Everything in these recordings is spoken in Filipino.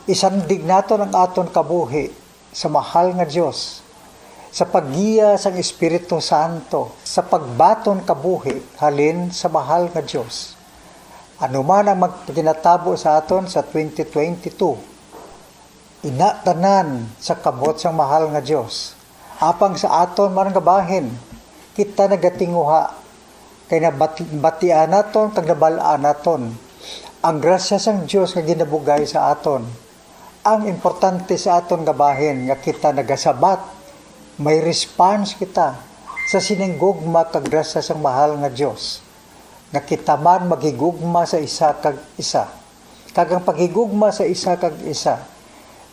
Isandig naton ang aton kabuhi sa mahal nga Dios, sa paggiya sang Espiritu Santo, sa pagbaton kabuhi halin sa mahal nga Dios. Ano man ang magginatabo sa aton sa 2022, inatanan sa kabot sang mahal nga Dios. Apang sa aton man nga bahin, kita nagatinguha kay nabatian naton kag nabalaan naton ang grasya sang Dios nga ginabugay sa aton. Ang importante sa aton nga bahin nga kita nagasabat, may response kita sa sinenggugma kag grasya sang mahal nga Dios. Nga kita man maghigugma sa isa kag isa. Kag ang paghigugma sa isa kag isa,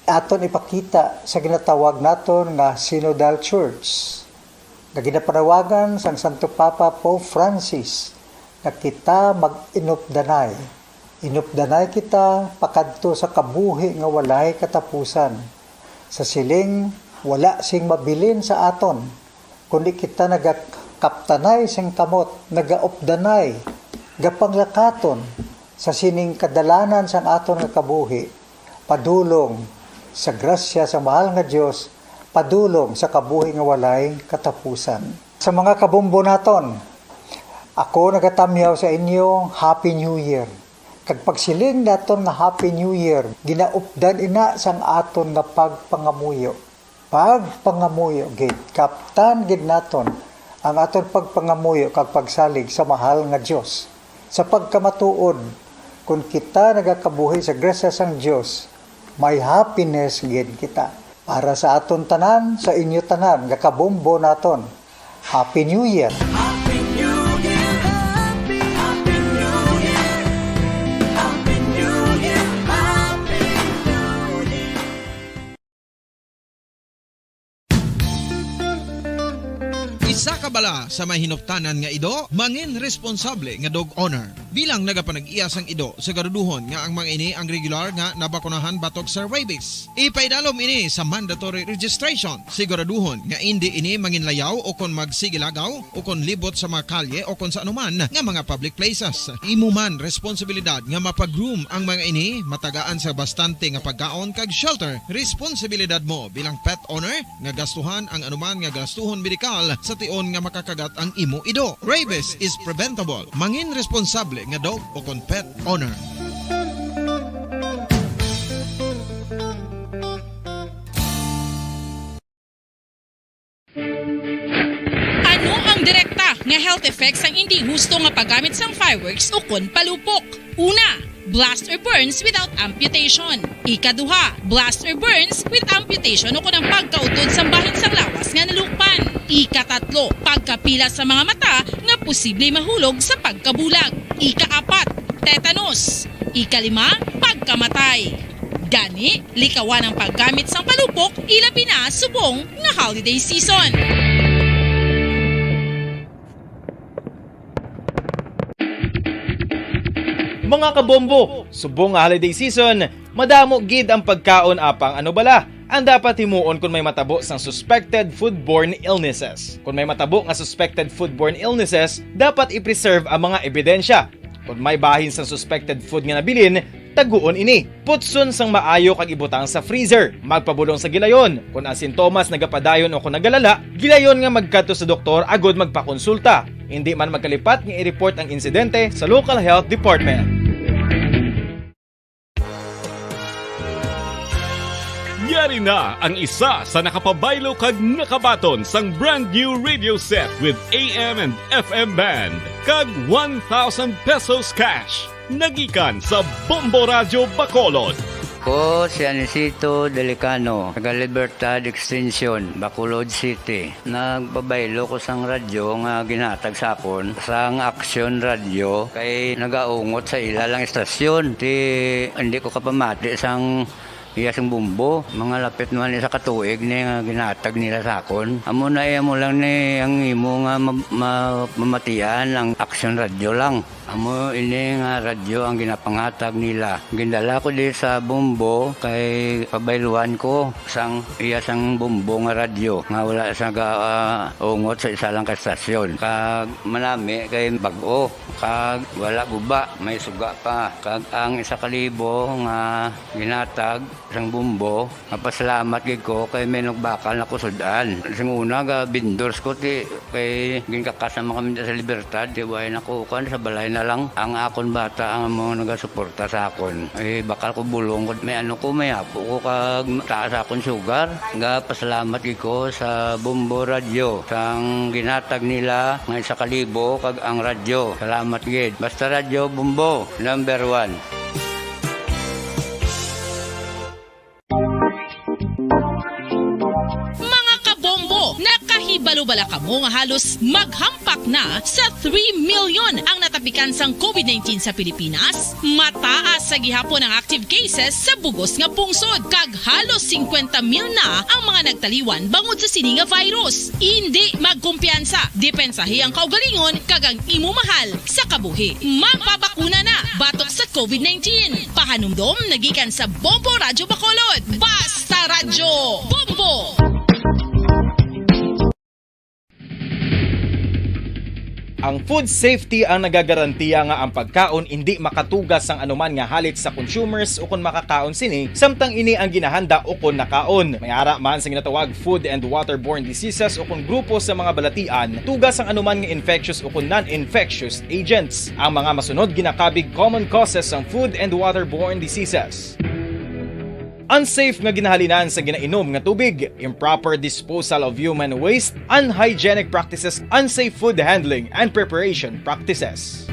aton ipakita sa ginatawag naton nga Synodal Church. Nga ginapanawagan sang Santo Papa Pope Francis na kita mag-inupdanay. Inupdanay kita pakadto sa kabuhi nga walay katapusan. Sa siling wala sing mabilin sa aton, kundi kita nagakaptanay sing kamot, nagaupdanay, gapanglakaton sa sining kadalanan sang aton nga kabuhi, padulong sa grasya sa mahal nga Dios, padulong sa kabuhi nga walay katapusan. Sa mga kabumbo naton, ako nagatamyaw sa inyo, Happy New Year. Kag pagsiling naton nga Happy New Year, ginaupdan ina sang aton nga pagpangamuyo. Pagpangamuyo gid, kaptan gid naton ang aton pagpangamuyo kag pagsalig sa mahal nga Dios. Sa pagkamatuod, kung kita nagakabuhi sa grasya sang Dios, may happiness gid kita. Para sa aton tanan, sa inyo tanan, nga kabumbo naton. Happy New Year! Isa ka bala sa mahinuptanan nga ido, mangin responsable nga dog owner. Bilang nagapanag-iya sang ido, siguraduhon nga ang mga ini ang regular nga nabakunahan batok sa rabies. Ipaidalom ini sa mandatory registration. Siguraduhon nga hindi ini manginlayaw o kon magsigilagaw o kon libot sa mga kalye o kon sa anuman nga mga public places. Imo man responsibilidad nga mapag-groom ang mga ini, matagaan sa bastante nga pagkaon kag shelter. Responsibilidad mo bilang pet owner nga gastuhan ang anuman nga gastuhon medikal sa tion nga makakagat ang imo ido. Rabies is preventable. Mangin responsable nga dog o kon pet owner. Ano ang direkta nga health effects ang hindi husto nga paggamit sang fireworks o kon palupok? Una, blast or burns without amputation. Ikaduha, blast or burns with amputation o kunang pagkautod sa bahin sang lawas nga nalukpan. Ikatatlo, pagkapila sa mga mata nga posible mahulog sa pagkabulag. Ikaapat, tetanus. Ikalima, pagkamatay. Gani, likawan ang paggamit sang palupok ilabi na subong nga holiday season. Mga kabombo, subong nga holiday season, madamo gid ang pagkaon apang ano bala. Ang dapat himuon kung may matabo sang suspected foodborne illnesses. Kung may matabo nga suspected foodborne illnesses, dapat i-preserve ang mga ebidensya. Kung may bahin sang suspected food nga nabilin, taguon ini. Putson sang maayo kag ibutang sa freezer. Magpabulong sa gilayon. Kung ang sintomas nagapadayon o kung nagalala, gilayon nga magkadto sa doktor agod magpakonsulta. Hindi man magkalipat nga i-report ang insidente sa local health department. Yari na ang isa sa nakapabaylo kag nakabaton sang brand new radio set with AM and FM band kag 1,000 pesos cash. Nagikan sa Bombo Radio Bacolod. Ko si Anisito Delicano, taga Libertad Extension, Bacolod City. Nagbabaylo ko sang radyo nga ginatag sa akon sang Action Radio kay nagaungot sa ilalang estasyon. Hindi ko kapamati sang iyasang bumbo, mga lapit naman sa katuig ni nga ginatag nila sa akon. Amo na iya mo lang ni ang imo nga mamatian ang Action Radio lang. Amo ini nga radyo ang ginapangatag nila. Gindala ko di sa bumbo kay pabayluan ko sang iyasang bumbo nga radyo nga wala sa ungot sa isa lang ka estasyon. Kag manami kay bag-o, kag wala guba, may suga pa. Kag ang 1,000 nga ginatag sang bumbo. Napasalamat gid ko kay may nagbakal na kusudan. Sing una ga vendors ko ti kay ginkakasama kami sa Libertad, di way nakukan sa balay na lang ang akon bata ang mga nagasuporta sa akon. Bakal ko bulong ko may may apo ko kag taas akon sugar. Ga pasalamat gid ko sa Bumbo Radio sang ginatag nila nga 1,000 kag ang radyo. Salamat gid. Basta Radio Bumbo number 1. Nakahibalo-bala ka mo nga halos maghampak na sa 3 million ang natapikan sang COVID-19 sa Pilipinas. Mataas sa gihapon ang active cases sa bugos nga pungsod kag halos 50 mil na ang mga nagtaliwan bangod sa sini nga virus. Hindi magkumpiyansa, depensahi ang kaugalingon kag ang imo mahal sa kabuhi. Magpabakuna na batok sa COVID-19. Pahanumdom nagikan sa Bombo Radyo Bacolod. Basta Radyo Bombo! Ang food safety ang nagagarantiya nga ang pagkaon hindi makatugas ang anuman nga halit sa consumers o kung makakaon sini, samtang ini ang ginahanda o kung nakaon. May ara man sa ginatawag food and waterborne diseases o kung grupo sa mga balatian, tugas ang anuman nga infectious o kung non-infectious agents. Ang mga masunod ginakabig common causes ng food and waterborne diseases: unsafe nga ginahalinan sa ginainom nga tubig, improper disposal of human waste, unhygienic practices, unsafe food handling and preparation practices.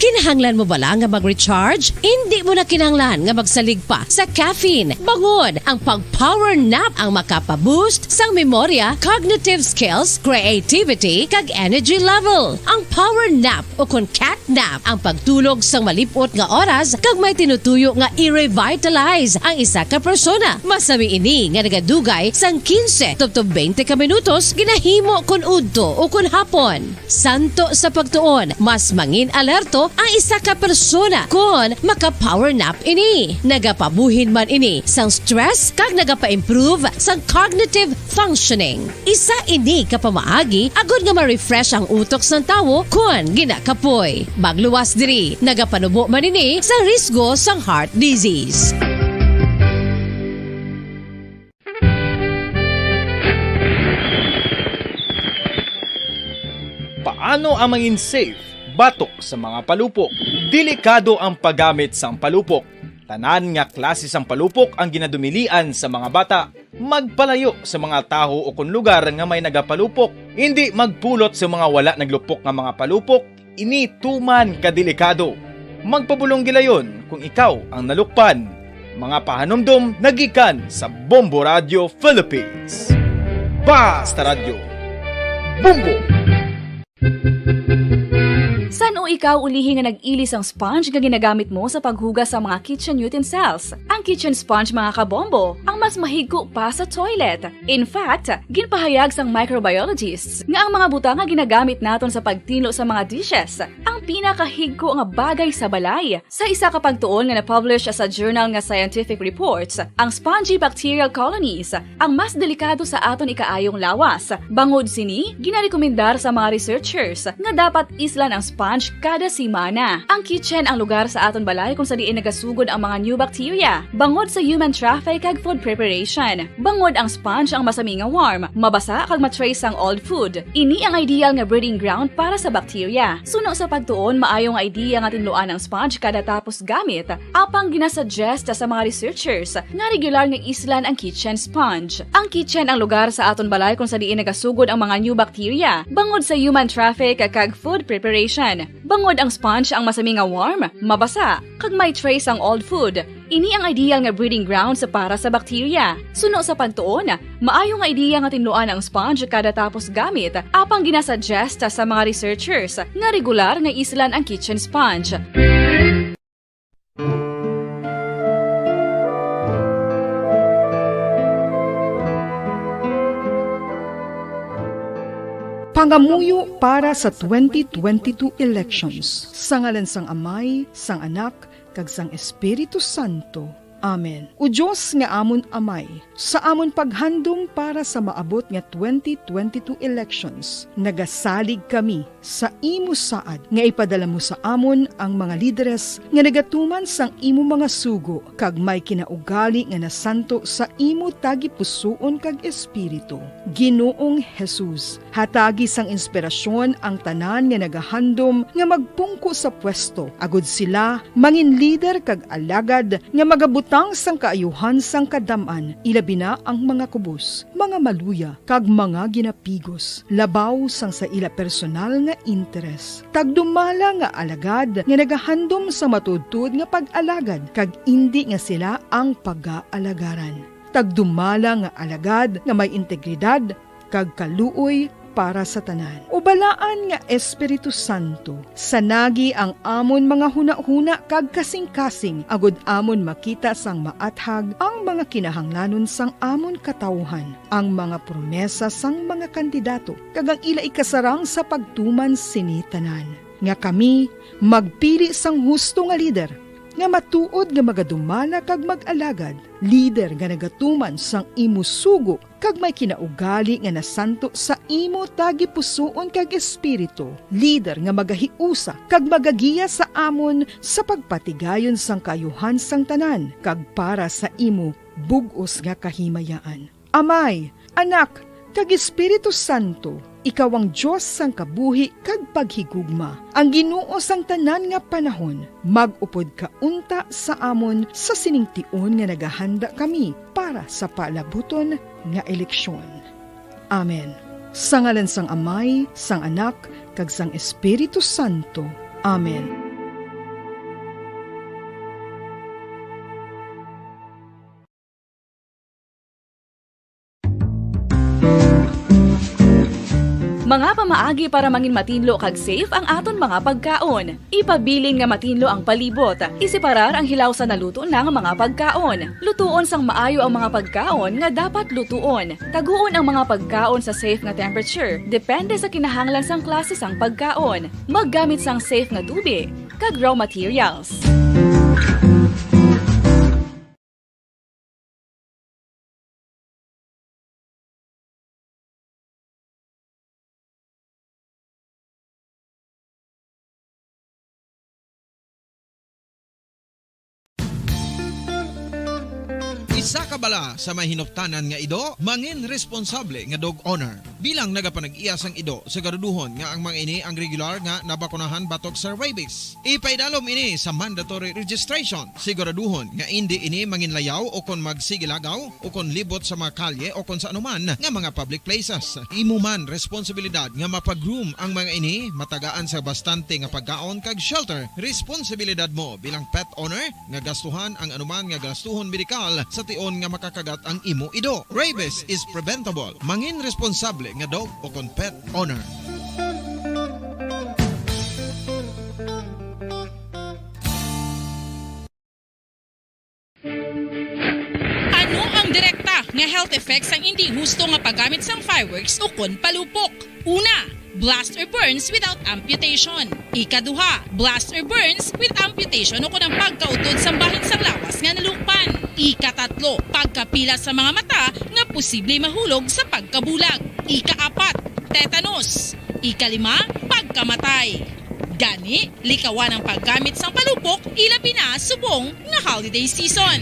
Kinahanglan mo bala nga mag-recharge? Hindi mo na kinahanglan nga magsalig pa sa caffeine. Bangod, ang pag-power nap ang makapaboost sang memorya, cognitive skills, creativity, kag energy level. Ang power nap o kun cat nap ang pagtulog sang malipot nga oras kag may tinutuyo nga i-revitalize ang isa ka persona. Masami ini nga nagadugay sang 15 to 20 ka minutos ginahimo kun udto o kun hapon. Santo sa pagtuon, mas mangin alerto ang isa ka persona kung maka-power nap ini. Nagapabuhin man ini sang stress kag nagapa-improve sang cognitive functioning. Isa ini kapamaagi agud nga ma-refresh ang utok sang tawo kung ginakapoy. Magluwas diri, nagapanubo man ini sa risgo sang heart disease. Paano ang mangin safe batok sa mga palupok? Delikado ang paggamit sang palupok. Tanan nga klase sang palupok ang ginadumilian sa mga bata. Magpalayo sa mga taho o kun lugar nga may nagapalupok. Hindi magpulot sa mga wala naglupok nga mga palupok. Ini tuman kadelikado. Magpabulong gilayon kung ikaw ang nalukpan. Mga pahanumdom nagikan sa Bombo Radio Philippines. Basta Radio Bombo! San o ikaw ulihi nga nag-ilis ang sponge nga ginagamit mo sa paghugas sa mga kitchen utensils? Ang kitchen sponge mga kabombo, ang mas mahigko pa sa toilet. In fact, ginpahayag sang microbiologists nga ang mga butang nga ginagamit naton sa pagtino sa mga dishes ang pinakahigko nga bagay sa balay. Sa isa ka pagtuon nga na-publish sa journal nga Scientific Reports, ang spongy bacterial colonies ang mas delikado sa aton ikaayong lawas. Bangod sini, ginarekomendar sa mga researchers nga dapat islan ang sponge kada simana. Ang kitchen ang lugar sa aton balay kung sa diin nagasugod ang mga new bacteria. Bangod sa human traffic kag food preparation. Bangod ang sponge ang masami nga warm, mabasa kag matrace ang old food. Ini ang ideal nga breeding ground para sa bacteria. Suno sa pagtuon, maayo nga idea nga tinluan ang sponge kada tapos gamit. Apang ginasuggest sa mga researchers nga regular nga islan ang kitchen sponge. Ang kitchen ang lugar sa aton balay kung sa diin nagasugod ang mga new bacteria. Bangod sa human traffic kag food preparation. Bangod ang sponge ang masami nga warm, mabasa, kag may trace ang old food. Ini ang ideal nga breeding ground sa para sa bacteria. Suno sa pagtuon, maayo nga idea nga tinluan ang sponge kada tapos gamit, apang ginasuggest sa mga researchers nga regular nga islan ang kitchen sponge. Pangamuyo para sa 2022 elections. Sa ngalan sang Amay, sang Anak, kag sang Espiritu Santo. Amen. O Diyos nga amon Amay, sa amon paghandom para sa maabot nga 2022 elections, nagasalig kami sa imo saad nga ipadala mo sa amon ang mga lideres nga nagatuman sang imo mga sugo kag may kinaugali nga nasanto sa imo tagipusoon kag espiritu. Ginoong Jesus, hatagi sang inspirasyon ang tanan nga nagahandom nga magpungko sa pwesto agud sila mangin lider kag alagad nga magabutang sang kaayuhan sang kadaman, ilabi na ang mga kubos, mga maluya kag mga ginapigos, labaw sang sa ila personal nga interes. Tagdumala nga alagad nga nagahandom sa matudtud nga pag-alagad kag indi nga sila ang pag-aalagaran. Tagdumala nga alagad nga may integridad kag kaluoy para sa tanan. Ubalaan nga Espiritu Santo, sanagi ang amon mga huna-huna kag kasing-kasing, agud amon makita sang maathag ang mga kinahanglanon sang amon katawhan, ang mga promesa sang mga kandidato, kag ang ila ikasarang sa pagtuman sini tanan. Nga kami magpili sang husto nga lider, nga matuod nga magadumala kag mag-alagad, lider nga nagatuman sang imo sugo kag may kinaugali nga nasanto sa imo tagipusoon kag espiritu, lider nga magahiusa kag magagiya sa amon sa pagpatigayon sang kayuhan sang tanan kag para sa imo bug-os nga kahimayaan. Amay, Anak, kag Espiritu Santo, ikaw ang Diyos sang kabuhi kag paghigugma. Ang Ginoo sang tanan nga panahon, mag-upod ka unta sa amon sa siningtion nga nagahanda kami para sa palabuton nga eleksyon. Amen. Sa ngalan sang Amay, sang Anak, kag sang Espiritu Santo. Amen. Mga pamaagi para mangin matinlo kag safe ang aton mga pagkaon. Ipabilin nga matinlo ang palibot. Isiparar ang hilaw sa naluto ng mga pagkaon. Lutuon sang maayo ang mga pagkaon nga dapat lutuon. Taguon ang mga pagkaon sa safe nga temperature. Depende sa kinahanglan sang klase sang pagkaon. Maggamit sang safe nga tubig kag raw materials. Isa ka bala sa mahinuptanan nga ido, mangin responsable nga dog owner. Bilang nagapanag-iya sang ido, siguraduhon nga ang mga ini ang regular nga nabakunahan batok sa rabies. Ipaidalom ini sa mandatory registration. Siguraduhon nga hindi ini manginlayaw o kon magsigilagaw o kon libot sa mga kalye o kon sa anuman nga mga public places. Imo man responsibilidad nga mapag-groom ang mga ini, matagaan sa bastante nga pagkaon kag shelter. Responsibilidad mo bilang pet owner nga gastuhan ang anuman nga gastuhon medikal sa tion nga makakagat ang imo ido. Rabies is preventable. Mangin responsable nga dog o kon pet owner. Ano ang direkta nga health effects ang hindi husto nga paggamit sang fireworks o kon palupok? Una, blast or burns without amputation. Ikaduha, blast or burns with amputation o kon ang pagkautod sa bahin sang lawas nga nalukpan. Ikatatlo, pagkapila sa mga mata nga posible mahulog sa pagkabulag. Ikaapat, tetanus. Ikalima, pagkamatay. Gani, likawan ang paggamit sang palupok ilabi na subong nga holiday season.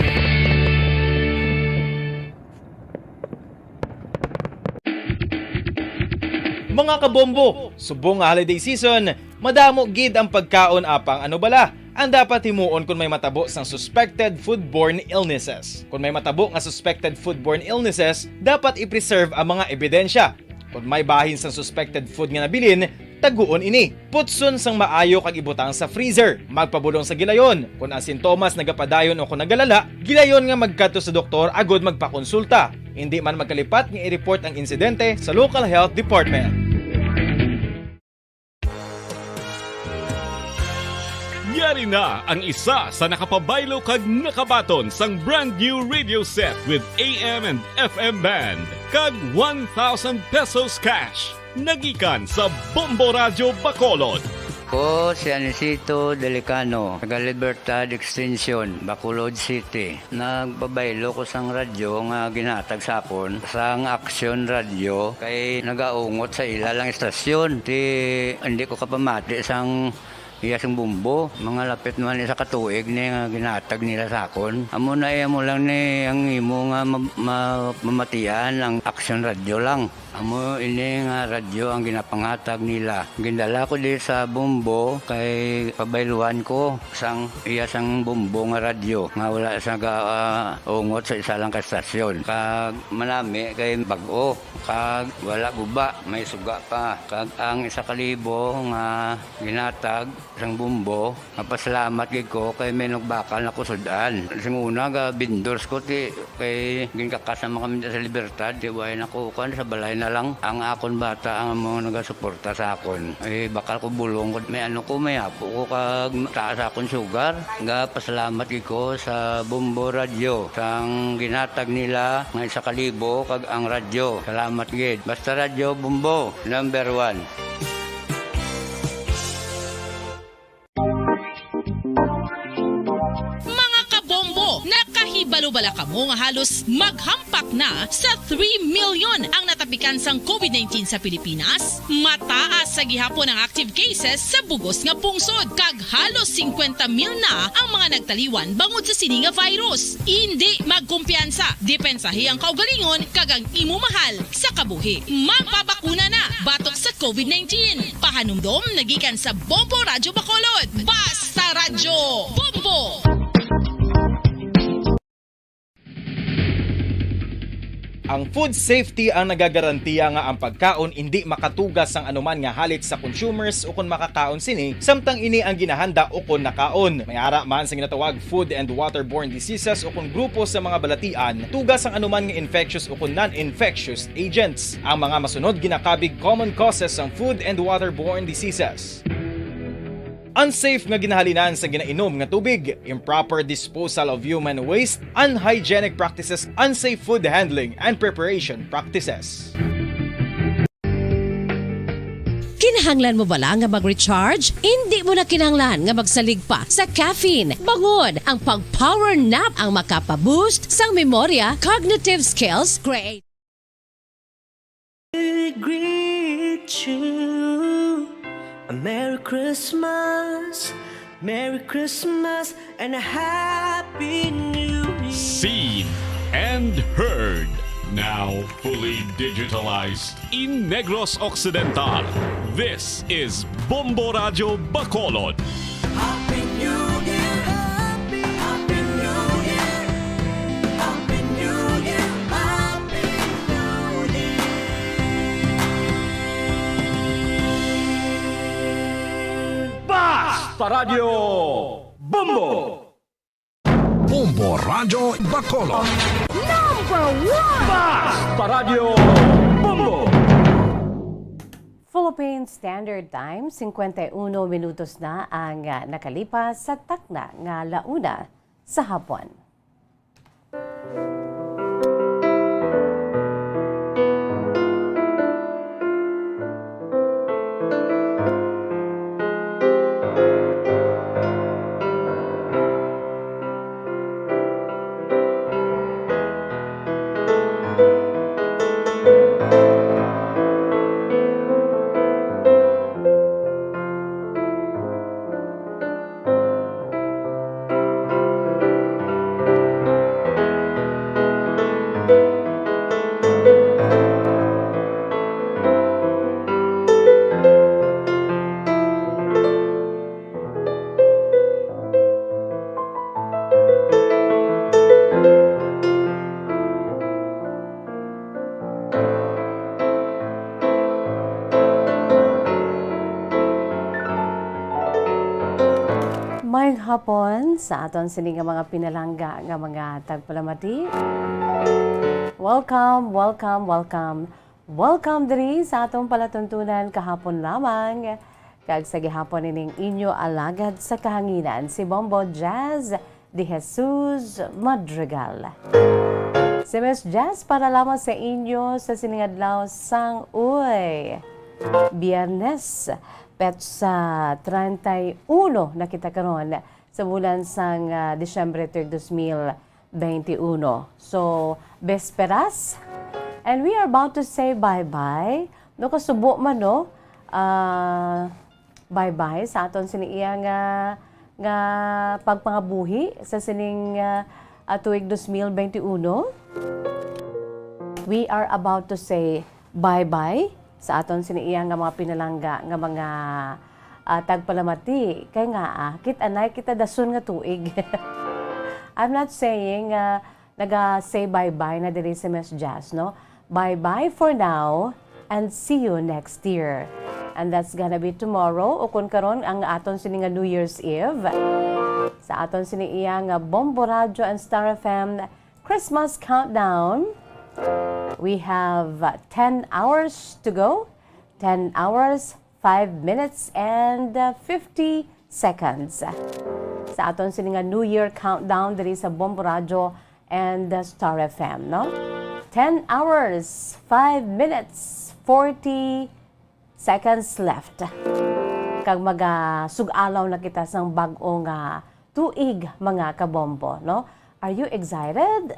Mga kabombo, subong nga holiday season, madamo gid ang pagkaon apang ano bala ang dapat himuon kung may matabo sang suspected foodborne illnesses. Kung may matabo nga suspected foodborne illnesses, dapat i-preserve ang mga ebidensya. Kung may bahin sang suspected food nga nabilin, taguon ini. Putson sang maayo kag ibutang sa freezer. Magpabulong sa gilayon. Kung ang sintomas nagapadayon o kung nagalala, gilayon nga magkadto sa doktor agud magpakonsulta. Hindi man magkalipat nga i-report ang insidente sa local health department. Yari na ang isa sa nakapabaylo kag nakabaton sang brand new radio set with AM and FM band kag 1,000 pesos cash nagikan sa Bombo Radio Bacolod. Ako si Anisito Delicano, taga Libertad Extension, Bacolod City. Nagbabaylo ko sang radyo nga ginatag sapon sang Action Radio kay nagaungot sa ilalang estasyon. Hindi ko kapamati sang iyasang bumbo, mga lapit naman sa katuig ni nga ginatag nila sakon. Amo na mo lang ni ang imo nga mamatian ang Action Radio lang. Amo ini nga radyo ang ginapangatag nila. Gindala ko di sa bumbo kay pabayluan ko sang iyasang bumbo nga radyo nga wala sa ungot sa isa lang ka stasyon. Kag manami kay bag-o, kag wala guba, may suga pa. Kag ang 1,000 nga ginatag sang bumbo, mapasalamat gid ko kay may nagbakal na kusudan. Sing una ga vendors ko ti kay ginkakasama kami sa Libertad, di way nakukan sa balay na lang ang akon bata ang mga nagasuporta sa akon. Bakal ko bulong ko may may apo ko kag taas akon sugar. Ga pasalamat gid ko sa Bumbo Radio sang ginatag nila nga 1,000 kag ang radyo. Salamat gid. Basta Radio Bumbo number 1. Nakahibalo-bala ka mo nga halos maghampak na sa 3 million ang natapikan sang COVID-19 sa Pilipinas. Mataas sa gihapon ang active cases sa bugos nga pungsod kag halos 50 mil na ang mga nagtaliwan bangod sa sini nga virus. Hindi magkumpiyansa, depensahi ang kaugalingon kag ang imo mahal sa kabuhi. Magpabakuna na batok sa COVID-19. Pahanumdom nagikan sa Bombo Radyo Bacolod. Basta Radyo Bombo! Ang food safety ang nagagarantiya nga ang pagkaon hindi makatugas ang anuman nga halit sa consumers o kung makakaon sini, samtang ini ang ginahanda o kung nakaon. May ara man sa ginatawag food and waterborne diseases o kung grupo sa mga balatian, tugas ang anuman nga infectious o kung non-infectious agents. Ang mga masunod ginakabig common causes ng food and waterborne diseases. Unsafe nga ginahalinan sa ginainom nga tubig, improper disposal of human waste, unhygienic practices, unsafe food handling, and preparation practices. Kinahanglan mo bala nga mag-recharge? Hindi mo na kinahanglan nga magsalig pa sa caffeine. Bangod ang pag-power nap ang makapaboost sang memorya, cognitive skills, great. Greet you. A Merry Christmas, and a Happy New Year. Seen and heard. Now fully digitalized in Negros Occidental. This is Bombo Radio Bacolod. Happy New Year, Happy New Year, Happy New Year, Happy New Year. Basta Radio Bombo! Bombo Radio Bacolod. Basta Radio Bombo! Philippine Standard Time, 51 minutos na ang nakalipas sa takna nga launa sa hapon. Mayong hapon sa aton sini nga mga pinalangga nga mga tagpalamati. Welcome diri sa atong palatuntunan kahapon lamang. Kag sa gihapon ining inyo alagad sa kahanginan si Bombo Jazz de Jesus Madrigal. Si Miss Jazz para lamang sa inyo sa siningadlaw sang Biyernes petsa 31 na kita karon sa bulan sang Disyembre 2021. So, besperas. And we are about to say bye-bye. No, kasubo man, no? Bye-bye sa aton siniya nga pagpangabuhi sa sining tuig 2021. We are about to say bye-bye sa aton siniya nga mga pinalangga nga mga tagpalamati. Kay nga, kit-anay kita dasun nga tuig. I'm not saying naga-say bye-bye na diri sa Miss Jazz, no? Bye-bye for now and see you next year. And that's gonna be tomorrow. O kung karon ang aton sini nga New Year's Eve. Sa aton sini iya nga Bombo Radio and Star FM Christmas Countdown. We have 10 hours to go. 10 hours, 5 minutes, and 50 seconds. Sa aton sini nga New Year Countdown diri sa Bombo Radio and Star FM, no? 10 hours, 5 minutes, 40 seconds left. Kag sug-alaw na kita sang bag-o nga tuig mga kabombo, no? Are you excited?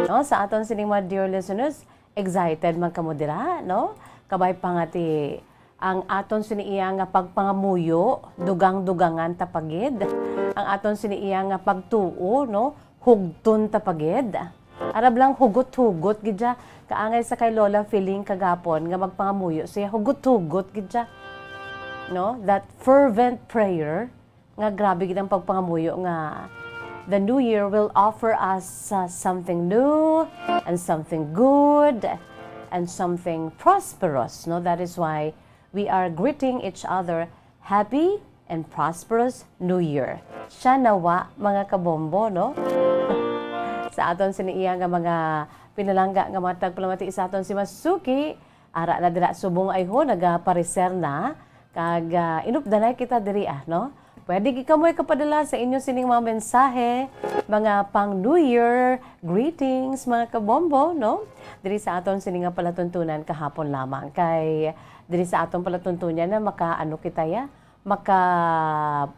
No, sa aton sining mga dear listeners, excited man kamo dira, no? Kabay pangati ang aton siniiya nga pagpangamuyo, dugang-dugangan tapagid. Ang aton siniiya nga pagtuo, no? Hugton tapagid. Arab lang hugot-hugot gidya. Kaangay sa kay Lola feeling kagapon nga magpangamuyo siya hugot-hugot gidya. No? That fervent prayer nga grabe gid ang pagpangamuyo nga the new year will offer us something new and something good and something prosperous, no? That is why we are greeting each other happy and prosperous new year. Siya nawa mga kabombo, no? Sa aton siniiya nga mga pinalangga nga mga tagpalamati sa aton si Masuki, ara na dira subong ay ho nagapariser na kag inupdanay kita diri no? Pwede gikamoy kapadala sa inyo sining mga mensahe, mga pang New Year greetings mga kabombo, no? Diri sa aton sining nga palatuntunan kahapon lamang kay diri sa aton palatuntunan na makaano kita ya, maka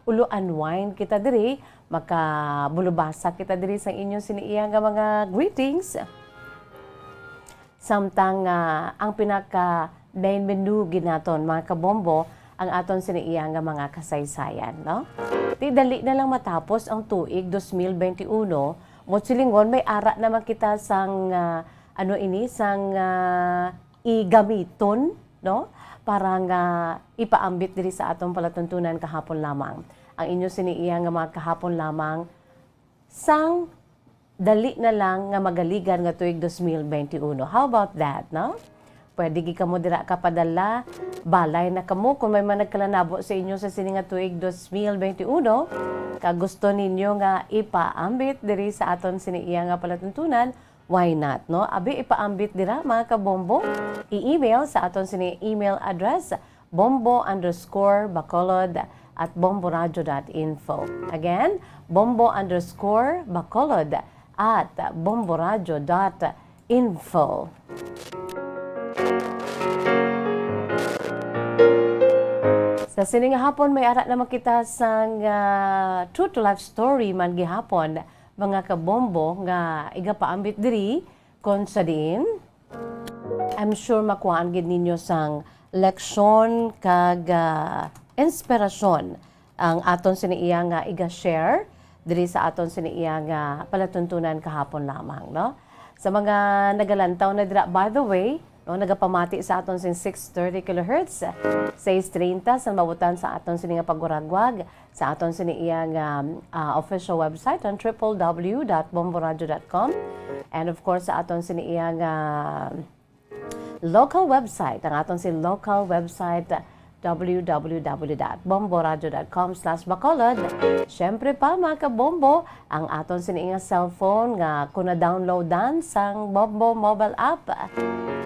ulo unwind kita diri, maka bulubasa kita diri sa inyong siniiya nga mga greetings. Samtang ang pinaka main menu ginaton mga kabombo ang aton siniiya nga mga kasaysayan, no? Di dali na lang matapos ang tuig 2021. Motsilingon may ara naman kita sang sang igamiton, no? Para nga ipaambit diri sa atong palatuntunan kahapon lamang. Ang inyo siniiya nga mga kahapon lamang sang dali na lang nga magaligan nga tuig 2021. How about that, no? Pwede gi kamo dira kapadala, balay na kamo kung may man nagkalanabo sa inyo sa sini nga tuig 2021. Kag gusto ninyo nga ipaambit diri sa aton siniiya nga palatuntunan, why not, no? Abi ipaambit dira mga kabombo. I-email sa aton sini email address bombo_bacolod@bomboradio.info. Again, bombo_bacolod@bomboradio.info. Sa sining hapon may ara naman kita sang true to life story man gihapon mga kabombo nga igapaambit diri kon sa diin. I'm sure makuhaan gid ninyo sang leksyon kag inspirasyon ang aton siniiya nga iga-share diri sa aton siniiya nga palatuntunan kahapon lamang, no? Sa mga nagalantaw na dira, by the way, no, nagapamati sa aton sin 630 kHz, 630 sa mabutan sa aton sini nga paguragwag sa aton siniiya nga official website on www.bomboradio.com, and of course sa aton siniiya nga local website, ang aton si local website www.bomboradio.com/bacolod. Syempre pa mga kabombo, ang aton siniinga cellphone nga kung na-downloadan sang Bombo mobile app,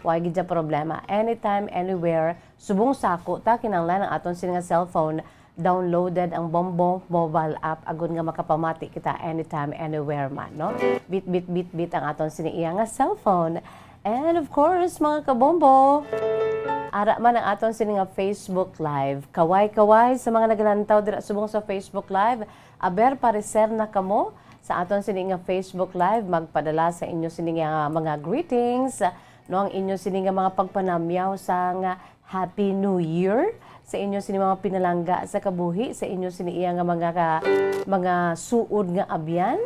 wag gid problema. Anytime, anywhere, subong sako ta kinahanglan ang aton siniinga cellphone downloaded ang Bombo mobile app agon nga makapamati kita anytime, anywhere man, no? Bit ang aton siniiya nga cellphone. And of course, mga kabombo, Ara man ang aton sini nga Facebook Live. Kaway-kaway sa mga naglantaw dira subong sa Facebook Live. Aber pareser na kamo sa aton sini nga Facebook Live, magpadala sa inyo sini nga mga greetings, no, ang inyo sini nga mga pagpanamyaw sa nga Happy New Year sa inyo sini mga pinalangga sa kabuhi, sa inyo sini iya nga mga suod nga abyan,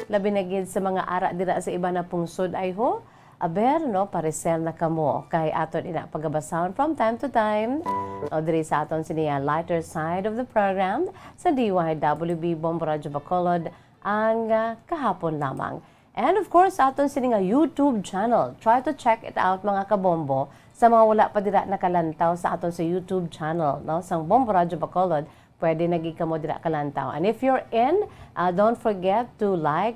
labi na gid sa mga ara dira sa iba na pungsod ay ho. Aber, no, pareser na kamo kay aton ina pagabasahon from time to time. O diri sa aton siniya lighter side of the program sa DYWB Bombo Radyo Bacolod ang kahapon lamang. And of course, aton sini nga YouTube channel. Try to check it out mga kabombo. Sa mga wala pa dira nakalantaw sa aton sa YouTube channel, no, sang Bombo Radyo Bacolod, pwede nagi kamo dira kalantaw. And if you're in, don't forget to like,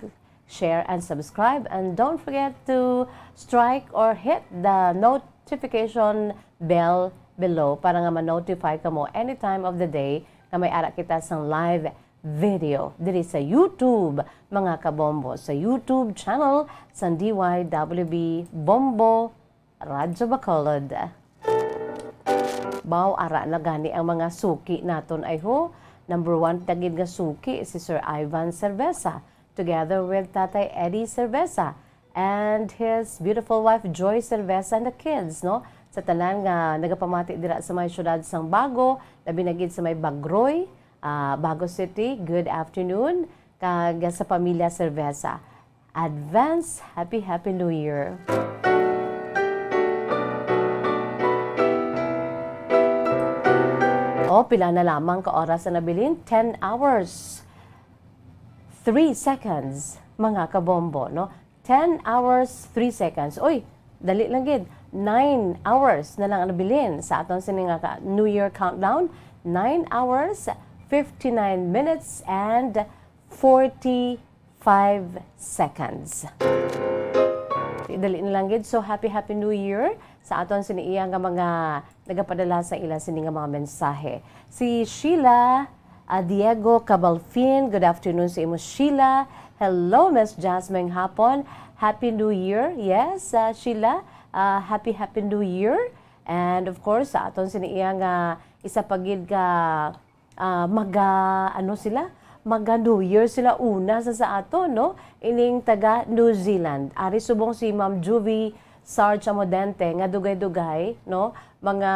share, and subscribe. And don't forget to strike or hit the notification bell below para nga ma-notify ka mo anytime of the day na may ara kita sang live video diri sa YouTube, mga kabombo. Sa YouTube channel sa DYWB Bombo Radyo Bacolod. Baw ara na gani ang mga suki naton ay ho. Number 1 tagid nga suki si Sir Ivan Cerveza, together with Tatay Eddie Cerveza and his beautiful wife Joy Cerveza and the kids, no? Sa tanan nga nagapamati dira sa may syudad sang Bago, labi na gid sa may Bagroy, Bago City. Good afternoon kag sa pamilya Cerveza. Advance Happy New Year. O, pila na lamang ka oras na nabilin? 10 hours. 3 seconds, mga kabombo, no? 10 hours, 3 seconds. Uy, dali lang gid. 9 hours na lang ang nabilin sa aton sining nga New Year countdown. 9 hours, 59 minutes, and 45 seconds. Dali na lang gid. So, Happy New Year sa aton siniiya nga mga nagapadala sa ila sini nga mga mensahe. Si Sheila Diego Cabalfin, good afternoon sa imo Sheila. Hello Miss Jasmine hapon. Happy New Year. Yes, Sheila, Happy New Year. And of course, sa aton siniiya nga isa pagid ka maga New Year sila una sa aton, no? Ining taga New Zealand. Ari subong si Ma'am Juvie Sarge Amodente nga dugay-dugay, no? Mga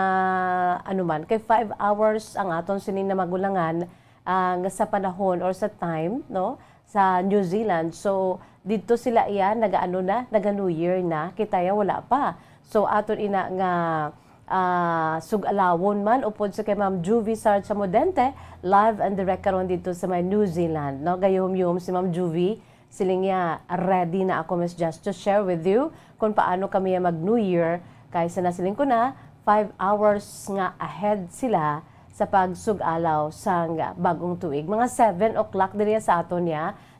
man kay 5 hours ang aton sining na magulangan nga sa panahon or sa time, no, sa New Zealand. So dito sila naga New Year na, kitaya wala pa. So aton ina nga sugalawon man upod sa kay Ma'am Juvie Sarge Amodente, live and direct karon dito sa may New Zealand, no? Gayom-yom si Ma'am Juvie siling ready na ako, Miss Just, to share with you kung paano kami mag-New Year. Kaysa nasiling ko na, 5 hours nga ahead sila sa pagsugalaw sang bagong tuig. Mga 7 o'clock diri sa aton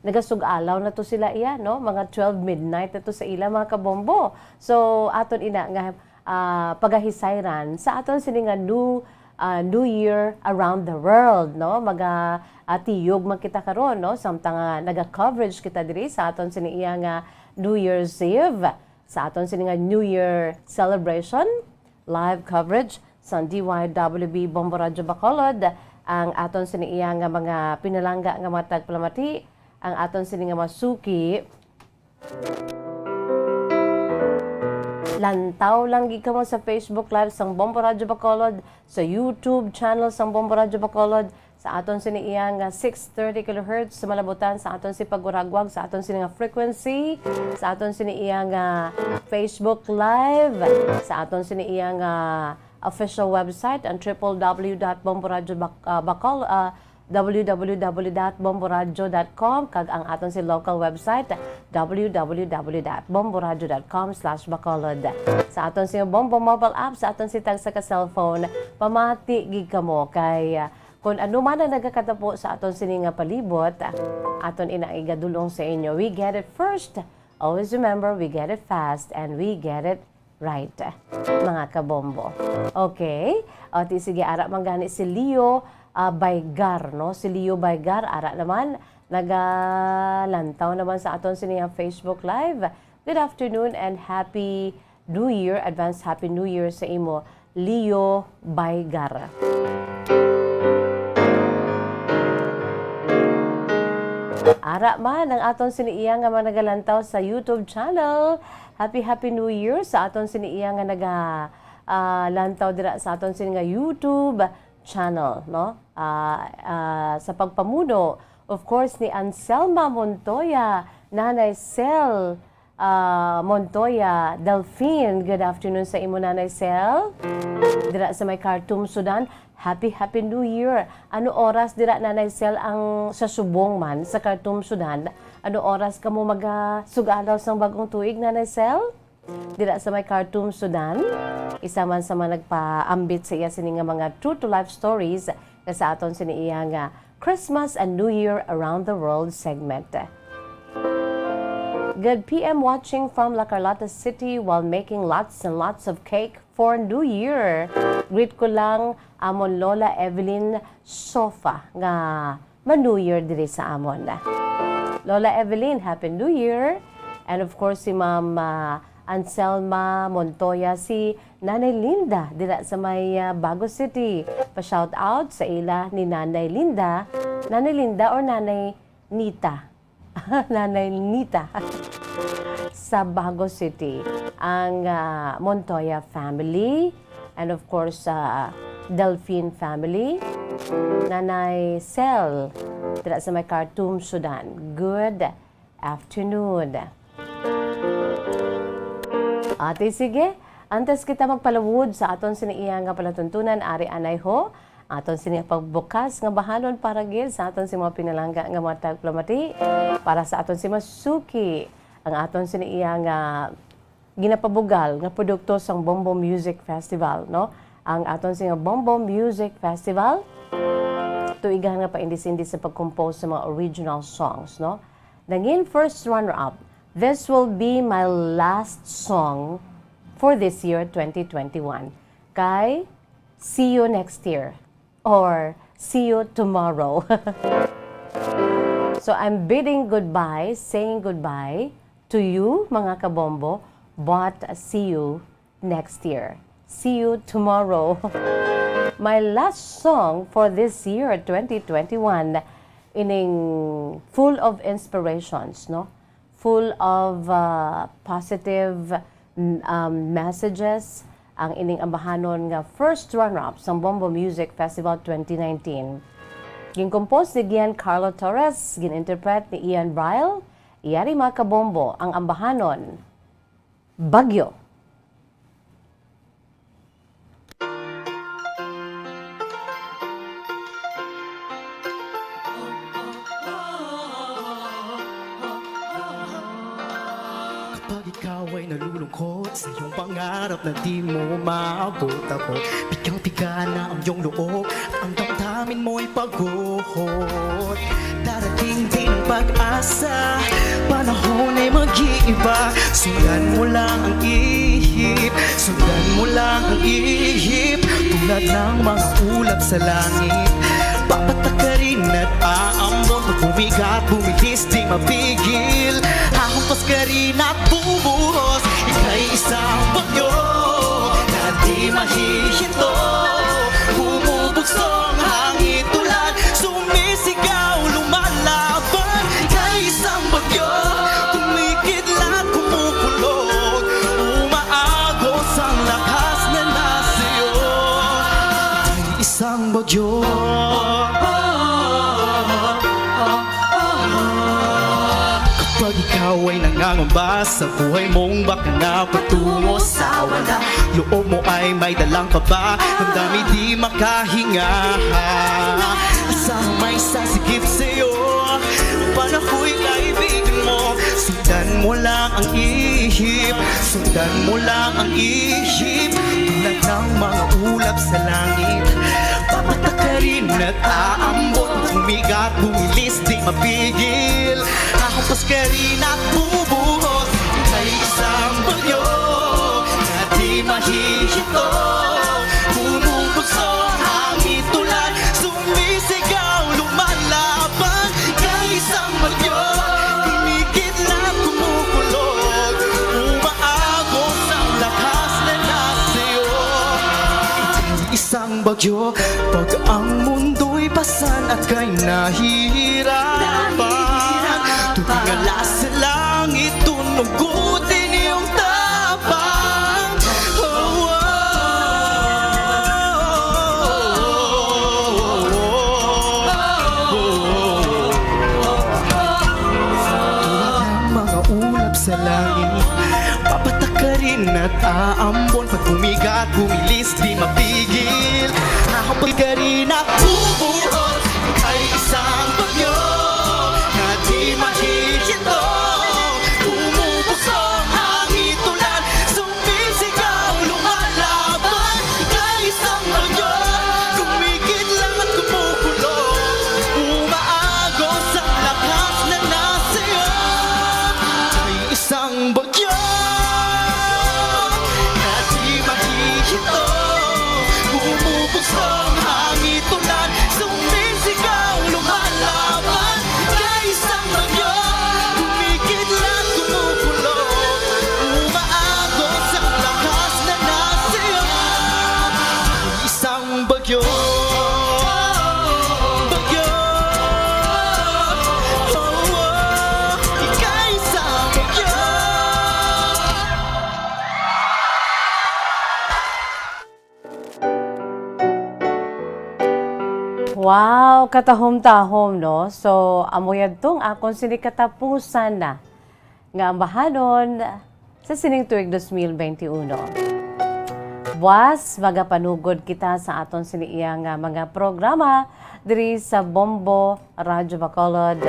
nagasugalaw na to sila no? Mga 12 midnight na to sa ila, mga kabombo. So, aton ina nga pagahisayran sa aton sini nga New Year around the world, no? Tiyog makita karon, no? Samtang naga-coverage kita diri sa aton sini nga New Year's Eve, sa aton sini nga New Year celebration, live coverage sa DYWB Bombo Radyo Bacolod, ang aton sini nga mga pinalangga nga mga tagpalamati, ang aton sini nga masuki. Lantaw lang gid kamo sa Facebook Live sang Bombo Radyo Bacolod, sa YouTube channel sang Bombo Radyo Bacolod, sa aton sini nga 630 kHz sa malabutan, sa aton si paguragwag, sa aton sini nga frequency, sa aton sini nga Facebook Live, sa aton sini nga official website ang www.bomboradyo.com kag ang aton si local website www.bomboradyo.com/bacolod. Sa aton si Bombo mobile app, sa aton si tag sa cellphone, pamati gid kamo kay kung ano man ang nagakatapo sa aton sini nga palibot, aton inaigadulong sa inyo. We get it first. Always remember, we get it fast and we get it right, mga kabombo. Okay? O, sige, ara manggani si Leo Baygar, no? Si Leo Baygar, ara naman, nagalantaw naman sa aton siniya Facebook Live. Good afternoon and Happy New Year, advance Happy New Year sa imo. Leo Baygar. Ara man ang aton siniiya nga mga nagalantaw sa YouTube channel. Happy New Year sa aton siniiya nga lantaw dira sa aton sini nga YouTube channel, no? Sa pagpamuno, of course, ni Anselma Montoya, Nanay Sel Montoya, Delphine. Good afternoon sa imo, Nanay Sel. Dira sa may Khartoum, Sudan. Happy New Year. Ano oras dira, Nanay Sel, ang sa subong man sa Khartoum, Sudan? Ano oras ka mo magsugalaw sang bagong tuig, Nanay Sel? Dira sa may Khartoum, Sudan. Isa man sa mga nagpaambit sa iya sini nga mga true to life stories na sa aton sini iya nga Christmas and New Year around the world segment. Good PM watching from La Carlota City while making lots and lots of cake for New Year. Greet ko lang amon Lola Evelyn Sofa nga ma-New Year diri sa amon. Lola Evelyn, Happy New Year. And of course si Ma'am Anselma Montoya, si Nanay Linda dira sa may Bago City. Pa-shout out sa ila ni Nanay Linda. Nanay Linda or Nanay Nita? Nanay Nita sa Bago City. Ang Montoya family and of course Delphine family. Nanay Sel dira sa may Khartoum, Sudan. Good afternoon. Ate, sige. Antes kita magpalawod sa aton siniiya nga palatuntunan, ari anay ho. Aton siniya pagbukas nga bahanon para gid sa aton si mga pinalangga nga mga tagplamati. Para sa aton si Masuki. Ang aton siniiya nga ginapabugal nga produkto sang Bombo Music Festival, no? Ang aton si nga Bombo Music Festival, tuigan nga paindis-indis sa pag-compose sa mga original songs, no? Nangin first runner-up, this will be my last song for this year, 2021. Kay, see you next year. Or, see you tomorrow. So, I'm bidding goodbye, saying goodbye to you, mga kabombo, but see you next year. See you tomorrow. My last song for this year, 2021, ining full of inspirations, no? Full of positive messages, ang ining ambahanon nga first runner-up sa Bombo Music Festival 2019. Gincompose ni Giancarlo Torres, gininterpret ni Ian Bryle, iyari mga kabombo, ang ambahanon, Bagyo. Kapag ikaw ay nalulungkot sa iyong pangarap na di mo maabot ako, bigang-biga na ang iyong loob at ang damdamin mo'y paghuhot. Darating din ang pag-asa, panahon ay mag-iiba. Sundan mo lang ang ihip, sundan mo lang ang ihip. Tulad ng mga ulap sa langit, papatakarin at aambon. Pag bumigat, bumilis, di mapigil. Hahampas ka rin at bubuhos. Ika'y isang bagyo na di mahihinto. Bumubugsong hangin tulad, sumisigaw, lumalaban. Ika'y isang bagyo, kumikidlat, kumukulog. Umaagos ang lakas na nasiyo. Ika'y isang bagyo. Kapag ikaw ay nangangamba sa buhay mong baka na patungo sa wala, loob mo ay may dalang kaba, ang dami di makahinga. Asang may sasigip sa'yo, panahoy kaibigan mo. Sundan mo lang ang ihip, sundan mo lang ang ihip. Tulad ng mga ulap sa langit, papatakarin at aambot. Humigat, bumilis, di mapigil. Hahampas ka rin at bubuhos. Ika'y isang bagyo na di mahihinto. Bumubugsong hangin tulad, sumisigaw, lumalaban. Ika'y isang bagyo, kumikidlat, kumukulog. Umaagos ang lakas na nasiyo. bagyo pag ang mundo'y pasan at kay nahihirapan. Tumingala sa langit, tunugutin iyong tapang. Oh, mga ulap sa langit, papatakarin at aambon. Pag bumigat, bumilis, di mapigil. Habang ka rin nabubuhos, ay isang bagyo na di mahihinto. Umubos ang hangin tulan, sumisigaw, lumalaban. Kay isang bagyo, kumikidlat at kumukulong. Umaagos ang lakas na nasa ay isang bagyo na di mahihinto. Umubos ang hangin tulan, sumisigaw, lumalaban. Kay isang bagyo, kumikidlat, kumukulong. Umaagos ang lakas na nasa isang bagyo. Bagyo. Oh, oh. Ika'y isang bagyo. Wow, katahom-tahom, no? So, amoyad tong akong sinikatapusan na nga ambahanon sa sining tuig 2021. Buwas, magapanugod kita sa aton siniya nga mga programa diri sa Bombo Radyo Bacolod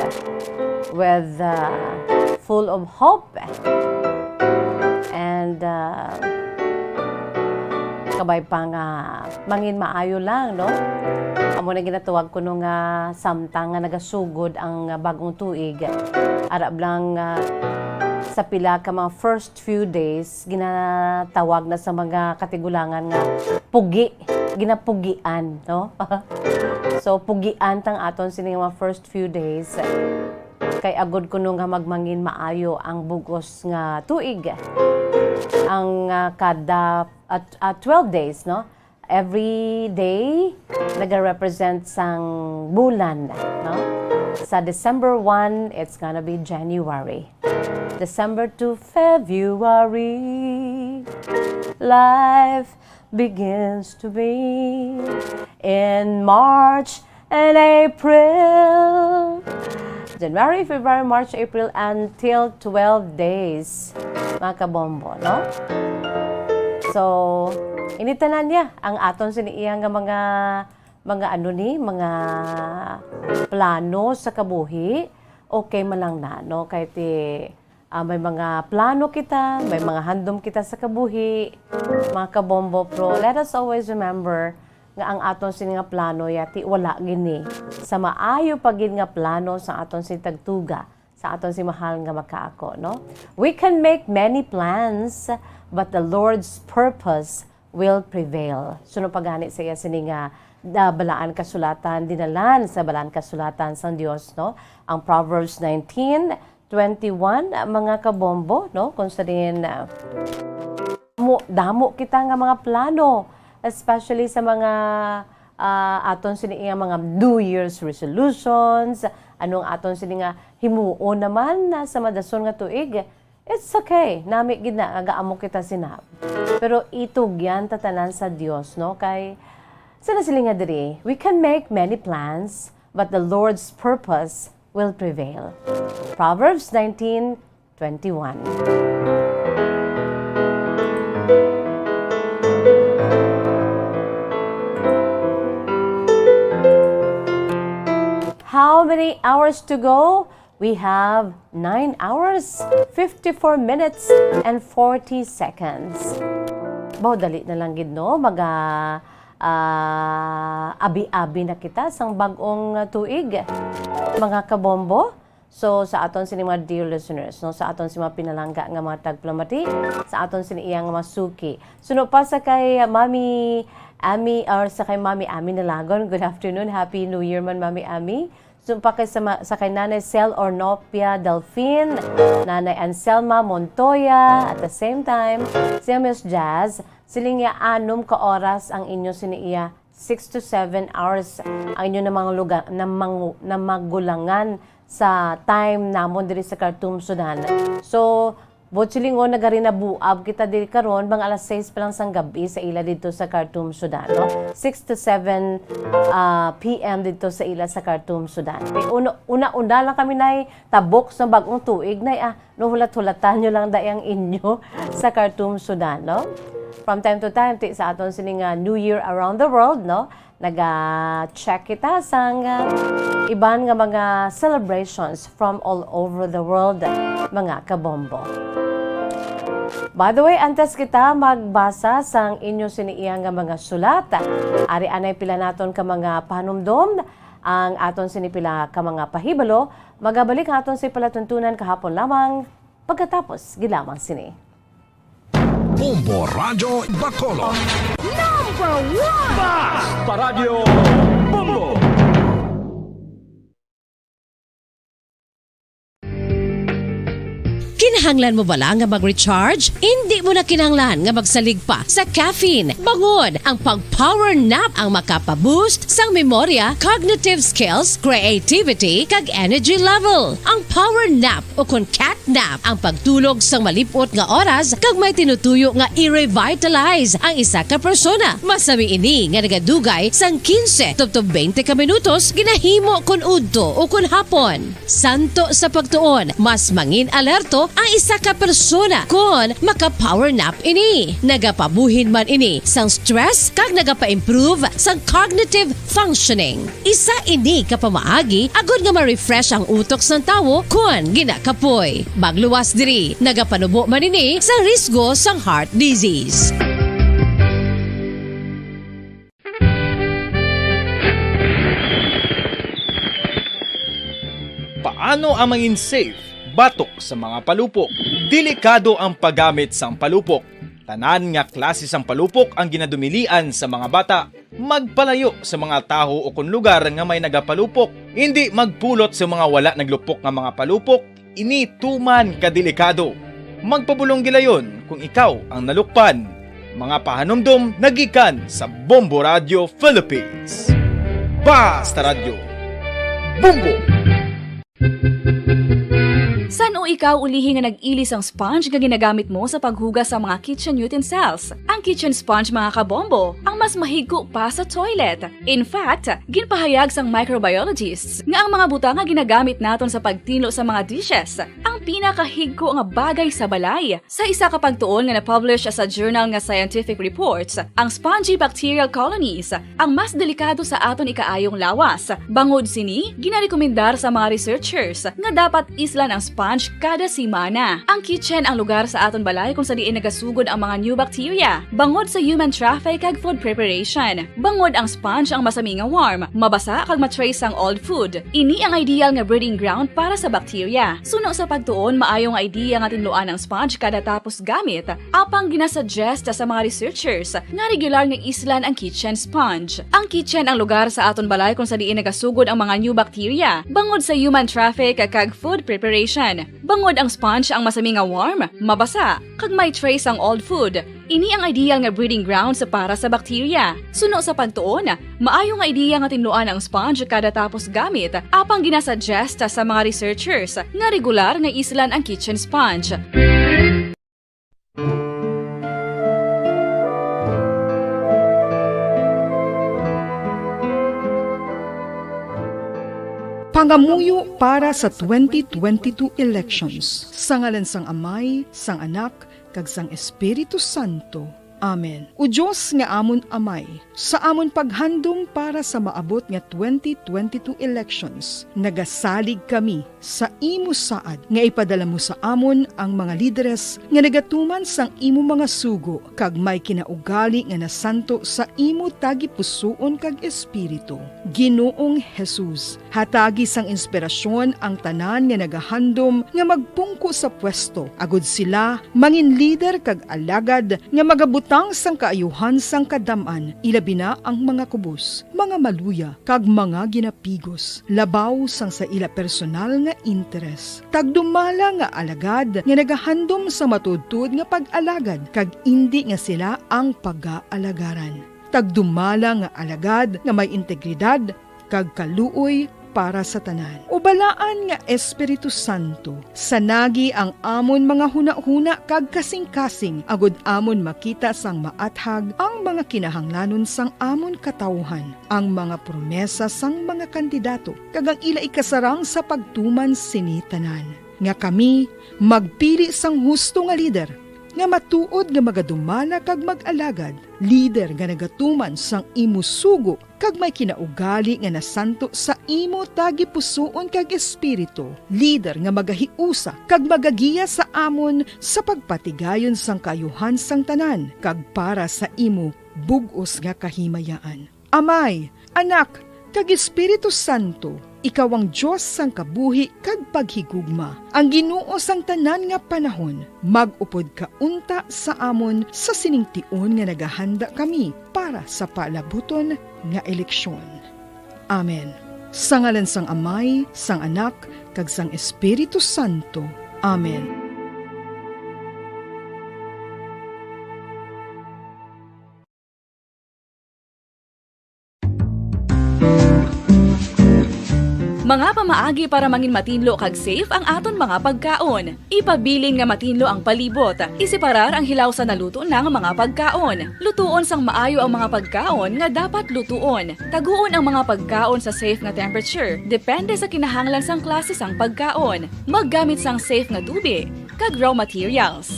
with full of hope and kabay pa nga mangin maayo lang, no? Amo na ginatuwag ko nung samtang nga nagasugod ang bagong tuig. Arab lang sa pila ka mga first few days, ginatawag na sa mga katigulangan nga pugi, ginapugian, no? So, pugian tang aton sini mga first few days. Kay agod ko nung magmangin maayo ang bugos nga tuig. Ang kada 12 days, no? Every day, nag-represent sang bulan, no? Sa December 1, it's gonna be January. December to February, life begins to be. In March and April, January, February, March, April, until 12 days, mga kabombo, no? So, initanan niya ang aton siniiyang nga mga plano sa kabuhi. Okay man lang na, no? Kahit may mga plano kita, may mga handom kita sa kabuhi, mga kabombo, pro. Let us always remember nga ang aton sini nga plano yati wala gini sa maayo pagin nga plano sa aton sin tagtuga, sa aton si mahal nga makaako, no? We can make many plans, but the Lord's purpose will prevail. Suno pagani sa iya sini nga balaan kasulatan, dinalan sa balaan kasulatan sa Dios, no? Ang Proverbs 19:21, mga kabombo, no? Kung sa din damo kita nga mga plano, especially sa mga aton sini nga mga New Year's resolutions, anong aton sini nga himuon naman sa madason nga tuig. It's okay. Nami gid na agaamo kita sinab. Pero itugyan tatanan sa Dios, no? Kay sana sila nga diri, we can make many plans, but the Lord's purpose will prevail. Proverbs 19:21. How many hours to go? We have 9 hours, 54 minutes, and 40 seconds. Dali na lang gid, no? Abi-abi na kita sang bagong tuig, mga kabombo. So, sa aton sini mga dear listeners, no? Sa aton si mga pinalangga nga mga tagplamati, sa aton sini iyang mga suki. Suno pa sa kay Mami Ami, or sa kay Mami Ami Nalagon. Good afternoon. Happy New Year man, Mami Ami. So, pa kay sa kay Nanay Cel Ornopia Delfin, Nanay Anselma Montoya, at the same time, si Miss Jazz, siling ya 6 ka oras ang inyo siniiya 6 to 7 hours ang inyo na mga lugar na magulangan sa time namon diri sa Khartoum, Sudan. So, Botsilingon nagari na buab kita diri karon mga alas 6 pa lang sang gabi sa ila dito sa Khartoum, Sudan, no? 6 to 7 PM dito sa ila sa Khartoum, Sudan. Una lang kami nay tabok sa bagong tuig nay no hulat-hulatan nyo lang dayang inyo sa Khartoum, Sudan, no? From time to time sa aton sining New Year around the world, no? Naga-check kita sang iban nga mga celebrations from all over the world, mga kabombo. By the way, antes kita magbasa sang inyo siniiyang nga mga sulat, ari anay pila naton ka mga panumdom, ang aton sinipila ka mga pahibalo, magabalik aton si palatuntunan kahapon lamang pagkatapos gilamang sini. Bombo Radyo Bacolod. Paradyo Bombo! Kinahanglan mo bala nga mag-recharge? Hindi mo na kinahanglan nga magsalig pa sa caffeine. Bangod ang pag-power nap ang makapaboost sang memorya, cognitive skills, creativity, kag energy level. Ang power nap o kon cat nap ang pagtulog sang malipot nga oras kag may tinutuyo nga i-revitalize ang isa ka persona. Masami ini nga nagadugay sang 15 to 20 ka minutos ginahimo kun udto o kun hapon. Santo sa pagtuon, mas mangin alerto ang isa ka persona kung maka-power nap ini. Nagapabuhin man ini sang stress kag nagapa-improve sang cognitive functioning. Isa ini kapamaagi agud nga ma-refresh ang utok sang tawo kung ginakapoy. Magluwas diri, nagapanubo man ini sa risgo sang heart disease. Paano ang mangin safe batok sa mga palupok? Delikado ang paggamit sang palupok. Tanan nga klase sang palupok ang ginadumilian sa mga bata. Magpalayo sa mga taho o kun lugar nga may nagapalupok. Hindi magpulot sa mga wala naglupok nga mga palupok. Ini tuman kadelikado. Magpabulong gilayon kung ikaw ang nalukpan. Mga pahanumdum nagikan sa Bombo Radio Philippines. Basta Radio Bombo! San o ikaw ulihi nga nag-ilis ang sponge nga ginagamit mo sa paghugas sa mga kitchen utensils? Ang kitchen sponge, mga kabombo, ang mas mahigko pa sa toilet. In fact, ginpahayag sang microbiologists nga ang mga butang nga ginagamit naton sa pagtilo sa mga dishes ang pinakahigko nga bagay sa balay. Sa isa ka pagtuon nga na-publish sa journal nga Scientific Reports, ang spongy bacterial colonies ang mas delikado sa aton ikaayong lawas. Bangod sini, ginarekomendar sa mga researchers nga dapat islan ang sponge kada simana. Ang kitchen ang lugar sa aton balay kung sa diin nagasugod ang mga new bacteria. Bangod sa human traffic kag food preparation. Bangod ang sponge ang masami nga warm, mabasa kag matrace ang old food. Ini ang ideal nga breeding ground para sa bacteria. Suno sa pagtuon, maayong idea nga tinluan ang sponge kada tapos gamit. Apang ginasuggest sa mga researchers nga regular nga islan ang kitchen sponge. Ang kitchen ang lugar sa aton balay kung sa diin nagasugod ang mga new bacteria. Bangod sa human traffic kag food preparation. Bangod ang sponge ang masami nga warm, mabasa, kag may trace ang old food. Ini ang ideal nga breeding ground sa para sa bacteria. Suno sa pagtuon, maayong idea nga tinluan ang sponge kada tapos gamit, apang ginasuggest sa mga researchers nga regular nga islan ang kitchen sponge. Pangamuyo para sa 2022 elections. Sa ngalan sang Amay, sang Anak, kag sang Espiritu Santo. Amen. O Diyos nga amon Amay, sa amon paghandom para sa maabot nga 2022 elections, nagasalig kami sa imo saad nga ipadala mo sa amon ang mga lideres nga nagatuman sang imo mga sugo kag may kinaugali nga nasanto sa imo tagipusoon kag espiritu. Ginoong Jesus, hatagi sang inspirasyon ang tanan nga nagahandom nga magpungko sa pwesto, agud sila mangin leader kag alagad nga magabutang sang kaayuhan sang kadaman, ilabi na ang mga kubos, mga maluya kag mga ginapigos, labaw sang sa ila personal nga interes. Tagdumala nga alagad nga nagahandom sa matudtud nga pag-alagad kag indi nga sila ang pag-aalagaran. tagdumala nga alagad nga may integridad kag kaluoy para sa tanan. Ubalaan nga Espiritu Santo, sanagi ang amon mga huna-huna kag kasing-kasing agud amon makita sang maathag ang mga kinahanglanon sang amon katawhan, ang mga promesa sang mga kandidato kag ang ila ikasarang sa pagtuman sini tanan. Nga kami magpili sang husto nga lider nga matuod nga magadumala kag mag-alagad, lider nga nagatuman sang imo sugo kag may kinaugali nga nasanto sa imo tagi pusoon kag espiritu, lider nga magahiusa kag magagiya sa amon sa pagpatigayon sang kayuhan sang tanan kag para sa imo bug-os nga kahimayaan. Amay, Anak, kag Espiritu Santo, ikaw ang Diyos sang kabuhi kag paghigugma. Ang Ginoo sang tanan nga panahon, mag-upod ka unta sa amon sa siningtion nga nagahanda kami para sa palabuton nga eleksyon. Amen. Sa ngalan sang Amay, sang Anak, kag sang Espiritu Santo. Amen. Mga pamaagi para mangin matinlo kag safe ang aton mga pagkaon. Ipabilin nga matinlo ang palibot. Isiparar ang hilaw sa naluto ng mga pagkaon. Lutuon sang maayo ang mga pagkaon nga dapat lutuon. Taguon ang mga pagkaon sa safe nga temperature. Depende sa kinahanglan sang klase sang pagkaon. Maggamit sang safe nga tubig kag raw materials.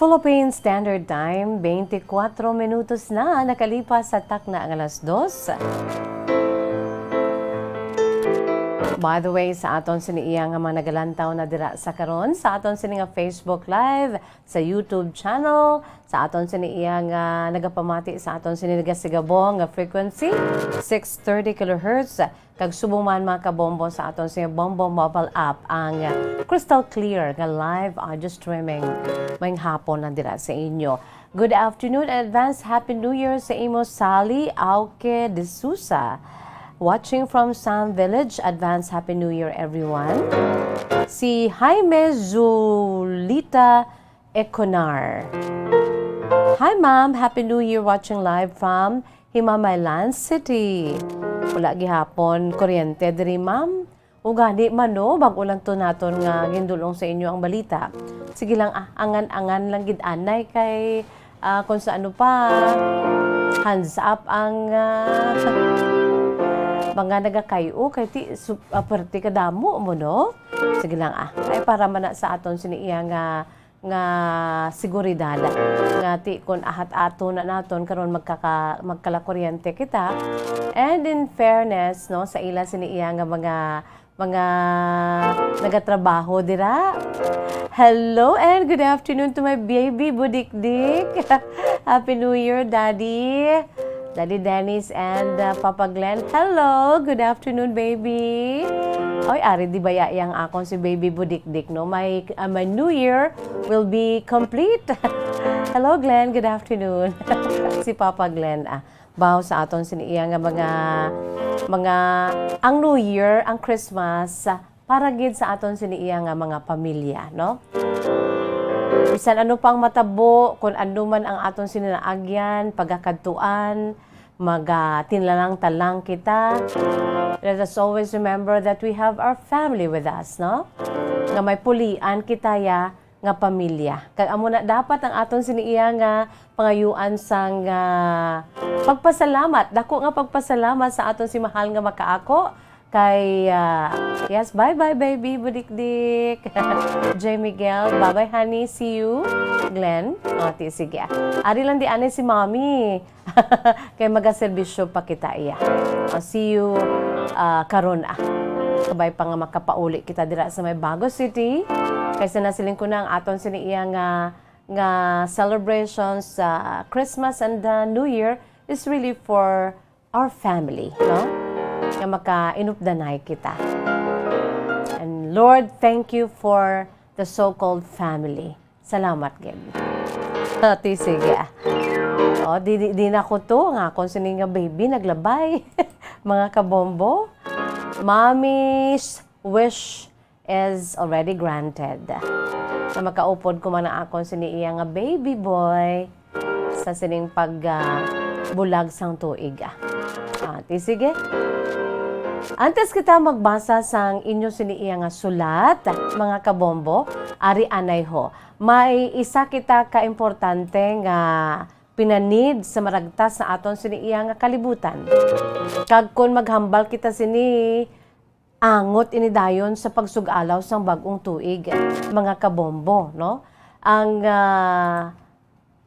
Philippine Standard Time, 24 minutos na nakalipas sa takna ang alas 2. By the way, sa aton siniiya nga mga nagalantaw na dira sa karon, sa aton sini nga Facebook Live, sa YouTube channel, sa aton siniiya nga nagapamati sa aton sini nagasigabong nga frequency 630 kHz kag subong man mga kabombo sa aton sini Bombo mobile app ang crystal clear nga live audio streaming mayong hapon na dira sa inyo. Good afternoon and advance Happy New Year sa imo Sally Auke de Sousa. Watching from Sam Village, advance Happy New Year everyone. Si Jaime Zulita Econar. Hi ma'am, Happy New Year watching live from Himamaylan City. Wala gihapon kuryente diri ma'am. Ugani man no, bago lang to naton nga gindulong sa inyo ang balita. Sige lang angan-angan lang gid anay kay kung sa ano pa hands up ang mga nagakayo kay ti perti kadamo mo no. Sige lang ay para man na sa aton siniiya nga seguridad nga ti kon ahat-ato na naton karon magkalakuryente kita. And in fairness no sa ila siniiya nga mga nagatrabaho dira. Hello and good afternoon to my baby Budikdik. Happy New Year, Daddy. Daddy Dennis and Papa Glenn. Hello, good afternoon, baby. Oy, ari di baya yang akon si baby Budikdik no. My New Year will be complete. Hello, Glenn. Good afternoon. Si Papa Glenn bawo sa aton siniiya nga mga ang New Year, ang Christmas para gid sa aton siniiya nga mga pamilya, no? Bisan ano pang matabo, kung ano man ang aton sininaagyan, pagkakadtuan, tinlalang talang kita. Let us always remember that we have our family with us, no? Nga may pulian kita ya, nga pamilya. Kag amo na dapat ang aton siniiya nga pangayuan sang pagpasalamat. Dako nga pagpasalamat sa aton si mahal nga makaako. Kay, yes, bye-bye, baby, Budikdik. J. Miguel, bye-bye, honey, see you. Glenn, sige. Ari lang di ane si mommy. Kay magaserbisyo pa kita iya. See you karon Kabay pa nga makapauli kita dira sa may Bago City. Kaysa nasiling ko na ang aton siniiya nga celebrations sa Christmas and New Year is really for our family, no? Nga maka-inupdanay kita. And Lord, thank you for the so-called family. Salamat, Gib. Sige. Di na ko to. Nga kung sini nga baby, naglabay. Mga kabombo. Mommy's wish is already granted. Na makaupod ko man na akong siniiya nga baby boy sa sining bulag sang tuig. Sige. Antes kita magbasa sang inyo siniiya nga sulat, mga kabombo, ari anay ho. May isa kita ka-importante nga pinanid sa maragtas sa aton siniiya nga kalibutan. Kag kon maghambal kita sini, angot inidayon sa pagsugalaw sang bagong tuig, mga kabombo, no? Ang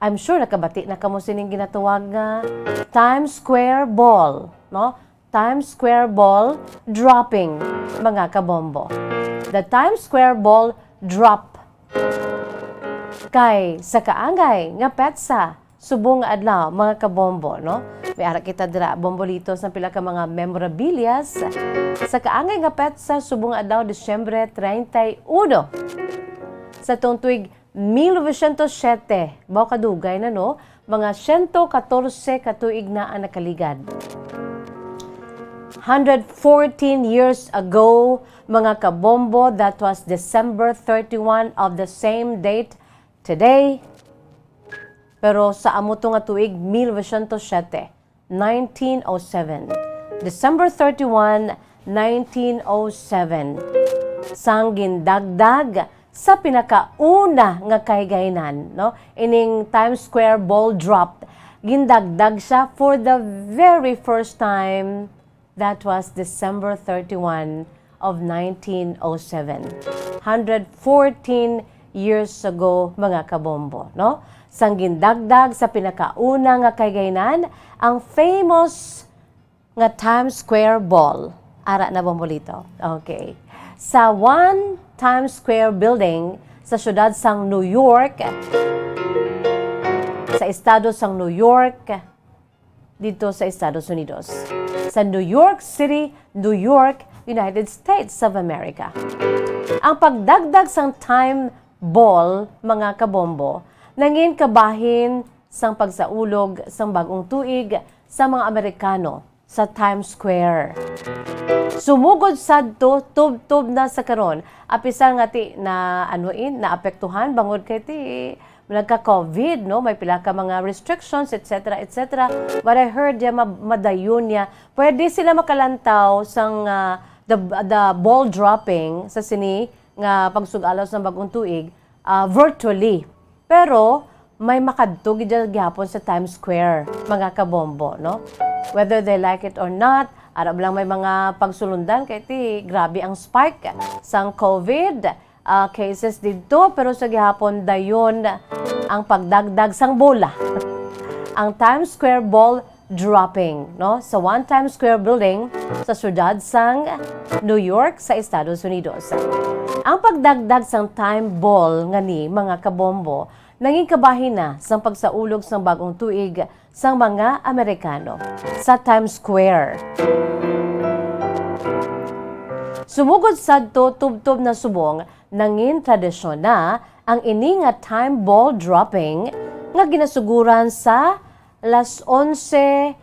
I'm sure nakabati na kamo sining ginatawag nga Times Square Ball, no? Times Square Ball dropping, mga kabombo. The Times Square Ball drop. Kay sa kaangay nga petsa subong nga adlaw, mga kabombo, no? May ara kita dira bombolitos ng pila ka mga memorabilias. Sa kaangay nga petsa subong nga adlaw Disyembre 31. Sa tuong tuig 1907, bao kadugay na no, mga 114 katuig na ang nakaligad. 114 years ago, mga kabombo, that was December 31 of the same date today. Pero sa amo to nga tuig 1907, 1907. December 31, 1907. Sang gindagdag sa pinakauna nga kahigaynan, no? Ining Times Square Ball drop, gindagdag siya for the very first time. That was December 31 of 1907. 114 years ago mga kabombo, no? Sang gindagdag sa pinakauna nga kagaynan ang famous nga Times Square Ball. Ara na bombolito. Okay. Sa One Times Square building sa syudad sang New York, sa estado sang New York, dito sa Estados Unidos. Sa New York City, New York, United States of America. Ang pagdagdag sang Time Ball, mga kabombo, nangin kabahin sang pagsaulog sang bagong tuig sa mga Amerikano sa Times Square. Sumugod sadto tub-tub na sa karon apisar nga ti na naapektuhan bangod kay ti nagka-COVID, no? May pila ka mga restrictions, etc., etc. But I heard madayon niya. Pwede sila makalantaw sang the ball dropping sa sini nga pagsugalaw sa bagong tuig virtually. Pero may makadto gid gyapon sa Times Square, mga kabombo, no? Whether they like it or not, arab lang may mga pagsulundan kay ti grabe ang spike sang COVID cases dito, pero sa gihapon dayon ang pagdagdag sang bola. Ang Times Square ball dropping, no? Sa One Times Square building sa syudad sang New York sa Estados Unidos. Ang pagdagdag sang time ball ngani mga kabombo nanging kabahin na sang pagsaulog sang bagong tuig sang mga Amerikano sa Times Square. Sumugod sadto tubtob na subong nangin tradisyon na ang ini nga time ball dropping nga ginasuguran sa las 11:59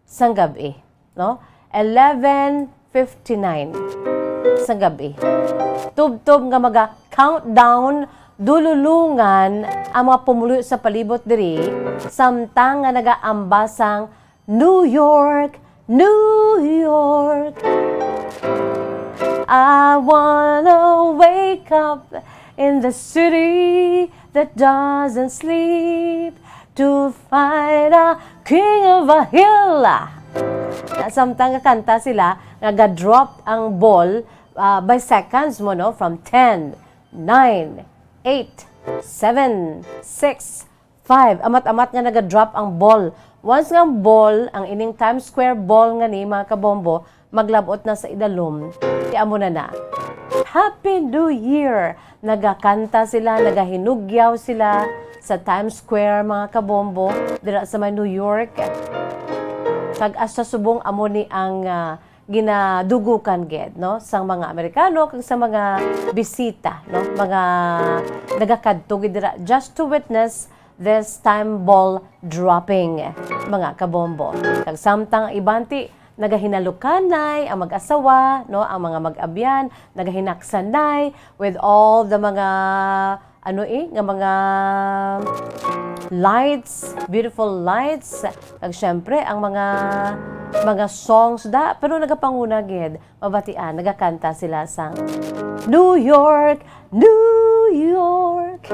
sang gabi, no? 11:59 sang gabi. Tubtob nga maga-countdown dululungan ang mga pumulo sa palibot diri samtang nga nagaambasang New York, New York. I wanna wake up in the city that doesn't sleep to find a king of a hill. Samtang kanta sila, naga-drop ang ball by seconds mo, no? From 10, 9, 8, 7, 6, 5. Amat-amat nga naga-drop ang ball. Once nga ball, ang ining Times Square ball nga ni mga kabombo, maglabot na sa idalom, amo na. Happy New Year! Nagakanta sila, nagahinugyaw sila sa Times Square mga kabombo, dira sa may New York. Kag-asa subong amo ni ang ginadugukan ged, no? Sang mga Amerikano kag sa mga bisita, no? Mga nagakadto gid dira just to witness this time ball dropping, mga kabombo. Kag samtang ibanti nagahinalukanay ang mag-asawa, no? Ang mga mag-abyan nagahinaksanay with all the mga nga mga lights, beautiful lights. Kag syempre ang mga songs da, pero nagapanguna gid mabatian, nagakanta sila sang New York, New York.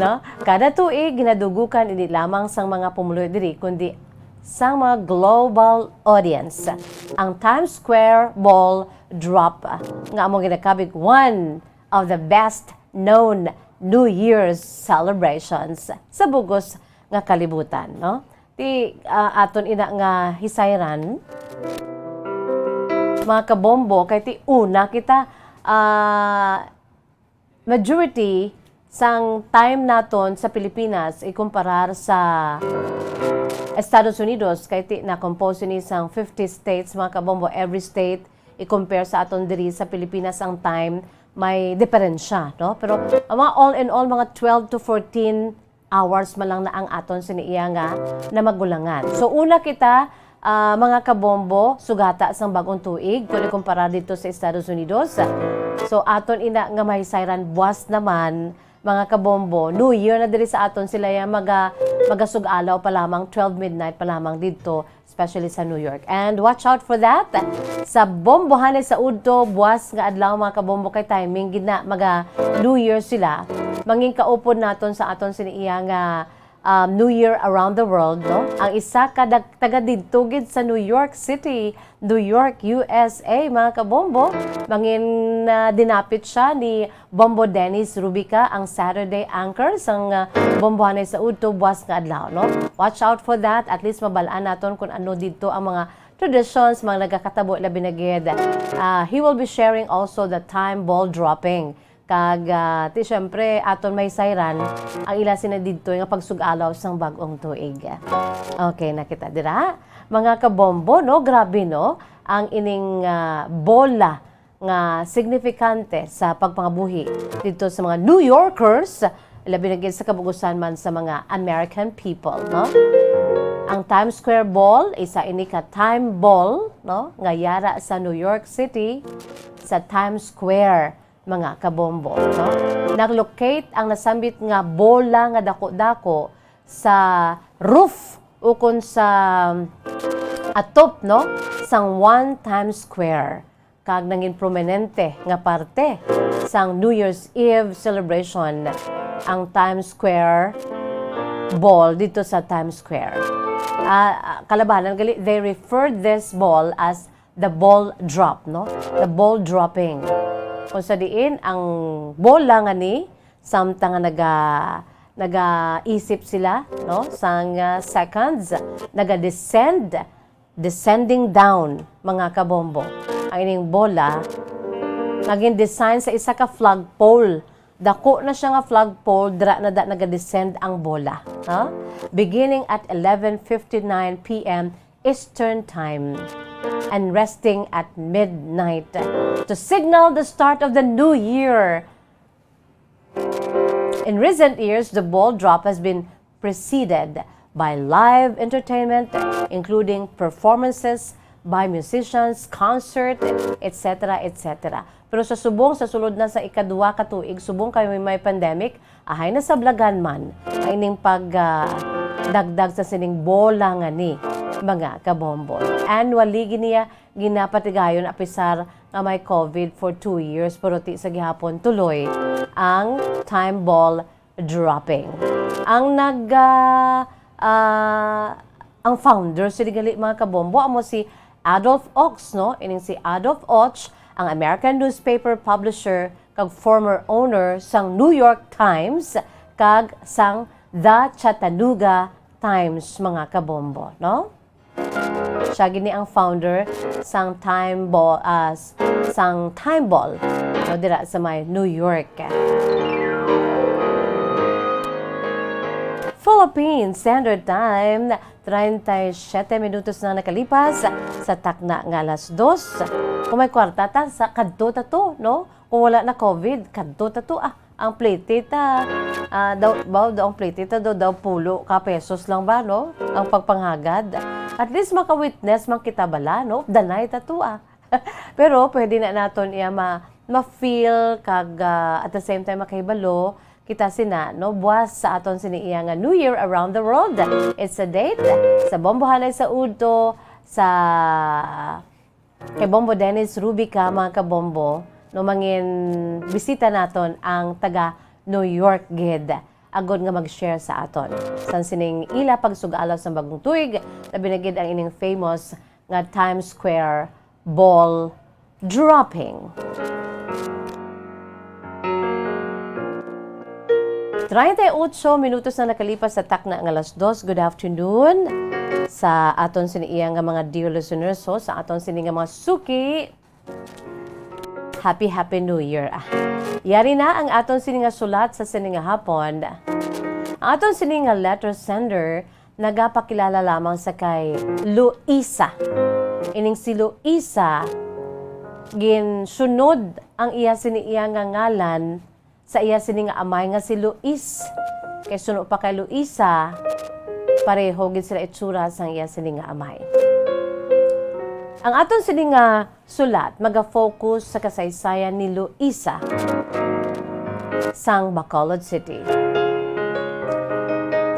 No? Kada tuig ginadugukan hindi lamang sang mga pumuloy diri kundi sang mga global audience. Ang Times Square Ball drop nga among ginakabig one of the best known New Year's celebrations sa bugos nga kalibutan, no? Ti aton ina nga hisayran mga kabombo kay ti una kita majority sang time naton sa Pilipinas ikumparar sa Estados Unidos kay ti na compose ni sang 50 states mga kabombo, every state i-compare sa aton diri sa Pilipinas ang time may diferensya, no? Pero mga all in all mga 12 to 14 hours malang na ang aton siniiya nga na magulangan. So una kita mga kabombo sugata sang bagong tuig kung ikumpara dito sa Estados Unidos. So aton ina nga mahisayran buwas naman mga kabombo, New Year na diri sa aton sila ya magasugalaw pa lamang 12 midnight pa lamang dito, especially sa New York. And watch out for that. Sa bombohan sa udto buwas nga adlaw mga kabombo kay timing gid na maga New Year sila. Manging kaupod naton sa aton siniiya nga New Year around the world, no? Ang isa taga didtugid sa New York City, New York, USA, mga kabombo. Mangin dinapit siya ni Bombo Dennis Rubica, ang Saturday anchor sang bombohanay sa udto buwas nga adlaw, no? Watch out for that. At least mabalaan naton kung ano dito ang mga traditions, mga nagakatabo labi na gid. He will be sharing also the time ball dropping. Kag, syempre, aton may sayran, ang ila sina dito yung pagsugalaw sang bagong tuig. Okay, nakita dira. Mga kabombo, no? Grabe, no? Ang ining bola nga signifikante sa pagpangabuhi dito sa mga New Yorkers, labi na gid sa kabugusan man sa mga American people, no? Ang Times Square Ball, isa ini ka time ball, no? Nga yara sa New York City, sa Times Square, mga kabombo, no? Naglocate ang nasambit nga bola nga dako-dako sa roof ukon sa atop, no? Sang one Times Square. Kag nangin prominente nga parte sang New Year's Eve celebration ang Times Square Ball dito sa Times Square. Kalabanan gali, they referred this ball as the ball drop, no? The ball dropping. Kung sa diin, ang bola nga ni, samtang naga-isip sila, no? Sang seconds, descending down, mga kabombo. Ang ining bola, naging design sa isa ka flagpole. Dako na siya nga flagpole, naga-descend ang bola. Beginning at 11:59 p.m. Eastern Time and resting at midnight to signal the start of the new year. In recent years, the ball drop has been preceded by live entertainment, including performances by musicians, concert, etc., etc. Pero sa sulod na sa ikadua ka tuig, subong kayo may pandemic, ahay na sa blagan man, ay ning dagdag sa sining bola nga ni mga kabombo. Annually giniya ginapatigayon apisar nga may COVID for 2 years pero ti sa gihapon tuloy ang time ball dropping. Ang ang founder siligali mga kabombo amo si Adolph Ox, no? Ining si Adolph Ox, ang American newspaper publisher kag former owner sang New York Times kag sang The Chattanooga Times, mga kabombo, no? Siya gini ang founder sang Time Ball, no, dira sa may New York. Philippine Standard Time, 37 minutos na nakalipas sa takna nga alas 2. Kung may kwarta ta, sa kadto ta to, no? Kung wala na COVID, kadto ta to, ang plate ta, ang plate ta daw pulo ka pesos lang ba, no? Ang pagpanghagad. At least maka-witness, makita bala, no? Danay ta to, Pero pwede na naton iya ma-feel kag at the same time makahibalo kita sina, no? Buwas sa aton siniiya nga New Year around the world. It's a date sa bombohanay sa udto sa kay Bombo Dennis Rubica, mga kabombo, no, mangin bisita naton ang taga New York gid agod nga mag-share sa aton san sining ila pagsugalaw sa bagong tuig labi na gid ang ining famous nga Times Square ball dropping. 38 minutos na nakalipas sa takna ng alas 2. Good afternoon sa aton siniiya nga mga dear listeners, sa aton sini nga mga suki. Happy New Year. Yari na ang aton sini nga sulat sa sini nga hapon. Ang aton sini nga letter sender nagapakilala lamang sa kay Luisa. Ining si Luisa ginsunod ang iya siniiya nga ngalan sa iya sini nga amay nga si Luis. Kay suno pa kay Luisa, pareho gid sila itsura sang iya sini nga amay. Ang aton sini nga sulat maga-focus sa kasaysayan ni Luisa sang Bacolod City.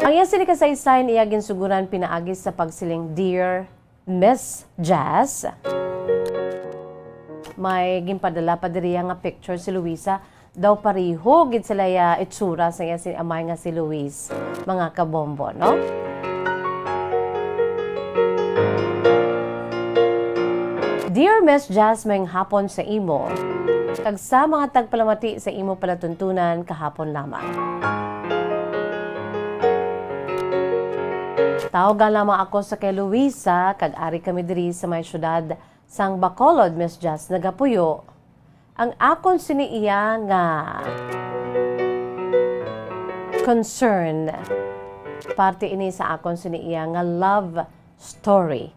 Ang iya sini kasaysayan iya ginsuguran pinaagi sa pagsiling Dear Miss Jazz. May ginpadala pa diriya nga picture si Luisa daw pariho gid sila ya itsura sa iya si amay nga si Luis, mga kabombo, no? Dear Miss Jasmine, hapon sa imo. Kag sa mga tagpalamati sa imo palatuntunan kahapon lamang. Tawagan lamang ako sa kay Luisa, kag ari kami diri sa may syudad sang Bacolod, Miss Jas, nagapuyo. Ang akon siniiya nga concern, parte ini sa akon siniiya nga love story.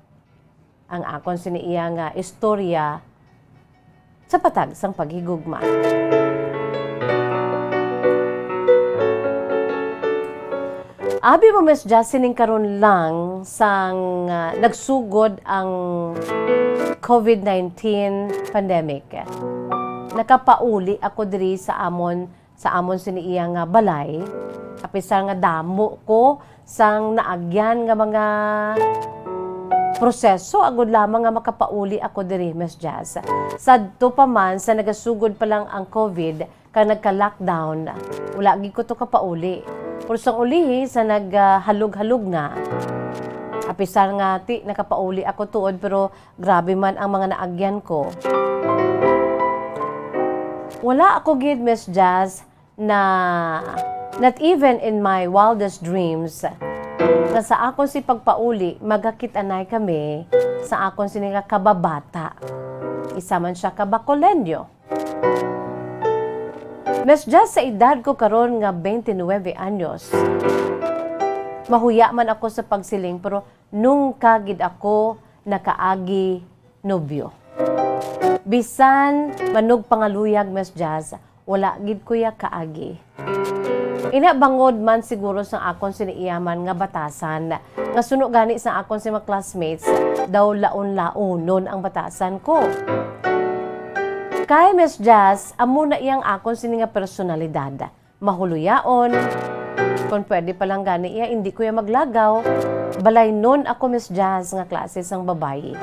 Ang akon siniiya nga istorya sa patag sang paghigugma. Abi mo, Miss Jocelyn, karon lang sang nagsugod ang COVID-19 pandemic. Nakapauli ako diri sa amon siniiya nga balay. Apisar nga damo ko sang naagyan nga mga proseso, agud lamang nga makapauli ako diri, Miss Jazz. Sadto pa man sa nagasugod pa lang ang COVID, kag nagka-lockdown, wala gid ko to kapauli. Pero sang ulihi sa naghalog-halog na, apisar nga ti nakapauli ako tuod, pero grabe man ang mga naagyan ko. Wala ako gid, Miss Jazz, na not even in my wildest dreams na sa akon si pagpauli, magakit-anay kami sa akon sininga kababata. Isa man siya kabakolenyo. Miss Jazz, sa edad ko karon nga 29 anyos, mahuya man ako sa pagsiling, pero nung kagid ako nakaagi nobyo. Bisan manog pangaluyag, Miss Jazz, wala gid kuya kaagi. Ina bangod man siguro sa akon siniiyaman nga batasan, nga suno gani sa akon si mga classmates, daw laon-laonon ang batasan ko. Kay Miss Jazz, amo na iyang akon sini nga personalidad. Mahuluyaon, kung pwede palang gani iya, hindi ko yung maglagaw. Balay nun ako, Miss Jazz, nga klase sang babae.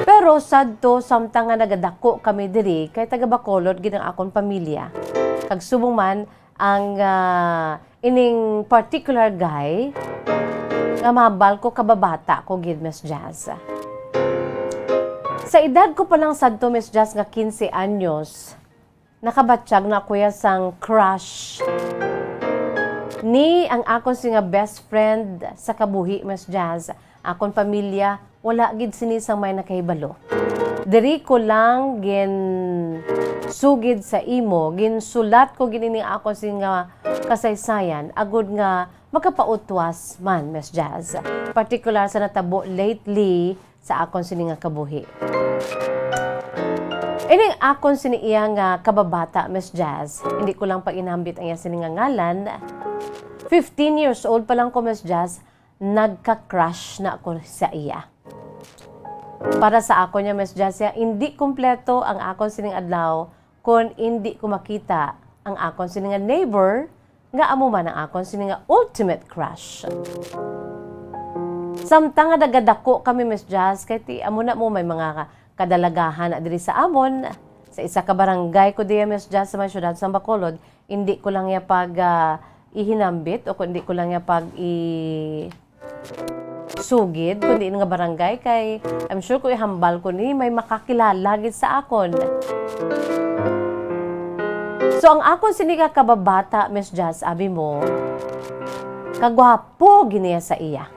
Pero sadto, samtang nga nagadako kami diri, kay taga Bacolod, ginang akon pamilya. Kag subong man, ang ining particular guy, nga mahabal ko kababata ko, gid, Miss Jazz. Sa edad ko palang sadto, Miss Jazz, nga 15 anyos, nakabatsyag na kuya sang crush ni ang akon si nga best friend sa kabuhi, Miss Jazz. Akon pamilya, wala gid sinisang may nakahibalo. Diri ko lang gin sugid sa imo, gin sulat ko gini akon si nga kasaysayan, agud nga makapautwas man, Miss Jazz. Particular sa natabo lately sa akon sini nga kabuhi. Ining akon sini iya nga kababata, Miss Jazz, hindi ko lang pag-inambit ang iya sini nga ngalan. 15 years old pa lang ko, Miss Jazz, nagka-crush na ako sa iya. Para sa ako niya, Miss Jazz, hindi kumpleto ang akon sining adlaw kung hindi ko makita ang akon sining nga neighbor nga amo man ang akon sining nga ultimate crush. Samtang nga nagadako kami, Miss Jazz, kay ti amo na mo may mga kadalagahan na diri sa amon. Sa isa ka barangay ko diya, Miss Jazz, sa may syudad sa Bacolod, hindi ko lang ya pag ihinambit o hindi ko lang ya pag sugid kundi nga barangay, kay I'm sure ko ihambal ko ni may makakilala gid sa akon. So ang akon sini ka kababata, Miss Jazz, abi mo, kagwapo giniya sa iya.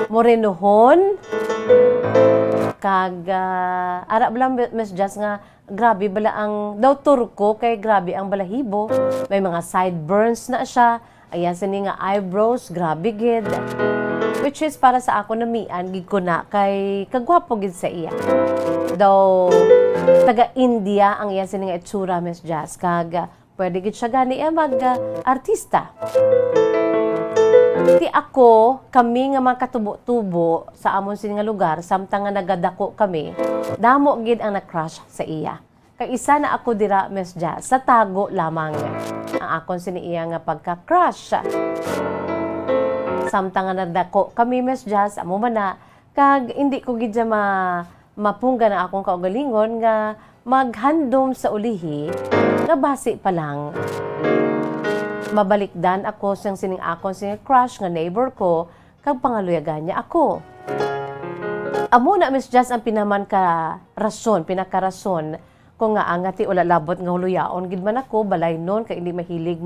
Morenohon, kag ara bala, Miss Jazz, nga grabe bala ang daw turko, kay grabe ang balahibo. May mga sideburns na siya. Ayan sini nga eyebrows, grabe gid. Which is para sa ako na mian gid ko na kay kagwapo gid sa iya. Daw taga India ang iya sini nga itsura, Miss Jazz, kag pwede gid siya gani mag artista. Ti ako, kami nga mga katubo-tubo sa amon sini nga lugar, samtang nga nagadako kami, damo gid ang na-crush sa iya. Kay isa na ako dira, Miss Jazz, sa tago lamang ang akon sini iya nga pagka-crush. Samtang nga nadako kami, Miss Jazz, amo man na, kag hindi ko gid ma mapungga na akong kaugalingon nga maghandom sa ulihi nga basi pa lang mabalikdan ako siyang sining akon sining crush nga neighbor ko kag pangaluyagan niya ako. Amo na Miss Jazz ang pinakarason kung nga angati ulalabot nga huluyaon gid man ako balay noon kay hindi mahilig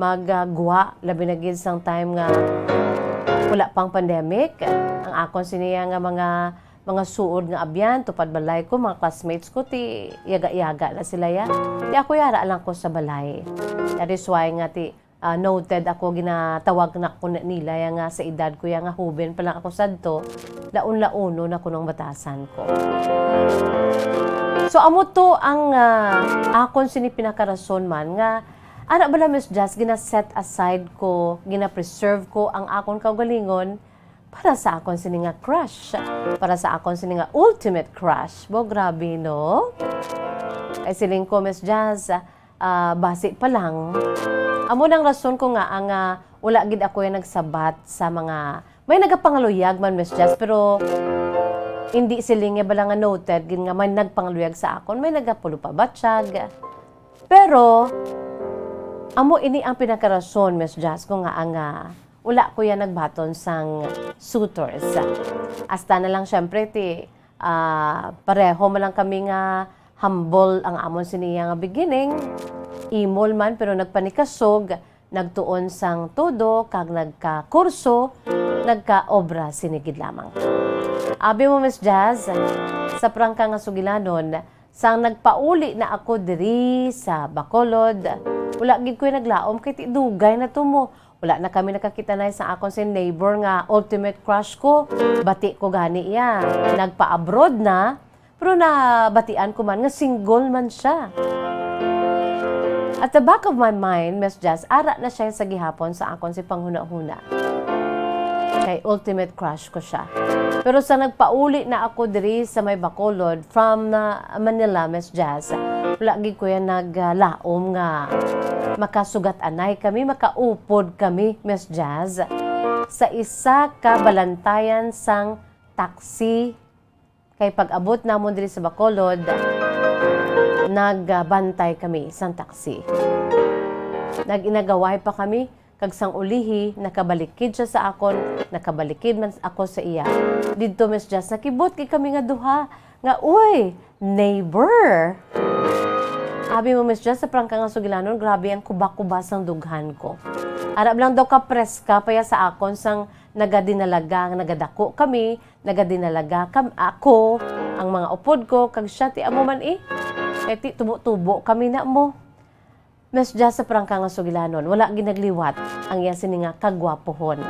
magguwa labi na gid sang time nga wala pang pandemic. Ang akon siniya nga mga suod nga abyan tupad balay ko mga classmates ko ti yaga-yaga na sila ya. Ti ako yara lang ko sa balay. That is why nga ti noted ako ginatawag na ko nila ya nga sa edad ko ya nga huben pa lang ako sadto laon-laono na kunong batasan ko. So amo to ang akon sini pinakarason man nga ana bala Miss Jazz gina-set aside ko, gina-preserve ko ang akon kaugalingon para sa akon sini nga crush, para sa akon sini nga ultimate crush. Bo grabe no? Ay siling ko Miss Jazz, basi pa lang. Amo nang rason ko nga ang wala gid ako yung nagsabat sa mga may nagapangaluyag man Miss Jazz pero hindi siling nga bala nga noted gid nga may nagpangaluyag sa akon, may nagapulo pa batsyag. Pero amo ini ang pinakarason Miss Jazz ko nga ang wala ko yan nagbaton sang suitors. Hasta na lang syempre ti pareho man lang kami nga humble ang amon siniya nga beginning. Imol man pero nagpanikasog, nagtuon sang todo kag nagka-kurso, nagka-obra sinigid lamang. Abi mo Miss Jazz, sa prangka nga sugilanon, sang nagpauli na ako diri sa Bacolod, wala gid ko naglaom kay ti dugay na tumo. Wala na kami nakakita na sa akon si neighbor nga ultimate crush ko. Bati ko gani iya. Nagpa-abroad na, pero nabatian ko man nga single man siya. At the back of my mind, Miss Jazz, ara na siya sa gihapon sa akon si panghuna-huna. Kay ultimate crush ko siya. Pero sa nagpauli na ako diri sa may Bacolod from Manila, Miss Jazz, lagi ko yan naglaom nga makasugat anay kami, makaupod kami, Miss Jazz, sa isa ka balantayan sang taxi. Kay pag-abot namon diri sa Bacolod, nagbantay kami sang taxi. Nag-inagaway pa kami, kag sang ulihi, nakabalikid siya sa akon, nakabalikid man ako sa iya. Dito Miss Jazz, nakibot kay kami nga duha, nga uy, neighbor. Abi mo Miss Jazz, sa prangka nga sugilanon, grabe ang kubak-kubas ang dughan ko. Arab lang daw ka preska, paya sa akon sang nagadinalaga, nagadako kami, nagadinalaga ako, ang mga upod ko, kag siya, ti amo man kaya ti tubo-tubo kami na mo. Miss Jazz, sa prangka nga sugilanon, wala ginagliwat ang iya sininga kagwapohon.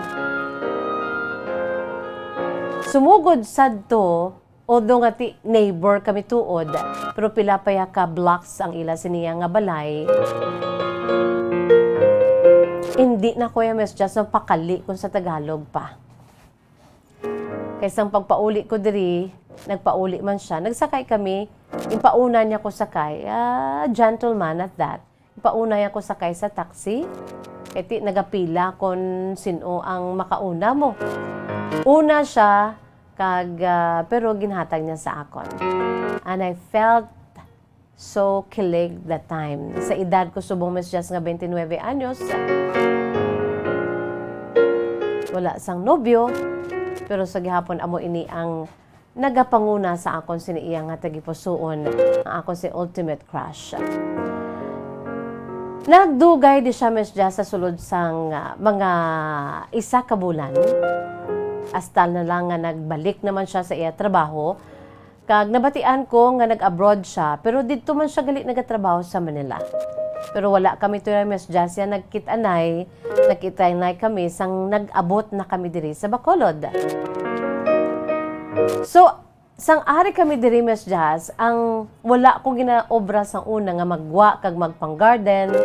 Sumugod sadto, although nga ti neighbor kami tuod, pero pila pa ya ka blocks ang ila siniya nga balay. Hindi na ko ya Miss Jazz ang pakali kung sa Tagalog pa. Kaysang pagpauli ko diri, nagpauli man siya, nagsakay kami, ipauna niya ko sakay, gentleman at that. Ipauna niya ko sakay sa taxi, eti nagapila kung sino ang makauna mo. Una siya, pero ginhatag niya sa akon. And I felt so kilig that time. Sa edad ko subong Miss Jazz nga 29 anyos, wala sang nobyo, pero sa gihapon amo ini ang nagapanguna sa akon siniya nga tagipusoon, ang akon si ultimate crush. Nagdugay di siya Miss Jazz sa sulod sang mga isa ka bulan. Hasta na lang nga nagbalik naman siya sa iya trabaho. Kag nabatian ko nga nag-abroad siya, pero dito man siya gali nagatrabaho sa Manila. Pero wala kami to Miss Jazz, yan nagkita-nay kami sang nag-abot na kami diri sa Bacolod. So, sang ari kami diri Miss Jazz, ang wala ko ginaobra sang una nga magwa kag magpang-garden.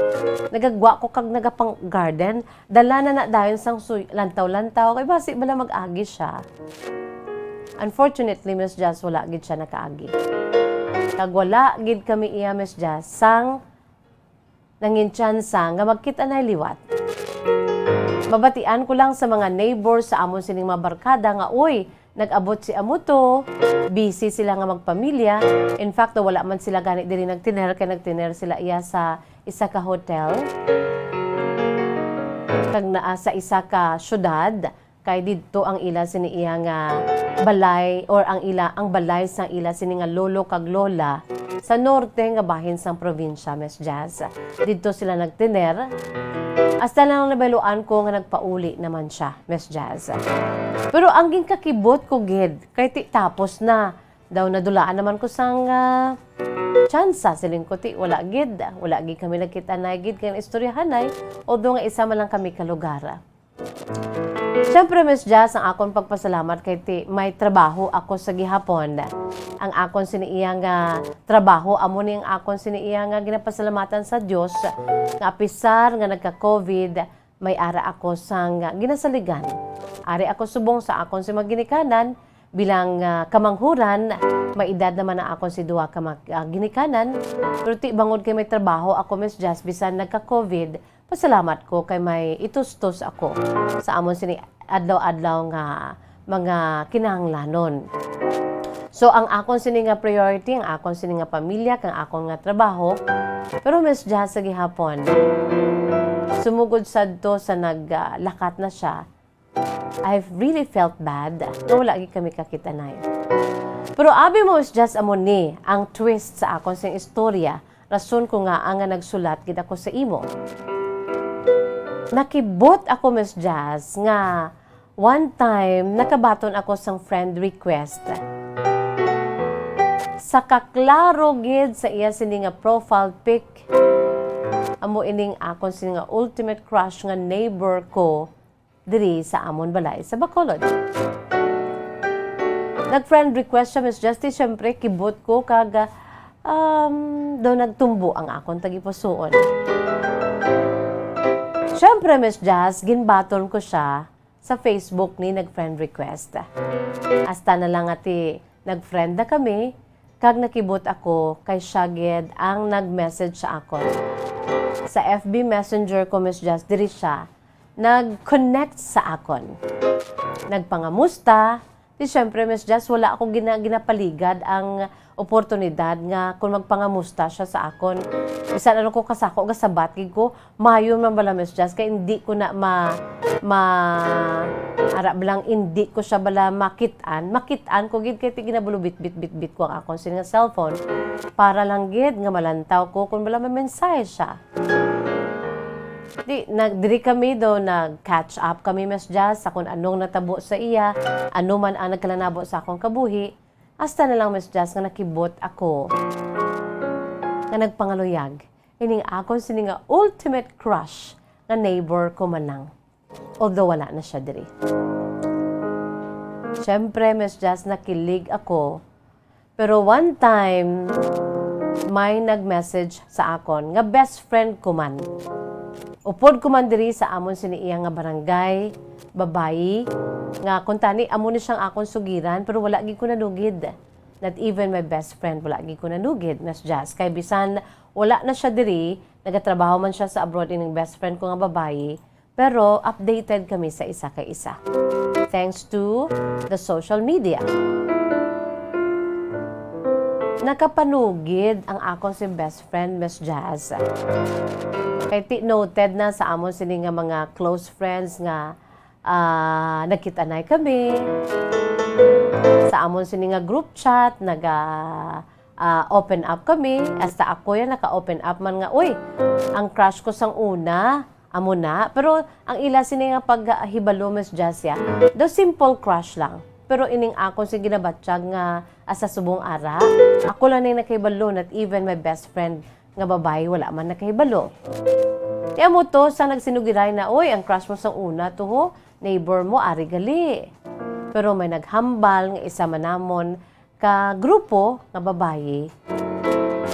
Nagagwa ko kag nagapang-garden, dala na dayon sang lantaw-lantaw kay basi bala mag-agi siya. Unfortunately, Miss Jazz, wala gid siya nakaagi. Kag wala gid kami iya Miss Jazz sang nangin tsansa nga magkita na liwat. Mabatian ko lang sa mga neighbors sa amon sining mga barkada nga uy, nag-abot si Amuto, busy sila nga magpamilya. In fact, wala man sila ganit diri nagtiner, kay nagtiner sila iya sa isa ka hotel. Kag naa sa isa ka syudad, kay didto ang ila sini iya nga balay or ang balay sang ila sini nga lolo kag lola sa norte nga bahin sang probinsya, Miss Jazz. Didto sila nagtiner. Hasta lang nabaluan ko nga nagpauli naman siya, Miss Jazz. Pero ang ginкакibot ko gid, kay ti tapos na. Daw nadulaan naman ko sang tsansa. Siling ko ti, wala gid kami nagkita na gid kay istoryahanay. Although nga isa man lang kami kalugara. Siyempre, Miss Jazz, ang akong pagpasalamat kay ti may trabaho ako sa gihapon. Ang akon siniiyang trabaho, amo ni ang akon siniiyang ginapasalamatan sa Dios nga apisar nga nagka-COVID, may ara ako sang ginasaligan. Ari ako subong sa akon si maginikanan bilang kamanghuran, may edad naman na akon si duwa ka ginikanan. Pero ti bangod kay may trabaho ako, Miss Jazz, bisan nagka-COVID, pasalamat ko kay may itustos ako sa amon sini adlaw-adlaw nga mga kinahanglanon. So ang akon sini nga priority, ang akon sini nga pamilya, kang akon nga trabaho. Pero Miss Jazz sa gihapon, sumugod sadto sa naglakat na siya, I've really felt bad na wala gid kami kakitanay. Pero abi mo Miss Jazz amo ni ang twist sa akon sing istorya, rason ko nga ang nagsulat gid ako sa imo. Nakibot ako, Miss Jazz, nga one time nakabaton ako sang friend request. Sa kaklaro gid sa iya sini nga profile pic, amo ining akon sini nga ultimate crush nga neighbor ko diri sa amon balay sa Bacolod. Nag-friend request siya, Miss Jazz, siyempre kibot ko kag daw nagtumbo ang akon tagipusoon. Siyempre, Miss Jazz, ginbaton ko siya sa Facebook ni nag-friend request. Hasta na lang ati nag-friend na kami, kag nakibot ako kay Shaged ang nag-message sa akon. Sa FB Messenger ko, Miss Jazz, diri siya nag-connect sa akon. Nagpangamusta. Di siyempre, Miss Jazz, wala akong ginapaligad ang oportunidad nga kung magpangamusta siya sa akon. Bisan ano ko kasako, gasabat ko, mayon man bala, Miss Jazz, kaya hindi ko na arap lang, hindi ko siya bala makitaan ko gid kay ginabulubit-bit ko ang akon nga cellphone para lang gid nga malantaw ko kung bala may mensahe siya. Diri kami do nag-catch up kami, Miss Jazz, sa kung anong natabo sa iya, ano man ang nagkalanabo sa akong kabuhi. Hasta na lang, Miss Jazz, nga nakibot ako nga nagpangaluyag. Ining akon sini nga ultimate crush nga neighbor ko man lang. Although wala na siya diri. Siyempre, Miss Jazz, nakilig ako. Pero one time, may nag-message sa akon nga best friend ko man. Upod ko man diri sa amon sini iya nga barangay, babayi, nga kuntani amo ni siyang akon sugiran, pero wala gid ko nanugid. Not even my best friend wala gid ko nanugid, Miss Jazz. Kay bisan wala na siya diri, nagatrabaho man siya sa abroad ining best friend ko nga babayi, pero updated kami sa isa kay isa. Thanks to the social media. Nakapanugid ang akon si best friend, Miss Jazz. Kay noted na sa amon sini nga mga close friends nga nagkitanay kami. Sa amon sini nga group chat, open up kami. Hasta ako yan, naka-open up man nga, uy, ang crush ko sang una, amo na. Pero ang ila sini nga paghibalo, Miss Jazz, the simple crush lang. Pero ining ako si ginabatsyag nga asa subong ara, ako lang na nakahibalo, not even my best friend nga babae, wala man nakahibalo. Kaya mo to, sa nagsinugiray na, oy, ang crush mo sa una to ho, neighbor mo, ari gali. Pero may naghambal nga isa manamon ka grupo nga babae,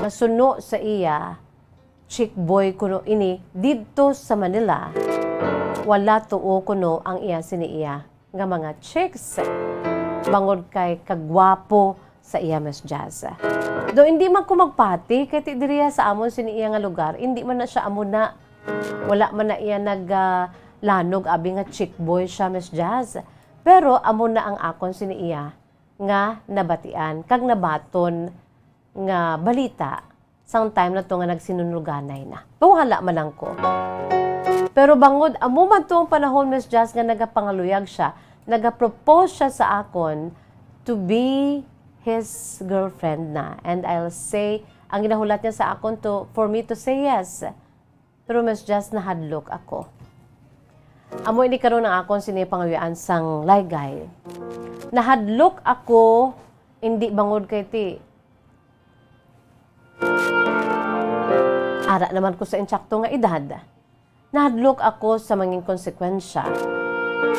masuno sa iya, chick boy kuno ini, dito sa Manila, wala tuo kuno ang iya siniiya nga mga chicks. Bangod kay kagwapo sa iya, Miss Jazz. Do hindi man ko magpati, kay diriya sa amon siniiya nga lugar, hindi man na siya amo na. Wala man na iya naglanog abi nga chick boy siya, Miss Jazz. Pero amo na ang akon siniiya nga nabatian kag nabaton nga balita sang time na to nga nagsinunuganay na. Pawala man lang ko. Pero bangod amo man to ang panahon Miss Jazz nga nagapangaluyag siya, nagapropose siya sa akon to be his girlfriend na. And I'll say, ang ginahulat niya sa akon to for me to say yes. Pero Miss Jazz nahadlok ako. Amo ini karon ang akon sinipangayaan sang laygay. Nahadlok ako hindi bangod kay ti. Ara naman ko sa insakto nga edad. Nahadlok ako sa manging konsekwensya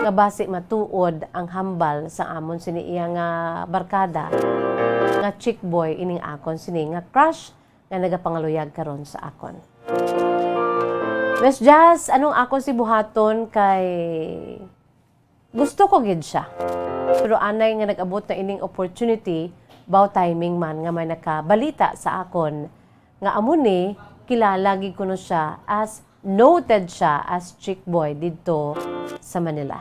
nga base matuod ang hambal sa amon siniiya nga barkada nga chick boy ining akon sini nga crush nga nagapangaluyag karon sa akon. Miss Jazz, anong akon si buhaton kay gusto ko gid siya. Pero anay nga nag-abot na ining opportunity baw timing man nga may nakabalita sa akon nga amo ni kilala gid kuno siya as noted siya as chick boy didto sa Manila.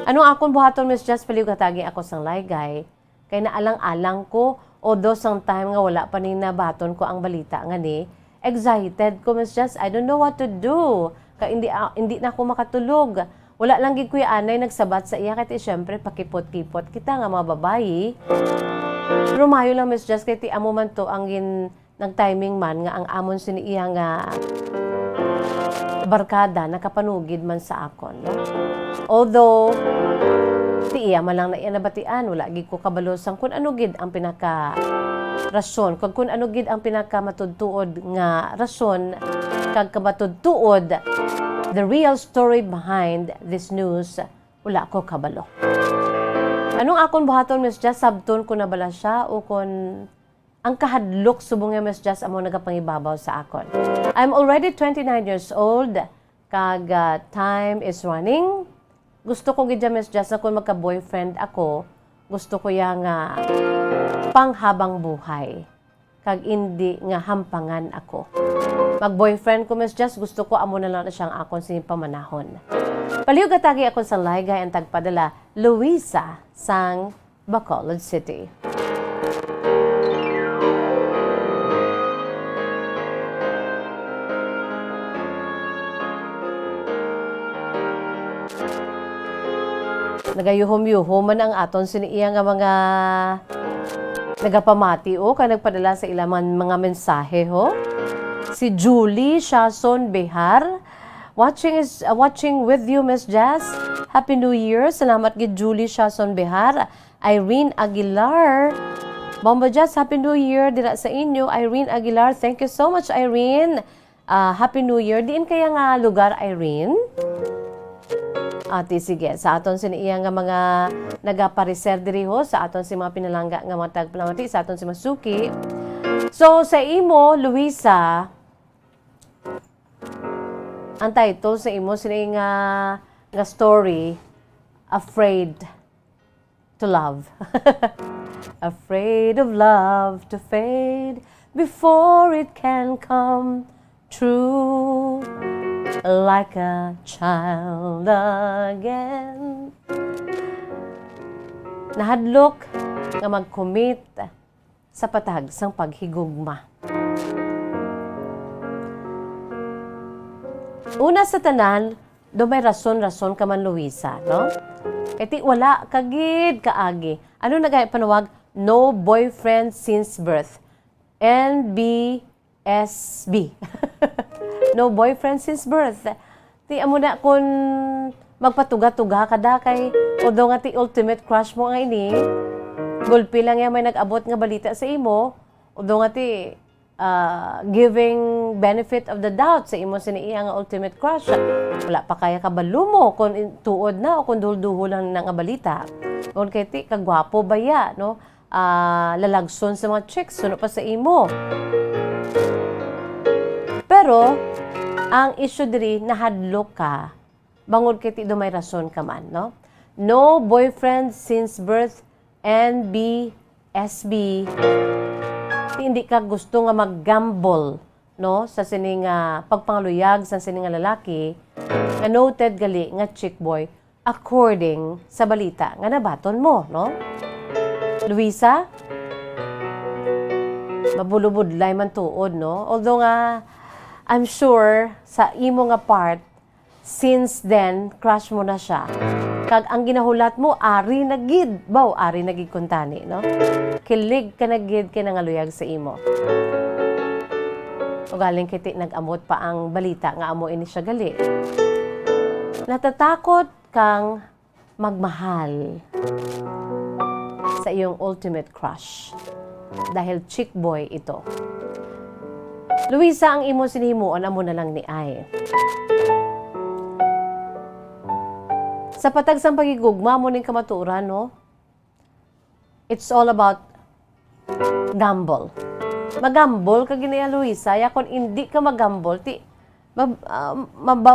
Anong akong buhaton Miss Jazz paliw katagi ako sang laygay kay naalang-alang ko although sang time nga wala pa ni nabaton ko ang balita nga ni excited ko Miss Jazz. I don't know what to do. Kay hindi na ako makatulog. Wala lang gid kuya anay nagsabat sa iya kay syempre pakipot-kipot kita nga mga babayi. Pero mayo lang Miss Jazz kay ti amo man to ang nag timing man nga ang amon siniiya nga barkada nakapanugid man sa akon, no? Although ti iya man lang na iya nabatian, wala gid ko kabalosang kun ano gid ang pinaka rason, kung ano gid ang pinaka matudtuod nga rason kag kamatudtuod the real story behind this news, wala ko kabalo. Anong akon buhaton Miss Jazz sabton ko na bala siya o kun ang kahadlok subong nga Miss Jazz amo nagapangibabaw sa akon. I'm already 29 years old. Kag time is running. Gusto ko gid Miss Jazz na kung magka-boyfriend ako, gusto ko ya nga panghabang buhay. Kag hindi nga hampangan ako. Mag-boyfriend ko Miss Jazz, gusto ko amo na lang na siyang akon sinipamanahon. Paliw gatagi ako sa laygay ang tagpadala Luisa sang Bacolod City. Nagayuhom-yuhom man ang aton siniiya nga mga nagapamati o kay nagpadala sa ilaman mga mensahe ho. Si Julie Shason Behar watching with you Miss Jazz. Happy New Year. Salamat gid Julie Shason Behar. Irene Aguilar. Bomba Jazz, Happy New Year dira sa inyo. Irene Aguilar, thank you so much Irene. Happy New Year. Diin kaya nga lugar Irene? Ati sige, sa aton siniiya nga mga nagapariser diri ho, sa aton si mga pinalangga nga mga tagpalamati, sa aton si Masuki. So, sa imo, Luisa, ang title sa imo, sini nga story, Afraid to Love. Afraid of love to fade before it can come true. Like a child again. Nahadlok nga mag-commit sa patag sang paghigugma. Una sa tanan, do may rason-rason ka man Luisa, no? Iti wala kagid kaagi. Ano nagay panawag? No boyfriend since birth. NBSB. No boyfriend since birth. Ti amo na kung magpatuga-tuga ka da kay odo nga ti ultimate crush mo nga ini. Gulpi lang yan may nag-abot nga balita sa imo. Odo nga ti giving benefit of the doubt sa imo siniiya nga ultimate crush. Wala pa kaya kabalo mo kung tuod na o kung dulduho lang na nga balita. Kung kay ti kagwapo ba ya, no? Lalagson sa mga chicks suno pa sa imo. Pero ang issue diri nahadlok ka bangod kay ti do may rason ka man, no? No boyfriend since birth, NBSB. Hindi ka gusto nga mag-gamble, no, sa sining pagpangaluyag sa sining lalaki nga noted gali nga chick boy. according sa balita nga nabaton mo, no? Luisa, mabulubudlay man tuod, no? Although nga, I'm sure sa imo nga part, since then, crush mo na siya. Kag ang ginahulat mo, ari na gid. Baw, ari na gid kuntani, no? Kilig ka na gid kay nangaluyag sa imo. O galing kiti nag-amot pa ang balita nga amo ini siya gali. Natatakot kang magmahal sa iyong ultimate crush dahil chick boy ito. Luisa, ang imo sinihimuon amo na lang ni Ay. Sa patag sang pagigugma mo ning kamaturan, no? It's all about gamble. Magambol ka ginaya, Luisa. Ya kung hindi ka magambol,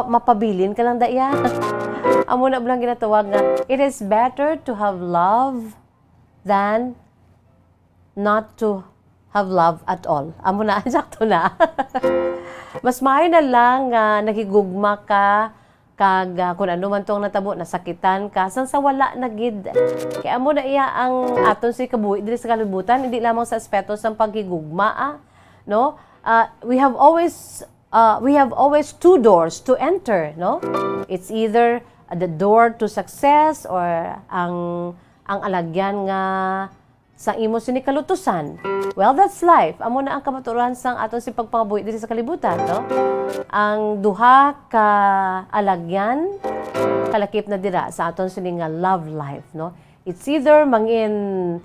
mapabilin ka lang daya. Amo na bilang ginatawag nga, it is better to have love than not to have love at all. Amo na, sakto na. Mas maayo na lang nga nakigugma ka, kag kung ano man tong natabo, nasakitan ka, sang sa wala na gid. Kaya amo na iya ang aton si kabuhi diri sa kalibutan, hindi lamang sa aspeto sang pagigugma, no? We have always two doors to enter, no? It's either the door to success or ang alagyan nga sa imo sinikalutusan. Well, that's life. Amo na ang kamaturan sang aton si pagpangabuhi diri sa kalibutan, no? Ang duha ka alagyan kalakip na dira sa aton sini nga love life, no? It's either mangin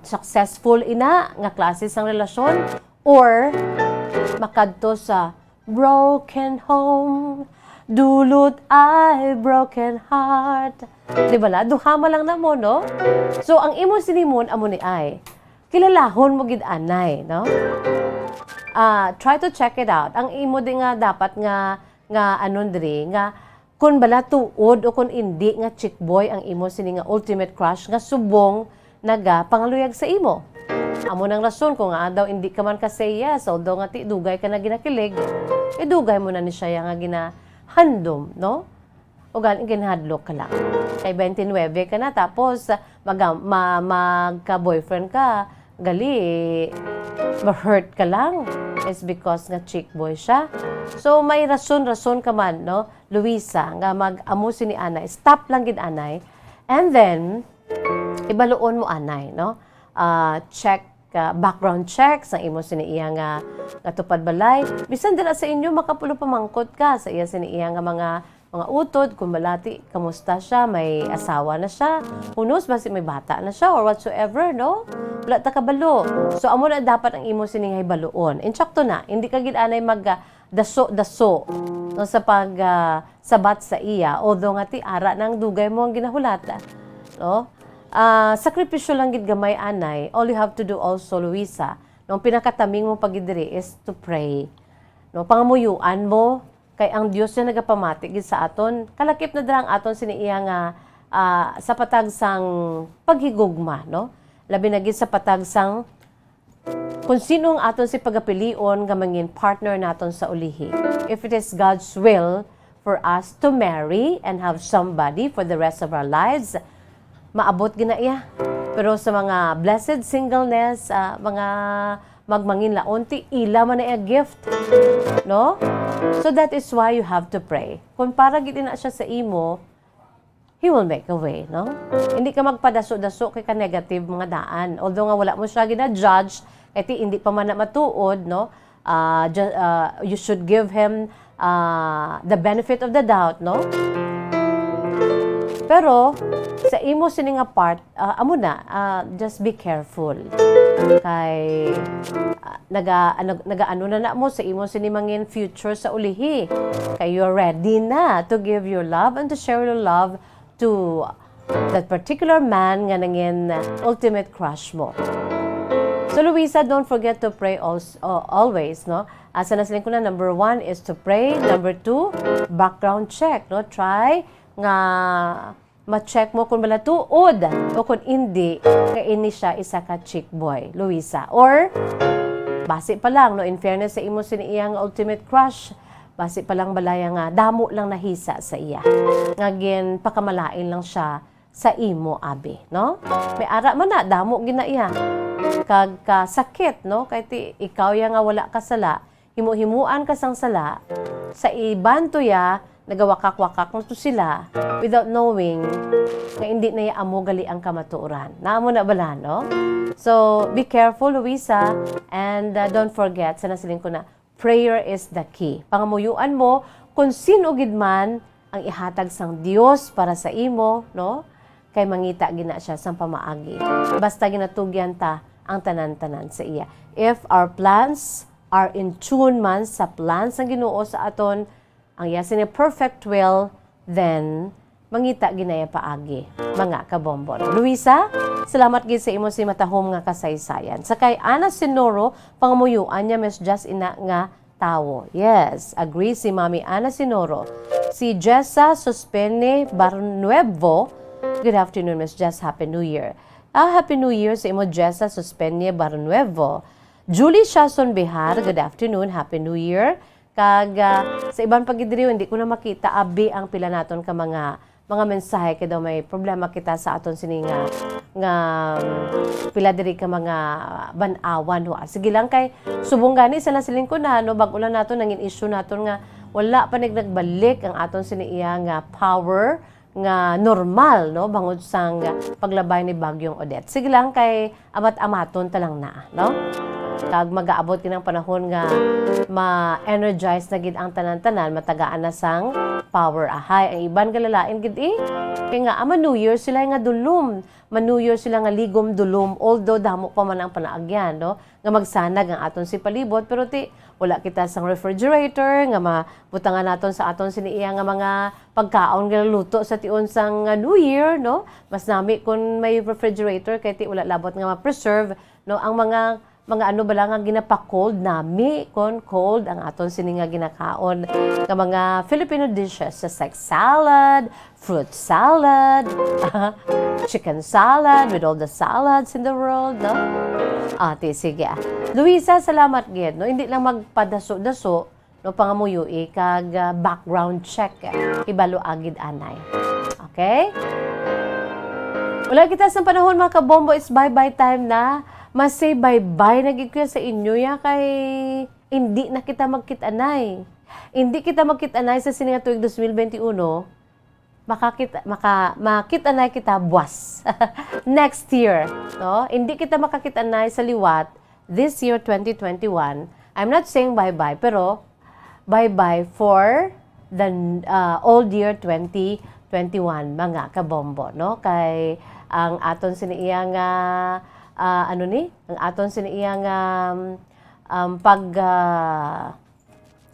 successful ina nga klase sang relasyon or makadto sa broken home, dulot ay broken heart. Di ba la? Duhama lang na mo, no? So, ang imo sinimon, amo ni ay, kilalahon mo gid anay, no? Try to check it out. Ang imo di nga dapat nga anon diri, nga kun bala tuod o kun hindi nga chick boy ang imo sini nga ultimate crush nga subong naga pangaluyag sa imo. Amo nang rason kung nga daw hindi ka man ka say yes, although nga ti dugay ka na ginakilig, dugay mo na ni siya nga ginahandom, no? O galing ginahadlok ka lang. Kay 29 ka na, tapos magka-boyfriend ka, gali, ma-hurt ka lang. It's because nga chick boy siya. So, may rason-rason ka man, no? Luisa, nga mag-amo si ni Anay. Stop lang gid Anay. And then, ibaluon mo Anay, no? Check, background check sa imo siniiya nga tupad balay. Bisan dira sa inyo, makapulo pamangkot ka sa iya siniiya nga mga utod, kung balati, kamusta siya, may asawa na siya, who knows, basi may bata na siya, or whatsoever, no? Wala ta kabalo. So, amo na dapat ang imo siningay baluon. Insakto na, hindi ka ginanay daso no, sa sabat sa iya, although nga ti ara nang dugay mo ang ginahulata, no? Sakripisyo lang gid gamay anay. All you have to do also, Luisa, no, pinakataming mo pagidiri is to pray. No, pangamuyuan mo, kay ang Dios na nagapamati gid sa aton, kalakip na drang aton siniiya nga sa patag sang paghigugma, no? Labi na gid sa patag sang kung sinong aton si pagapilion nga mangin partner naton sa ulihi. If it is God's will for us to marry and have somebody for the rest of our lives, maabot ginaiya. Pero sa mga blessed singleness, mga magmangin laon, ti ila man na gift, no? So that is why you have to pray. Kung para gid na siya sa imo, He will make a way, no? Hindi ka magpadaso-daso kay ka negative mga daan. Although nga wala mo siya gina-judge, eti hindi pa man na matuod, no? You should give him the benefit of the doubt, no? Pero sa imo sini nga part, amo na, just be careful. Kay nagaano na mo sa imo sini mangin future sa ulihi. Kay you're ready na to give your love and to share your love to that particular man nga nangin ultimate crush mo. So Luisa, don't forget to pray also, always, no? Asa na siling ko na, number 1 is to pray. Number 2, background check, no? Try nga ma-check mo kung bala tuod o kung hindi, kaini siya isa ka chick boy, Luisa. Or, base pa lang, no? In fairness sa imo siniyang ultimate crush, basi palang balaya nga damo lang nahisa sa iya. Ngagin pakamalain lang siya sa imo abi, no? May ara man na damo gina iya. Kag kasakit, no? Kay ti ikaw ya nga wala ka sala, himu-himuan ka sang sala sa iban to ya nagawakak-wakak mo to sila without knowing nga hindi na amo gali ang kamatuoran. Naamo na bala, no? So, be careful, Luisa, and don't forget, sa nasiling ko na, prayer is the key. Pangamuyuan mo kung sino gid man ang ihatag sang Dios para sa imo, no? Kay mangita gina siya sang pamaagi. Basta ginatugyan ta ang tanan-tanan sa iya. If our plans are in tune man sa plans ng Ginoo sa aton, ang iya sini perfect will, then mangita ginaya paagi, mga kabombon. Luisa, salamat gid sa imo si matahom nga kasaysayan. Sakay Ana Sinoro, pangamuyuan niya Miss Just ina nga tawo. Yes, agree si Mami Ana Sinoro. Si Jessa Sospene Barnuevo, good afternoon Miss Jess, Happy New Year. Happy New Year sa imo Jessa Sospene Barnuevo. Julie Shason Behar, good afternoon, Happy New Year. Kag sa ibang pagidiriw, hindi ko na makita abi ang pila naton ka mga mensahe kay daw may problema kita sa aton sini nga pila diri ka mga banawan ho. Sige lang kay subong gani sa nasiling ko na no bag-o lang naton nangin issue naton nga wala pa nagbalik ang aton sini iya nga power nga normal, no, bangod sang paglabay ni Bagyong Odette. Sige lang kay amat-amaton talang na, no? Kag mag-aabot kinang panahon nga ma-energize na gid ang tanan-tanan, matagaan na sang power ahay. Ang iban galalain gid kay nga ama New Year sila nga dulum, New Year sila nga ligom dulum, although damo pa man ang panaagyan, no? Nga magsanag ang aton si palibot, pero wala kita sang refrigerator nga mabutangan naton sa aton siniiya nga mga pagkaon nga luto sa tiun sang New Year, no? Mas nami kung may refrigerator kay wala labot nga ma-preserve, no? Ang mga ano bala nga ginapa-cold nami kon cold ang aton sini nga ginakaon nga mga Filipino dishes sa like salad, fruit salad, chicken salad with all the salads in the world, no? Sige. Luisa, salamat gid, no? Hindi lang magpadaso-daso, no, pangamuyui kag background check ibalo agid anay. Okay? Wala kita sa panahon mga kabombo, it's bye-bye time na. Mas say bye-bye na gid ko sa inyo ya kay hindi na kita magkit-anay. Hindi kita magkit-anay sa sininga tuig 2021. Makit-anay kita buwas. Next year, no? Hindi kita makakit-anay sa liwat this year 2021. I'm not saying bye-bye, pero bye-bye for the old year 2021 mga kabombo, no? Kay ang aton siniiya nga ang aton siniiyang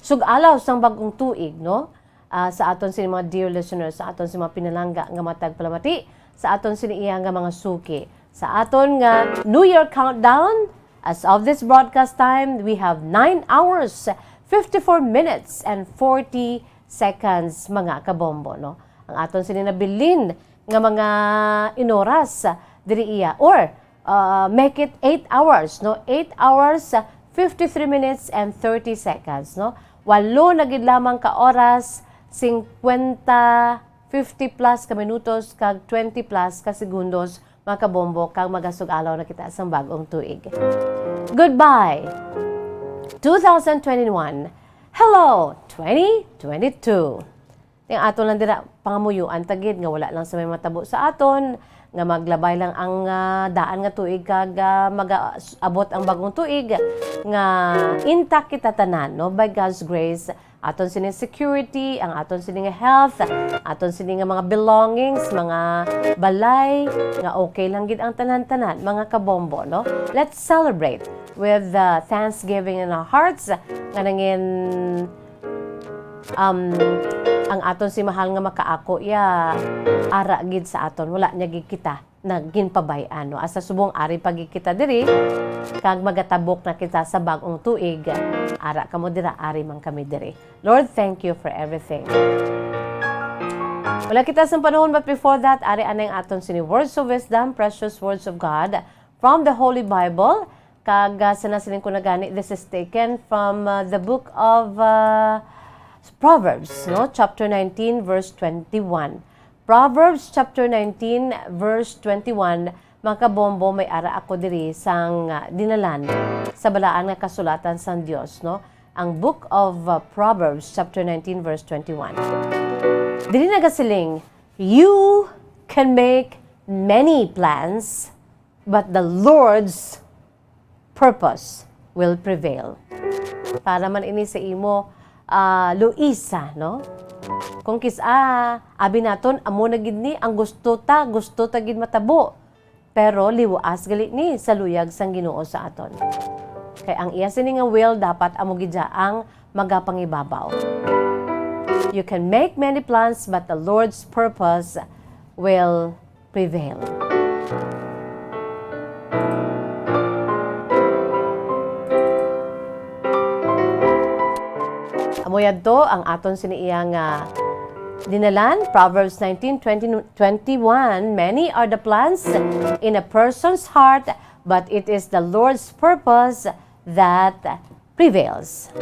sugalaw sang bagong tuig, no? Sa aton sini mga dear listeners, sa aton si mga pinalangga nga matag palamati, sa aton siniiyang mga suki, sa aton nga New Year countdown. As of this broadcast time, we have 9 hours, 54 minutes, and 40 seconds mga kabombo, no? Ang aton sini nabilin nga mga inoras diri iya, or make it 8 hours, no? 8 hours, 53 minutes and 30 seconds, no? 8 na gid lamang ka oras, 50, 50 plus ka minutos, kag 20 plus ka segundos, mga kabombo, kag magasug-alaw na kita sa bagong tuig. Goodbye, 2021. Hello, 2022. Yung aton lang dira pangamuyuan tagid nga wala lang sa may matabo sa aton, nga maglabay lang ang daan nga tuig kag mag-abot ang bagong tuig nga intact kita tanan, no? By God's grace, aton sini security, ang aton sini nga health, aton sini nga mga belongings, mga balay nga okay lang gid ang tanan-tanan mga kabombo, no? Let's celebrate with thanksgiving in our hearts nga nangin ang aton si mahal nga makaako ya ara gid sa aton, wala niya gid kita na ginpabayan, no? Asa subong ari pagid kita diri kag magatabok na kita sa bagong tuig, ara kamo dira, ari man kami diri. Lord, thank you for everything. Wala kita sa panahon, but before that, ari anay aton sini words of wisdom, precious words of God from the Holy Bible. Kag sinasilin ko na gani, this is taken from the book of Proverbs, no? Chapter 19, verse 21. Proverbs chapter 19, verse 21, mga kabombo, may ara ako diri sang dinalan sa balaan nga kasulatan sang Dios, no? Ang book of Proverbs chapter 19, verse 21. Dili nagasiling, you can make many plans, but the Lord's purpose will prevail. Para man ini sa imo, Luisa, no? Kung abi naton, amo na gid ni, ang gusto ta gid matabo. Pero liwaas gali ni sa luyag sang Ginoo sa aton. Kay ang iya sini nga will dapat amo gid ang magapangibabaw. You can make many plans, but the Lord's purpose will prevail. Amo yadto ang aton siniiyang dinalan, Proverbs 19:21. Many are the plans in a person's heart, but it is the Lord's purpose that prevails.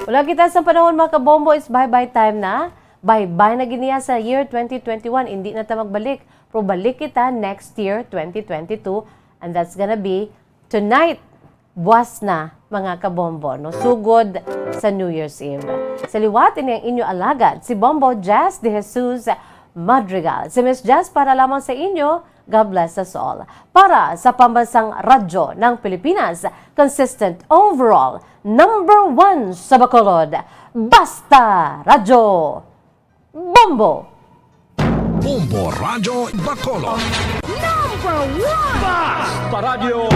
Wala kita sa panahon mga kabombo, is bye-bye time na. Bye-bye na giniya sa year 2021. Hindi na ta magbalik. Pero balik kita next year, 2022. And that's gonna be tonight. Buwas na mga kabombo. No? Sugod sa New Year's Eve. Sa liwat, ini ang inyo alagad. Si Bombo Jazz de Jesus Madrigal. Si Miss Jazz para lamang sa inyo. God bless us all. Para sa pambansang radyo ng Pilipinas, consistent overall, #1 sa Bacolod, Basta Radyo Bombo! Bombo Radyo Bacolod. #1 Basta Radio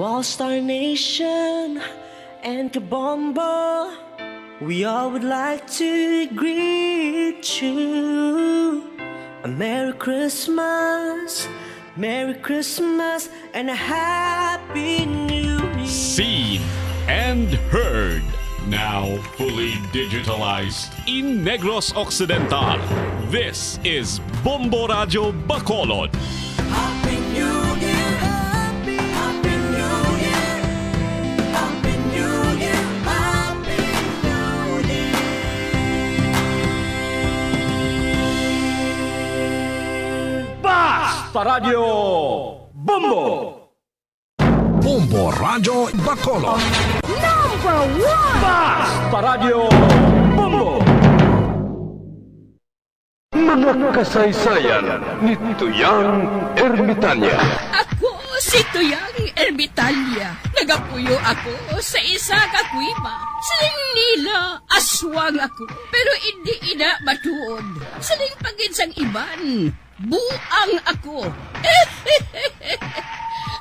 All Star Nation and Kabombo, we all would like to greet you. A Merry Christmas, and a Happy New Year. Seen and heard. Now fully digitalized in Negros Occidental. This is Bombo Radio Bacolod. Happy New Year, Happy New Year, Happy New Year, Happy New Year. Basta Radio Bombo! Bombo Radio Bacolod. Basta Radio Bombo! Mga kasaysayan ni Tuyang Ermitanya. Ako si Tuyang Ermitanya. Nagapuyo ako sa isa ka kuiba. Siling nila, aswang ako. Pero hindi ina matuod. Siling pagin sang iban, buang ako.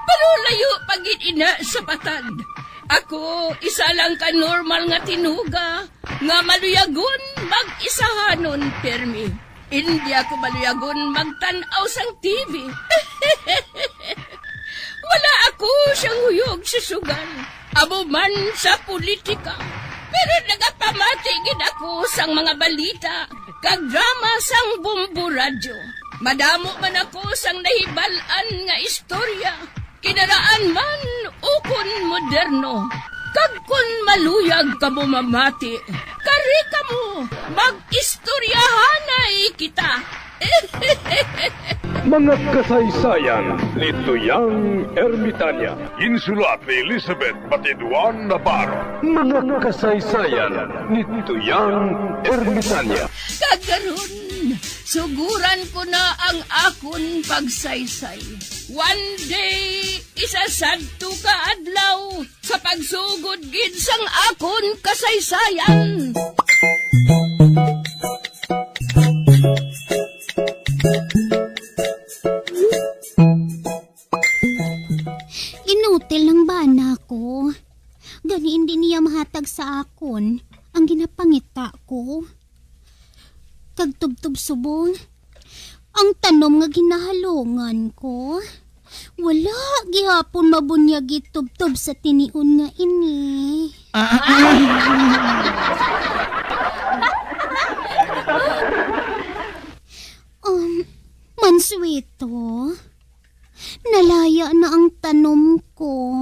Pero layo pagin ina sa patad. Ako, isa lang ka normal nga tinuga, nga maluyagon mag-isahanon permi. Hindi ako maluyagon magtanaw sang TV. Wala ako siyang huyog sa sugal, amo man sa politika. Pero nagapamatigin ako sang mga balita, kag drama sang Bombo Radio. Madamo man ako sang nahibalan nga istorya, kinaraan man ukon moderno. Kag kun maluyag ka mo mamati, kari ka mo, mag-istoryahanay kita. Mga kasaysayan ni Tuyang Ermitanya. Insulat ni Elizabeth Batiduan Navarro. Mga kasaysayan ni Tuyang Ermitanya. Kagaron, suguran ko na ang akon pagsaysay. One day, isasadto ka adlaw sa pagsugod gid sang akon kasaysayan. Inutil lang ba na ko? Gani hindi niya mahatag sa akon ang ginapangita ko. Kagtubtub subong, ang tanom nga ginahalungan ko. Wala gihapon mabunyag itubtub sa tiniun nga ini. Mansueto, nalaya na ang tanom ko.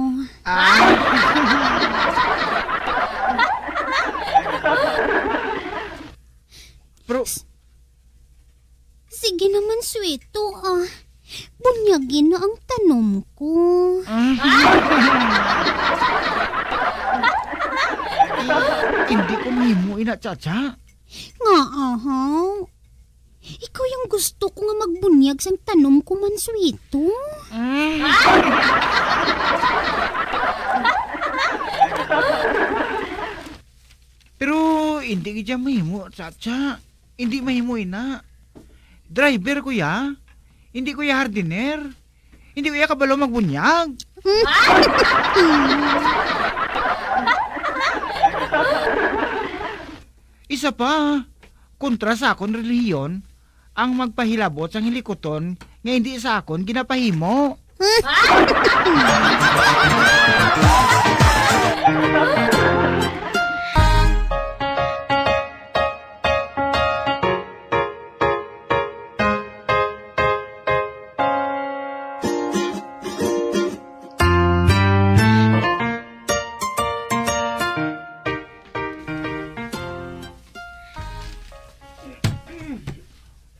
Pero, Sige naman, Sweto, bunyagin na ang tanom ko. hindi ko mimo ina, Chacha. Nga, ikaw yung gusto ko nga magbunyag sang tanom ko man, Sweto. Pero, hindi ka mahimo, Chacha. Hindi mahimo ina. Driver ko ya. Hindi ko ya hardiner. Hindi ko ya kabalo magbunyag. Isa pa, kontra sa akon relihiyon, ang magpahilabot sang hilikoton nga hindi sa akon ginapahimo.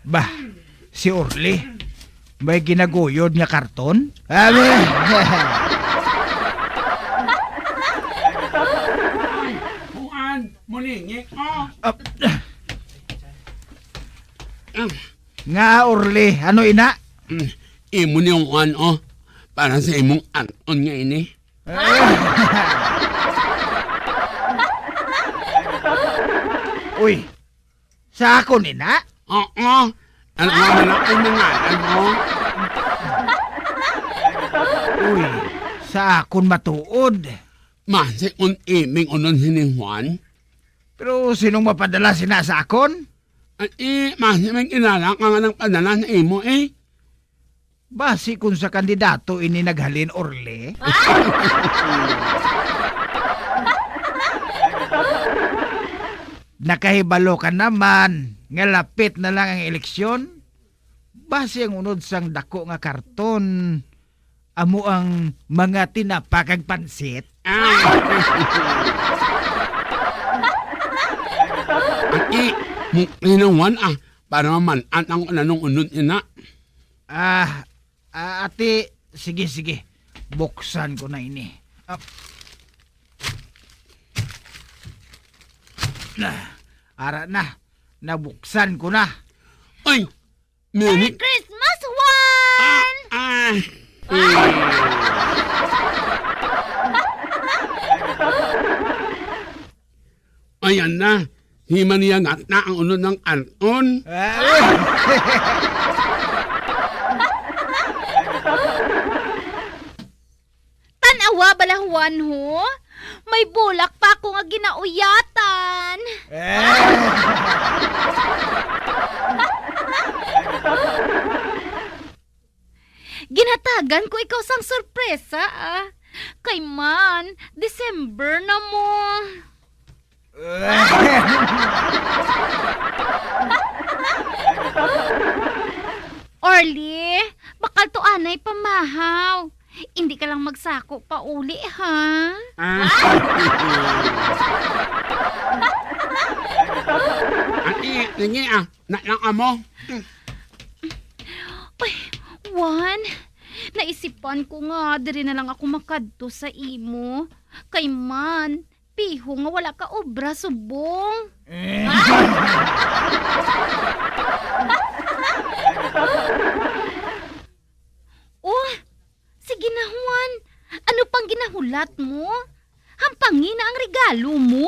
Bah, si Orly, may ginaguyod nga karton? Buan, mulingi. Nga Orly, ano ina? Imo niyong ano, para sa imong anon nga ini. Uy, sa ako nina? Oo, ano nga man ako mga ano? Uy, Sa akon matuod. Masi kung iming unon sining Juan. Pero sinong mapadala sina sa akon? Masi may kinala ka nga ng padala na imo eh. Basi kung sa kandidato ini naghalin orle. Nakahibalo ka naman nga lapit na lang ang eleksyon. Base ang unod sang dako nga karton. Amo ang mga tinapakag pansit. Hinawan para mamanaan ang anong unod ina. Ate, sige. Buksan ko na ini. Ara na. Nabuksan ko na. Ay! Merry Christmas, Juan! Ayan na. Himaniyangat na ang unod ng karton. Tanawa bala, Juan, ho? May bulak pa ako nga ginauyatan. Ginatagan ko ikaw sang sorpresa, Kay man, December na mo. Orly, bakal to anay pamahaw. Hindi ka lang magsako pa uli, ha? Sige nalang mo. Ay, Juan, naisipan ko nga, diri na lang ako makadto sa imo. Kay man, piho nga wala ka obra, subong. Oh, sige na, Juan. Ano pang ginahulat mo? Hampangin na ang regalo mo?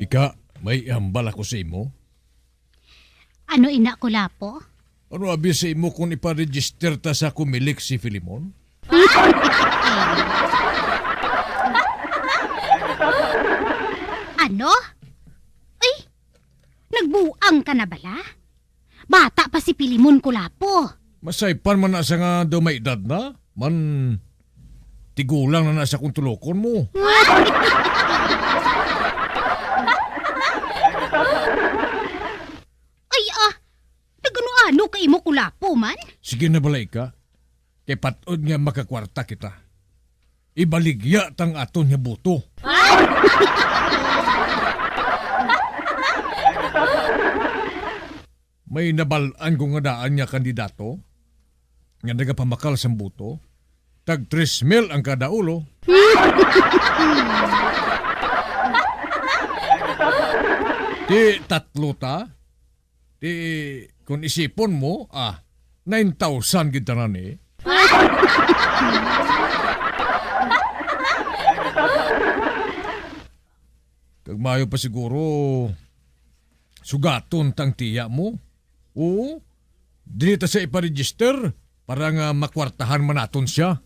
Ika, may hambal ako sa imo. Ano ina ko, Lapo? Ano abi sa imo kung iparegister ta sa kumilik si Filimon? Ano? Ay, nagbuang ka na bala? Bata pa si Filimon ko, Lapo. Masaypan man na sa nga daw may edad na. Man, tigulang na nasa kung tulokon mo. Ay, nagano-ano kay mo ko, Lapo, man? Sige na balay ka. Kay patod nga makakwarta kita. Ibaligya tang aton nga buto. May nabalaan ko nga daan nga kandidato nga nagapamakal sa buto. Tag 3,000 ang kada ulo. Di tatlo ta. Di kung isipon mo, 9,000 gid tanan eh. Kag mayo pa siguro sugaton tang tiya mo. Oo. Dili ta sa iparegister para nga makwartahan man naton siya.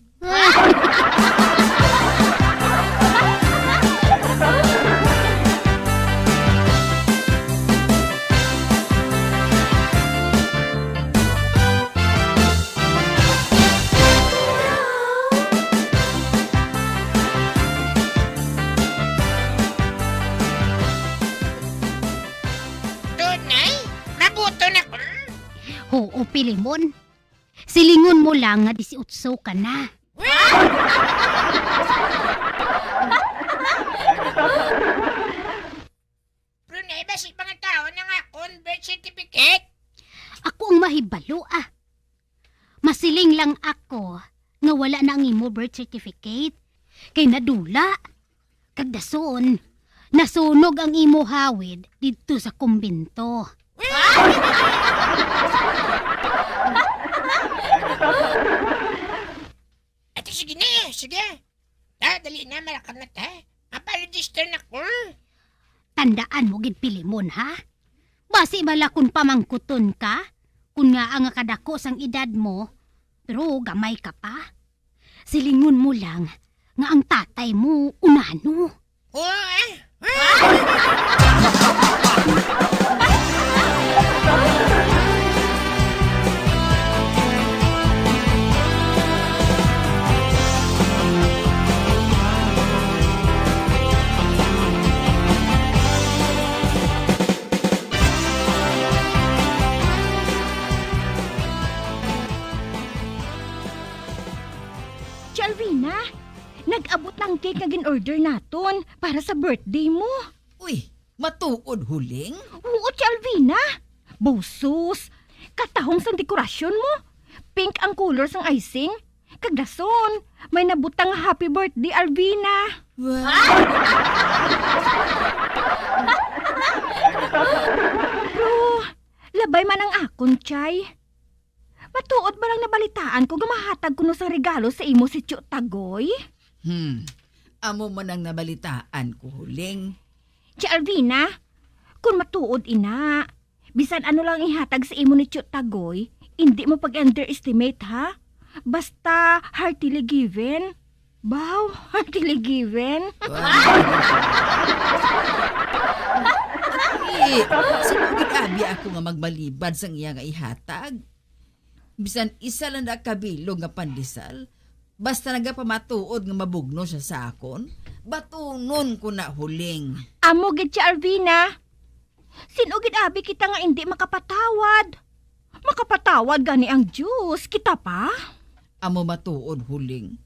Oo, Filimon. Silingon mo lang nga 18 ka na. Brunei, basi mga tao na nga akong birth certificate. Ako ang mahibalo, Masiling lang ako nga wala na ang imo birth certificate. Kay nadula. Kag dason, nasunog ang imo hawid dito sa kumbento. Ate, sige na, sige. Dali na, malakad na ta. Mapa-register na ko. Tandaan mo gid pilimon ha. Basi bala kun pamangkuton ka, kun nga ang kadako sang edad mo, pero gamay ka pa. Silingon mo lang nga ang tatay mo unano. Alvina, nag-abot ng cake nga gin-order naton para sa birthday mo. Uy, matuod huling? Oo, Alvina. Busos, katahong sang dekorasyon mo. Pink ang color sang icing. Kagdason, may nabutang nga happy birthday, Alvina. Pero, labay man ang akon, Chay. Matuod ba lang nabalitaan ko gumahatag kuno sa regalo sa imo si Tio Tagoy? Amo man ang nabalitaan ko huling. Tia Alvina, kung matuod ina, bisan ano lang ihatag sa imo ni Tio Tagoy, hindi mo pag-underestimate ha? Basta heartily given. Wow, heartily given. Sinugit abi ako nga magbalibad sang iya nga ihatag. Bisan isa lang na kabilo nga pandesal, basta nagapamatuod nga mabugno siya sa akon, batunon ko na huling. Amo gid si Alvina. Sinugid abi kita nga hindi makapatawad. Makapatawad gani ang Diyos, kita pa. Amo matuod huling.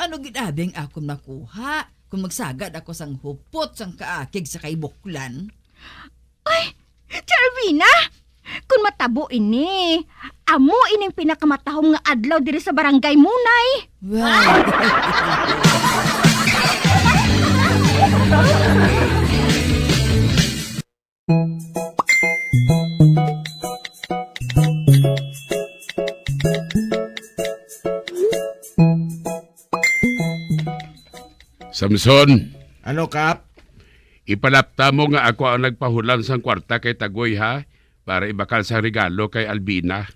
Ano gid abi ang akon makuha kung magsagad ako sang hupot sang kaakig sa kaibuklan? Ay, si Alvina! Kung matabo ini, amo ining pinakamatahong nga adlaw diri sa barangay Munay. Samson. Ano, Kap? Ipalapta mo nga ako ang nagpahulan sang kwarta kay Tagoy ha? Para ibakal sa regalo kay Albina.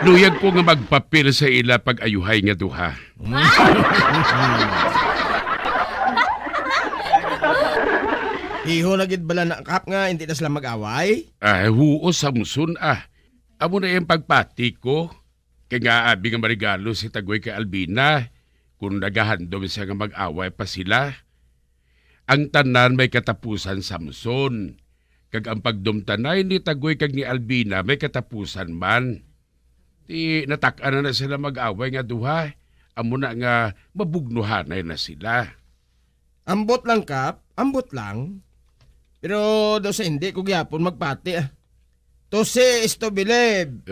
Luyag ko nga magpapil sa ila pag-ayuhay nga duha. Iho na gid bala na Kap nga hindi na sila mag-away? Huo Samson Amo na yung pagpati ko. Kaya nga abi nga marigalo si Tagoy kay Albina. Kung nagahandom siya nga mag-away pa sila. Ang tanan may katapusan, Samson. Kag ang pagdumtanay ni Tagoy kag ni Albina may katapusan man. Ti natak-an na sila mag-away nga duha. Amo na nga mabugnuhanay na sila. Ambot lang, Kap. Ambot lang. Pero daw sa hindi ko gyapon magpati. To see is to believe.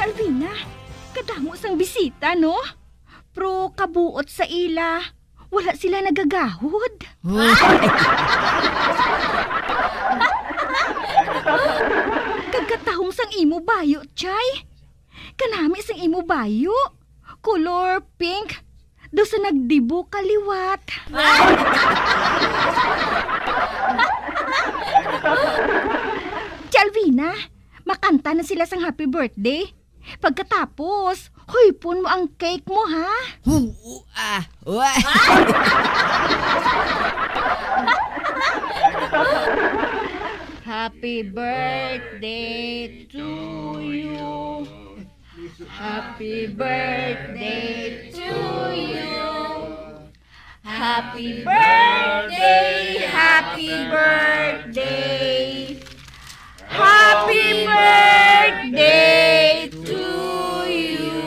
Alvina, kadamo sang bisita, no? Pro kabuot sa ila, wala sila nagagahod. Kagkatahong sang imo bayo, Chay. Kanami sang imo bayo. Color pink. Daw sa nagdibo kaliwat. Alvina, makanta na sila sang happy birthday. Pagkatapos, huypon mo ang cake mo, ha? Happy birthday to you. Happy birthday to you. Happy birthday, happy birthday. Happy birthday to you.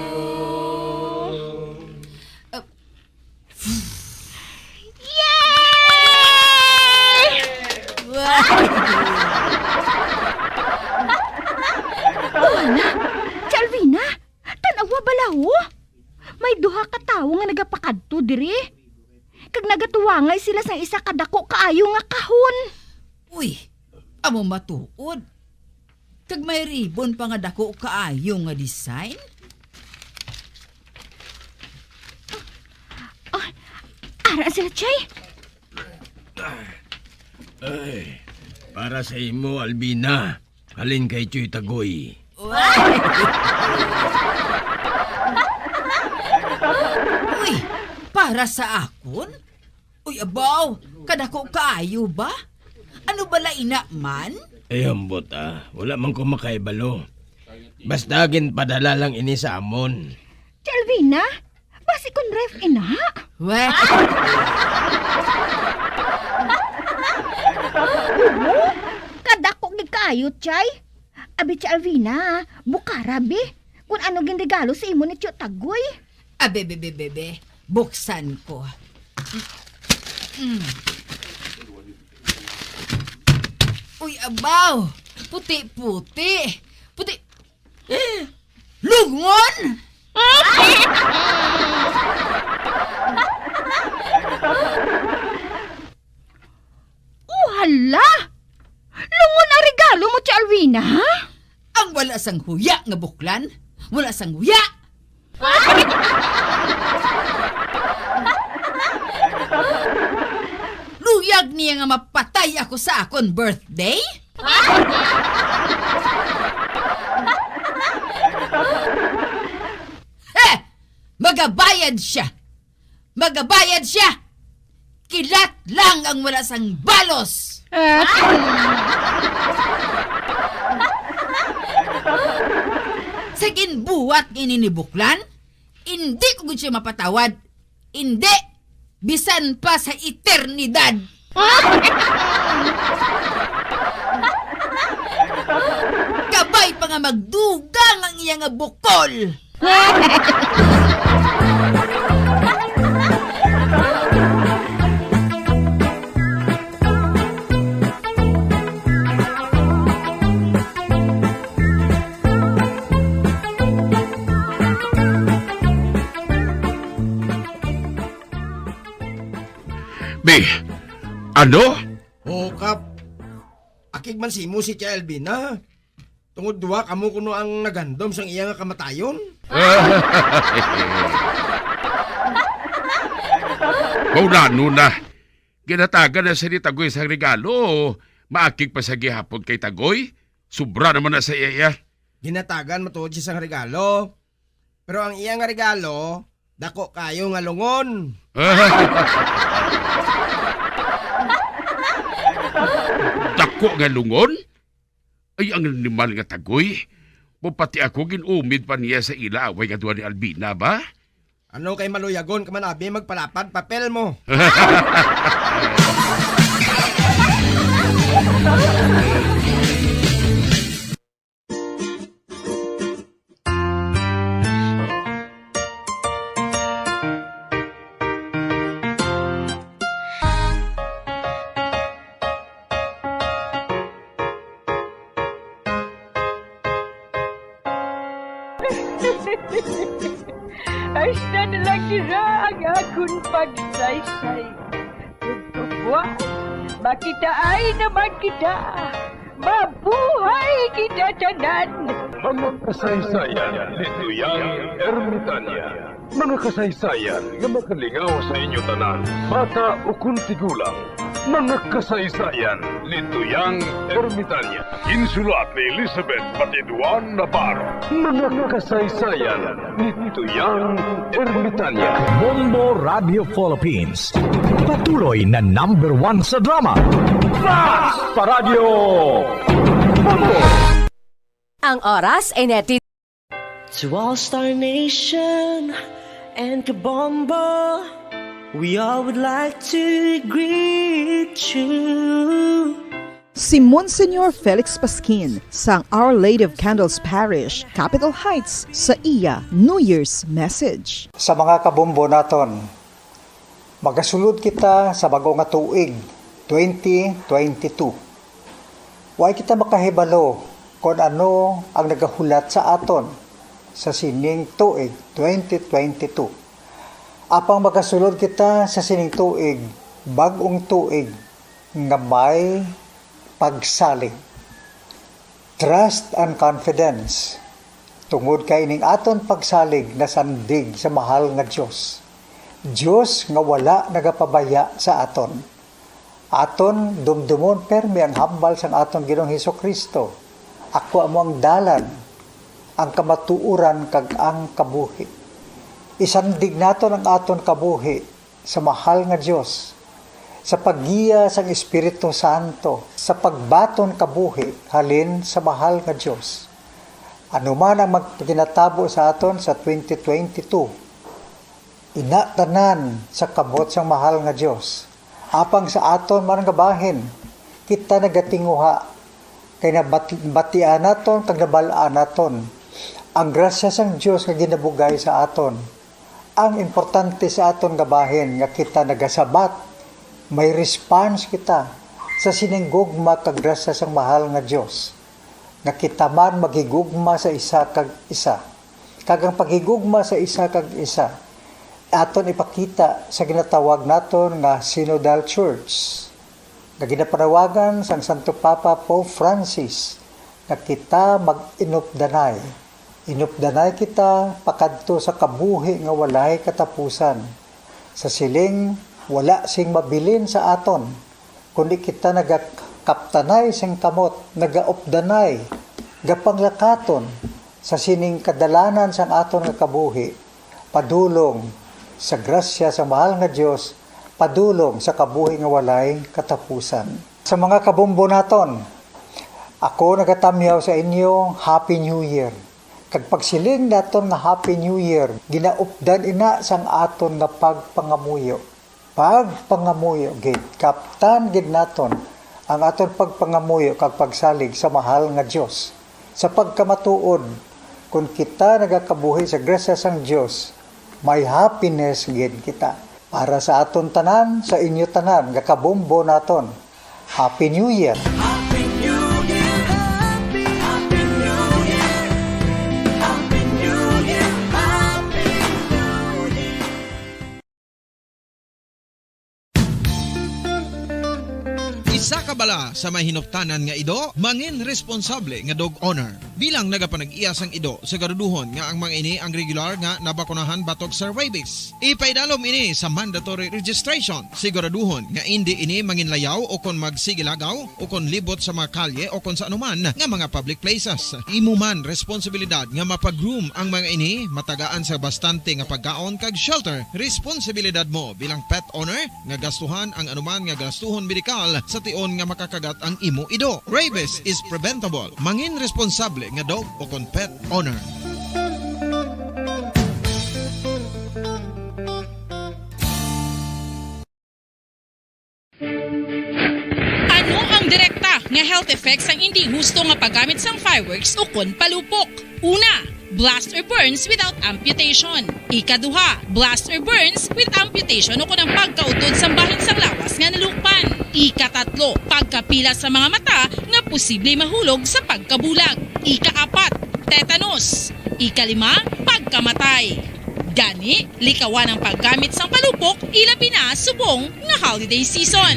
duha ka tawo nga nagapakadto diri. Kag nagatuwangay sila sa isa kadako kaayo nga kahon. Uy, amo matuod. Kag may ribbon pa nga dako kaayo nga design. Ara sila, Chay. Ay, para sa imo, Albina. Halin kay Chuy Tagoy. Uy, para sa akon? Uy, abaw, kadako kaayo ba? Ano bala ina man? Ay, ambot wala man ko makaibalo. Basta padala lang ini sa amon. Alvina, basi kon ref ina. Weh. Kadako gid kaayo, Chay. Abi si Alvina, bukara be. Kung ano gin regalo sa imo ni Tio Tagoy. Bebe, buksan ko. Uy, abaw! Puti-puti! Puti... Lungon! Hala! Lungon ang regalo mo, Tia Alvina, ha? Ang wala sang huya nga buklan. Wala sang huya! Luyag niya nga mapatay ako sa akon birthday? Magabayad siya! Magabayad siya! Kilat lang ang wala sang balos! Sa ginbuwat ininibuklan, hindi ko gud siya mapatawad. Hindi! Bisan pa sa eternidad! Kabay pa nga magdugang ang iya nga bukol! Be, ano? Oo, Kap. Akig man simo si Tia Elvina. Tungod duwa kamo kuno ang nagandom sang iya nga kamatayon. Maulano na. Ginatagan na sa ni Tagoy sa regalo. Maakig pa sa gihapon kay Tagoy. Sobra naman na sa iya. Ginatagan matuod siya sang regalo. Pero ang iya nga regalo, dako kayo nga lungon. Dako nga lungon? Ay, ang animal nga Tagoy. Pati ako ginumid pa niya sa ila away nga duwa ni Albina ba? Ano kay maluyagon ka man abi magpalapad papel mo? Hasta na lang sila ang akong pagsaysay. Pagkabuas, makita ay naman kita. Mabuhay kita tanan. Mga kasaysayan ni Tuyang Ermitanya. Mga kasaysayan nga makalingaw sa inyo tanan, bata o kuntigulang. Mga kasaysayan ni Tuyang Ermitanya. Insulat ni Elizabeth Batiduan Navarro. Mga kasaysayan ni Tuyang Ermitanya. Bombo Radio Philippines. Patuloy na #1 sa drama. Flash sa Radio Bombo! Ang oras ay neti. To all Star Nation and Kabombo, we all would like to greet you. Si Monsignor Felix Pasquin sang Our Lady of Candles Parish, Capitol Heights, sa iya New Year's message. Sa mga kabombo naton, magasulod kita sa bago nga tuig, 2022. Huwag kita makahibalo kung ano ang nagahulat sa aton sa sining tuig 2022. Apang makasulod kita sa sining tuig, bagong tuig, nga may pagsalig. Trust and confidence. Tungod kay ining aton pagsalig na sandig sa mahal nga Dios. Dios nga wala nagapabaya sa aton. Aton dumdumon permi ang hambal sang aton Ginoong Hesukristo. Ako amo ang dalan, ang kamatuuran kag ang kabuhi. Isandig naton ang aton kabuhi sa mahal nga Dios. Sa paggiya sang Espiritu Santo, sa pagbaton kabuhi halin sa mahal nga Dios. Ano man ang magkinatabo sa aton sa 2022, inatanan sa kabot sang mahal nga Dios. Apang sa aton man nga bahin, kita nagatinguha kay nabatian naton kag nabalaan naton ang grasya sang Dios nga ginabugay sa aton. Ang importante sa aton nga bahin nga kita nagasabat, may response kita sa sinenggugma kag grasya sang mahal nga Dios. Nga kita man maghigugma sa isa kag isa. Kag ang paghigugma sa isa kag isa aton ipakita sa ginatawag naton nga Synodal Church na ginapanawagan sang Santo Papa Pope Francis na kita mag-inupdanay. Inupdanay kita pakadto sa kabuhi nga walay katapusan. Sa siling wala sing mabilin sa aton kundi kita nagakaptanay sing kamot, nagaupdanay, gapanglakaton sa sining kadalanan sang aton nga kabuhi, padulong sa grasya sa mahal nga Dios, padulong sa kabuhi nga walay katapusan. Sa mga kabombo naton, ako nagatamyaw sa inyo, Happy New Year. Kag pagsiling naton nga Happy New Year, ginaupdan ina sang aton nga pagpangamuyo. Pagpangamuyo gid, kaptan gid naton ang aton pagpangamuyo kag pagsalig sa mahal nga Dios. Sa pagkamatuod, kung kita nagakabuhi sa grasya sang Dios, may happiness gid kita. Para sa aton tanan, sa inyo tanan, nga kabombo naton. Happy New Year! Happy New Year, Happy New Year, Happy New Year, Happy New Year. Isa ka bala sa may hinuptanan nga ido, mangin responsable nga dog owner. Bilang nagapanag-iyas ang ido, siguraduhon nga ang mga ini ang regular nga nabakunahan batok sa rabies. Ipaidalom ini sa mandatory registration. Siguraduhon nga hindi ini manginlayaw o kon magsigilagaw o kon libot sa mga kalye o kon sa anuman nga mga public places. Imo man responsibilidad nga mapag-groom ang mga ini, matagaan sa bastante nga pagkaon kag shelter. Responsibilidad mo bilang pet owner nga gastuhan ang anuman nga gastuhon medikal sa tion nga makakagat ang imo ido. Rabies is preventable. Mangin responsable nga dog o kon pet owner. Ano ang direkta nga health effects ang hindi husto nga paggamit sang fireworks o kon palupok? Una, blast or burns without amputation. Ikaduha, blast or burns with amputation o kun ang pagkautod sa bahin sang lawas nga nalukpan. Ikatatlo, pagkapila sa mga mata nga posible mahulog sa pagkabulag. Ikaapat, tetanus. Ikalima, pagkamatay. Gani, likawan ang paggamit sang palupok ilabi na subong nga holiday season.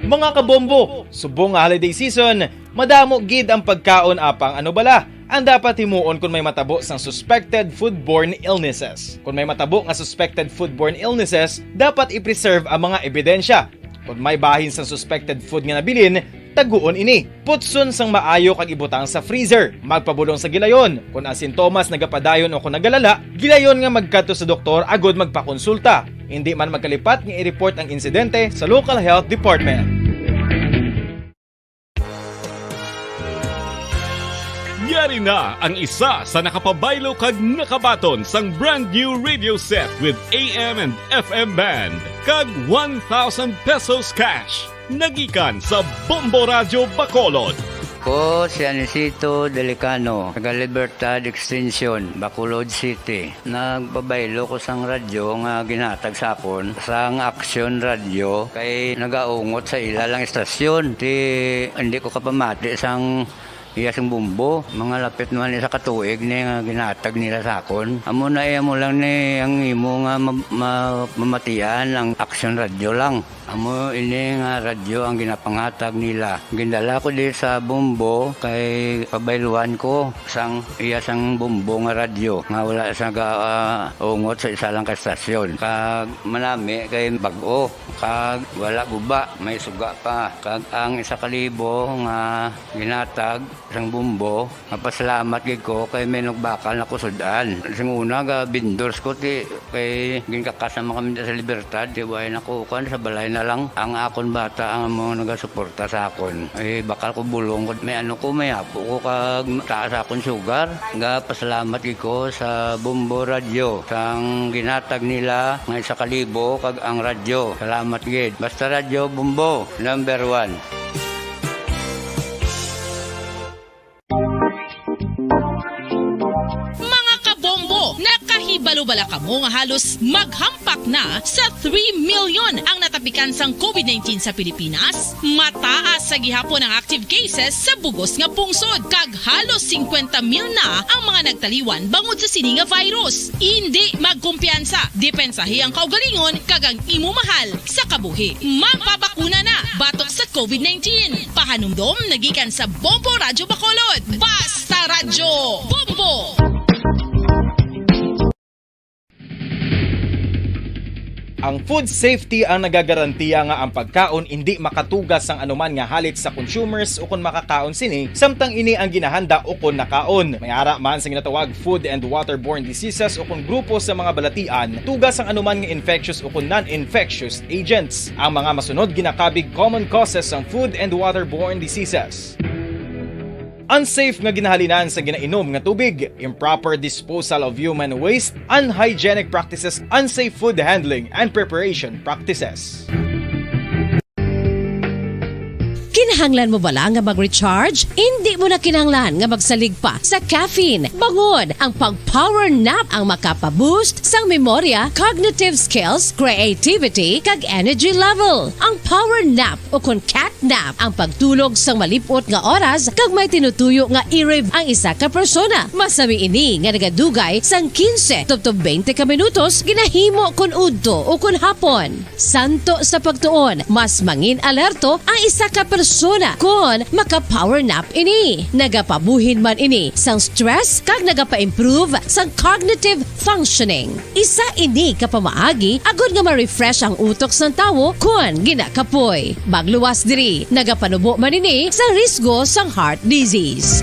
Mga kabombo, subong nga holiday season, madamo gid ang pagkaon apang ano bala. Ang dapat himuon kung may matabo sang suspected foodborne illnesses. Kung may matabo nga suspected foodborne illnesses, dapat i-preserve ang mga ebidensya. Kung may bahin sang suspected food nga nabilin, taguon ini. Putson sang maayo kag ibutang sa freezer. Magpabulong sa gilayon. Kung ang sintomas nagapadayon o kung nagalala, gilayon nga magkadto sa doktor agod magpakonsulta. Hindi man magkalipat nga i-report ang insidente sa local health department. Yari na ang isa sa nakapabaylo kag nakabaton sang brand new radio set with AM and FM band kag 1,000 pesos cash. Nagikan sa Bombo Radio Bacolod. Ko si Anisito Delicano, taga Libertad Extension, Bacolod City. Nagbabaylo ko sang radyo nga ginatag sa akon sang Action Radio kay nagaungot sa ilalang estasyon. Hindi ko kapamati sang iyasang bumbo. Mga lapit naman sa katuig ni nga ginatag nila sa akon. Amo na mo lang ni ang imo nga mamatian ang action radio lang. Amo ini nga radyo ang ginapangatag nila. Gindala ko di sa bumbo kay pabayluan ko sang iyasang bumbo nga radyo nga wala sa ungot sa isa lang ka stasyon. Kag manami kay bag-o kag wala guba may suga pa. Kag ang 1,000 nga ginatag sang bumbo mapasalamat gid ko kay may nagbakal na kusudan. Sing una ga vendors ko ti kay ginkakasama kami sa Libertad di way nakukuan sa balay na lang ang akon bata ang mga nagasuporta sa akon. Bakal ko bulong may may apo ko kag taas akon sugar. Nga pasalamat ko sa Bumbo Radio sang ginatag nila nga 1,000 kag ang radyo. Salamat gid. Basta Radio Bumbo number 1. Nakahibalo-bala ka mo nga halos maghampak na sa 3 million ang natapikan sang COVID-19 sa Pilipinas. Mataas sa gihapon ang active cases sa bugos nga pungsod. Kag halos 50,000 na ang mga nagtaliwan bangod sa sini nga virus. Hindi magkumpiyansa. Depensahi ang kaugalingon kag ang imo mahal sa kabuhi. Magpabakuna na batok sa COVID-19. Pahanumdom nagikan sa Bombo Radyo Bacolod. Basta Radyo Bombo! Ang food safety ang nagagarantiya nga ang pagkaon hindi makatugas ang anuman nga halit sa consumers o kung makakaon sini, samtang ini ang ginahanda o kung nakaon. May ara man sa ginatawag food and waterborne diseases o kung grupo sa mga balatian, tugas ang anuman nga infectious o kung non-infectious agents. Ang mga masunod ginakabig common causes ng food and waterborne diseases. Unsafe nga ginahalinan sa ginainom nga tubig, improper disposal of human waste, unhygienic practices, unsafe food handling, and preparation practices. Kinahanglan mo bala nga mag-recharge? Hindi mo na kinahanglan nga magsalig pa sa caffeine. Bangod ang pag-power nap ang makapaboost sang memorya, cognitive skills, creativity, kag energy level. Ang power nap o kun cat nap ang pagtulog sang malipot nga oras kag may tinutuyo nga i-rave ang isa ka persona. Masami ini nga nagadugay sang 15 to 20 ka minutos ginahimo kun udto o kun hapon. Santo sa pagtuon, mas mangin alerto ang isa ka persona kung maka-power nap ini. Nagapabuhin man ini sang stress kag nagapa-improve sang cognitive functioning. Isa ini kapamaagi agud nga ma-refresh ang utok sang tawo kung ginakapoy. Magluwas diri, nagapanubo man ini sa risgo sang heart disease.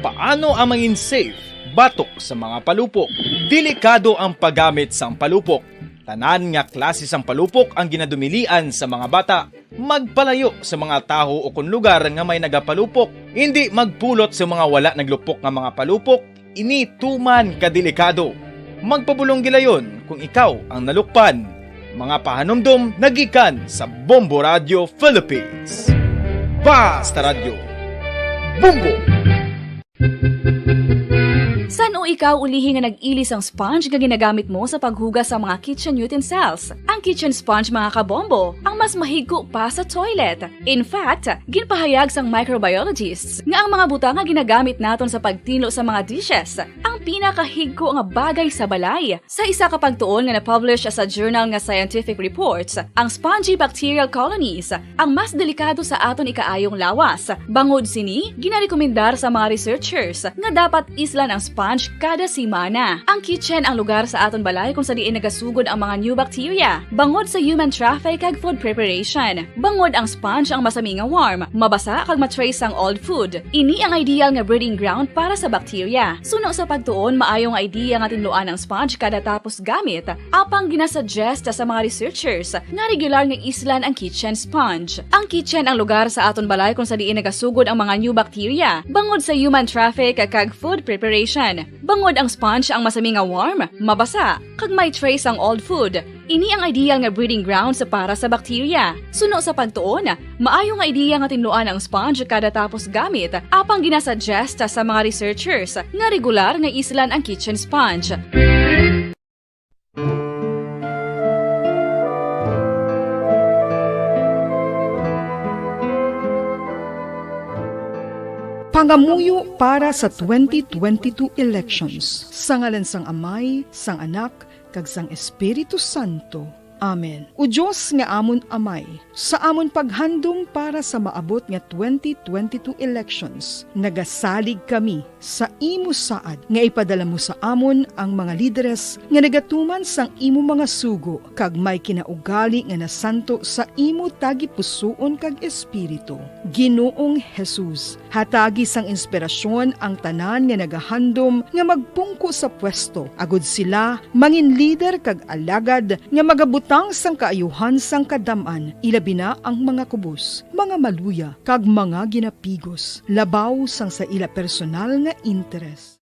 Paano ang mangin safe batok sa mga palupok? Delikado ang paggamit sang palupok. Tanan nga klase sang palupok ang ginadumilian sa mga bata. Magpalayo sa mga taho o kung lugar nga may nagapalupok. Hindi magpulot sa mga wala naglupok nga mga palupok. Ini tuman kadelikado. Magpabulong gilayon kung ikaw ang nalukpan. Mga pahanumdom nagikan sa Bombo Radio Philippines. Basta Radio Bombo! San o ikaw ulihi nga nag-ilis ang sponge nga ginagamit mo sa paghugas sa mga kitchen utensils? Ang kitchen sponge mga kabombo, ang mas mahigko pa sa toilet. In fact, ginpahayag sang microbiologists nga ang mga butang nga ginagamit naton sa pagtilo sa mga dishes, ang pinakahigko nga bagay sa balay. Sa isa ka pagtuon nga na-publish sa journal nga Scientific Reports, ang spongy bacterial colonies ang mas delikado sa aton ikaayong lawas. Bangod sini, ginarekomendar sa mga researchers nga dapat islan ang sponge kada simana. Ang kitchen ang lugar sa aton balay kung sa diin nagasugod ang mga new bacteria. Bangod sa human traffic kag food preparation. Bangod ang sponge ang masami nga warm, mabasa kag matrace ang old food. Ini ang ideal nga breeding ground para sa bacteria. Suno sa pagtuon, maayong idea nga tinluan ang sponge kada tapos gamit. Apang ginasuggest sa mga researchers nga regular nga islan ang kitchen sponge. Ang kitchen ang lugar sa aton balay kung sa diin nagasugod ang mga new bacteria. Bangod sa human traffic kag food preparation. Bangod ang sponge ang masami nga warm, mabasa, kag may trace ang old food. Ini ang ideal nga breeding ground sa para sa bacteria. Suno sa pagtuon, maayo nga ideya nga tinluan ang sponge kada tapos gamit, apang ginasuggest sa mga researchers nga regular nga islan ang kitchen sponge. Pangamuyo para sa 2022 elections. Sa ngalan sang Amay, sang Anak, kag sang Espiritu Santo. Amen. O Diyos nga amon Amay, sa amon paghandom para sa maabot nga 2022 elections, nagasalig kami sa imo saad nga ipadala mo sa amon ang mga lideres nga nagatuman sang imo mga sugo kag may kinaugali nga nasanto sa imo tagipusoon kag espiritu. Ginoong Jesus, hatagi sang inspirasyon ang tanan nga nagahandom nga magpungko sa pwesto, agud sila mangin leader kag alagad nga magabutang sang kaayuhan sang kadaman, ilabi na ang mga kubos, mga maluya, kag mga ginapigos, labaw sang sa ila personal nga interes.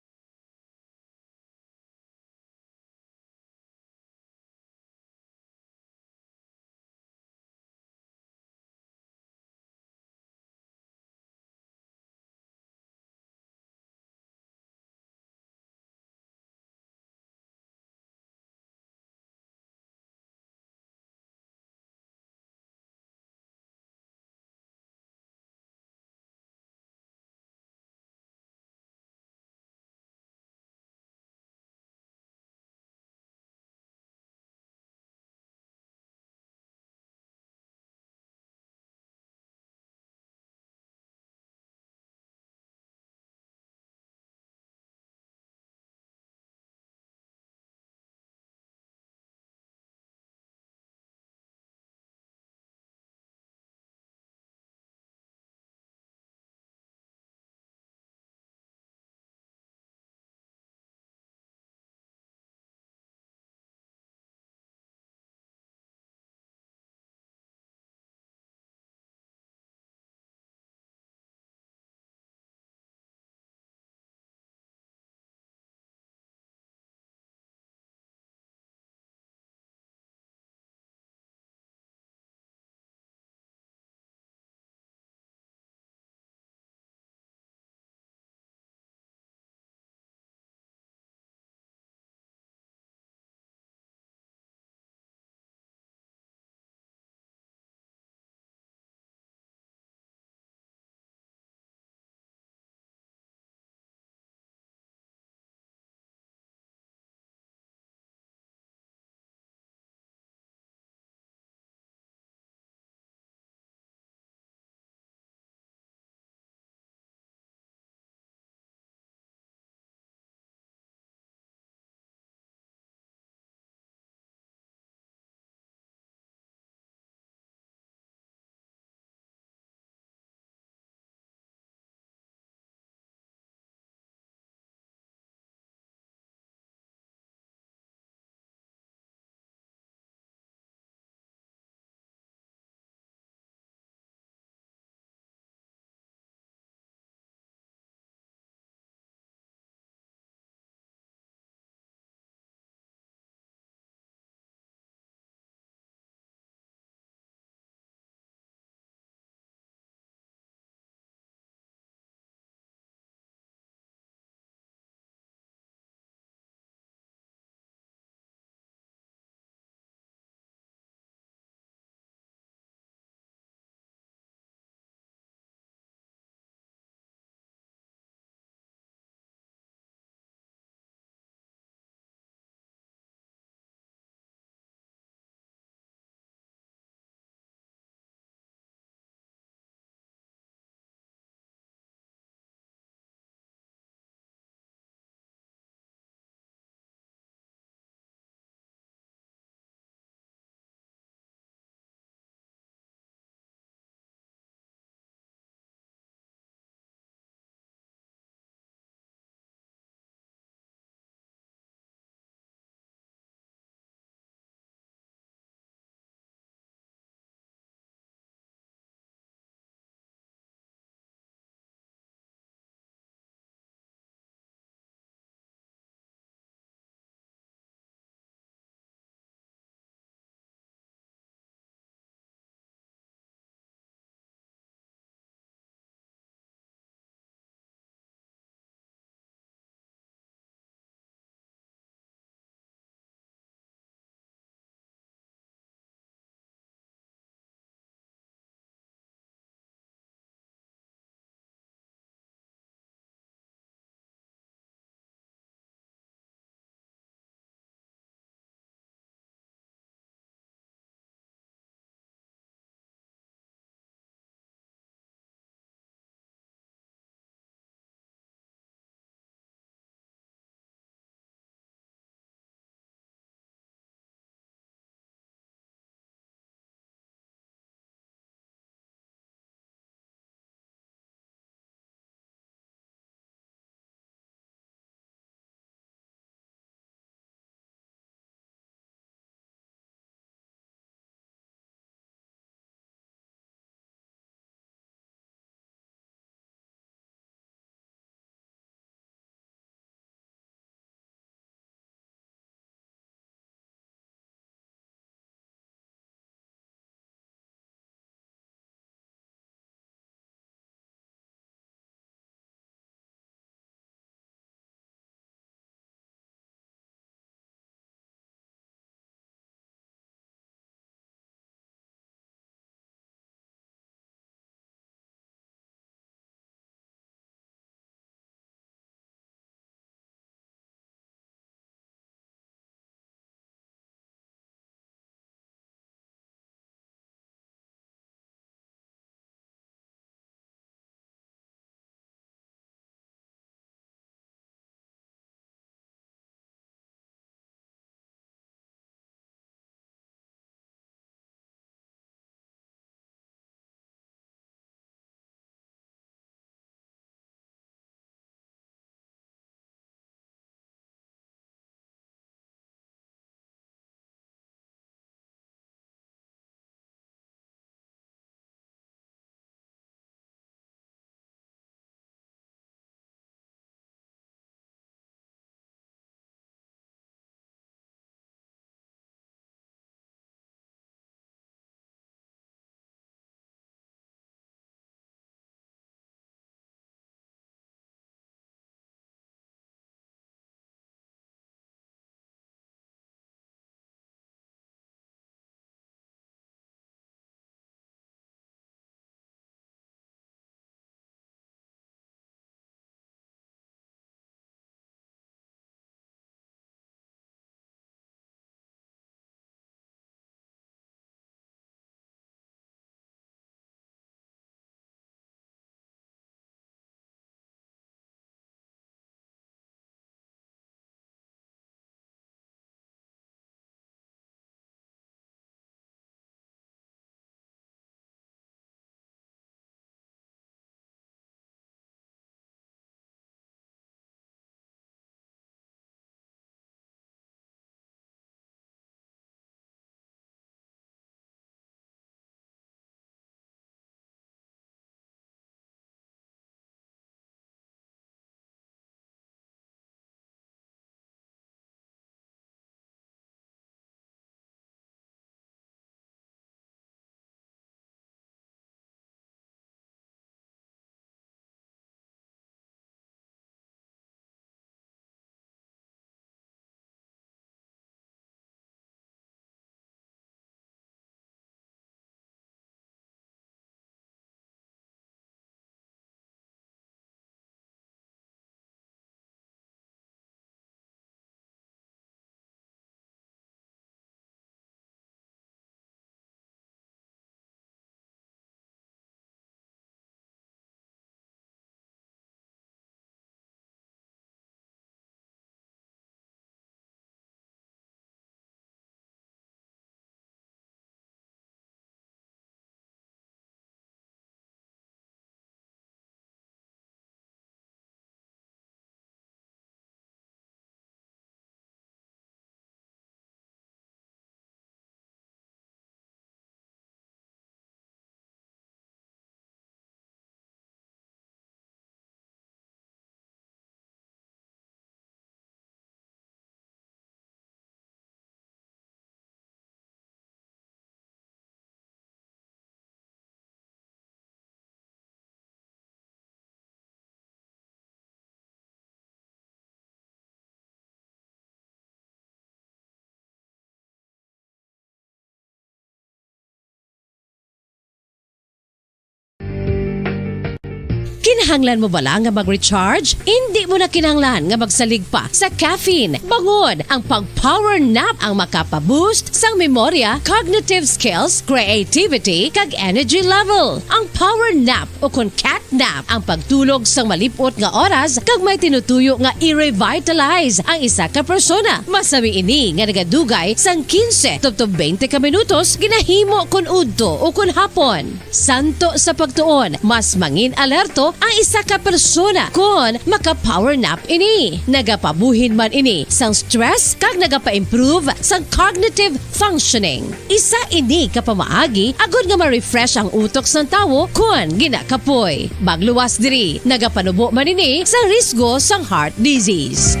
Kinahanglan mo bala nga mag-recharge? Hindi mo na kinahanglan nga magsalig pa sa caffeine. Bangod ang pag-power nap ang makapaboost sang memorya, cognitive skills, creativity, kag energy level. Ang power nap o kun cat nap ang pagtulog sang malipot nga oras kag may tinutuyo nga i-revitalize ang isa ka persona. Masami ini nga nagadugay sang 15 to 20 ka minutos ginahimo kun udto o kun hapon. Santo sa pagtuon, mas mangin alerto ang isa ka persona kun maka-power nap ini. Nagapabuhin man ini sang stress kag nagapa-improve sang cognitive functioning. Isa ini ka pamaagi agud nga ma-refresh ang utok sang tawo kun ginakapoy. Magluwas diri, nagapanubo man ini sa risgo sang heart disease.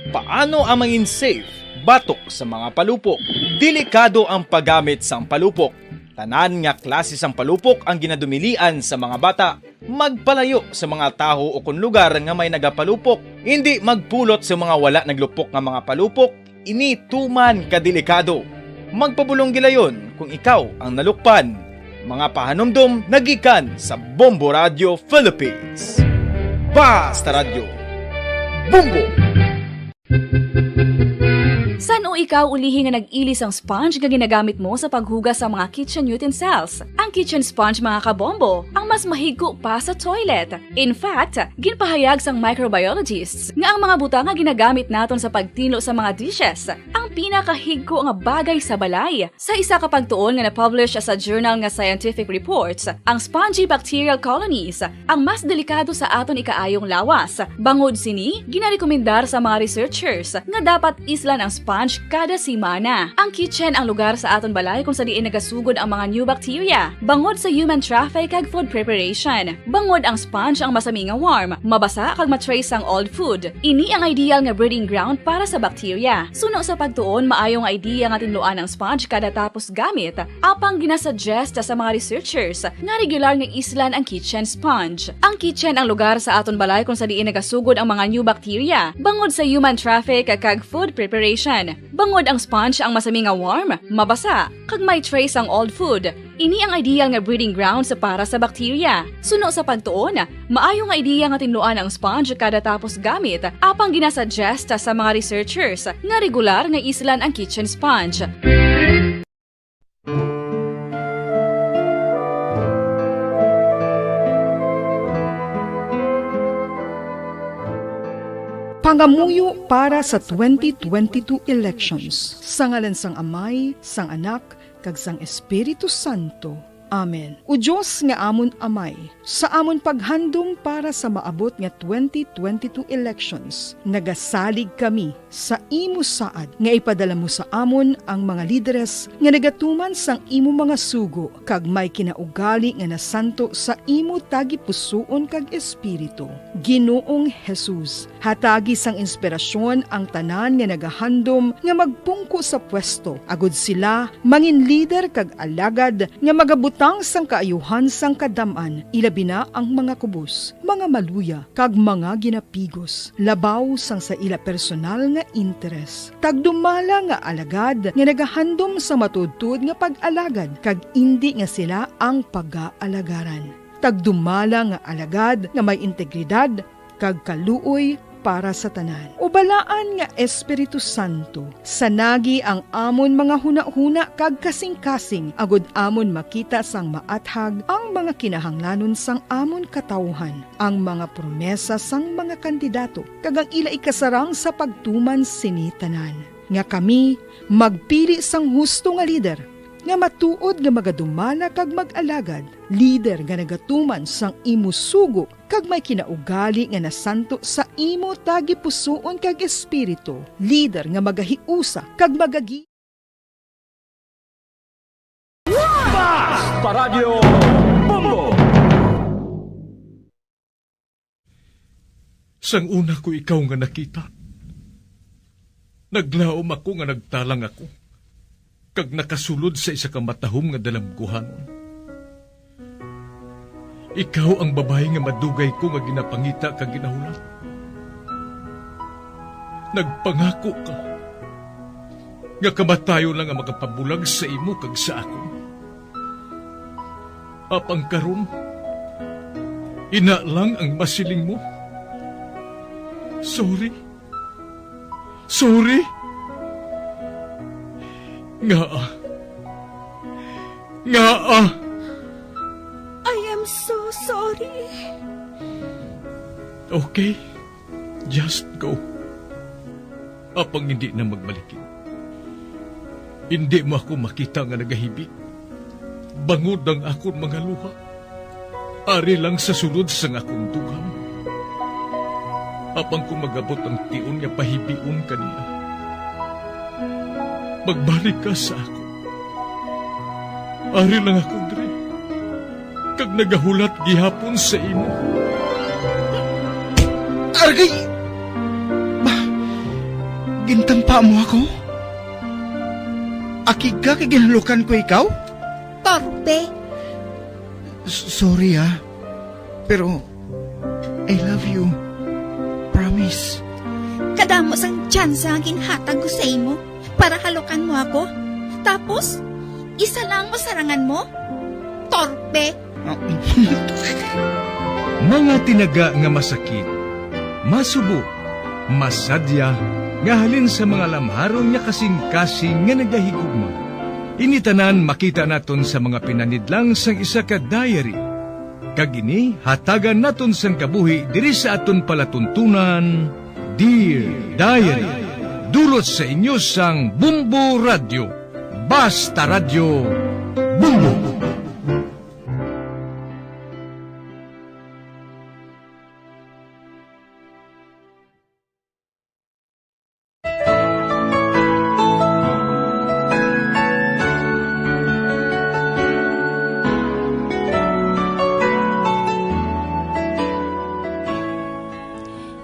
Paano ang mangin safe batok sa mga palupok? Delikado ang paggamit sang palupok. Tanan nga klase sang palupok ang ginadumilian sa mga bata. Magpalayo sa mga taho o kun lugar nga may nagapalupok. Hindi magpulot sa mga wala naglupok nga mga palupok. Ini tuman kadelikado. Magpabulong gilayon kung ikaw ang nalukpan. Mga pahanumdum nagikan sa Bombo Radio Philippines. Basta Radio Bombo! San o ikaw ulihi nga nag-ilis ang sponge nga ginagamit mo sa paghugas sa mga kitchen utensils? Ang kitchen sponge mga kabombo, ang mas mahigko pa sa toilet. In fact, ginpahayag sang microbiologists nga ang mga butang nga ginagamit naton sa pagtilo sa mga dishes ang pinakahigko nga bagay sa balay. Sa isa ka pagtuon nga na-publish sa journal nga Scientific Reports, ang spongy bacterial colonies ang mas delikado sa aton ikaayong lawas. Bangod sini, ginarekomendar sa mga researchers nga dapat islan ang sponge kada semana. Ang kitchen ang lugar sa aton balay kung sa diin nagasugod ang mga new bacteria. Bangod sa human traffic kag food preparation. Bangod ang sponge ang masami nga warm, mabasa kag matrace ang old food. Ini ang ideal nga breeding ground para sa bacteria. Suno sa pagtuon, maayong idea nga tinluan ang sponge kada tapos gamit. Apang ginasuggest sa mga researchers nga regular nga islan ang kitchen sponge. Ang kitchen ang lugar sa aton balay kung sa diin nagasugod ang mga new bacteria. Bangod sa human traffic kag food preparation. Bangod ang sponge ang masami nga warm, mabasa, kag may trace ang old food. Ini ang ideal nga breeding ground sa para sa bacteria. Suno sa pagtuon, maayong nga idea nga tinluan ang sponge kada tapos gamit. Apang ginasuggest sa mga researchers nga regular nga islan ang kitchen sponge. Pangamuyo para sa 2022 elections. Sa ngalan sang Amay, sang Anak, kag sang Espiritu Santo. Amen. O Diyos nga amon Amay, sa amon paghandom para sa maabot nga 2022 elections, nagasalig kami sa imo saad nga ipadala mo sa amon ang mga lideres nga nagatuman sang imo mga sugo kag may kinaugali nga nasanto sa imo tagi pusoon kag espiritu. Ginoong Jesus, hatagi sang inspirasyon ang tanan nga nagahandom nga magpungko sa pwesto. Agud sila mangin leader kag alagad nga magabutan sang kaayuhan sang kadaman, ilabi na ang mga kubos, mga maluya, kag mga ginapigos, labaw sang sa ila personal nga interes. Tagdumala nga alagad nga nagahandom sa matudtud nga pag-alagad, kag indi nga sila ang pag-aalagaran. Tagdumala nga alagad nga may integridad, kag kaluoy para sa tanan. Ubalaan nga Espiritu Santo, sanagi ang amon mga huna-huna kag kasing-kasing, agud amon makita sang maathag ang mga kinahanglanon sang amon katawhan, ang mga promesa sang mga kandidato, kag ang ila ikasarang sa pagtuman sini tanan. Nga kami magpili sang husto nga lider, nga matuod nga magadumala kag mag-alagad, lider nga nagatuman sang imo sugo kag may kinaugali nga nasanto sa imo tagi pusoon kag espiritu, lider nga magahiusa kag magagi. Basta Radio Bombo! Sang una ko ikaw nga nakita, naglaom ako nga nagtalang ako, kag nakasulod sa isa ka matahom nga dalamguhanon. Ikaw ang babae nga madugay ko nga ginapangita kag ginahulat. Nagpangako ka nga kamatayo lang ang makapabulag sa imo kag sa akon. Apang karon, ina lang ang masiling mo. Sorry. Sorry. Nga. I am so sorry. Okay, just go. Apang hindi na magbalikin. Hindi mo ako makita nga nagahibik. Bangod ang akong mga luha. Ari lang sa sulod sang akong dugang. Apang kung magabot ang tion nga pahibion kaniya. Magbalik ka sa ako. Ari lang ako, Dre. Kag nagahulat gihapon sa imo. Argay! Gintampa mo ako? Akig ka kay ginalukan ko ikaw? Torpe. Sorry pero I love you. Promise. Kadamo sang tsansa ang ginhatag ko sa imo para halukan mo ako. Tapos, isa lang masarangan mo? Torpe. Mga tinaga nga masakit, masubo, masadya, nga halin sa mga lamharon nga kasing-kasing nga nagahigugma. Initanan makita naton sa mga pinanidlang sang isa ka diary. Kag ini hatagan naton sang kabuhi diri sa aton palatuntunan, Dear Diary. Dulot sa inyo sang Bumbo Radio. Basta Radio Bumbo.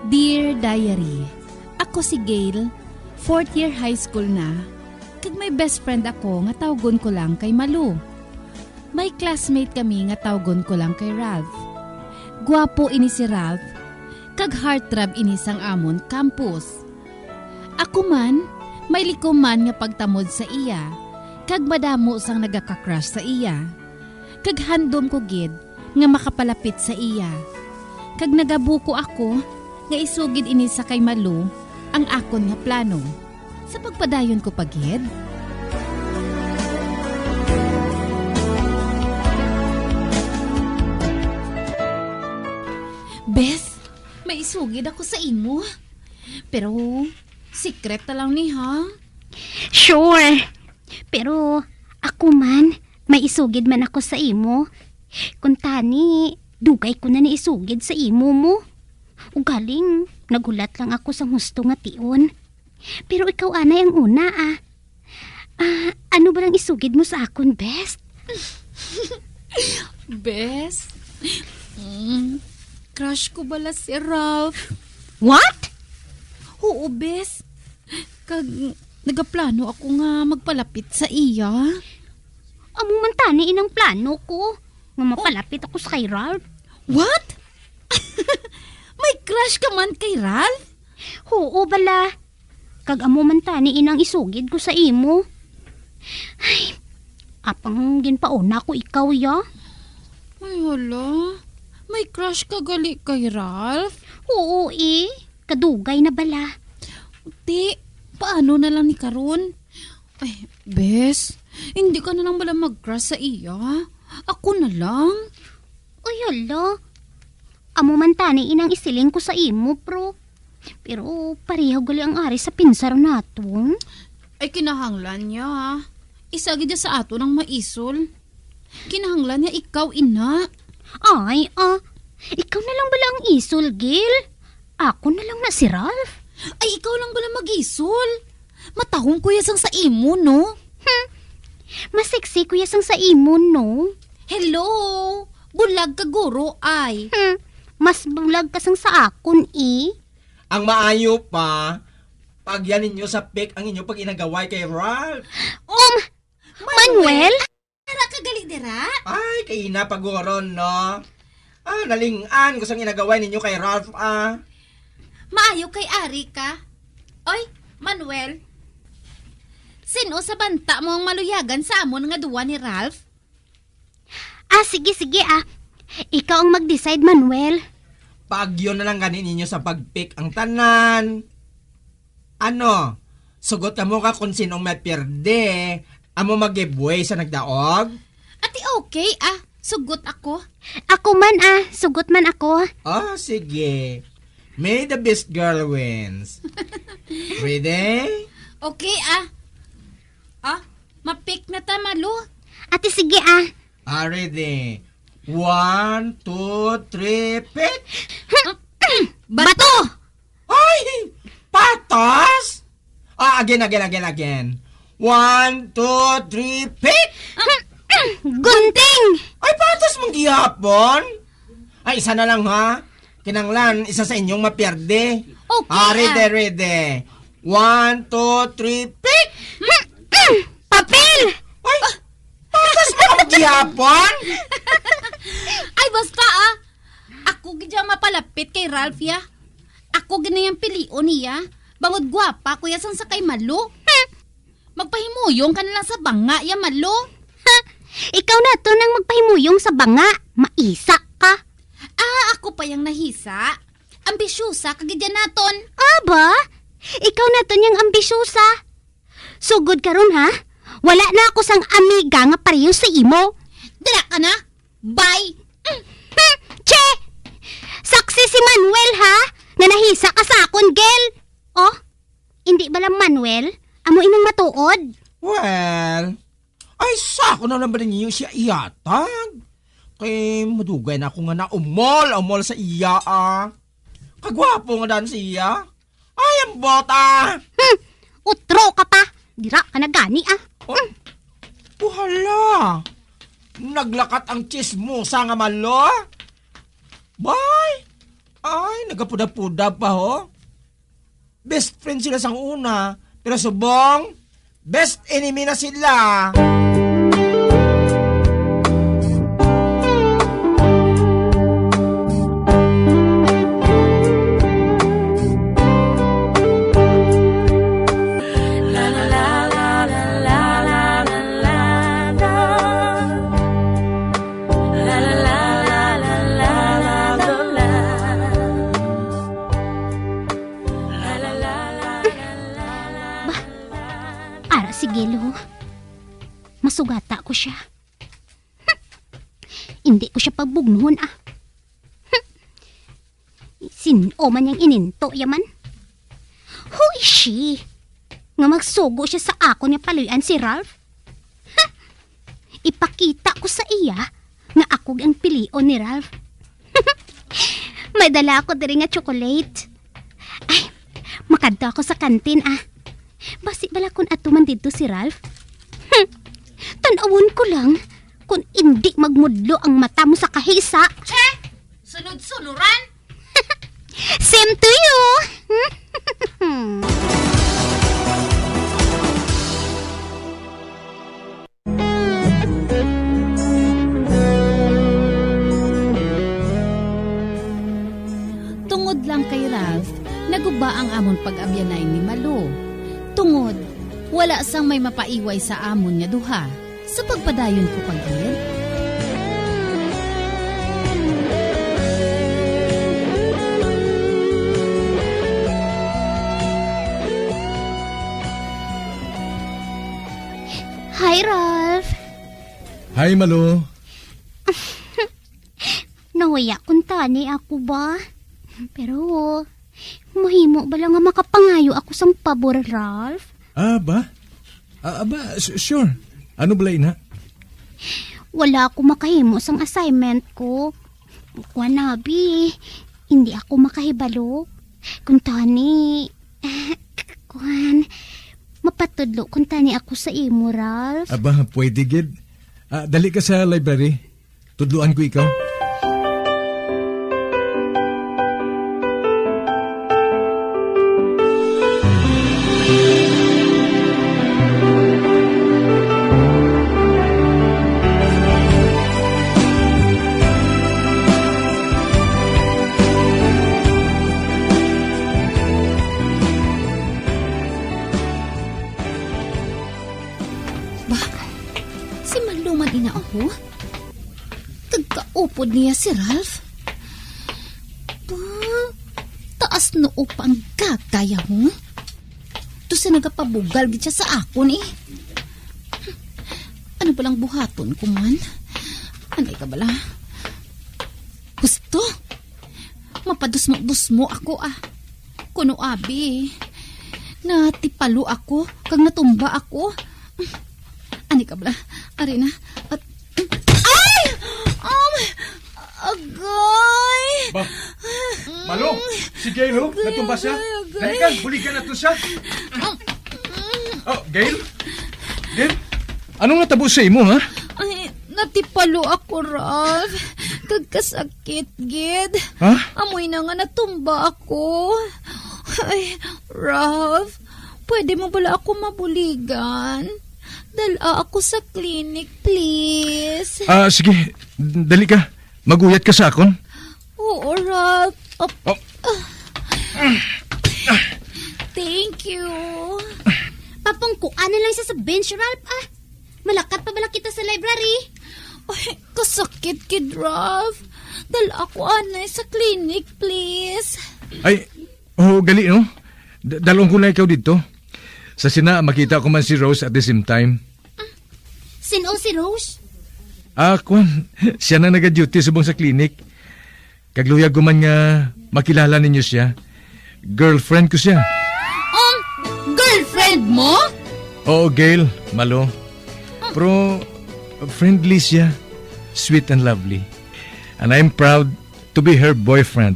Dear Diary, ako si Gail, 4th year high school na. Kag may best friend ako nga tawgon ko lang kay Malu. May classmate kami nga tawgon ko lang kay Ralph. Guwapo ini si Ralph, kag heartthrob ini sang amon campus. Ako man, may likuman nga pagtamod sa iya, kag madamo sang nagaka-crush sa iya. Kag handom ko gid nga makapalapit sa iya. Kag nagabuko ako nga isugid ini sa kay Malu ang akon nga plano. Sa pagpadayon ko pagid. Bes, may isugid ako sa imo. Pero, secret na lang ni ha? Sure. Pero, ako man, may isugid man ako sa imo. Kung tani, dugay ko na isugid sa imo mo. Ugaling, nagulat lang ako sa husto nga tion. Pero ikaw, anay, ang una, ano ba lang isugid mo sa akon, Best? Bes, crush ko bala si Ralph. What? Oo, Bes. Kag, nagaplano ako nga magpalapit sa iya. Among man tani inang plano ko. Nga mapalapit ako sa kay Ralph. What? May crush ka man kay Ralph? Oo, bala. Kag amo man tani inang isugid ko sa imo. Ay, apang ginpauna ko ikaw, ya. Ay, hala. May crush ka gali kay Ralph? Oo, kadugay na bala. Ti, paano na lang ni karon? Ay, Bes, hindi ka na lang bala mag-crush sa iya. Ako na lang. Ay, hala. Amo man tani inang isiling ko sa imo, pro. Pero pareho gali ang ari sa pinsar naton. Ay, kinahanglan niya, ha? Isagid niya sa ato ng maisol. Kinahanglan niya ikaw, ina. Ay, ikaw na lang bala ang isol, Gil. Ako na lang na si Ralph. Ay, ikaw lang bala mag-isol. Matahong kuya sang sa imo, no? Masiksi kuya sang sa imo, no? Hello! Bulag ka, guro, ay. Mas bulag ka sang sa akon, Ang maayo pa, pagyan ninyo sa pek ang inyo pag inagaway kay Ralph. Manuel? Tara ka gali dira? Ay, kay ina pagoron, no? Nalingan ko sang inagaway ninyo kay Ralph, Maayo kay Ari ka. Oy, Manuel. Sino sa banta mo ang maluyagan sa amon nga duwa ni Ralph? Sige. Ikaw ang mag-decide, Manuel. Pagyo na lang ganin ninyo sa pagpick ang tanan. Ano? Sugot ka mo ka kung sinong may pierde. Amo mag-giveaway sa nagdaog? Ati okay sugot ako. Ako man sugot man ako. Sige. May the best girl wins. Ready? Okay mapick na ta, Malu. Ate sige Ready. 1, 2, 3, pick! Bato! Ay! Patas? Again. 1, 2, 3, pick! Gunting! Ay, patas mong gihapon? Ay, isa na lang ha. Kinanglan, isa sa inyong mapierde. Okay. Ready. 1, 2, 3, pick! Papel! Ay, patas mo ang gihapon? Ay, basta Ako gidya mapalapit kay Ralph ya. Ako ginayang pilion niya. Bangod gwapa, kuya sang sakay Malu. Magpahimuyong ka na lang sa banga ya, Malu. Ikaw na to nang magpahimuyong sa banga. Maisa ka. Ako pa yung nahisa. Ambisyosa kagidya naton. Aba? Ikaw na to niyang ambisyosa. Sugod ka ron ha? Wala na ako sang amiga nga pareho sa imo. Dala ka na. Bye! Che! Saksi si Manuel ha? Na nahisa ka sa akon, Gel. Hindi ba lang Manuel? Amo inang matuod? Well, ay sako na naman niyo siya iyatag. Kay madugay na ako nga na umol sa iya Kagwapo nga dan siya. Ay, ang bota! Utro ka pa. Dira ka na gani Hala! Naglakat ang chismosa nga Malo? Bye! Ay, nagapuda-puda pa Best friend sila sang una, pero subong, best enemy na sila. Masugata ko siya. Hindi ko siya pagbugnuhon Sino man niyang ininto yaman? Who is she? Nga magsugo siya sa ako niya paluyan si Ralph? Ipakita ko sa iya nga ako ang pilion ni Ralph. May dala ako diri nga chocolate. Ay, makadto ako sa kantin Basi bala kun atuman dito si Ralph. Tanawon ko lang kung hindi magmudlo ang mata mo sa kahisa. Che! Sunod-sunuran! Same to you! Tungod lang kay Ralph, naguba ang amon pag-abyanay ni Malu. Tungod, wala sang may mapaiway sa amon nga duha. Sa pagpadayon ko pag-gid. Hi, Ralph. Hi, Malu. Nawaya kung tani ako ba? Pero, mahimo ba lang nga makapangayo ako sang pabor, Ralph? Ba? Sure. Ano balay na? Wala ako makahimo sang assignment ko. Wanabi, hindi ako makahibalo. Kung tani, mapatudlo kung tani ako sa imo, Ralph. Aba, pwede gid. Dali ka sa library. Tudluan ko ikaw. Kaupod niya si Ralph. Taas noo pang gagaya mo. Ito sa nagapabugal gid siya sa akon eh. Ano balang buhaton ko man? Anay ka bala? Gusto? Mapadus mo ako ah. Kuno abi. Natipalo ako, kag natumba ako. Anay ka bala? Ari na. At ay! Agay! Ba? Malo, si Gail ho, natumba siya. Dahikan, bulikan na to siya. Oh, Gail? Gail? Anong natabo sa imo, ha? Ay, natipalo ako, Ralph. Kagkasakit, gid. Ha? Amoy na nga natumba ako. Ay, Ralph, pwede mo bala ako mabuligan? Dala ako sa clinic, please. Sige, dali ka. Maguyat ka sa akon. Oo, Ralph. Thank you. Papungkuan na lang siya sa bench, Ralph, ah. Malakat pa bala kita sa library. Ay, kasakit, kid Ralph. Dala ako anay sa clinic, please. Ay, gali, no? Dalawang ko na ikaw dito. Sa sina, makita ko man si Rose at the same time. Sino si Rose? Kwan, siya na nag-duty subong sa clinic. Kagluyag ko man nga makilala ninyo siya. Girlfriend ko siya. Girlfriend mo? Oo, Gail, Malo. Pero friendly siya. Sweet and lovely. And I'm proud to be her boyfriend.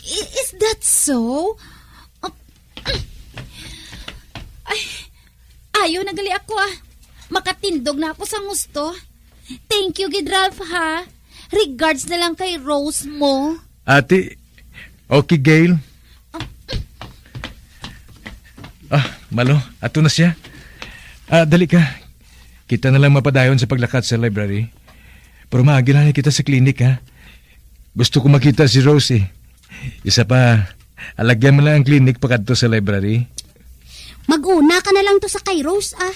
Is that so? Ayaw nagali ako ah. Makatindog na ako sa gusto. Thank you, Gid Ralph, ha? Regards na lang kay Rose mo. Ate, okay, Gail? Malo, ato na siya. Dali ka. Kita na lang mapadayon sa paglakat sa library. Pero maagilan kita sa klinik, ha? Gusto ko makita si Rose, eh. Isa pa, alagyan mo lang ang klinik pagkadto sa library. Mag-una ka na lang to sa kay Rose, ah.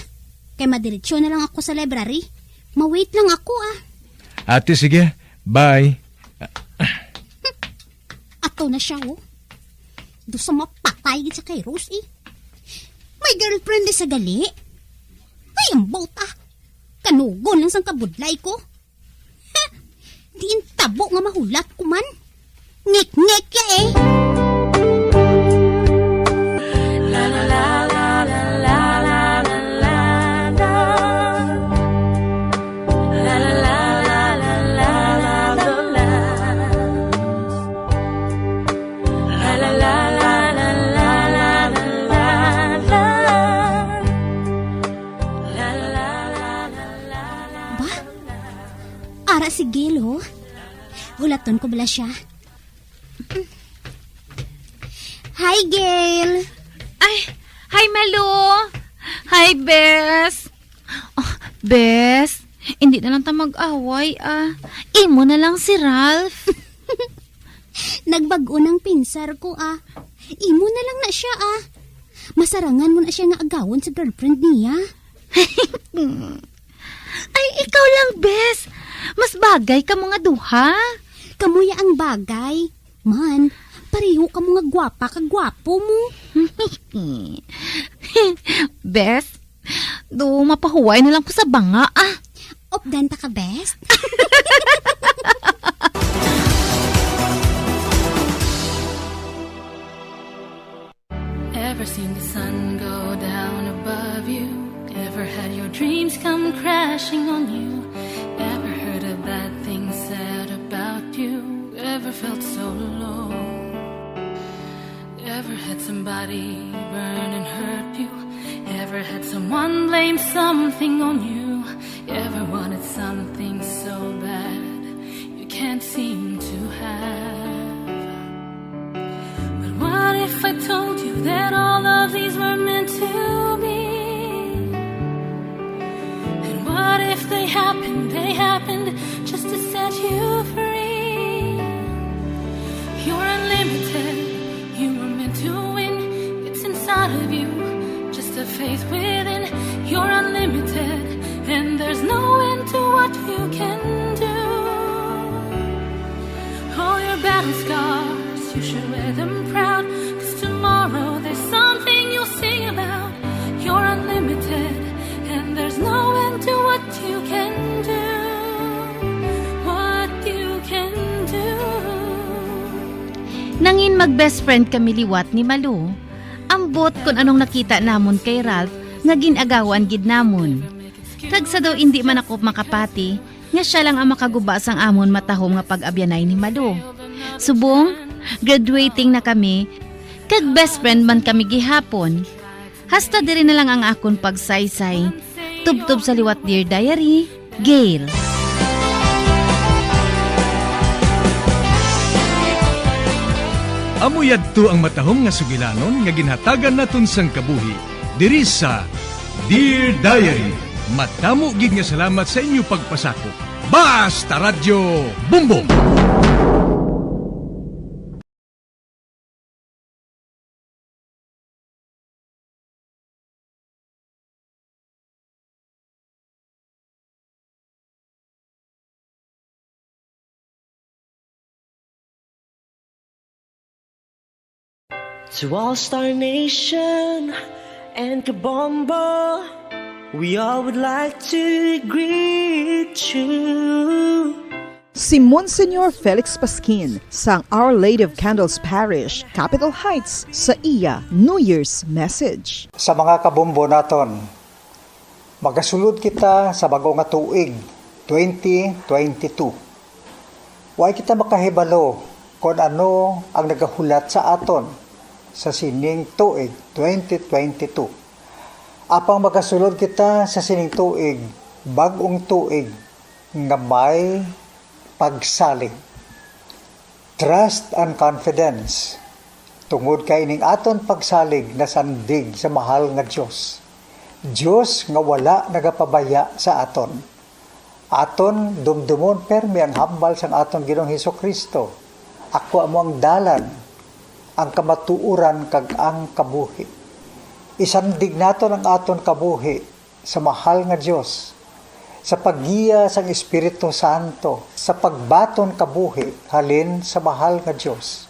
Kay madiretsyon na lang ako sa library. Ma-wait lang ako, ah. Ate, sige. Bye. Ato na siya, oh. Doon sa mapatay sa kay Rose, eh. May girlfriend sa gali. Ay, ang boat, ah. Kanugon lang sang kabudlay ko. Ha! Diin tabo nga mahulat ko man. Ngik-ngik ya, eh. La la la la la la la la la la. La la la la la la la la la. La la la la la la la la la. La la la la la. Ba? Ara si Gail, oh. Hulaton ko bala siya. Hi, Gail. Ay, hi, Malo. Hi, Bes. Oh, Bes, hindi na lang tayo mag-away, ah. Imo na lang si Ralph. Nagbago ng pinsar ko, ah. Imo na lang na siya, ah. Masarangan mo na siya nga agawon sa girlfriend niya. Ay, ikaw lang, Bes. Mas bagay ka mga duha. Kamuya ang bagay. Man, pareho ka mga gwapa kagwapo mo. Bes, do mapahuway na lang ko sa banga, ah. Opdan ta ka, Bes. Ever seen the sun go down above you? Ever had your dreams come crashing on you? Ever heard a bad thing said about you? Ever felt so low? Ever had somebody burn and hurt you? Ever had someone blame something on you? Ever wanted something so bad you can't seem to have? But what if I told you that all of these were meant to be? And what if they happened just to set you free? You're unlimited, you were meant to win. It's inside of you, just a faith within. You're unlimited, and there's no end what you can do. All your battle scars, you should wear them proud. 'Cause tomorrow there's something you'll sing about. You're unlimited, and there's no end to what you can do. What you can do. Nangin mag-best friend kami liwat ni Malu. Ambot kung anong nakita namon kay Ralph nga ginagawan gid namon. Kag sa daw hindi man ako makapati, nga siya lang ang makaguba sang amon matahom nga pag-abyanay ni Malu. Subong, graduating na kami, kag best friend man kami gihapon. Hasta diri na lang ang akon pagsaysay. Tubtob sa liwat Dear Diary, Gail. Amuyadto ang matahom nga sugilanon nga ginhatagan naton sang kabuhi. Diri sa Dear Diary. Matamo gid nga salamat sa inyo pagpasakop. Basta Radyo Bumbong. To All Star Nation and Kabombo, we all would like to greet you. Si Monsignor Felix Pasquin sang Our Lady of Candles Parish, Capitol Heights sa iya New Year's message. Sa mga kabombo naton, magasulod kita sa bago nga tuig, 2022. Huwag kita makahibalo kung ano ang nagahulat sa aton sa sining tuig 2022. Apang magasulod kita sa sining tuig, bagong tuig nga may pagsalig. Trust and confidence. Tungod kay ining aton pagsalig na sandig sa mahal nga Dios. Dios nga wala nagapabaya sa aton. Aton dumdumon permi ang hambal sang aton Ginoong Hesukristo. Ako amo ang dalan, ang kamatuuran kag ang kabuhi. Isandig naton ang aton kabuhi sa mahal nga Dios, sa paggiya sang Espiritu Santo, sa pagbaton kabuhi halin sa mahal nga Dios.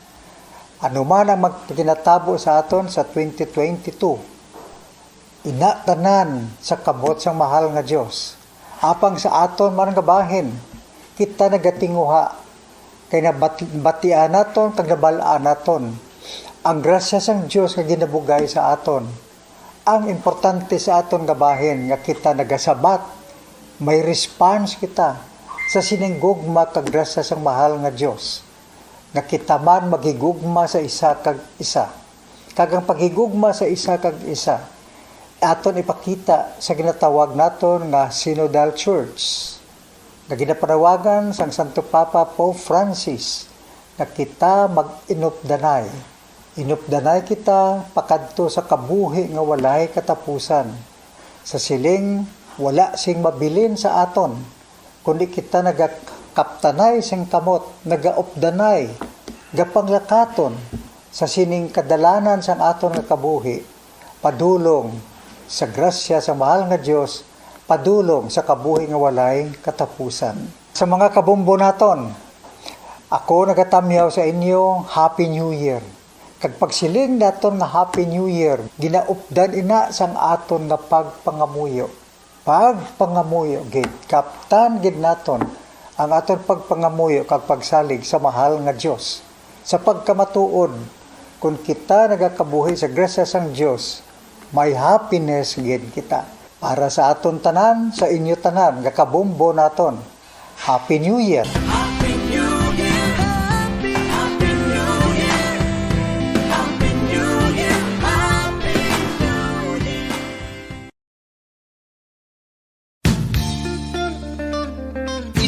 Ano man ang magkinatabo sa aton sa 2022, inatanan sa kabot sang mahal nga Dios. Apang sa aton man nga bahin, kita nagatinguha kay nabatian naton kag nabalaan naton ang grasya sang Dios nga ginabugay sa aton. Ang importante sa aton nga bahin nga kita nagasabat, may response kita sa siningugma kag grasya sang mahal nga Dios. Nga kita man magigugma sa isa kag isa. Kag ang pagigugma sa isa kag isa, aton ipakita sa ginatawag naton nga Synodal Church. Na ginapanawagan sang Santo Papa Pope Francis na kita mag-inupdanay. Inupdanay kita pakadto sa kabuhi nga walay katapusan. Sa siling wala sing mabilin sa aton, kundi kita nagakaptanay sing kamot, nagaupdanay, gapanglakaton sa sining kadalanan sang aton nga kabuhi, padulong sa grasya sa mahal nga Dios, padulong sa kabuhi nga walay katapusan. Sa mga kabombo naton, ako nagatamyaw sa inyo, Happy New Year. Kag pagsiling naton nga Happy New Year, ginaupdan ina sang aton nga pagpangamuyo. Pagpangamuyo gid, kaptan gid naton ang aton pagpangamuyo kag pagsalig sa mahal nga Dios. Sa pagkamatuod, kung kita nagakabuhi sa grasya sang Dios, may happiness gid kita. Para sa aton tanan, sa inyo tanan, nga kabombo naton. Happy New Year!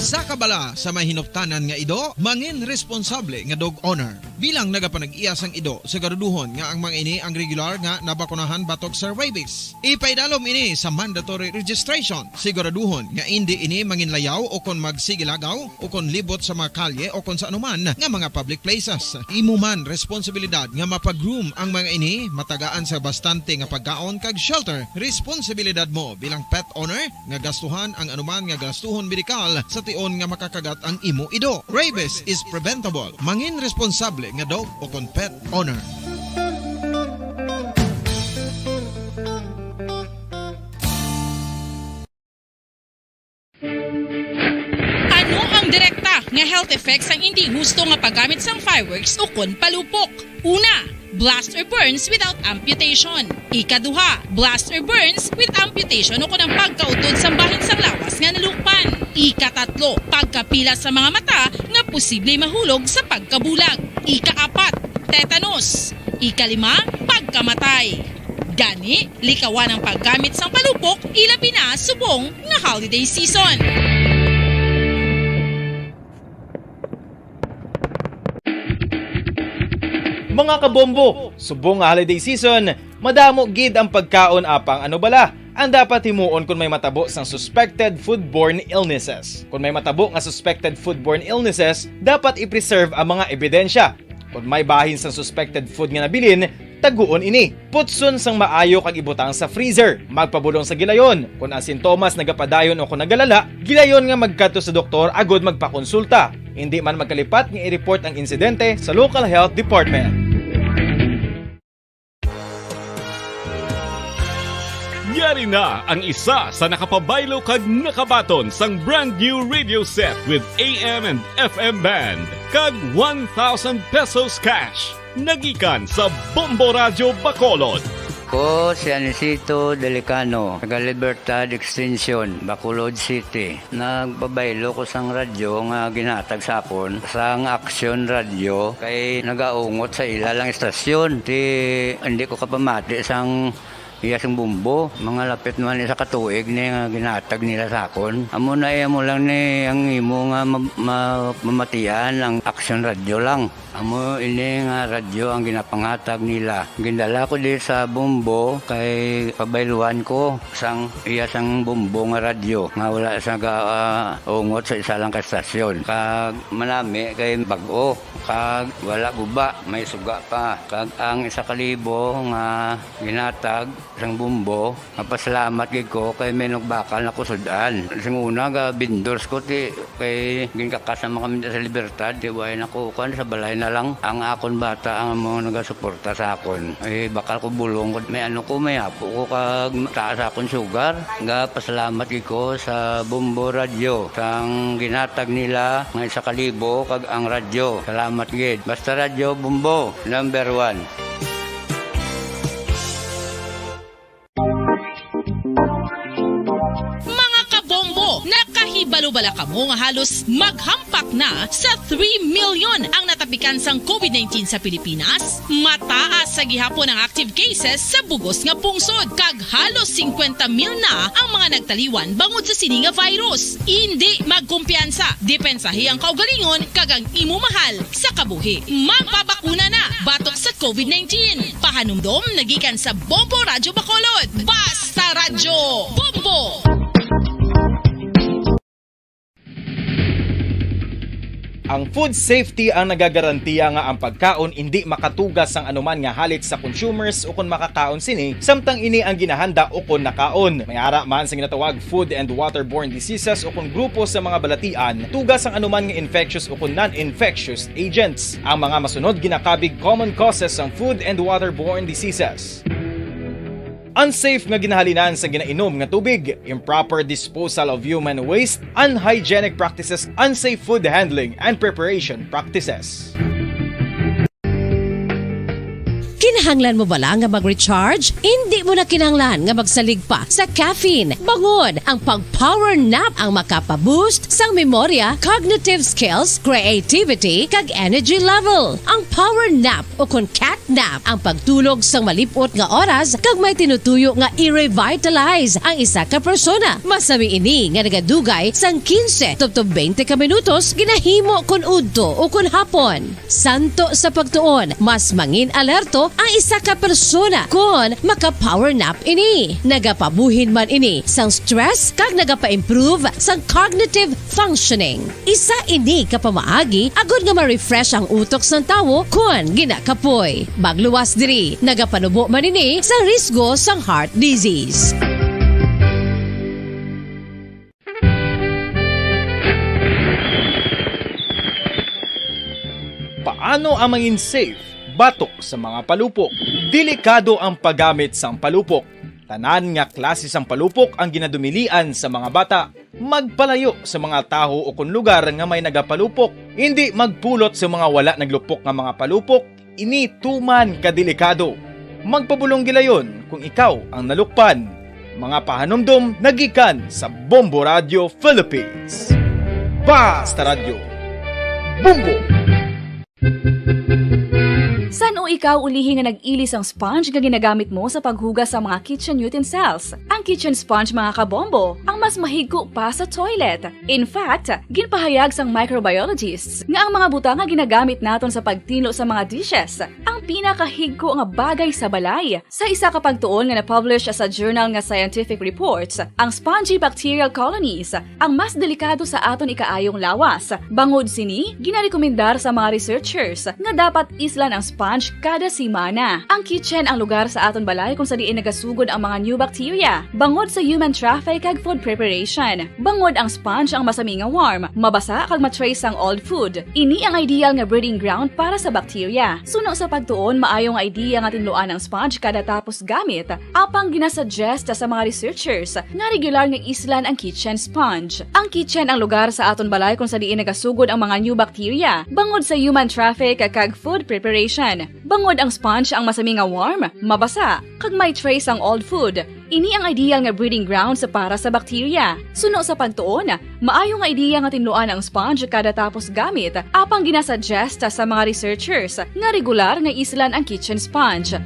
Isa ka bala sa mahinuptanan nga ido, mangin responsable nga dog owner. Bilang nagapanag-iyas ang ido, siguraduhon nga ang mga ini ang regular nga nabakunahan batok sa rabies. Ipaidalom ini sa mandatory registration. Siguraduhon nga hindi ini manginlayaw o kon magsigilagaw o kon libot sa mga kalye o kon sa anuman nga mga public places. Imo man responsibilidad nga mapag-groom ang mga ini, matagaan sa bastante nga pagkaon kag shelter. Responsibilidad mo bilang pet owner nga gastuhan ang anuman nga gastuhon medikal sa tion nga makakagat ang imo ido. Rabies is preventable. Mangin responsable nga dog o kon pet owner. Ano ang direkta nga health effects ang hindi husto nga paggamit sang fireworks o kon palupok? Una, blast or burns without amputation. Ikaduha, blast or burns with amputation o kon ang pagkautod sa bahin sang lawas nga nalukpan. Ikatatlo, pagkapila sa mga mata nga posible mahulog sa pagkabulag. Ikaapat, tetanus. Ikalima, pagkamatay. Gani, likawan ang paggamit sang palupok ilabi na subong nga holiday season. Mga kabombo, subong nga holiday season, madamo gid ang pagkaon apang ano bala ang dapat himuon kung may matabo sang suspected foodborne illnesses. Kung may matabo nga suspected foodborne illnesses, dapat i-preserve ang mga ebidensya. Kung may bahin sang suspected food nga nabilin, taguon ini. Putson sang maayo kag ibutang sa freezer. Magpabulong sa gilayon. Kung ang sintomas nagapadayon o kung nagalala, gilayon nga magkadto sa doktor agud magpakonsulta. Hindi man magkalipat nga i-report ang insidente sa local health department. Yari na ang isa sa nakapabaylo kag nakabaton sang brand new radio set with AM and FM band kag 1,000 pesos cash. Nagikan sa Bombo Radio Bacolod. Ko si Anisito Delicano, taga Libertad Extension, Bacolod City. Nagpabaylo ko sang radyo nga ginatag sa akon sang Action Radio kay nagaungot sa ilalang estasyon. Hindi ko kapamati sang iyasang bumbo, mga lapit naman sa katuig ni nga ginatag nila sa akon. Amo na mo lang ni ang imo nga mamatian ang Action Radio lang. Amo ini nga radyo ang ginapangatag nila. Gindala ko di sa bumbo kay pabayluan ko sang iyasang bumbo nga radyo nga wala sa ungot sa isa lang ka estasyon. Kag manami kay bag-o, kag wala guba, may suga pa. Kag ang 1,000 nga ginatag sang bumbo, mapasalamat gid ko kay may nagbakal na kusudan. Sing una ga vendors ko ti kay ginkakasama kami sa Libertad, di way nako kan sa balay na lang ang akon bata ang mga nagasuporta sa akon. Bakal ko bulong may may apo ko kag taas akon sugar. Nga pasalamat gid ko sa Bumbo Radio sang ginatag nila nga 1,000 kag ang radyo. Salamat gid. Basta Radio Bumbo number 1. Nakahibalo-bala kamo nga halos maghampak na sa 3 million ang natapikan sang COVID-19 sa Pilipinas. Mataas sa gihapon ang active cases sa bugos nga pungsod kag halos 50,000 na ang mga nagtaliwan bangod sa sini nga virus. Hindi magkumpiyansa, depensahi ang kaugalingon kag ang imo mahal sa kabuhi. Magpabakuna na batok sa COVID-19. Pahanumdom nagikan sa Bombo Radio Bacolod. Basta Radyo Bombo! Ang food safety ang nagagarantiya nga ang pagkaon hindi makatugas ang anuman nga halit sa consumers o kung makakaon sini, samtang ini ang ginahanda o kung nakaon. May ara man sa ginatawag food and waterborne diseases o kung grupo sa mga balatian, tugas ang anuman nga infectious o kung non-infectious agents. Ang mga masunod ginakabig common causes ng food and waterborne diseases. Unsafe nga ginahalinan sa ginainom nga tubig, improper disposal of human waste, unhygienic practices, unsafe food handling, and preparation practices. Kinahanglan mo bala nga mag-recharge? Hindi mo na kinahanglan nga magsalig pa sa caffeine. Bangod, ang pag-power nap ang makapaboost sang memorya, cognitive skills, creativity, kag energy level. Ang power nap o kon cat nap ang pagtulog sang malipot nga oras kag may tinutuyo nga i-revitalize ang isa ka persona. Masami ini nga nagadugay sang 15 to 20 ka minutos ginahimo kun udto o kun hapon. Santo sa pagtuon, mas mangin alerto ang isa ka persona kun maka-power nap ini. Nagapabuhin man ini sang stress kag nagapa-improve sang cognitive functioning. Isa ini kapamaagi agud nga ma-refresh ang utok sang tawo kun ginakapoy. Magluwas diri, nagapanubo man ini sa risgo sang heart disease. Paano ang mangin safe batok sa mga palupok? Delikado ang paggamit sang palupok. Tanan nga klase sang palupok ang ginadumilian sa mga bata. Magpalayo sa mga taho o kun lugar nga may nagapalupok. Hindi magpulot sa mga wala naglupok nga mga palupok. Ini tuman kadelikado. Magpabulong gilayon kung ikaw ang nalukpan. Mga pahanumdum nagikan sa Bombo Radio Philippines. Basta Radio Bombo! San o ikaw ulihi nga nag-ilis ang sponge nga ginagamit mo sa paghugas sa mga kitchen utensils? Ang kitchen sponge mga kabombo, ang mas mahigko pa sa toilet. In fact, ginpahayag sang microbiologists nga ang mga butang nga ginagamit naton sa pagtino sa mga dishes ang pinakahigko nga bagay sa balay. Sa isa ka pagtuon nga na-publish sa journal nga Scientific Reports, ang spongy bacterial colonies ang mas delikado sa aton ikaayong lawas. Bangod sini, ginarekomendar sa mga researchers nga dapat islan ang sponge kada simana. Ang kitchen ang lugar sa aton balay kung sa diin nagasugod ang mga new bacteria. Bangod sa human traffic kag food preparation. Bangod ang sponge ang masami nga warm, mabasa kag matrace ang old food. Ini ang ideal nga breeding ground para sa bacteria. Suno sa pagtuon, maayong idea nga tinluan ang sponge kada tapos gamit. Apang ginasuggest sa mga researchers nga regular nga islan ang kitchen sponge. Ang kitchen ang lugar sa aton balay kung sa diin nagasugod ang mga new bacteria. Bangod sa human traffic kag food preparation. Bangod ang sponge ang masami nga warm, mabasa, kag may trace ang old food. Ini ang ideal nga breeding ground sa para sa bacteria. Suno sa pagtuon, maayong nga idea nga tinluan ang sponge kada tapos gamit. Apang ginasuggest sa mga researchers nga regular nga islan ang kitchen sponge.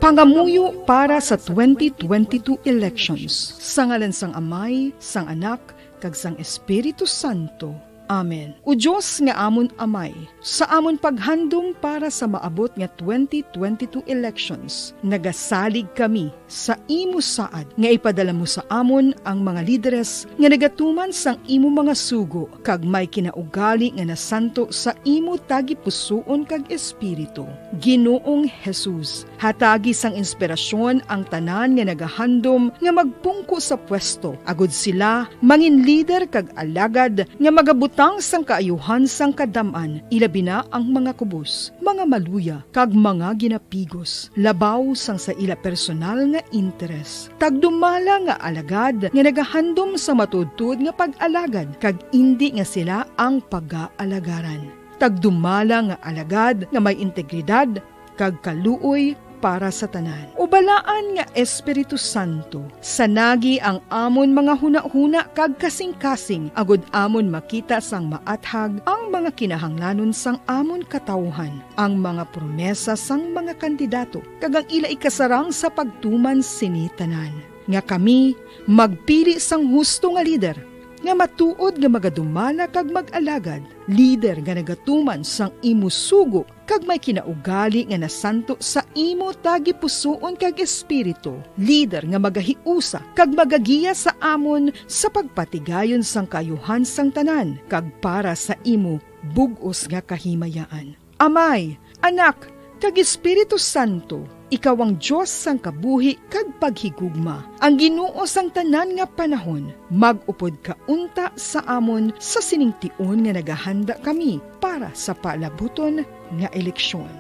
Pangamuyo para sa 2022 elections. Sa ngalan sang Amay, sang Anak, kag sang Espiritu Santo. Amen. O Diyos nga amon Amay, sa amon paghandom para sa maabot nga 2022 elections, nagasalig kami sa imo saad nga ipadala mo sa amon ang mga lideres nga nagatuman sang imo mga sugo kag may kinaugali nga nasanto sa imo tagi pusoon kag espiritu. Ginoong Jesus, hatagi sang inspirasyon ang tanan nga nagahandom nga magpungko sa pwesto. Agud sila mangin leader kag alagad nga magabutang sang kaayuhan sang kadaman, ilabi na ang mga kubos, mga maluya, kag mga ginapigos, labaw sang sa ila personal nga interes. Tagdumala nga alagad nga nagahandom sa matudtud nga pag-alagad, kag indi nga sila ang pag-aalagaran. Tagdumala nga alagad nga may integridad, kag kaluoy para sa tanan. Ubalaan nga Espiritu Santo, sanagi ang amon mga huna-huna kag kasing-kasing, agud amon makita sang maathag ang mga kinahanglanon sang amon katawhan, ang mga promesa sang mga kandidato, kag ang ila ikasarang sa pagtuman sini tanan. Nga kami magpili sang husto nga lider, nga matuod nga magadumala kag mag-alagad, lider nga nagatuman sang imo sugo kag may kinaugali nga nasanto sa imo tagi pusoon kag espiritu, lider nga magahiusa kag magagiya sa amon sa pagpatigayon sang kayuhan sang tanan kag para sa imo bug-os nga kahimayaan. Amay, Anak, kag Espiritu Santo, ikaw ang Diyos sang kabuhi kag paghigugma. Ang Ginoo sang tanan nga panahon, mag-upod ka unta sa amon sa siningtion nga nagahanda kami para sa palabuton nga eleksyon.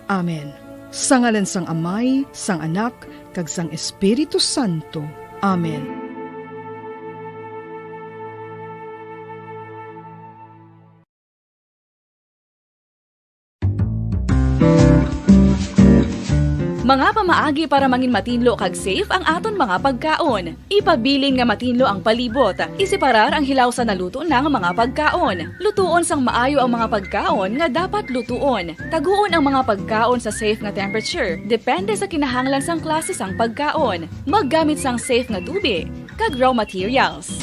Amen. Sa ngalan sang Amay, sang Anak, kag sang Espiritu Santo. Amen. Mga pamaagi para mangin matinlo kag safe ang aton mga pagkaon. Ipabilin nga matinlo ang palibot. Isiparar ang hilaw sa naluto ng mga pagkaon. Lutuon sang maayo ang mga pagkaon nga dapat lutuon. Taguon ang mga pagkaon sa safe nga temperature. Depende sa kinahanglan sang klase sang pagkaon. Maggamit sang safe nga tubig kag raw materials.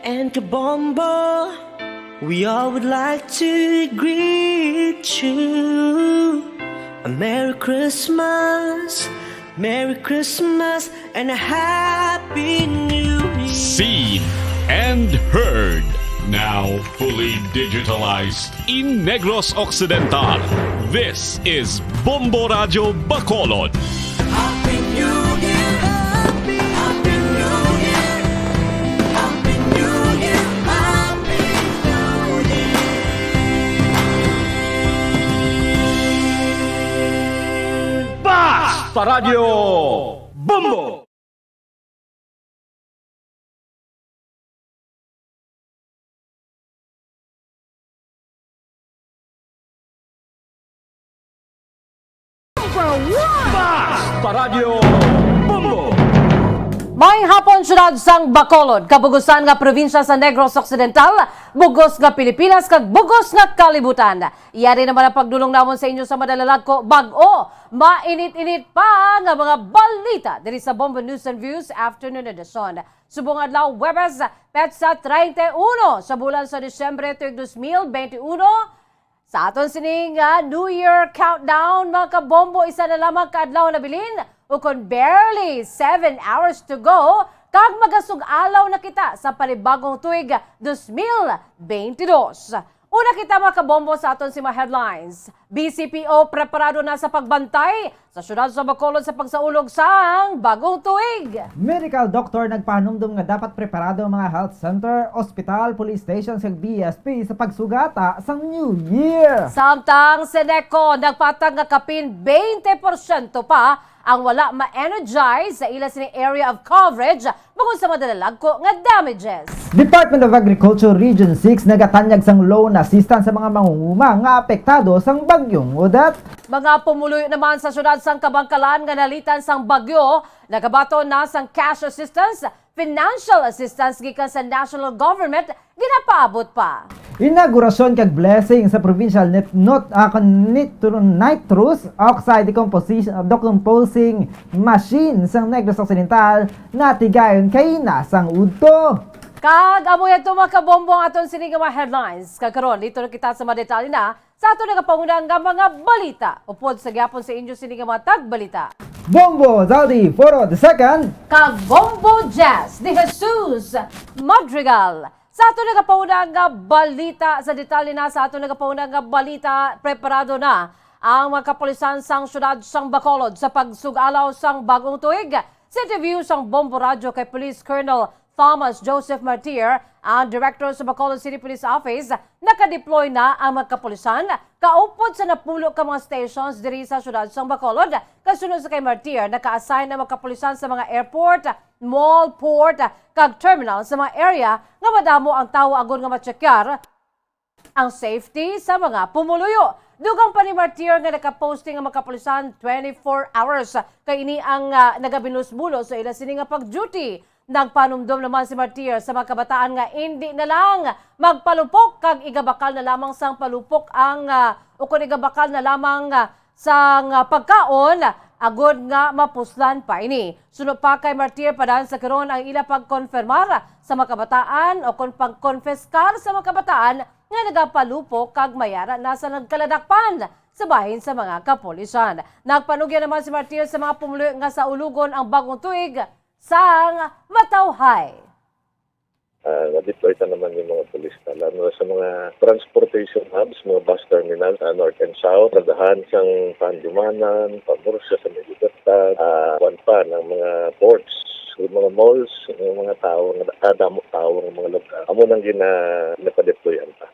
and Kabombo, we all would like to greet you. A Merry Christmas, and a Happy New Year. Seen and heard. Now fully digitalized in Negros Occidental. This is Bombo Radio Bacolod. Happy New Year, Happy New Year, Happy New Year, Happy New Year. Basta Radio Bombo! Basta Radio Bombo! May hapon syudad sang Bacolod, kabugusan nga probinsya sa Negros Occidental, bugos nga Pilipinas, kag bugos nga kalibutan. Iyari naman ang pagdulong namon sa inyo sa madalalag ko, bag-o, mainit-init pa nga mga balita diri sa Bombo News and Views Afternoon Edition. Subong adlaw Webes, petsa 31 sa bulan sa Disyembre 2021, sa aton sining New Year countdown, mga kabombo, isa na lamang kaadlaw na bilin, ukon barely 7 hours to go, kag magasug-alaw na kita sa panibagong tuig 2022. Una kita mga kabombo sa aton si mga headlines. BCPO preparado na sa pagbantay sa syudad sa Bacolod sa pagsaulog sang bagong tuig. Medical doctor nagpahanumdum nga dapat preparado ang mga health center, ospital, police stations ug BSP sa pagsugata sang New Year. Samtang Seneco nagpatag nga kapin 20% pa ang wala ma-energize sa ila sining area of coverage bukod sa madalalag ko nga damages. Department of Agriculture Region 6 nagatanyag sang loan assistance sa mga mangunguma nga apektado sang bagyong Odette. Mga pumuloy naman sa syudad sang Kabangkalan nga nalitan sang bagyo, nagabato na sang cash assistance, financial assistance gikan sa national government, ginapaabot pa. Inaugurasyon kag blessing sa provincial nitrous oxide decomposing machine sang Negros Occidental na tigayon kay nasang udto. Kag amoy ato mga kabombo ang aton sining mga headlines. Kagkaroon dito na kita sa mga detalye na sa ato nagapangunang nga mga balita. Upod sa gyapon sa inyo sining mga tagbalita. Bombo Zaldi Foro II Kag Bombo Jazz de Jesus Madrigal. Sa ato nagapaunang nga balita, sa detalye na sa ato nagapaunang nga balita, preparado na ang mga kapulisan sang syudad sang Bacolod sa pagsugalaw sang bagong tuig. Sa interview sang Bombo Radio kay Police Colonel Thomas Joseph Martir, ang Director sa Bacolod City Police Office, nakadeploy na ang mga kapulisan kaupod sa napulo ka mga stations diri sa syudad sang Bacolod. Kasunod sa kay Martir, naka-assign ang mga kapulisan sa mga airport, mall, port, kag terminal sa mga area nga madamo ang tawo agod nga matsekyar ang safety sa mga pumuluyo. Dugang pa ni Martir nga nakaposting ang mga kapulisan 24 hours kay ini ang nagabinusbulo sa ila sini nga pag-duty. Nagpanumdum naman si Martir sa mga kabataan nga hindi na lang magpalupok kag igabakal na lamang sang palupok ang ukon igabakal na lamang sang pagkaon agod nga mapuslan pa ini. Sunod pa kay Martir padan sa karon ang ila pagkonfirmar sa mga kabataan o kon pagkonfiskar sa mga kabataan nga nagapalupok kag mayara na sa nagkaladakpan sa bahin sa mga kapulisan. Nagpanugyan naman si Martir sa mga pumuloy nga sa ulugon ang bagong tuig sang Matawhay. Na-deploy na naman yung mga polis na lalo sa mga transportation hubs, mga bus terminals, north and south, nadahan siyang Pandumanan, Pamursa sa Medibertad, one pa ng mga ports, yung mga malls, yung mga tao, damok tao ng mga lugar. Amo nang gina-deployan pa.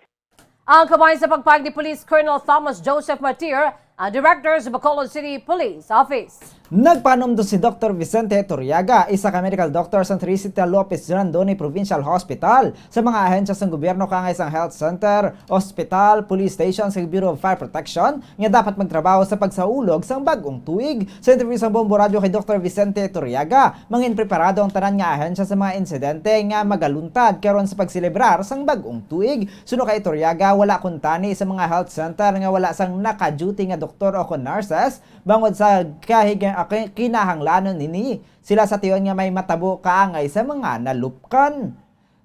Ang kamay sa pagpag ni Police Colonel Thomas Joseph Martir, ang Director sa Bacolod City Police Office. Nagpanumdum si Dr. Vicente Torriaga, isa ka medical doctor sa Trisita Lopez Durandoni Provincial Hospital, sa mga ahensya sa gobyerno kangay sang health center, hospital, police station sa Bureau of Fire Protection nga dapat magtrabaho sa pagsaulog sang bagong tuig. Sa interview sa Bombo Radio kay Dr. Vicente Torriaga, mangin preparado ang tanan nga ahensya sa mga insidente nga magaluntad karon sa pagselebrar sang bagong tuig. Suno kay Torriaga, wala kuntani sa mga health center nga wala sang naka-duty nga doktor o nurses bangod sa kinahanglanon nini sila sa tiyon nga may matabo kaangay sa mga nalupkan.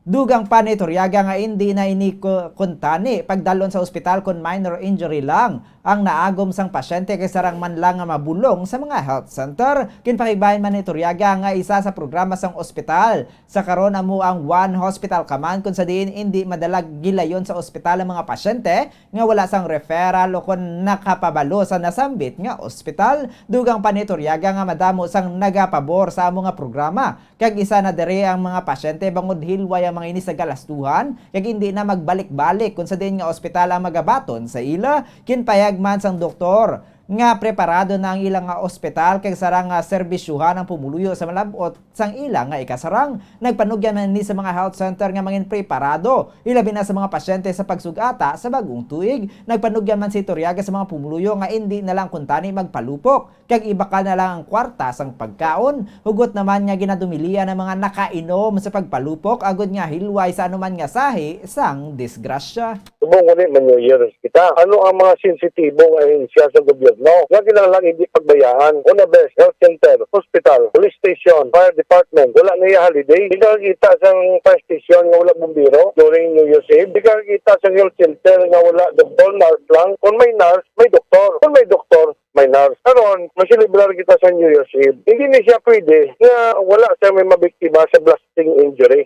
Dugang pa ni Toryaga nga hindi na inikuntani pagdalon sa ospital kung minor injury lang ang naagom sang pasyente kay sarang man lang nga mabulong sa mga health center. Kinpahibahin man ni Toryaga nga isa sa programa sang ospital sa karon amo ang One Hospital Command kung sa diin hindi madalag gilayon sa ospital ang mga pasyente nga wala sang referral o kung nakapabalo sa nasambit nga ospital. Dugang pa ni Toryaga nga madamo sang nagapabor sa amo nga programa kag isa na dere ang mga pasyente bangod hilway ang mga ini sa galastuhan kag hindi na magbalik-balik kung sa din nga ospital ang magabaton sa ila. Kinpayag man sang doktor nga preparado na ang ilang nga ospital kay sarang serbisyuhan ang pumuluyo sa malabot sang ilang nga ikasarang. Nagpanugyan man ni sa mga health center nga mangin preparado ilabi na sa mga pasyente sa pagsugata sa bagong tuig. Nagpanugyan man si Toryaga sa mga pumuluyo nga hindi na lang kuntani magpalupok kag ibakal na lang ang kwarta sang pagkaon. Hugot naman nga ginadumilian ng mga nakainom sa pagpalupok agod nga hilway sa anuman nga sahi sang disgrasya. Subong ulit man New Year kita. Ano ang mga sensitibo nga siya sa gobyerno? Nga kinahanglan hindi pagbayaan. Una best, health center, hospital, police station, fire department. Wala na yung holiday. Hindi ka kita sa fire station nga wala bumbiro during New Year's Eve. Hindi ka kita sa health center nga wala doktor, nurse lang. Kung may nurse, may doktor. Kung may doktor, may nurse. Karon, masilibrar kita sa New Year's Eve. Hindi na siya pwede nga wala siya may mabiktima sa blasting injury.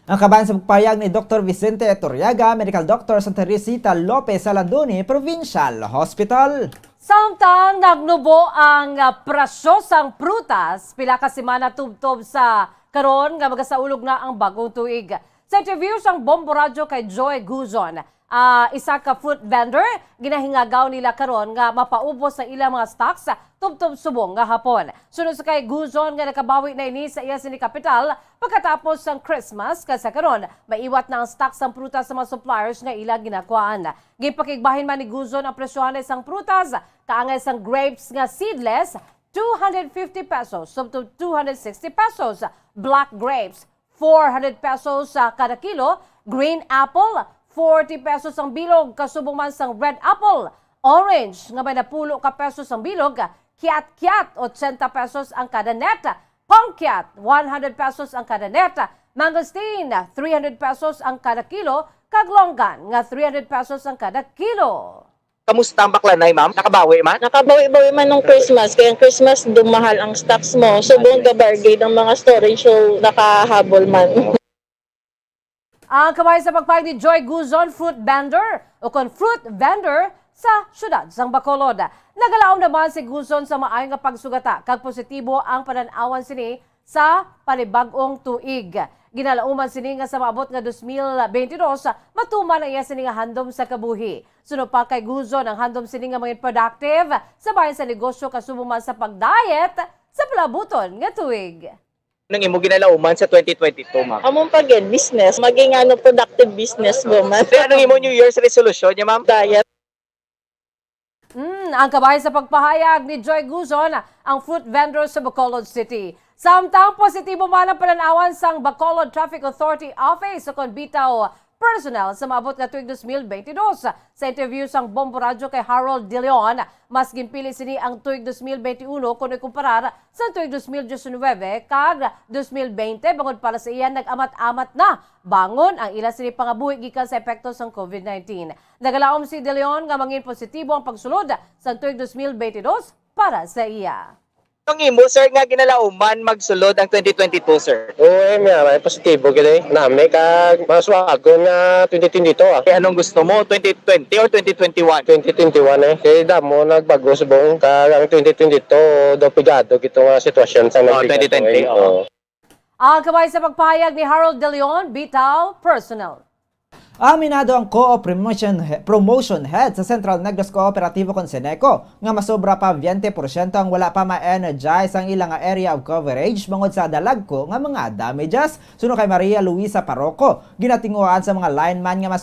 Ang kabayan sa pagpayag ni Dr. Vicente Toryaga, Medical Doctor Santa Teresita Lopez Saladoni, Provincial Hospital. Samtang nagnubo ang presyo sang prutas, pila ka semana tubtob sa karon nga magasaulog na ang bagong tuig. Sa interview sang Bombo Radyo kay Joy Guzon, isa ka fruit vendor, ginahingagaw nila karon nga mapaubos sa ilang mga stocks tubtob subong nga hapon. Sunod sa kay Guzon nga nakabawi na ini sa iya sini kapital pagkatapos sang Christmas kasi karon maiwat na ang stock sang prutas sa mga suppliers nga ila ginakuan. Gipakigbahin man ni Guzon ang presyohan sang prutas, kaangay sang grapes nga seedless 250 pesos tubtob 260 pesos, black grapes 400 pesos kada kilo, green apple 40 pesos ang bilog, kasubong man sang red apple. Orange, nga may napulo ka pesos ang bilog. Kiat-kiat, 80 pesos ang kada net. Pongkiat, 100 pesos ang kada net. Mangosteen, 300 pesos ang kada kilo. Kaglonggan, nga 300 pesos ang kada kilo. Kamusta ang baklanay, ma'am? Nakabawi man? Nakabawi-bawi man nung Christmas. Kaya ang Christmas, dumahal ang stocks mo. Subong gabargate ang mga storage so nakahabol man. Ang kamay sa pagpayag ni Joy Guzon, fruit vendor o kon fruit vendor sa syudad sang Bacolod. Nagalaom naman si Guzon sa maayong nga pagsugata kag positibo ang pananawan sini sa panibag-ong tuig. Ginalauman sini nga sa maabot nga 2022 matuman na iya sini nga handom sa kabuhi. Sunod pa kay Guzon ang handom sini nga mga productive sa bayan sa negosyo kasubong man sa pagdiet sa palabuton nga tuig. Nang imo ginalauman sa 2022, ma'am? Among pag-end business, maging productive business woman. Anong imo New Year's resolution niya, ma'am? Diet. Ang kabahay sa pagpahayag ni Joy Guzon, ang fruit vendor sa Bacolod City. Samtang positibo man ang pananawan sang Bacolod Traffic Authority Office sa konbitaw personnel sa maabot nga tuig 2022. Sa interview sang Bombo Radyo kay Harold De Leon, mas ginpili sini ang tuig 2021 kung ikumparar sa tuig 2019 kag 2020 bangod para sa iyan nag-amat-amat na bangon ang ila sini pangabuhi gikan sa epekto sang COVID-19. Nagalaom si De Leon nga mangin positibo ang pagsulod sa tuig 2022 para sa iya. Ang imo, sir, nga ginalauman magsulod ang 2022, sir? Oo, may positibo gini. Nami kag maswagon nga 2022 Kaya anong gusto mo, 2020 or 2021? 2021 Kaya damo nagbago subong kag ang 2022 do pigado gito nga sitwasyon sa 2020. Ang kamay sa pagpahayag ni Harold De Leon, Bitaw Personnel. Aminado ang Co-op Promotion Head sa Central Negros Cooperativo Conseneco nga masobra pa 20% ang wala pa ma-energize ang ilang area of coverage bangod sa dalagko nga mga damages. Suno kay Maria Luisa Parroco, ginatinguhan sa mga lineman nga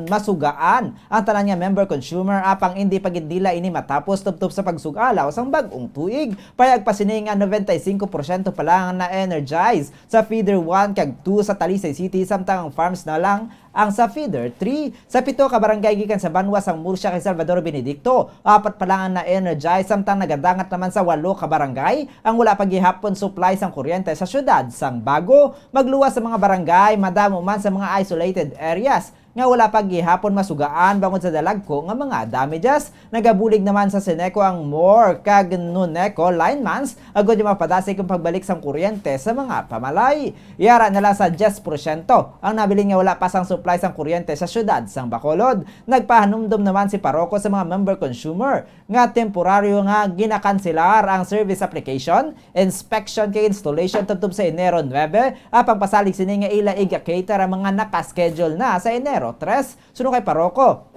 masugaan ang tanan nga member consumer apang hindi pagindila ini matapos tubtob sa pagsugalaw sang bag-ong tuig. Payag pa sini nga 95% pa lang na-energize sa feeder 1 kag 2 sa Talisay City samtang ang farms na lang ang ang sa Feeder 3. Sa 7 ka barangay gikan sa Banwa sang Murcia kay Salvador Benedicto, 4 pa lang ang na-energize samtang nagadangat naman sa 8 ka barangay ang wala pa gihapon supply sang kuryente sa syudad sang Bago. Magluwas sa mga barangay, madamo man sa mga isolated areas nga wala pa gihapon masugaan bangod sa dalagko nga mga damages. Nagabulig naman sa Seneco ang more kag Nuneco linemans agod yung mapadasig ang pagbalik sang kuryente sa mga pamalay. Yara na lang sa 10% ang nabiling nga wala pa sang supply sang kuryente sa syudad sang Bacolod. Nagpahanumdum naman si Paroko sa mga member consumer nga temporaryo nga ginakanselar ang service application, inspection kay installation tubtob sa Enero 9 apang pasalig sini nga ila iga-cater ang mga nakaschedule na sa Enero 3. Sunod kay Paroko,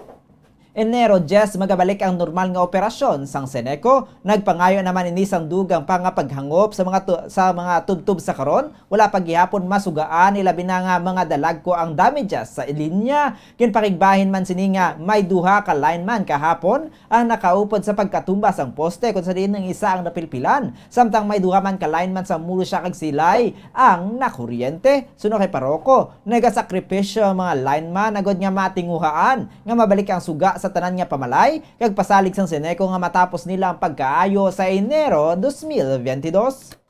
Enero 10 magabalik ang normal nga operasyon sang Seneco. Nagpangayo naman ini sang dugang pa nga paghangop sa mga tubtub sa karon. Wala pa gihapon masugaan ilabi na nga mga dalagko ang damages sa linya. Kinpakigbahin man sini nga may duha ka lineman kahapon ang nakaupod sa pagkatumba sang poste kun sa diin ng isa ang napilpilan. Samtang may duha man ka lineman sa Murcia kag Silay ang nakuryente. Sunod kay Paroko, nagasakripisyo ang mga lineman agod nga matinguhaan nga mabalik ang suga sa tanan nga pamalay kag pasalig sang Seneco nga matapos nila ang pagkaayo sa Enero 2022.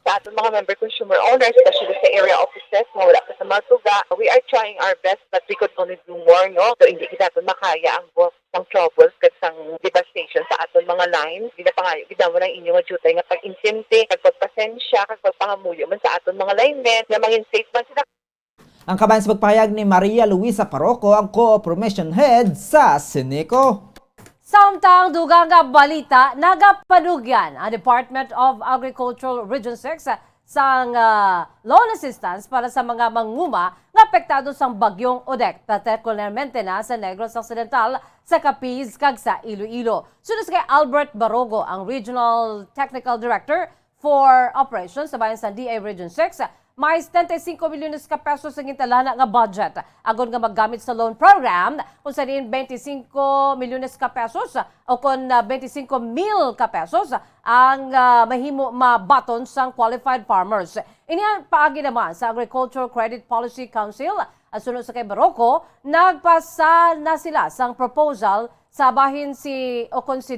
Sa ating mga member consumer owners, especially sa area offices na wala pa sa Matuga, we are trying our best but we could only do more, no? So hindi kita makaya ang boss ng troubles kat sang devastation sa aton mga lines. Hindi na pangayo, gida mo ng inyong jutay nga pag-insinti, kag pagpasensya, kag pagpangamuyo man sa aton mga linemen na mangin safe man sila. Ang kabayan sa pagpahayag ni Maria Luisa Paroko, ang Co-Promotion Head sa Seneco. Samtang dugang nga balita, nagapanugyan ang Department of Agriculture Region 6 sang loan assistance para sa mga manguma nga apektado sang bagyong Odette, particularmente na sa Negros Occidental, sa Capiz, kag sa Iloilo. Sunod kay Albert Barogo, ang Regional Technical Director for Operations sa bayan sa DA Region 6, may 75 milyones ka pesos ang intalana nga budget. Agon nga maggamit sa loan program kung sa rin 25 milyones ka pesos o kung 25 mil ka pesos ang mahimo mabaton sang qualified farmers. Inihan paagi naman sa Agricultural Credit Policy Council. Sunod sa kay Barroco, nagpasa na sila sang proposal sa bahin si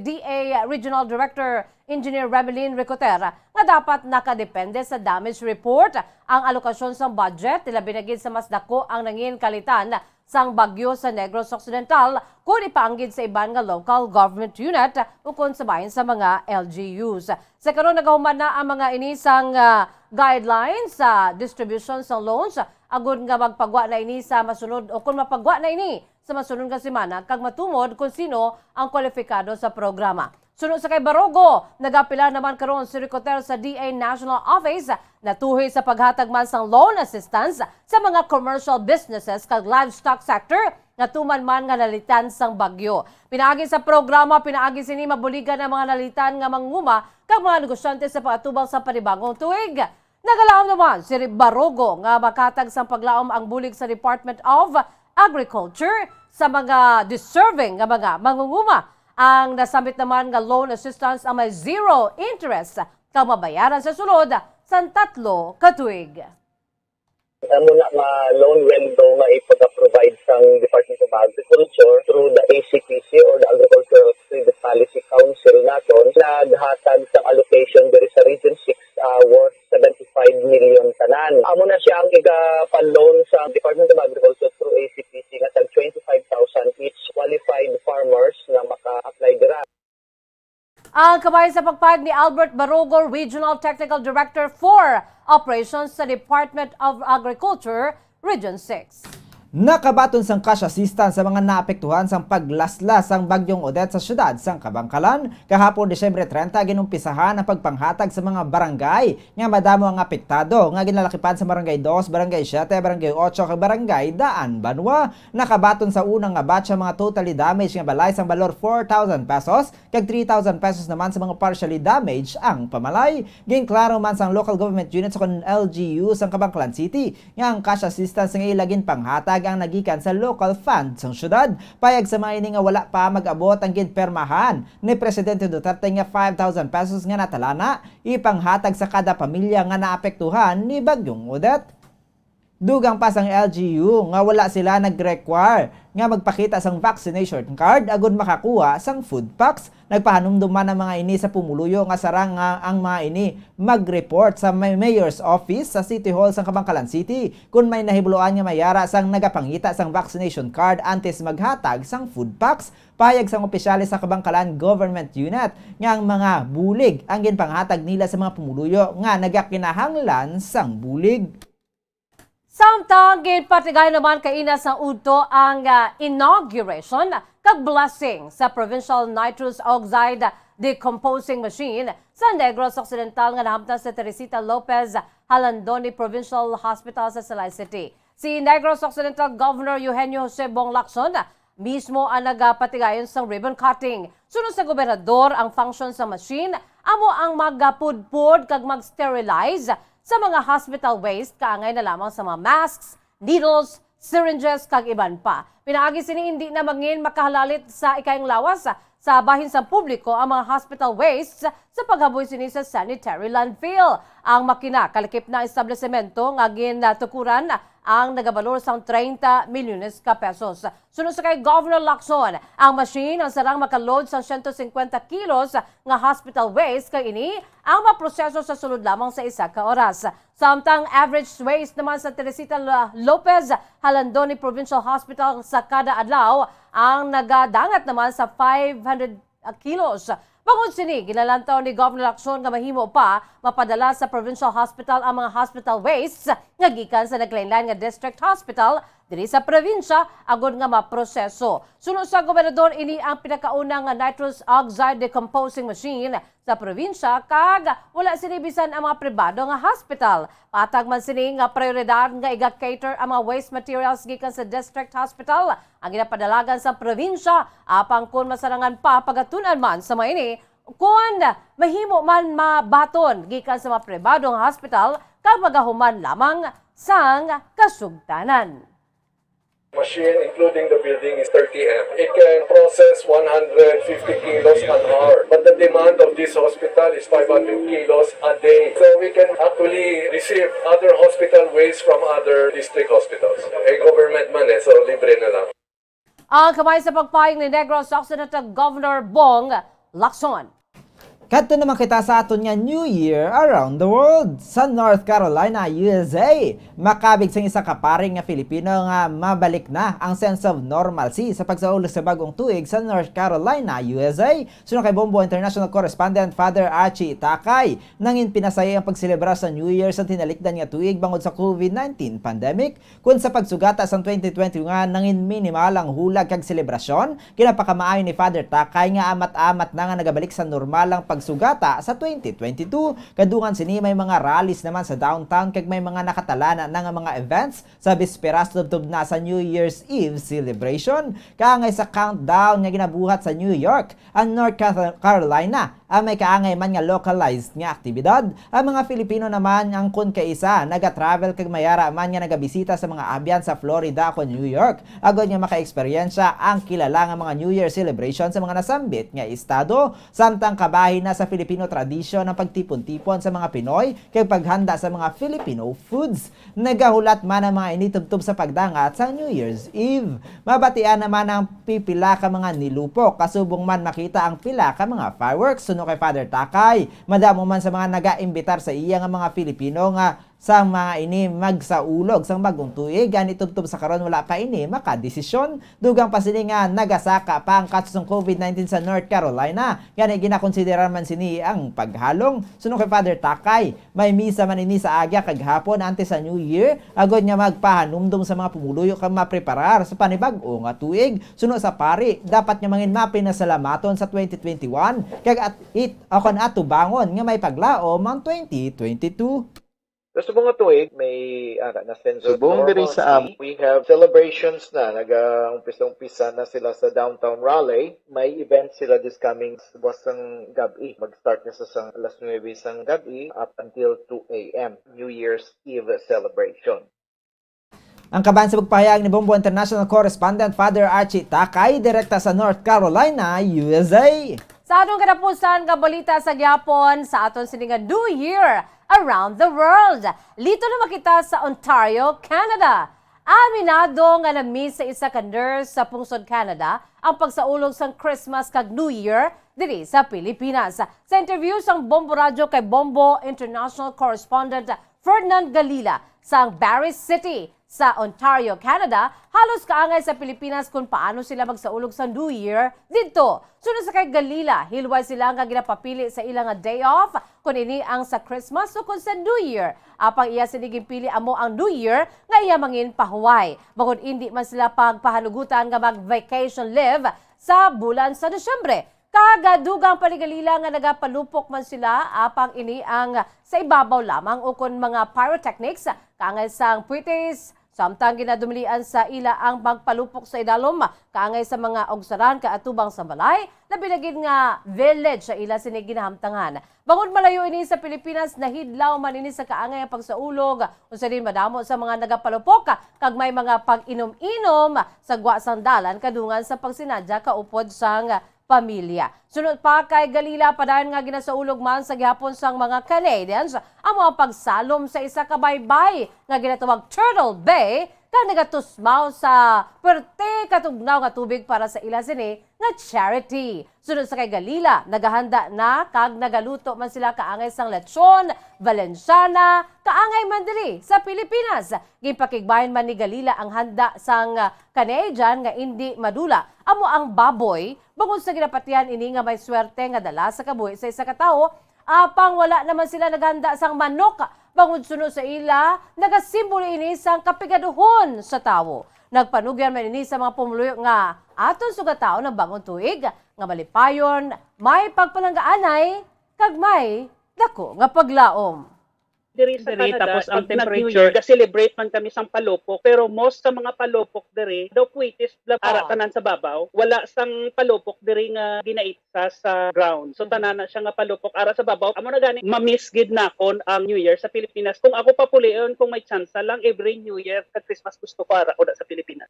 DA Regional Director Engineer Remelin Ricotera nga dapat nakadepende sa damage report ang alokasyon sa budget nila binagid sa mas dako ang nangin kalitan sang bagyo sa Negros Occidental kung ipaanggid sa iban nga local government unit ukon sa bahin sa mga LGUs. Sa karon nagahuman na ang mga inisang guidelines sa distribution sa loans agud nga magpagwa na ini sa masunod o kung mapagwa na ini sa masunod nga semana kag matumod kung sino ang kwalipikado sa programa. Sunod sa kay Barogo, nagapila naman karon si Ricotero sa DA National Office na tuhoy sa paghatag man sang loan assistance sa mga commercial businesses kag livestock sector na tuman man nga nalitan sang bagyo. Pinaagi sa programa, pinaagi sini mabuligan ang mga nalitan nga manguma kag mga negosyante sa pag-atubang sa panibagong tuig. Nagalaom naman si Barogo nga makatag sang paglaom ang bulig sa Department of Agriculture sa mga deserving nga mga mangunguma. Ang nasambit naman nga loan assistance ang may zero interest kang mabayaran sa sulod sa 3 katuig. Amo na nga loan window nga ipag-provide sang Department of Agriculture through the ACPC or the Agricultural Credit Policy Council naton naghatag sang allocation diri sa Region 6 worth 75 million tanan. Amo na siya ang iga-loan sa Department of Agriculture through ACPC nga tag 25,000 each qualified farmers nga maka-apply dira. Ang kabayan sa pagpahayag ni Albert Barogo, Regional Technical Director for Operations sa Department of Agriculture, Region 6. Nakabaton sang cash assistance sa mga naapektuhan sang paglaslas sang bagyong Odette sa syudad sang Kabangkalan. Kahapon Disyembre 30 ginumpisahan ang pagpanghatag sa mga barangay nga madamo ang apektado nga ginalakipad sa Barangay 2, Barangay 7, Barangay 8 kag Barangay Daan Banwa. Nakabaton sa unang nga batch ang mga totally damaged nga balay sang balor 4,000 pesos kag 3,000 pesos naman sa mga partially damaged ang pamalay. Ginklaro man sang local government units sa LGU sang Kabangkalan City nga ang cash assistance nga ilagin panghatag ang nagikan sa local fund sang syudad. Payag sa mga ini nga wala pa mag-abot ang ginpermahan ni Presidente Duterte nga 5,000 pesos nga natalana ipanghatag sa kada pamilya nga naapektuhan ni bagyong Odette. Dugang pa sang LGU nga wala sila nag-require nga magpakita sang vaccination card agud makakuha sang food packs. Nagpahanumduman ang mga ini sa pumuluyo nga sarang nga ang mga ini mag-report sa mayor's office sa City Hall sang Kabangkalan City kung may nahibuloan nga mayara sang nagapangita sang vaccination card antes maghatag sang food packs. Payag sang opisyalis sa Kabangkalan Government Unit nga ang mga bulig ang ginpanghatag nila sa mga pumuluyo nga nagakinahanglan sang bulig. Samtang ginpatigay naman kay ina sa udto ang inauguration kag blessing sa Provincial Nitrous Oxide Decomposing Machine sa Negros Occidental nga nahamtang sa Teresita Lopez Halandoni Provincial Hospital sa Salay City. Si Negros Occidental Governor Eugenio Jose Bong Lacson mismo ang nagapatigayon sa ribbon cutting. Sunod sa gobernador ang function sa machine, amo ang magapudpud kag mag-sterilize sa mga hospital waste kaangay na lamang sa mga masks, needles, syringes kag iban pa. Pinaagi sini hindi na mangin makahalalit sa ikayang lawas sa bahin sa publiko ang mga hospital wastes sa paghaboy sini sa sanitary landfill. Ang makina kalakip na establishmento nga ginatukuran ang nagabalor sang 30 milyones ka pesos. Sunod sa kay Governor Lacson, ang machine ang sarang makaload sa 150 kilos nga hospital waste kay ini ang maproseso sa sulod lamang sa isa ka oras. Samtang average waste naman sa Teresita Lopez Halandoni Provincial Hospital sa kada adlaw ang nagadangat naman sa 500 kilos. Bangod sini, ginalantaw ni Governor Lacson nga mahimo pa mapadala sa provincial hospital ang mga hospital wastes nga gikan sa naglain-lain nga district hospital diri sa probinsya agud nga maproseso. Sunod sa gobernador ini ang pinakaunang nitrous oxide decomposing machine sa probinsya kag wala sini bisan ang mga pribado nga hospital. Patag man sini nga prioridad nga iga-cater ang mga waste materials gikan sa district hospital ang ginapadalagan sa probinsya apang kun masarangan pa pagatunan man sa mga ini kung mahimo man mabaton gikan sa mga pribado nga hospital kag magahuman lamang sang kasugtanan. Machine, including the building, is 30M. It can process 150 kilos an hour. But the demand of this hospital is 500 kilos a day. So we can actually receive other hospital waste from other district hospitals. Government man so libre na lang. Ang kamay sa pagpayong ni Negros Occidental Governor Bong Lacson. Kadto naman kita sa aton nga New Year around the world sa North Carolina, USA. Makabig sang isa ka paring nga Filipino nga mabalik na ang sense of normalcy sa pagsaulog sa bagong tuig sa North Carolina, USA. Sunod kay Bombo International Correspondent Father Archie Takay, nangin pinasaya ang pagselebrar sa New Year sa tinalikdan nga tuig bangod sa COVID-19 pandemic. Kung sa pagsugata sa 2020 nga nangin minimal ang hulag kag selebrasyon, kinapakamaayo ni Father Takay nga amat-amat na nga nagabalik sa normal ang pagsugata sa 2022. Kadungan sini may mga rallies naman sa downtown kag may mga nakatala na nga mga events sa bisperas tubtob na sa New Year's Eve celebration. Kaangay sa countdown nga ginabuhat sa New York, ang North Carolina ang may kaangay man nga localized nga aktibidad. Ang mga Filipino naman ang kun kaisa naga-travel kag mayara man nga nagabisita sa mga abyan sa Florida o New York agod nga maka-eksperyensya ang kilala nga mga New Year celebration sa mga nasambit nga estado. Samtang kabahin na sa Filipino tradisyon ang pagtipon-tipon sa mga Pinoy kay paghanda sa mga Filipino foods. Nagahulat man ang mga initubtub sa pagdangat sa New Year's Eve. Mabatian naman ang pipila ka mga nilupok kasubong man makita ang pila ka mga fireworks. Suno kay Father Takay, madamo man sa mga naga-imbitar sa iya nga mga Filipino nga sa mga ini magsaulog sang bagong tuig gani tubtob sa karon wala pa ini makadesisyon. Dugang pa sini nga nagasaka pa ang kaso ng COVID-19 sa North Carolina gani ginakonsiderar man sini ang paghalong. Suno kay Father Takay, may misa man ini sa agya kag hapon antes sa New Year agod nga magpahanumdum sa mga pumuluyo kag mapreparar sa panibag-o nga tuig. Suno sa pari, dapat nga mangin mapinasalamaton sa 2021 kag akon atubangon nga may paglaom ang 2022. Sa mga tuig, may na sense of Subong diri sa We have celebrations na. Nag-umpisa na sila sa downtown Raleigh. May event sila this coming wasang gabi. Mag-start na sa alas 9 sang gabi up until 2 a.m. New Year's Eve celebration. Ang kaban sa pagpahayag ni Bombo International Correspondent Father Archie Takay direkta sa North Carolina, USA. Sa atong katapusan nga balita sa gyapon sa aton sininga New Year, around the world. Lito na makita sa Ontario, Canada. Aminado nga na-miss sa isa ka nurse sa Pungsod, Canada ang pagsaulog sang Christmas kag New Year diri sa Pilipinas. Sa interview sang Bombo Radio kay Bombo International Correspondent Ferdinand Galila sa Barrie City sa Ontario, Canada, halos kaangay sa Pilipinas kung paano sila magsaulog sa New Year dito. Sunod sa kay Galila, hilway sila nga ginapapili sa ilang day off kung ini ang sa Christmas o kung sa New Year. Apang iya siniging pili amo ang New Year nga iya mangin pahuway. Bangod hindi man sila pagpahanugutan nga mag-vacation live sa bulan sa Desyembre. Kagadugang panigalila nga nagapalupok man sila apang ini ang sa ibabaw lamang o kun mga pyrotechnics kaangay sang puitis samtang ginadumilian sa ila ang pagpalupok sa idalom kaangay sa mga ogsaran kaatubang sa balay labi na gid nga village sa ila sini ginahamtangan. Bangod malayo ini sa Pilipinas nahidlaw man ini sa kaangay ang pagsaulog unsa din madamo sa mga nagapalupok kag may mga pag-inom-inom sa gwa sang dalan kadungan sa pagsinadya kaupod sang pamilya. Sunod pa kay Galila padayon nga ginasaulog man sa gihapon sang mga Canadians ang mga pagsalom sa isa ka baybay nga ginatawag Turtle Bay kag nagatusmaw sa perte katugnaw nga tubig para sa ila sini nga charity. Sunod sa kay Galila nagahanda na kag nagaluto man sila kaangay sang lechon, valenciana, kaangay man diri sa Pilipinas. Gipakigbahin man ni Galila ang handa sang Canadian nga hindi madula amo ang baboy bangod sa ginapatihan ini nga may swerte nga dala sa kabuhi sa isa ka tawo apang wala naman sila naghanda sang manok bangod sunod sa ila nagasimbolo ini sang kapigaduhon sa tawo. Nagpanugyan man ini sa mga pumuluyo nga aton sugataw ng bagong tuig nga malipayon may pagpalanggaanay kag may dako nga paglaom. Diri sa Canada, tapos ang temperature, celebrate man kami sang palupok, pero most sa mga palupok diri, daw puitis ara tanan sa babaw, wala sang palupok diri nga ginaitsa sa ground. So tanan na siya nga palupok ara sa babaw. Amo na gani ma-miss gid na kon ang New Year sa Pilipinas. Kung ako papulion kung may chance lang every New Year kag Christmas gusto ko ara oda sa Pilipinas.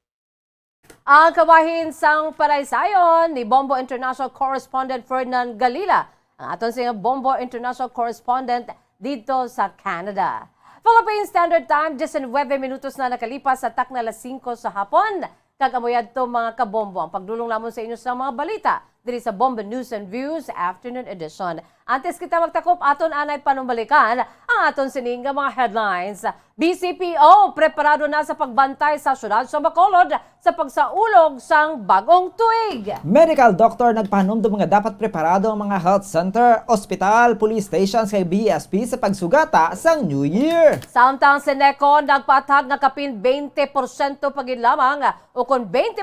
Ang kabahin sang palaysayon ni Bombo International Correspondent Ferdinand Galila. Ang aton sa Bombo International Correspondent dito sa Canada. Philippine Standard Time, 19 minutos na nakalipas sa takna alas 5 sa hapon. Kagamoyad to mga kabombo. Ang pagdulong lamang sa inyo sa mga balita diri sa Bombo News and Views Afternoon Edition. Antes kita magtakop, aton anay panumbalikan ang aton sininga mga headlines. BCPO preparado na sa pagbantay sa syudad sa Bacolod sa pagsaulog sang bagong tuig. Medical doctor nagpahanumdum nga dapat preparado ang mga health center, ospital, police stations kay BSP sa pagsugata sang New Year. Samtang Seneco nagpatag nga kapin 20% pagin lamang o kung 20%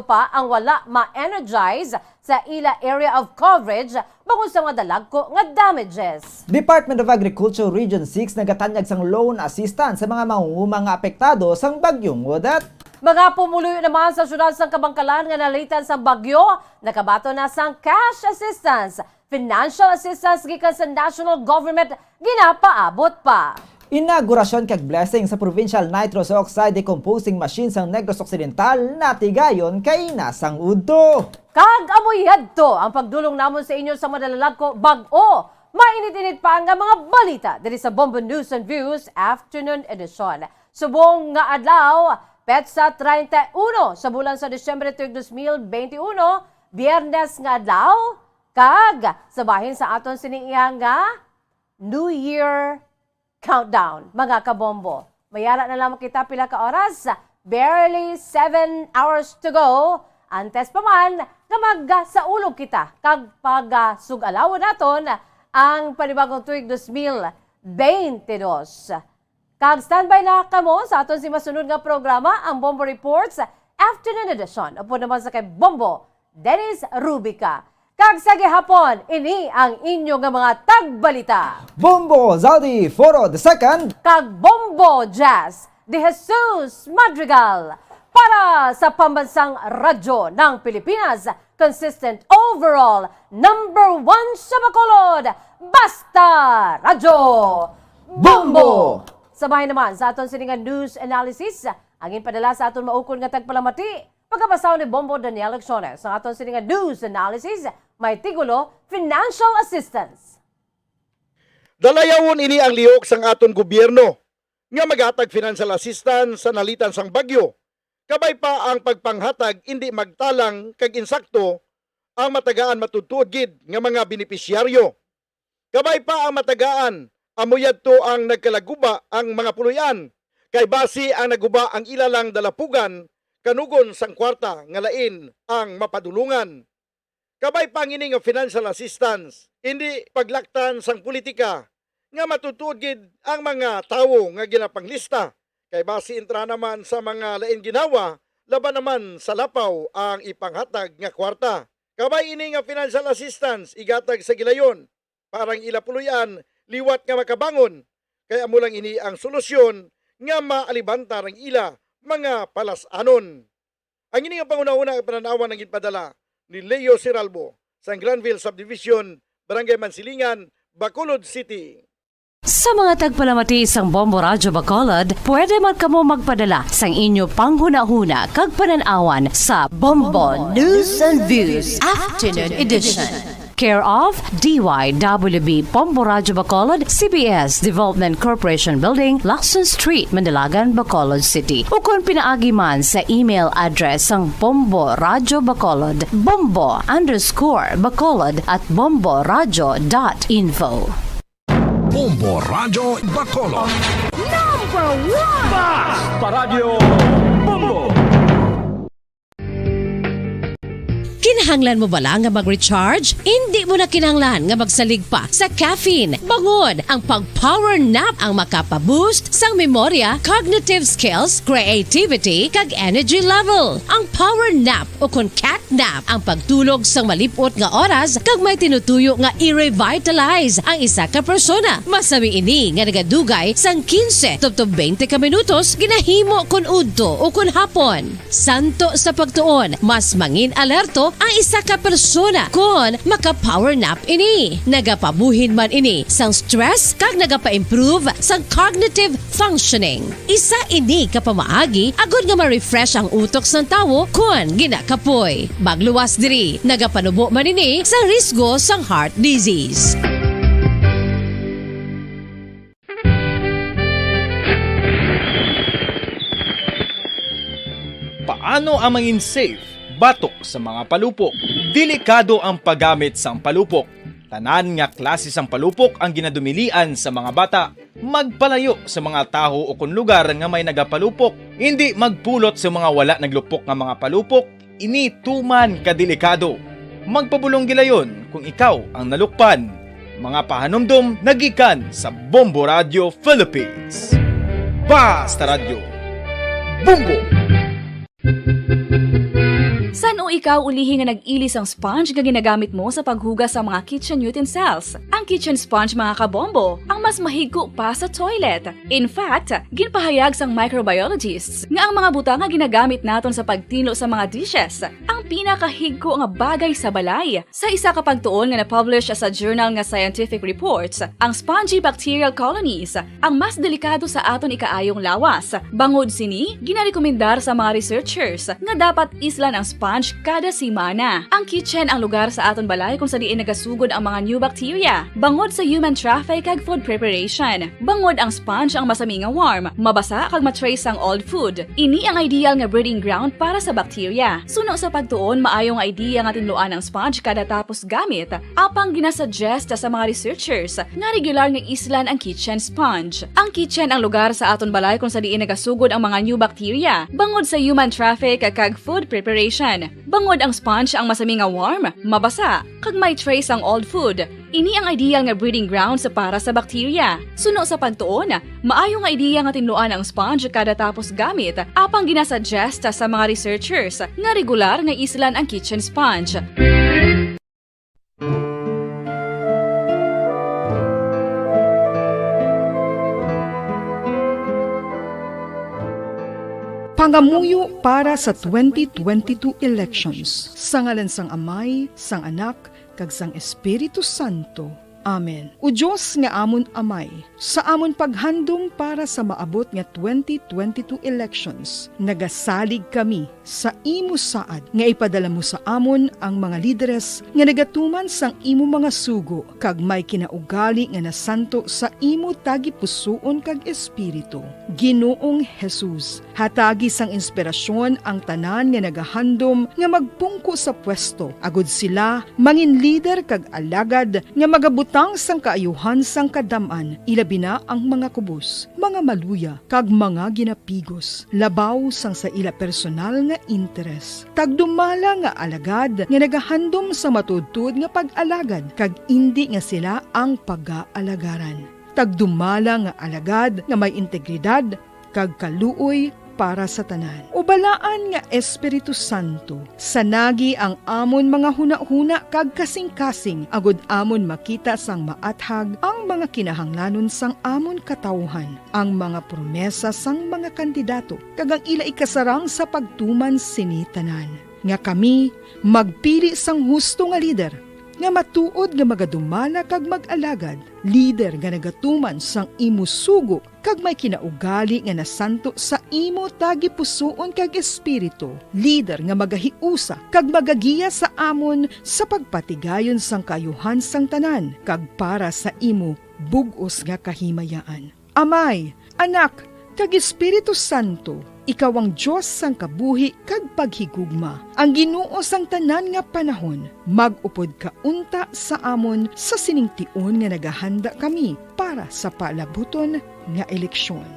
pa ang wala ma-energize sa ila area of coverage bangod sa mga dalagko nga damages. Department of Agriculture Region 6 nagatanyag sang loan assistance sa mga mangunguma nga apektado sang bagyong Odette. Mga pumuluyo naman sa syudad sang Kabangkalan nga nalitan sa bagyo, nakabato na sang cash assistance, financial assistance gikan sa national government ginapaabot pa. Inaugurasyon kag blessing sa Provincial Nitrous Oxide Decomposing Machine sang Negros Occidental natigayon kay nasang udto. Kag amoyad to ang pagdulong namon sa inyo sa madalalag ko bag-o. Mainit-init pa ang mga balita diri sa Bombo News and Views Afternoon Edition. Subong nga adlaw, petsa 31 sa bulan sa Disyembre 2021, Biyernes nga adlaw, kag sabahin sa aton siniyang nga New Year countdown, mga kabombo. Mayara na lang kita pila ka oras, barely 7 hours to go. Antes pa man, nga magsaulog kita kag pag-sugalaw naton ang panibagong tuig 2022. Kag standby na kamo sa aton si masunod nga programa, ang Bombo Reports Afternoon Edition. Upo naman sa kay Bombo, Dennis Rubica. Kag sa gihapon, ini ang inyo nga mga tagbalita. Bombo Zaldi Foro II kag Bombo Jazz de Jesus Madrigal para sa pambansang radyo ng Pilipinas. Consistent overall, #1 sa Bacolod, Basta Radyo Bombo! Sabay naman sa aton siningan news analysis, ang inpadala sa aton maukol nga tagpalamati, pagkabasaw ni Bombo Daniel Lecciones sa aton siningan news analysis, may tigulo, financial assistance. Dalayawon ini ang lihok sang aton gobyerno nga maghatag financial assistance sa nalitan sang bagyo. Kabay pa ang pagpanghatag hindi magtalang kag insakto ang matagaan matutuod gid nga mga benepisyaryo. Kabay pa ang matagaan amuyad to ang nagkalaguba ang mga puluyan kay basi ang naguba ang ilalang dalapugan kanugon sang kwarta nga lain ang mapadulungan. Kabay pa ngini nga financial assistance hindi paglaktan sang politika nga matutuod gid ang mga tawo nga ginapanglista kay basi intra naman sa mga lain ginawa laban naman sa lapaw ang ipanghatag nga kwarta. Kabay ini nga financial assistance igatag sa gilayon parang ilapuluyan liwat nga makabangon kaya amulang ini ang solusyon nga maalibantar ang ila mga palasanon. Ang ini nga panguna-una ang pananawan ng ginpadala ni Leo Siralbo sa Granville Subdivision, Barangay Mansilingan, Bacolod City. Sa mga tagpalamati sang Bombo Radyo Bacolod, pwede man kamo magpadala sang inyo panghuna-huna kag pananawan sa Bombo News and Views Afternoon Edition. Care of DYWB Bombo Radyo Bacolod, CBS Development Corporation Building, Lacson Street, Mandilagan, Bacolod City. O kung pinaagi man sa email address ang Bombo Radyo Bacolod, bombo_bacolod@bomboradyo.info. Bombo Radyo Bacolod. Number 1! Basta Radio Bombo! Kinahanglan mo bala nga mag-recharge? Hindi mo na kinahanglan nga magsalig pa sa caffeine. Bangod ang pag-power nap ang makapaboost sang memorya, cognitive skills, creativity, kag energy level. Ang power nap o kun cat nap ang pagtulog sang malipot nga oras kag may tinutuyo nga i-revitalize ang isa ka persona. Masami ini nga nagadugay sang 15 to 20 ka minutos ginahimo kun udto o kun hapon. Santo sa pagtuon, mas mangin alerto ang isa ka persona kung maka-power nap ini. Nagapabuhin man ini sang stress kag nagapa-improve sang cognitive functioning. Isa ini kapamaagi agud nga ma-refresh ang utok sang tawo kung ginakapoy. Magluwas diri, nagapanubo man ini sa risgo sang heart disease. Paano ang mangin safe batok sa mga palupok? Delikado ang paggamit sang palupok. Tanan nga klase sang palupok ang ginadumilian sa mga bata. Magpalayo sa mga taho o kun lugar nga may nagapalupok. Hindi magpulot sa mga wala naglupok nga mga palupok. Ini tuman kadelikado. Magpabulong gilayon kung ikaw ang nalukpan. Mga pahanumdum nagikan sa Bombo Radio Philippines. Basta Radio Bombo! San o ikaw ulihi nga nag-ilis ang sponge nga ginagamit mo sa paghugas sa mga kitchen utensils? Ang kitchen sponge mga kabombo, ang mas mahigko pa sa toilet. In fact, ginpahayag sang microbiologists nga ang mga butang nga ginagamit naton sa pagtilo sa mga dishes ang pinakahigko nga bagay sa balay. Sa isa ka pagtuon nga na-publish sa journal nga Scientific Reports, ang spongy bacterial colonies ang mas delikado sa aton ikaayong lawas. Bangod sini, ginarekomendar sa mga researchers nga dapat islan ang sponge kada simana. Ang kitchen ang lugar sa aton balay kung sa diin nagasugod ang mga new bacteria. Bangod sa human traffic kag food preparation. Bangod ang sponge ang masami nga warm, mabasa kag matrace ang old food. Ini ang ideal nga breeding ground para sa bacteria. Suno sa pagtuon, maayong idea nga tinluan ang sponge kada tapos gamit. Apang ginasuggest sa mga researchers nga regular nga islan ang kitchen sponge. Ang kitchen ang lugar sa aton balay kung sa diin nagasugod ang mga new bacteria. Bangod sa human traffic kag food preparation. Bangod ang sponge ang masami nga warm, mabasa, kag may trace ang old food. Ini ang ideal nga breeding ground sa para sa bacteria. Suno sa pagtuon, maayong nga idea nga tinluan ang sponge kada tapos gamit, apang ginasuggest sa mga researchers nga regular nga islan ang kitchen sponge. Pangamuyo para sa 2022 elections. Sa ngalan sang Amay, sang Anak, kag sang Espiritu Santo. Amen. O Diyos nga amon Amay, sa amon paghandom para sa maabot nga 2022 elections, nagasalig kami sa imo saad nga ipadala mo sa amon ang mga lideres nga nagatuman sang imo mga sugo kag may kinaugali nga nasanto sa imo tagi pusoon kag espiritu. Ginoong Jesus, hatagi sang inspirasyon ang tanan nga nagahandom nga magpungko sa pwesto agud sila mangin lider kag alagad nga magabutang sang kaayuhan sang kadaman, ilabi na ang mga kubos, mga maluya kag mga ginapigos, labaw sang sa ila personal nga interes. Tagdumala nga alagad nga nagahandom sa matudtud nga pag-alagad kag indi nga sila ang pag-aalagaran. Tagdumala nga alagad nga may integridad kag kaluoy para sa tanan. Ubalaan nga Espiritu Santo, sanagi ang amon mga huna-huna kag kasing-kasing, agud amon makita sang maathag ang mga kinahanglanon sang amon katawhan, ang mga promesa sang mga kandidato, kag ang ila ikasarang sa pagtuman sini tanan. Nga kami magpili sang husto nga lider, nga matuod nga magadumala kag mag-alagad, lider nga nagatuman sang imo sugo kag may kinaugali nga nasanto sa imo tagi pusoon kag espiritu, lider nga magahiusa kag magagiya sa amon sa pagpatigayon sang kayuhan sang tanan kag para sa imo bug-os nga kahimayaan. Amay, Anak, kag Espiritu Santo, ikaw ang Diyos sang kabuhi kag paghigugma. Ang Ginoo sang tanan nga panahon, mag-upod ka unta sa amon sa siningtion nga nagahanda kami para sa palabuton nga eleksyon.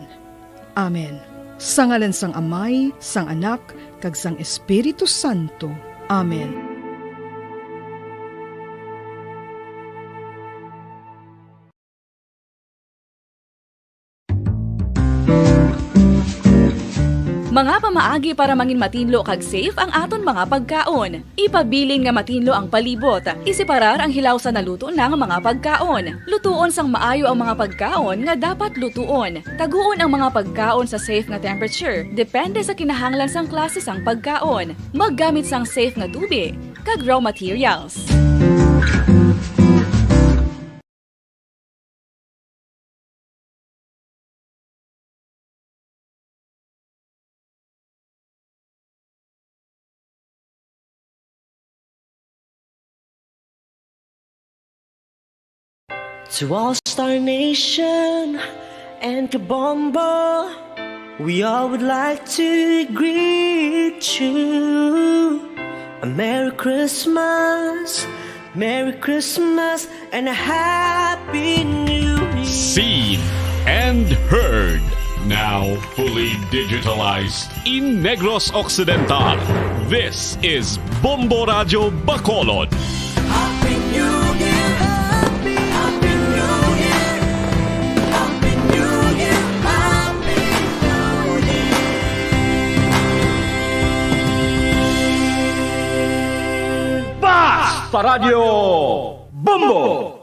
Amen. Sa ngalan sang Amay, sang Anak, kag sang Espiritu Santo. Amen. Mga pamaagi para mangin matinlo kag safe ang aton mga pagkaon. Ipabilin nga matinlo ang palibot. Isiparar ang hilaw sa naluto ng mga pagkaon. Lutuon sang maayo ang mga pagkaon nga dapat lutuon. Taguon ang mga pagkaon sa safe nga temperature. Depende sa kinahanglan sang klase sang pagkaon. Maggamit sang safe nga tubig kag raw materials. To All Star Nation and Kabombo, we all would like to greet you. A Merry Christmas, and a Happy New Year. Seen and heard. Now fully digitalized in Negros Occidental. This is Bombo Radio Bacolod. Happy New Year, Happy New Year, Happy New Year, Happy New Year. Basta Radio Bombo!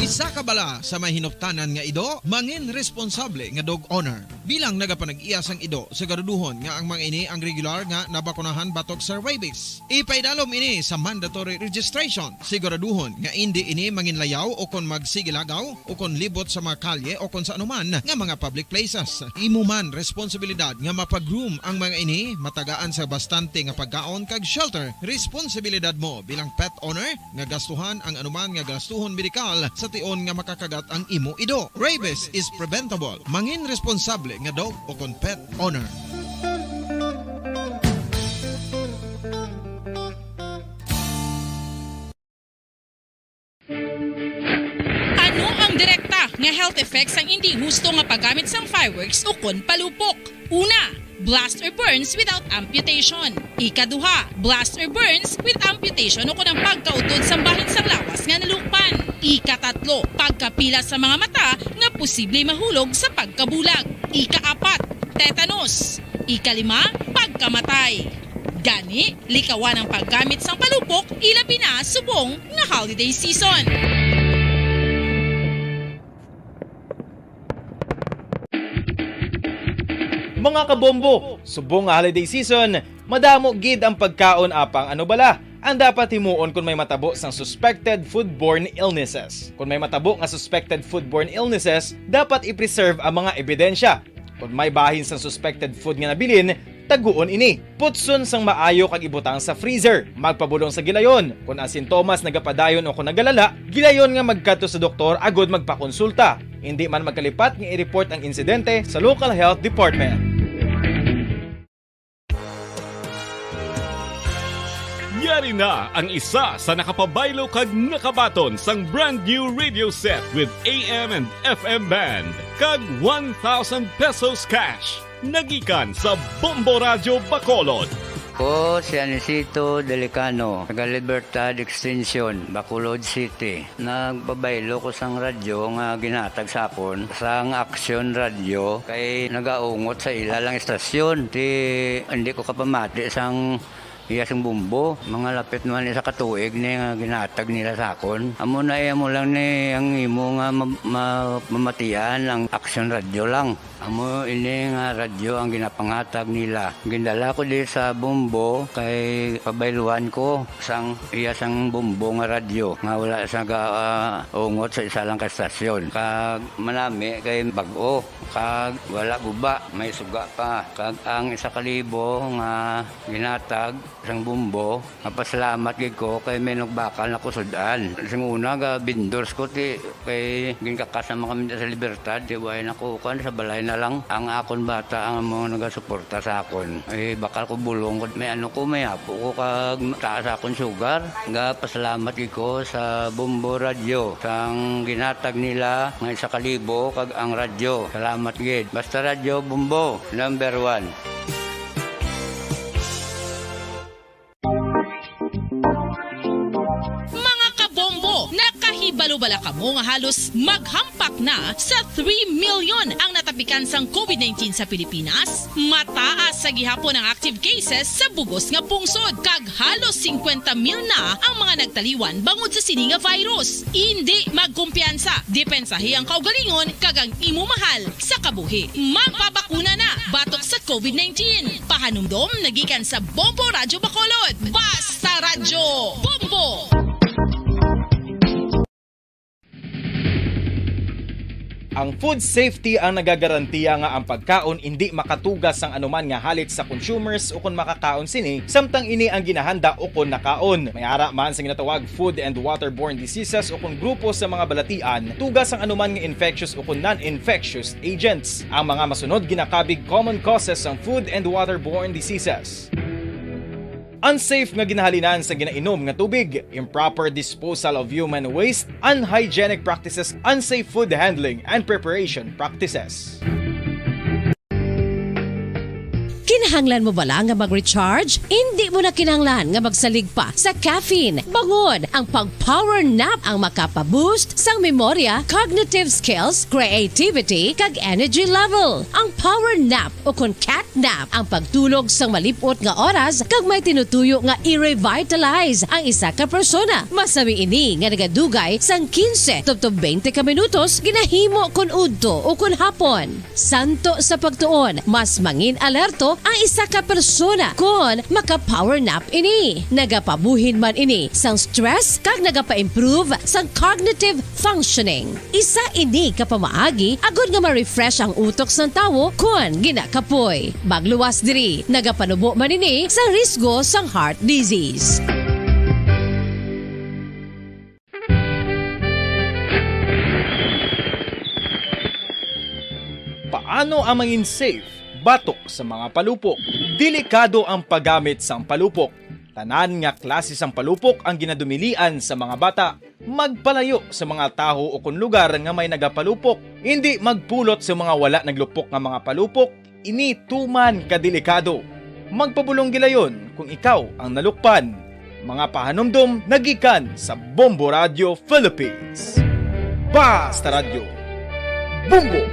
Isa ka bala sa may hinuptanan nga ido, mangin responsable nga dog owner. Bilang nagapanag-iyas ang ido, siguraduhon nga ang mga ini ang regular nga nabakunahan batok sa rabies. Ipaidalom ini sa mandatory registration. Siguraduhon nga hindi ini manginlayaw o kon magsigilagaw o kon libot sa mga kalye o kon sa anuman nga mga public places. Imuman responsibilidad nga mapag-groom ang mga ini, matagaan sa bastante nga pagkaon kag shelter. Responsibilidad mo bilang pet owner nga gastuhan ang anuman nga gastuhon medikal sa tion nga makakagat ang imo ido. Rabies is preventable. Mangin responsable nga dog o kon pet owner. Ano ang direkta nga health effects ang hindi gusto nga paggamit sang fireworks o kon palupok? Una, blast or burns without amputation. Ikaduha, blast or burns with amputation o kon ang pagkautod sa bahin sang lawas nga nalukpan. Ikatatlo, pagkapila sa mga mata nga posible mahulog sa pagkabulag. Ikaapat, tetanus. Ikalima, pagkamatay. Gani, likawan ang paggamit sang palupok ilabi na subong nga holiday season. Mga kabombo, subong nga holiday season, madamo gid ang pagkaon apang ano bala ang dapat himuon kung may matabo sang suspected foodborne illnesses. Kung may matabo nga suspected foodborne illnesses, dapat i-preserve ang mga ebidensya. Kung may bahin sang suspected food nga nabilin, taguon ini. Putson sang maayo kag ibutang sa freezer. Magpabulong sa gilayon. Kung ang sintomas nagapadayon o kung nagalala, gilayon nga magkadto sa doktor agod magpakonsulta. Hindi man magkalipat nga i-report ang insidente sa local health department. Yari na ang isa sa nakapabaylo kag nakabaton sang brand new radio set with AM and FM band kag 1,000 pesos cash. Nagikan sa Bombo Radio Bacolod. Ko si Anisito Delicano, taga Libertad Extension, Bacolod City. Nagbabaylo ko sang radyo nga ginatag sapon sang Action Radio kay nagaungot sa ilalang estasyon. Hindi ko kapamati sang iyasang bumbo, mga lapit naman sa katuig ni nga ginatag nila sakon. Amo na mo lang ni ang imo nga mamatian ang Action Radio lang. Amo ini nga radyo ang ginapangatag nila. Gindala ko di sa bumbo kay pabayluan ko sang iyasang bumbo nga radyo nga wala sa ungot sa isa lang ka estasyon. Kag manami kay bag-o, kag wala guba, may suga pa. Kag ang 1,000 nga ginatag sang bumbo, mapasalamat gid ko kay may nagbakal na kusudan. Sing una ga bindors ko ti kay ginkakasama kami sa Libertad, di way nakukan sa balay na lang ang akon bata ang mga nagasuporta sa akon. Eh bakal ko bulong ko may ano ko may apo ko kag taas akon sugar. Nga pasalamat gid ko sa Bombo Radio sang ginatag nila nga 1,000 kag ang radyo. Salamat gid. Basta Radio Bombo number 1. Nakahibalo-bala ka mo nga halos maghampak na sa 3 million ang natapikan sang COVID-19 sa Pilipinas. Mataas sa gihapon ang active cases sa bugos nga pungsod kag halos 50,000 na ang mga nagtaliwan bangod sa sini nga virus. Hindi magkumpiyansa, depensahi ang kaugalingon kag ang imo mahal sa kabuhi. Magpabakuna na batok sa COVID-19. Pahanumdom nagikan sa Bombo Radio Bacolod. Basta Radyo Bombo! Ang food safety ang nagagarantiya nga ang pagkaon hindi makatugas sang anuman nga halit sa consumers o kung makakaon sini, samtang ini ang ginahanda o kung nakaon. May ara man sa ginatawag food and waterborne diseases o kung grupo sa mga balatian, tugas ang anuman nga infectious o kung non-infectious agents. Ang mga masunod ginakabig common causes ng food and waterborne diseases. Unsafe nga ginahalinan sa ginainom nga tubig, improper disposal of human waste, unhygienic practices, unsafe food handling and preparation practices. Kinahanglan mo bala nga mag-recharge? Hindi mo na kinahanglan nga magsalig pa sa caffeine. Bangod ang pag-power nap ang makapaboost sang memorya, cognitive skills, creativity, kag energy level. Ang power nap o kon cat nap ang pagtulog sang malipot nga oras kag may tinutuyo nga i-revitalize ang isa ka persona. Masami ini nga nagadugay sang 15 to 20 ka minutos ginahimo kon udto o kon hapon. Santo sa pagtuon, mas mangin alerto ang isa ka persona kon maka-power nap ini. Nagapabuhin man ini sang stress kag nagapa-improve sang cognitive functioning. Isa ini kapamaagi agud nga ma-refresh ang utok sang tawo kon ginakapoy. Magluwas diri, nagapanubo man ini sa risgo sang heart disease. Paano ang mangin safe batok sa mga palupok? Delikado ang paggamit sang palupok. Tanan nga klase sang palupok ang ginadumilian sa mga bata. Magpalayo sa mga taho o kung lugar nga may nagapalupok. Hindi magpulot sa mga wala naglupok nga mga palupok. Ini tuman kadelikado. Magpabulong gilayon kung ikaw ang nalukpan. Mga pahanumdum nagikan sa Bombo Radio Philippines. Basta Radio Bombo!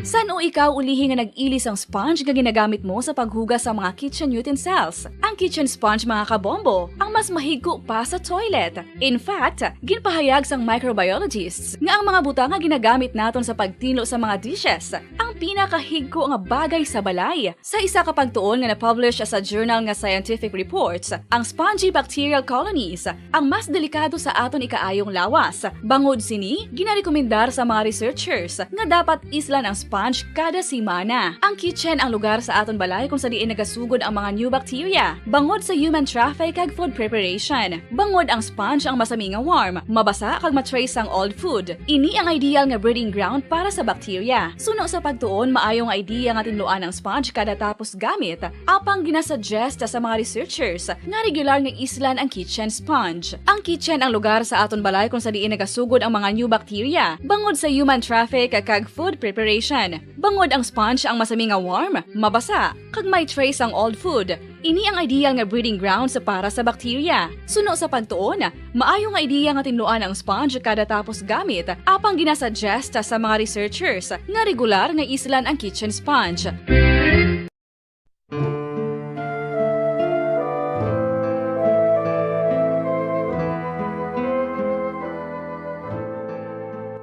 San o ikaw ulihi nga nag-ilis ang sponge nga ginagamit mo sa paghugas sa mga kitchen utensils? Ang kitchen sponge mga kabombo, ang mas mahigko pa sa toilet. In fact, ginpahayag sang microbiologists nga ang mga buta nga ginagamit naton sa pagtino sa mga dishes, ang pinakahigko nga bagay sa balay. Sa isa ka pagtuon nga na-publish sa journal nga Scientific Reports, ang spongy bacterial colonies ang mas delikado sa aton ikaayong lawas. Bangod sini, ginarekomendar sa mga researchers nga dapat islan ang sponge kada simana. Ang kitchen ang lugar sa aton balay kung sa diin nagasugod ang mga new bacteria. Bangod sa human traffic kag food preparation. Bangod ang sponge ang masami nga warm, mabasa kag matrace ang old food. Ini ang ideal nga breeding ground para sa bacteria. Suno sa pagtuon, maayong idea nga tinluan ang sponge kada tapos gamit. Apang ginasuggest sa mga researchers nga regular nga islan ang kitchen sponge. Ang kitchen ang lugar sa aton balay kung sa diin nagasugod ang mga new bacteria. Bangod sa human traffic kag food preparation. Bangod ang sponge ang masami nga warm, mabasa, kag may trace ang old food. Ini ang ideal nga breeding ground sa para sa bacteria. Suno sa pagtuon, maayong idea nga tinluan ang sponge kada tapos gamit, apang ginasuggest sa mga researchers nga regular nga islan ang kitchen sponge.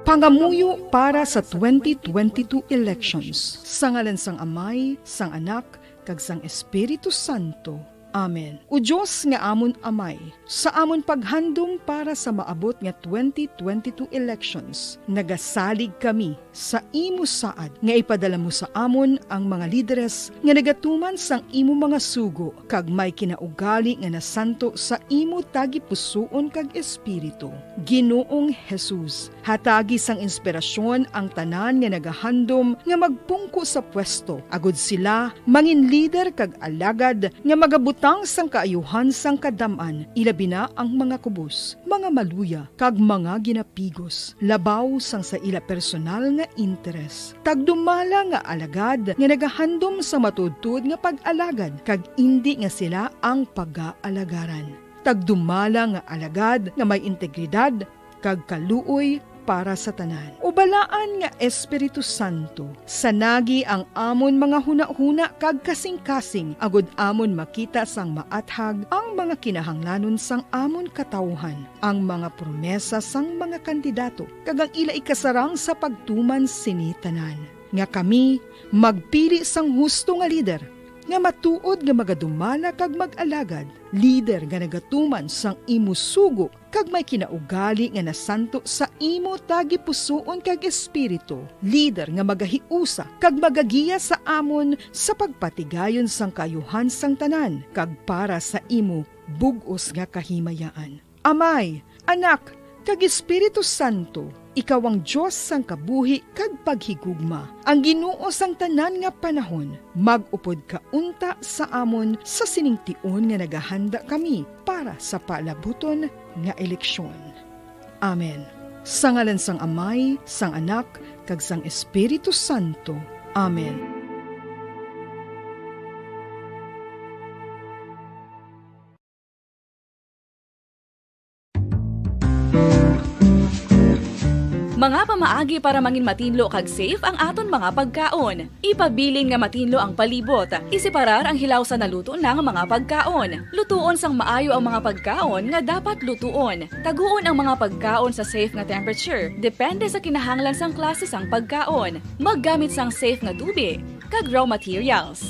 Pangamuyo para sa 2022 elections. Sa ngalan sang Amay, sang Anak, kag sang Espiritu Santo. Amen. O Diyos nga amon Amay, sa amon paghandom para sa maabot nga 2022 elections, nagasalig kami sa imo saad nga ipadala mo sa amon ang mga lideres nga nagatuman sang imo mga sugo kag may kinaugali nga nasanto sa imo tagipusoon kag espiritu. Ginoong Jesus, hatagi sang inspirasyon ang tanan nga nagahandom nga magpungko sa pwesto, agud sila mangin leader kag alagad nga magabutang sang kaayuhan sang kadaman, ilabi na ang mga kubos, mga maluya kag mga ginapigos, labaw sang sa ila personal nga interes. Tagdumala nga alagad nga nagahandom sa matudtod nga pag-alagad kag indi nga sila ang pag-aalagaran. Tagdumala nga alagad nga may integridad kag kaluoy para sa tanan. Ubalaan nga Espiritu Santo, sanagi ang amon mga huna-huna kag kasing-kasing, agud amon makita sang maathag ang mga kinahanglanon sang amon katawhan, ang mga promesa sang mga kandidato, kag ang ila ikasarang sa pagtuman sini tanan. Nga kami magpili sang husto nga lider, nga matuod nga magadumala kag mag-alagad, lider nga nagatuman sang imo sugo kag may kinaugali nga nasanto sa imo tagipusoon kag espiritu, lider nga magahiusa kag magagiya sa amon sa pagpatigayon sang kayuhan sang tanan kag para sa imo bug-os nga kahimayaan. Amay, Anak, kag Espiritu Santo, ikaw ang Diyos sang kabuhi kag paghigugma. Ang Ginoo sang tanan nga panahon, mag-upod ka unta sa amon sa siningtion nga nagahanda kami para sa palabuton nga eleksyon. Amen. Sa ngalan sang Amay, sang Anak, kag sang Espiritu Santo. Amen. Mga pamaagi para mangin matinlo kag safe ang aton mga pagkaon. Ipabilin nga matinlo ang palibot. Isiparar ang hilaw sa naluto ng mga pagkaon. Lutuon sang maayo ang mga pagkaon nga dapat lutuon. Taguon ang mga pagkaon sa safe nga temperature. Depende sa kinahanglan sang klase sang pagkaon. Maggamit sang safe nga tubig kag raw materials.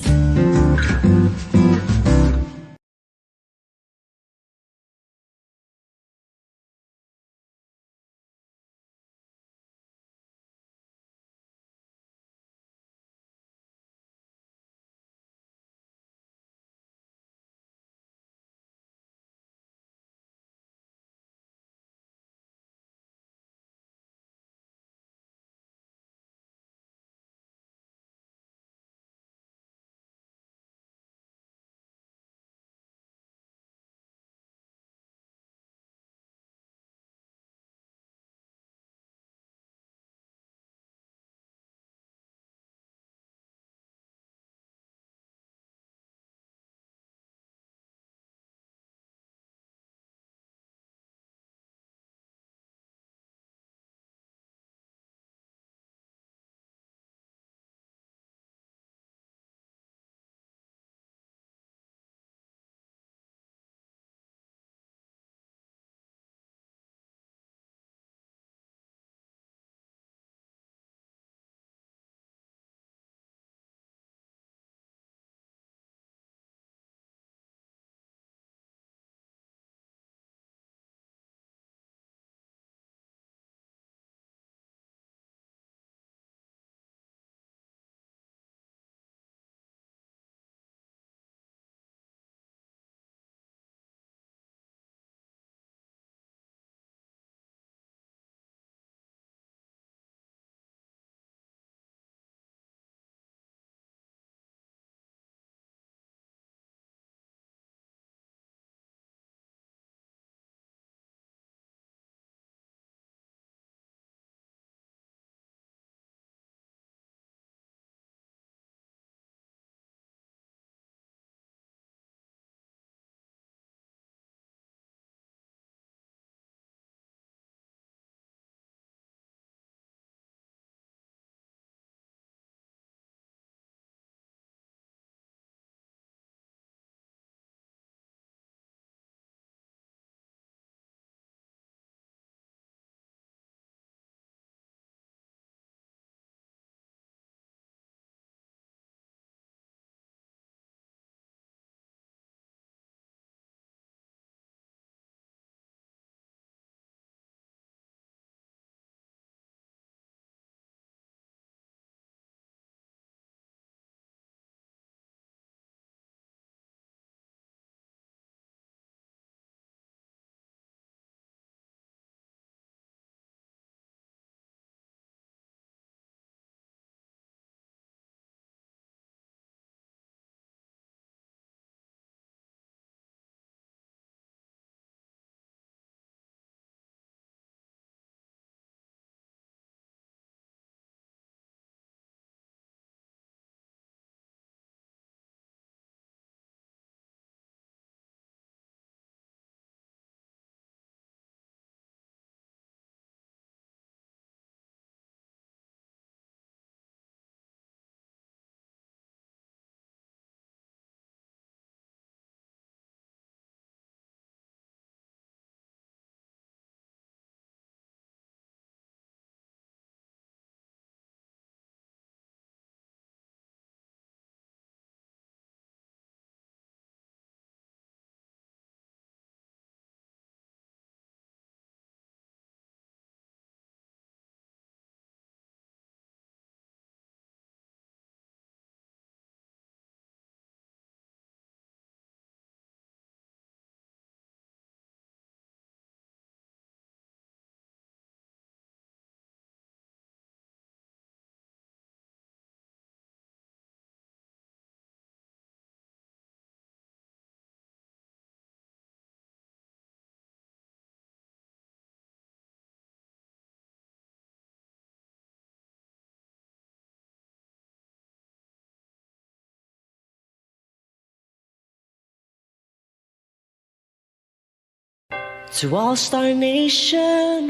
To All Star Nation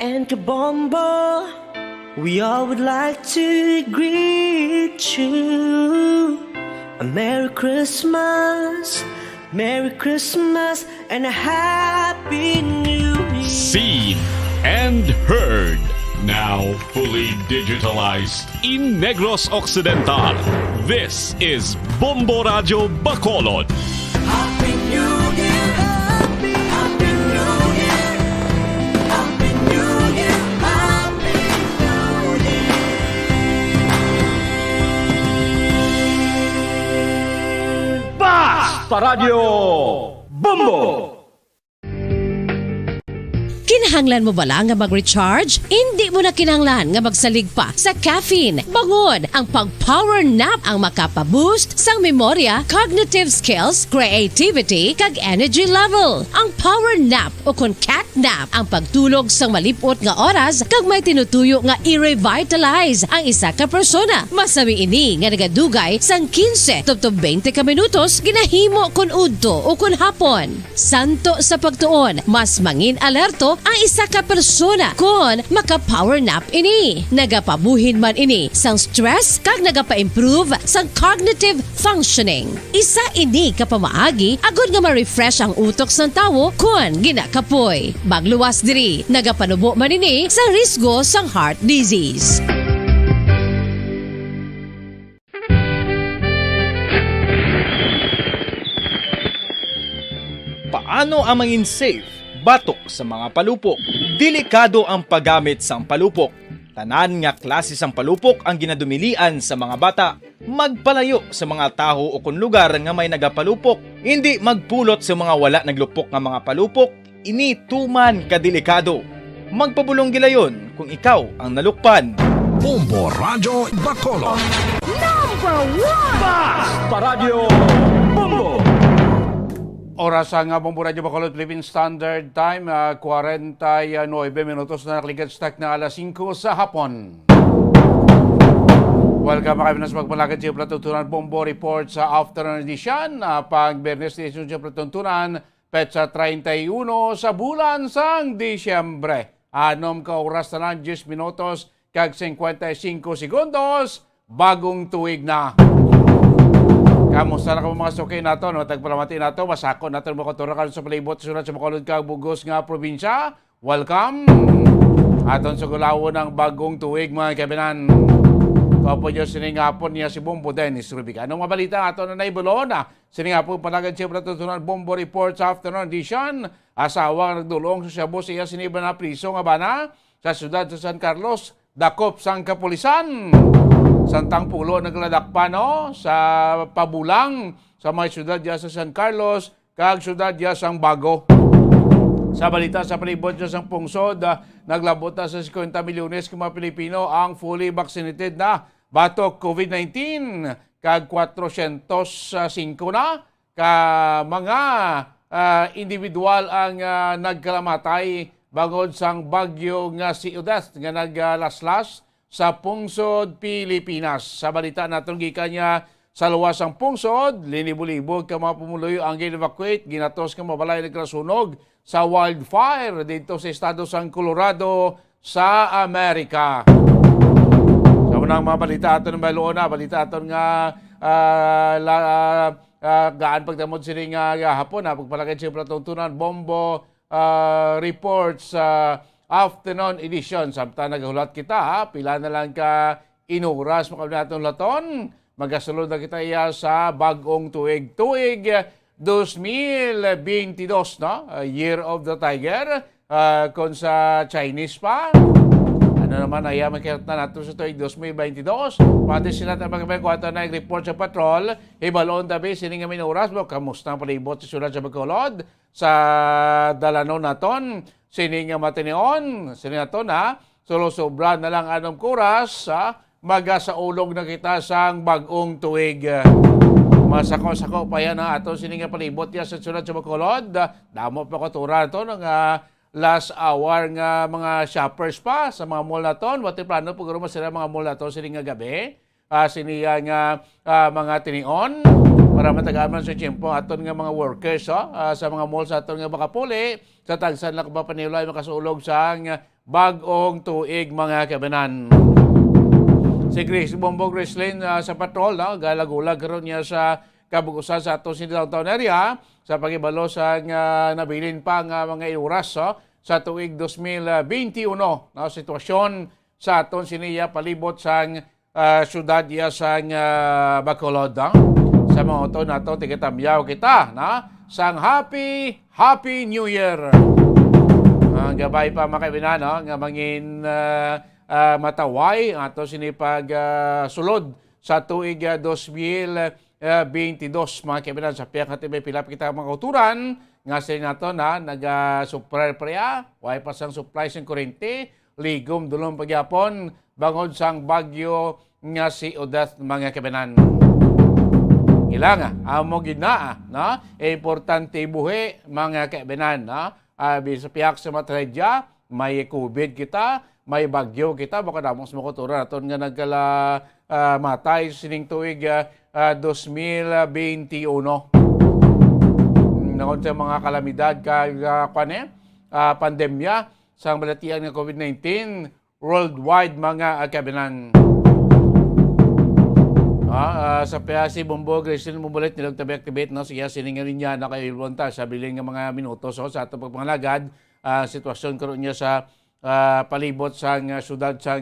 and Kabombo, we all would like to greet you. A Merry Christmas, and a Happy New Year. Seen and heard. Now fully digitalized in Negros Occidental. This is Bombo Radio Bacolod. Happy New Year, Happy New Year, Happy New Year, Happy New Year. Basta Radio Bombo! Kinahanglan mo bala nga mag-recharge? Hindi mo na kinahanglan nga magsalig pa sa caffeine. Bangod ang pag-power nap ang makapaboost sang memorya, cognitive skills, creativity, kag energy level. Ang power nap o kon cat nap ang pagtulog sang malipot nga oras kag may tinutuyo nga i-revitalize ang isa ka persona. Masami ini nga nagadugay sang 15 to 20 ka minutos ginahimo kun udto o kun hapon. Santo sa pagtuon, mas mangin alerto ang isa ka persona kung maka-power nap ini. Nagapabuhin man ini sang stress kag nagapa-improve sang cognitive functioning. Isa ini kapamaagi agud nga ma-refresh ang utok sang tawo kung ginakapoy. Bagluwas diri, nagapanubo man ini sa risgo sang heart disease. Paano ang mangin safe batok sa mga palupok? Delikado ang paggamit sang palupok. Tanan nga klase sang palupok ang ginadumilian sa mga bata. Magpalayo sa mga taho o kun lugar nga may nagapalupok. Hindi magpulot sa mga wala naglupok nga mga palupok. Ini tuman kadelikado. Magpabulong gilayon kung ikaw ang nalukpan. Bombo Radio Bacolod. Number 1! Basta Radio Bombo! Oras ang Bombo Radio Bacolod Philippine Standard Time, 49 minutos na nakalikat stack na alas 5 sa hapon. Welcome mga Pinas magpalakad sa Platuntunan Bombo Report sa afternoon edition. Pag Bernes edition sa Platuntunan, petsa 31 sa bulan sang Disyembre. Anom ka oras na lang 10 minutos kag 55 segundos, bagong tuig na. Kamusta na ka mga sukay nato, no? Tagpalamati nato, masako nato mga katurakan sa palibot sunod sa makulod kag bugos nga probinsya. Welcome! Aton sa gulawo ng bagong tuig mga kabinan. Kapo Diyos siningapon niya si Bombo Dennis Rubica. Anong mabalita ato na naibulon na? Siningapon panagad siya Platuntunan Bombo Report sa afternoon edition. Asawa nagdulong sa Cebu siya siniba na priso nga bana sa siyudad sa San Carlos, dakop sang kapulisan. Santang Pulo nagladak pa no sa pabulang sa mga syudad diya sa San Carlos kag syudad diya sang Bago. Sa balita sa palibot diya sang pungsod, naglabot na sa 50 milyones ka mga Pilipino ang fully vaccinated na batok COVID-19 kag 405 na ka mga individual ang nagkalamatay bangod sang bagyo nga si Odas nga naglaslas sa pungsod Pilipinas. Sa balita naton gikan niya sa luwas ang pungsod, linibo-libo ka mga pumuloy ang gin-evacuate, ginatos ka mabalay nagkasunog sa wildfire dito sa estado sang Colorado sa Amerika. Sa unang mga balita aton ng Baluona, balita aton nga gaan pagdamod sila nga hapon, pagpalagay siya Platuntunan Bombo reports afternoon edition. Samtang naghulat kita, pila na lang ka inuras makabili natin laton. Magasulod na kita iya sa bagong tuig. Tuig 2022, no? Year of the Tiger. Kung sa Chinese pa. Ano naman, ay makirat na natin sa tuig 2022. Pati sila tayo magkakita na report sa patrol. Ibalon tabi, sining nga minuras mo. Kamusta ang palibot sa sulat sa Bacolod? Sa Dalano naton. Sining nga matinion, sining nato na, solo-sobra na lang anong kuras, magasaulog na kita sang bagong tuig. Masako-sako pa yan ato sining nga palibot ya sa sunod sa Bacolod. Damo pa katura to ng last hour nga mga shoppers pa sa mga mall na to. Wati plano po gano'n sila mga mall na to sining nga gabi. Siniya nga mga tinion. Para matagaan man sa tiyempo aton nga mga workers sa mga malls aton nga makapuli sa tagsan lang ba panilay makasulog sa bag-ong tuig mga kabanan. Si Grace Bombo Gracelyn sa patrol, no? Galagulag karon niya sa kabugusan sa ato sa downtown area sa pagibalo sa nabilin pa nga mga oras sa tuig 2021. No? Sitwasyon sa aton siniya palibot sa syudad ya sa Bacolod. No? Sa mga oto nato tigitamyaw kita na sang Happy New Year. Ang gabay pa makabinan no? Nga mangin mataway ato sinipag sulod sa tuig 2022 mga kaibigan sa piyak natin may pilap kita mga kauturan nga sila nato na nag-supply preya way pa sang supply ng kurente ligom dulong pagyapon bangod sang bagyo nga si Odette mga kaibigan. Ilang amo gina no importante buhi mga kaibigan no sa piyak sa matredya may COVID kita may bagyo kita baka damong sa makutura naton nga nagkala matay sining tuig 2021. Nakon sa mga kalamidad pandemya sa balatian ng COVID-19 worldwide mga kabinan. Sa si Bombo Gracelyn Mumulit nilang tabi-activate no siya siningan niya na kayo ilunta sa bilin ng mga minutos sa atong pagpangalagad sitwasyon karon niya sa palibot sa syudad sa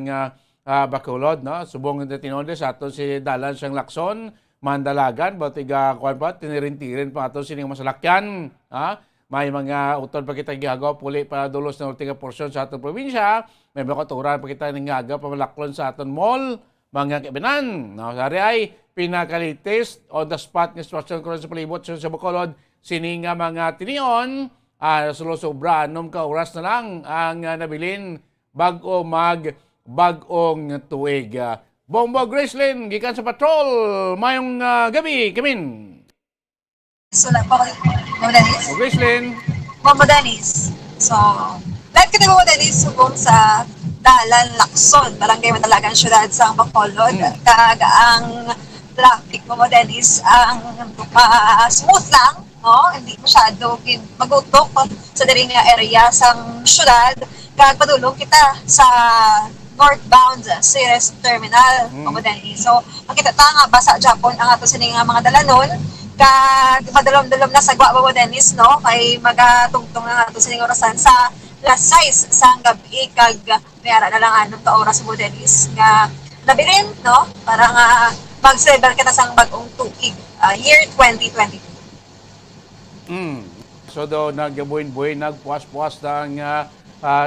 Bacolod no subong na tinonde sa aton si dalan siyang Lacson Mandalagan batiga kuan pa tinirin-tirin pa aton sining masalakyan may mga utod pa kita gihagaw puli para dulos na ultiga porsyon sa aton probinsya may mga turan pa kita ning agaw pamalaklon sa aton mall mga kaibigan no sari ay pinakalitis on the spot nga sitwasyon karon sa palibot sa Bacolod sininga mga tinion sobra anom ka oras na lang ang nabilin bag-o bag-ong tuig. Bombo Gracelyn, gikan sa patrol, mayong gabi, Kimin. Sula po, Bombo Dennis. Gracelyn. Bombo Dennis. So, lahat kita Bombo Dennis, subong sa Dalan, Lacson, Barangay Matalagan, Syudad sa Bacolod. Ang traffic, Bombo Dennis, ang smooth lang. No, hindi masyado magutok sa diri nga area sang syudad kag padulong kita sa northbound Ceres Terminal so makita ta nga basa Japon ang ato sini nga mga dalanon kag madalom-dalom na sagwa Bobo Dennis no kay magatungtong ang ato sini orasan sa alas 6 sa gabi kag mayara na lang anong ka oras Bobo Dennis nga labirin no para nga mag-celebrate kita sang bag-ong tuig year 2022. So do nagbuin-buin nagpuas-puas ng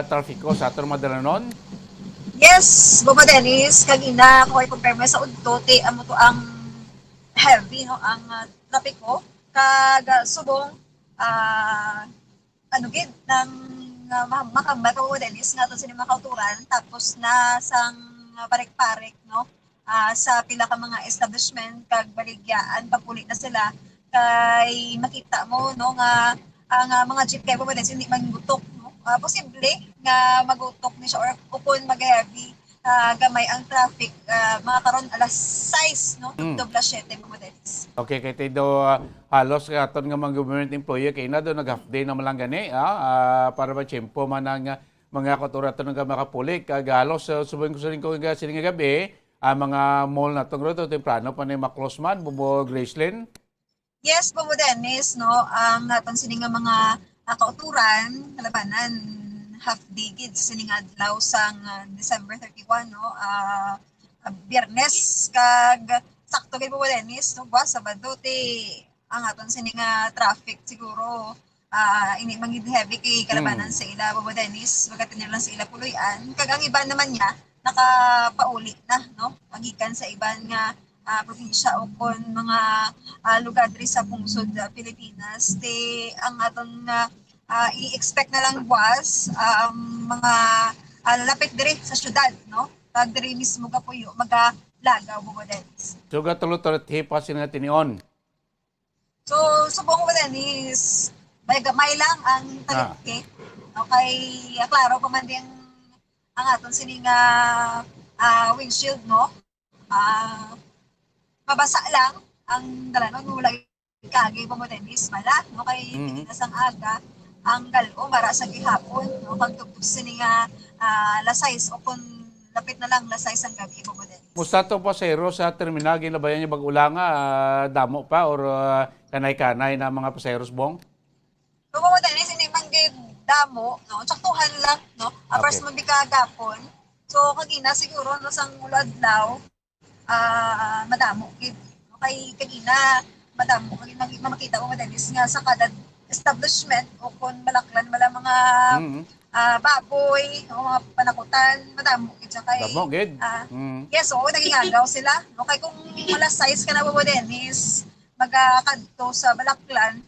trafiko sa atong madalanon? Yes, Bobo Dennis, kagina ko ay confirm sa udtote amo to ang heavy no ang trafiko kag subong gid ng makambay Bobo Dennis nga to sini makauturan tapos na sang parik-parik no sa pila ka mga establishment kag baligyaan papuli na sila kay makita mo no nga ang mga jeep kay Bobo Dennis hindi magutok no posible nga magutok ni siya or upon mag-heavy gamay ang traffic mga karon alas 6 no dobla 7 Bobo Dennis. Okay kay tido halos aton nga mga government employee kay na do nag-half day na malang gani para ba tiyempo man ang mga kotura aton nga makapuli kag halos subong ko nga sining gabi mga mall na tong roto temprano pa ni ma-close man Bobo Gracelyn. Yes, Bobo Dennis, no, ang atong sining mga kauturan, kalabanan, half day gid sining adlaw sang December 31, no, Biyernes kag sakto gid Bobo Dennis, no, Sabado ang atong sining traffic siguro ini mangid heavy kay kalabanan sa ila Bobo Dennis, magatin lang sa ila puloy-an, kag ang iba naman niya nakapauli na, no, magikan sa iban nga probinsya o kon mga lugar diri sa pungsod Pilipinas ang aton i-expect na lang buwas mga lalapit diri sa syudad no pag diri mismo kapuyo magalagaw Bobo Dennis. So gatulot-tulot hipa sina tinion. So subong Bobo Dennis may lang ang talike okay klaro pa man din ang aton sining windshield no mabasa lang ang dalanon mula kagi Bobo Dennis malat no kay tinasang aga ang galo para sa gihapon no pagtupos ni nga lasais o kung lapit na lang lasais ang gabi mo din. Musta to pasahero sa terminal ginabayan niya bagulanga damo pa or kanay-kanay na mga pasaheros bong? Kung mo din hindi man gid damo, no, tsaktuhan lang, no. First mabikagapon. So kagina siguro no sang uladlaw madamo gid. Okay, kagina madamo kagina makita ko madalis nga sa kada establishment o kung malaklan wala mga baboy o mga panakutan, madamo gid sa kay. Damo gid. Yes, oo, nagingagaw sila. Okay, kung wala size ka na mo Dennis, magkakadto sa balaklan,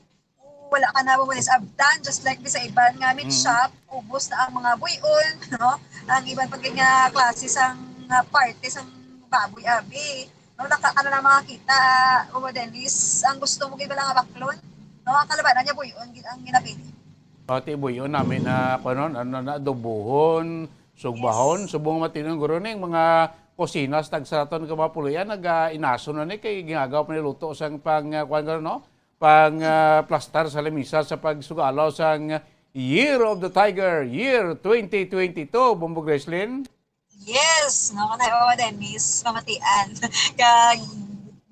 wala ka na mo Dennis abdan, just like sa ibang nga meat shop, ubos na ang mga buyon, no? Ang ibang pag nga klase sang party sang baboy abi. No, ano na makakita, mo Dennis, ang gusto mo gid lang nga baklon, no? Ang kalabanan niya buyon ang ginapili. Pati buyon namin na adobohon, sugbahon, subong matinong guro ning mga kusina sa tagsaraton ka mapuluyan nag-inaso na ni kay gingagaw pa niluto sang pang plastar sa lamisa sa pagsugalaw sang Year of the Tiger, Year 2022, Bombo Gracelyn. Yes, no, kana Dennis, pamatian.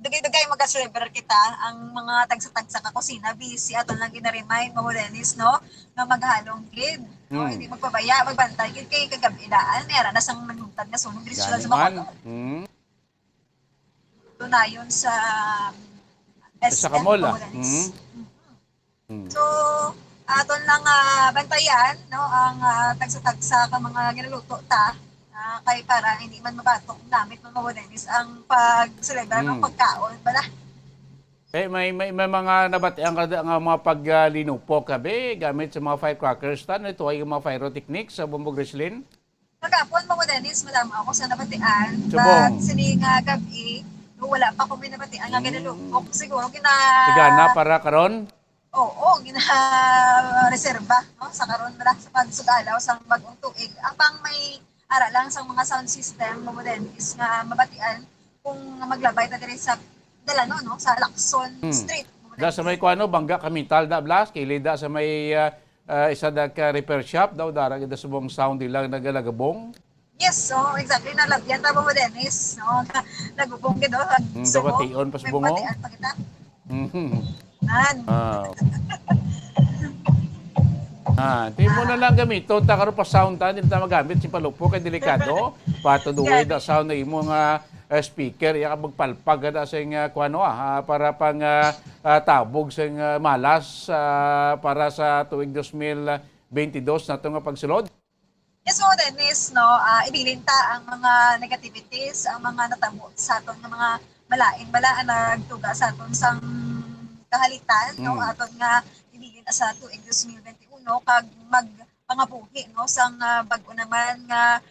Dugay-dugay magka-celebrate kita ang mga tagsa-tagsa ka kusina busy aton lang gina-remind mo Dennis, no, nga maghalong gid, no, hindi magpabaya, magbantay gid kay kagabilaan era na sang manungtad nga sunog diri sa Bacolod. Tunayon sa sa Kamola. So aton lang bantayan, no, ang tagsa-tagsa ka mga ginluto ta. Kay para hindi man mabatok namit mga Dennis ang pag-celebrate ng pagkaon bala. May mga nabatian ka nga mga paglinupok kabe gamit sa mga firecrackers tan ito ay mga pyrotechnics sa Bombo Gracelyn. Kagapon mga Dennis, madam ako sa nabatian. But sini nga gabi wala pa ko binabatian nga ginalupok siguro Sigana para karon. Oo, gina-reserba, no, sa karon bala sa pagsugalaw sang bagong tuig. Ang pang may ara lang sa mga sound system mo Dennis nga mabatian kung maglabay ta diri sa Delano, no, sa Lacson Street. Da sa may kuano bangga kamital da blas kilid da sa may isa da ka repair shop daw dara gid subong sound ilang nagalagabong. Yes, so exactly nalabyan ta mo Dennis, no. Nagubong gid do. So bation pas bungo. Batian pa kita. Di mo na lang gamiton ta karon pa sound ta dili ta magamit si palupo kay delikado. Patuduway da sound na imo nga speaker ya magpalpag da sa kuano para pang tabog sa malas para sa tuig 2022 nato nga pagsulod. Yes, mo Dennis, no, ibilin ta ang mga negativities, ang mga natabo sa aton nga mga malaing balaan nagtuga sa aton sang kahalitan, no, aton nga ibilin sa tuig 2021 kag magpangabuhi, no, sang bag-o naman nga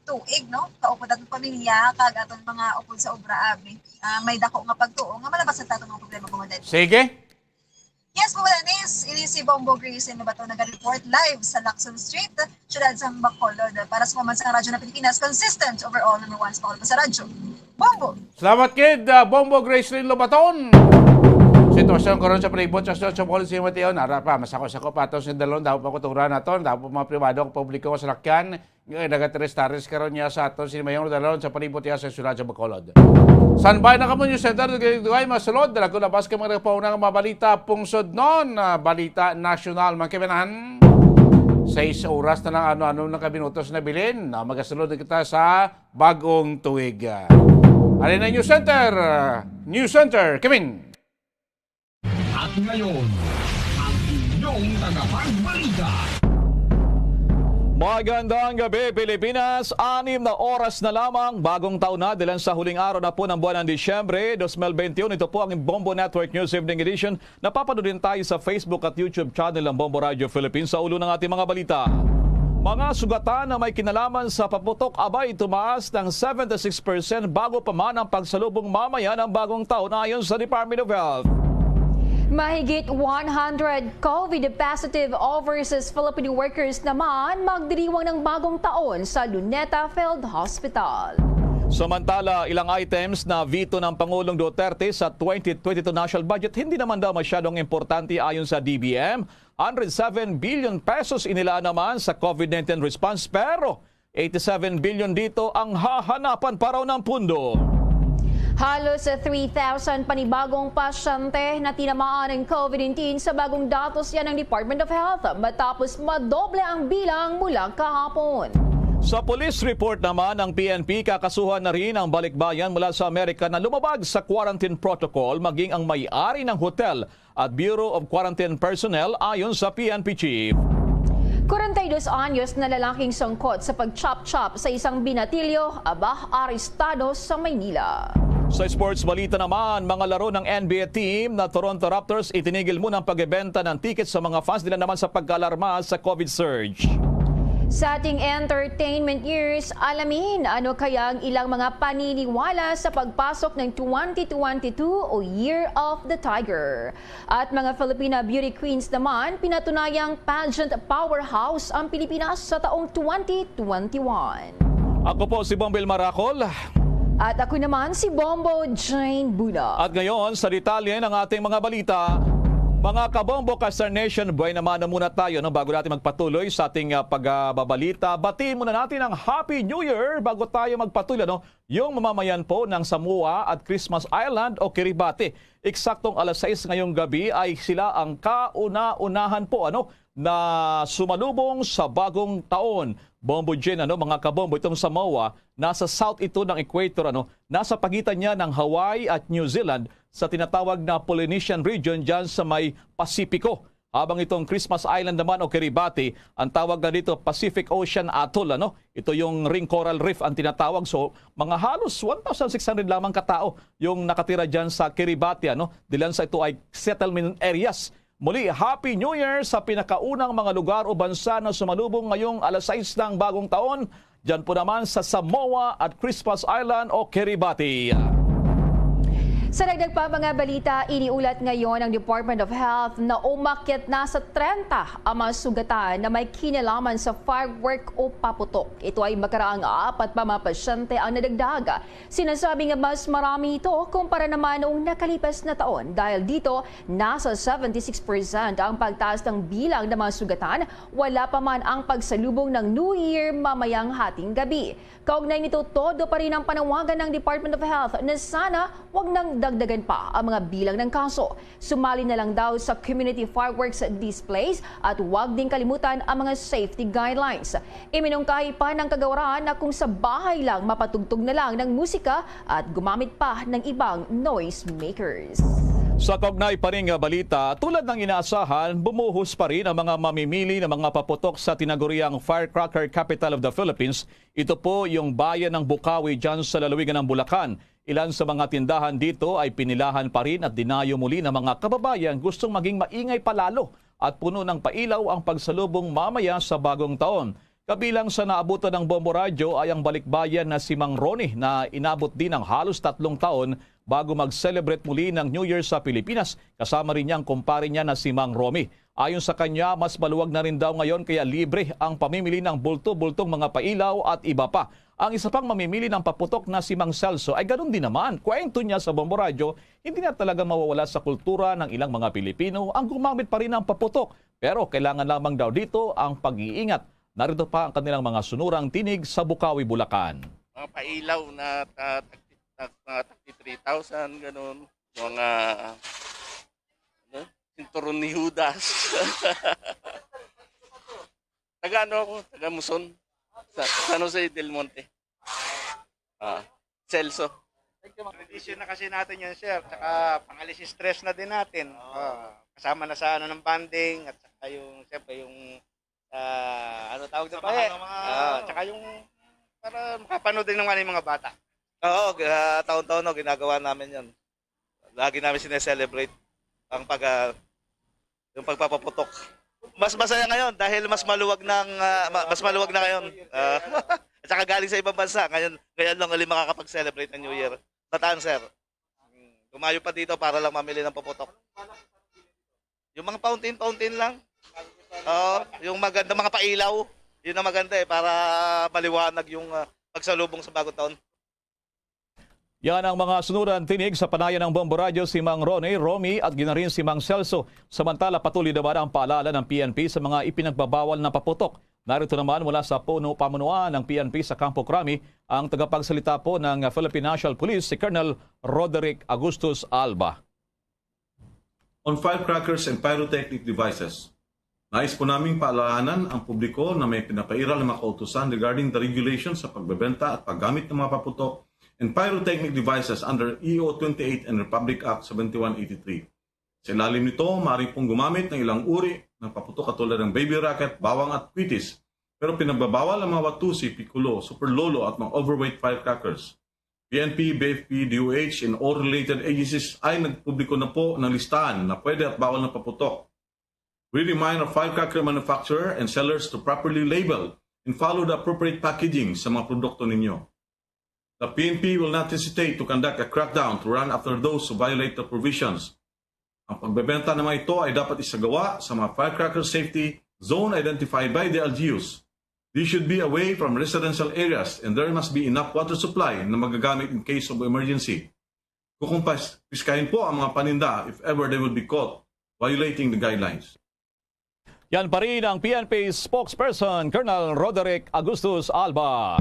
tuig, no, kaupod atong pamilya kag aton mga upod sa obra abi. May dako nga pagtuo nga malabas sa tatong mga problema ko Dennis. Sige. Yes, po Dennis, ini si Bombo Gracelyn na bato nag-report live sa Lacson Street, siyudad sa Bacolod. Para sa pamansang radyo na Pilipinas, consistent overall number 1 sa sa radyo. Bombo! Salamat kid, Bombo Gracelyn Lobaton! Sitwasyon karon sa palibot sa Bacolod si Mateo nara pa masako-sako patos ni dalon daw pa kuturan naton daw pa mga pribado o publiko sa lakyan nagatares-tares karon niya sa aton si Mayong dalon sa palibot niya sa siyudad sa Bacolod. Sanbay na kamo News Center dugay masulod dala ko labas ka mga paunang mga balita pungsod non balita nasyonal magkimenahan 6 oras na lang ano-ano ng kabinutos na bilin na magasulod kita sa bagong tuig. Alin na News Center, Kevin. At ngayon, ang inyong tagapagbalita. Magandang gabi Pilipinas, 6 na oras na lamang bagong taon na dilan sa huling araw na po ng buwan ng Disyembre 2021. Ito po ang Bombo Network News Evening Edition. Napapanood din tayo sa Facebook at YouTube channel ng Bombo Radio Philippines. Sa ulo ng ating mga balita, mga sugatan na may kinalaman sa paputok abay tumaas ng 76% bago pa man ang pagsalubong mamaya ng bagong taon ayon sa Department of Health. Mahigit 100 COVID-positive overseas Filipino workers naman magdiriwang ng bagong taon sa Luneta Field Hospital. Samantala, ilang items na veto ng Pangulong Duterte sa 2022 national budget hindi naman daw masyadong importante ayon sa DBM. 107 billion pesos inilaan naman sa COVID-19 response pero 87 billion dito ang hahanapan pa raw ng pundo. Halos 3,000 panibagong pasyente na tinamaan ng COVID-19 sa bagong datos yan ng Department of Health matapos madoble ang bilang mula kahapon. Sa police report naman ng PNP, kakasuhan na rin ang balikbayan mula sa Amerika na lumabag sa quarantine protocol maging ang may-ari ng hotel at Bureau of Quarantine Personnel ayon sa PNP chief. 42 anyos na lalaking sangkot sa pag-chop-chop sa isang binatilyo, arestado sa Maynila. Sa sports balita naman, mga laro ng NBA team na Toronto Raptors itinigil muna ang pagbebenta ng tickets sa mga fans nila naman sa pag-alarma sa COVID surge. Sa ating entertainment years, alamin ano kaya ang ilang mga paniniwala sa pagpasok ng 2022 o Year of the Tiger. At mga Filipina beauty queens naman, pinatunayang pageant powerhouse ang Pilipinas sa taong 2021. Ako po si Bombil Maracol. At ako naman si Bombo Jane Buna. At ngayon, sa detalye ng ating mga balita. Mga kabombo ka Star Nation, buhay naman na muna tayo bago natin magpatuloy sa ating pagbabalita. Batiin muna natin ang Happy New Year bago tayo magpatuloy. Yung mamamayan po ng Samoa at Christmas Island o Kiribati. Eksaktong alas 6 ngayong gabi ay sila ang kauna-unahan po na sumalubong sa bagong taon. Bombo Jen, mga kabombo, itong Samoa, nasa south ito ng equator, nasa pagitan niya ng Hawaii at New Zealand sa tinatawag na Polynesian region dyan sa may Pasipiko. Habang itong Christmas Island naman o Kiribati, ang tawag na dito Pacific Ocean Atoll. Ito yung Ring Coral Reef ang tinatawag. So, mga halos 1,600 lamang katao yung nakatira dyan sa Kiribati. Dilan sa ito ay settlement areas. Muli, Happy New Year sa pinakaunang mga lugar o bansa na sumalubong ngayong alas 6 ng bagong taon. Diyan po naman sa Samoa at Christmas Island o Kiribati. Sa dagdag pa mga balita, iniulat ngayon ng Department of Health na umakyat na sa 30 ang mga sugatan na may kinalaman sa firework o paputok. Ito ay makaraang 4 pa mga pasyente ang nadagdag. Sinasabi nga mas marami ito kumpara naman noong nakalipas na taon. Dahil dito, nasa 76% ang pagtaas ng bilang ng mga sugatan. Wala pa man ang pagsalubong ng New Year mamayang hating gabi. Kaugnay nito, todo pa rin ang panawagan ng Department of Health na sana wag nang dagdagan pa ang mga bilang ng kaso. Sumali na lang daw sa community fireworks displays at huwag din kalimutan ang mga safety guidelines. Iminungkahi pa ng kagawaran na kung sa bahay lang mapatugtog na lang ng musika at gumamit pa ng ibang noise makers. Sa kaugnay pa rin balita, tulad ng inaasahan, bumuhos pa rin ang mga mamimili ng mga paputok sa tinaguriang Firecracker Capital of the Philippines. Ito po yung bayan ng Bukawi dyan sa lalawigan ng Bulacan. Ilan sa mga tindahan dito ay pinilahan pa rin at dinayo muli ng mga kababayan gustong maging maingay palalo at puno ng pailaw ang pagsalubong mamaya sa bagong taon. Kabilang sa naabutan ng Bombo Radyo ay ang balikbayan na si Mang Ronnie na inabot din ng halos 3 taon bago mag-celebrate muli ng New Year sa Pilipinas. Kasama rin niya ang kumpare niya na si Mang Romy. Ayon sa kanya, mas maluwag na rin daw ngayon kaya libre ang pamimili ng bulto-bultong mga pailaw at iba pa. Ang isa pang mamimili ng paputok na si Mang Celso ay ganun din naman. Kwento niya sa Bombo Radyo, hindi na talaga mawawala sa kultura ng ilang mga Pilipino ang gumamit pa rin ng paputok. Pero kailangan lamang daw dito ang pag-iingat. Narito pa ang kanilang mga sunurang tinig sa Bukawi, Bulacan. Mga pailaw na 33,000, ganun. Mga sinturon ni Judas. Taga ako? Taga Muson. Sa San Jose del Monte. Celso. Tradisyon na kasi natin yan, sir. Tsaka pangalis stress na din natin. Kasama na sa ng banding at saka yung, siyempre, yung ano tawag na pa tsaka yung para makapanood din naman yung mga bata. Oo, taon-taon ginagawa namin yan. Lagi namin sineselebrate ang yung pagpapaputok. Mas masaya ngayon dahil mas maluwag na ngayon. At saka galing sa ibang bansa. Ngayon lang ulit makakapag-celebrate ng New Year. Bataan, sir. Lumayo pa dito para lang mamili ng paputok. Yung mga fountain lang. Yung maganda mga pailaw, yun ang maganda para maliwanag yung pagsalubong sa bagong taon. Yan ang mga sunuran tinig sa panayan ng Bombo Radio si Mang Rone, Romy at ginarin si Mang Celso. Samantala patuloy naman ang paalala ng PNP sa mga ipinagbabawal na paputok. Narito naman mula sa pamunuan ng PNP sa Campo Crame ang tagapagsalita po ng Philippine National Police si Colonel Roderick Agustus Alba. On firecrackers and pyrotechnic devices, nais po naming paalalahanan ang publiko na may pinapairal na mga kautusan regarding the regulations sa pagbebenta at paggamit ng mga paputok and pyrotechnic devices under EO 28 and Republic Act 7183. Sa ilalim nito, maaari pong gumamit ng ilang uri ng paputok katulad ng baby rocket, bawang at kwitis, pero pinagbabawal ang mga watusi, pikulo, super lolo at mga overweight firecrackers. PNP, BFP, DOH, and all related agencies ay nagpubliko na po ng listahan na pwede at bawal na paputok. We remind our firecracker manufacturer and sellers to properly label and follow the appropriate packaging sa mga produkto ninyo. The PNP will not hesitate to conduct a crackdown to run after those who violate the provisions. Ang pagbebenta ng mga ito ay dapat isagawa sa mga firecracker safety zone identified by the LGUs. These should be away from residential areas and there must be enough water supply na magagamit in case of emergency. Kukumpiskahin po ang mga paninda if ever they will be caught violating the guidelines. Yan pa rin ang PNP spokesperson Colonel Roderick Agustus Alba.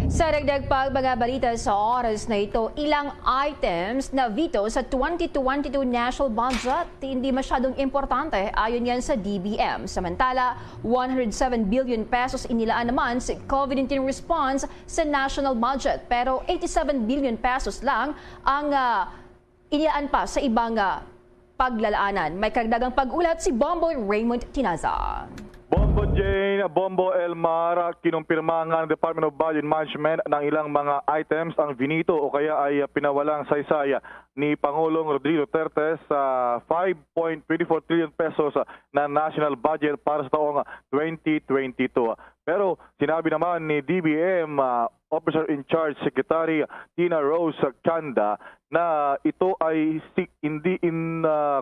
Sa dagdag pag mga balita sa oras na ito, ilang items na veto sa 2022 national budget hindi masyadong importante ayon yan sa DBM. Samantala, 107 billion pesos inilaan naman sa COVID-19 response sa national budget. Pero 87 billion pesos lang ang inilaan pa sa ibang paglalaanan. May karagdagang pag-ulat si Bombo Raymond Tinaza. Bombo Jane, Bombo Elmar, kinumpirma nga ng Department of Budget Management ng ilang mga items ang vinito o kaya ay pinawalang saysay ni Pangulong Rodrigo Duterte sa 5.24 trillion pesos na national budget para sa taong 2022. Pero sinabi naman ni DBM Officer in Charge Secretary Tina Rose Canda na ito ay hindi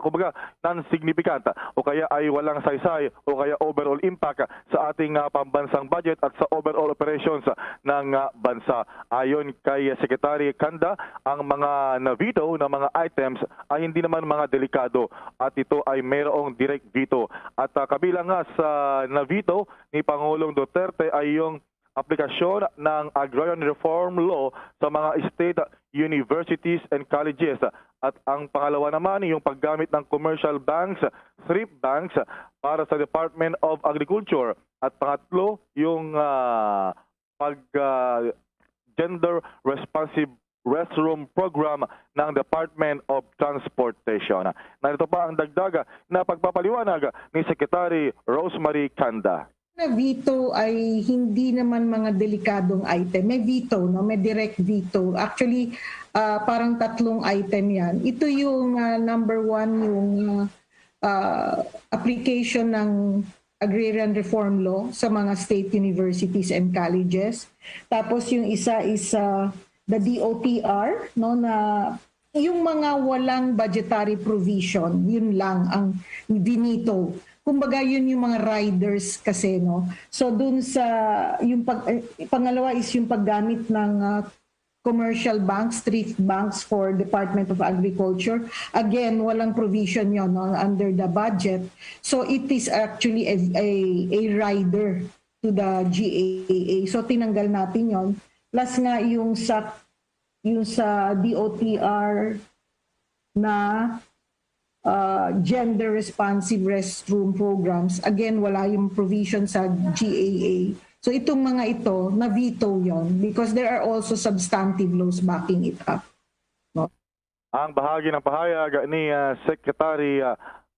kumbaga non-significant o kaya ay walang saysay o kaya overall impact sa ating pambansang budget at sa overall operations ng bansa. Ayon kay Secretary Canda, ang mga na-veto na mga items ay hindi naman mga delikado at ito ay mayroong direct veto. At kabilang nga sa na-veto ni Pangulong Duterte ay yung aplikasyon ng Agrarian Reform Law sa mga state universities and colleges. At ang pangalawa naman yung paggamit ng commercial banks, thrift banks para sa Department of Agriculture. At pangatlo yung gender responsive restroom program ng Department of Transportation. Narito pa ang dagdag na pagpapaliwanag ni Secretary Rosemary Canda. Na veto ay hindi naman mga delikadong item. May veto, no? May direct veto. Actually, parang tatlong item yan. Ito yung number one, yung application ng Agrarian Reform Law sa mga state universities and colleges. Tapos yung isa is the DOTR, no, na yung mga walang budgetary provision, yun lang ang dinito. Kumbaga yun yung mga riders kasi, no. So dun sa yung pangalawa is yung paggamit ng commercial banks, thrift banks for Department of Agriculture. Again, walang provision yon, no, under the budget. So it is actually a rider to the GAA. So tinanggal natin yon. Plus nga yung sa DOTR na gender responsive restroom programs, again wala yung provision sa GAA. So itong mga ito na veto yon because there are also substantive laws backing it up. No? Ang bahagi ng pahayag ni Secretary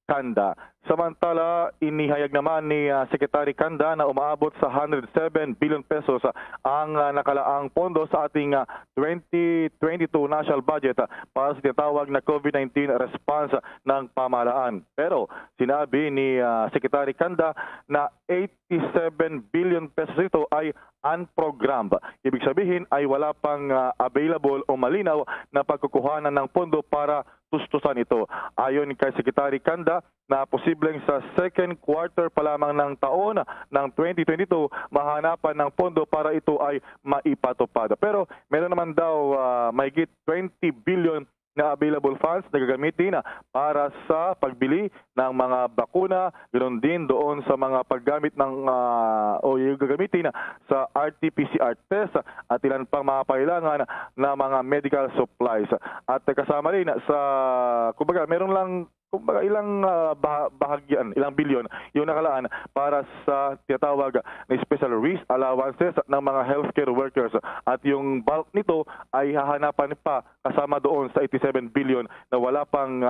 Canda. Samantala, inihayag naman ni Secretary Canda na umaabot sa 107 billion pesos ang nakalaang pondo sa ating 2022 national budget para sa tinatawag na COVID-19 response ng pamahalaan. Pero sinabi ni Secretary Canda na 87 billion pesos ito ay unprogrammed. Ibig sabihin ay wala pang available o malinaw na pagkukuhanan ng pondo para tustusan ito. Ayon kay Secretary Kanda na posibleng sa second quarter pa lamang ng taon ng 2022 mahanapan ng pondo para ito ay maipatupad. Pero meron naman daw mahigit 20 billion na available funds na gagamitin para sa pagbili ng mga bakuna, ganoon din doon sa mga paggamit ng o yung gagamitin sa RT-PCR test at ilan pang mga kailangan na mga medical supplies. At kasama rin sa, kumbaga, meron lang ilang bahagyan, ilang bilyon yung nakalaan para sa tinatawag na special risk allowances ng mga healthcare workers. At yung bulk nito ay hahanapan pa kasama doon sa 87 billion na wala pang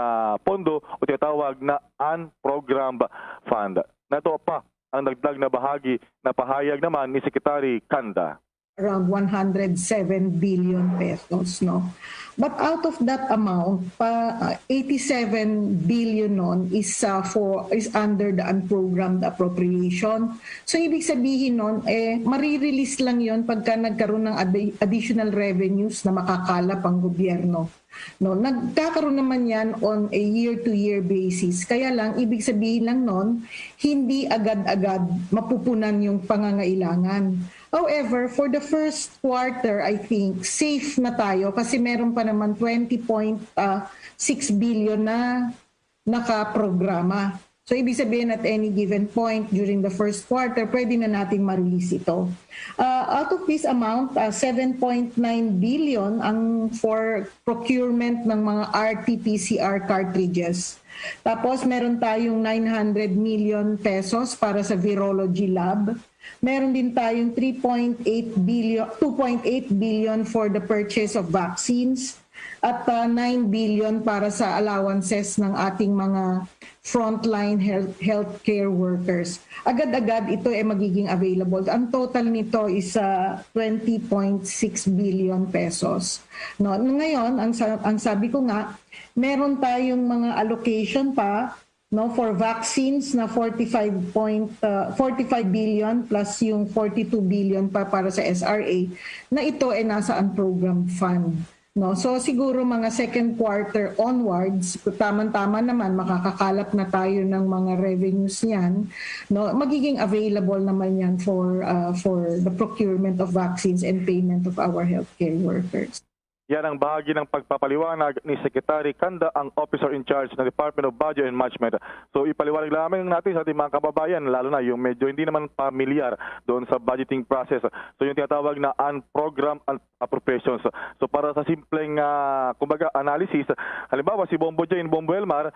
pondo o tinatawag na unprogrammed fund. Nato pa ang dagdag na bahagi na pahayag naman ni Secretary Kanda. Around 107 billion pesos, no? But out of that amount, 87 billion nun is under the unprogrammed appropriation. So ibig sabihin nun, marirelease lang yon pagka nagkaroon ng additional revenues na makakalap ang gobyerno. No, nagkakaroon naman yan on a year-to-year basis. Kaya lang, ibig sabihin lang nun, hindi agad-agad mapupunan yung pangangailangan. However, for the first quarter, I think, safe na tayo kasi meron pa naman 20.6 billion na nakaprograma. So, ibig sabihin at any given point during the first quarter, pwede na nating ma-release ito. Out of this amount, 7.9 billion ang for procurement ng mga RT-PCR cartridges. Tapos, meron tayong 900 million pesos para sa virology lab. Meron din tayong 2.8 billion for the purchase of vaccines at 9 billion para sa allowances ng ating mga frontline healthcare workers. Agad-agad ito ay magiging available. Ang total nito is 20.6 billion pesos. No, ngayon, ang sabi ko nga, meron tayong mga allocation pa for vaccines na 45 billion plus yung 42 billion pa para sa SRA na ito ay nasa unprogrammed fund. No, so siguro mga second quarter onwards, tama-tama naman makakakalap na tayo ng mga revenues niyan. No, magiging available naman yan for the procurement of vaccines and payment of our healthcare workers. Yan ang bahagi ng pagpapaliwanag ni Secretary Kanda, ang officer in charge ng Department of Budget and Management. So ipaliwanag namin natin sa ating mga kababayan, lalo na yung medyo hindi naman familiar doon sa budgeting process. So yung tinatawag na unprogrammed appropriations. So para sa simpleng kumbaga analysis, halimbawa si Bombo Jane, Bombo Elmar,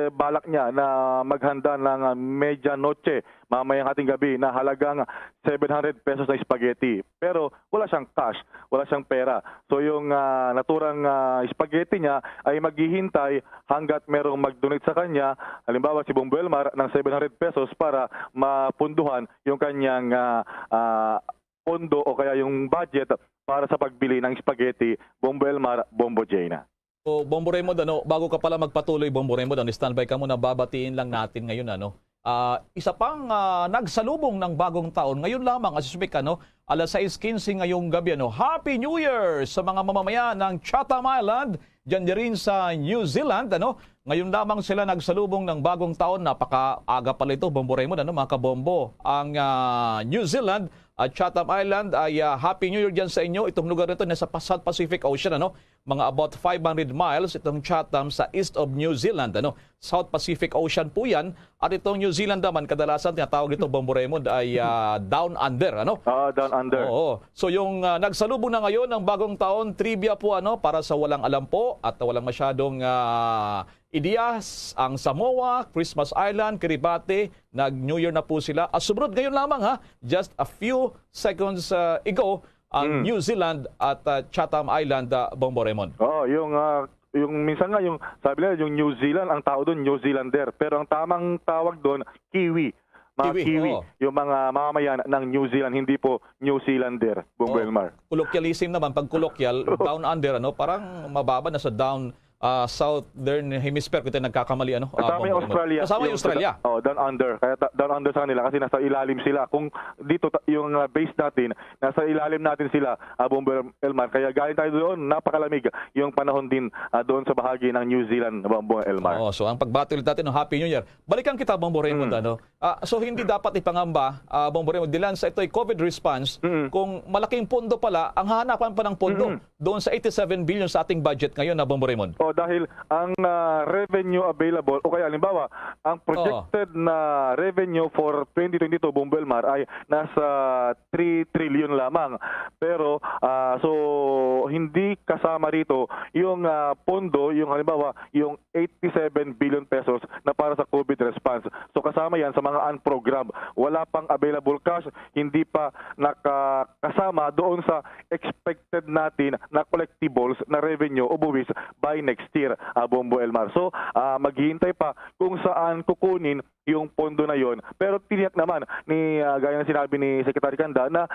balak niya na maghanda ng medianoche mamayang ating gabi na halagang 700 pesos na spaghetti. Pero wala siyang cash, wala siyang pera. So yung naturang spaghetti niya ay maghihintay hanggat merong mag-donate sa kanya, halimbawa si Bombo Elmar, ng 700 pesos para mapunduhan yung kanyang pondo o kaya yung budget para sa pagbili ng spaghetti, Bombo Elmar, Bombo Jane. So, Bombo Raymond, bago ka pala magpatuloy, Bombo Raymond, standby ka muna, babatiin lang natin ngayon, isa pang nagsalubong ng bagong taon. Ngayon lamang, as you speak, alas 6:15 ngayong gabi. Happy New Year sa mga mamamayan ng Chatham Island, dyan rin sa New Zealand. Ngayon lamang sila nagsalubong ng bagong taon. Napaka-aga pala ito, Bombo Raymond, mga kabombo. Ang New Zealand at Chatham Island ay Happy New Year dyan sa inyo. Itong lugar nito nasa South Pacific Ocean. Mga about 500 miles itong Chatham sa east of New Zealand. South Pacific Ocean po yan. At itong New Zealand naman, kadalasan tinatawag dito, Bombo Raymond, ay Down Under. Down Under. Oo. So yung nagsalubong na ngayon ng bagong taon, trivia po para sa walang alam po at walang masyadong ideya, ang Samoa, Christmas Island, Kiribati, nag-New Year na po sila. Sumunod ngayon lamang just a few seconds ago, ang New Zealand at Chatham Island, Bombo Raymond. Yung minsan nga, yung sabi nila, yung New Zealand, ang tao doon, New Zealander. Pero ang tamang tawag doon, Kiwi. Kiwi. Yung mga mamamayan ng New Zealand, hindi po New Zealander, Bombo Elmar. Colloquialism naman, pag colloquial, Down Under, parang mababa na sa down Southern Hemisphere, kung tayo nagkakamali, ano? Kasama yung Australia. Kasama yung Australia. Down under. Kaya down under sa kanila kasi nasa ilalim sila. Kung dito yung base natin, nasa ilalim natin sila, Bombo Elmar. Kaya galing tayo doon, napakalamig yung panahon din doon sa bahagi ng New Zealand, Bombo Elmar. So ang pagbati ulit natin ng Happy New Year. Balikan kita, Bombo Raymond. So hindi dapat ipangamba, Bombo Raymond, dilan sa ito'y COVID response, kung malaking pondo pala, ang hahanapan pa ng pondo doon sa 87 billion sa ating budget ngayon na Bombo Raymond. Dahil ang revenue available, o kaya halimbawa, ang projected na revenue for 2022, Bombo Elmar, ay nasa 3 trillion lamang. Pero, so, hindi kasama rito yung pondo, yung halimbawa, yung 87 billion pesos na para sa COVID response. So, kasama yan sa mga unprogram. Wala pang available cash, hindi pa nakasama doon sa expected natin na collectibles na revenue o buwis by next year, Bombo Elmar. So, maghihintay pa kung saan kukunin yung pondo na yon. Pero tiniyak naman ni gaya ng sinabi ni Secretary Canda na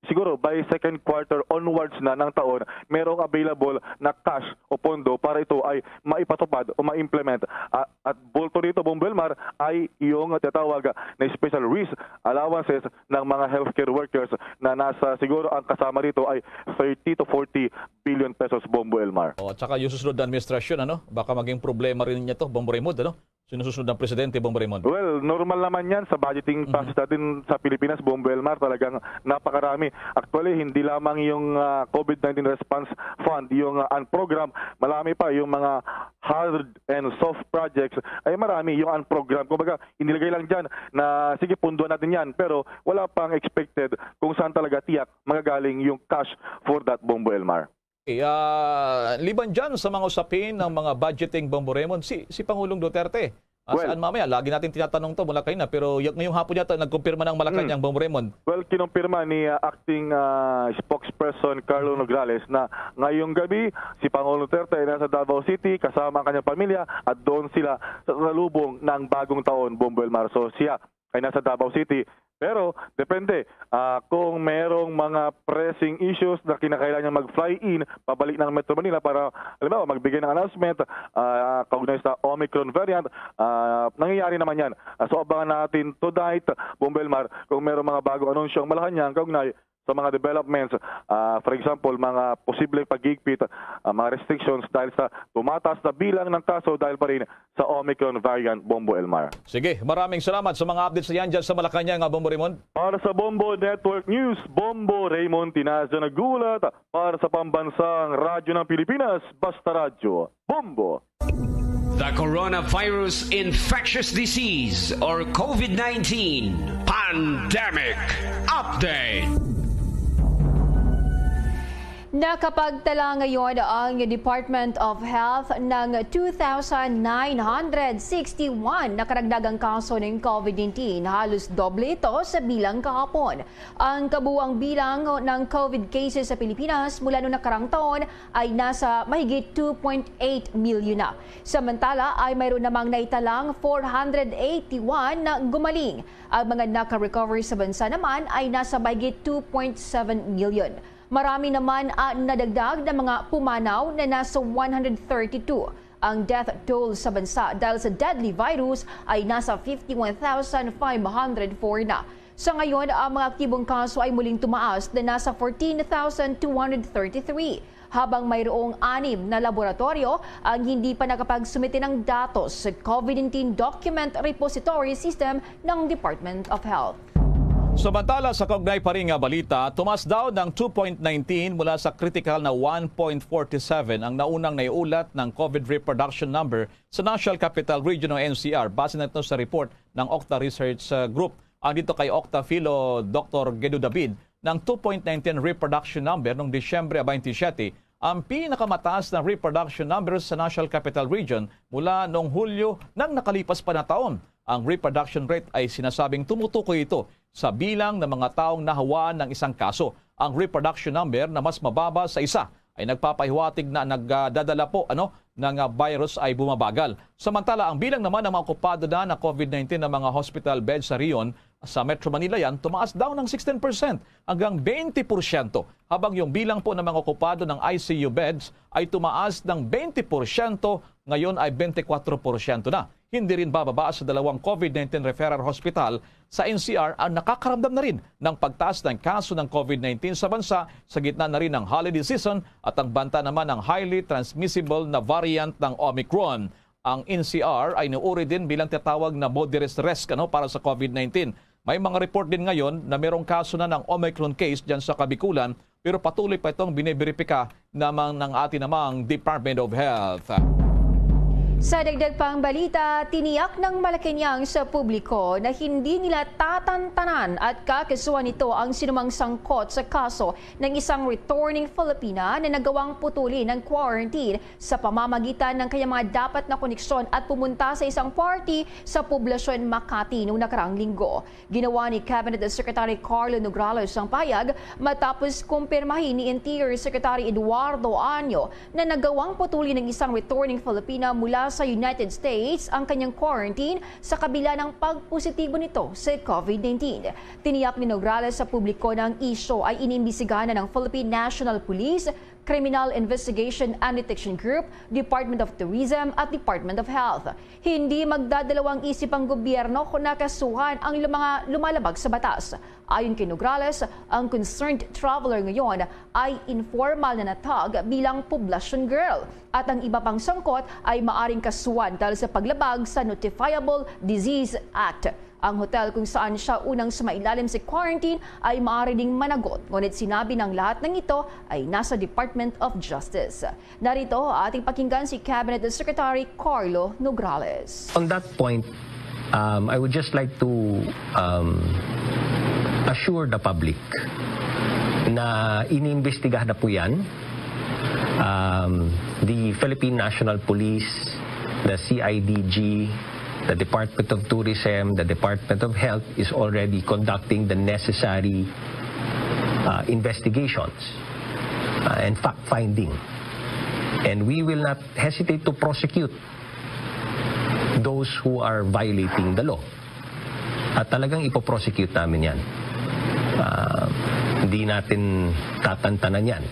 siguro by second quarter onwards na ng taon, merong available na cash o pondo para ito ay maipatupad o ma-implement. At bulto dito, Bombo Elmar, ay yung tatawag na special risk allowances ng mga healthcare workers na nasa siguro ang kasama rito ay 30 to 40 billion pesos, Bombo Elmar. At saka yung susunod na administrasyon, baka maging problema rin niya to, Bombo Raymond, sinusunod ng presidente, Bombo Raymond. Well, normal naman yan sa budgeting process natin sa Pilipinas, Bombo Elmar. Talagang napakarami. Actually, hindi lamang yung COVID-19 response fund, yung unprogram, marami pa yung mga hard and soft projects, ay marami yung unprogram. Kumbaga, inilagay lang dyan na sige, punduan natin yan, pero wala pang expected kung saan talaga tiyak magagaling yung cash for that, Bombo Elmar. Liban dyan sa mga usapin ng mga budgeting, Bombo Raymond, si Pangulong Duterte. Saan mamaya? Lagi natin tinatanong to mula kayo na, pero ngayong hapon yata nagkumpirma ng Malacanang, Bombo Raymond. Well, kinumpirma ni acting spokesperson Carlo Nograles na ngayong gabi si Pangulong Duterte ay nasa Davao City kasama ang kanyang pamilya at doon sila sa salubong ng bagong taon, Bombo Elmar. So siya ay nasa Davao City. Pero depende kung merong mga pressing issues na kinakailangan niya mag-fly in pabalik ng Metro Manila para halimbawa magbigay ng announcement kaugnay sa Omicron variant, nangyayari naman yan. So abangan natin tonight, Bombo Elmar, kung merong mga bagong anunsyo ang Malacanang kaugnay sa mga developments, for example, mga posibleng pag-gigpit, mga restrictions dahil sa tumataas na bilang ng kaso dahil pa rin sa Omicron variant, Bombo Elmar. Sige, maraming salamat sa mga updates na yan dyan sa Malacanang, Bombo Raymond. Para sa Bombo Network News, Bombo Raymond Tinaza nagulat para sa pambansang radyo ng Pilipinas, Basta Radyo, Bombo. The coronavirus infectious disease or COVID-19 pandemic update. Nakapagtala ngayon ang Department of Health ng 2,961 na karagdagang kaso ng COVID-19. Halos doble ito sa bilang kahapon. Ang kabuuang bilang ng COVID cases sa Pilipinas mula noong nakarang taon ay nasa mahigit 2.8 million na. Samantala ay mayroon namang naitalang 481 na gumaling. Ang mga naka-recover sa bansa naman ay nasa mahigit 2.7 million. Marami naman nadagdag na mga pumanaw na nasa 132. Ang death toll sa bansa dahil sa deadly virus ay nasa 51,504 na. Sa ngayon, ang mga aktibong kaso ay muling tumaas na nasa 14,233. Habang mayroong 6 na laboratorio ang hindi pa nakapagsumite ng datos sa COVID-19 Document Repository System ng Department of Health. Samantala sa kaugnay pa rin nga balita, tumas daw ng 2.19 mula sa critical na 1.47 ang naunang naiulat ng COVID reproduction number sa National Capital Region o NCR base na ito sa report ng Octa Research Group. Ang dito kay Octa Philo Dr. Gedo David ng 2.19 reproduction number noong Disyembre 27 ang pinakamataas na reproduction numbers sa National Capital Region mula noong Hulyo ng nakalipas pa na taon. Ang reproduction rate ay sinasabing tumutukoy ito sa bilang ng mga taong nahawaan ng isang kaso. Ang reproduction number na mas mababa sa isa ay nagpapahiwatig na nagdadala po ng virus ay bumabagal. Samantala, ang bilang naman ng mga okupado na ng COVID-19 ng mga hospital beds sa Rion Sa Metro Manila yan, tumaas daw ng 16% hanggang 20%, habang yung bilang po ng mga okupado ng ICU beds ay tumaas ng 20%, ngayon ay 24% na. Hindi rin bababa sa dalawang COVID-19 referral hospital sa NCR ang nakakaramdam na rin ng pagtaas ng kaso ng COVID-19 sa bansa sa gitna na rin ng holiday season at ang banta naman ng highly transmissible na variant ng Omicron. Ang NCR ay nuuri din bilang tatawag na moderate risk para sa COVID-19. May mga report din ngayon na merong kaso na ng Omicron case dyan sa Kabikulan, pero patuloy pa itong biniberipika naman ng ating namang Department of Health. Sa dagdag pang balita, tiniyak ng Malacanang sa publiko na hindi nila tatantanan at kakasuhan nito ang sinumang sangkot sa kaso ng isang returning Filipina na nagawang putulin ng quarantine sa pamamagitan ng kanyang mga dapat na koneksyon at pumunta sa isang party sa poblasyon Makati noong nakaraang linggo. Ginawa ni Cabinet Secretary Carlo Nograles ang payag matapos kumpirmahin ni Interior Secretary Eduardo Año na nagawang putulin ng isang returning Filipina mula sa United States ang kanyang quarantine sa kabila ng pagpositibo nito sa COVID-19. Tiniyak ni Nograles sa publiko ng isyo ay inimbisigahan na ng Philippine National Police, Criminal Investigation and Detection Group, Department of Tourism at Department of Health. Hindi magdadalawang isip ang gobyerno kung nakasuhan ang mga lumalabag sa batas. Ayon kay Nograles, ang concerned traveler ngayon ay informal na natag bilang poblacion girl at ang iba pang sangkot ay maaring kasuhan dahil sa paglabag sa Notifiable Disease Act. Ang hotel kung saan siya unang sumailalim sa quarantine ay maaari ding managot. Ngunit sinabi ng lahat ng ito ay nasa Department of Justice. Narito ating pakinggan si Cabinet Secretary Carlo Nograles. On that point, I would just like to assure the public na iniimbestigahan na po yan. The Philippine National Police, the CIDG, the Department of Tourism, the Department of Health is already conducting the necessary investigations and fact-finding. And we will not hesitate to prosecute those who are violating the law. At talagang ipoprosecute namin yan. Hindi natin tatantanan yan.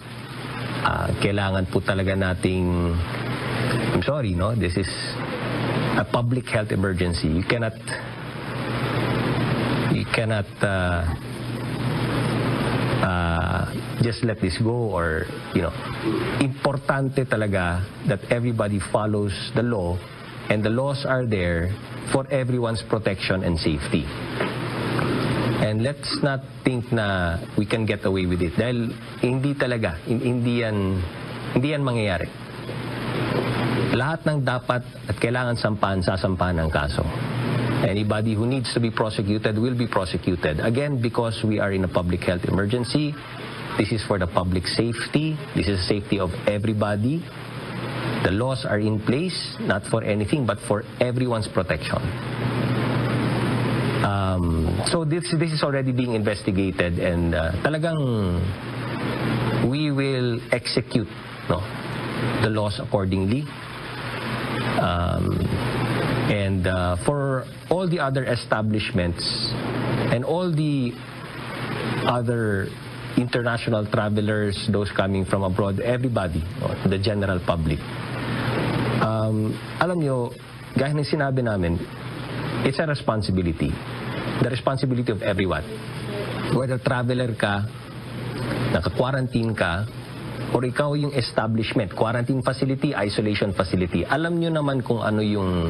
Kailangan po talaga nating, I'm sorry, no? This is a public health emergency. You cannot just let this go, or importante talaga that everybody follows the law, and the laws are there for everyone's protection and safety. And let's not think na we can get away with it, dahil hindi talaga, hindi yan mangyayari. Lahat ng dapat at kailangan sampahan, sasampahan ng kaso. Anybody who needs to be prosecuted will be prosecuted. Again, because we are in a public health emergency, this is for the public safety, this is safety of everybody. The laws are in place, not for anything, but for everyone's protection. So this is already being investigated, and talagang we will execute the laws accordingly. And for all the other establishments and all the other international travelers, those coming from abroad, everybody, the general public, alam nyo, gaya ng sinabi namin, it's a responsibility. The responsibility of everyone. Whether traveler ka, naka-quarantine ka, or ikaw yung establishment, quarantine facility, isolation facility, alam nyo naman kung ano yung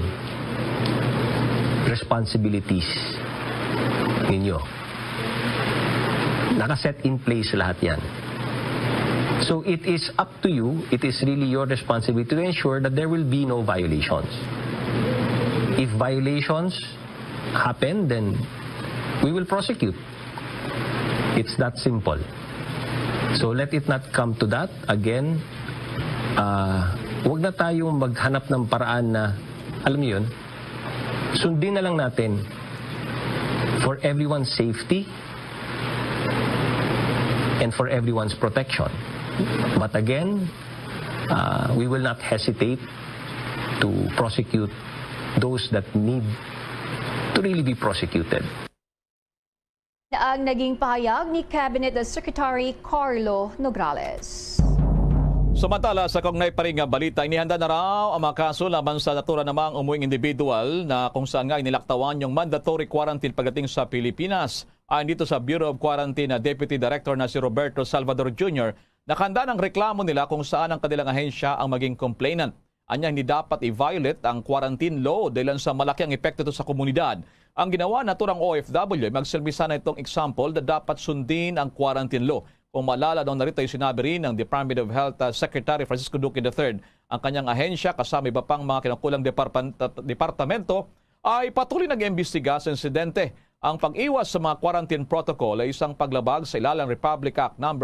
responsibilities ninyo. Nakaset in place lahat yan. So it is up to you, it is really your responsibility to ensure that there will be no violations. If violations happen, then we will prosecute. It's that simple. So let it not come to that. Again, huwag na tayong maghanap ng paraan na, alam niyo yun, sundin na lang natin for everyone's safety and for everyone's protection. But again, we will not hesitate to prosecute those that need to really be prosecuted. Ang naging pahayag ni Cabinet Secretary Carlo Nograles. Samantala, sa kaugnay pa rin nga balita, inihanda na raw ang mga kaso laban sa natura namang umuwing individual na kung saan nga inilaktawan yung mandatory quarantine pagdating sa Pilipinas. Ayon dito sa Bureau of Quarantine na Deputy Director na si Roberto Salvador Jr., nakahanda ng reklamo nila kung saan ang kanilang ahensya ang maging complainant. Anya hindi dapat i-violate ang quarantine law dahil sa malaki ang epekto ito sa komunidad. Ang ginawa naturang OFW ay magsilbi sana itong example na dapat sundin ang quarantine law. Kung maalala daw narito ay sinabi rin ng Department of Health Secretary Francisco Duque III, ang kanyang ahensya kasama iba pang mga kinukulang departamento ay patuloy nag-imbestiga sa insidente. Ang pag-iwas sa mga quarantine protocol ay isang paglabag sa ilalang Republic Act No.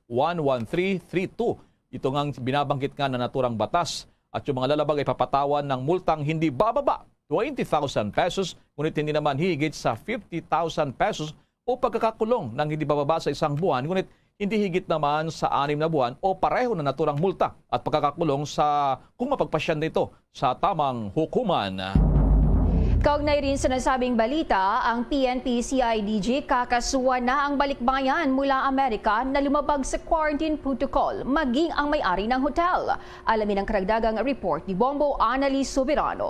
11332. Ito ngang binabanggit nga na naturang batas at yung mga lalabag ay papatawan ng multang hindi bababa 20,000 pesos, ngunit hindi naman higit sa 50,000 pesos o pagkakakulong ng hindi bababa sa isang buwan, ngunit hindi higit naman sa 6 na buwan o pareho na naturang multa at pagkakakulong sa kung mapagpasyan nito sa tamang hukuman. Kaugnay rin sa nasabing balita, ang PNP-CIDG kakasuhan na ang balikbayan mula Amerika na lumabag sa quarantine protocol, maging ang may-ari ng hotel. Alamin ang karagdagang report ni Bombo Annalise Soberano.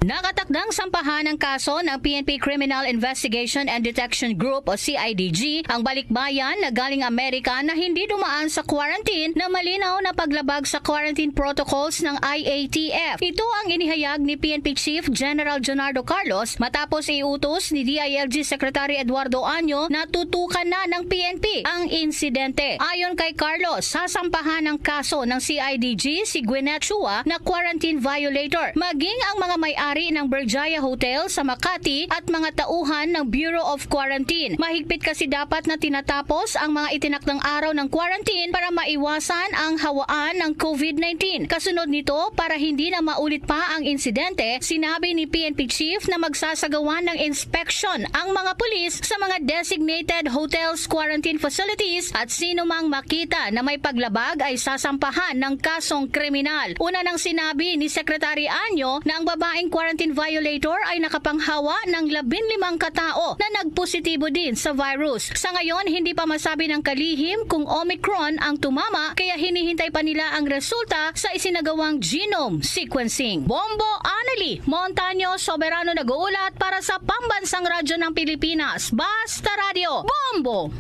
Nakatakdang sampahan ng kaso ng PNP Criminal Investigation and Detection Group o CIDG ang balikbayan na galing Amerika na hindi dumaan sa quarantine na malinaw na paglabag sa quarantine protocols ng IATF. Ito ang inihayag ni PNP Chief General Jonardo Carlos matapos iutos ni DILG Secretary Eduardo Año na tutukan na ng PNP ang insidente. Ayon kay Carlos, sasampahan ng kaso ng CIDG si Gwyneth Chua na quarantine violator, maging ang mga may-ari ng Berjaya Hotel sa Makati at mga tauhan ng Bureau of Quarantine. Mahigpit kasi dapat na tinatapos ang mga itinakdang araw ng quarantine para maiwasan ang hawaan ng COVID-19. Kasunod nito, para hindi na maulit pa ang insidente, sinabi ni PNP Chief na magsasagawa ng inspection ang mga pulis sa mga designated hotels quarantine facilities at sino mang makita na may paglabag ay sasampahan ng kasong kriminal. Una nang sinabi ni Secretary Año na ang babaeng quarantine violator ay nakapanghawa ng 15 katao na nagpositibo din sa virus. Sa ngayon, hindi pa masabi ng kalihim kung Omicron ang tumama, kaya hinihintay pa nila ang resulta sa isinagawang genome sequencing. Bombo Annalise Montaño Soberano nag-uulat para sa Pambansang Radyo ng Pilipinas. Basta Radio Bombo!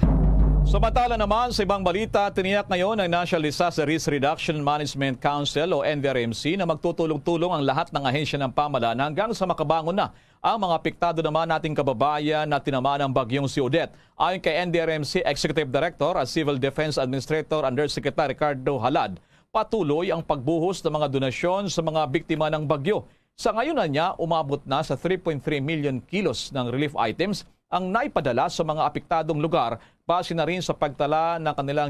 Samantala naman sa ibang balita, tiniyak ngayon ng National Disaster Risk Reduction Management Council o NDRMC na magtutulong-tulong ang lahat ng ahensya ng pamahalaan hanggang sa makabangon na ang mga apektado naman nating kababayan na tinamaan ng bagyong si Odette. Ayon kay NDRMC Executive Director at Civil Defense Administrator Undersecretary Ricardo Halad, patuloy ang pagbuhos ng mga donasyon sa mga biktima ng bagyo. Sa ngayon na niya, umabot na sa 3.3 million kilos ng relief items ang naipadala sa mga apektadong lugar base na rin sa pagtala ng kanilang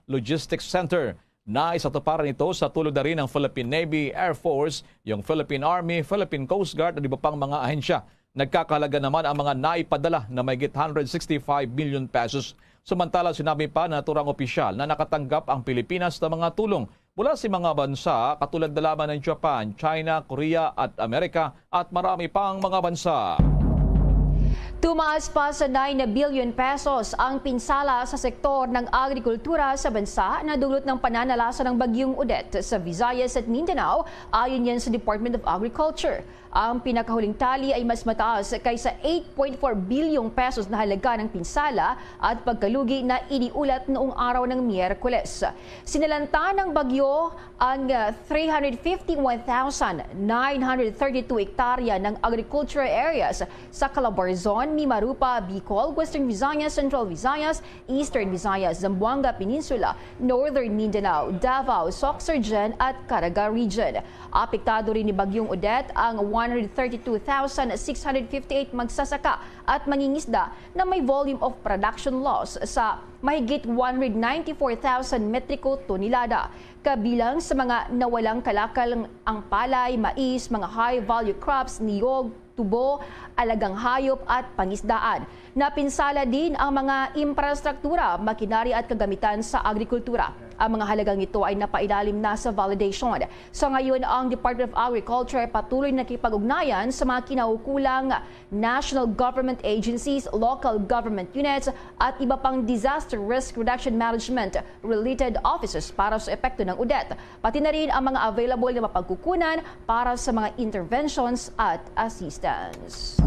logistics center. Naisatuparan ito sa tulong na rin ng Philippine Navy, Air Force, yung Philippine Army, Philippine Coast Guard at iba pang mga ahensya. Nagkakalaga naman ang mga naipadala na mahigit 165 billion pesos. Samantala sinabi pa na naturang opisyal na nakatanggap ang Pilipinas ng mga tulong mula sa mga bansa katulad na lamang ng Japan, China, Korea at Amerika at marami pang mga bansa. Tumaas pa sa 9 billion pesos ang pinsala sa sektor ng agrikultura sa bansa na dulot ng pananalasa ng bagyong Odette sa Visayas at Mindanao, ayon yan sa Department of Agriculture. Ang pinakahuling tali ay mas mataas kaysa 8.4 bilyong pesos na halaga ng pinsala at pagkalugi na iniulat noong araw ng Miyerkules. Sinalanta ng bagyo ang 351,932 hektarya ng agricultural areas sa Calabarzon, Mimarupa, Bicol, Western Visayas, Central Visayas, Eastern Visayas, Zamboanga Peninsula, Northern Mindanao, Davao, Sorsogon at Caraga Region. Apektado rin ni bagyong Odette ang 132,658 magsasaka at mangingisda na may volume of production loss sa mahigit 194,000 metriko tonelada. Kabilang sa mga nawalang kalakal ang palay, mais, mga high-value crops, niyog, tubo, alagang hayop at pangisdaan. Napinsala din ang mga infrastruktura, makinarya at kagamitan sa agrikultura. Ang mga halagang ito ay napailalim na sa validation. Sa ngayon, ang Department of Agriculture ay patuloy na nakipag-ugnayan sa mga kinaukulang national government agencies, local government units at iba pang disaster risk reduction management related offices para sa epekto ng udet. Pati na rin ang mga available na mapagkukunan para sa mga interventions at assistance.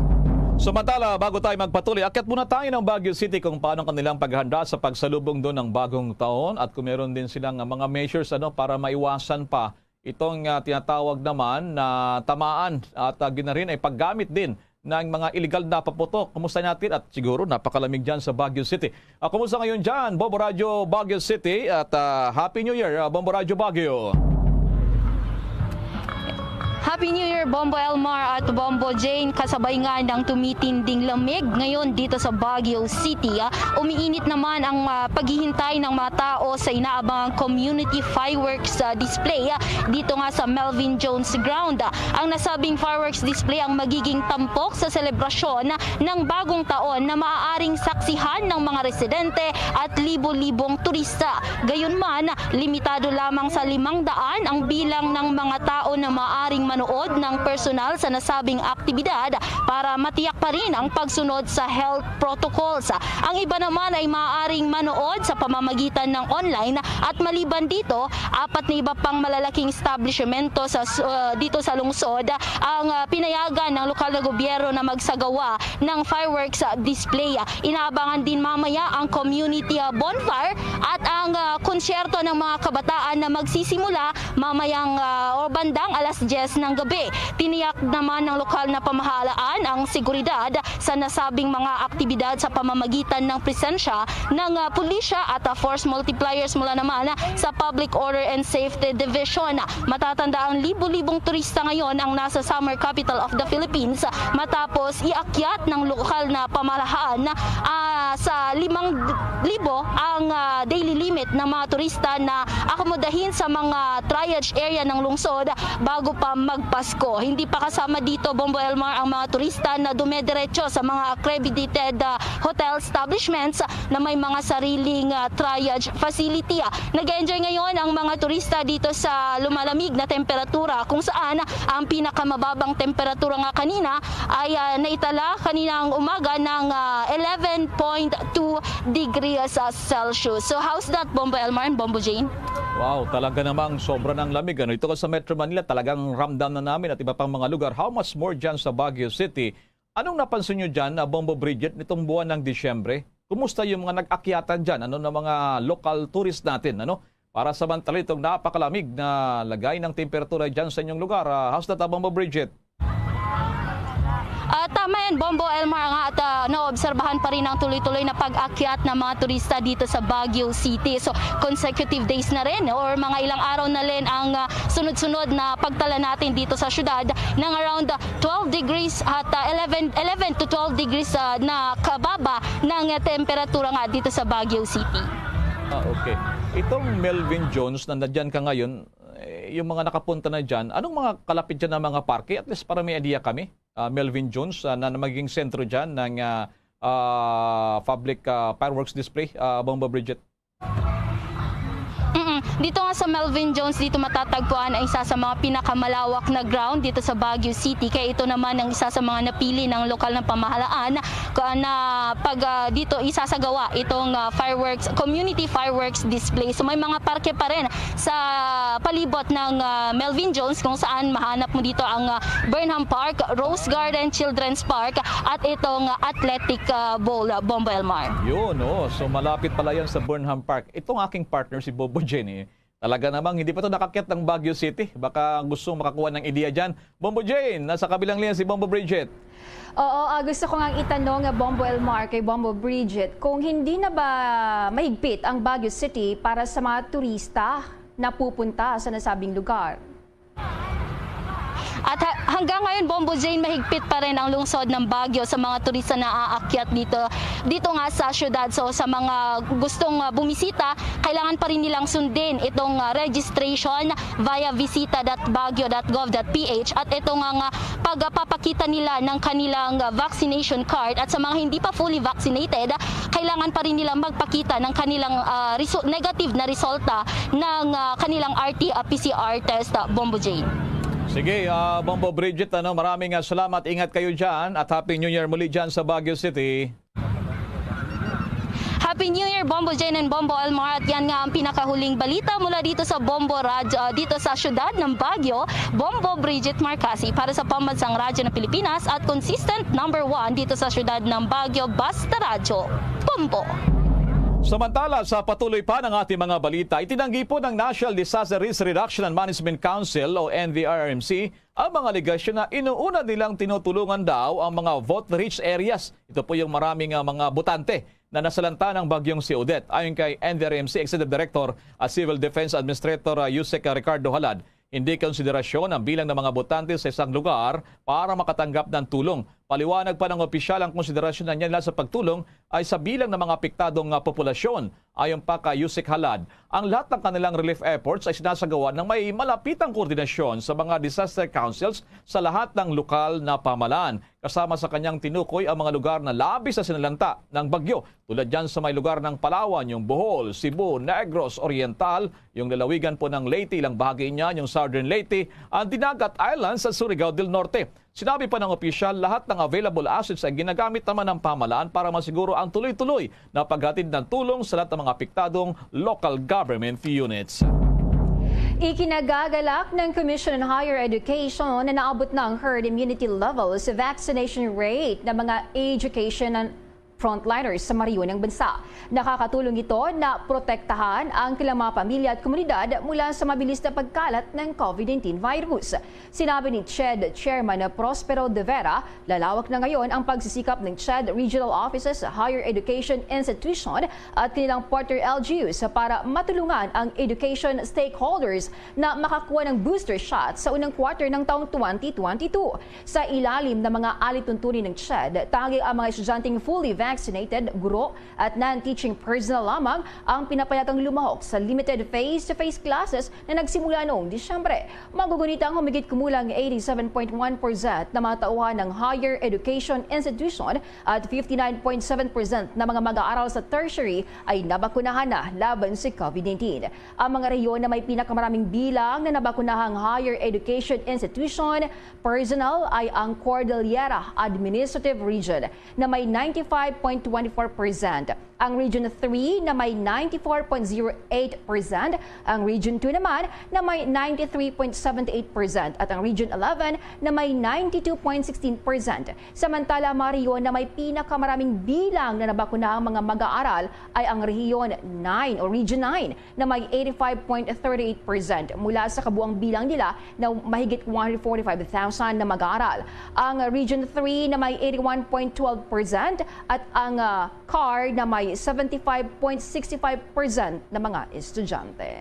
Samantala, bago tayo magpatuloy, akyat muna tayo ng Baguio City kung paano kanilang paghahanda sa pagsalubong doon ng bagong taon at kung meron din silang mga measures para maiwasan pa itong tinatawag naman na tamaan at ginarin ay paggamit din ng mga illegal na paputok. Kumusta natin at siguro napakalamig dyan sa Baguio City. Kumusta ngayon dyan, Bombo Radyo Baguio City at Happy New Year, Bombo Radyo Baguio. Happy New Year, Bombo Elmar at Bombo Jane. Kasabay nga ng tumitinding lamig ngayon dito sa Baguio City. Umiinit naman ang paghihintay ng mga tao sa inaabangang community fireworks display dito nga sa Melvin Jones Ground. Ang nasabing fireworks display ang magiging tampok sa selebrasyon ng bagong taon na maaaring saksihan ng mga residente at libo-libong turista. Gayunman, limitado lamang sa 500 ang bilang ng mga tao na maaaring manood ng personal sa nasabing aktibidad para matiyak pa rin ang pagsunod sa health protocols. Ang iba naman ay maaaring manood sa pamamagitan ng online at maliban dito, 4 na iba pang malalaking establishmento dito sa lungsod ang pinayagan ng lokal na gobyerno na magsagawa ng fireworks display. Inaabangan din mamaya ang community bonfire at ang konsyerto ng mga kabataan na magsisimula mamayang o bandang alas 10 ng gabi. Tiniyak naman ng lokal na pamahalaan ang seguridad sa nasabing mga aktibidad sa pamamagitan ng presensya ng pulisya at force multipliers mula naman sa Public Order and Safety Division. Matatanda ang libo-libong turista ngayon ang nasa summer capital of the Philippines matapos iakyat ng lokal na pamahalaan sa 5,000 ang daily limit ng mga turista na akomodahin sa mga triage area ng lungsod bago pa magpasko. Hindi pa kasama dito, Bombo Elmar, ang mga turista na dumediretso sa mga accredited hotel establishments na may mga sariling triage facility. Nag-enjoy ngayon ang mga turista dito sa lumalamig na temperatura kung saan ang pinakamababang temperatura nga kanina ay naitala kaninang umaga ng 11.2 degrees Celsius. So how's that, Bombo Elmar and Bombo Jane? Wow, talaga namang sobra ng lamig. Ito ko sa Metro Manila, talagang ramdam na namin at iba pang mga lugar. How much more dyan sa Baguio City? Anong napansin nyo dyan, Bombo Bridget, nitong buwan ng Disyembre? Kumusta yung mga nag-akyatan dyan? Ano na mga local tourist natin? Para samantala itong napakalamig na lagay ng temperatura dyan sa inyong lugar. How's that, Bombo Bridget? Tama yan, Bombo Elmar, at naobserbahan pa rin ang tuloy-tuloy na pag-akyat ng mga turista dito sa Baguio City. So consecutive days na rin or mga ilang araw na rin ang sunod-sunod na pagtala natin dito sa syudad ng around 12 degrees at 11 to 12 degrees na kababa ng temperatura nga dito sa Baguio City. Okay. Itong Melvin Jones na nandyan ka ngayon, yung mga nakapunta na dyan, anong mga kalapit dyan na mga parke? At least para may idea kami. Melvin Jones na maging sentro dyan ng public fireworks display, Bombo Bridget. Dito nga sa Melvin Jones, dito matatagpuan ang isa sa mga pinakamalawak na ground dito sa Baguio City. Kaya ito naman ang isa sa mga napili ng lokal na pamahalaan na pag dito isasagawa itong community fireworks display. So may mga parke pa rin sa palibot ng Melvin Jones kung saan mahanap mo dito ang Burnham Park, Rose Garden Children's Park at itong Athletic Bowl, Bombo Elmar. Yun, so malapit pala yan sa Burnham Park. Itong aking partner si Bobo Jenny, talaga namang hindi pa ito nakakyat ng Baguio City. Baka gusto makakuha ng ideya dyan. Bombo Jane, nasa kabilang linya si Bombo Bridget. Oo, gusto ko nga itanong Bombo Elmar kay Bombo Bridget, kung hindi na ba mahigpit ang Baguio City para sa mga turista na pupunta sa nasabing lugar? At hanggang ngayon, Bombo Jane, mahigpit pa rin ang lungsod ng Baguio sa mga turista na aakyat dito nga sa syudad. So sa mga gustong bumisita, kailangan pa rin nilang sundin itong registration via visita.baguio.gov.ph at ito nga pagpapakita nila ng kanilang vaccination card. At sa mga hindi pa fully vaccinated, kailangan pa rin nilang magpakita ng kanilang negative na resulta ng kanilang RT-PCR test, Bombo Jane. Sige, Bombo Bridget, maraming salamat. Ingat kayo dyan at Happy New Year muli dyan sa Baguio City. Happy New Year, Bombo Jane and Bombo Elmar. At yan nga ang pinakahuling balita mula dito sa dito sa syudad ng Baguio. Bombo Bridget Marcasi para sa Pambansang Radyo ng Pilipinas at consistent number 1 dito sa syudad ng Baguio, Basta Radyo. Bombo! Samantala, sa patuloy pa ng ating mga balita, itinanggi po ng National Disaster Risk Reduction and Management Council o NDRRMC ang mga aligasyon na inuuna nilang tinutulungan daw ang mga vote-rich areas. Ito po yung maraming mga botante na nasalanta ng bagyong si Odette. Ayon kay NDRRMC Executive Director at Civil Defense Administrator Yusek Ricardo Halad, hindi konsiderasyon ang bilang ng mga botante sa isang lugar para makatanggap ng tulong. Paliwanag pa ng opisyal ang konsiderasyon na niya sa pagtulong ay sa bilang ng mga apektadong populasyon. Ayon pa kay Yusek Halad, ang lahat ng kanilang relief efforts ay sinasagawa ng may malapitang koordinasyon sa mga disaster councils sa lahat ng lokal na pamahalaan. Kasama sa kanyang tinukoy ang mga lugar na labis na sinalanta ng bagyo. Tulad dyan sa may lugar ng Palawan, yung Bohol, Cebu, Negros Oriental, yung lalawigan po ng Leyte, ilang bahagi niya, yung Southern Leyte, ang Dinagat Islands sa Surigao del Norte. Sinabi pa ng opisyal, lahat ng available assets ay ginagamit naman ng pamahalaan para masiguro ang tuloy-tuloy na paghatid ng tulong sa lahat ng mga apektadong local government units. Ikinagagalak ng Commission on Higher Education na naabot na ang herd immunity level sa vaccination rate ng mga education and frontliners sa mariyo ng bansa. Nakakatulong ito na protektahan ang kanilang mga pamilya at komunidad mula sa mabilis na pagkalat ng COVID-19 virus. Sinabi ni CHED Chairman Prospero De Vera, lalawak na ngayon ang pagsisikap ng CHED Regional Offices sa Higher Education Institution at kanilang partner LGUs para matulungan ang education stakeholders na makakuha ng booster shot sa unang quarter ng taong 2022. Sa ilalim ng mga alituntunin ng CHED, tanging ang mga estudyanteng fully vaccinated, guro at non-teaching personnel lamang ang pinapayatang lumahok sa limited face-to-face classes na nagsimula noong Disyembre. Magugunita ang humigit kumulang 87.1% na mga tauhan ng higher education institution at 59.7% na mga mag-aaral sa tertiary ay nabakunahan na laban sa COVID-19. Ang mga rehiyon na may pinakamaraming bilang na nabakunahang higher education institution personnel ay ang Cordillera Administrative Region na may 95.24%, ang Region 3 na may 94.08%, ang Region 2 naman na may 93.78% at ang Region 11 na may 92.16%. Samantala, Mario, na may pinakamaraming bilang na nabakunahang mga mag-aaral ay ang Region 9 o Region 9 na may 85.38% mula sa kabuang bilang nila na mahigit 145,000 na mag-aaral. Ang Region 3 na may 81.12% at ang CAR na may 75.65% na mga estudyante.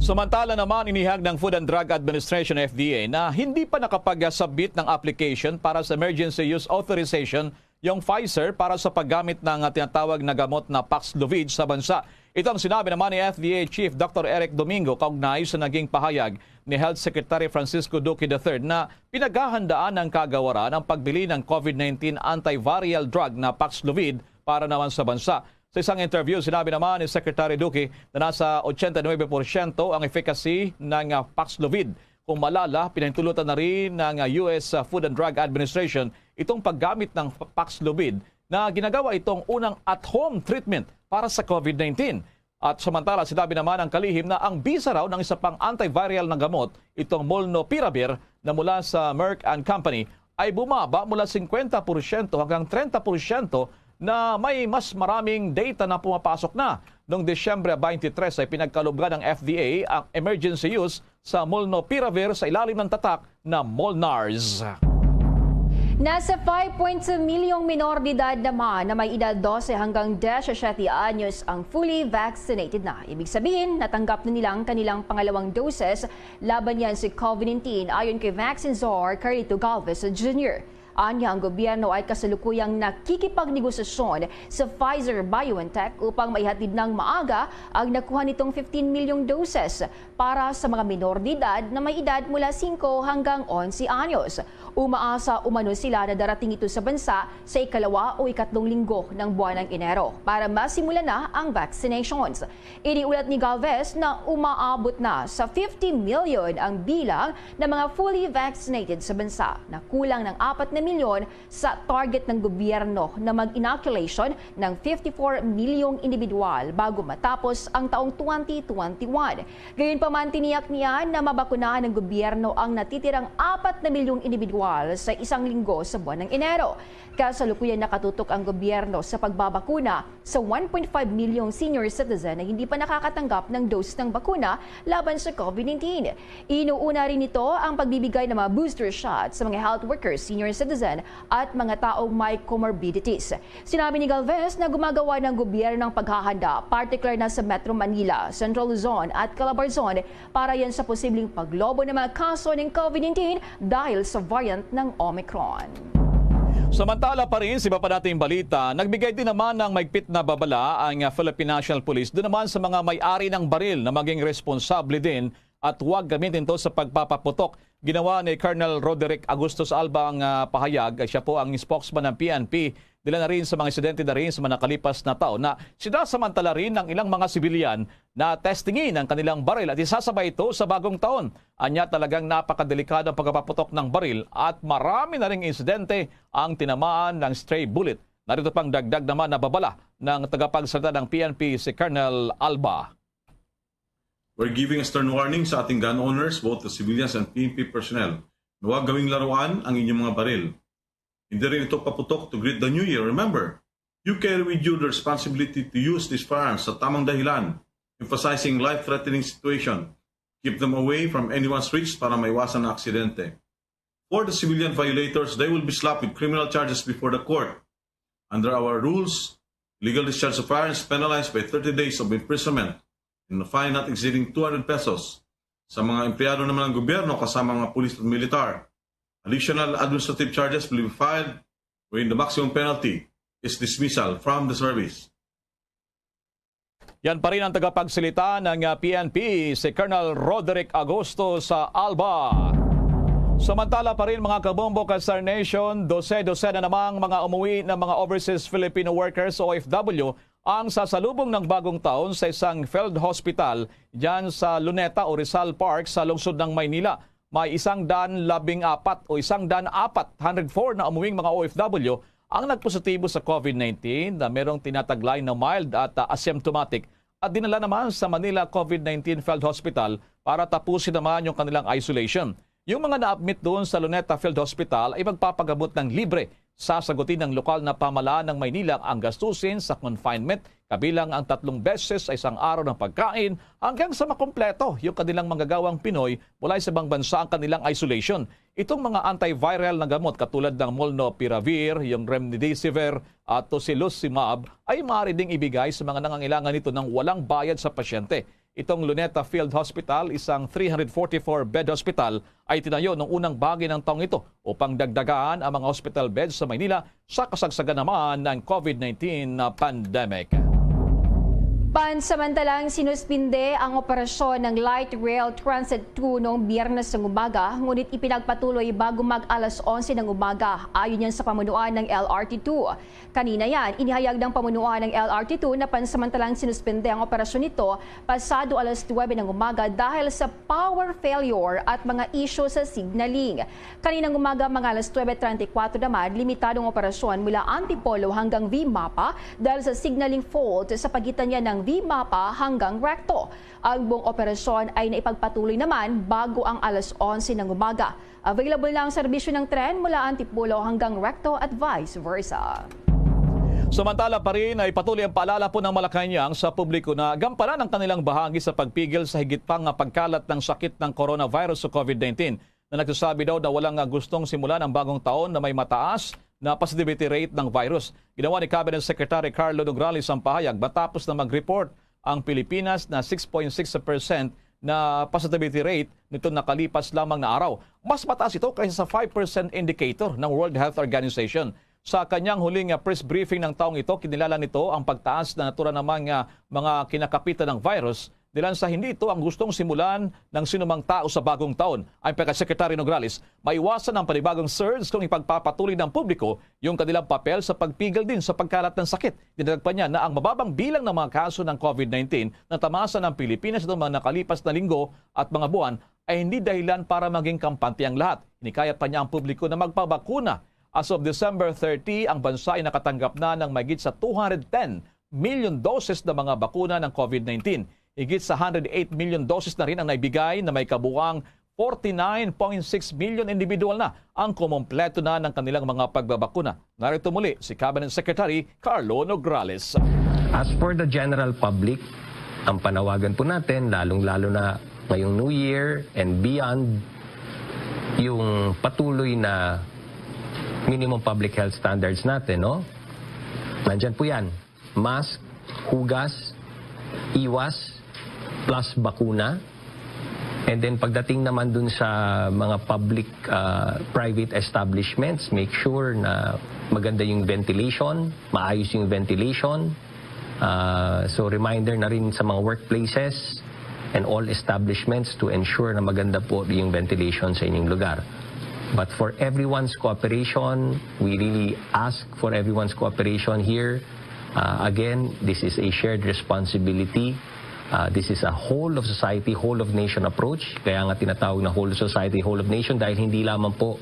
Samantala naman, inihag ng Food and Drug Administration FDA na hindi pa nakapag-submit ng application para sa emergency use authorization yung Pfizer para sa paggamit ng tinatawag na gamot na Paxlovid sa bansa. Ito ang sinabi naman ni FDA Chief Dr. Eric Domingo kaugnay sa naging pahayag ni Health Secretary Francisco Duque III na pinaghahandaan ng kagawaran ang pagbili ng COVID-19 antiviral drug na Paxlovid para naman sa bansa. Sa isang interview, sinabi naman ni Secretary Duque na nasa 89% ang efficacy ng Paxlovid. Kung malala, pinahintulutan na rin ng US Food and Drug Administration itong paggamit ng Paxlovid na ginagawa itong unang at-home treatment para sa COVID-19. At samantala, sinabi naman ang kalihim na ang bisa raw ng isa pang antiviral na gamot, itong Molnupiravir na mula sa Merck & Company, ay bumaba mula 50% hanggang 30% na may mas maraming data na pumapasok na. Noong Desyembre 23 ay pinagkalubgan ng FDA ang emergency use sa Molnupiravir sa ilalim ng tatak na Molnars. Nasa 5.2 milyong minor de edad naman na may edad 12 hanggang 17 anyos ang fully vaccinated na. Ibig sabihin, natanggap na nilang kanilang pangalawang doses laban yan si COVID-19 ayon kay Vaccine Czar Carlito Galvez Jr. Anya, ang gobyerno ay kasalukuyang nakikipagnegosasyon sa Pfizer-BioNTech upang maihatid ng maaga ang nakuha nitong 15 milyong doses para sa mga minor de edad na may edad mula 5 hanggang 11 anyos. Umaasa umano sila na darating ito sa bansa sa ikalawa o ikatlong linggo ng buwan ng Enero para masimula na ang vaccinations. Iniulat ni Galvez na umaabot na sa 50 million ang bilang ng mga fully vaccinated sa bansa na kulang ng 4 na milyon sa target ng gobyerno na mag-inoculation ng 54 milyong individual bago matapos ang taong 2021. Gayunpaman, tiniyak niya na mabakunahan ng gobyerno ang natitirang 4 na milyong individual sa isang linggo sa buwan ng Enero. Kasalukuyan nakatutok ang gobyerno sa pagbabakuna sa 1.5 milyong senior citizen na hindi pa nakakatanggap ng dose ng bakuna laban sa COVID-19. Inuuna rin ito ang pagbibigay ng mga booster shots sa mga health workers, senior citizen at mga taong may comorbidities. Sinabi ni Galvez na gumagawa ng gobyerno ng paghahanda, particular na sa Metro Manila, Central Luzon at Calabarzon para yan sa posibleng paglobo ng mga kaso ng COVID-19 dahil sa variant ng Omicron. Samantala pa rin, sa iba pa nating balita, nagbigay din naman ng maigpit na babala ang Philippine National Police doon naman sa mga may-ari ng baril na maging responsable din at huwag gamitin ito sa pagpapaputok. Ginawa ni Colonel Roderick Agustos Alba ang pahayag. Siya po ang spokesman ng PNP. Dila na rin sa mga insidente na rin sa mga nakalipas na taon na sinasamantala rin ng ilang mga sibilyan na testingin ang kanilang baril at isasabay ito sa bagong taon. Anya talagang napakadelikado ang pagpapaputok ng baril at marami na ring insidente ang tinamaan ng stray bullet. Narito pang dagdag naman na babala ng tagapagsalita ng PNP si Colonel Alba. We're giving a stern warning sa ating gun owners, both the civilians and PNP personnel, na huwag gawing laruan ang inyong mga baril. Hindi rin ito paputok to greet the new year. Remember, you carry with you the responsibility to use these firearms sa tamang dahilan, emphasizing life-threatening situation. Keep them away from anyone's reach para maiwasan na aksidente. For the civilian violators, they will be slapped with criminal charges before the court. Under our rules, legal discharge of firearms penalized by 30 days of imprisonment and a fine not exceeding 200 pesos. Sa mga empleyado naman ng gobyerno kasama mga pulis at militar, additional administrative charges will be filed wherein the maximum penalty is dismissal from the service. Yan pa rin ang tagapagsalita ng PNP, si Colonel Roderick Agosto sa Alba. Samantala pa rin mga kabombo ka Star Nation, 12 na namang mga umuwi ng mga overseas Filipino workers o OFW ang sasalubong ng bagong taon sa isang field hospital dyan sa Luneta o Rizal Park sa lungsod ng Maynila. May 114 o 104 na umuwing mga OFW ang nagpositibo sa COVID-19 na merong tinataglay na mild at asymptomatic at dinala naman sa Manila COVID-19 Field Hospital para tapusin naman yung kanilang isolation. Yung mga na-admit doon sa Luneta Field Hospital ay magpapagamot ng libre. Sasagutin ng lokal na pamahalaan ng Maynila ang gastusin sa confinement, kabilang ang 3 beses sa isang araw ng pagkain hanggang sa makumpleto yung kanilang manggagawang Pinoy mula sa ibang bansa ang kanilang isolation. Itong mga antiviral na gamot katulad ng Molnupiravir, yung Remdesivir at Tocilizumab ay maaari ding ibigay sa mga nangangailangan nito ng walang bayad sa pasyente. Itong Luneta Field Hospital, isang 344-bed hospital, ay tinayo noong unang bahagi ng taong ito upang dagdagaan ang mga hospital beds sa Maynila sa kasagsagan naman ng COVID-19 pandemic. Pansamantalang sinuspinde ang operasyon ng Light Rail Transit 2 noong Biyernes ng umaga, ngunit ipinagpatuloy bago mag-alas 11 ng umaga ayon yan sa pamunuan ng LRT2. Kanina yan, inihayag ng pamunuan ng LRT2 na pansamantalang sinuspinde ang operasyon nito pasado alas 9 ng umaga dahil sa power failure at mga isyu sa signaling. Kaninang umaga mga alas 9:34 naman, limitadong operasyon mula Antipolo hanggang V-Mapa dahil sa signaling fault sa pagitan niya ng V-Mapa hanggang Recto. Ang buong operasyon ay naipagpatuloy naman bago ang alas 11 ng umaga. Available na ang serbisyo ng tren mula Antipolo hanggang Recto at vice versa. Samantala pa rin ay patuloy ang paalala po ng Malacanang sa publiko na gampanan ang kanilang bahagi sa pagpigil sa higit pang pagkalat ng sakit ng coronavirus o COVID-19. na nagsasabi daw na walang gustong simulan ang bagong taon na may mataas na positivity rate ng virus. Ginawa ni Cabinet Secretary Carlo Nograles ang pahayag matapos na mag-report ang Pilipinas na 6.6% na positivity rate nito nakalipas lamang na araw. Mas mataas ito kaysa sa 5% indicator ng World Health Organization. Sa kanyang huling press briefing ng taong ito, kinilala nito ang pagtaas na natura namang mga kinakapitan ng virus dilan sa hindi ito ang gustong simulan ng sinumang tao sa bagong taon. Ayon kay Secretary Nograles, maiwasan ang panibagong surge kung ipagpapatuloy ng publiko yung kanilang papel sa pagpigil din sa pagkalat ng sakit. Dinagdag pa niya na ang mababang bilang ng mga kaso ng COVID-19 na tamasa ng Pilipinas itong mga nakalipas na linggo at mga buwan ay hindi dahilan para maging kampante ang lahat. Hinikayat pa niya ang publiko na magpabakuna. As of December 30, ang bansa ay nakatanggap na ng mahigit sa 210 million doses na mga bakuna ng COVID-19. Higit sa 108 million doses na rin ang naibigay na may kabuuang 49.6 million individual na ang kumompleto na ng kanilang mga pagbabakuna. Narito muli si Cabinet Secretary Carlo Nograles. As for the general public, ang panawagan po natin, lalong-lalo na ngayong New Year and beyond, yung patuloy na minimum public health standards natin, no? Nandyan po yan. Mask, hugas, iwas, plus bakuna. And then pagdating naman dun sa mga public private establishments, make sure na maganda yung ventilation, maayos yung ventilation. So reminder na rin sa mga workplaces and all establishments to ensure na maganda po yung ventilation sa inyong lugar. But for everyone's cooperation, we really ask for everyone's cooperation here. Again, this is a shared responsibility. This is a whole of society, whole of nation approach. Kaya nga tinatawag na whole of society, whole of nation dahil hindi lamang po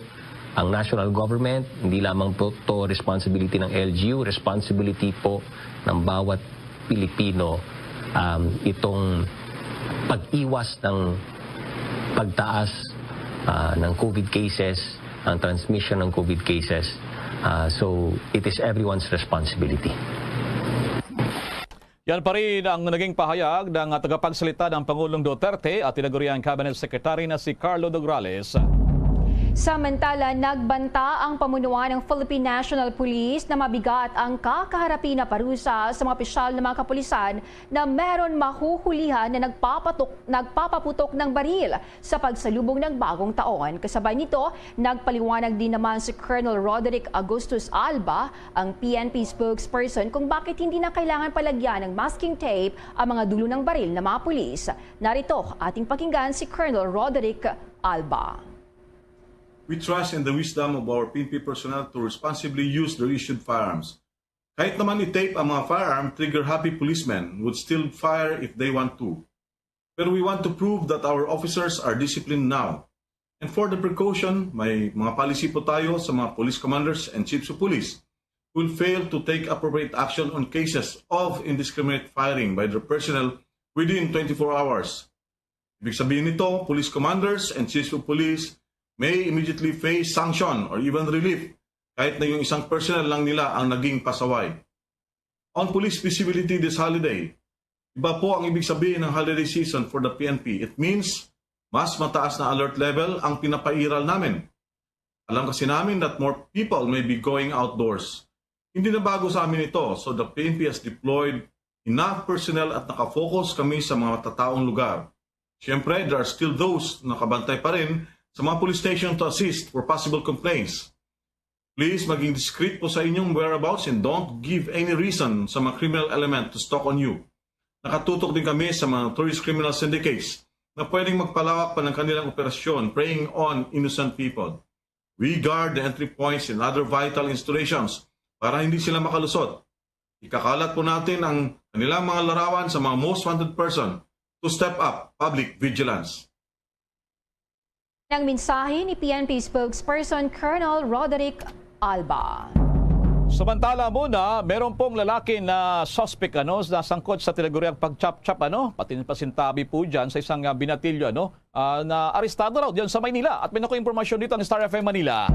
ang national government, hindi lamang po to responsibility ng LGU, responsibility po ng bawat Pilipino itong pag-iwas ng pagtaas ng COVID cases, ang transmission ng COVID cases. So it is everyone's responsibility. Yan pa rin ang naging pahayag ng tagapagsalita ng Pangulong Duterte at tinaguriang Cabinet Secretary na si Carlo Nograles. Samantala, nagbanta ang pamunuan ng Philippine National Police na mabigat ang kakaharapin na parusa sa mga opisyal ng mga kapulisan na meron mahuhulihan na nagpapaputok ng baril sa pagsalubong ng bagong taon. Kasabay nito, nagpaliwanag din naman si Colonel Roderick Augustus Alba, ang PNP spokesperson, kung bakit hindi na kailangan palagyan ng masking tape ang mga dulo ng baril ng mga pulis. Narito ating pakinggan si Colonel Roderick Alba. We trust in the wisdom of our PNP personnel to responsibly use their issued firearms. Kahit naman i-tape ang mga firearm, trigger-happy policemen would still fire if they want to. But we want to prove that our officers are disciplined now. And for the precaution, may mga policy po tayo sa mga police commanders and chiefs of police who will fail to take appropriate action on cases of indiscriminate firing by their personnel within 24 hours. Ibig sabihin nito, police commanders and chiefs of police may immediately face sanction or even relief kahit na yung isang personnel lang nila ang naging pasaway. On police visibility this holiday, iba po ang ibig sabihin ng holiday season for the PNP. It means mas mataas na alert level ang pinapairal namin. Alam kasi namin that more people may be going outdoors. Hindi na bago sa amin ito, so the PNP has deployed enough personnel at nakafocus kami sa mga matataong lugar. Siyempre, there are still those na nakabantay pa rin sa mga police station to assist for possible complaints. Please maging discreet po sa inyong whereabouts and don't give any reason sa mga criminal element to stalk on you. Nakatutok din kami sa mga tourist criminal syndicates na pwedeng magpalawak pa ng kanilang operasyon preying on innocent people. We guard the entry points and other vital installations para hindi sila makalusot. Ikakalat po natin ang kanilang mga larawan sa mga most wanted person to step up public vigilance. Ang mensahe ni PNP spokesperson Colonel Roderick Alba. Samantala muna, meron pong lalaki na suspect na sangkot sa tinaguriang pag-chop-chop pati pasintabi po dyan sa isang binatilyo na arestado raw dyan sa Maynila. At may naku impormasyon dito ng Star FM Manila.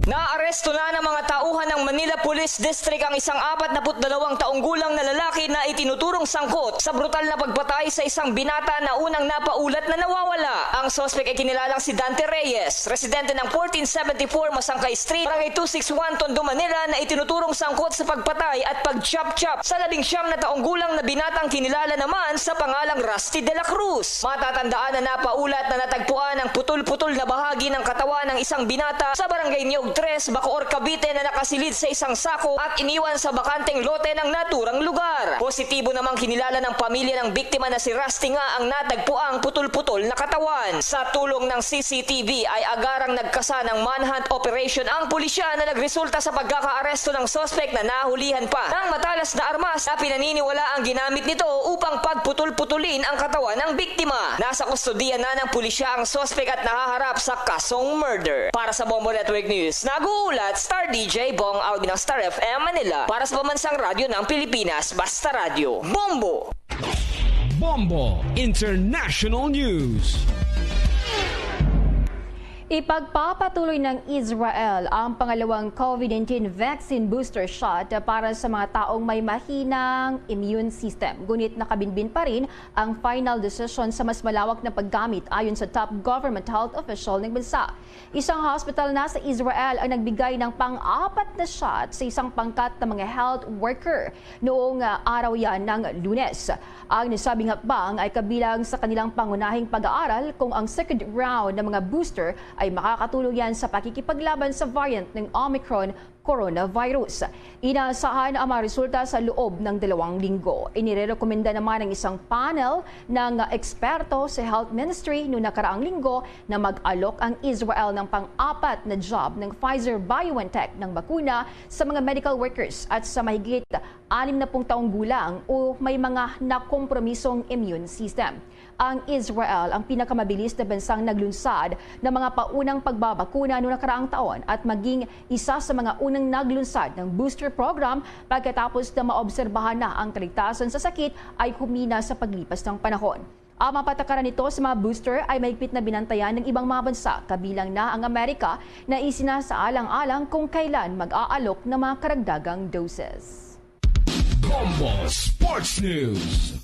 Naaresto na ng mga tauhan ng Manila Police District ang isang 42 taong gulang na lalaki lalaki na itinuturong sangkot sa brutal na pagpatay sa isang binata na unang napaulat na nawawala. Ang suspect ay kinilalang si Dante Reyes, residente ng 1474 Masangkay Street, Barangay 261, Tondo, Manila, na itinuturong sangkot sa pagpatay at pag-chop-chop sa 19 na taong gulang na binatang kinilala naman sa pangalang Rusty de la Cruz. Matatandaan na napaulat na natagpuan ang putol-putol na bahagi ng katawan ng isang binata sa Barangay Niog 3, Bacoor, Cavite na nakasilid sa isang sako at iniwan sa bakanteng lote ng naturang lugar. Positibo namang kinilala ng pamilya ng biktima na si Rusty nga ang natagpuang putol-putol na katawan. Sa tulong ng CCTV ay agarang nagkasa ng manhunt operation ang pulisya na nagresulta sa pagkakaaresto ng suspect na nahulihan pa ng matalas na armas na pinaniniwala ang ginamit nito upang pagputol-putulin ang katawan ng biktima. Nasa kustodiya na ng pulisya ang suspect at nahaharap sa kasong murder. Para sa Bombo Network News, nag-uulat Star DJ Bong Alvin ng Star FM Manila. Para sa Pamansang Radyo ng Pilipinas, Basta Radio. Bombo! Bombo International News. Ipagpapatuloy ng Israel ang pangalawang COVID-19 vaccine booster shot para sa mga taong may mahinang immune system. Ngunit nakabinbin pa rin ang final decision sa mas malawak na paggamit ayon sa top government health official ng bansa. Isang hospital na sa Israel ang nagbigay ng pang-apat na shot sa isang pangkat na mga health worker noong araw yan ng Lunes. Ang nasabing hakbang ay kabilang sa kanilang pangunahing pag-aaral kung ang second round ng mga booster ay makakatulong yan sa pakikipaglaban sa variant ng Omicron coronavirus. Inaasahan ang mga resulta sa loob ng 2 linggo. Inirekomenda naman ng isang panel ng eksperto sa Health Ministry noong nakaraang linggo na mag-alok ang Israel ng pang-apat na job ng Pfizer-BioNTech ng bakuna sa mga medical workers at sa mahigit 60 taong gulang o may mga nakompromisong immune system. Ang Israel ang pinakamabilis na bansang naglunsad ng mga paunang pagbabakuna noong nakaraang taon at maging isa sa mga unang naglunsad ng booster program pagkatapos na maobserbahan na ang kaligtasan sa sakit ay humina sa paglipas ng panahon. Ang mga patakaran nito sa mga booster ay mahigpit na binantayan ng ibang mga bansa, kabilang na ang Amerika na isinasaalang-alang kung kailan mag-aalok ng mga karagdagang doses. Bombo Sports News.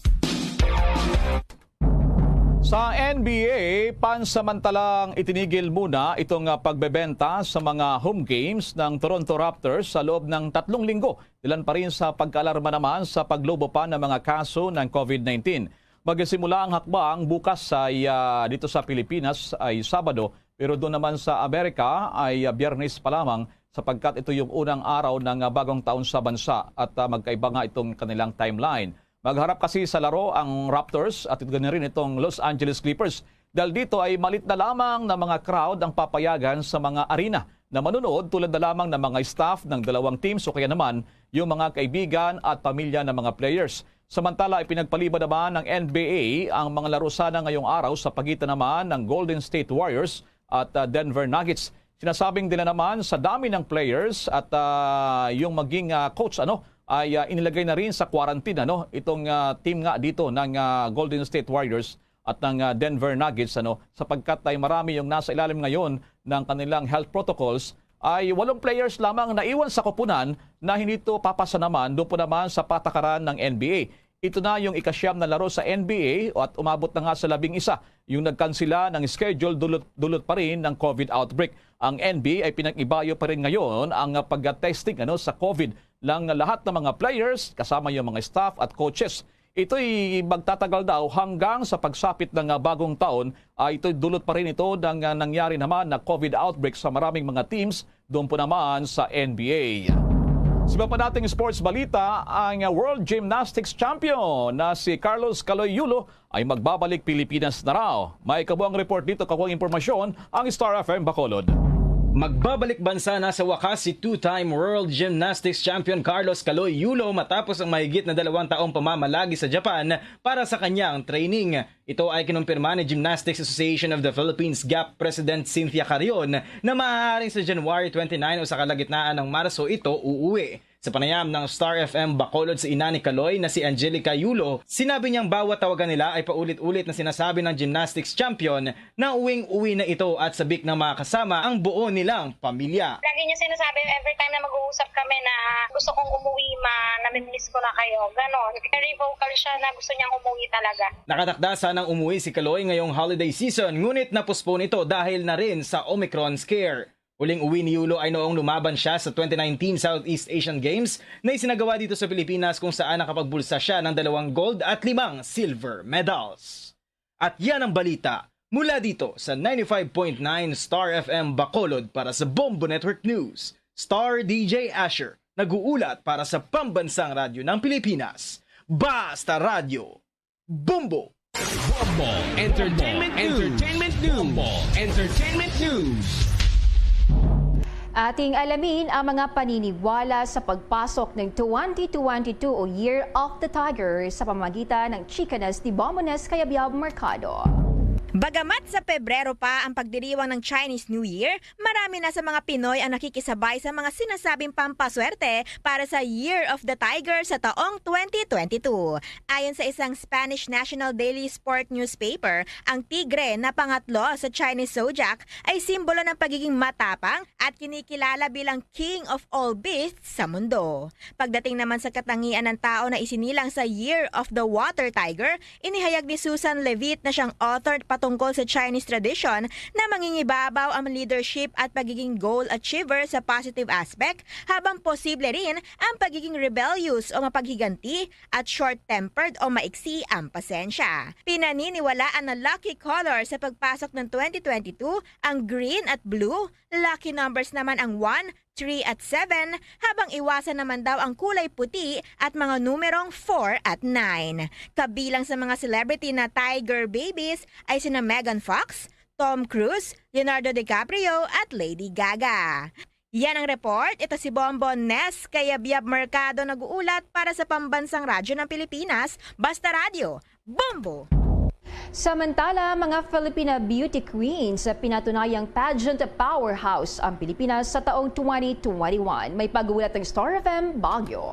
Sa NBA, pansamantalang itinigil muna itong pagbebenta sa mga home games ng Toronto Raptors sa loob ng 3 linggo. Ilan pa rin sa pag-alarma naman sa paglobo pa ng mga kaso ng COVID-19. Magsisimula ang hakbang bukas ay dito sa Pilipinas ay Sabado, pero doon naman sa Amerika ay Biyernes pa lamang sapagkat ito yung unang araw ng bagong taon sa bansa at magkaiba nga itong kanilang timeline. Magharap kasi sa laro ang Raptors at ganoon rin itong Los Angeles Clippers. Dahil dito ay malit na lamang na mga crowd ang papayagan sa mga arena na manunood tulad na lamang ng mga staff ng dalawang teams o kaya naman yung mga kaibigan at pamilya ng mga players. Samantala, ipinagpalibad naman ng NBA ang mga laro sana ngayong araw sa pagitan naman ng Golden State Warriors at Denver Nuggets. Sinasabing din naman sa dami ng players at yung maging coach ay inilagay na rin sa quarantine itong team nga dito ng Golden State Warriors at ng Denver Nuggets sapagkat ay marami yung nasa ilalim ngayon ng kanilang health protocols ay 8 players lamang naiwan sa koponan na hindi ito papasa naman doon po naman sa patakaran ng NBA. Ito na yung ika-9 na laro sa NBA at umabot na nga sa 11 yung nagkansila ng schedule dulot pa rin ng COVID outbreak. Ang NBA ay pinag-ibayo pa rin ngayon ang pag-testing sa COVID lang lahat ng mga players kasama yung mga staff at coaches. Ito'y magtatagal daw hanggang sa pagsapit ng bagong taon. Ito'y dulot pa rin ito ng nangyari naman na COVID outbreak sa maraming mga teams doon po naman sa NBA. Sa iba pa nating sports balita, ang World Gymnastics Champion na si Carlos Caloy Yulo ay magbabalik Pilipinas na raw. May kabuang report dito, kabuang impormasyon ang Star FM Bacolod. Magbabalik bansa na sa wakas si two-time World Gymnastics Champion Carlos Caloy Yulo matapos ang mahigit na 2 taong pamamalagi sa Japan para sa kanyang training. Ito ay kinumpirma ni Gymnastics Association of the Philippines GAP President Cynthia Carrion na maaaring sa January 29 o sa kalagitnaan ng Marso ito uuwi. Sa panayam ng Star FM Bacolod sa ina ni Kaloy na si Angelica Yulo, sinabi niyang bawat tawagan nila ay paulit-ulit na sinasabi ng gymnastics champion na uwing-uwi na ito at sabik na makasama ang buo nilang pamilya. Lagi niya sinasabi every time na mag-uusap kami na gusto kong umuwi namimiss ko na kayo. Ganon. Very vocal siya na gusto niyang umuwi talaga. Nakatakda sanang umuwi si Kaloy ngayong holiday season ngunit na-postpone ito dahil na rin sa Omicron scare. Huling uwi ni Yulo ay noong lumaban siya sa 2019 Southeast Asian Games na isinagawa dito sa Pilipinas kung saan nakapagbulsa siya ng 2 gold at 5 silver medals. At yan ang balita mula dito sa 95.9 Star FM Bacolod para sa Bombo Network News. Star DJ Asher, nag-uulat para sa Pambansang Radyo ng Pilipinas. Basta Radio! Bombo! Bombo Entertainment News. Bombo Entertainment News. Ating alamin ang mga paniniwala sa pagpasok ng 2022 o Year of the Tiger sa pamamagitan ng chikanas ni Bombones Cayabyab Mercado. Bagamat sa Pebrero pa ang pagdiriwang ng Chinese New Year, marami na sa mga Pinoy ang nakikisabay sa mga sinasabing pampaswerte para sa Year of the Tiger sa taong 2022. Ayon sa isang Spanish National Daily Sport newspaper, ang tigre na pangatlo sa Chinese zodiac ay simbolo ng pagiging matapang at kinikilala bilang King of all beasts sa mundo. Pagdating naman sa katangian ng tao na isinilang sa Year of the Water Tiger, inihayag ni Susan Levitt na siyang author patungkol sa Chinese tradition na mangingibabaw ang leadership at pagiging goal achiever sa positive aspect, habang posible rin ang pagiging rebellious o mapaghiganti at short-tempered o maiksi ang pasensya. Pinaniniwalaan na lucky color sa pagpasok ng 2022 ang green at blue, lucky numbers naman ang 1, 3 at 7, habang iwasan naman daw ang kulay puti at mga numerong 4 at 9. Kabilang sa mga celebrity na tiger babies ay sina Megan Fox, Tom Cruise, Leonardo DiCaprio at Lady Gaga. Yan ang report. Ito si Bombones Cayabyab Mercado, nag-uulat para sa Pambansang Radyo ng Pilipinas, Basta Radio, Bombo! Samantala, mga Filipina beauty queens sa pinatunayang pageant powerhouse ang Pilipinas sa taong 2021. May pag-uulat ng Star FM Baguio.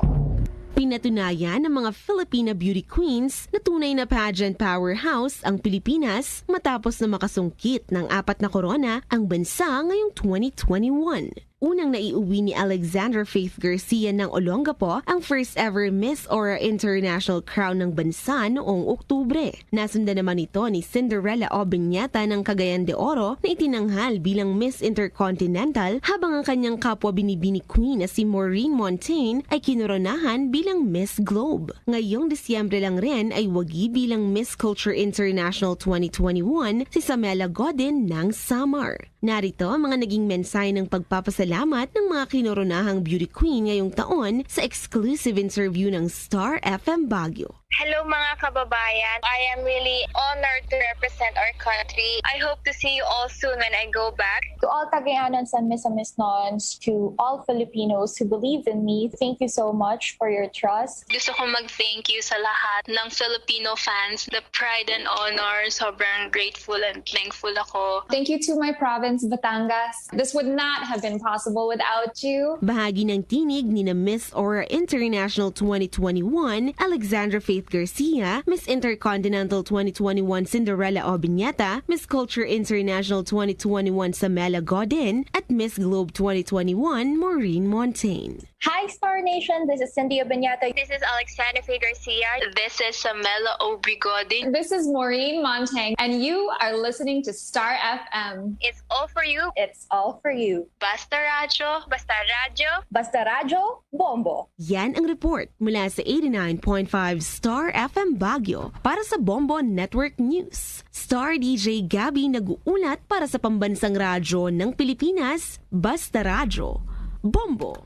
Pinatunayan ng mga Filipina beauty queens na tunay na pageant powerhouse ang Pilipinas matapos na makasungkit ng 4 na korona ang bansa ngayong 2021. Unang naiuwi ni Alexandra Faith Garcia ng Olongapo ang first ever Miss Aura International crown ng bansa noong Oktubre. Nasundan naman ito ni Cinderella Obiñata ng Cagayan de Oro na itinanghal bilang Miss Intercontinental, habang ang kanyang kapwa binibini queen na si Maureen Montaigne ay kinoronahan bilang Miss Globe. Ngayong Disyembre lang rin ay wagi bilang Miss Culture International 2021 si Samela Godin ng Samar. Narito ang mga naging mensahe ng pagpapasalamat ng mga kinoronahang beauty queen ngayong taon sa exclusive interview ng Star FM Baguio. Hello mga kababayan. I am really honored to represent our country. I hope to see you all soon when I go back. To all Cagayanons and Miss-Nons, to all Filipinos who believe in me, thank you so much for your trust. Gusto kong mag-thank you sa lahat ng Filipino fans. The pride and honor. Sobrang grateful and thankful ako. Thank you to my province, Batangas. This would not have been possible without you. Bahagi ng tinig ni na Miss Aura International 2021, Alexandra Faith Garcia, Miss Intercontinental 2021 Cinderella Obiñata, Miss Culture International 2021 Samela Godin, at Miss Globe 2021 Maureen Montaigne. Hi Star Nation, this is Cindy Obiñata. This is Alexandra Faith Garcia. This is Samela Obrigodin. This is Maureen Montaigne, and you are listening to Star FM. It's all for you. It's all for you. Basta Radyo, Basta Radyo. Basta Radyo, Bombo. Yan ang report mula sa 89.5 Star FM Baguio para sa Bombo Network News. Star DJ Gabby nag-uulat para sa Pambansang Radyo ng Pilipinas, Basta Radyo, Bombo.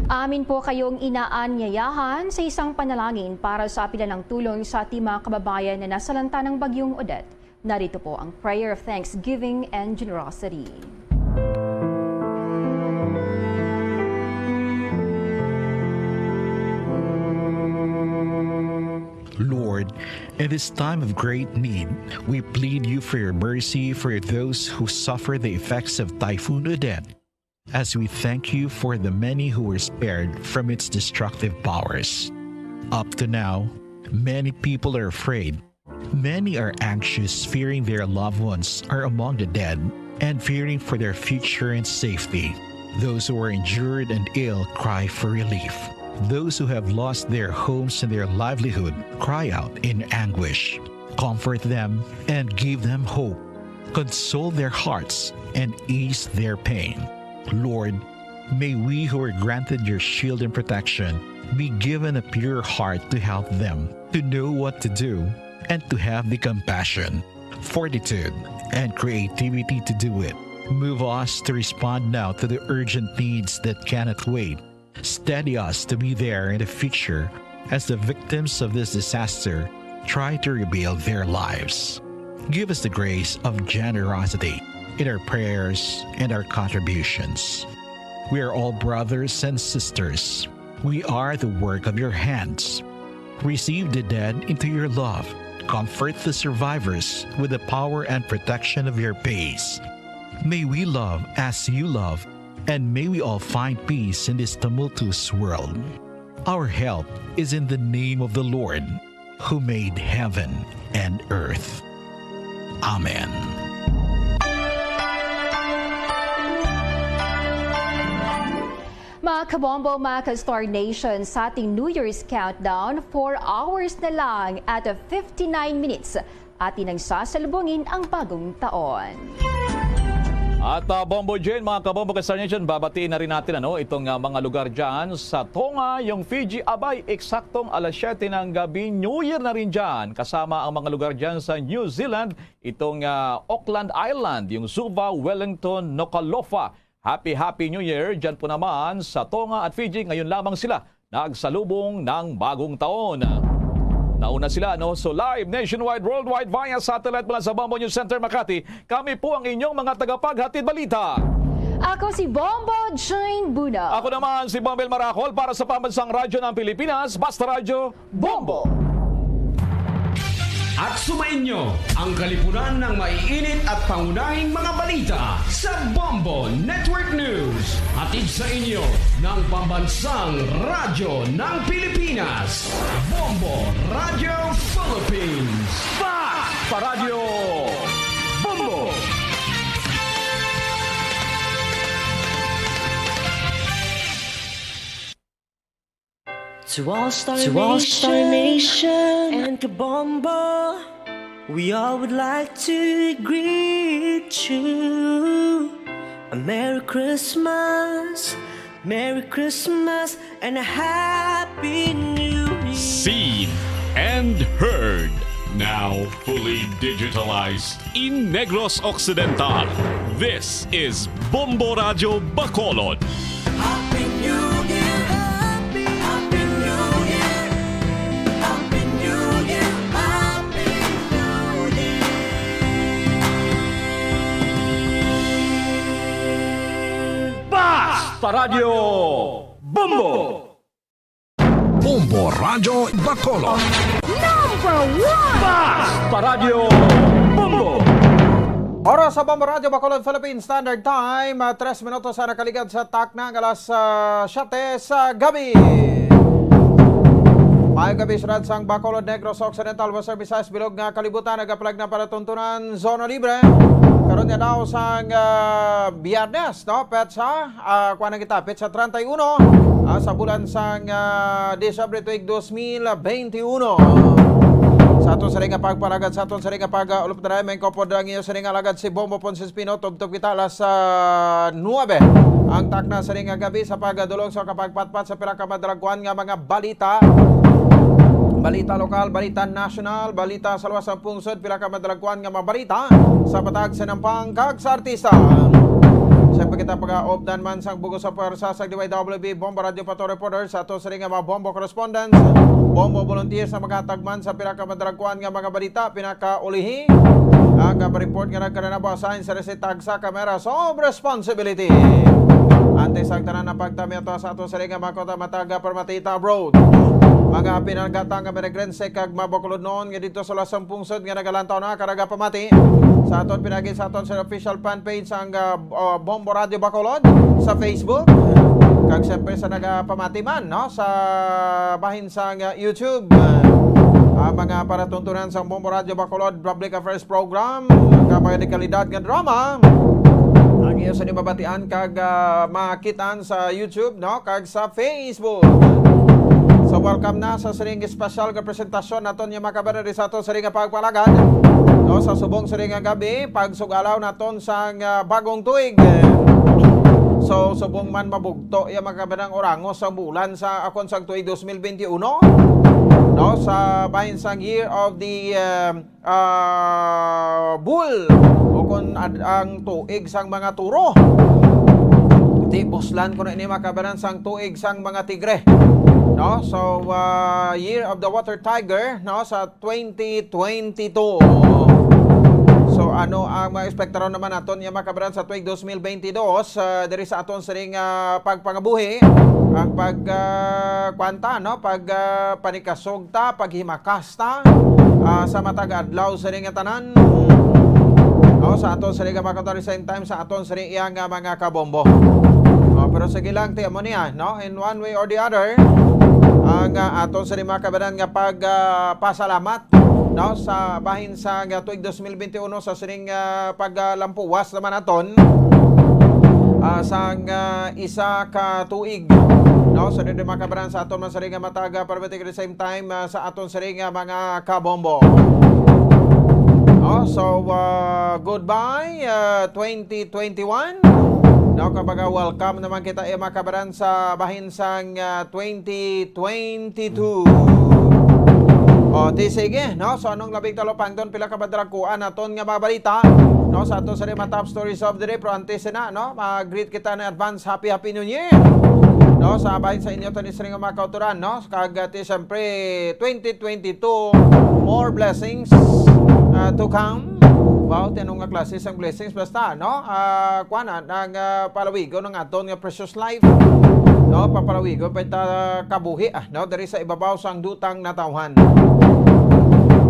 Amin po kayong inaanyayahan sa isang panalangin para sa apila ng tulong sa ating mga kababayan na nasalanta ng Bagyong Odette. Narito po ang prayer of thanksgiving and generosity. Lord, in this time of great need, we plead you for your mercy for those who suffer the effects of Typhoon Odette. as we thank you for the many who were spared from its destructive powers. Up to now, many people are afraid. Many are anxious, fearing their loved ones are among the dead and fearing for their future and safety. Those who are injured and ill cry for relief. Those who have lost their homes and their livelihood cry out in anguish. Comfort them and give them hope. Console their hearts and ease their pain. Lord, may we who are granted your shield and protection be given a pure heart to help them, to know what to do, and to have the compassion, fortitude, and creativity to do it. Move us to respond now to the urgent needs that cannot wait. Steady us to be there in the future as the victims of this disaster try to rebuild their lives. Give us the grace of generosity in our prayers and our contributions. We are all brothers and sisters. We are the work of your hands. Receive the dead into your love. Comfort the survivors with the power and protection of your peace. May we love as you love, and may we all find peace in this tumultuous world. Our help is in the name of the Lord, who made heaven and earth. Amen. Mga kabombo, mga ka-Star Nation, sa ating New Year's countdown, 4 hours na lang at 59 minutes atin ang sasalubungin ang bagong taon. At Bombo Jane, mga kabombo ka Star Nation, babatiin na rin natin itong mga lugar dyan sa Tonga, yung Fiji. Abay, eksaktong alas 7 ng gabi, New Year na rin dyan. Kasama ang mga lugar dyan sa New Zealand, itong Auckland Island, yung Suva, Wellington, Nuku'alofa. Happy New Year dyan po naman sa Tonga at Fiji. Ngayon lamang sila nagsalubong ng bagong taon. Nauna sila, So live, nationwide, worldwide, via satellite mula sa Bombo News Center, Makati. Kami po ang inyong mga tagapaghatid balita. Ako si Bombo Jane Buna. Ako naman si Bombel Maracol para sa Pambansang Radyo ng Pilipinas, Basta Radyo, Bombo. At sumainyo ang kalipunan ng maiinit at pangunahing mga balita sa Bombo Network News. Hatid sa inyo ng Pambansang Radyo ng Pilipinas, Bombo Radio Philippines. Basta Radio Bombo. To all Star Nation and Kabombo, we all would like to greet you. A Merry Christmas, and a Happy New Year. Seen and heard. Now fully digitalized in Negros Occidental. This is Bombo Radio Bacolod. Happy New Year, Happy New Year, Happy New Year, Happy New Year. Basta Radio Bombo. Bombo Radio Bacolod. Number 1! Basta Radio Bombo. Oras sa Bombo Radio Bacolod Philippine Standard Time, 3 minutos sa nakaligad sa takna ng alas 7 sa gabi. Mayong gabi sa Radsang Bacolod, Negros Occidental, Western Visayas, Bilog nga kalibutan, nagapalag na palatuntunan, zona libre. Karon niya daw sang Biyernes, petsa, kuha na kita, petsa 31, sa bulan sang Disyembre tuig 2021. Sa aton sa ring pagpalagad, sa aton sa ring pag-ulupdaray, may kopod ang iyo sa ring alagad si Bombo Ponce Espino, tugtog kita alas 9. Ang takna sa ring gabi sa pagdulong sa kapagpatpat sa pinakamadalagwan nga mga balita. Balita lokal, balita national, balita sa luwas ng pungsod, pinakamadalagwan nga mga balita sa patag sa nampang kag sa artista. Siyempre kita pag-opdan man sang bugos sa pwersa sa DYWB, Bombo Radio Pato Reporters, sa ato sa ring mga Bombo Correspondents, Bombo Volunteers na magatagman sa pinakamadalagwan nga mga balita, pinakaulihi. Ang report nga nagkaranabo asahin sa resitag sa kamera of responsibility. Antes ang tanan na pagtami ito sa ato sa ring mga kota mataga permatita abroad. Mga pinanggatang nga menegrense kag mabakulod noon nga dito sa lasang pungsod nga nagalantaw na karaga pamati. Sa aton pinagi sa aton sa official fan page ang Bombo Radio Bacolod sa Facebook. Kag siyempre sa nagapamati man no sa bahin sa YouTube. Mga paratuntunan sa Bombo Radio Bacolod Public Affairs Program, kapag di kalidad nga drama. Ang iyo sa nibabatian kag makitaan sa YouTube no kag sa Facebook. So welcome na sa siring special nga presentasyon naton nga makabara sa aton siring nga pagpalagad no sa subong siring nga gabi pagsugalaw naton sa bagong tuig. So subong man mabugto ya makabarang orangos sa bulan sa akon sang tuig 2021 no sa bahin sang year of the bull o kung ang tuig sang mga turo. Di buslan ko na ini makabaran sang tuig sang mga tigre. No, so year of the water tiger no sa 2022. So ano ang mga ekspektaron naman naton nga makabaran sa tuig 2022 diri sa aton siring pagpangabuhi ang pagkwanta no panikasugta paghimakasta sa matag adlaw siring nga tanan no sa aton siring nga makabaran same time sa aton siring iyang mga kabombo. Pero sige lang ti amo niya no in one way or the other ang aton sa lima kabanan nga pasalamat no sa bahin sa tuig 2021 sa sining paglampuwas naman aton sa isa ka tuig no sa dili makabanan sa aton man sa ringa mataga permitting at the same time sa aton sa ringa mga kabombo. So goodbye 2021. Now kapag welcome naman kita makabaran sa bahin sang 2022. Di sige, no? So anong labing talopang doon pila kabadrakuan naton nga babalita, no? Sa aton sa mga top stories of the day pro antes na, no? Mag-greet kita na advance happy New Year. No, sa bahin sa inyo tanis ring mga kauturan, no? Kagati siyempre 2022 more blessings to come. Wow, tinong nga klase sang blessings basta no kuana nang palawigo ng aton nga precious life no papalawigo pa ta kabuhi no diri sa ibabaw sang dutang natawhan.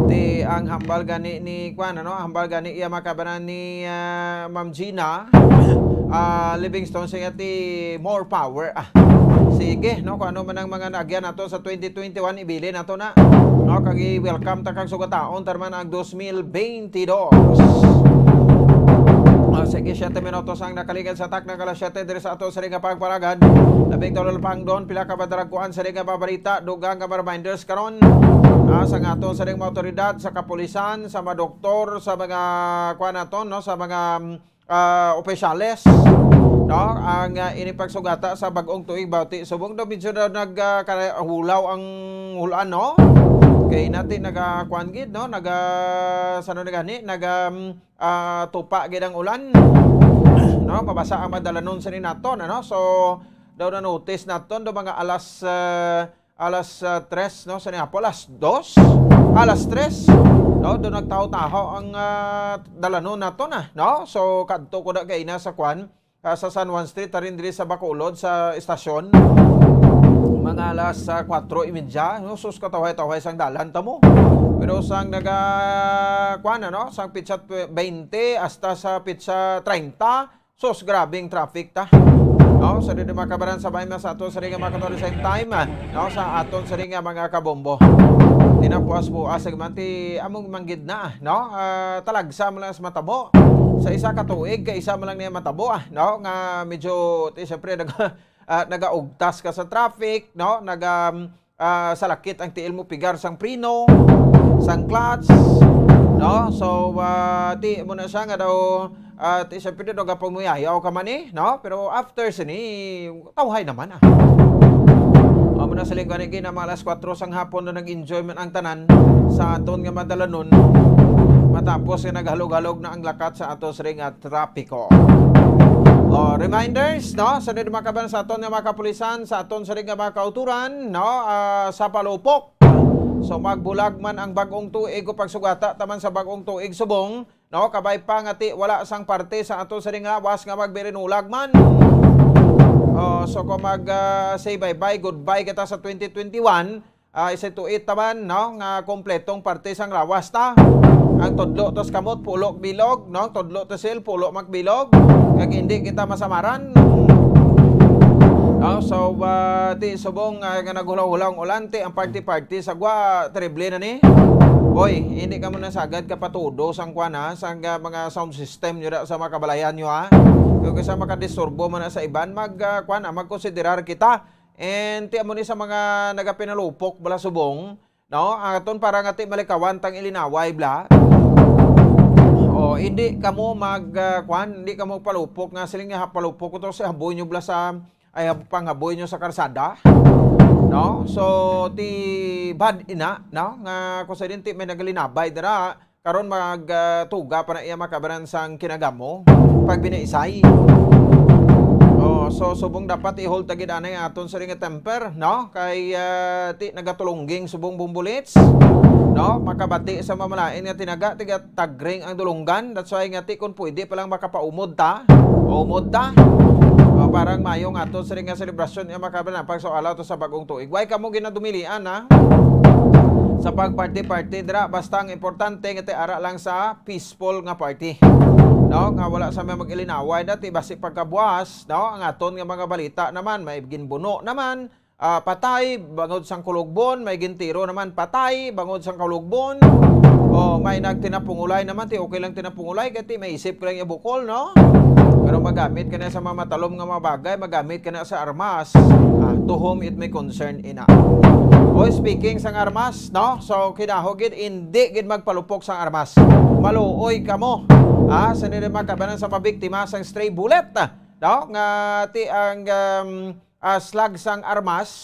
Di ang hambal gani ni kuana no hambal gani iya makabanan ni Ma'am Gina Livingstone sing ati more power. Sige no kung ano man ang mga nagyan nato sa 2021 ibili nato na no kag welcome ta kag sugataon tarman ang 2022. Sige 7 minutos ang nakaligan sa tak ng alas 7 diri sa ato sa ringa pagparagad. Labing tolol pang doon pila ka badrakuan sa ringa babalita dugang nga reminders karon sa ato sa ringa otoridad sa kapulisan sa mga doktor sa mga kuan naton no sa mga opisyales no ang inipagsugata sa bagong tuig bawti subong daw medyo naghulaw ang hulaan no kay natin nagakuan gid no sano gani tupa gid ang ulan no mabasa ang madalanon sa naton no so daw na notice naton do mga alas 3 no sa niapo alas 2 alas 3 no do nagtaho-taho ang dalanon naton no so kadto ko da kay na sa kwan sa San Juan Street tarin diri sa Bacolod sa estasyon mga alas 4:30 no sus katawhay-tawhay sang dalan tamo pero sang kuan no sang pitsa 20 hasta sa pitsa 30 sus grabing traffic ta no sa dili makabaran sa bahin sa aton sa ringa makaton same time no sa aton sa ringa mga kabombo tinapuas-puas segmanti among manggid na no talagsa mo lang sa matabo sa isa ka tuig kay isa mo lang niya matabo no nga medyo siyempre nagaugtas ka sa traffic no salakit ang tiil mo pigar sang prino sang clutch no so ti mo na siya nga daw ti siyempre daw gapamuyayaw ka man no pero after sini tawhay naman amo na sa linggo ni kina mga alas 4 sang hapon na nag-enjoy man ang tanan sa aton nga madalanon matapos nga naghalog-halog na ang lakat sa atos ring at trapiko. Reminders no sa mga kaban sa aton nga mga kapulisan sa aton sa ring nga mga kauturan no sa palupok. So magbulag man ang bagong tuig o pagsugata taman sa bagong tuig subong no kabay pa nga ti wala sang parte sa aton sa ring awas nga magbirenulag man. So kung say bye-bye, goodbye kita sa 2021, isa tuit taman, no, nga kompletong parte sang lawas ta. Ang tudlo tos kamot pulok bilog, no, tudlo to sil pulok magbilog. Kag hindi kita masamaran. No, so ti subong nga naghulaw-hulaw ulan ti ang party sa gwa terrible na ni. Boy, hindi ka muna sagad kapatudo sang kwan ha, sang mga sound system nyo sa makabalayan nyo ha. Kung kasi makadisturbo mo na sa iban, magkonsiderar kita. And ti mo ni sa mga nagapinalupok bala subong, no? Aton para nga ti malikawan tang ilinaway bla. O hindi kamo hindi kamo palupok nga siling nga palupok ko to sa haboy nyo bla sa ay panghaboy nyo sa karsada. No? So ti bad ina, no? Nga kung sa din ti may nagalinabay dara karon magtuga pa na iya makabaran sang kinagamo pag binaisay. So subong dapat i-hold tagid anay aton sa ring temper, no? Kay ti nagatulungging subong bumbulits, no? Makabati sa mamalain nga tinaga tiga tagring ang dulunggan. That's why nga ti kun pwede pa lang makapaumod ta. Umod ta. Parang mayong aton sa ring selebrasyon nga makabaran pag so alaw to sa bagong tuig. Why kamo ginadumilian ha? Sa pag-party dira basta ang importante nga ti ara lang sa peaceful nga party. No, nga wala sa mga mag-ilinaway dati basi pagkabuas, no, ang aton nga mga balita naman may ginbuno naman, patay bangod sang kulugbon, may gintiro naman patay bangod sang kulugbon. O may nagtinapungulay naman ti okay lang tinapungulay kay may isip ko lang ibukol, no? Pero magamit ka na sa mga matalom nga mga bagay, magamit ka na sa armas, to whom it may concern ina. O speaking sang armas, no? So kinahogid hindi gid magpalupok sang armas. Maluoy kamo. Sa nila kabanan sa mabiktima sang stray bullet, no? Nga ti ang slag sang armas,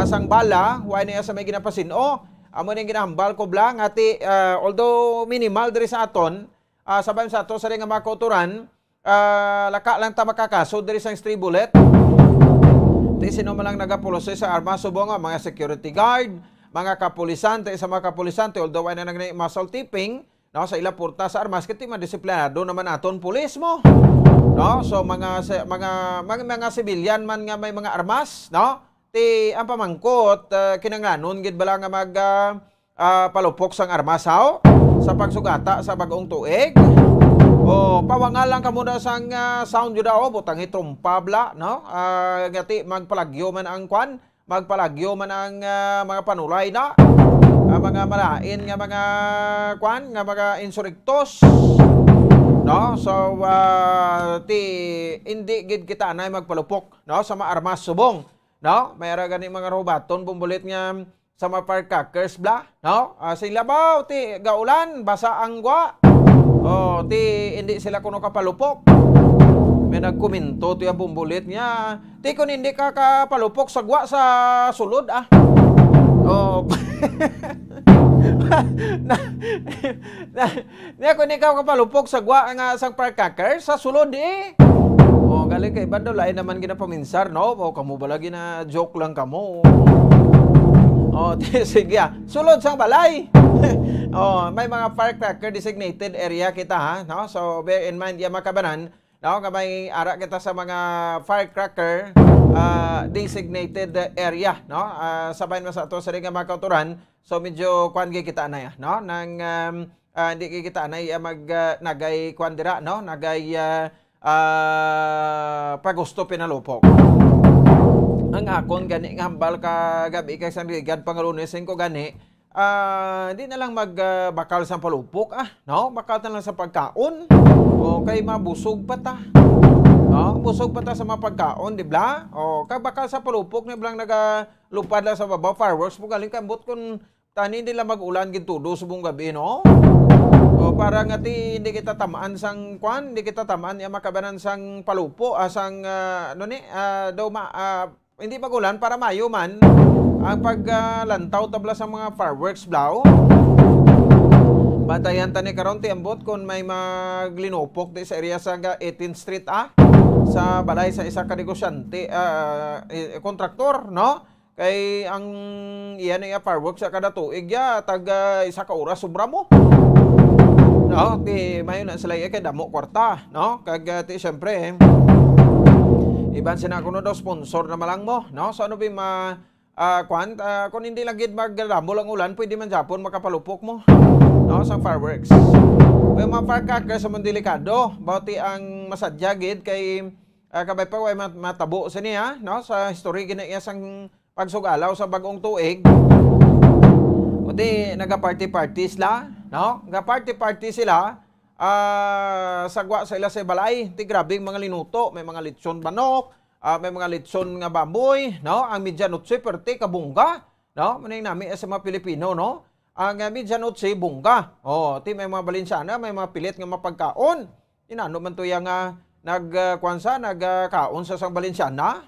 sang bala, why niya sa may ginapasino, amo ning ginahambal ko blang ati although minimal diri sa aton, sabay sa ato sa ring mga kauturan, laka lang ta makakaso diri sang stray bullet. Ti sino man lang nagapulose sa armas subong nga mga security guard, mga kapulisan, sa mga kapulisan although ay na muscle tipping, no, sa ila purta sa armas kiti madisiplinado naman aton pulis mo. No, so mga civilian man nga may mga armas, no? Ti ang pamangkot kinanglanon gid bala nga mag palupok sang armas haw sa pagsugata sa bagong tuig. O pawangal lang kamo na sang sound jud daw butang trompa bla, no? Ngati magpalagyo man ang kwan, magpalagyo man ang mga panulay na. Mga malain nga mga kwan nga mga insurrectos, no? So ti hindi gid kita anay magpalupok, no, sa mga armas subong, no? Mayra gani mga robaton bumbulit nga sa mga firecrackers bla, no? Sila baw ti gaulan basa ang gwa. O ti hindi sila kuno kapalupok. May nagkomento ti bumbulit niya, ti kun hindi ka kapalupok sa gwa sa sulod Oh. Niya kung ikaw kapalupok sa gwa nga sang firecracker sa sulod O galing kay bando lain naman ginapaminsar, no? O kamo bala gina joke lang kamo. O sige sulod sang balay. May mga firecracker designated area kita ha, no? So bear in mind ya makabanan, no, kamay ara kita sa mga firecracker designated area, no? Sabay mo sa ato sa ring mga kauturan. So medyo kwan gi kita na ya, no? Nang hindi kita na nagay kwan dira, no? Nagay pagusto pinalupok. Ang akon gani nga hambal ka gabi kay sang ligad pangalunes ko gani. Hindi na lang magbakal sa palupok, no? Bakal na lang sa pagkaon. O kay mabusog pa ta. No? Busog pa ta sa mga pagkaon, di ba? O kay bakal sa palupok ni blang nagalupad lang sa babaw fireworks mo galing kambot kun tani nila mag-ulan gintudo subong gabi, no? O para nga ti hindi kita tamaan sang kwan, hindi kita tamaan ya makabanan sang palupo, sang hindi magulan para mayo man ang paglantaw tabla sa mga fireworks blaw. Batayan tani karon ti ambot kun may maglinupok di sa area sa 18th Street sa balay sa isa ka negosyante kontraktor, no? Kay ang iyan ay fireworks sa kada tuig tag isa ka oras sobra mo. No, ti mayo na sila kay damo kwarta, no? Kag ti syempre iban sina kuno daw sponsor na malang mo, no? So ano ba kung hindi lang gid magdamo lang ulan, pwede man Japon makapalupok mo. No, sa fireworks. Pero mga firecrackers sa mga delikado, bauti ang masadya gid kay kabay pa way matabo sa niya, no, sa history gina iya sang pagsugalaw sa bagong tuig. Kundi naga-party sila, no? Naga-party sila, sagwa sa ila sa balay, ti grabing mga linuto, may mga lechon manok, may mga lechon nga baboy, no? Ang midyanotse perti kabungga, no? Maning nami sa mga Pilipino, no? Ang midyanotse bungga. Oh, ti may mga Balinsyana, may mga pilit nga mapagkaon. Inano man to yang nagkaon sa sang Balinsyana.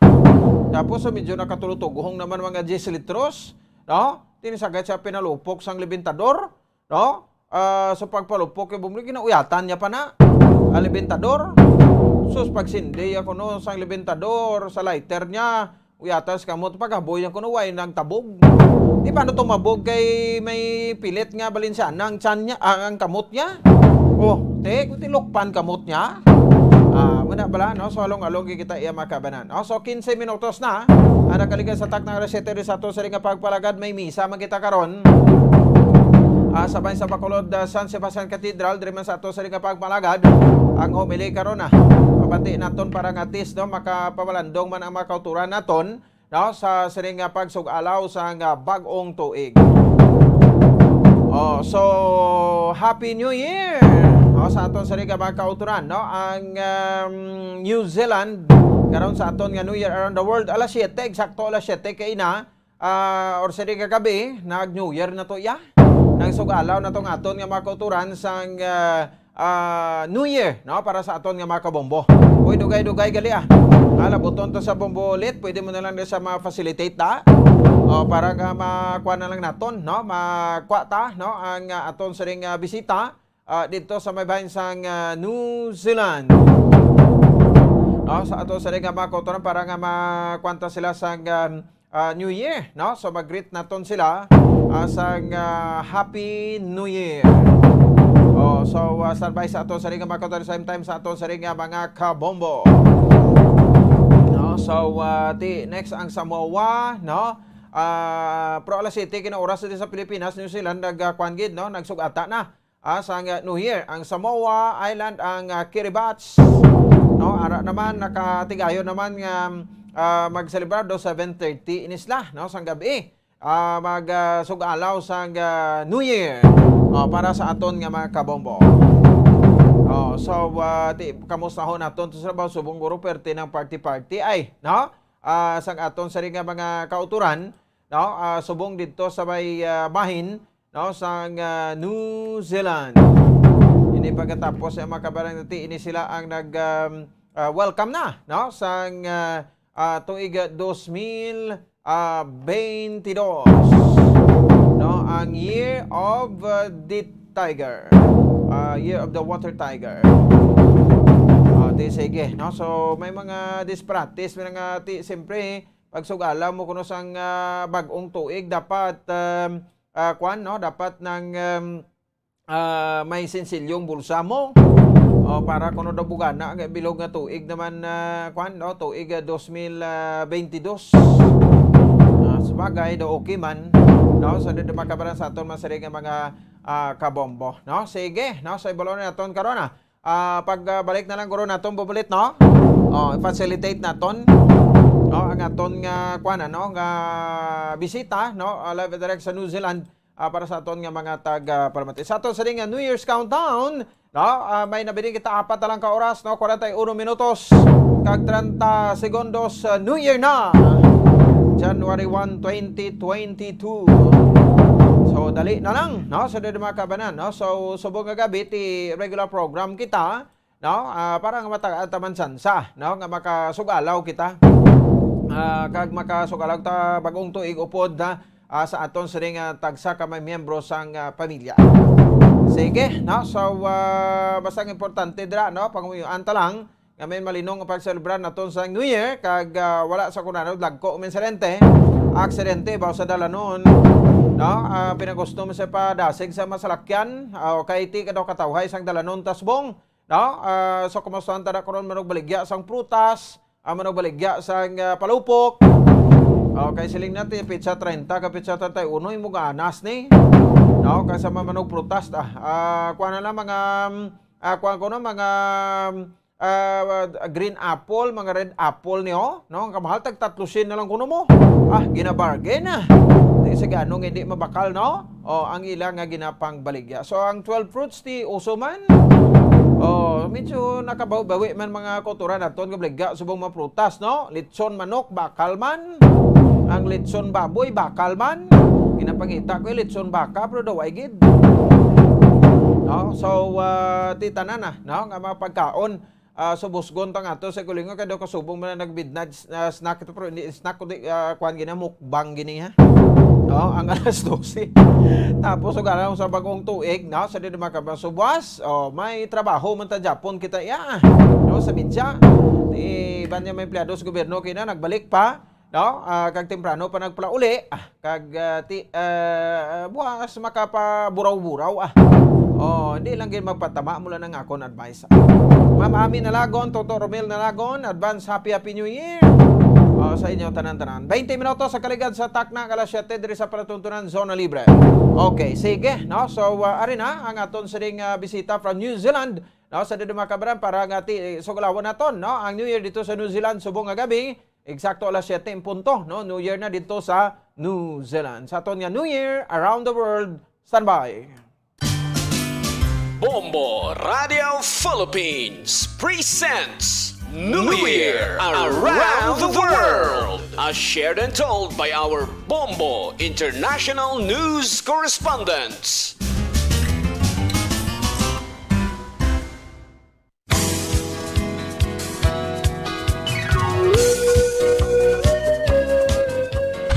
Tapos medyo nakatulutuguhong naman mga 10 litros, no? Tinisagad sa pinalupok sang libintador, no? Sa pagpalupok yung bumili, kinauyatan niya pa na. Libintador. Sus, pagsindi ako no, sang libintador, sa lighter niya, uyatas kamot, paghaboy ko no, way nagtabog. Di paano tumabog kay may pilit nga Balinsyana ang tiyan niya, ang kamot niya? Oh, kunti lukpan kamot niya. Muna pala, no? So, along-along kita iya makabanan. So, 15 minutos na. Nakaligan sa tak ng resete sa to sa ring pagpalagad, may misa magkita karon. Sabay sa Bacolod San Sebastian Cathedral, dire man sa to sa ring pagpalagad. Ang homily karon pabati naton para ngatis, no? Makapawalandong man ang makauturan naton, no? Sa ring pagsugalaw sa bagong tuig. So Happy New Year! Sa aton sa ring kauturan, no? Ang New Zealand karon sa aton nga New Year around the world alas 7, eksakto alas 7 kay na or sa ring gabi nag New Year na to ya. Nang sugalaw na tong aton nga makauturan sang New Year, no? Para sa aton nga makabombo. Uy, dugay-dugay gali Labuton to sa bombo ulit, pwede mo na lang sa ma-facilitate ta. Para nga makuha na lang naton, no? Makuha ta, no? Ang aton sa ring bisita dito sa may bahin sang New Zealand. No, sa ato sa ring makauturan para nga makwanta sila sang New Year, no? So mag-greet naton sila sang Happy New Year. So standby sa ato sa ring makauturan same time sa ato sa ring mga kabombo. No, so next ang Samoa, no? Pro alas 7 kina oras din sa Pilipinas, New Zealand nagkuan gid, no? Nagsugata na sang New Year ang Samoa Island, ang Kiribati, no? Ara naman nakatigayo naman nga mag-celebrate do 7:30 inisla, no? Sang gabi mag-sugalaw sang New Year para sa aton nga mga kabombo. So kamusta ho naton to sa subong guro perti ng party ay, no? Sang aton sa ring mga kauturan, no? Subong dito sa may bahin, no, sang New Zealand. Ini pagkatapos ang mga kabarang nati, ini sila ang nag welcome na, no, sang tuig 2022, no, ang Year of the Tiger, Year of the Water Tiger. Sige, no, so may mga dispractice, may mga siyempre pagsugala mo kuno sang bagong tuig dapat no, dapat ng may sensilyong bulsa mo para kuno daw bugana bilog nga tuig naman no, tuig 2022. Sabagay do okay man, no, so dito makabaran sa aton masarig nga mga kabombo, no. Sige, no, sa ibalon naton karon pagbalik na lang guro naton bubulit, no. Facilitate naton, no, ang aton nga kuan, no, nga bisita, no, live direct sa New Zealand para sa aton nga mga taga-palamati. Sa aton sa ring New Year's countdown, no, may nabiling kita 4 na lang ka oras, no, 41 minutos kag 30 segundos, New Year na. January 1, 2022. So dali na lang, no, sa mga kabanan, no. So subong nga gabi ti regular program kita, no, para nga matataman sansa, no, nga makasugalaw kita. Kag makasugalaw ta bagong tuig upod sa aton sa ring tagsa ka may miyembro sang pamilya. Sige, no, so basta importante dira, no, panguyuan ta lang nga may malinong pagselebrar naton sa New Year kag wala sa kunanod lagko mensalente aksidente baw sa dalanon, no, pinagustom sa padasig sa masalakyan kay ti kadaw katawhay sang dalanon tasbong, no. So kumusta ta karon manog baligya sang prutas, manog baligya sang palupok, Okay, siling natin pizza 30 ka pizza 31 imo ganas ni. No, kasama manog prutas kuha na lang mga kuha ko na mga green apple, mga red apple niyo, no? Ang kamahal tag 300 na lang kuno mo. Gina-bargain na. Di sa ganong hindi mabakal, no? Ang ilang nga ginapang baligya. So ang 12 fruits ti uso man. Medyo nakabawi man mga kultura naton nga baligya subong mga prutas, no? Litson manok bakal man. Ang litson baboy bakal man. Ginapangita ko litson baka pero daw ay gid. No? So titanan na, no? Nga mga pagkaon subusgon tang ato sa kulingo kado kasubong man nagbidnad snack ito pero hindi snack kundi kuan gina mukbang gini ha. No, ang alas 12. Tapos ug alam sa bagong tuig, no, sa di makabasubuas, may trabaho man ta Japon kita no, sa media. Di banya may empleyado sa gobyerno kina nagbalik pa, no, kag temprano pa nagpula uli, kag buwas makapaburaw-buraw hindi lang gid magpatama mula ng akon advice. Ma'am Ami Nalagon, Toto Romel Nalagon, advance happy New Year. Sa inyo tanan-tanan. 20 minutos sa kaligad sa takna alas 7 diri sa palatuntunan Zona Libre. Okay, sige, no? So ari na ang aton sining bisita from New Zealand, no? Sa dito makabaran para ngati suglawan naton, no? Ang New Year dito sa New Zealand subong nga gabi, eksakto alas 7 en punto, no? New Year na dito sa New Zealand. Sa aton nga New Year around the world, standby. Bombo Radio Philippines presents New Year Around the World, as shared and told by our Bombo International News correspondents.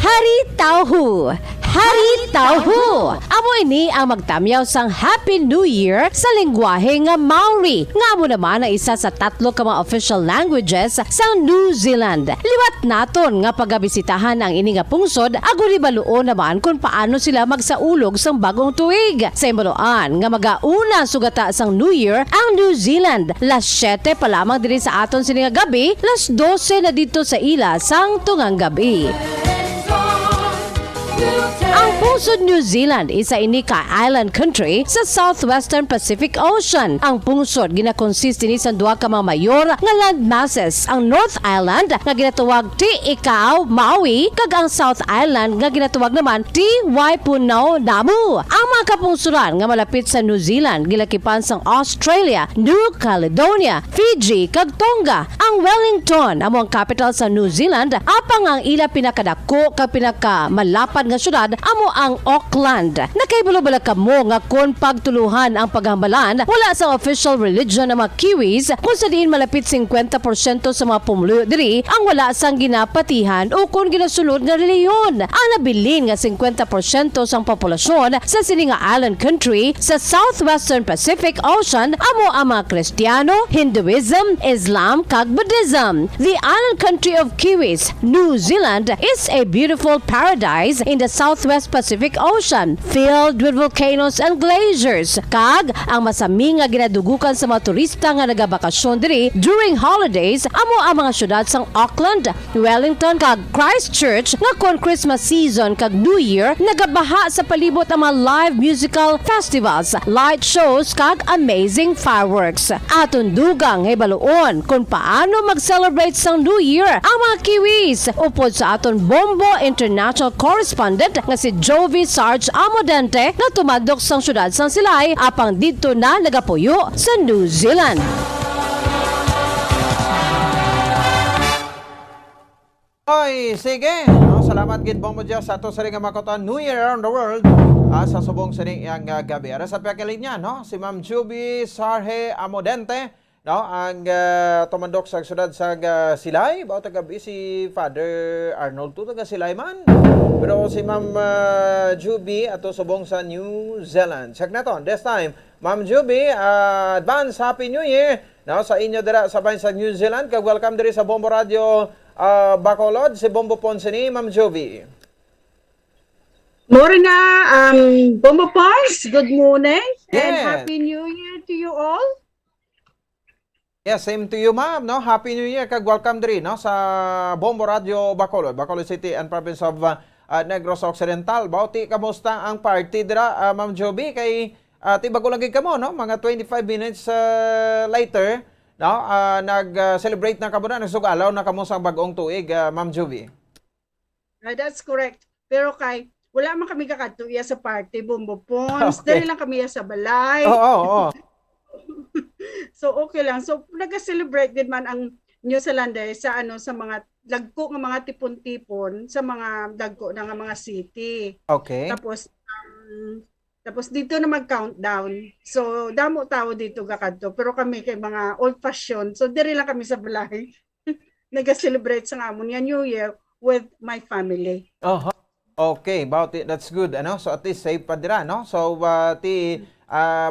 Hari Tauhu! Hari Tauhu! Amo ini ang magtamyaw sang Happy New Year sa lengguwahe nga Maori. Nga mo naman ang isa sa 3 ka mga official languages sa New Zealand. Liwat naton nga pagabisitahan ang ini nga pungsod, aguri baluon naman kung paano sila magsaulog sang bagong tuig. Sa imbaluan nga magauna sugata sang New Year ang New Zealand. Las 7 pa lamang diri sa aton sini nga gabi, las 12 na dito sa ila sang tungang gabi. Ang pungsod New Zealand isa ini ka island country sa southwestern Pacific Ocean. Ang pungsod ginakonsist ini sa 2 ka mga mayor nga land masses. Ang North Island nga ginatuwag Ti Ikaw Maui kag ang South Island nga ginatuwag naman Ti Waipunau Namu. Ang mga kapungsuran nga malapit sa New Zealand gilakipan sang Australia, New Caledonia, Fiji kag Tonga. Ang Wellington amo ang capital sa New Zealand, apang ang ila pinakadako kag pinakamalapad nga syudad amo ang Auckland. Nakaibalo-bala kamo nga kon pagtuluhan ang paghambalan wala sa official religion ng mga Kiwis kung sa diin malapit 50% sa mga pumuluyo diri ang wala sang ginapatihan o kung ginasulod nga reliyon. Ang nabilin nga 50% sang populasyon sa sining nga island country sa southwestern Pacific Ocean amo ang mga Kristiyano, Hinduism, Islam kag Buddhism. The island country of Kiwis, New Zealand, is a beautiful paradise in the Southwest Pacific Ocean, filled with volcanoes and glaciers. Kag ang masami nga ginadugukan sa mga turista nga nagabakasyon diri during holidays amo ang mga syudad sang Auckland, Wellington kag Christchurch nga kon Christmas season kag New Year nagabaha sa palibot ang mga live musical festivals, light shows kag amazing fireworks. Aton dugang hibaluon kung paano mag-celebrate sang New Year ang mga Kiwis upod sa aton Bombo International Correspondent nga si Jovi Sarge Amodente nga tumadok sang syudad sang Silay apang dito na nagapuyo sa New Zealand. Oy, sige. Salamat gid Bombo Diyos sa ato sa ring makotan New Year Around the World sa subong sa ring iyang gabi. Ara sa pagkalit niya, no? Si Ma'am Jovi Sarge Amodente, no? Ang tumandok sa syudad sa Silay. Bao gabi si Father Arnold to taga Silay man. Pero si Ma'am Juby ato subong sa New Zealand. Check na to. This time, Ma'am Juby, advance Happy New Year. No, sa inyo dira sa bayan sa New Zealand. Kag welcome diri sa Bombo Radio Bacolod, si Bombo Ponce ni Ma'am Juby. Morena, Bombo Ponce, good morning and Yes. Happy New Year to you all. Yes, same to you, ma'am. No? Happy New Year. Kag welcome diri no sa Bombo Radio Bacolod, Bacolod City and Province of Negros Occidental. Bauti kamusta ang party dira, Ma'am Joby? Kay ti bago lang gid kamo no, mga 25 minutes later, no? Nag-celebrate na kamo na, nagsugalaw na kamo sa bagong tuig, Ma'am Joby. That's correct. Pero kay wala man kami kakatuya sa party, Bombo Pons. Okay. Dali lang kami sa balay. Oo. So okay lang. So nag-celebrate din man ang New Zealander sa sa mga dagko nga mga tipon-tipon sa mga dagko na nga mga city. Okay. Tapos dito na mag-countdown. So damo tao dito kakadto, pero kami kay mga old fashioned. So diri lang kami sa balay. Nag-celebrate sa amon nga New Year with my family. Okay, that's good, ano? So at least safe pa dira, no? So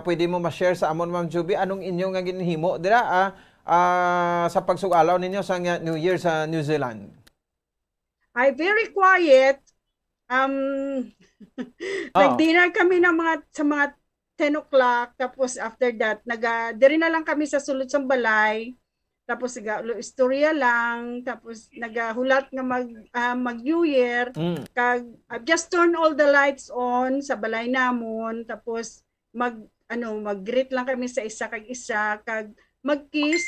pwede mo ma-share sa amon, Ma'am Joby, anong inyong nga ginhimo dira sa pagsugalaw ninyo sa New Year sa New Zealand? Ay very quiet. Nag-dinner kami ng mga 10 o'clock, tapos after that diri na lang kami sa sulod sa balay. Tapos istorya lang, tapos nagahulat nga mag New Year. Kag just turn all the lights on sa balay namon, tapos mag-greet lang kami sa isa kag isa, kag mag-kiss,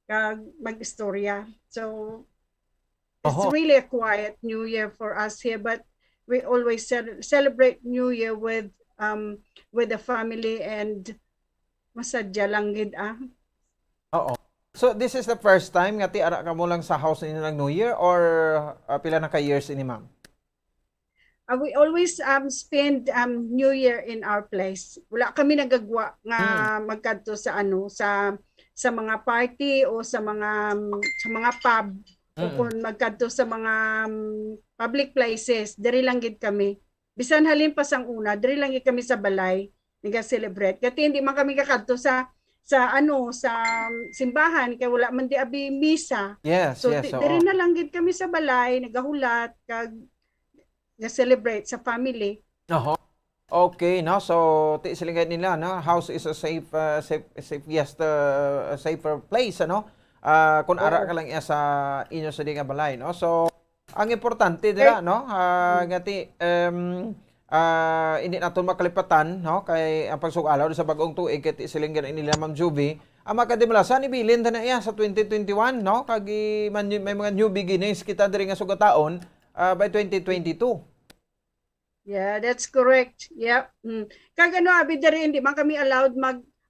kag mag-istorya. So it's really a quiet New Year for us here, but we always celebrate New Year with the family, and masadya lang gid Oo. So this is the first time nga ti ara ka mo lang sa house ninyo ng New Year, or pila na ka years ini, ma'am? We always spend New Year in our place. Wala kami nagagwa nga magkadto sa sa mga party o sa mga pub o kung magkadto sa mga public places. Diri lang gid kami. Bisan halin pa sang una, diri lang gid kami sa balay naga-celebrate. Kasi hindi man kami kakadto sa simbahan kay wala man di abi misa. Yes, so yes. diri na lang gid kami sa balay nagahulat kag na-celebrate sa family. Okay, no? So, silingay nila, no? House is a safer place, ano? Kung ara ka lang sa inyo sa di nga balay, no? So, ang importante dira, no? Ngati, hindi natin makalipatan, no? Kay ang pagsugalaw sa bagong tuig, kaya silingay nila, Ma'am Joby, ang makadimulasan, ibilin na iya sa 2021, no? Kag may mga new beginnings kita diri nga sugataon by 2022. Yeah, that's correct. Yep. Kag abi diri hindi man kami allowed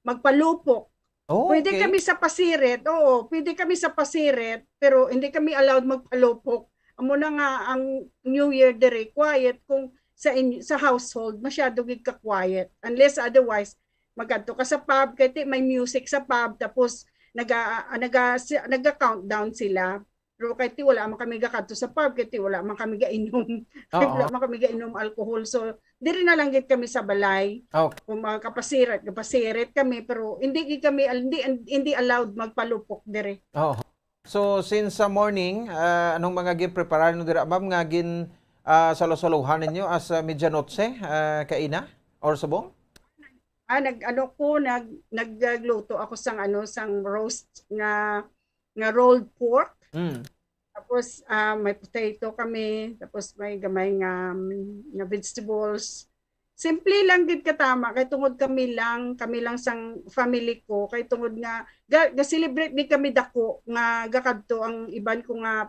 magpalupok. Pwede kami sa pasiret. Oo, pwede kami sa pasiret, pero hindi kami allowed magpalupok. Amo na nga ang New Year diri quiet, kung sa household masyado gid ka quiet, unless otherwise magadto ka sa pub kay may music sa pub, tapos naga-countdown sila. Pero kahit wala man kami gakadto sa pub, kahit wala man kami gainom. Wala man kami gainom alcohol. So, diri na lang gid kami sa balay. Kung kapasirat kami, pero hindi allowed magpalupok diri. So, since sa morning, anong mga gi-prepare no dira, ma'am, nga gin salusuluhan ninyo as medianoche, kaina or subong? Nagluto ako sang roast nga rolled pork. Tapos may potato kami, tapos may gamay nga vegetables. Simple lang gid katama kay tungod kami lang sang family ko, kay tungod nga ga-celebrate ni kami dako nga gakadto ang iban ko nga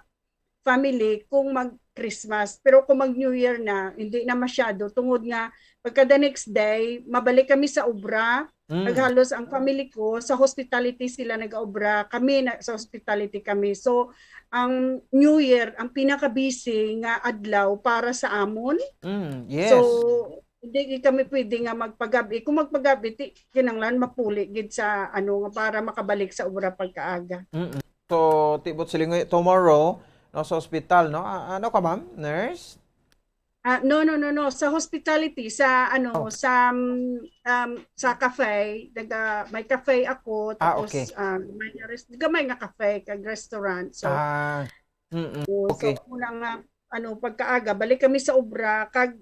family kung mag-Christmas. Pero kung mag-New Year na, hindi na masyado tungod nga pagka the next day mabalik kami sa obra. Naghalos ang family ko sa hospitality, sila nag-obra, kami sa hospitality kami. So ang New Year ang pinaka-busy nga adlaw para sa amon. Yes. So hindi kami pwede nga magpagabi. Kung magpagabi, kinanglan mapuli gid sa nga para makabalik sa obra pagkaaga. So tibot silingoy tomorrow no sa ospital, no? Ano ka, ma'am? Nurse? No. Sa hospitality, sa sa cafe, may cafe ako, tapos may nga cafe kag restaurant. So, okay. So una nga pagkaaga balik kami sa obra kag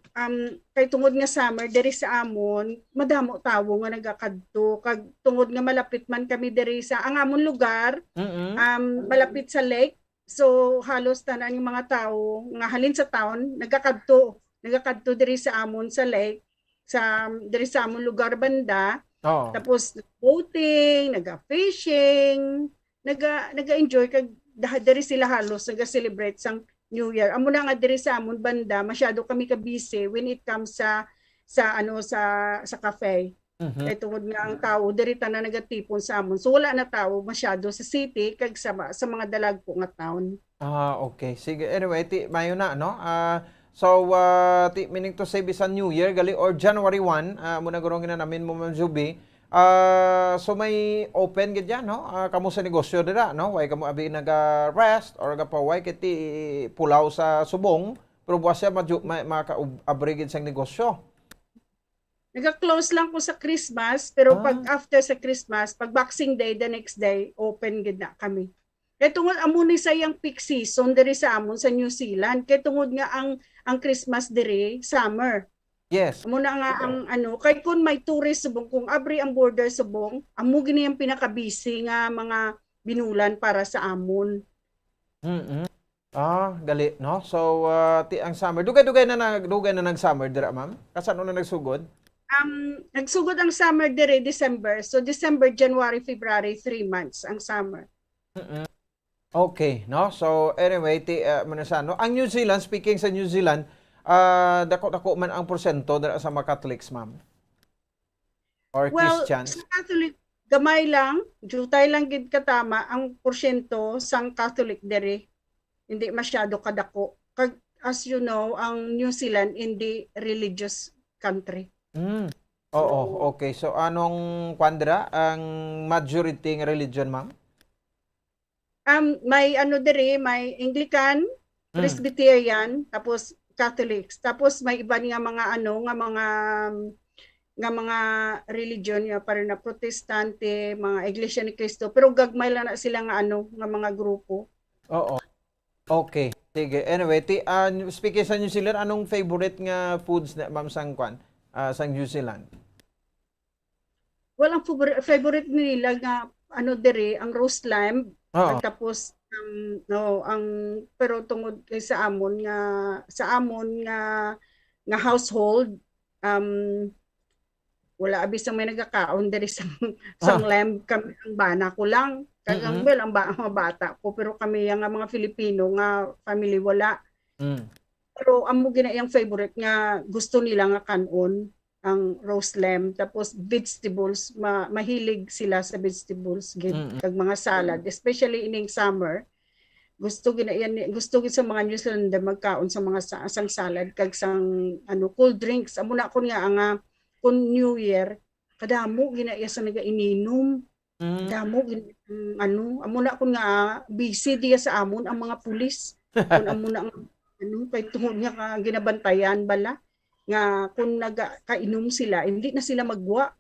kay tungod nga summer diri sa amon madamo tawo nga nagakadto kag tungod nga malapit man kami diri sa ang amon lugar malapit sa lake so halos tanan yung mga tawo nga halin sa town nagakadto diri sa amon sa lake diri sa amon lugar banda. Tapos boating, naga-fishing, naga-enjoy kag diri sila halos naga-celebrate sang New Year. Amo na nga diri sa amon banda, masyado kami ka busy when it comes sa cafe. Kay tungod nga ang tao diri tanan nagatipon sa amon. So wala na tao masyado sa city kag sa mga dalagpo nga town. Okay. Sige. Anyway, mayo na no. So meaning to say bisan New Year gali or January 1, muna gurong namin mo Ma'am Juby. So may open gid yan no. Kamo sa negosyo dira no. Way kamo abi naga-rest or gapaway kiti pulaw sa subong pero buwas siya maka-abri gid sang negosyo. Naga-close lang po sa Christmas pero pag after sa Christmas, pag Boxing Day the next day open gid na kami. Kaya tungod amo ni sayang peak season diri sa amon sa New Zealand. Kaya tungod nga ang Christmas diri summer. Yes. Amo na nga ang kay kun may tourist subong kung abri ang border subong, amo gini ang pinaka-busy nga mga binulan para sa amon. Gali no. So ang summer dugay na nag-summer dira ma'am. Kasano na nagsugod? Nagsugod ang summer diri December. So December, January, February 3 months ang summer. Okay, no? So, anyway, no? Ang New Zealand, speaking sa New Zealand, dako man ang porsyento sa mga Catholics, ma'am? Or Christians? Sa Catholic, gamay lang, jutay lang gid katama ang porsyento sang Catholic diri. Hindi masyado kadako. As you know, ang New Zealand hindi religious country. Oo, okay. So, anong kwandra ang majority ng religion, ma'am? May diri, may Anglican, Presbyterian, tapos Catholics. Tapos may iba nga mga mga religion nga para na Protestante, mga Iglesia ni Cristo, pero gagmay lang na sila nga nga mga grupo. Oo. Okay. Sige. Anyway, speaking sa New Zealand, anong favorite nga foods na ma'am sang sa New Zealand? Well, ang favorite nila nga diri, ang roast lamb. Tapos pero tungod kay sa amon nga household wala abis ang may nagakaon diri sang lamb kami ang bana ko lang kagang ang mga bata ko pero kami nga mga Filipino nga family wala. Pero amo ginayang favorite nga gusto nila nga kanon ang roast lamb tapos vegetables mahilig sila sa vegetables kag mga salad especially ining summer gusto gid sa mga New Zealander magkaon sa mga sang salad kag sang cold drinks amo na kun nga kun New Year kadamo ginaya sa naga-ininom damo amo na kun nga busy diya sa amon ang mga pulis kun amo na kay tungod nga ginabantayan bala nga kung nagkainom sila, hindi na sila magwa.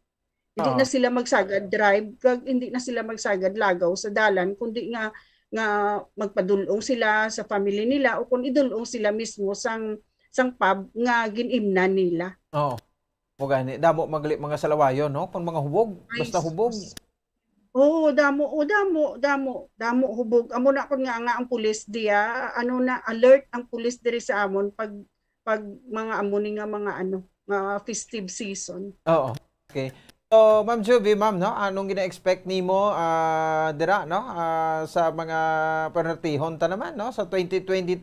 Hindi na sila magsagad drive, kag hindi na sila magsagad lagaw sa dalan, kundi nga magpadulong sila sa family nila o kung idulong sila mismo sang pub nga ginimnan nila. Gani damo magli mga salawayon no, kung mga hubog, basta hubog. Damo hubog. Amo na kun nga ang pulis diya, alert ang pulis diri sa amon pag mga amuni nga mga festive season. Okay. So, Ma'am Juby, ma'am, no, anong gina-expect nimo dira no sa mga panartihon ta naman no sa 2022?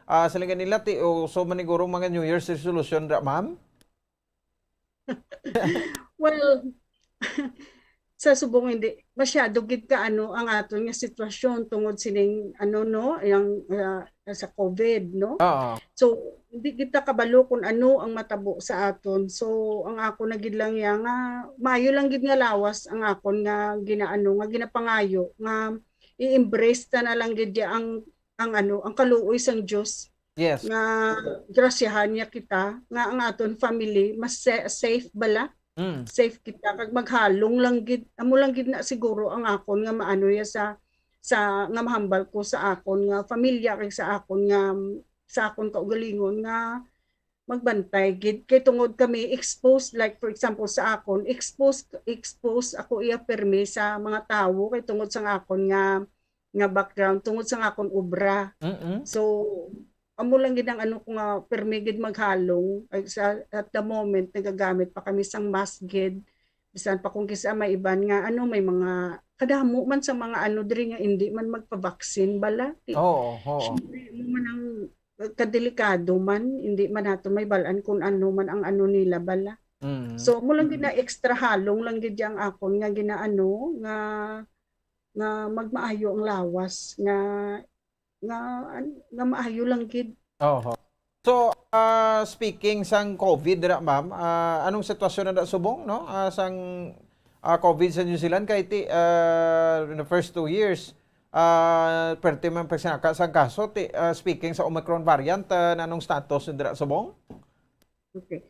Sila nila so maniguro mga New Year's resolution dira, ma'am? Well, sa subong hindi masyado gid ka ang aton nga sitwasyon tungod sining yang sa COVID no. So hindi kita kabalo kung ang matabo sa aton. So ang ako na gid lang nga mayo lang gid nga lawas ang akon nga nga ginapangayo nga i-embrace ta na lang gid ang kaluoy sang Dios. Yes. Nga grasyahan niya kita nga ang aton family mas safe bala. Safe kita kag maghalong lang gid amo lang gid na siguro ang akon nga maano ya sa nga mahambal ko sa akon nga pamilya kag sa akon nga sa akon kaugalingon nga magbantay gid kay tungod kami exposed, like for example sa akon exposed ako iya permi sa mga tawo kay tungod sa akon nga background, tungod sa akon obra. So amo lang gid ang ano ko nga permi gid maghalong at the moment nagagamit pa kami sang mask gid bisan pa kung kisa may iban nga ano may mga kadamo man sa mga ano diri nga hindi man magpa-vaccine bala. Syempre, man ang kadelikado man, hindi man nato may balaan kung ano man ang ano nila bala. So mo lang gid na extra halong lang gid yang akon nga ginaano nga magmaayo ang lawas nga maayo lang gid. So, speaking sang COVID dira ma'am, anong sitwasyon na subong no? Sang COVID sa New Zealand kay in the first 2 years perti man pagsinaka sang kaso speaking sa Omicron variant anong status dira subong? Okay.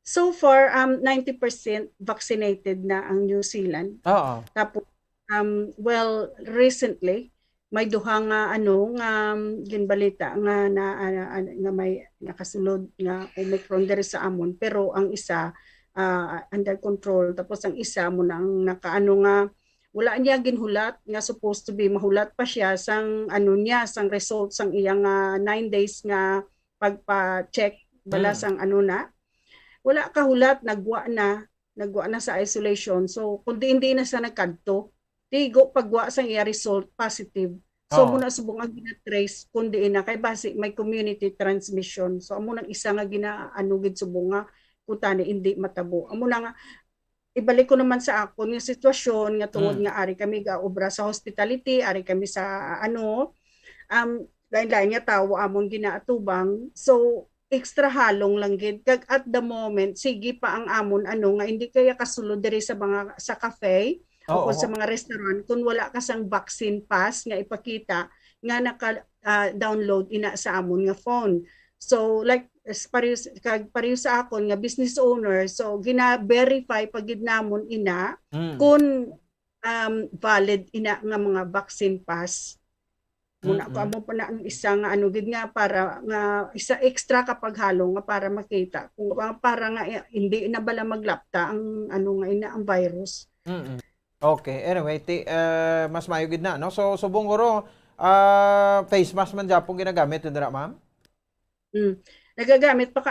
So far 90% vaccinated na ang New Zealand. Tapos well recently may duha nga ano nga ginbalita nga nga may nakasulod nga Omicron diri sa amon pero ang isa under control tapos ang isa mo nang nakaano nga wala niya ginhulat nga supposed to be mahulat pa siya sang ano niya sang result sang iyang 9 days nga pagpa-check bala sang ano na wala kahulat nagwa na sa isolation so kundi hindi na sa nagkadto tigo pagwa sang iya result positive so muna subong ang gina-trace kundi na kay base may community transmission so amo nang isa nga ginaano gid subong nga kutani hindi matabo amo na nga ibalik ko naman sa akon nga sitwasyon nga tungod nga ari kami ga obra sa hospitality, ari kami sa ano lain-lain nga tawo amon ginaatubang. So extra halong lang gid kag at the moment sige pa ang amon ano nga hindi kaya kasulod diri sa mga sa cafe o sa mga restaurant kung wala ka sang vaccine pass nga ipakita nga naka-download ina sa amon nga phone. So like pareho sa akon nga business owner so gina-verify pagid namon ina kung valid ina nga mga vaccine pass muna ko amo pa na ang isa nga ano gid nga para nga isa extra kapag halong nga para makita kung para nga hindi na bala maglapta ang ano nga ina ang virus. Okay, anyway, mas mayo gid na no. So subong guro face mask man japon ginagamit dira ma'am? Nagagamit pa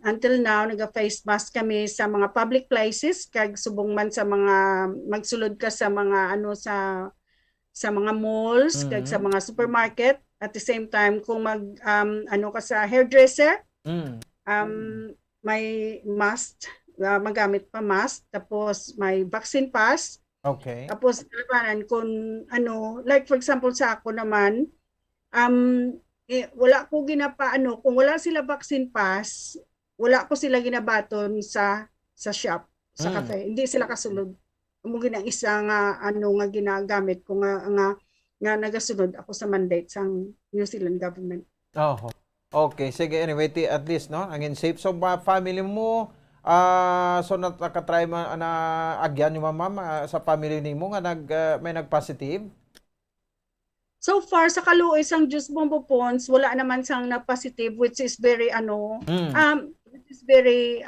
until now naga-face mask kami sa mga public places kag subong man sa mga magsulod ka sa mga ano sa mga malls kag sa mga supermarket at the same time kung ano ka sa hairdresser may mask magamit pa mask tapos may vaccine pass. Okay. Tapos labanan kung ano like for example sa ako naman wala ko ginapaano kung wala sila vaccine pass wala ko sila ginabaton sa shop sa cafe hindi sila kasulod mo ginang isa nga ano nga ginagamit ko nga nagasunod ako sa mandate sang New Zealand government. Okay sige anyway at least no angin safe so family mo so nakatry mo na agyan yung ma'am sa family nimo nga may nag-positive. So far sa kaluoy sang Diyos Bombo Pons wala naman sang na positive which is very which is very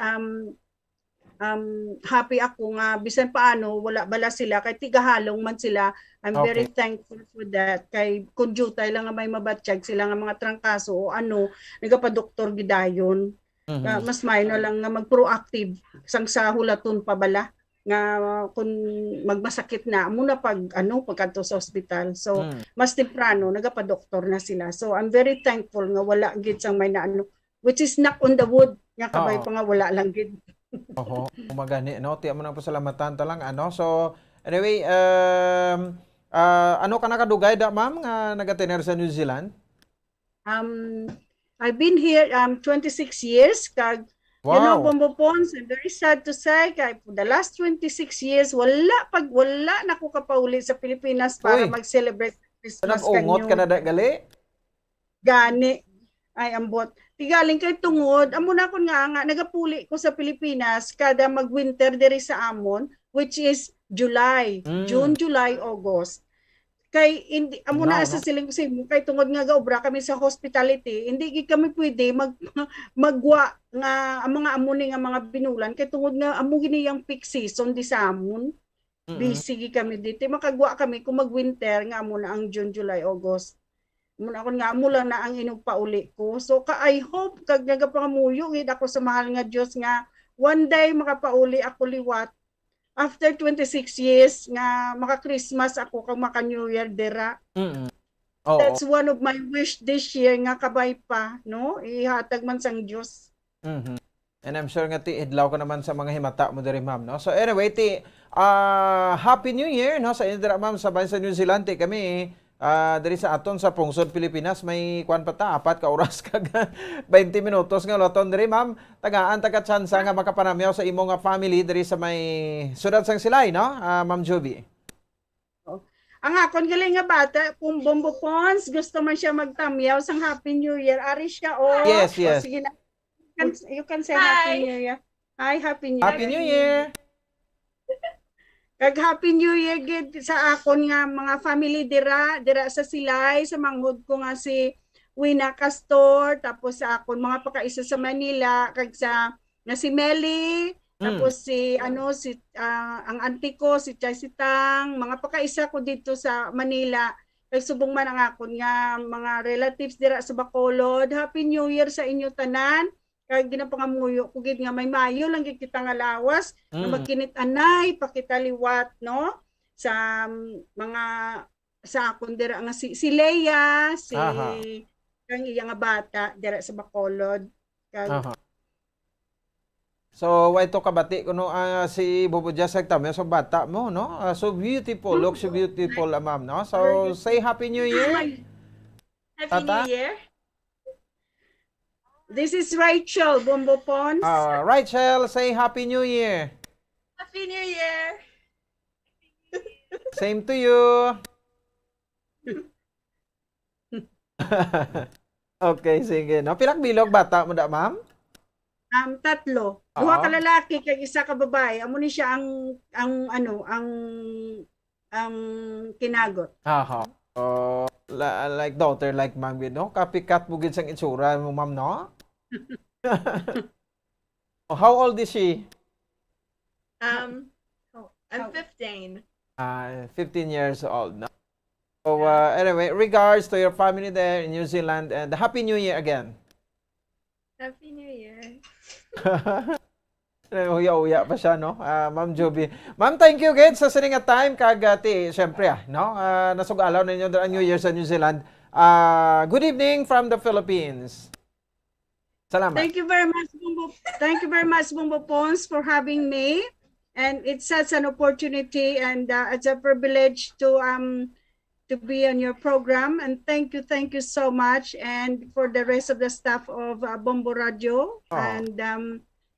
happy ako nga bisan paano wala bala sila kay tigahalong man sila. I'm very thankful for that kay kun jutay lang nga may mabatsyag sila nga mga trangkaso o ano nagapadoktor gidayon. Mas mayo lang nga mag-proactive sang sa hulaton pa bala nga kung magmasakit na muna pagkadto sa ospital so mas temprano nagapadoktor na sila so I'm very thankful nga wala gid sang may naano which is knock on the wood nga kabay pa nga wala lang gid. Umagani no tiya mo nang pasalamatan ta lang ano so anyway ano ka nakadugay da ma'am nga nagatener sa New Zealand? I've been here 26 years kag you know, Bombo Pons, I'm very sad to say, kay for the last 26 years, wala na ko kapauli sa Pilipinas para mag-celebrate Christmas kanyo. Nag-ungot ka na gali? Gani. Ay, ambot. Tigaling kay tungod. Amo na ko nga, nagapuli ko sa Pilipinas kada mag-winter diri sa amon, which is July. June, July, August. kay hindi amo No, na no. sa siling mo kay tungod nga gaobra kami sa hospitality, hindi gid kami pwede magwa nga ang mga amo ni nga mga binulan kay tungod nga amo gini yang peak season di sa amon. Busy gid kami dito. Makagwa kami kung mag-winter nga amo na ang June, July, August. Muna ako nga amo lang na ang inugpauli ko. So I hope kag nagapangamuyo gid ako sa mahal nga Dios nga one day makapauli ako liwat. After 26 years nga maka-Christmas ako kag maka-New Year dira. Oo. That's one of my wish this year nga kabay pa, no? Ihatag man sang Dios. And I'm sure nga ti idlaw ka naman sa mga himata mo diri ma'am, no? So anyway, Happy New Year, no? Sa Indra ma'am sa bayan sa New Zealand ti kami diri sa aton sa Pungsod Pilipinas may kwan pa ta 4 ka oras kag 20 minutos nga loton diri ma'am. Tagaan taga tsansa nga makapanamyaw sa imo nga family diri sa may sudad sang Silay, no? Ma'am Joby. Ang akon galing nga bata, kung Bombo Pons, gusto man siya magtamyaw sang Happy New Year. Ari siya, oh. Yes, yes. O, sige na. You can say Happy New Year. Hi, Happy New Year. Happy New Year. Kag Happy New Year gid sa akon nga mga family dira sa Silay, sa manghod ko nga si Wina Castor, tapos sa akon mga pakaisa sa Manila, kag sa nga si Melly, tapos si ang auntie ko si Chaisitang, mga pakaisa ko dito sa Manila. Kag subong man ang akon nga mga relatives dira sa Bacolod. Happy New Year sa inyo tanan. Kag ginapangamuyo ko gid nga may mayo lang gid kita nga lawas nga magkinit anay pakitaliwat, no? Sa mga sa akon dira nga si Leia, si kang iya nga bata dira sa Bacolod. Kag So, why to kabati kuno si Bobo Jazz nagtamyo sa bata mo, no? So beautiful, looks so beautiful, ma'am, no? So, say Happy New Year. Happy New Year. This is Rachel Bombo Pons. Rachel, say Happy New Year. Happy New Year. Same to you. Okay, sige. No, pilang bilog bata mo da, ma'am? 3. Duha ka lalaki kag isa ka babae. Amo ni siya ang kinagot. Like daughter, like ma'am, no? Copycat mo gid sang itsura mo, ma'am, no? How old is she? I'm 15. 15 years old, no? So, anyway, regards to your family there in New Zealand and Happy New Year again. Happy New Year. Uya-uya pa siya, no? Ma'am Joby. Ma'am, thank you again sa sining time kagati. Siyempre, no? Nasugalaw ninyo ang New Year sa New Zealand. Good evening from the Philippines. Salamat. Thank you very much, Bombo. Thank you very much, Bombo Pons, for having me. And it's such an opportunity and it's a privilege to be on your program. And thank you so much. And for the rest of the staff of Bombo Radio. And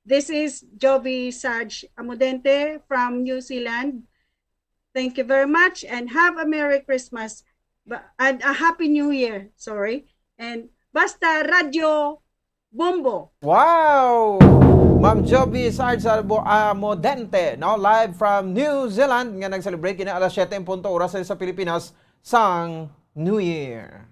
this is Joby Saj Amudente from New Zealand. Thank you very much and have a Merry Christmas and a Happy New Year. Sorry. And basta Radio Bombo. Wow! Ma'am Joby Saj Amudente, no? Live from New Zealand nga nag-celebrate kina alas 7:00 oras sa Pilipinas sang New Year.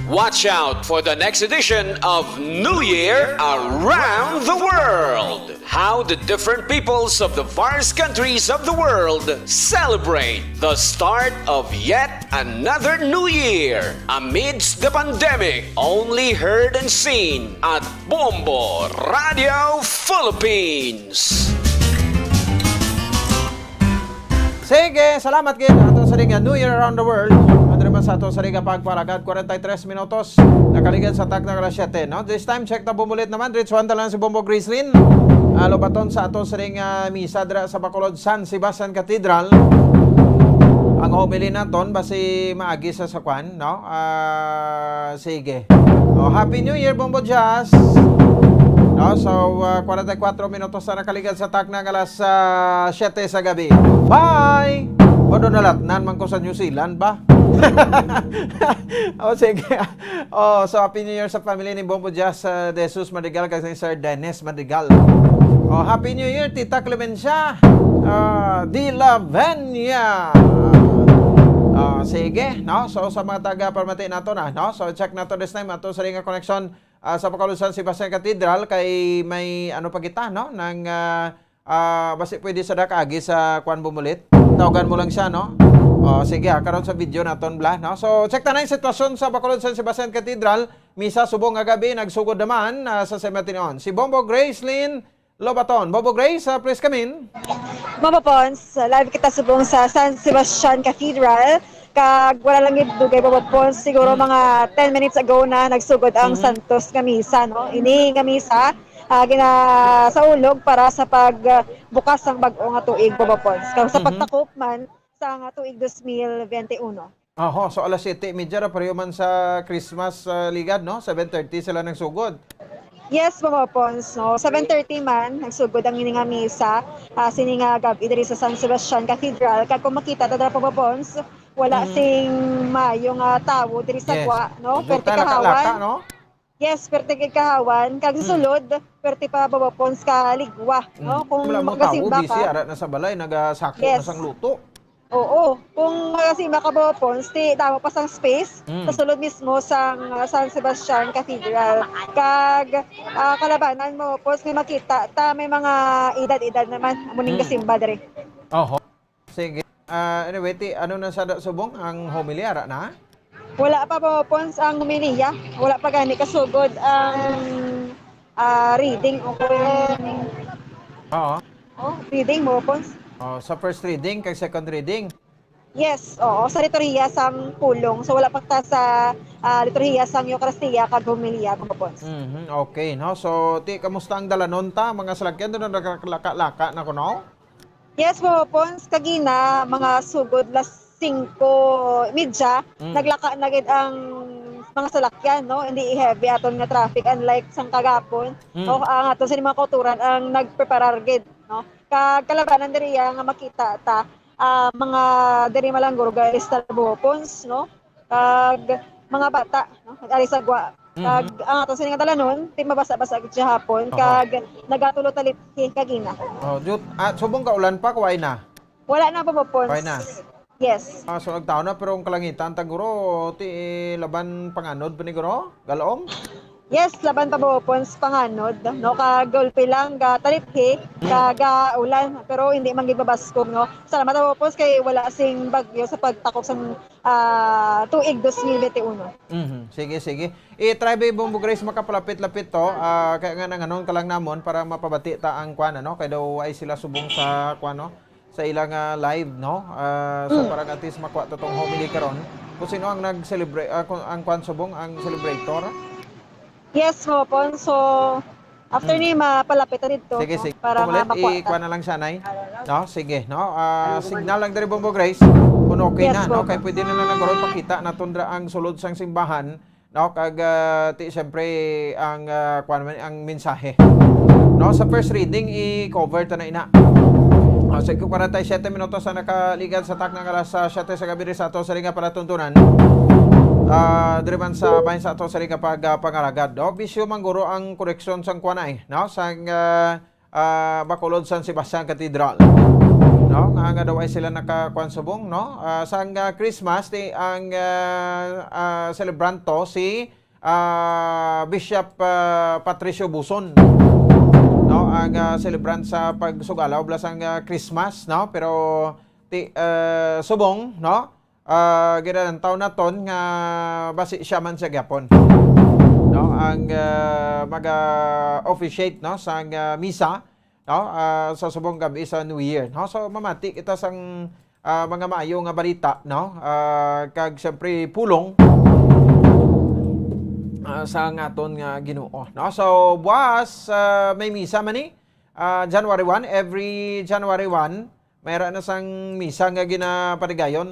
Watch out for the next edition of New Year Around the World. How the different peoples of the various countries of the world celebrate the start of yet another new year amidst the pandemic. Only heard and seen at Bombo Radio Philippines. Sige, salamat gid ato sa ringa New Year Around the World. Madre sa ato sa ringa pagparagad 43 minutos nakaligan sa tak na alas 7, no? This time check na bumulit naman Rich Wanda lang si Bombo Grislin. Lobaton sa ato sa ringa misa dra sa Bacolod San Sebastian Cathedral. Ang homily naton basi maagi sa sakwan, no? Sige. Happy New Year Bombo Jazz. No, so 44 minutos na nakaligan sa tak ng alas 7 sa gabi. Bye! O doon nalatnan man ko sa New Zealand ba? Sige. So Happy New Year sa family ni Bombo Jazz de Jesus Madrigal kasi Sir Dennis Madrigal. Happy New Year Tita Clemencia. De La Venia. Sige, no? So sa mga taga-permati nato na, no? So check nato this time ato sa ring connection sa Bacolod San Sebastian Cathedral kay may ano pa kita, no? Nang basi pwede sa dakagi sa Kwan Bumulit. Tawagan mo lang siya, no? Sige, karon sa video naton bla, no? So check ta na yung sitwasyon sa Bacolod San Sebastian Cathedral. Misa subong nga gabi nagsugod naman sa Sematinion. Si Bombo Gracelyn Lobaton. Bombo Grace, please come in. Mama Pons, live kita subong sa San Sebastian Cathedral. Kag wala lang dugay Mama Pons, siguro mga 10 minutes ago na nagsugod ang Santos nga misa, no? Ini nga misa gina sa ulog para sa pagbukas ng bag-o nga tuig Mama Pons. Kag sa pagtakop man sa nga tuig 2021. So alas 7:30 na pareho man sa Christmas ligad, no? 7:30 sila nagsugod. Yes, Mama Pons, no? 7:30 man nagsugod ang ini nga misa sini nga gabi diri sa San Sebastian Cathedral. Kag kung makita ta Mama Pons, wala sing mayo nga tawo diri sa kwa, no? Perti kahawan. No? Yes, perti kahawan. Kag sulod, perti pa Mama Pons ka ligwa, no? Kung wala mo tawo magasimba busy ka. ara na sa balay nagasako Yes. na sang luto. Oo, kung magasimba ka Mama Pons, tama pa sang space sa sulod mismo sang San Sebastian Cathedral. Kag kalabanan Mama Pons may makita ta may mga edad-edad naman muning kasimba diri. Sige. Anyway, ano na sa subong ang homily ara na? Wala pa Mama Pons ang humiliya. Wala pa gani kasugod ang reading o reading Mama Pons. Sa first reading kay second reading. Yes, oo, sa liturhiya sang pulong. So wala pa ta sa liturhiya sang Eucharistia kag humilya Mama Pons. Okay, no. So kamusta ang dalanon ta mga salakyan doon nakalaka-laka na kuno? Yes, Mama Pons, kagina mga sugod las 5:30 naglaka na gid ang mga salakyan, no? Hindi heavy aton nga traffic unlike sang kagapon. No, ang aton sa mga kauturan ang nagpreparar gid, no? Kag kalabanan diri nga makita ta mga diri malanggor guys sa Mama Pons, no? Kag mga bata, no? Ari sa gwa. Kag ang aton sa nga dalanon, ti mabasa-basa gid siya hapon kag nagatulo talit kagina. Subong ka ulan pa kuway na. Wala na Mama Pons. Kuway na. Yes. So nagtaon na pero ang kalangitan taguro ti laban panganod paniguro galom. Yes, laban pa Mama Pons panganod, no? Kagulpi lang ga talithi kaga ulan pero hindi man gid babaskom, no? Salamat Mama Pons kay wala sing bagyo sa pagtakop sa tuig 2021. Sige. I-try ba Bombo Grace makapalapit-lapit to kaya nga nanganon ka lang namon para mapabati ta ang kwan, no? Kay daw ay sila subong sa kwan, no? Sa ilang live, no? So parang at least makuha to tong homily karon. Kung sino ang nag-celebrate ang kwan subong ang celebrator? Yes, Mama Pons. So after ni mapalapit na dito, Sige. no? Para makuha Ikuha na lang siya, Nay. No? Sige, no? Signal lang dari Bombo Grace. Kung okay Yes, na, no? Mama. Kaya pwede na lang nagkaroon pakita na tundra ang sulod sang simbahan, no? Kag siyempre ang ang mensahe. No, sa first reading i-cover ta na ina. Sa 47 minutos na nakaligan sa tak ng alas 7 sa gabi sa ato sa ringa para tuntunan. Driban sa bahin sa ato sa ringa pangalagad. No? Bisyo mangguro ang koreksyon sang kwanay, no? Sang Bacolod San Sebastian Cathedral. No, nga daw ay sila nakakuan subong, no? Sang Christmas ang celebranto si Bishop Patricio Buson. No, ang celebrant sa pagsugalaw blasang Christmas, no? Pero subong, no? Ginang taon na ton nga basi siya man sa gyapon. No, ang mag-officiate, no, sang misa, no, sa subong gabi sa New Year, no? So mamati kita sang mga maayo nga balita, no? Kag siyempre pulong sa aton nga Ginoo, no? So buwas may misa man ni January 1, every January 1 mayroon na sang misa nga ginapatigayon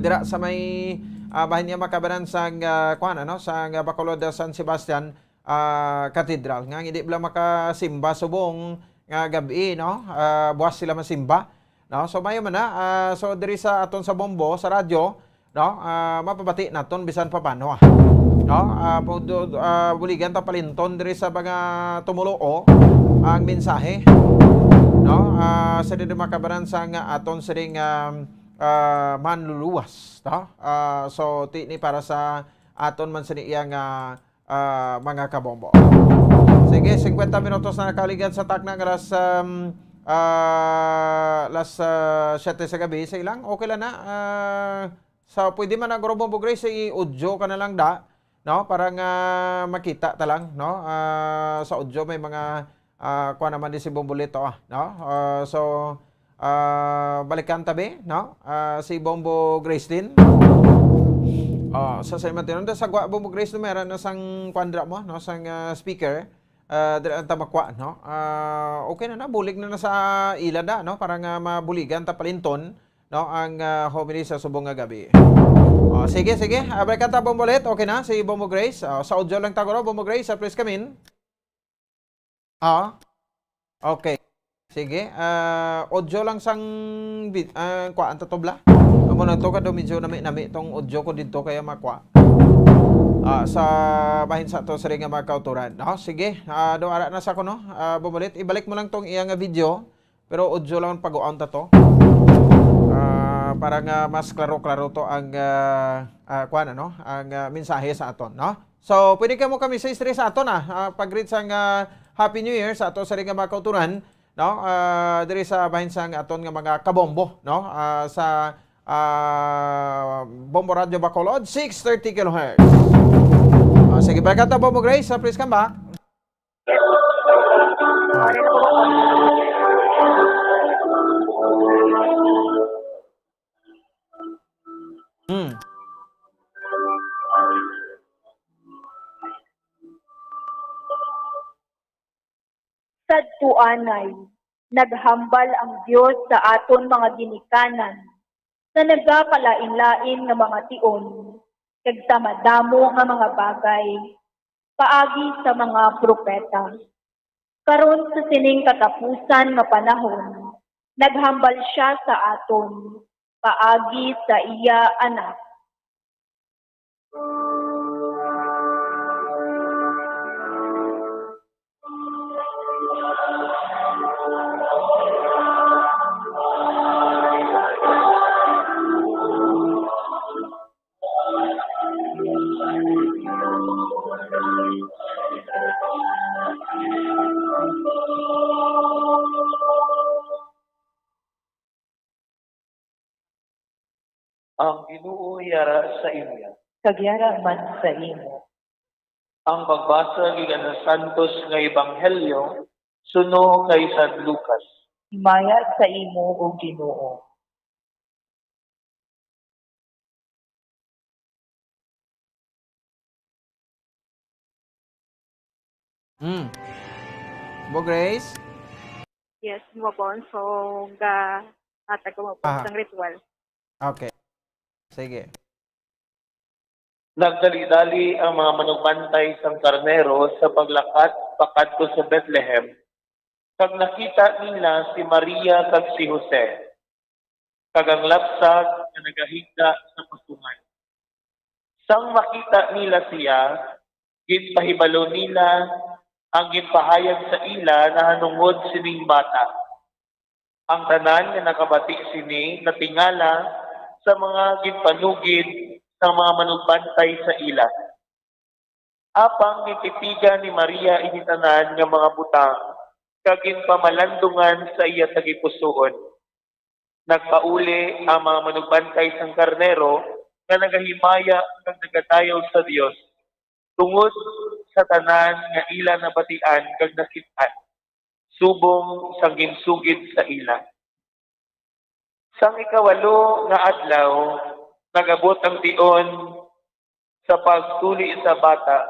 dira sa may bahin niya makabanan sang kuan, ano, sang Bacolod San Sebastian Cathedral nga hindi bala makasimba subong nga gabi, no? Buwas sila masimba, no? So mayo man na so diri sa aton sa Bombo sa radyo, no? Mapabati naton bisan pa paano, no? Buligan ta palinton diri sa mga tumuluo ang mensahe, no? Sa di makabaran sa nga aton sa ding manluluwas, no? So ti ni para sa aton man sa iyang mga kabombo. Sige, 50 minutos na nakaligan sa takna ng las 7 sa gabi sa ilang. Okay lang na. So pwede man ang Bombo Grace i-audio ka na lang da, no? Para nga makita ta lang, no? Sa audio may mga kuha naman din si Bombolito, no? So balikan tabi, no? Si Bombo Grace din. Sa Matino sa Bombo Grace no meron na sang kwandra mo, no? Sang speaker. Dala ta makwa, no? Okay na bulig na sa ilada, no? Para nga mabuligan ta palinton, no? Ang homily sa subong nga gabi. Sige. Balikan ta Bombolet, okay na si Bombo Grace. Sa audio lang ta guro, Bombo Grace, please come in. Okay. Sige. Audio lang sang kuan ta tobla. Amo na to ka do medyo nami tong audio ko dito kaya makwa. Sa bahin sa to sa ring mga kauturan. No, sige. Do ara na sa ko no. Bumulit ibalik mo lang tong iyang video pero audio lang pag-uon ta to. Para nga mas klaro-klaro to ang kuan ano, ang mensahe sa aton, no? So, pwede ka mo kami sa istre sa aton pag-greet sang Happy New Year sa ato sa ring mga kauturan, no? Diri sa bahin sang aton nga mga kabombo, no? Sa Bombo Radio Bacolod 630 kHz. Sige, balikan ta Bombo Grace. Please come back. Sadtuanay, naghambal ang Diyos sa aton mga ginikanan, na nagakalain-lain nga mga tion, kag sa madamo nga mga bagay, paagi sa mga propeta. Karon sa sining katapusan nga panahon, naghambal siya sa aton, paagi sa iya anak. Ang Ginoo yara sa imo. Kagyara man sa imo. Ang pagbasa gikan sa Santos nga Ebanghelyo suno kay San Lucas. Himaya sa imo o Ginoo. Bombo Grace. Yes, mo po. So, atag mo po ang ritual. Okay. Sige. Nagdali-dali ang mga manugbantay sang karnero sa paglakat pakadto sa Bethlehem. Kag nakita nila si Maria kag si Jose. Kag ang lapsag na nagahigda sa pasungan. Sang makita nila siya, ginpahibalo nila ang ginpahayag sa ila na hanungod sining bata. Ang tanan nga nakabati sini natingala sa mga ginpanugid sa mga manugbantay sa ila. Apang nititigan ni Maria ini tanan nga mga butang kag ginpamalandungan sa iya tagipusoon. Nagpauli ang mga manugbantay sang karnero nga nagahimaya kag nagadayaw sa Dios tungod sa tanan nga ila nabatian kag nakit-an subong sang ginsugid sa ila. Sang ikawalo nga adlaw, nagabot ang tion sa pagtuli sa bata,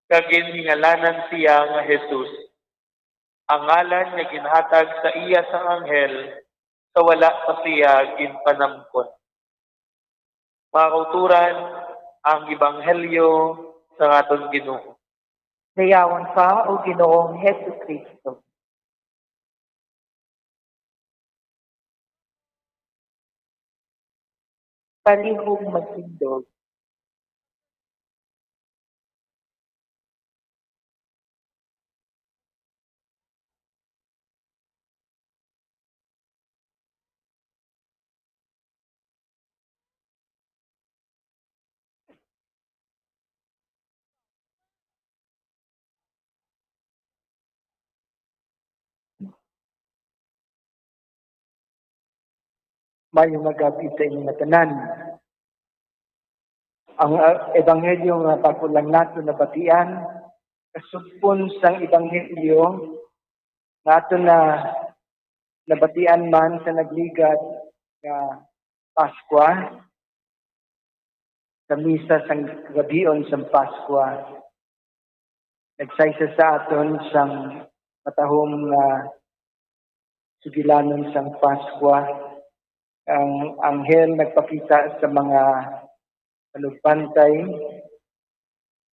kag ginhingalanan siya nga Jesus. Ang ngalan nga ginhatag sa iya sang anghel, sa wala pa siya ginpanamkon. Mga kauturan, ang Ebanghelyo sa aton Ginoo. Dayawan ka o Ginoong Hesus Kristo. Palihog magtindog. Mayong magabi sa inyong nga tanan. Ang ebanghelyo nga bago lang nato nabatian, kasugpon sang ebanghelyo nato na nabatian man sa nagligad nga Paskwa, sa misa sang gabion sang Paskwa. Nagsaysa sa aton sang matahong sugilanon sang Paskwa. Ang anghel nagpakita sa mga manugbantay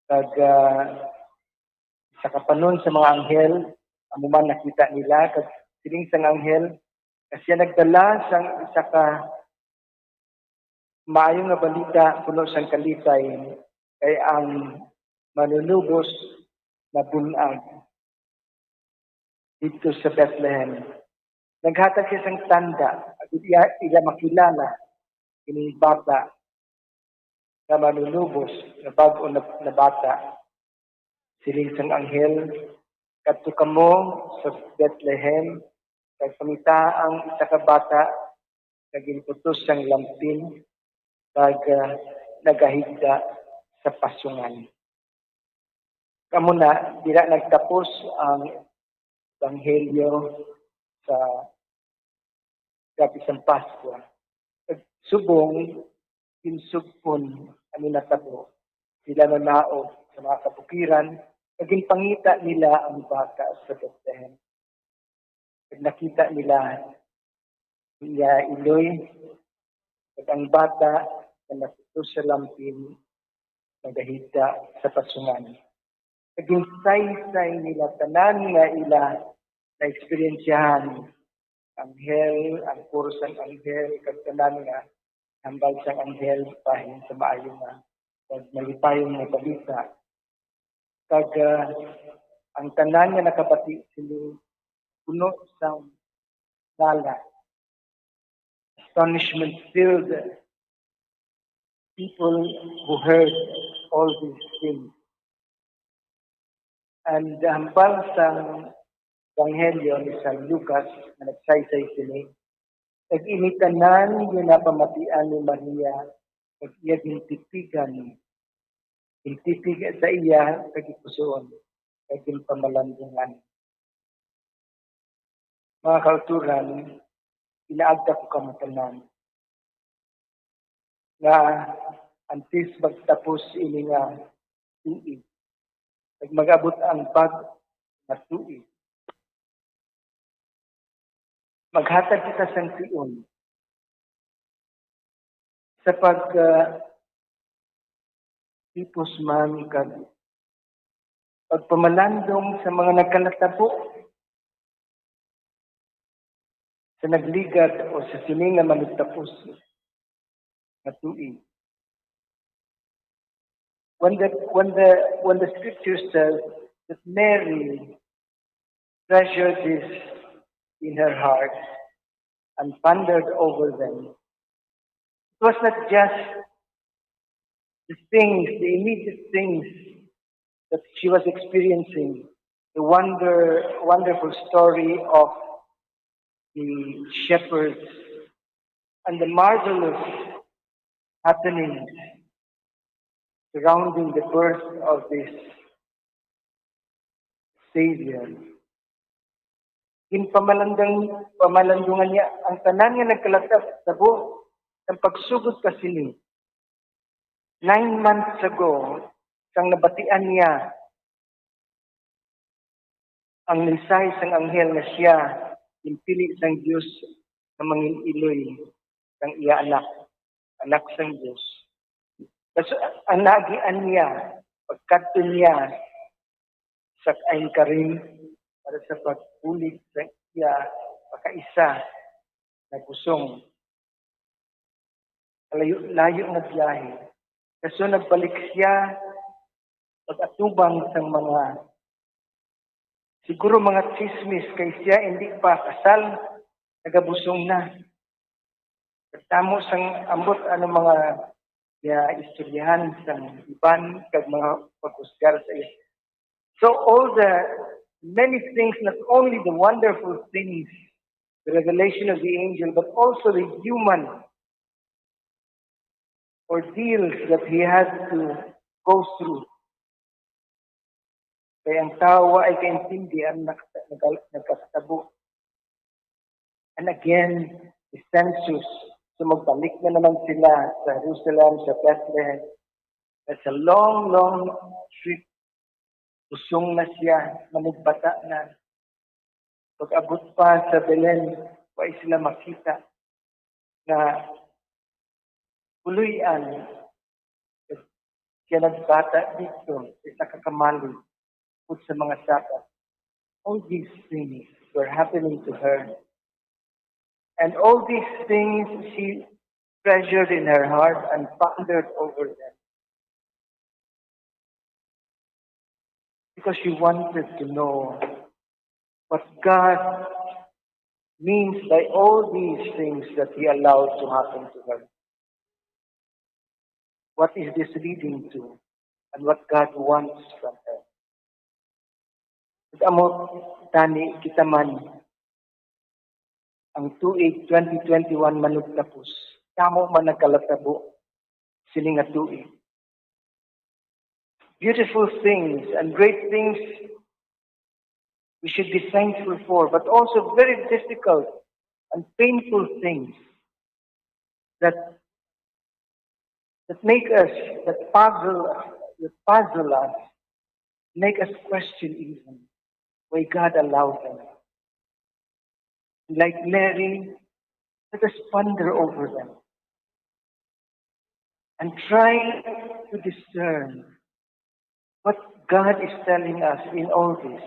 kag sa kapanon sa mga anghel amo man nakita nila kag sining sang anghel kasi nagdala sang isa ka maayo nga balita puno sang kalitay kay ang manunubos na bunag dito sa Bethlehem. Naghatag siya sang tanda at ila makilala kining bata na manunubos na bago na bata. Siling sang anghel, kadto kamo sa Bethlehem, kag pamita ang isa ka bata, naging putos sang lampin, kag nagahigda sa pasungan. Kamo na, dira nagtapos ang Ebanghelyo sa gabi sang Paskwa. Subong, kinsugpon ang natabo. Sila nanaog sa mga kabukiran, naging pangita nila ang bata sa Bethlehem. Pag nakita nila niya iloy, at ang bata na naputos sa lampin, nagahita sa pasungan. Naging say-say nila, tanan nga ila na eksperyensyahan anghel, ang puros ng anghel, kag tanan nga hambal sang anghel pahin sa maayo nga kag malipayong nga balita. Kag ang tanan nga nakabati sila puno sang dala. Astonishment filled people who heard all these things. And hambal sang Ebanghelyo ni San Lucas na nagsaysay sila, nag-initanan yung napamatian ni Maria, kag iya gintipigan sa iya, kagipusoon, kag pamalandungan. Mga kauturan, inaagda ko kamatanan, na antes magtapos ini nga tuig, kag mag-abot ang bag na tuig. Maghatag kita sang tion sa tipos man kag pagpamalandong sa mga nagkalatabo sa nagligad o sa sining nga manugtapos na tuig. When the scripture says that Mary treasured this in her heart and pondered over them, it was not just the immediate things that she was experiencing, the wonderful story of the shepherds and the marvelous happenings surrounding the birth of this Savior. Pamalandungan niya ang tanan nga nagkalatag sa buo ng pagsugod ka sini. 9 months ago, sang nabatian niya ang mensahe sang anghel na siya impili sang Dios na mangin iloy sang iya anak sang Dios. Kasi ang nagian niya, pagkadto niya sa ayn karim para sa pagbulig sa iya pagkaisa na gusong layo na biyahe. Kasi nagbalik siya pag-atubang sa mga siguro mga chismis kay siya hindi pa kasal, nagabusong na. Tamo sang ambot mga istoryahan sang iban kag mga paghusgar sa iya. So all the many things, not only the wonderful things the revelation of the angel, but also the human ordeals that he had to go through. Kaya ang tawa ay kaintindi ang nagkatabo. And again, the census, so magbalik na naman sila sa Jerusalem, sa Bethlehem. That's a long, long trip. Usong na siya, manugbata na. Pag-abot pa sa Belen, ay sila makita na puluyan siya nagbata dito sa kakamali o sa mga sapat. All these things were happening to her. And all these things she treasured in her heart and pondered over them. Because she wanted to know what God means by all these things that He allowed to happen to her. What is this leading to? And what God wants from her. At amo tani kita man ang 2/8/2021 manugtapos. Kamo man nagkalatabo sini nga tuig. Beautiful things and great things we should be thankful for, but also very difficult and painful things that make us, that puzzle us, make us question even why God allowed them. Like Mary, let us ponder over them and try to discern what God is telling us in all this.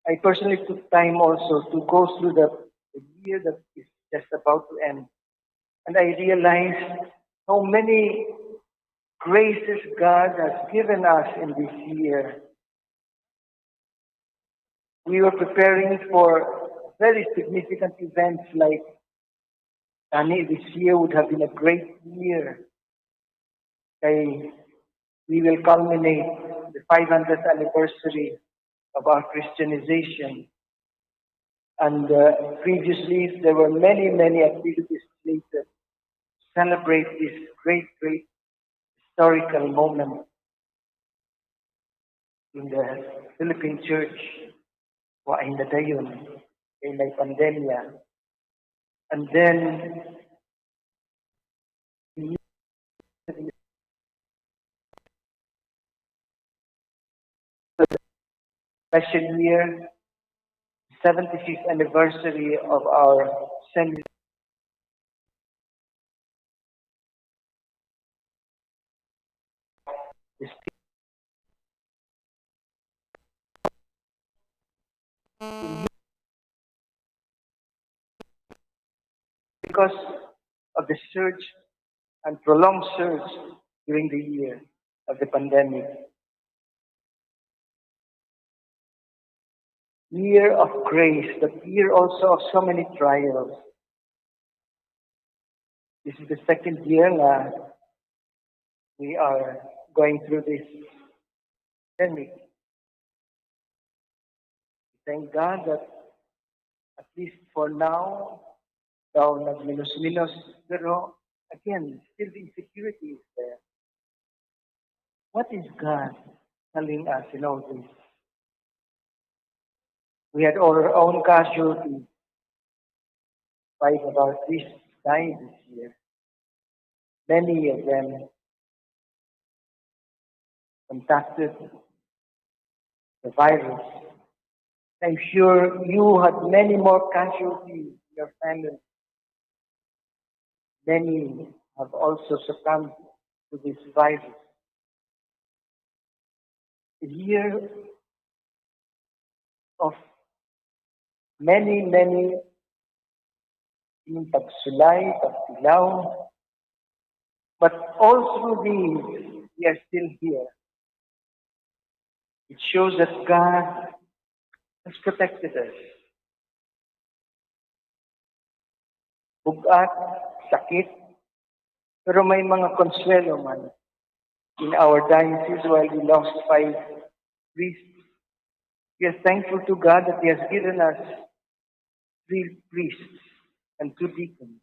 I personally took time also to go through the year that is just about to end. And I realized how many graces God has given us in this year. We were preparing for very significant events like this year would have been a great year. We will culminate the 500th anniversary of our Christianization. And previously, there were many, many activities later to celebrate this great, great historical moment in the Philippine Church. Wain na dayon, kay may pandemya. And then, special year, 75th anniversary of our seminary. Because of the surge and prolonged surge during the year of the pandemic. Year of grace, but year also of so many trials. This is the second year we are going through this pandemic. Thank God that at least for now, daw nagminos-minos, pero again, still the insecurity is there. What is God telling us in all this? We had all our own casualties. 5 of our priests died this year. Many of them contacted the virus. I'm sure you had many more casualties in your family. Many have also succumbed to this virus. A year of many, many yung pagsulay, pagtilaw. But all through these, we are still here. It shows that God has protected us. Bugat, sakit, pero may mga konsuelo man. In our diocese, while we lost 5 priests, We are thankful to God that He has given us 3 priests and 2 deacons.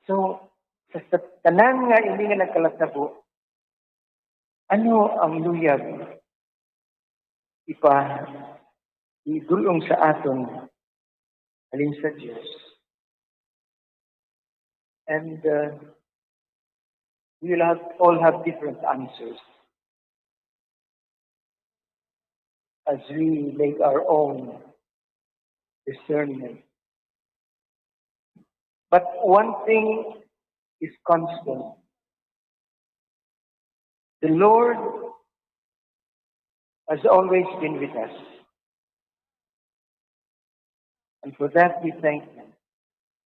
So, sa tanan nga ini nga nagkalatabo, ano ang luyag idulong sa aton alin sa Diyos? And we will all have different answers as we make our own discernment. But one thing is constant. The Lord has always been with us. And for that we thank Him.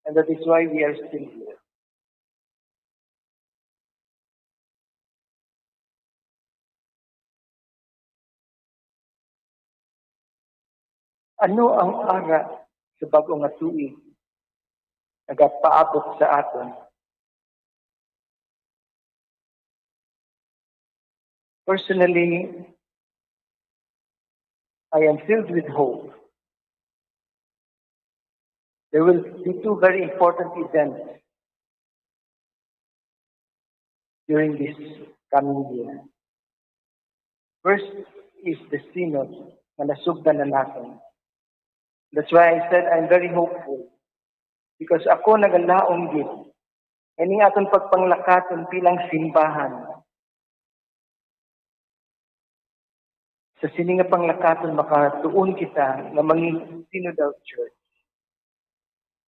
And that is why we are still here. Ano ang ara sa bagong nga tuig nagapaabot sa aton? Personally, I am filled with hope. There will be 2 very important events during this coming year. First is the Synod na nasugdan na natin. That's why I said I'm very hopeful. Because ako nagalaong gid. Kaning atong pagpanglakaton bilang simbahan. Sa sini nga panglakaton makatuon kita na manging synodal church.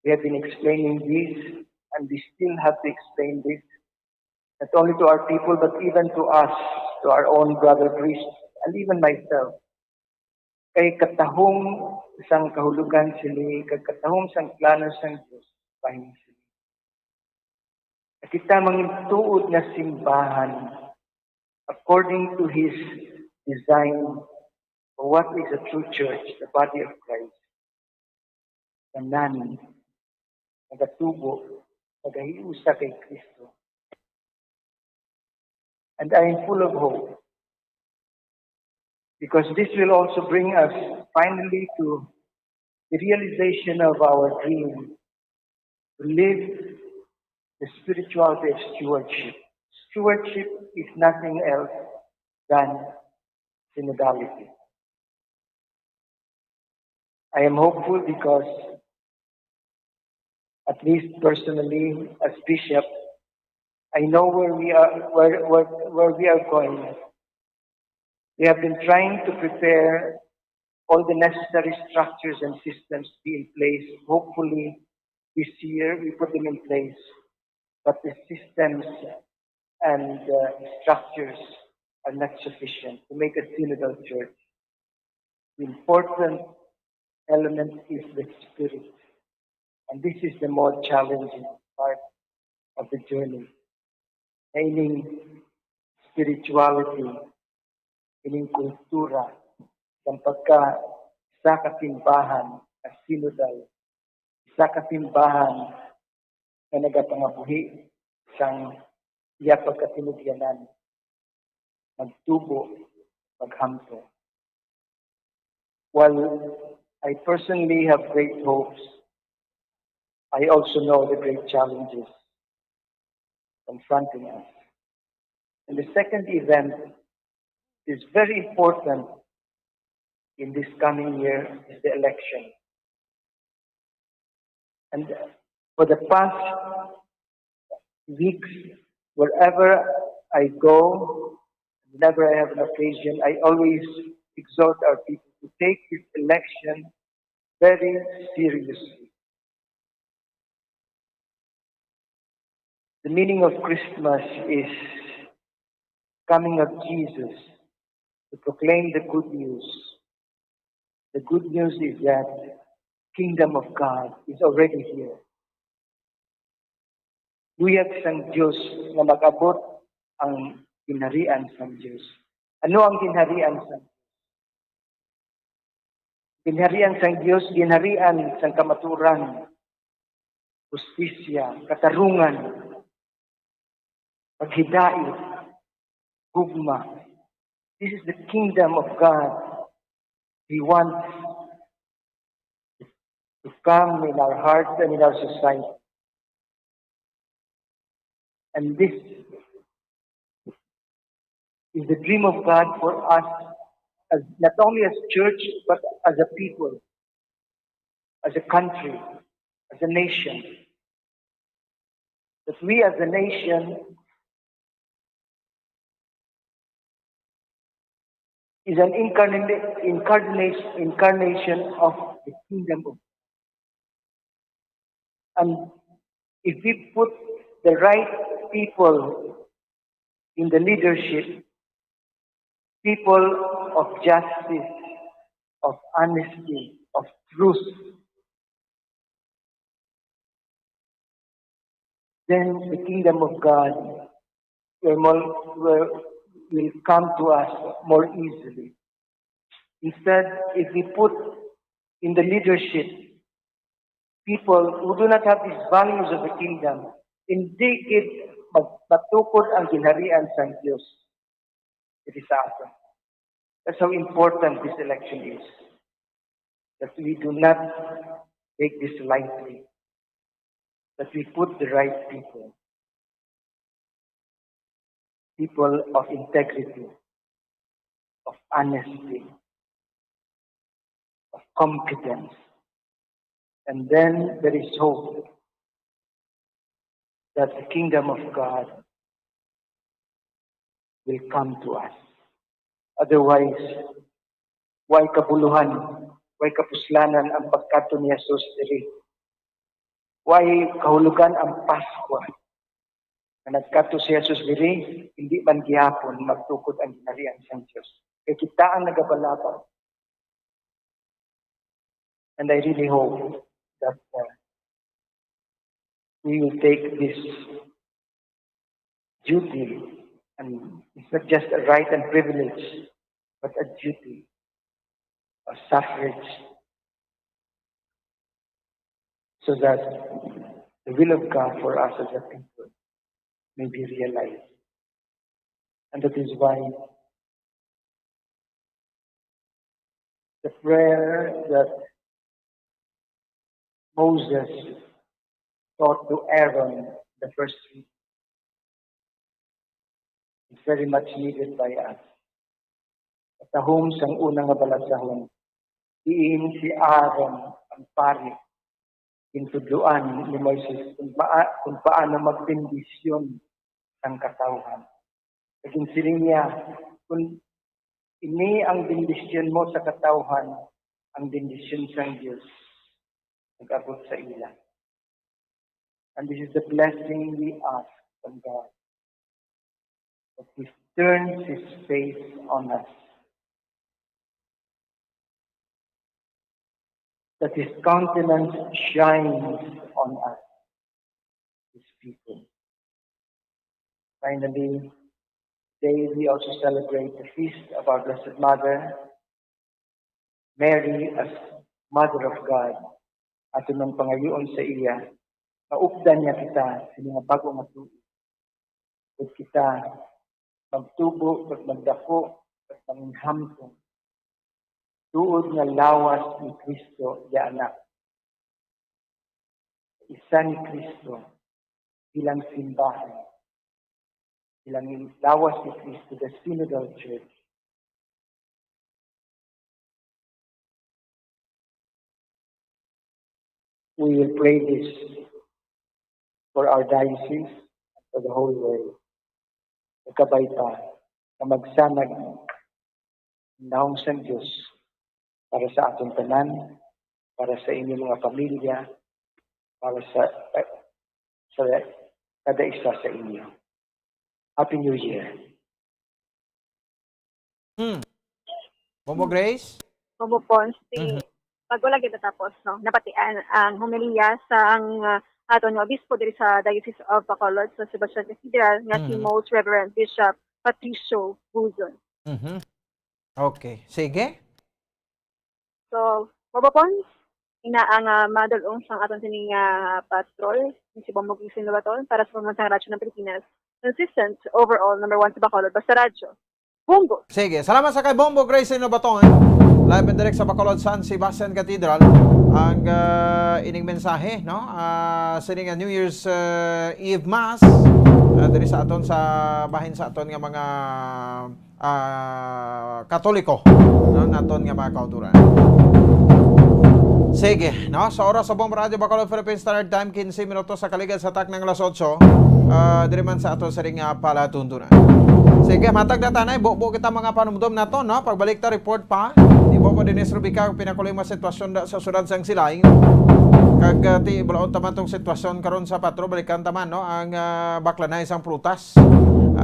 We have been explaining this, and we still have to explain this, not only to our people, but even to us, to our own brother priests, and even myself. Kay katahong isang kahulugan sila, kay katahong isang plano sang Diyos, pahin sila. Kita mangituod na simbahan according to His design for what is a true church, the body of Christ. Tanan, nagatubo, nagahiusa kay Kristo. And I am full of hope. Because this will also bring us finally to the realization of our dream to live the spirituality of stewardship. Stewardship is nothing else than synodality. I am hopeful because, at least personally, as bishop, I know where we are going. We have been trying to prepare all the necessary structures and systems to be in place. Hopefully, this year we put them in place. But the systems and structures are not sufficient to make a synodal church. The important element is the spirit. And this is the more challenging part of the journey. Meaning spirituality, meaning kultura, ng pagka sa kasimbahan na synodal, sa kasimbahan na nagapangabuhi sang iya pagkatinugyanan, magtubo, maghamto. While I personally have great hopes, I also know the great challenges confronting us. And the second event is very important in this coming year is the election. And for the past weeks, wherever I go, whenever I have an occasion, I always exhort our people to take this election very seriously. The meaning of Christmas is coming of Jesus to proclaim the good news. The good news is that kingdom of God is already here. Luyag sang Diyos na mag-abot ang ginharian sang Diyos. Ano ang ginharian sang Diyos? Ginharian sang Diyos, ginharian sang kamaturan, justisya, katarungan, paghidait, gugma. This is the kingdom of God. He wants to come in our hearts and in our society. And this is the dream of God for us, as not only as church, but as a people, as a country, as a nation. That we as a nation is an incarnation of the kingdom of God. And if we put the right people in the leadership, people of justice, of honesty, of truth, then the kingdom of God will come to us more easily. Instead, if we put in the leadership people who do not have these values of the kingdom, hindi matukod ang ginharian sa Diyos. It is atin. That's how important this election is. That we do not take this lightly. That we put the right people. People of integrity, of honesty, of competence. And then there is hope that the kingdom of God will come to us. Otherwise, why kabuluhan, why kapuslanan ang pagkato ni Jesus diri? Why kahulugan ang Pasko? Na nagkato si Jesus diri, hindi man gihapon magtukod ang ginharian sa Diyos. Kaya kita ang nagabalabang. And I really hope that we will take this duty, and it's not just a right and privilege, but a duty, a suffrage, so that the will of God for us as a people may be realized. And that is why the prayer that Moses taught to Aaron the first week is very much needed by us. At tahong sang unang nga balasahon, diin si Aaron ang pari, intudluan ni Moises kung paano magbendisyon ng katawhan. Naging siling niya, kung ini ang bendisyon mo sa katawhan, ang bendisyon sang Diyos, nag-abot sa ila. And this is the blessing we ask from God. That He turns His face on us. That His countenance shines on us, His people. Finally, today we also celebrate the feast of our Blessed Mother, Mary as Mother of God. At nung pangayoon sa iya, maupdan niya kita sa mga bagong matuwi. At kita magtubo at magdako at manghamtong. Tuod nga lawas ni Kristo di anak. Isa ni Kristo bilang simbahan. Bilang lawas ni Kristo, the Synodal Church. We will pray this for our diocese and for the whole world. Ikabay pa na magsanag naong sa Diyos para sa atong tanan, para sa inyong mga pamilya, para sa kada isa sa inyo. Happy New Year. Momo Grace? Momo Pons, bago lang kita tapos, no, napatian ang humilia sa ang aton nga obispo diri sa Diocese of Bacolod sa Sebastian Cathedral nga si Most Reverend Bishop Patricio Buzon. Okay. Sige. So, Momo Pons, ina ang madulong sang aton sining patrol si Bombog Sinobaton para sa pamansang radyo ng Pilipinas. Consistent overall number 1 sa Bacolod basta radyo. Bombo. Sige, salamat sa kay Bombo Grace Inobaton. Live and direct sa Bacolod San Sebastian Cathedral. Ang ining mensahe, no? Sining New Year's Eve Mass. Diri sa aton sa bahin sa aton nga mga Katoliko, no? Naton nga mga kauturan. Sige, no? Sa oras sa Bombo Radio Bacolod Philippine Standard Time, 15 minutos sa kaligad sa tak ng alas 8. Diri man sa aton sa ring palatuntunan. Sige, matag na tanay, buo kita mga panumdum na to, no? Pagbalik ta, report pa. Di ba po Dennis Rubica, pinakuloy mga sitwasyon sa surad sang silaing. Kag ti balaon taman tong sitwasyon karon sa patro, balikan taman, no? Ang baklanay sang prutas.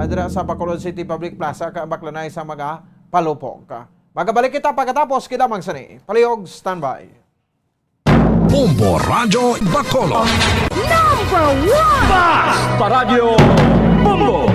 Dira sa Bacolod City Public Plaza, baklanay sa mga palupok. Magabalik kita pagkatapos, kidamang sani. Palihog, standby. Bombo Radio Bacolod. Number 1! Basta Radio Bombo!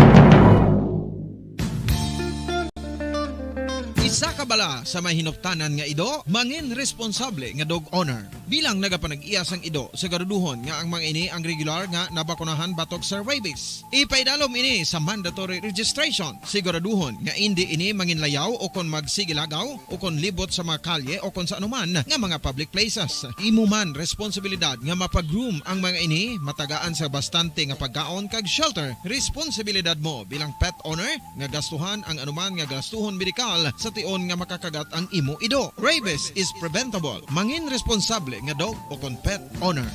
Isa ka bala sa may hinuptanan nga ido, mangin responsable nga dog owner. Bilang nagapanag-iyas ang ido, siguraduhon nga ang mga ini ang regular nga nabakunahan batok sa rabies. Ipaidalom ini sa mandatory registration. Siguraduhon nga hindi ini manginlayaw o kon magsigilagaw o kon libot sa mga kalye o kon sa anuman nga mga public places. Imo man responsibilidad nga mapag-groom ang mga ini, matagaan sa bastante nga pagkaon kag shelter. Responsibilidad mo bilang pet owner nga gastuhan ang anuman nga gastuhon medikal sa tion nga makakagat ang imo ido. Rabies is preventable. Mangin responsable nga dog o kon pet owner.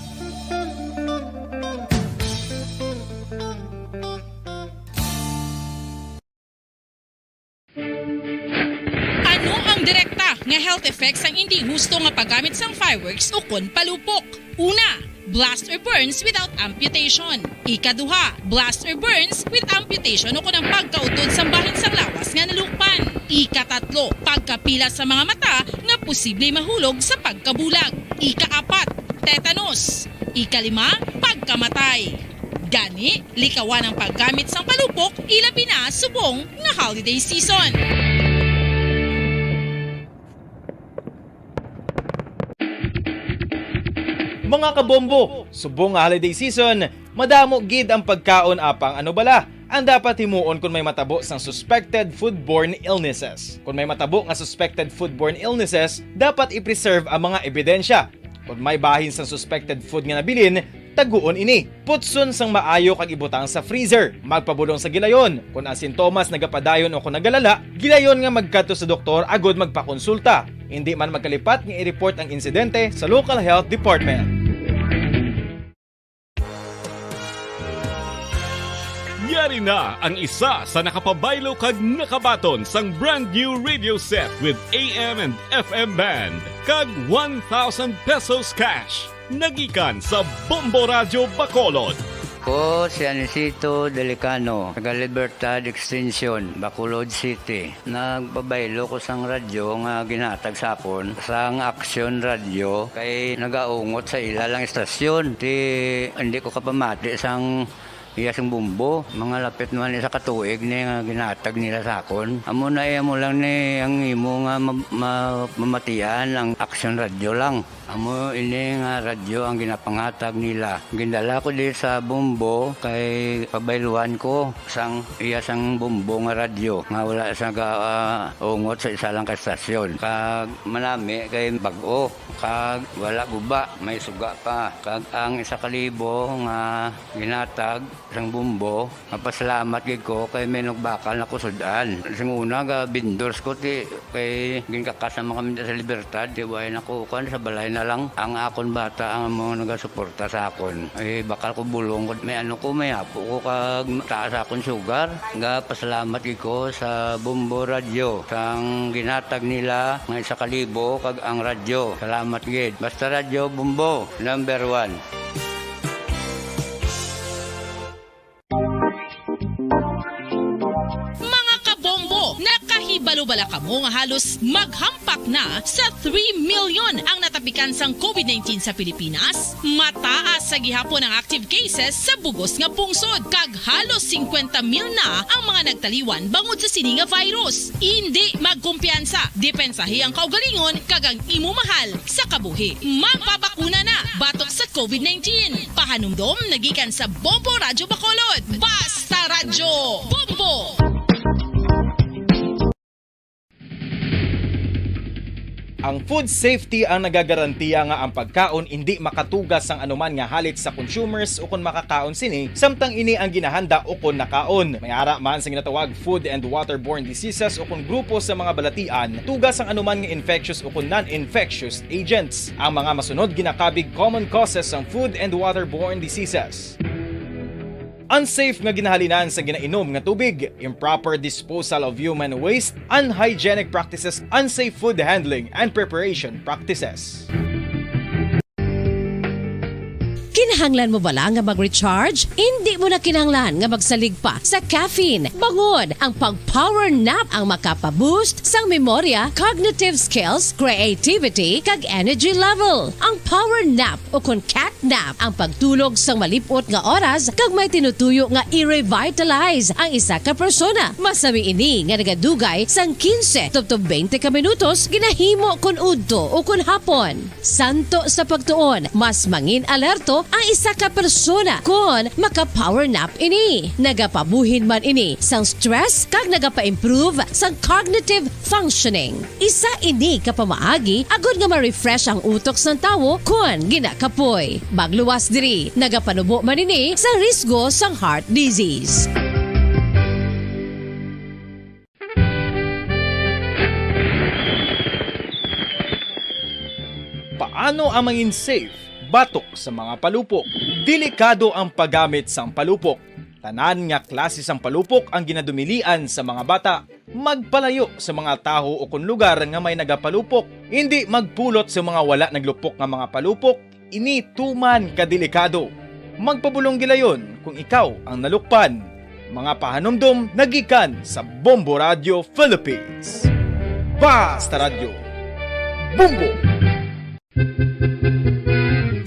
Ano ang direkta nga health effects ang hindi gusto nga paggamit sang fireworks o kon palupok? Una, blast or burns without amputation. Ikaduha, blast or burns with amputation o kunang pagkautod sa bahin sang lawas nga nalukpan. Ikatatlo, pagkapila sa mga mata nga posible mahulog sa pagkabulag. Ikaapat, tetanus. Ikalima, pagkamatay. Gani, likawan ang paggamit sang palupok ilabi na subong nga holiday season. Mga kabombo, subong nga holiday season, madamo gid ang pagkaon apang ano bala ang dapat himuon kung may matabo sang suspected foodborne illnesses. Kung may matabo nga suspected foodborne illnesses, dapat i-preserve ang mga ebidensya. Kung may bahin sang suspected food nga nabilin, taguon ini. Putson sang maayo kag ibutang sa freezer. Magpabulong sa gilayon. Kung ang sintomas nagapadayon o kung nagalala, gilayon nga magkadto sa doktor agud magpakonsulta. Hindi man magkalipat nga i-report ang insidente sa local health department. Yari na ang isa sa nakapabaylo kag nakabaton sang brand new radio set with AM and FM band kag 1,000 pesos cash. Nagikan sa Bombo Radio Bacolod. Ko si Anisito Delicano, taga Libertad Extension, Bacolod City. Nagpabaylo ko sang radyo nga ginatag sapon sang Action Radio kay nagaungot sa ilalang estasyon. Hindi ko kapamati sang iyasang bumbo, mga lapit naman sa katuig ni nga ginatag nila sa akon. Amo na mo lang ni ang imo nga mamatian ang Action Radio lang. Amo ini nga radyo ang ginapangatag nila. Gindala ko di sa bumbo kay pabayluan ko sang iyasang bumbo nga radyo nga wala sa ungot sa isa lang ka estasyon. Kag manami kay bag-o, kag wala guba, may suga pa. Kag ang 1,000 nga ginatag sang bumbo, mapasalamat gid ko kay may nagbakal na kusudan. Sing una ga bindors ko ti kay ginkakas na mga sa Libertad, di way nako kan sa balay na lang ang akon bata ang mga nagasuporta sa akon. Ay bakal ko bulong may ano ko may apo ko kag taas akon sugar. Nga pasalamat gid ko sa Bombo Radio sang ginatag nila nga 1,000 kag ang radyo. Salamat gid. Basta Radio Bombo number 1. Nakahibalo-bala ka mo nga halos maghampak na sa 3 million ang natapikan sang COVID-19 sa Pilipinas. Mataas sa gihapon ang active cases sa bugos nga pungsod. Kag halos 50,000 na ang mga nagtaliwan bangod sa sini nga virus. Hindi magkumpiyansa. Depensahi ang kaugalingon kag ang imo mahal sa kabuhi. Magpabakuna na batok sa COVID-19. Pahanumdom nagikan sa Bombo Radio Bacolod. Basta Radyo Bombo! Ang food safety ang nagagarantiya nga ang pagkaon hindi makatugas sang anuman nga halit sa consumers o kung makakaon sini, samtang ini ang ginahanda o kung nakaon. May ara man sa ginatawag food and waterborne diseases o kung grupo sa mga balatian, tugas ang anuman nga infectious o kung non-infectious agents. Ang mga masunod ginakabig common causes ng food and waterborne diseases. Unsafe nga ginahalinan sa ginainom nga tubig, improper disposal of human waste, unhygienic practices, unsafe food handling, and preparation practices. Kinahanglan mo bala nga mag-recharge? Hindi mo na kinahanglan nga magsalig pa sa caffeine. Bangod, ang pag-power nap ang makapaboost sang memorya, cognitive skills, creativity, kag energy level. Ang power nap o kun cat nap ang pagtulog sang malipot nga oras kag may tinutuyo nga i-revitalize ang isa ka persona. Masami ini nga nagadugay sang 15 to 20 ka minutos ginahimo kun udto o kun hapon. Santo sa pagtuon, mas mangin alerto ang isa ka persona kung maka-power nap ini. Nagapabuhin man ini sang stress kag nagapa-improve sang cognitive functioning. Isa ini kapamaagi agud nga ma-refresh ang utok sang tawo kung ginakapoy. Magluwas diri, nagapanubo man ini sa risgo sang heart disease. Paano ang mangin safe batok sa mga palupok? Delikado ang paggamit sang palupok. Tanan nga klase sang palupok ang ginadumilian sa mga bata. Magpalayo sa mga taho o kung lugar nga may nagapalupok. Hindi magpulot sa mga wala naglupok nga mga palupok. Ini tuman kadelikado. Magpabulong gilayon kung ikaw ang nalukpan. Mga pahanumdum nagikan sa Bombo Radio Philippines. Basta Radio Bombo!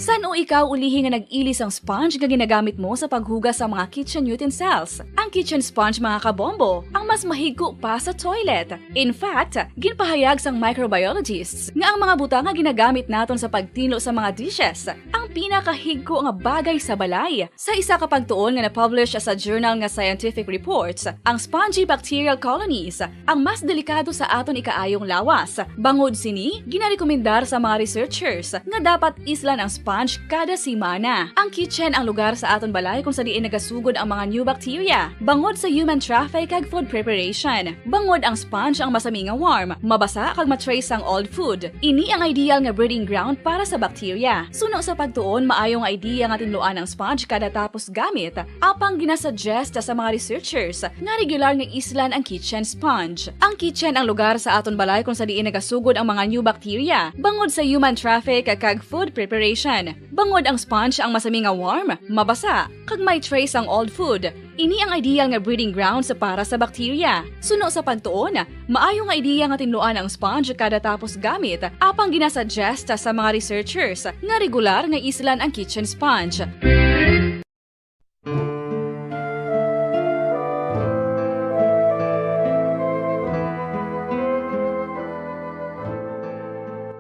San o ikaw ulihi nga nag-ilis ang sponge nga ginagamit mo sa paghugas sa mga kitchen utensils? Ang kitchen sponge mga kabombo, ang mas mahigko pa sa toilet. In fact, ginpahayag sang microbiologists nga ang mga butang nga ginagamit naton sa pagtilo sa mga dishes ang pinakahigko nga bagay sa balay. Sa isa ka pagtuon nga na-publish sa journal nga Scientific Reports, ang spongy bacterial colonies ang mas delikado sa aton ikaayong lawas. Bangod sini, ginarekomendar sa mga researchers nga dapat islan ang sponge kada simana. Ang kitchen ang lugar sa aton balay kung sa diin nagasugod ang mga new bacteria. Bangod sa human traffic kag food preparation. Bangod ang sponge ang masami nga warm, mabasa kag matrace ang old food. Ini ang ideal nga breeding ground para sa bacteria. Suno sa pagtuon, maayong idea nga tinluan ang sponge kada tapos gamit. Apang ginasuggest sa mga researchers nga regular nga islan ang kitchen sponge. Ang kitchen ang lugar sa aton balay kung sa diin nagasugod ang mga new bacteria. Bangod sa human traffic kag food preparation. Bangod ang sponge ang masami nga warm, mabasa, kag may trace ang old food. Ini ang ideal nga breeding ground sa para sa bacteria. Suno sa pagtuon, maayo nga idea nga tinluan ang sponge kada tapos gamit. Apang ginasuggest sa mga researchers nga regular nga islan ang kitchen sponge.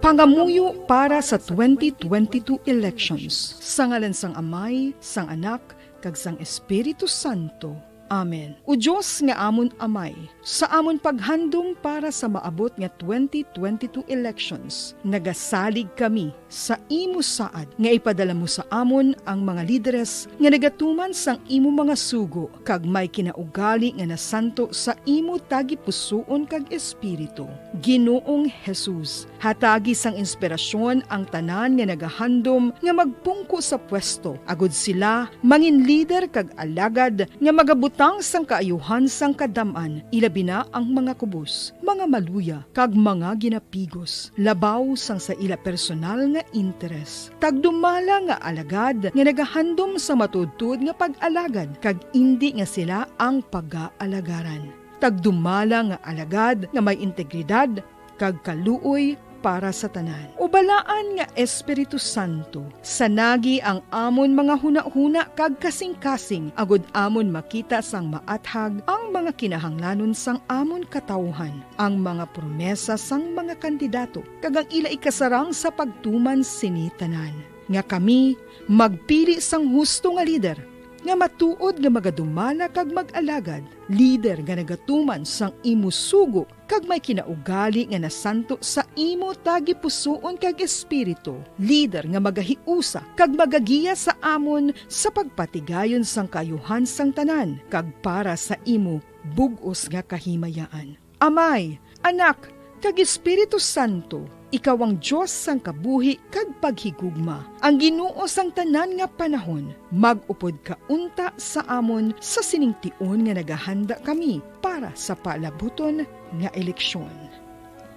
Pangamuyo para sa 2022 elections. Sa ngalan sang Amay, sang Anak, kag sang Espiritu Santo. Amen. O Diyos nga amon Amay, sa amon paghandom para sa maabot nga 2022 elections, nagasalig kami sa imo saad nga ipadala mo sa amon ang mga lideres nga nagatuman sang imo mga sugo kag may kinaugali nga nasanto sa imo tagi pusoon kag espiritu. Ginoong Jesus, hatagi sang inspirasyon ang tanan nga nagahandom nga magpungko sa pwesto. Agud sila mangin leader kag alagad nga magabutan sang kaayuhan sang kadaman, ilabi na ang mga kubos, mga maluya, kag mga ginapigos, labaw sang sa ila personal nga interes. Tagdumala nga alagad nga nagahandom sa matudtud nga pag-alagad, kag indi nga sila ang pag-aalagaran. Tagdumala nga alagad nga may integridad, kag kaluoy para sa tanan. Ubalaan nga Espiritu Santo, sanagi ang amon mga huna-huna kag kasing-kasing, agud amon makita sang maathag ang mga kinahanglanon sang amon katawhan, ang mga promesa sang mga kandidato, kag ang ila ikasarang sa pagtuman sini tanan. Nga kami magpili sang husto nga lider, nga matuod nga magadumala kag mag-alagad, leader nga nagatuman sang imo sugo kag may kinaugali nga nasanto sa imo tagi pusoon kag espiritu, leader nga magahiusa kag magagiya sa amon sa pagpatigayon sang kayuhan sang tanan kag para sa imo bug-os nga kahimayaan. Amay, Anak, kag Espiritu Santo, ikaw ang Diyos sang kabuhi kag paghigugma. Ang Ginoo sang tanan nga panahon, mag-upod ka unta sa amon sa siningtion nga nagahanda kami para sa palabuton nga eleksyon.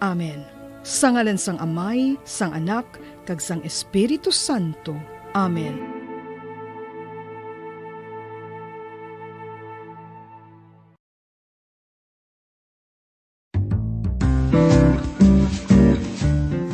Amen. Sa ngalan sang Amay, sang Anak, kag sang Espiritu Santo. Amen.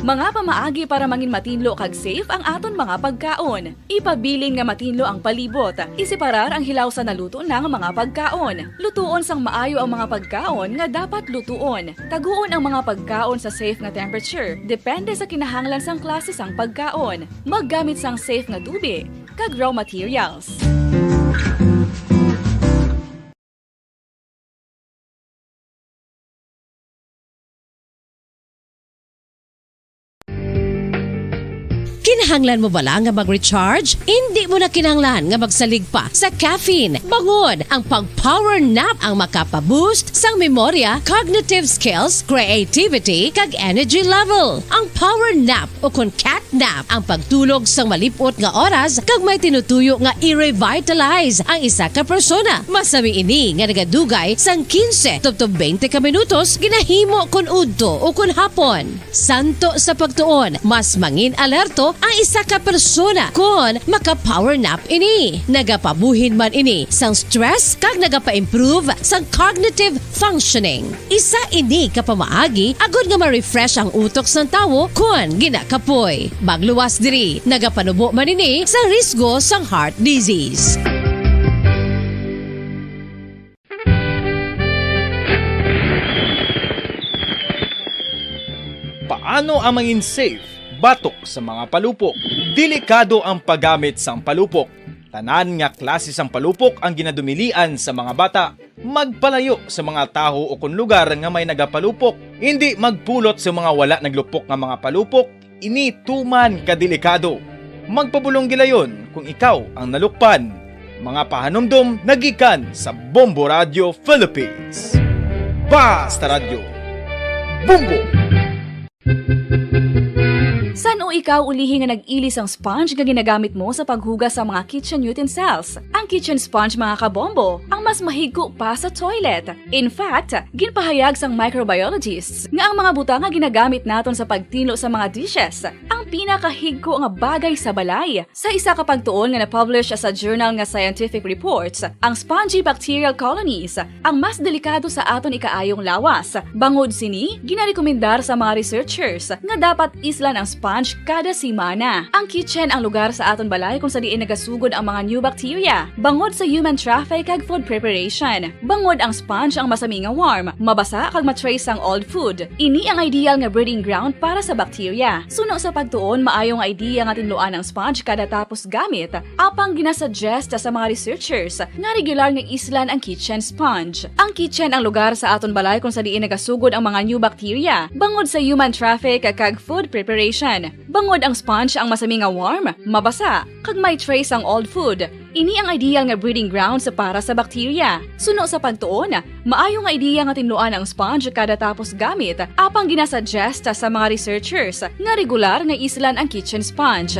Mga pamaagi para mangin matinlo kag safe ang aton mga pagkaon. Ipabilin nga matinlo ang palibot. Isiparar ang hilaw sa naluto ng mga pagkaon. Lutuon sang maayo ang mga pagkaon nga dapat lutuon. Taguon ang mga pagkaon sa safe nga temperature. Depende sa kinahanglan sang klase sang pagkaon. Maggamit sang safe nga tubig kag raw materials. Kinahanglan mo bala nga mag-recharge? Hindi mo na kinahanglan nga magsalig pa sa caffeine. Bangod ang pag-power nap ang makapaboost sang memorya, cognitive skills, creativity, kag energy level. Ang power nap o kon cat nap ang pagtulog sang malipot nga oras kag may tinutuyo nga i-revitalize ang isa ka persona. Masami ini nga nagadugay sang 15 to 20 ka minutos ginahimo kon udto o kon hapon. Santo sa pagtuon, mas mangin alerto ang isa ka persona kung maka-power nap ini. Nagapabuhin man ini sang stress kag nagapa-improve sang cognitive functioning. Isa ini kapamaagi agud nga ma-refresh ang utok sang tawo kung ginakapoy. Magluwas diri, nagapanubo man ini sa risgo sang heart disease. Paano ang mangin safe batok sa mga palupok? Delikado ang paggamit sang palupok. Tanan nga klase sang palupok ang ginadumilian sa mga bata. Magpalayo sa mga taho o kun lugar nga may nagapalupok. Hindi magpulot sa mga wala naglupok nga mga palupok. Ini tuman kadelikado. Magpabulong gilayon kung ikaw ang nalukpan. Mga pahanumdum nagikan sa Bombo Radio Philippines. Basta Radio Bombo! San o ikaw ulihi nga nag-ilis ang sponge nga ginagamit mo sa paghugas sa mga kitchen utensils? Ang kitchen sponge mga kabombo, ang mas mahigko pa sa toilet. In fact, ginpahayag sang microbiologists nga ang mga butang nga ginagamit naton sa pagtino sa mga dishes ang pinakahigko nga bagay sa balay. Sa isa ka pagtuon nga na-publish sa journal nga Scientific Reports, ang spongy bacterial colonies ang mas delikado sa aton ikaayong lawas. Bangod sini, ginarekomendar sa mga researchers nga dapat islan ang sponge kada simana. Ang kitchen ang lugar sa aton balay kung sa diin nagasugod ang mga new bacteria. Bangod sa human traffic kag food preparation. Bangod ang sponge ang masami nga warm, mabasa kag matrace ang old food. Ini ang ideal nga breeding ground para sa bacteria. Suno sa pagtuon, maayong idea nga tinluan ang sponge kada tapos gamit. Apang ginasuggest sa mga researchers nga regular nga islan ang kitchen sponge. Ang kitchen ang lugar sa aton balay kung sa diin nagasugod ang mga new bacteria. Bangod sa human traffic kag food preparation. Bangod ang sponge ang masami nga warm, mabasa, kag may trace ang old food. Ini ang ideal nga breeding ground sa para sa bacteria. Suno sa pagtuon, maayong idea nga tinluan ang sponge kada tapos gamit, apang ginasuggest sa mga researchers nga regular nga islan ang kitchen sponge.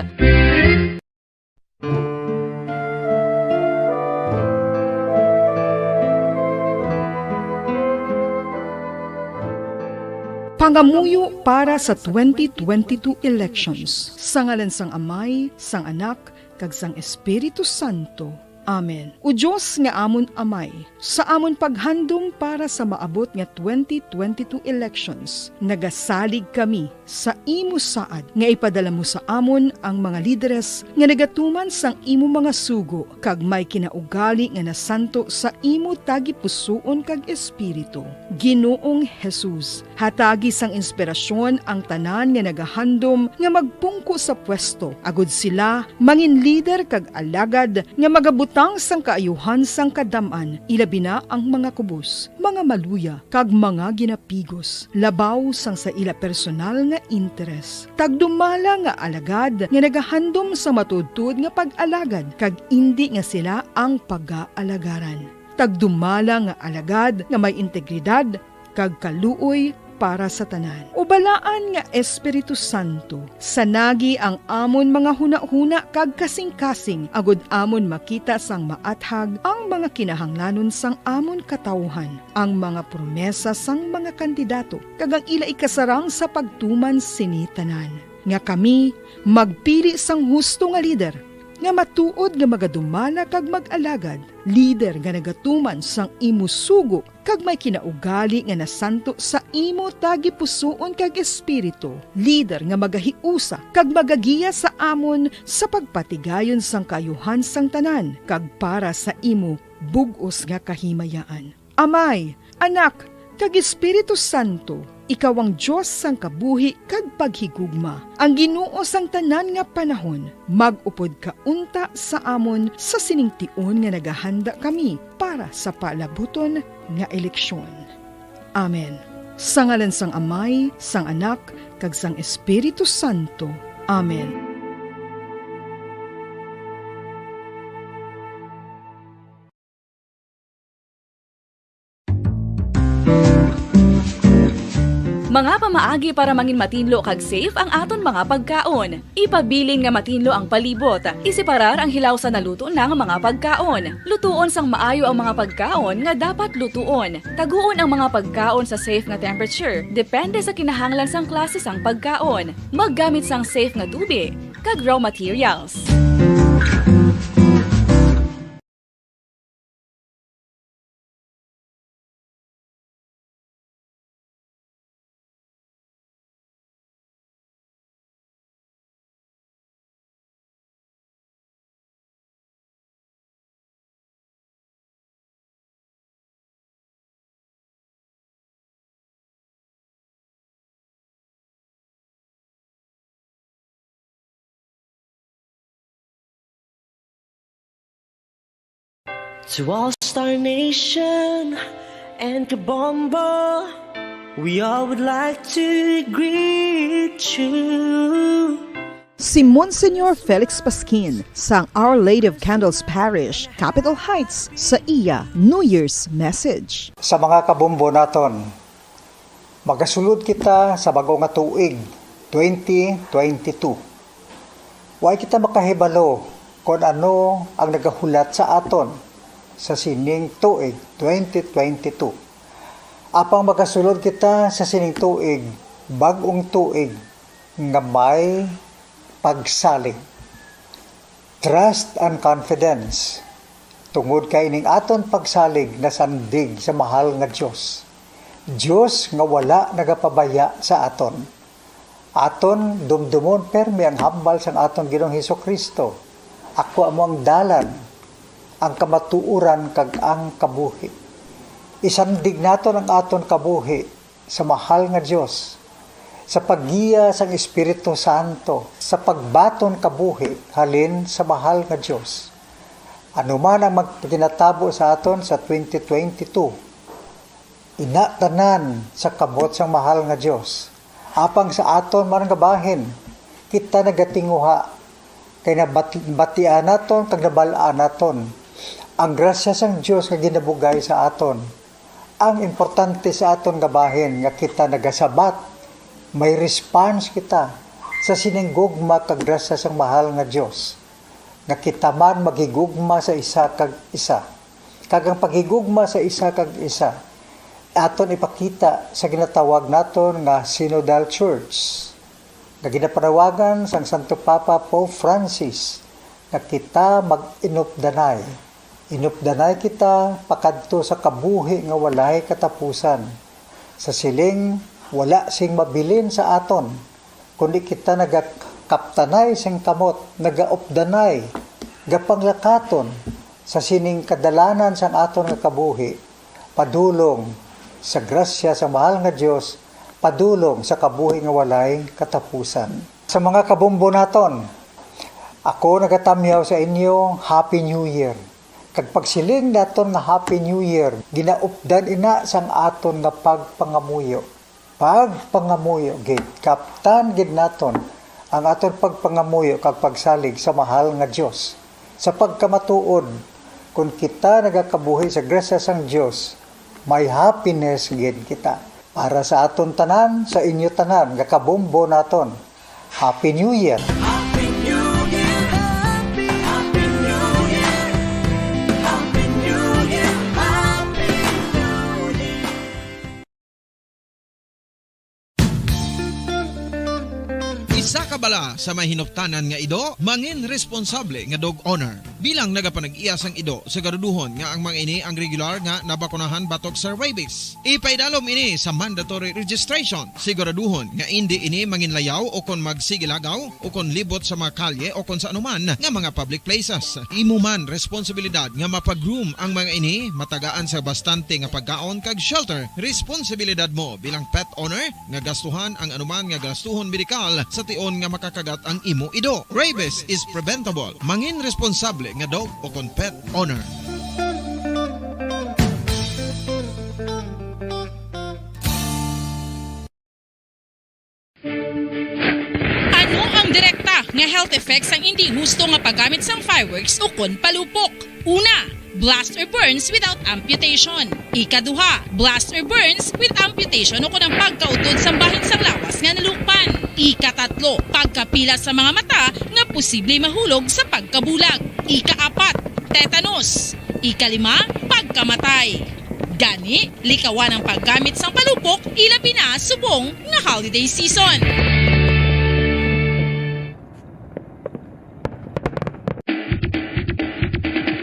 Pangamuyo para sa 2022 elections. Sa ngalan sang Amay, sang Anak, kag sang Espiritu Santo. Amen. O Diyos nga amon Amay, sa amon paghandom para sa maabot nga 2022 elections, nagasalig kami sa imo saad nga ipadala mo sa amon ang mga lideres nga nagatuman sang imo mga sugo kag may kinaugali nga nasanto sa imo tagi pusoon kag espiritu. Ginoong Jesus, hatagi sang inspirasyon ang tanan nga nagahandom nga magpungko sa pwesto agud sila mangin lider kag alagad nga magabot butang sang kaayuhan sang kadaman, ilabi na ang mga kubos, mga maluya, kag mga ginapigos, labaw sang sa ila personal nga interes. Tagdumala nga alagad nga nagahandom sa matudtud nga pag-alagad, kag indi nga sila ang pag-aalagaran. Tagdumala nga alagad nga may integridad, kag kaluoy para sa tanan. Ubalaan nga Espiritu Santo, sanagi ang amon mga huna-huna kag kasing-kasing, agud amon makita sang maathag ang mga kinahanglanon sang amon katawhan, ang mga promesa sang mga kandidato, kag ang ila ikasarang sa pagtuman sini tanan. Nga kami magpili sang husto nga lider, nga matuod nga magadumala kag mag-alagad, lider nga nagatuman sang imo sugo kag may kinaugali nga nasanto sa imo tagi pusoon kag espiritu, lider nga magahiusa kag magagiya sa amon sa pagpatigayon sang kayuhan sang tanan kag para sa imo bug-os nga kahimayaan. Amay, Anak, kag Espiritu Santo, ikaw ang Diyos sang kabuhi kag paghigugma. Ang Ginoo sang tanan nga panahon, mag-upod ka unta sa amon sa siningtion nga nagahanda kami para sa palabuton nga eleksyon. Amen. Sa ngalan sang Amay, sang Anak, kag sang Espiritu Santo. Amen. Mga pamaagi para mangin matinlo kag safe ang aton mga pagkaon. Ipabilin nga matinlo ang palibot. Isiparar ang hilaw sa naluto ng mga pagkaon. Lutuon sang maayo ang mga pagkaon nga dapat lutuon. Taguon ang mga pagkaon sa safe nga temperature. Depende sa kinahanglan sang klase sang pagkaon. Maggamit sang safe nga tubig kag raw materials. To all Star Nation and Kabombo, we all would like to greet you. Si Monsignor Felix Pasquin sang Our Lady of Candles Parish, Capitol Heights, sa iya New Year's message. Sa mga kabombo naton, magasulod kita sa bagong nga tuig 2022. Way kita makahibalo kung ano ang nagahulat sa aton sa sining tuig 2022. Apang magasulod kita sa sining tuig, bagong tuig nga may pagsalig. Trust and confidence tungod kay ining aton pagsalig na sandig sa mahal nga Dios. Dios nga wala nagapabaya sa aton. Aton dumdumon permi ang hambal sang aton Ginoong Hesukristo. Ako amo ang dalan, ang kamatuuran kag ang kabuhi. Isandig naton ang aton kabuhi sa mahal nga Dios, sa paggiya sang Espiritu Santo, sa pagbaton kabuhi halin sa mahal nga Dios. Ano man ang magtinatabo sa aton sa 2022, inatanan sa kabot sang mahal nga Dios. Apang sa aton man nga bahin, kita nagatinguha kay nabatian naton kag nabalaan naton ang grasya sang Dios nga ginabugay sa aton. Ang importante sa aton nga bahin nga kita nagasabat, may response kita sa sinenggugma kag grasya sang mahal nga Dios. Nga kita man magigugma sa isa kag isa. Kag ang pagigugma sa isa kag isa, aton ipakita sa ginatawag naton nga Synodal Church. Nga ginapanawagan sang Santo Papa Pope Francis nga kita mag-inupdanay. Inupdanay kita pakadto sa kabuhi nga walay katapusan. Sa siling wala sing mabilin sa aton, kundi kita nagakaptanay sing kamot, nagaupdanay, gapanglakaton sa sining kadalanan sang aton nga kabuhi, padulong sa grasya sa mahal nga Dios, padulong sa kabuhi nga walay katapusan. Sa mga kabombo naton, ako nagatamyaw sa inyo, Happy New Year. Kag pagsiling naton nga Happy New Year, ginaupdan ina sang aton nga pagpangamuyo. Pagpangamuyo gid, kaptan gid naton ang aton pagpangamuyo kag pagsalig sa mahal nga Dios. Sa pagkamatuod, kung kita nagakabuhi sa grasya sang Dios, may happiness gid kita. Para sa aton tanan, sa inyo tanan, nga kabombo naton. Happy New Year! Isa ka bala sa may hinuptanan nga ido, mangin responsable nga dog owner. Bilang nagapanag-iyas ang ido sa garuduhon nga ang mga ini ang regular nga nabakunahan batok sa rabies. Ipaidalom ini sa mandatory registration. Siguraduhon nga hindi ini manginlayaw o kon magsigilagaw o kon libot sa mga kalye o kon sa anuman nga mga public places. Imo man responsibilidad nga mapag-groom ang mga ini, matagaan sa bastante nga pagkaon kag shelter. Responsibilidad mo bilang pet owner nga gastuhan ang anuman nga gastuhon medikal sa tion nga makakagat ang imo ido. Rabies is preventable. Mangin responsable nga dog o kon pet owner. Ano ang direkta nga health effects ang hindi husto nga paggamit sang fireworks o kon palupok? Una, blast or burns without amputation. Ikaduha, blast or burns with amputation o kon ang pagkautod sa bahin sang lawas nga nalukpan. Ikatatlo, pagkapila sa mga mata nga posible mahulog sa pagkabulag. Ikaapat, tetanus. Ikalima, pagkamatay. Gani, likawan ang paggamit sang palupok ilabi na subong nga holiday season.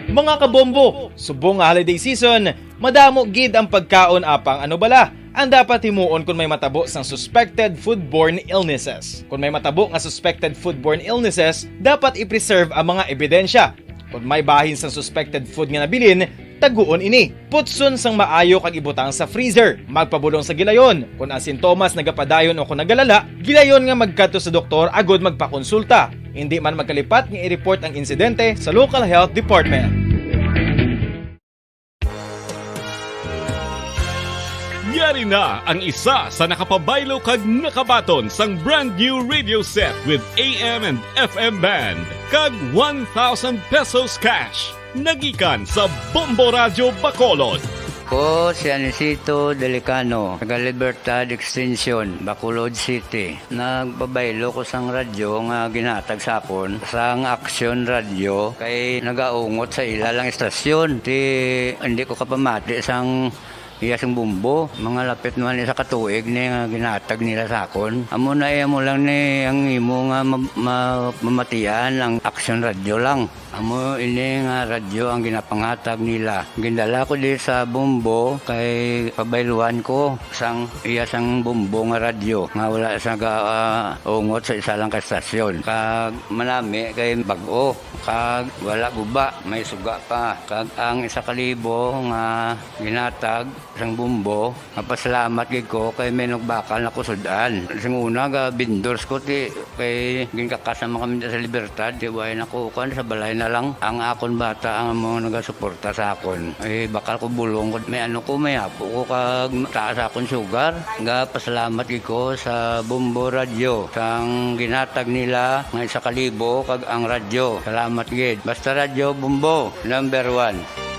Mga kabombo, subong nga holiday season, madamo gid ang pagkaon apang ano bala ang dapat himuon kung may matabo sang suspected foodborne illnesses. Kung may matabo nga suspected foodborne illnesses, dapat i-preserve ang mga ebidensya. Kung may bahin sang suspected food nga nabilin, taguon ini. Putson sang maayo kag ibutang sa freezer. Magpabulong sa gilayon. Kung ang sintomas nagapadayon o kung nagalala, gilayon nga magkadto sa doktor agod magpakonsulta. Hindi man magkalipat nga i-report ang insidente sa local health department. Yari na ang isa sa nakapabaylo kag nakabaton sang brand new radio set with AM and FM band kag 1,000 pesos cash. Nagikan sa Bombo Radio Bacolod. Ko si Anisito Delicano, taga Libertad Extension, Bacolod City. Nagbabaylo ko sang radyo nga ginatag sapon sang Action Radio kay nagaungot sa ilalang estasyon. Hindi ko kapamati sang iyasang bumbo, mga lapit naman sa katuig ni nga ginatag nila sakon. Amo na mo lang ni ang imo nga mamatian ang Action Radio lang. Amo ini nga radyo ang ginapangatag nila. Gindala ko di sa bumbo kay pabayluan ko sang iyasang bumbo nga radyo nga wala sa ungot sa isa lang ka stasyon. Kag manami kay bag-o, kag wala guba, may suga pa. Kag ang 1,000 nga ginatag sang bumbo, napasalamat gid ko kay may nagbakal na kusudan. Sing una ga vendors ko ti kay ginkakasama kami sa Libertad, di way nakukan sa balay na lang ang akon bata ang mga nagasuporta sa akon. Bakal ko bulong ko may ano ko may apo ko kag taas akon sugar. Ga pasalamat gid ko sa Bombo Radio sang ginatag nila nga 1,000 kag ang radyo. Salamat gid. Basta Radio Bombo number 1.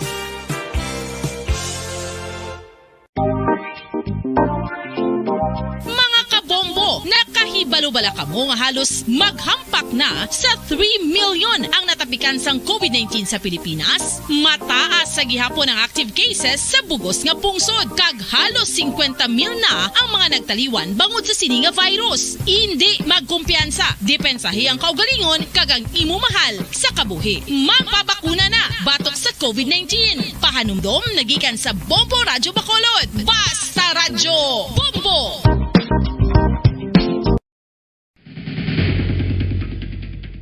Nakahibalo-bala ka mo nga halos maghampak na sa 3 million ang natapikan sang COVID-19 sa Pilipinas. Mataas sa gihapon ang active cases sa bugos nga pungsod. Kag halos 50,000 na ang mga nagtaliwan bangod sa sini nga virus. Hindi magkumpiyansa. Depensahi ang kaugalingon kag ang imo mahal sa kabuhi. Magpabakuna na batok sa COVID-19. Pahanumdom nagikan sa Bombo Radio Bacolod. Basta Radyo Bombo!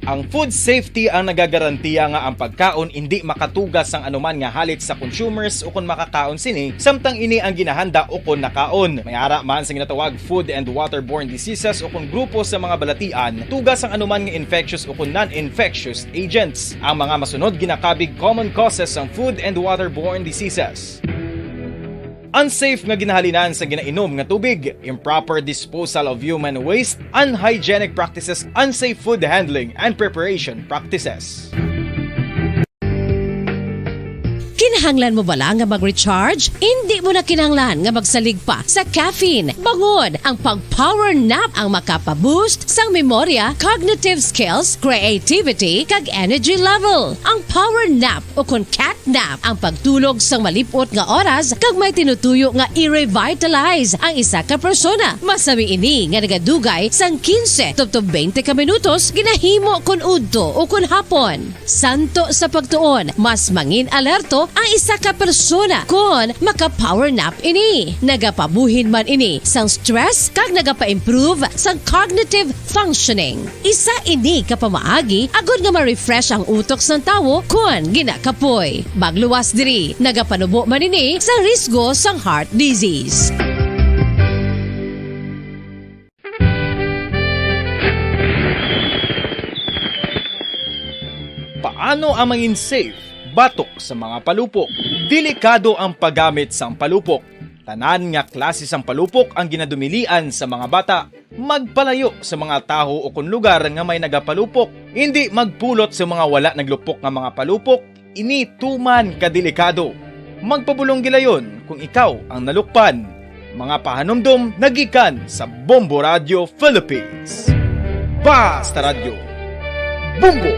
Ang food safety ang nagagarantiya nga ang pagkaon hindi makatugas ang anuman nga halit sa consumers o kung makakaon sini, samtang ini ang ginahanda o kung nakaon. May ara man sa ginatawag food and waterborne diseases o kung grupo sa mga balatian, tugas ang anuman nga infectious o kung non-infectious agents. Ang mga masunod ginakabig common causes ng food and waterborne diseases. Unsafe nga ginahalinan sa ginainom nga tubig, improper disposal of human waste, unhygienic practices, unsafe food handling and preparation practices. Kinahanglan mo bala nga mag-recharge? Hindi mo na kinahanglan nga magsalig pa sa caffeine. Bangod, ang pag-power nap ang makapaboost sang memorya, cognitive skills, creativity, kag energy level. Ang power nap o kun cat nap ang pagtulog sang malipot nga oras kag may tinutuyo nga i-revitalize ang isa ka persona. Masami ini nga nagadugay sang 15 to 20 ka minutos ginahimo kun udto o kun hapon. Santo sa pagtuon, mas mangin alerto ang isa ka persona kung maka-power nap ini. Nagapabuhin man ini sang stress kag nagapa-improve sang cognitive functioning. Isa ini kapamaagi agud nga ma-refresh ang utok sang tawo kung ginakapoy. Bagluwas diri, nagapanubo man ini sa risgo sang heart disease. Paano ang mangin safe batok sa mga palupok? Delikado ang paggamit sang palupok. Tanan nga klase sang palupok ang ginadumilian sa mga bata. Magpalayo sa mga taho o kun lugar nga may nagapalupok. Hindi magpulot sa mga wala naglupok nga mga palupok. Ini tuman kadelikado. Magpabulong gilayon kung ikaw ang nalukpan. Mga pahanumdum nagikan sa Bombo Radio Philippines. Basta Radio Bombo!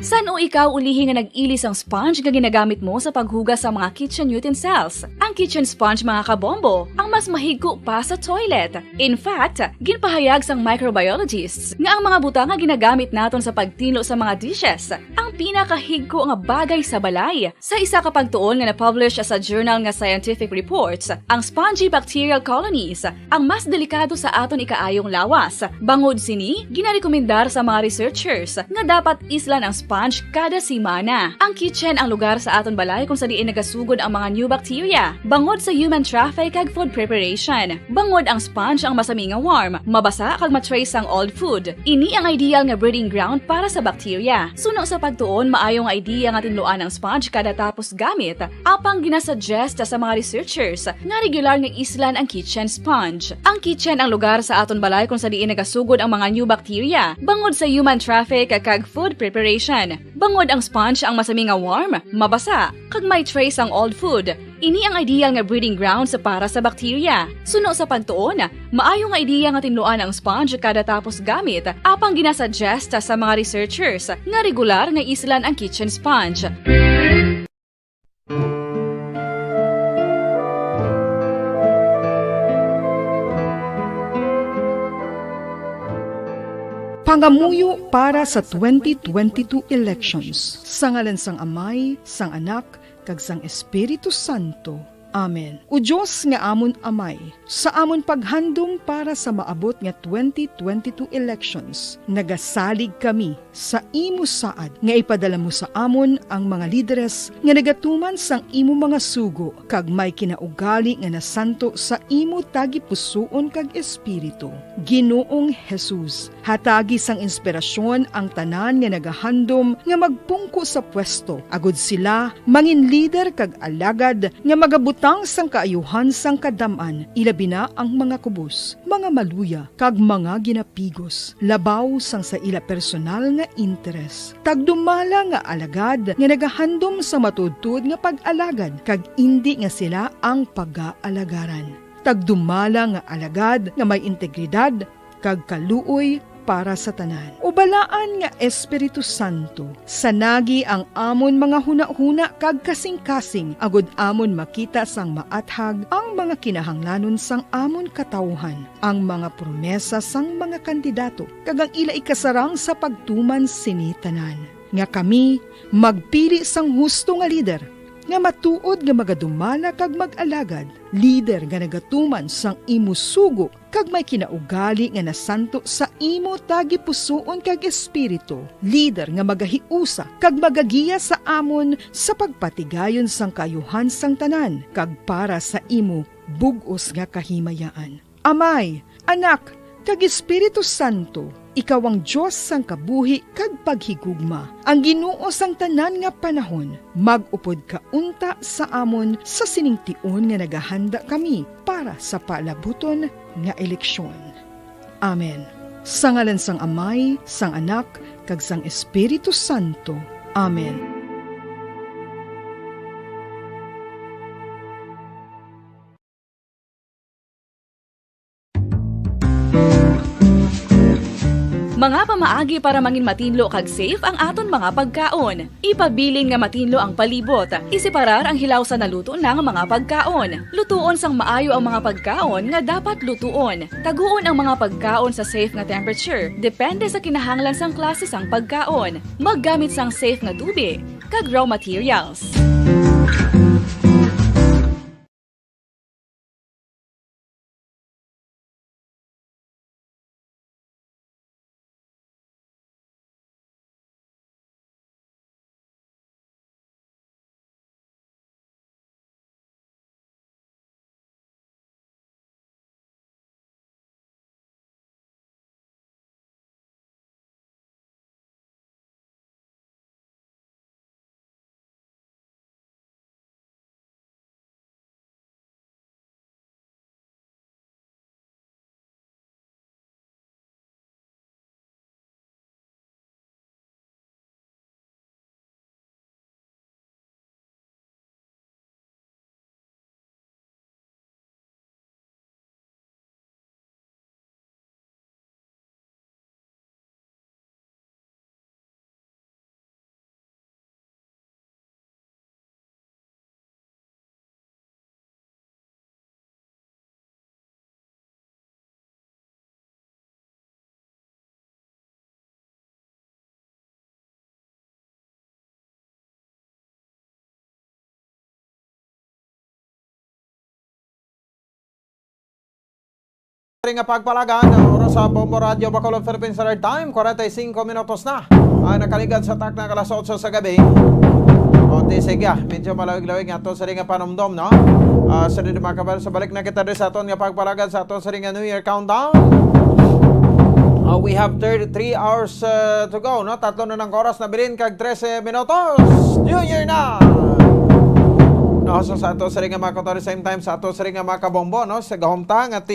San o ikaw ulihi nga nag-ilis ang sponge nga ginagamit mo sa paghugas sa mga kitchen utensils? Ang kitchen sponge mga kabombo, ang mas mahigko pa sa toilet. In fact, ginpahayag sang microbiologists nga ang mga butang nga ginagamit naton sa pagtilo sa mga dishes ang pinakahigko nga bagay sa balay. Sa isa ka pagtuon nga na-publish sa journal nga Scientific Reports, ang spongy bacterial colonies ang mas delikado sa aton ikaayong lawas. Bangod sini, ginarekomendar sa mga researchers nga dapat islan ang sponge kada simana. Ang kitchen ang lugar sa aton balay kung sa diin nagasugod ang mga new bacteria. Bangod sa human traffic kag food preparation. Bangod ang sponge ang masami nga warm, mabasa kag matrace ang old food. Ini ang ideal nga breeding ground para sa bacteria. Suno sa pagtuon, maayong idea nga tinluan ang sponge kada tapos gamit. Apang ginasuggest sa mga researchers nga regular nga islan ang kitchen sponge. Ang kitchen ang lugar sa aton balay kung sa diin nagasugod ang mga new bacteria. Bangod sa human traffic kag food preparation. Bangod ang sponge ang masami nga warm, mabasa, kag may trace ang old food. Ini ang ideal nga breeding ground sa para sa bacteria. Suno sa pagtuon, maayo nga idea nga tinluan ang sponge kada tapos gamit, apang ginasuggest sa mga researchers nga regular nga islan ang kitchen sponge. Pangamuyo para sa 2022 elections. Sa ngalan sang Amay, sang Anak, kag sang Espiritu Santo. Amen. O Diyos nga amon Amay, sa amon paghandom para sa maabot nga 2022 elections, nagasalig kami sa imo saad nga ipadala mo sa amon ang mga lideres nga nagatuman sang imo mga sugo kag may kinaugali nga nasanto sa imo tagipusoon kag espiritu. Ginoong Jesus, hatagi sang inspirasyon ang tanan nga nagahandom nga magpungko sa pwesto, agud sila mangin leader kag alagad nga magabutang sang kaayuhan sang kadaman, ilabi na ang mga kubos, mga maluya kag mga ginapigos, labaw sang sa ila personal nga interes. Tagdumala nga alagad nga nagahandom sa matudtod nga pag-alagad kag indi nga sila ang pag-aalagaran. Tagdumala nga alagad nga may integridad kag kaluoy para sa tanan. Ubalaan nga Espiritu Santo, sanagi ang amon mga huna-huna kag kasing-kasing, agud amon makita sang maathag ang mga kinahanglanon sang amon katawhan, ang mga promesa sang mga kandidato, kag ang ila ikasarang sa pagtuman sini tanan. Nga kami magpili sang husto nga lider, nga matuod nga magadumala kag mag-alagad, leader nga nagatuman sang imo sugo kag may kinaugali nga nasanto sa imo tagi pusoon kag espiritu, leader nga magahiusa kag magagiya sa amon sa pagpatigayon sang kayuhan sang tanan kag para sa imo bug-os nga kahimayaan. Amay, Anak, kag Espiritu Santo, ikaw ang Diyos sang kabuhi kag paghigugma. Ang Ginoo sang tanan nga panahon, mag-upod ka unta sa amon sa siningtion nga nagahanda kami para sa palabuton nga eleksyon. Amen. Sa ngalan sang Amay, sang Anak, kag sang Espiritu Santo. Amen. Mga pamaagi para mangin matinlo kag safe ang aton mga pagkaon. Ipabilin nga matinlo ang palibot. Isiparar ang hilaw sa naluto ng mga pagkaon. Lutuon sang maayo ang mga pagkaon nga dapat lutuon. Taguon ang mga pagkaon sa safe nga temperature. Depende sa kinahanglan sang klase sang pagkaon. Maggamit sang safe nga tubig kag raw materials. Nga pagpalagan, oras sa Bombo Radio Bacolod Philippines Standard Time, 45 minutos na. Nakaligad sa tak na alas 8 sa gabi. O, sige, medyo malawig-lawig nga ito sa ring nga panumdom, no? Sa rin mga kabal, sa balik na kita rin sa aton nga pagpalagan sa aton sa ring nga New Year Countdown. We have 33 hours to go, no? Tatlo na ng oras na bilin, kag 13 minutos. New Year na! No, so sa aton sa ring nga mga kautori, same time sa aton sa ring nga mga kabombo, no? Sa gahumtang at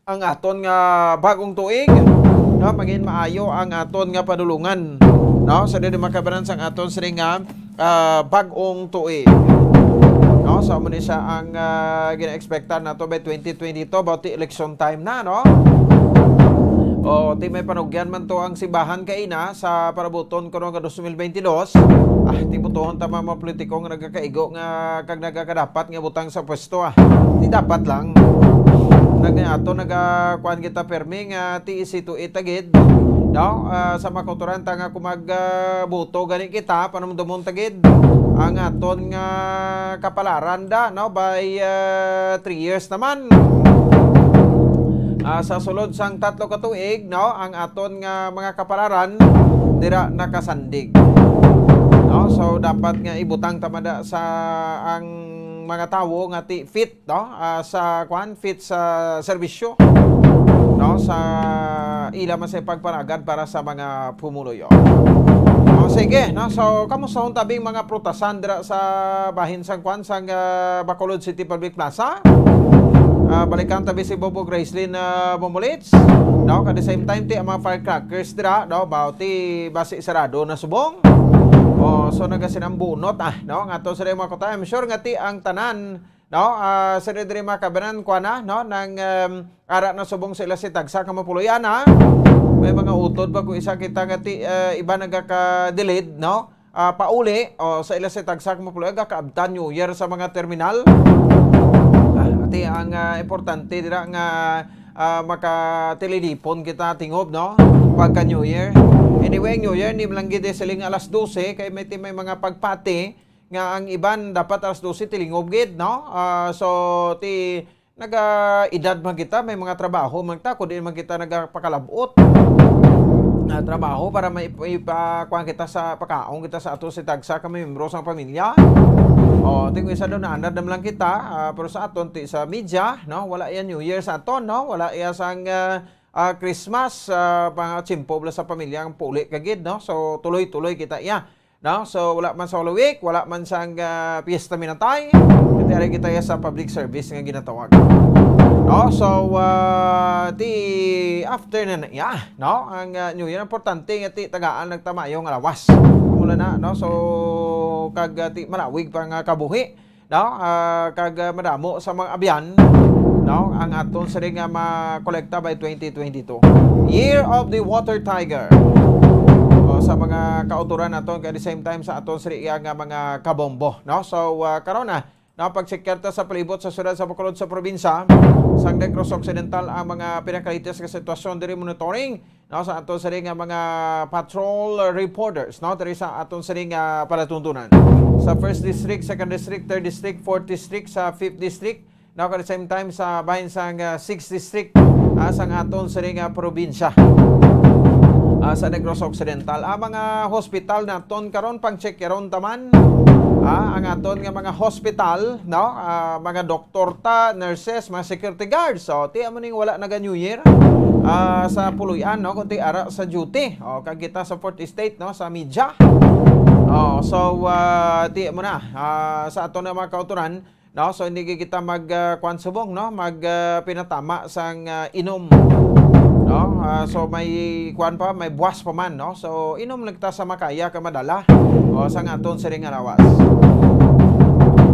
ang aton nga bagong tuig, no, maging maayo ang aton nga padulungan, no, sa dili makabaran sang aton sa nga bagong tuig, no, so mo ni siya ang gina-expectan nato by 2022 about the election time na, no. O ti may panugyan man to ang simbahan kay na sa parabuton kuno nga 2022. Ti butuhon ta mga politiko nga nagakaigo nga kag nagakadapat nga butang sa pwesto. Di dapat lang nagakuan kita permi nga ti isito itagid, no, sa makotoran ta nga kumagbuto gani kita panumdumon tagid ang aton nga kapalaran da, no, by 3 years naman. Sa sulod sang 3 ka tuig, no, ang aton nga mga kapalaran dira nakasandig, no, so dapat nga ibutang tamada sa ang mga tawo nga ti fit, no, sa fit sa serbisyo, no, sa ila man sa pagpanagan para sa mga pumuloyo. No, sige, no, so kamusta hon tabing mga prutasan dira sa bahin sang sang Bacolod City Public Plaza. Balikan tabi si Bobo Gracelyn Bombolits, no, at the same time ti ang mga firecrackers dira, no, bauti basi sarado na subong. So nagasinambunot no, nga to sa mga kota. I'm sure nga ti ang tanan, no, sa diri makabanan kwa na, no, nang ara na subong sila si tagsa ka mapuloyan, ha. May mga utod pa ko isa kita nga ti iba nagaka-delayed, no, pauli o sa ila si tagsa ka mapuloyan kaabtan New Year sa mga terminal. Ati ang importante dira nga maka-teledipon kita tingob, no, pagka New Year. Anyway, New Year, ni lang gid siling alas 12 kay may mga pagpati nga ang iban dapat alas 12 tilingob gid, no? So ti naga-edad man kita, may mga trabaho man ta, kundi man kita nagapakalabot trabaho para maipakuan kita sa pagkaon kita sa ato si tagsa kami membro sa pamilya. Tingko isa doon na andad lang kita, pero sa aton ti sa media, no, wala yan New Year sa aton, no, wala iya sang Christmas, pang chimpo sa pamilya ang puli kagid, no, so tuloy-tuloy kita iya, no, so wala man sa Holy Week, wala man sang piyesta minatay, kita iya sa public service nga ginatawag. No, so ti after na iya, no, ang New Year importante nga ti tagaan nagtamayo nga lawas. Mula na, no, so kag ti malawig pa nga kabuhi, no, kag madamo sa mga abyan, no, ang aton sari nga makolekta by 2022. Year of the Water Tiger. Sa mga kauturan naton kay the same time sa aton sari nga mga kabombo, no. So karon na pagsekerta sa palibot sa syudad sa Bacolod sa probinsya, sa Negros Occidental ang mga pinakalitis nga sitwasyon diri monitoring, no, sa aton sari nga mga patrol reporters, no, diri sa aton sari nga palatuntunan. Sa 1st District, 2nd District, 3rd District, 4th District, sa 5th District, no, at the same time sa bahin sang 6th District, sa aton sari nga probinsya. Sa Negros Occidental, ang mga hospital naton karon pang-check karon taman. Ang aton nga mga hospital, no, mga doktor ta, nurses, mga security guards. So ti amo ning wala naga New Year sa puluyan, no, kundi ara sa duty. Kag kita sa 4th Estate, no, sa media. So ti amo na sa aton nga mga kauturan, no, so hindi kita magkuan subong, no, pinatama sang inom. No, so may kuan pa, may buwas pa man, no. So inom nagta sa makaya ka madala sa aton sari nga lawas.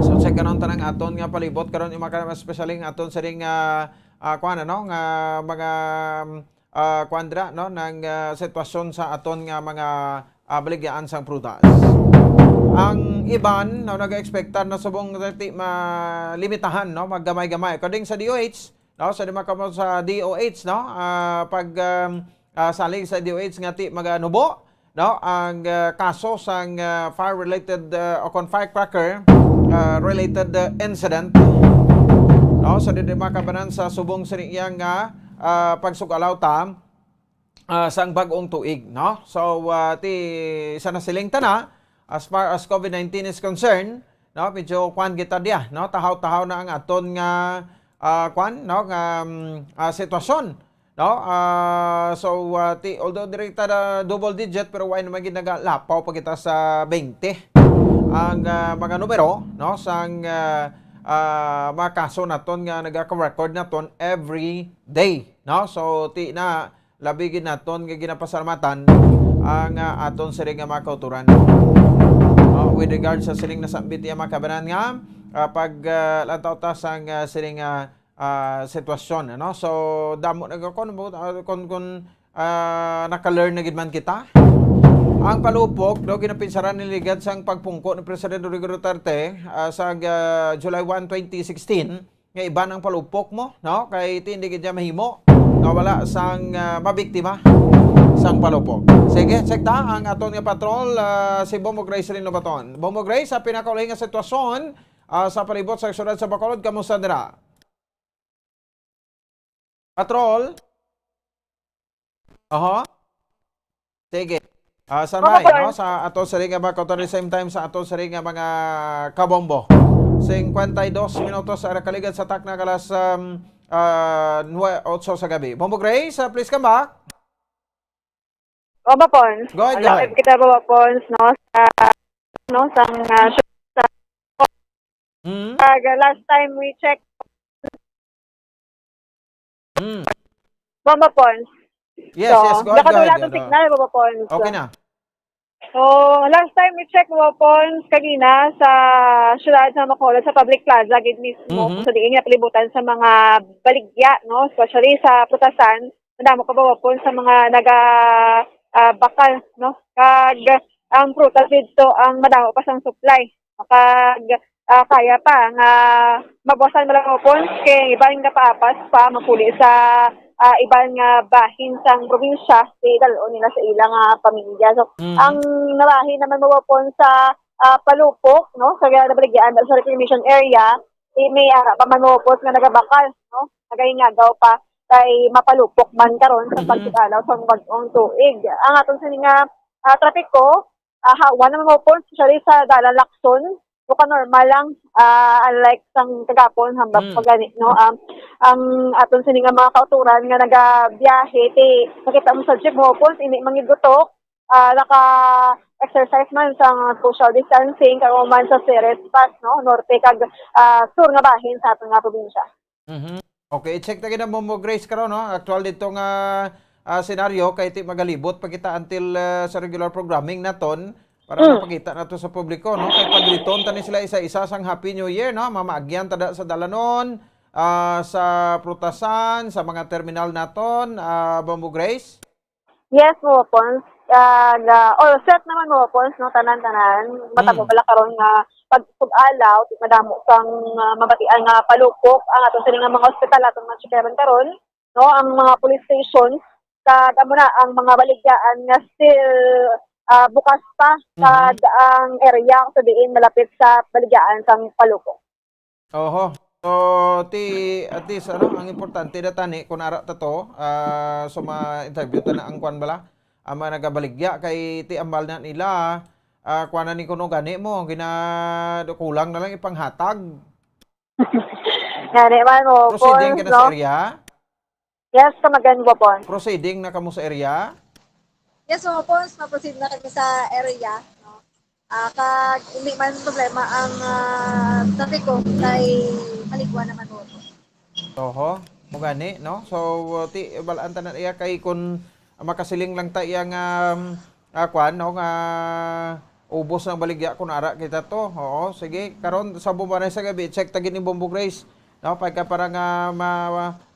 So check karon tanang aton nga palibot karon yung mga especially nga aton sari nga kuan, no, nga mga kuandra, no, ng sitwasyon sa aton nga mga baligyan sang prutas. Ang iban no, naga-expectan na subong malimitahan, no, maggamay-gamay according sa DOH. No, sa sa DOH, no, pag salig sa DOH nga ti maganubo, no, ang kaso sang fire related o firecracker related incident, no, sa di makabanan sa subong siniyang nga pagsugalaw ta sang bag-ong tuig, no. So ti isa na siling tana as far as COVID-19 is concerned, no, medyo kwan kita dia, no, tahaw-tahaw na ang aton nga kwan, no, sitwasyon, no. So although direkta na double digit pero why naman ginagalapaw pa kita sa 20 ang mga numero, no, sang mga kaso naton nga nagaka-record naton every day, no. So ti na labigin naton nga ginapasalamatan ang aton siring nga mga kauturan, with regard sa siring nasambit nga makabanan nga pag lantaw ta sang siring sitwasyon, ano. So damo nagakon kung naka-learn na gid man kita. Ang palupok do ginapinsaran ni ligad sang pagpungko ni Presidente Rodrigo Duterte sa July 1, 2016 nga iban ang palupok mo, no, kay hindi gid mahimo nga wala sang mabiktima sang palupok. Sige, check ta ang aton nga patrol si Bombo Grace rin Lobaton. Bombo Grace, sa pinakaulay nga sitwasyon sa palibot sa syudad sa Bacolod, kamusta dira? Patrol? Sige. Sa may, no? Sa ato sa ring nga mga at the same time sa ato sa ring nga mga kabombo. 52 minutos sa kaligad sa takna kalas 8 sa gabi. Bombo Grace, please come back. Baba Pons. Go ahead. Kita Baba Pons, no, sa last time we checked Baba Pons. Yes, go ahead. Nakadula itong signal, Baba Pons. Okay na. So, last time we checked, Baba Pons, kanina sa syudad sa Bacolod, sa public plaza, gid mismo, so diin nga palibutan sa mga baligya, no, especially sa Putasan, nadamo ka Baba Pons sa mga bakal, no, kag ang prutas dito ang madamo pa sang supply, kag kaya pa nga mabawasan mo lang Baba Pons kay ibang napaapas pa mapuli sa ibang bahin sang probinsya si dalo nila sa ilang pamilya. So ang nabahin naman Baba Pons sa palupok, no, sa nabaligyan sa reclamation area, may ara pa manopos nga nagabakal, no, nagahingagaw pa kay mapalupok man karon sa pagsugalaw sa bag-ong tuig. Ang aton sa nga trapiko, hawa na manopos, especially sa Dalan Lacson, muka normal lang, unlike sang kagapon, hambang pagani, no, ang aton sa nga mga kauturan nga nagabiyahe, nakita mo sa jeep manopos, ini mangigutok, naka-exercise man sa social distancing, karo man sa Ceres Pass, no, norte kag sur nga bahin sa aton nga probinsya. Okay, check na gina mo Grace karon, no? Actual dito nga senaryo kay ti magalibot pa kita until sa regular programming naton para mapakita nato sa publiko, no? Kay pagliton tani sila isa-isa sang Happy New Year, no? Mamaagyan tada sa dalanon, sa prutasan, sa mga terminal naton, Bombo Grace. Yes, mo pons. All set naman mo pons, no, tanan-tanan. Matabo pala karon nga pag-alaw, madamo sang mabatian nga palupok ang aton sa nga mga ospital aton mga chikaran karon, no, ang mga police station kag amo na ang mga baligyan nga still bukas pa kag ang area sa diin malapit sa baligyan sang palupok. Oho. So, at least, ang importante na tani, kung ara ta to, so ma-interview ta na ang kwan bala, ang mga nagabaligya, kay ti ambal na nila, kwan na ni kuno gani mo, kulang na lang ipanghatag. Gani man mo, Proceeding ka na sa area? Yes, kamagan mo, Pons. Proceeding na kamo sa area? Yes, mo, Pons, ma-proceed na kami sa area. Kag hindi man problema ang trapiko kay maligwa naman mo. Oho, mo gani, no? So, ti balaan tanan iya kay kun makasiling lang ta iya nga kwan, no, nga ubos ng baligya kun ara kita to. Oo, sige. Karon sa bumanay sa gabi, check tagin ni Bombo Grace. No, pagka para nga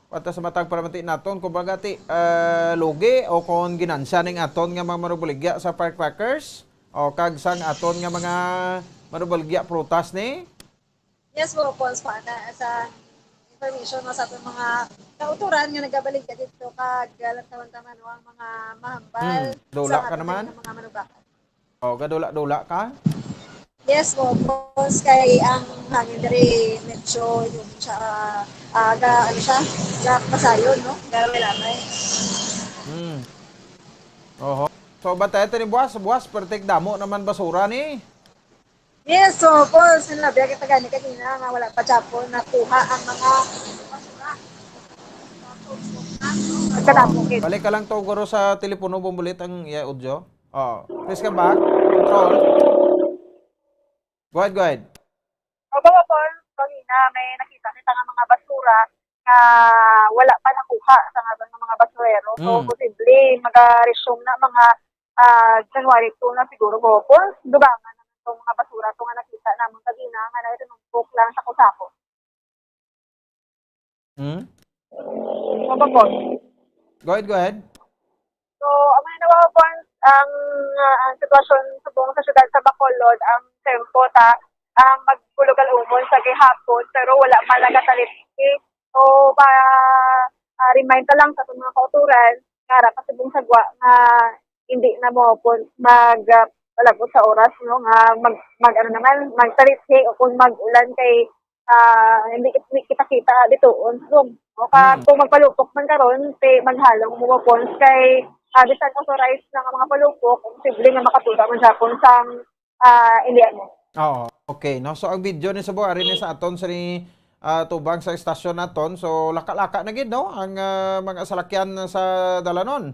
wata sa matag paramati naton kumbaga ti lugi o kon ginansya ning aton nga mga marubaligya sa firecrackers. O kag sang aton nga mga marubaligya prutas ni? Yes, mo Pons, pa na sa information mo sa ating mga kauturan nga nagabaligya dito kag taman-taman ang mga mahambal. Dula ka naman? Mga manubakan. O, gadula-dula ka? Yes, mo Pons, kay ang hangin diri medyo yung siya ano siya, masayon, no? Galamay. Oho. So, batay ito ni buwas, pertek damo naman basura ni. Yes, so po, sinabi kita gani kanina nga wala pa Japon nakuha ang mga basura. Balik ka lang to guro sa telepono bumbulit ang iya audio. Please come back. Control. Go ahead. Opo, kanina may nakita kita nga mga basura nga wala pa nakuha sa mga basurero. So, posible mag-resume na mga January 2 na siguro po. Dugangan naman itong mga basura ito nga nakita namin kagina nga na ito nung lang sa kusako. Go ahead. So, ang mga nawawapon, ang sitwasyon sa buong sa syudad sa Bacolod, ang tempo ang magbulugal umon sa gihapon, pero wala man nagatalit. So, remind ka lang sa itong mga kauturan, nga pa sa buong sagwa, nga hindi na mo po magpalabot sa oras, no, nga magtalit o kung mag-ulan kay hindi kita dito on Zoom. O kung magpalupok man karon maghalong mo po kay bisan authorized ng mga palupok, posible nga makatulong man Japon sang India mo. Oo, okay. No? So, ang video ni Sabo, ari ni sa aton sa ni tubang sa estasyon naton. So, laka-laka na gid, no? Ang mga salakyan sa dalanon.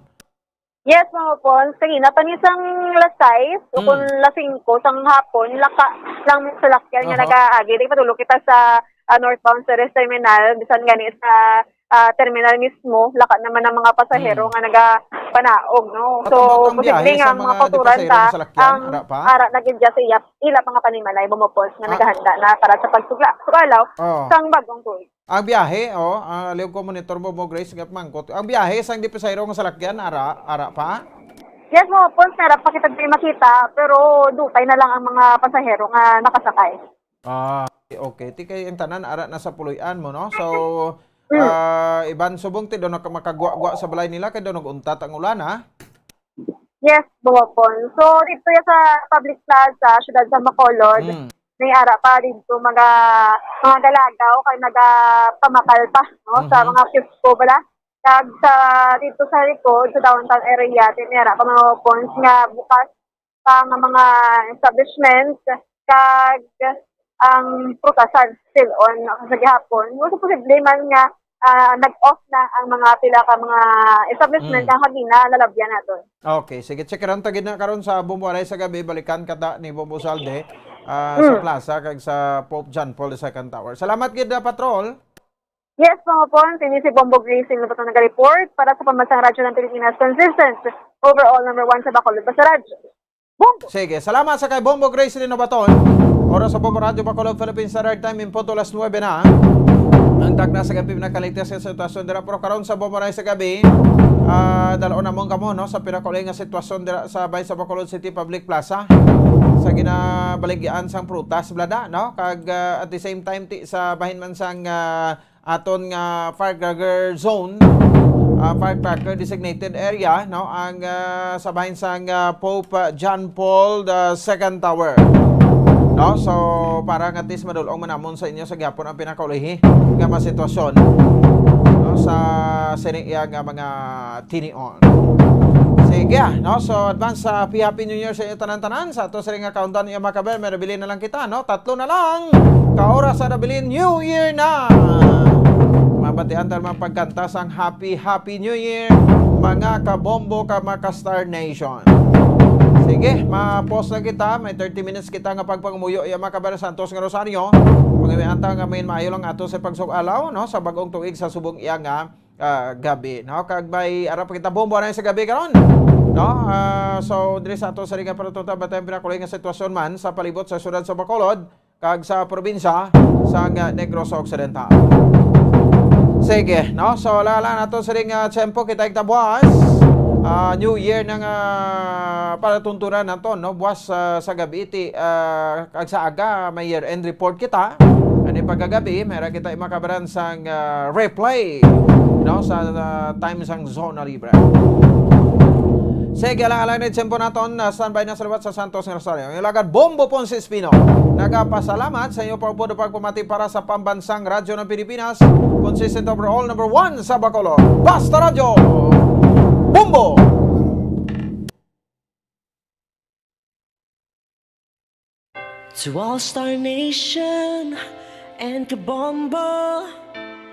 Yes, mga Pons. Sige, napanisang lasay, o kung lasing ko, sang hapon, laka lang sa lakyan nga nag-aagi. Di patulog kita sa northbound Ceres Terminal, bisan gani sa terminal mismo, laka naman ng mga pasahero nga nagapanaog, no? So, posible nga mga kauturan ang ara na gidya sa ila mga panimalay, bumapos nga naghahanda na para sa pagsugalaw sang bagong tuig. Ang biyahe, aliw ko monitor mo Grace, mangkot. Ang biyahe sang di pasahero nga salakyan, ara pa? Yes, mo Pons, narap pa kita makita, pero dupay na lang ang mga pasahero nga nakasakay. Okay. Ti kay ang tanan ara na sa puloy-an mo, no? So, iban subong ti doon makagwa-gwa sa balay nila kay doon nag-untat ang ulan, ha? Yes, Bumapon. So, dito yan sa public plaza, syudad sa Bacolod, may ara pa dito mga galagaw kay nagapamakal pa, no? Sa mga kisko bala. Kag sa dito sa likod, sa downtown area, tinira pa mga Bumapon nga bukas pa nga mga establishments kag ang prutasan still on sa gihapon. Mo posible man nga nag-off na ang mga pila ka mga establishment ang hagina lalabyan naton. Okay, sige, check ran tagid na karon sa Bombo Alay sa gabi, balikan kata ni Bombo Salde sa plaza kag sa Pope John Paul II Tower. Salamat gid patrol. Yes, mga pon, si Bombo Gracing na nag-report para sa Pambansang Radyo ng Pilipinas, consistent overall number 1 sa Bacolod Basta Radyo. Bombo! Sige, salamat sa kay Bombo Grace Rinobaton. Oras sa Bombo Radio Bacolod Philippines Standard Time in punto 9 na. Ang tag na sa gabi pinakalites sa sitwasyon dira pero karon sa Bombo Ray sa gabi dalaon na mong kamo no sa pinakauli nga sitwasyon dira sa Bayan sa Bacolod City Public Plaza sa ginabaligyan sang prutas blada no kag at the same time sa bahin man sang aton nga firecracker zone firecracker designated area no ang sa bahin sang Pope John Paul II Tower. No, so para nga tis madulong manamon sa inyo sa gyapon ang pinakaulihi nga mga sitwasyon no sa siniya nga mga tinion. Sige, no, so advance sa Happy New Year sa inyo tanan-tanan sa ato sa ring countdown iya makaber may nabilin na lang kita no, 3 na lang kaoras sa nabilin New Year na. Mabatian tayo mga pagkanta sang Happy New Year mga kabombo ka mga Star Nation. Sige, ma-pause na kita. May 30 minutes kita nga pagpangamuyo iya mga kabara Santos nga Rosario. Pagamianta nga may maayo lang ato sa pagsugalaw no sa bagong tuig sa subong iya nga gabi no kag may ara pa kita bombo na sa gabi karon. No, so diri sa ato sa ringa para tuta batay pinakuloy nga sitwasyon man sa palibot sa syudad sa Bacolod kag sa probinsya sa Negros Occidental. Sige, no, so lala nato sa ringa tempo kita igtabuas. New Year nang palatuntunan nato no buwas sa gabi iti kag sa aga may year end report kita ani pagkagabi mayra kita makabaran sang replay no sa time sang Zona Libre. Sige lang ni tempo naton standby na sa lubat sa Santos nga Rosario. Ilagad Bombo Ponce Espino. Nagapasalamat sa inyo pagpumati para sa Pambansang Radyo ng Pilipinas. Consistent overall number 1 sa Bacolod. Basta Radyo. Bombo! To All Star Nation and Kabombo,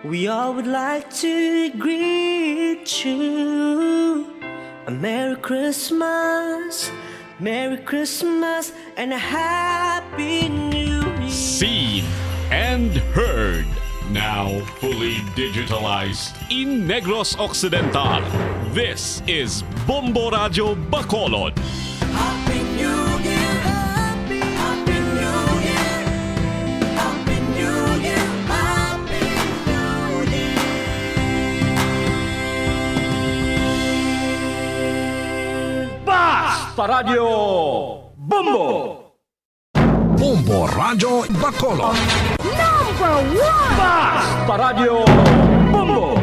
we all would like to greet you. A Merry Christmas, and a Happy New Year. Seen and heard. Now fully digitalized in Negros Occidental. This is Bombo Radio Bacolod. Happy New Year, Happy New Year, Happy New Year, Happy New Year. Basta Radio Bombo! Bombo Radio Bacolod. Number 1! Basta Radio Bombo!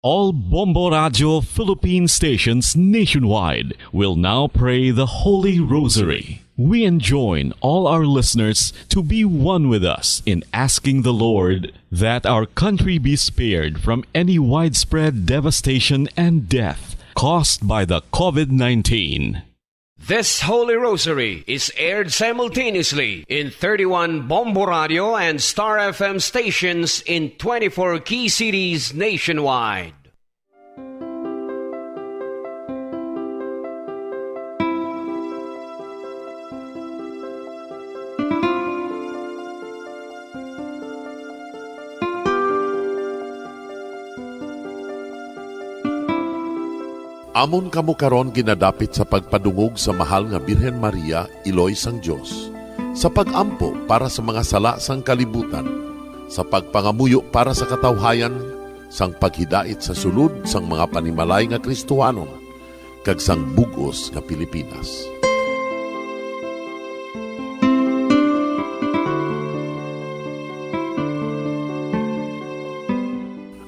All Bombo Radio Philippine stations nationwide will now pray the Holy Rosary. We enjoin all our listeners to be one with us in asking the Lord that our country be spared from any widespread devastation and death caused by the COVID-19. This Holy Rosary is aired simultaneously in 31 Bombo Radio and Star FM stations in 24 key cities nationwide. Amon kamo karon ginadapit sa pagpadungog sa mahal nga Birhen Maria, Iloy sang Dios, sa pagampo para sa mga sala sang kalibutan, sa pagpangamuyo para sa katawhayan, sang paghidait sa sulod sang mga panimalay nga Kristohanon, kag sang bugos nga Pilipinas.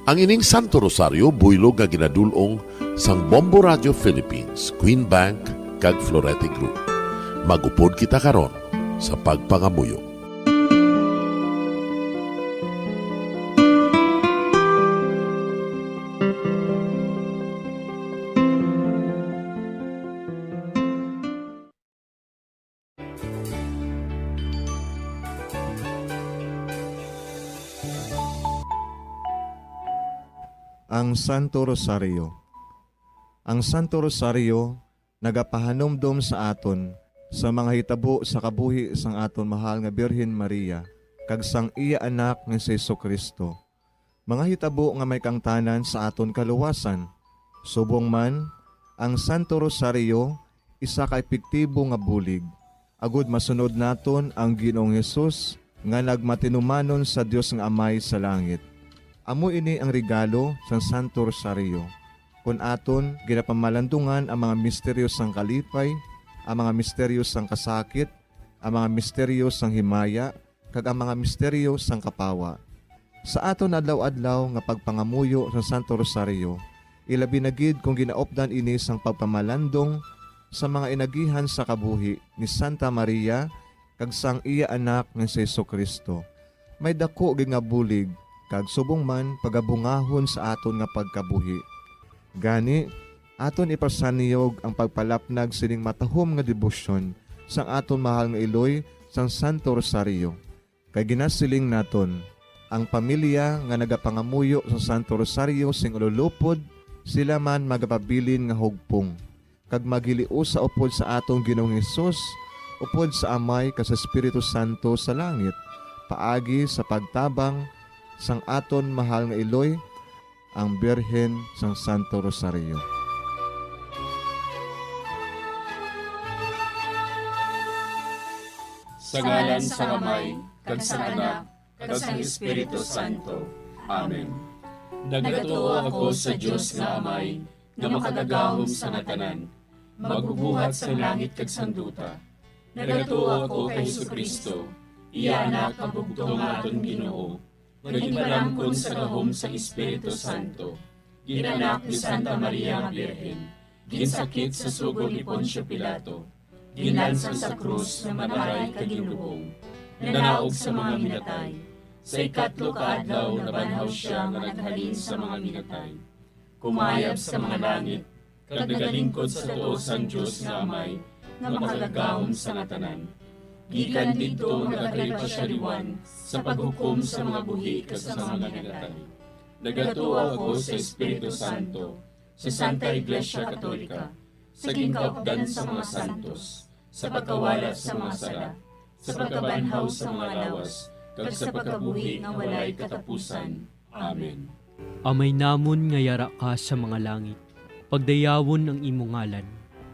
Ang ining Santo Rosario buylog nga ginadulong sang Bombo Radio Philippines, Queen Bank, kag Florete Group. Magupod kita karon sa pagpangamuyo. Ang Santo Rosario. Ang Santo Rosario nagapahanomdom sa aton sa mga hitabo sa kabuhi sang aton mahal nga Birhen Maria kag sang iya anak nga si Jesucristo. Mga hitabo nga may kangtanan sa aton kaluwasan. Subong man, ang Santo Rosario isa ka epektibo nga bulig. Agud masunod naton ang Ginoong Hesus nga nagmatinumanon sa Dios nga Amay sa langit. Amo ini ang regalo sa Santo Rosario. Kung aton ginapamalandungan ang mga misteryo sang kalipay, ang mga misteryo sang kasakit, ang mga misteryo sang himaya, kag ang mga misteryo sang kapawa. Sa aton adlaw-adlaw nga pagpangamuyo sa Santo Rosario, ilabi na gid kung ginaopdan ini sang pagpamalandong sa mga inagihan sa kabuhi ni Santa Maria kag sang iya anak nga si Jesucristo. May dako gid nga bulig kag subong man pagabungahon sa aton nga pagkabuhi. Gani, aton ipasaniyog ang pagpalapnag sining matahom nga debosyon sang aton mahal nga iloy sang Santo Rosario. Kay ginasiling naton, ang pamilya nga nagapangamuyo sa Santo Rosario sing ululupod, sila man magapabilin nga hugpong. Kag magiliu sa upod sa atong Ginoong Hesus, upod sa Amay kas Espiritu Santo sa langit, paagi sa pagtabang sang aton mahal nga iloy, ang Birhen sang Santo Rosario. Sa ngalan sa Amay, kag sa Anak, kag sa Espiritu Santo. Amen. Nagatuo ako sa Dios nga Amay, nga makadagahom sa natanan, magbubuhat sa langit kag sanduta. Nagatuo ako kay Jesucristo, iya anak ang bugtong aton Ginoo. Nagipalangkon sa gahom sa Espiritu Santo. Ginanak ni Santa Maria nga Birhen. Ginsakit sa sugod ni Poncio Pilato. Ginlansang sa krus na mataray kag ginlubong. Nanaog sa mga minatay. Sa ikatlo ka adlaw nabanhaw siya nga naghalin sa mga minatay. Kumayab sa mga langit, kag nagalingkod sa tuo sang Dios nga Amay, nga makagagahom sa natanan. Gikan dito nagakalipasyariwan sa paghukom sa mga buhi kas sa mga minatay. Nagatuo ako sa Espiritu Santo, sa Santa Iglesia Katolika, sa gingkaupdan sa mga santos, sa pagkawala sa mga sala, sa pagkabanhaw sa mga lawas, kag sa pagkabuhi nga walay katapusan. Amen. Amay namon nga yara ka sa mga langit, pagdayawon ang imo ngalan,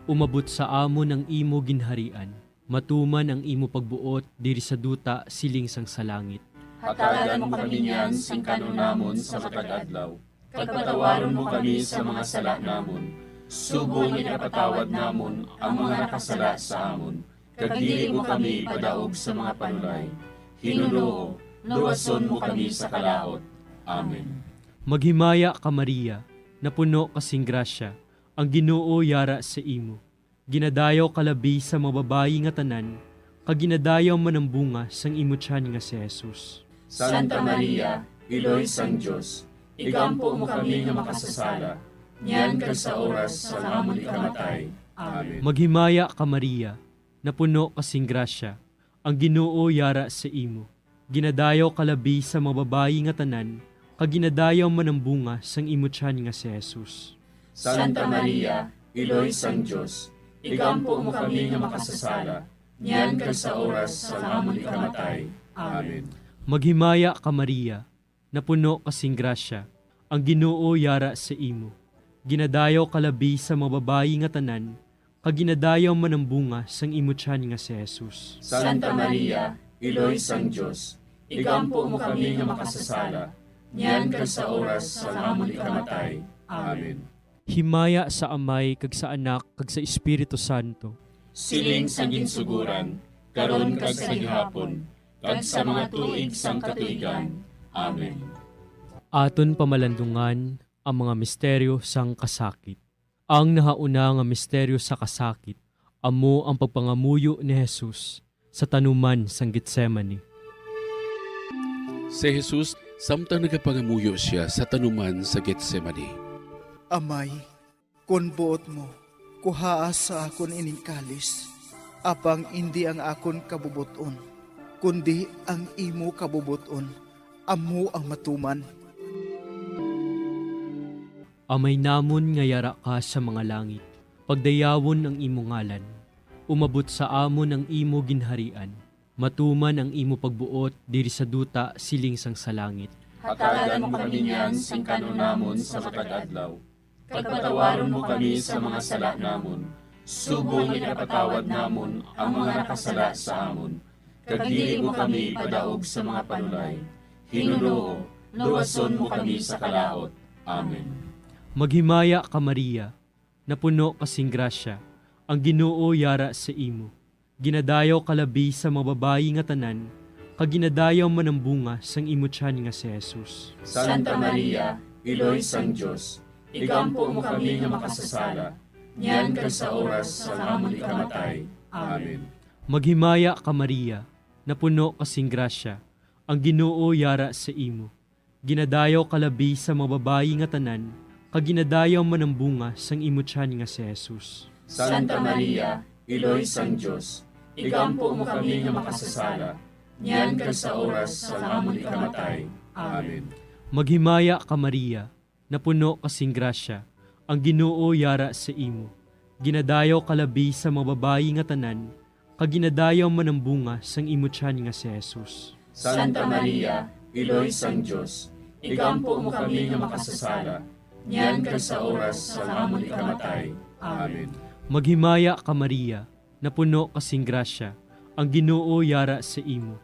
umabot sa amon ang imo ginharian, matuman ang imo pagbuot diri sa duta siling sang sa langit. Hatagan mo kami niyan sing kanon namon sa matag adlaw. Pagpatawaron mo kami sa mga sala namon. Subong ipatawad namon ang mga nakasala sa amon. Kag dili mo kami padaog sa mga panulay. Hinunoo, luwason mo kami sa kalaot. Amen. Maghimaya ka Maria, napuno kasing grasya, ang Ginoo yara sa imo. Ginadayaw kalabi sa mga babayi nga tanan, kag ginadayaw man ang bunga sang imo tiyan nga si Jesus. Santa Maria, Iloy sang Dios, igampo mo kami nga makasasala, niyan kag sa oras sa amon ikamatay. Amen. Maghimaya ka Maria, napuno kasing grasya, ang Ginoo yara sa imo. Ginadayaw kalabi sa mga babayi nga tanan, kag ginadayaw man ang bunga sang imo tiyan nga si Jesus. Santa Maria, Iloy sang Dios, igampo mo kami nga makasasala, niyan kag sa oras sa amon ikamatay. Amen. Maghimaya ka Maria, napuno kasing grasya, ang Ginoo yara sa imo. Ginadayaw kalabi sa mga babayi nga tanan, kag ginadayaw man ang bunga sang imo tiyan nga si Jesus. Santa Maria, Iloy sang Dios, igampo mo kami nga makasasala, niyan kag sa oras sa amon ikamatay. Amen. Himaya sa Amay kag sa Anak kag sa Espiritu Santo. Siling sa ginsuguran, karon kag sa gihapon, kag sa mga tuig sang katuigan. Amen. Aton pamalandungan ang mga misteryo sang kasakit. Ang nahauna nga misteryo sa kasakit, amo ang pagpangamuyo ni Jesus sa tanuman sang Getsemani. Si Jesus, samtang nagapangamuyo siya sa tanuman sa Getsemani. Amay, kun buot mo, kuhaa sa akon ining kalis, apang hindi ang akon kabubuton, kundi ang imo kabubuton, amo ang matuman. Amay namon nga yara ka sa mga langit, pagdayawon ang imo ngalan, umabot sa amon ang imo ginharian, matuman ang imo pagbuot diri sa duta siling sang sa langit. Hatagan mo kami niyan sing kanunamon sa matag adlaw. Pagpatawaron mo kami sa mga sala namon, subong ipatawad namon ang mga nakasala sa amon. Kagdili mo kami padaog sa mga panulay. Hinunoo, luwason mo kami sa kalaot. Amen. Maghimaya ka Maria, napuno kasing grasya, ang Ginoo yara sa imo. Ginadayaw kalabi sa mga babayi nga tanan, kag ginadayaw man ang bunga sang imo tiyan nga si Jesus. Santa Maria, Iloy sang Diyos, igampo mo kami nga makasasala, niyan kag sa oras sa amon ikamatay. Amen. Maghimaya ka Maria, napuno kasing grasya, ang Ginoo yara sa imo. Ginadayaw kalabi sa mga babayi nga tanan, kag ginadayaw man ang bunga sang imo tiyan nga si Jesus. Santa Maria, Iloy sang Diyos, igampo mo kami nga makasasala, niyan kag sa oras sa amon ikamatay. Amen. Maghimaya ka Maria, napuno kasing grasya, ang Ginoo yara sa imo. Ginadayaw kalabi sa mga babayi nga tanan, kag ginadayaw man ang bunga sang imo tiyan nga si Jesus. Santa Maria, Iloy sang Diyos, igampo mo kami nga makasasala, niyan kag sa oras sa amon ikamatay. Amen. Maghimaya ka Maria, napuno kasing grasya, ang Ginoo yara sa imo.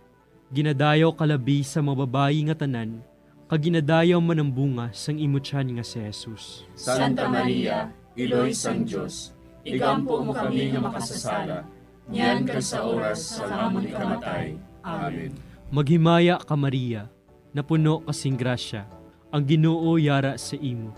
Ginadayaw kalabi sa mga babayi nga tanan, kag ginadayaw man ang bunga sang imo tiyan nga si Jesus. Santa Maria, Iloy sang Diyos, igampo mo kami nga makasasala, niyan kag sa oras sa amon ikamatay. Amen. Maghimaya ka Maria, napuno kasing grasya, ang Ginoo yara sa imo.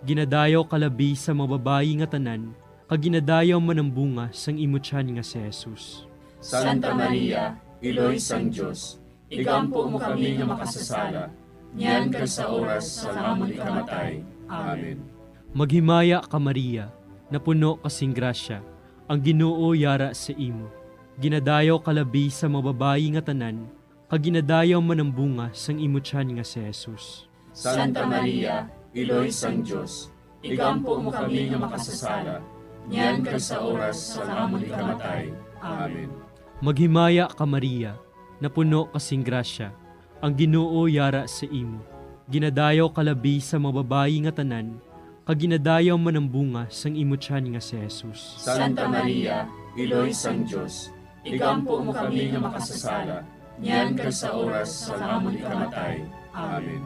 Ginadayaw kalabi sa mga babayi nga tanan, kag ginadayaw man ang bunga sang imo tiyan nga si Jesus. Santa Maria, Iloy sang Diyos, igampo mo kami nga makasasala, niyan kag sa oras sa amon ikamatay. Amen. Maghimaya ka Maria, napuno kasing grasya, ang Ginoo yara sa imo. Ginadayaw kalabi sa mga babayi nga tanan, kag ginadayaw man ang bunga sang imo tiyan nga si Jesus. Santa Maria, Iloy sang Diyos, igampo mo kami nga makasasala, niyan kag sa oras sa amon ikamatay. Amen. Maghimaya ka Maria, napuno kasing grasya, ang Ginoo yara sa imo. Ginadayaw kalabi sa mga babayi nga tanan, kag ginadayaw man ang bunga sang imo tiyan nga si Jesus. Santa Maria, Iloy sang Diyos, igampo mo kami nga makasasala, niyan kag sa oras sa amon ikamatay. Amen.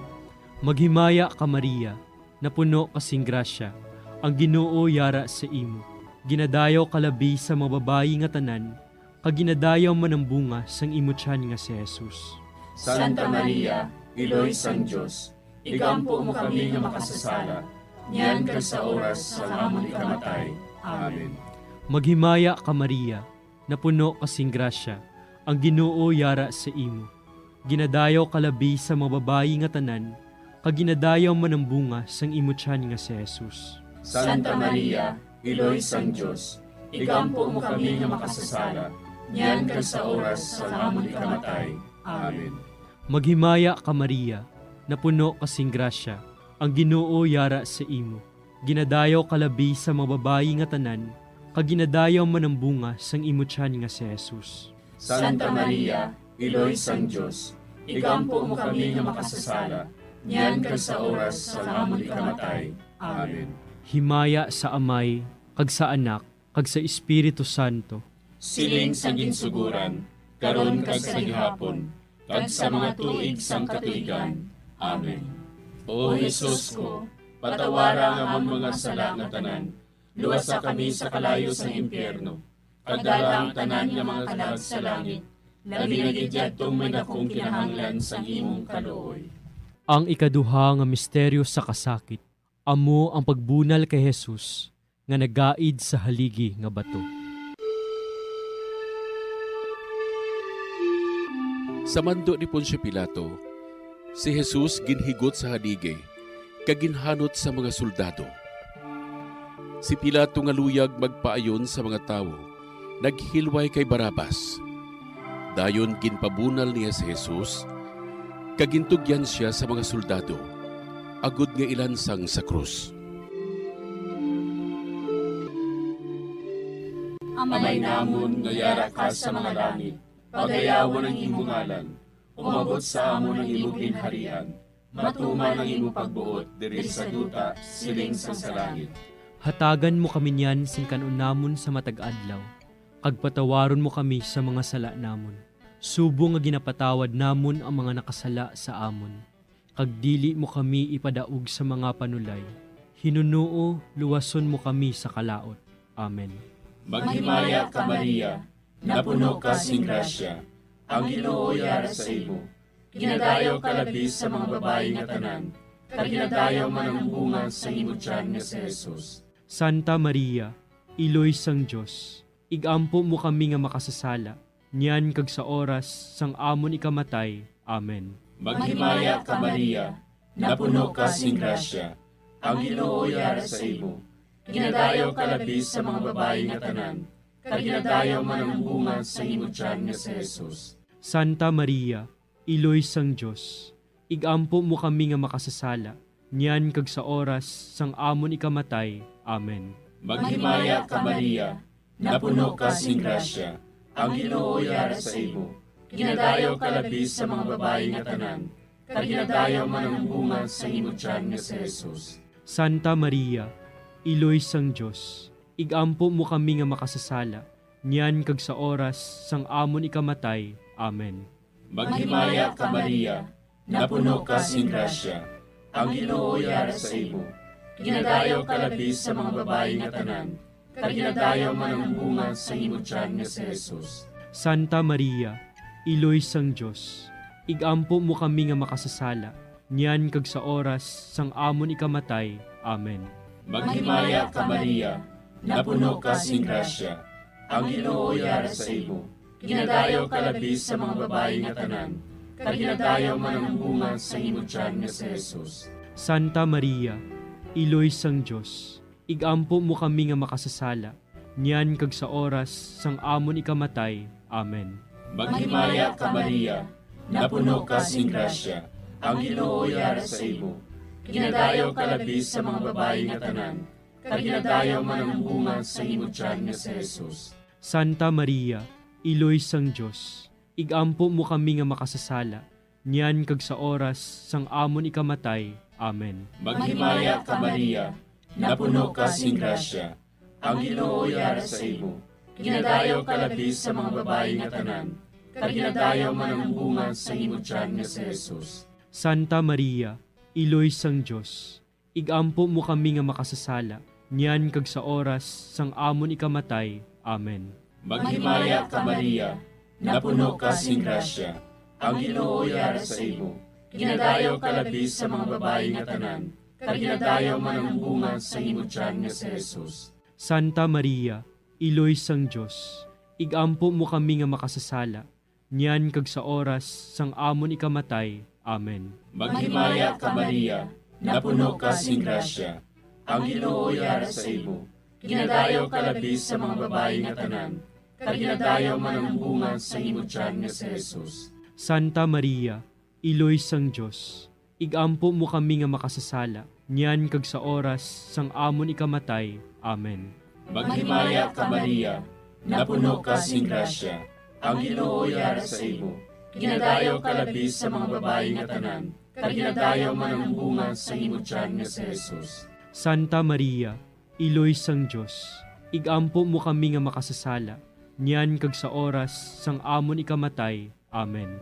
Maghimaya ka Maria, napuno kasing grasya, ang Ginoo yara sa imo. Ginadayaw kalabi sa mga babayi nga tanan, kag ginadayaw man ang bunga sang imo tiyan nga si Jesus. Santa Maria, Iloy sang Diyos, igampo mo kami nga makasasala, niyan kag sa oras sa amon ikamatay. Amen. Maghimaya ka Maria, napuno kasing grasya, ang Ginoo yara sa imo. Ginadayaw kalabi sa mga babayi nga tanan, kag ginadayaw man ang bunga sang imo tiyan nga si Jesus. Santa Maria, Iloy sang Diyos, igampo mo kami nga makasasala, niyan kag sa oras sa amon ikamatay. Amen. Maghimaya ka Maria, napuno kasing grasya, ang Ginoo yara sa imo. Ginadayaw kalabi sa mga babayi nga tanan, kag ginadayaw man ang bunga sang imo tiyan nga si Jesus. Santa Maria, Iloy sang Diyos, igampo mo kami nga makasasala, niyan kag sa oras sa amon ikamatay. Amen. Himaya sa Amay, kag sa Anak, kag sa Espiritu Santo. Siling sa ginsuguran, karon kag sa gihapon, kag sa mga tuig sang katuigan. Amen. O Jesus ko, patawara nga among mga sala nga tanan, luwasa kami sa kalayo sa impyerno, kag dala ang tanan nga mga kalag sa langit, labi na gidyadtong may dakong kinahanglan sa imong kaluoy. Ang ikaduha nga misteryo sa kasakit, amo ang pagbunal kay Jesus nga nagaid sa haligi nga bato. Sa mando ni Poncio Pilato, si Jesus ginhigot sa haligi, kaginhanot sa mga soldado. Si Pilato nga luyag magpaayon sa mga tao, naghilway kay Barabas. Dayon ginpabunal niya si Jesus, kagintugyan siya sa mga soldado, agud nga ilansang sa krus. Amay namon nga yara ka sa mga langit, pagayawan ang imong ngalan, umabot sa amon ang imong ginharian, matuman ang imong pagbuot diri sa duta siling sa langit. Hatagan mo kami niyan sin kanunamon sa matag adlaw, kag patawaron mo kami sa mga sala namon. Subo nga ginapatawad namon ang mga nakasala sa amon. Kag dili mo kami ipadaog sa mga panulay. Hinunuo, luwason mo kami sa kalaot. Amen. Maghimaya ka Maria, napuno ka sing grasya, ang Ginoo yara sa imo. Ginadayaw ka labis sa mga babae nga tanan, kag ginadayaw man ang bunga sa imo tiyan nga si Jesus. Santa Maria, Iloy sang Diyos, igampo mo kami nga makasasala, niyan kag sa oras sang amon ikamatay. Amen. Maghimaya ka Maria, napuno ka sing grasya, ang Ginoo yara sa imo. Ginadayaw ka labis sa mga babae nga tanan, kag ginadayaw man ang bunga sa imo tiyan nga si Jesus. Santa Maria, Iloy sang Diyos, igampo mo kami nga makasasala, niyan kag sa oras sang amon ikamatay. Amen. Maghimaya ka Maria, napuno ka sing grasya, ang Ginoo yara sa imo. Ginadayaw ka labis sa mga babae nga tanan, kag ginadayaw man ang bunga sa imo tiyan nga si Jesus. Santa Maria, Iloy sang Diyos, igampo mo kami nga makasasala, niyan kag sa oras sang amon ikamatay. Amen. Maghimaya ka Maria, napuno ka sing grasya, ang Ginoo yara sa imo. Ginadayaw ka labis sa mga babae nga tanan, kag ginadayaw man ang bunga sa imo tiyan nga si Jesus. Santa Maria, Iloy sang Diyos, igampo mo kami nga makasasala, niyan kag sa oras sang amon ikamatay. Amen. Maghimaya ka Maria, napuno ka sing grasya, ang Ginoo yara sa imo. Ginadayaw ka labis sa mga babae nga tanan, kag ginadayaw man ang bunga sa imo tiyan nga si Jesus. Santa Maria, Iloy sang Diyos, igampo mo kami nga makasasala, niyan kag sa oras sang amon ikamatay. Amen. Maghimaya ka Maria, napuno ka sing grasya, ang Ginoo yara sa imo. Ginadayaw ka labis sa mga babae nga tanan, kag ginadayaw man ang bunga sa imo tiyan nga si Jesus. Santa Maria, Iloy sang Diyos, igampo mo kami nga makasasala, niyan kag sa oras sang amon ikamatay. Amen. Maghimaya ka Maria, napuno ka sing grasya, ang Ginoo yara sa imo. Ginadayaw ka labis sa mga babae nga tanan, kag ginadayaw man ang bunga sa imo tiyan nga si Jesus. Santa Maria, Iloy sang Diyos, igampo mo kami nga makasasala, niyan kag sa oras sang amon ikamatay. Amen. Maghimaya ka Maria, napuno ka sing grasya, ang Ginoo yara sa imo. Ginadayaw ka labis sa mga babae nga tanan, kag ginadayaw man ang bunga sa imo tiyan nga si Jesus. Santa Maria, Iloy sang Diyos, igampo mo kami nga makasasala, niyan kag sa oras sang amon ikamatay. Amen. Maghimaya ka Maria, napuno ka sing grasya, ang Ginoo yara sa imo. Ginadayaw ka labis sa mga babae nga tanan, kag ginadayaw man ang bunga sa imo tiyan nga si Jesus. Santa Maria, Iloy sang Diyos, igampo mo kami nga makasasala, niyan kag sa oras sang amon ikamatay. Amen. Maghimaya ka Maria, napuno ka sing grasya, ang Ginoo yara sa imo. Ginadayaw ka labis sa mga babae nga tanan, kag ginadayaw man ang bunga sa imo tiyan nga si Jesus. Santa Maria, Iloy sang Diyos, igampo mo kami nga makasasala, niyan kag sa oras sang amon ikamatay. Amen.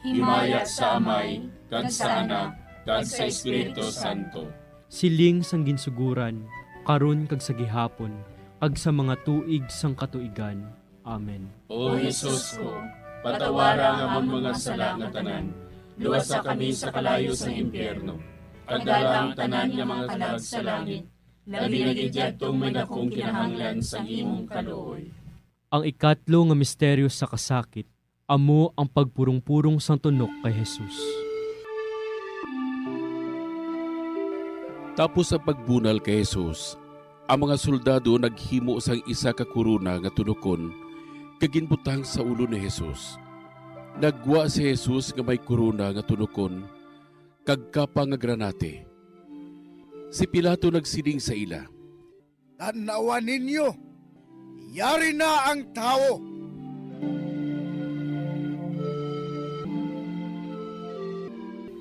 Himaya sa Amay, kag sa Anak, kag sa Espiritu Santo. Siling sang ginsuguran, karon kag sa gihapon, kag sa mga tuig sang katuigan. Amen. O Jesus ko, patawara nga amon mga sala nga tanan, luwasa kami sa kalayo sa impyerno. Pagdala ang tanan nga mga kalag sa langit, labi na gidyadtong may dakong kinahanglan sa imong kaluoy. Ang ikatlo nga misteryo sa kasakit, amo ang pagpurong-purong sang tunok kay Jesus. Tapos sa pagbunal kay Jesus, ang mga soldado naghimo sang isa ka kuruna nga tunokon kaginbutang sa ulo ni Jesus. Nagwa si Jesus nga may kuruna nga tunokon kag kapa nga granate. Si Pilato nagsiling sa ila, Tanawan ninyo, yari na ang tao.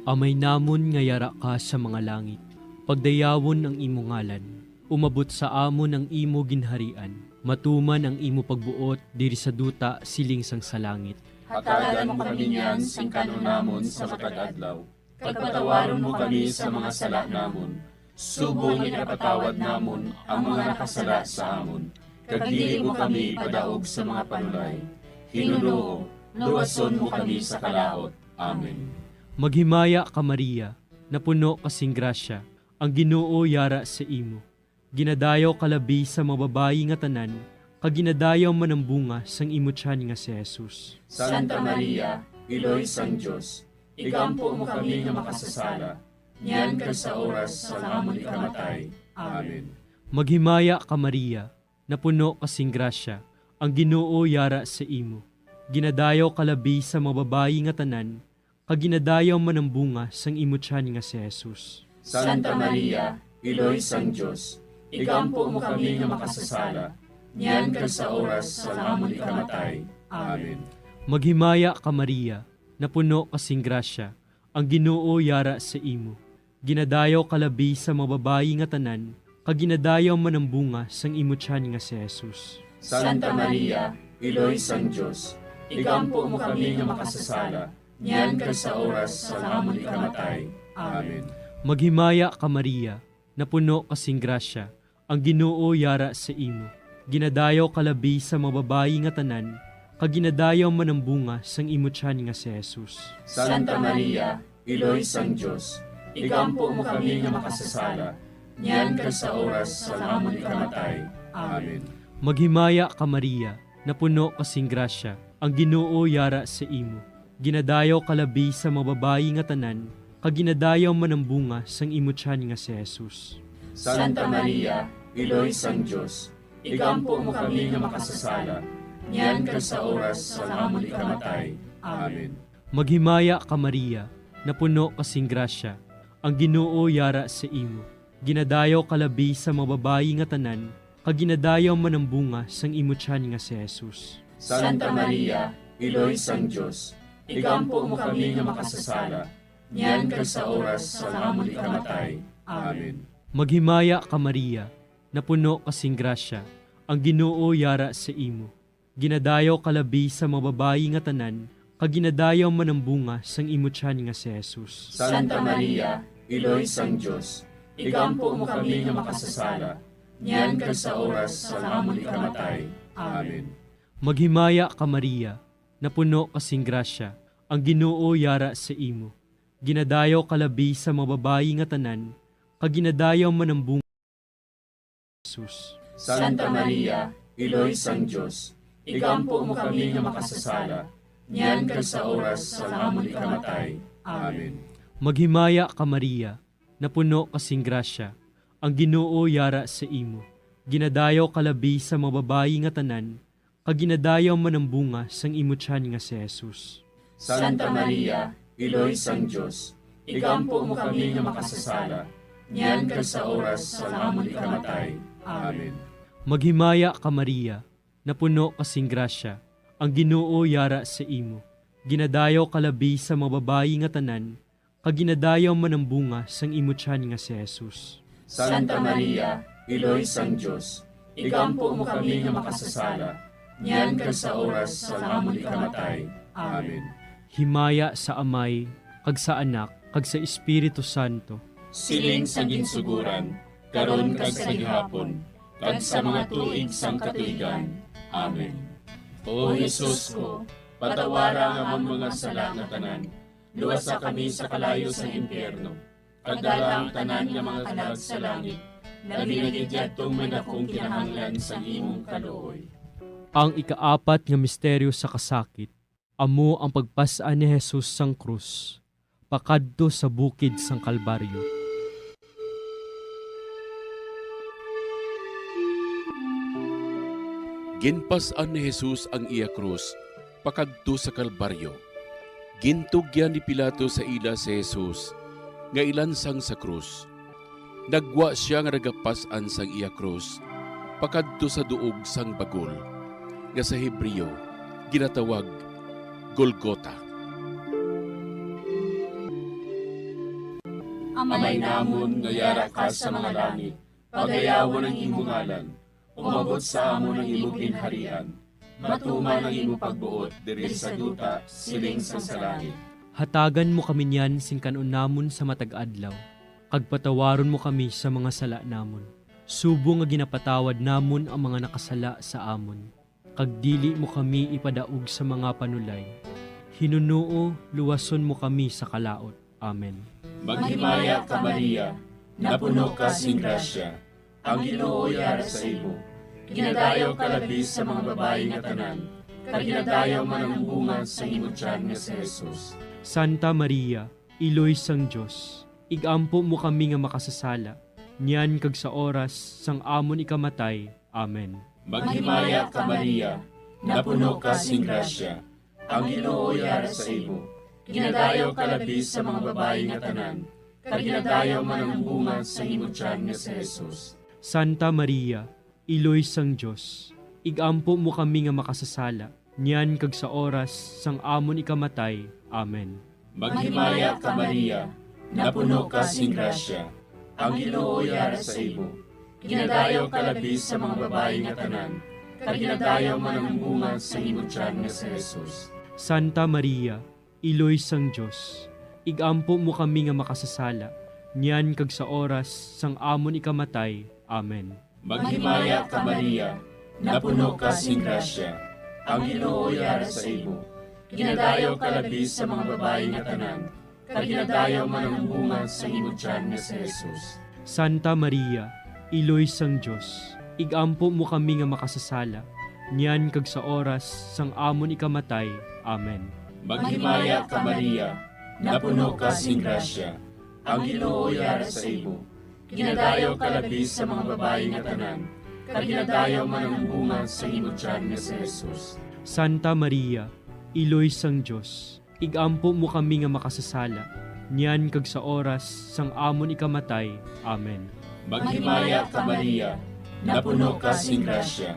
Amay namon nga yara ka sa mga langit, pagdayawon ang imo ngalan, umabot sa amon ang imo ginharian, matuman ang imo pagbuot diri sa duta siling sang sa langit. Hatagan mo kami niyan sing kanunamon sa matag adlaw. Pagpatawaron mo kami sa mga sala namon. Subong ipatawad namon ang mga nakasala sa amon. Kag dili mo kami padaog sa mga panulay. Hinunoo, luwason mo kami sa kalaot. Amen. Maghimaya ka Maria, napuno kasing grasya, ang Ginoo yara sa imo. Ginadayaw kalabi sa mababayi nga tanan, kag ginadayaw man ang bunga sang imo tiyan nga si Jesus. Santa Maria, Iloy sang Diyos, igampo mo kami nga makasasala, niyan kag sa oras sa amon ikamatay. Amen. Maghimaya ka Maria, napuno kasing grasya, ang Ginoo yara sa imo. Ginadayaw kalabi sa mababayi nga tanan, kag ginadayaw man ang bunga sang imo tiyan nga si Jesus. Santa Maria, Iloy sang Diyos, igampo mo kami nga makasasala, niyan kag sa oras sa amon ikamatay. Amen. Maghimaya ka Maria, napuno kasing grasya, ang Ginoo yara sa imo. Ginadayaw kalabi sa mababayi nga tanan, kag ginadayaw man ang bunga sang imo tiyan nga si Jesus. Santa Maria, Iloy sang Diyos, igampo mo kami nga makasasala, niyan kag sa oras sa amon ikamatay. Amen. Maghimaya ka Maria, napuno kasing grasya, ang Ginoo yara sa imo. Ginadayaw kalabi sa mababayi nga tanan, kag ginadayaw man ang bunga sang imo tiyan nga si Jesus. Santa Maria, Iloy sang Diyos, igampo mo kami nga makasasala, niyan kag sa oras sa amon ikamatay. Amen. Maghimaya ka Maria, napuno kasing grasya, ang Ginoo yara sa imo. Ginadayaw kalabi sa mababayi nga tanan, kag ginadayaw man ang bunga sang imo tiyan nga si Jesus. Santa Maria, Iloy sang Diyos, igampo mo kami nga makasasala, niyan kag sa oras sa amon ikamatay. Amen. Maghimaya ka Maria, napuno kasing grasya, ang Ginoo yara sa imo. Ginadayaw kalabi sa mababayi nga tanan, kag ginadayaw man ang bunga sang imo tiyan nga si Jesus. Santa Maria, Iloy sang Diyos, igampo mo kami nga makasasala, niyan kag sa oras sa amon ikamatay. Amen. Maghimaya ka Maria, napuno kasing grasya, ang Ginoo yara sa imo. Ginadayaw kalabi sa mababayi nga tanan, kag ginadayaw man ang bunga sang imo tiyan nga si Jesus. Santa Maria, Iloy sang Diyos, igampo mo kami nga makasasala, niyan kag sa oras sa amon ikamatay. Amen. Maghimaya ka Maria, napuno kasing grasya, ang Ginoo yara sa imo. Ginadayaw kalabi sa mababayi nga tanan, kag ginadayaw man ang bunga Jesus. Santa Maria, Iloy sang Diyos, igampo mo kami nga makasasala, niyan kag sa oras sa amon ikamatay. Amen. Maghimaya ka Maria, napuno kasing grasya, ang Ginoo yara sa imo. Ginadayaw kalabi sa mababayi nga tanan, kag ginadayaw man ang bunga sang imo tiyan nga si Jesus. Santa Maria, Iloy sang Diyos, igampo mo kami nga makasasala, niyan kag sa oras sa amon ikamatay. Amen. Maghimaya ka Maria, napuno kasing grasya, ang Ginoo yara sa imo. Ginadayaw kalabi sa mababayi nga tanan, kag ginadayaw man ang bunga sang imo tiyan nga si Jesus. Santa Maria, Iloy sang Diyos, igampo mo kami nga makasasala, niyan kag sa oras sa amon ikamatay. Amen. Himaya sa Amay, kag sa Anak, kag sa Espiritu Santo. Siling sa ginsuguran, karon kag sa gihapon, kag sa mga tuig sang katuigan. Amen. O Jesus ko, patawara nga among mga sala nga tanan, luwasa kami sa kalayo sa impyerno, kagdala ang tanan nga mga kalag sa langit, labi na gidyadtong may dakong kinahanglan sa imong kaluoy. Ang ikaapat nga misteryo sa kasakit, amo ang pagpasaan ni Jesus sang krus, pakadto sa bukid sang Kalbaryo. Ginpasan ni Jesus ang iya krus, pakadto sa Kalbaryo. Gintugyan ni Pilato sa ila si Jesus, nga ilansang sa krus. Nagwa siya nga nagapasan sang iya krus, pakadto sa duog sang bagol, nga sa Hebreo, ginatawag Golgota. Amay namon nga yara ka sa mga langit, pagayawan ang imong ngalan, umabot sa amon ang imong ginharian, matuman ang imong pagbuot diri sa duta siling sa langit. Hatagan mo kami niyan sing kanon namon sa matag adlaw, kag patawaron mo kami sa mga sala namon. Subo nga ginapatawad namon ang mga nakasala sa amon, kag dili mo kami ipadaog sa mga panulay. Hinunuo, luwason mo kami sa kalaot. Amen. Maghimaya ka Maria, napuno ka sing grasya, ang Ginoo yara sa imo. Ginadayaw ka labis sa mga babae nga tanan, kag ginadayaw man ang bunga sa imong tiyan nga si Jesus. Santa Maria, Iloy sang Diyos, igampo mo kami nga makasasala, niyan kag sa oras sang amon ikamatay. Amen. Maghimaya ka Maria, napuno ka sing grasya, ang Ginoo yara sa imo. Ginadayaw ka labis sa mga babae nga tanan, kag ginadayaw man ang bunga sa imong tiyan nga si Jesus. Santa Maria, Iloy sang Diyos, igampo mo kami nga makasasala, niyan kag sa oras sang amon ikamatay. Amen. Maghimaya ka Maria, napuno ka sing grasya, ang Ginoo yara sa imo. Ginadayaw ka labis sa mga babae nga tanan, kag ginadayaw man ang bunga sa imong tiyan nga si Jesus. Santa Maria, Iloy sang Diyos, igampo mo kami nga makasasala, niyan kag sa oras sang amon ikamatay. Amen. Maghimaya ka Maria, napuno ka sing grasya, ang Ginoo yara sa imo. Ginadayaw ka labis sa mga babae nga tanan, kag ginadayaw man ang bunga sa imong tiyan nga si Jesus. Santa Maria, Iloy sang Diyos, igampo mo kami nga makasasala, niyan kag sa oras sang amon ikamatay. Amen. Maghimaya ka Maria, napuno ka sing grasya, ang Ginoo yara sa imo. Ginadayaw ka labis sa mga babae nga tanan, kag ginadayaw man ang bunga sa imong tiyan nga si Jesus. Santa Maria, Iloy sang Diyos, igampo mo kami nga makasasala, niyan kag sa oras sang amon ikamatay. Amen. Maghimaya ka Maria, napuno ka sing grasya,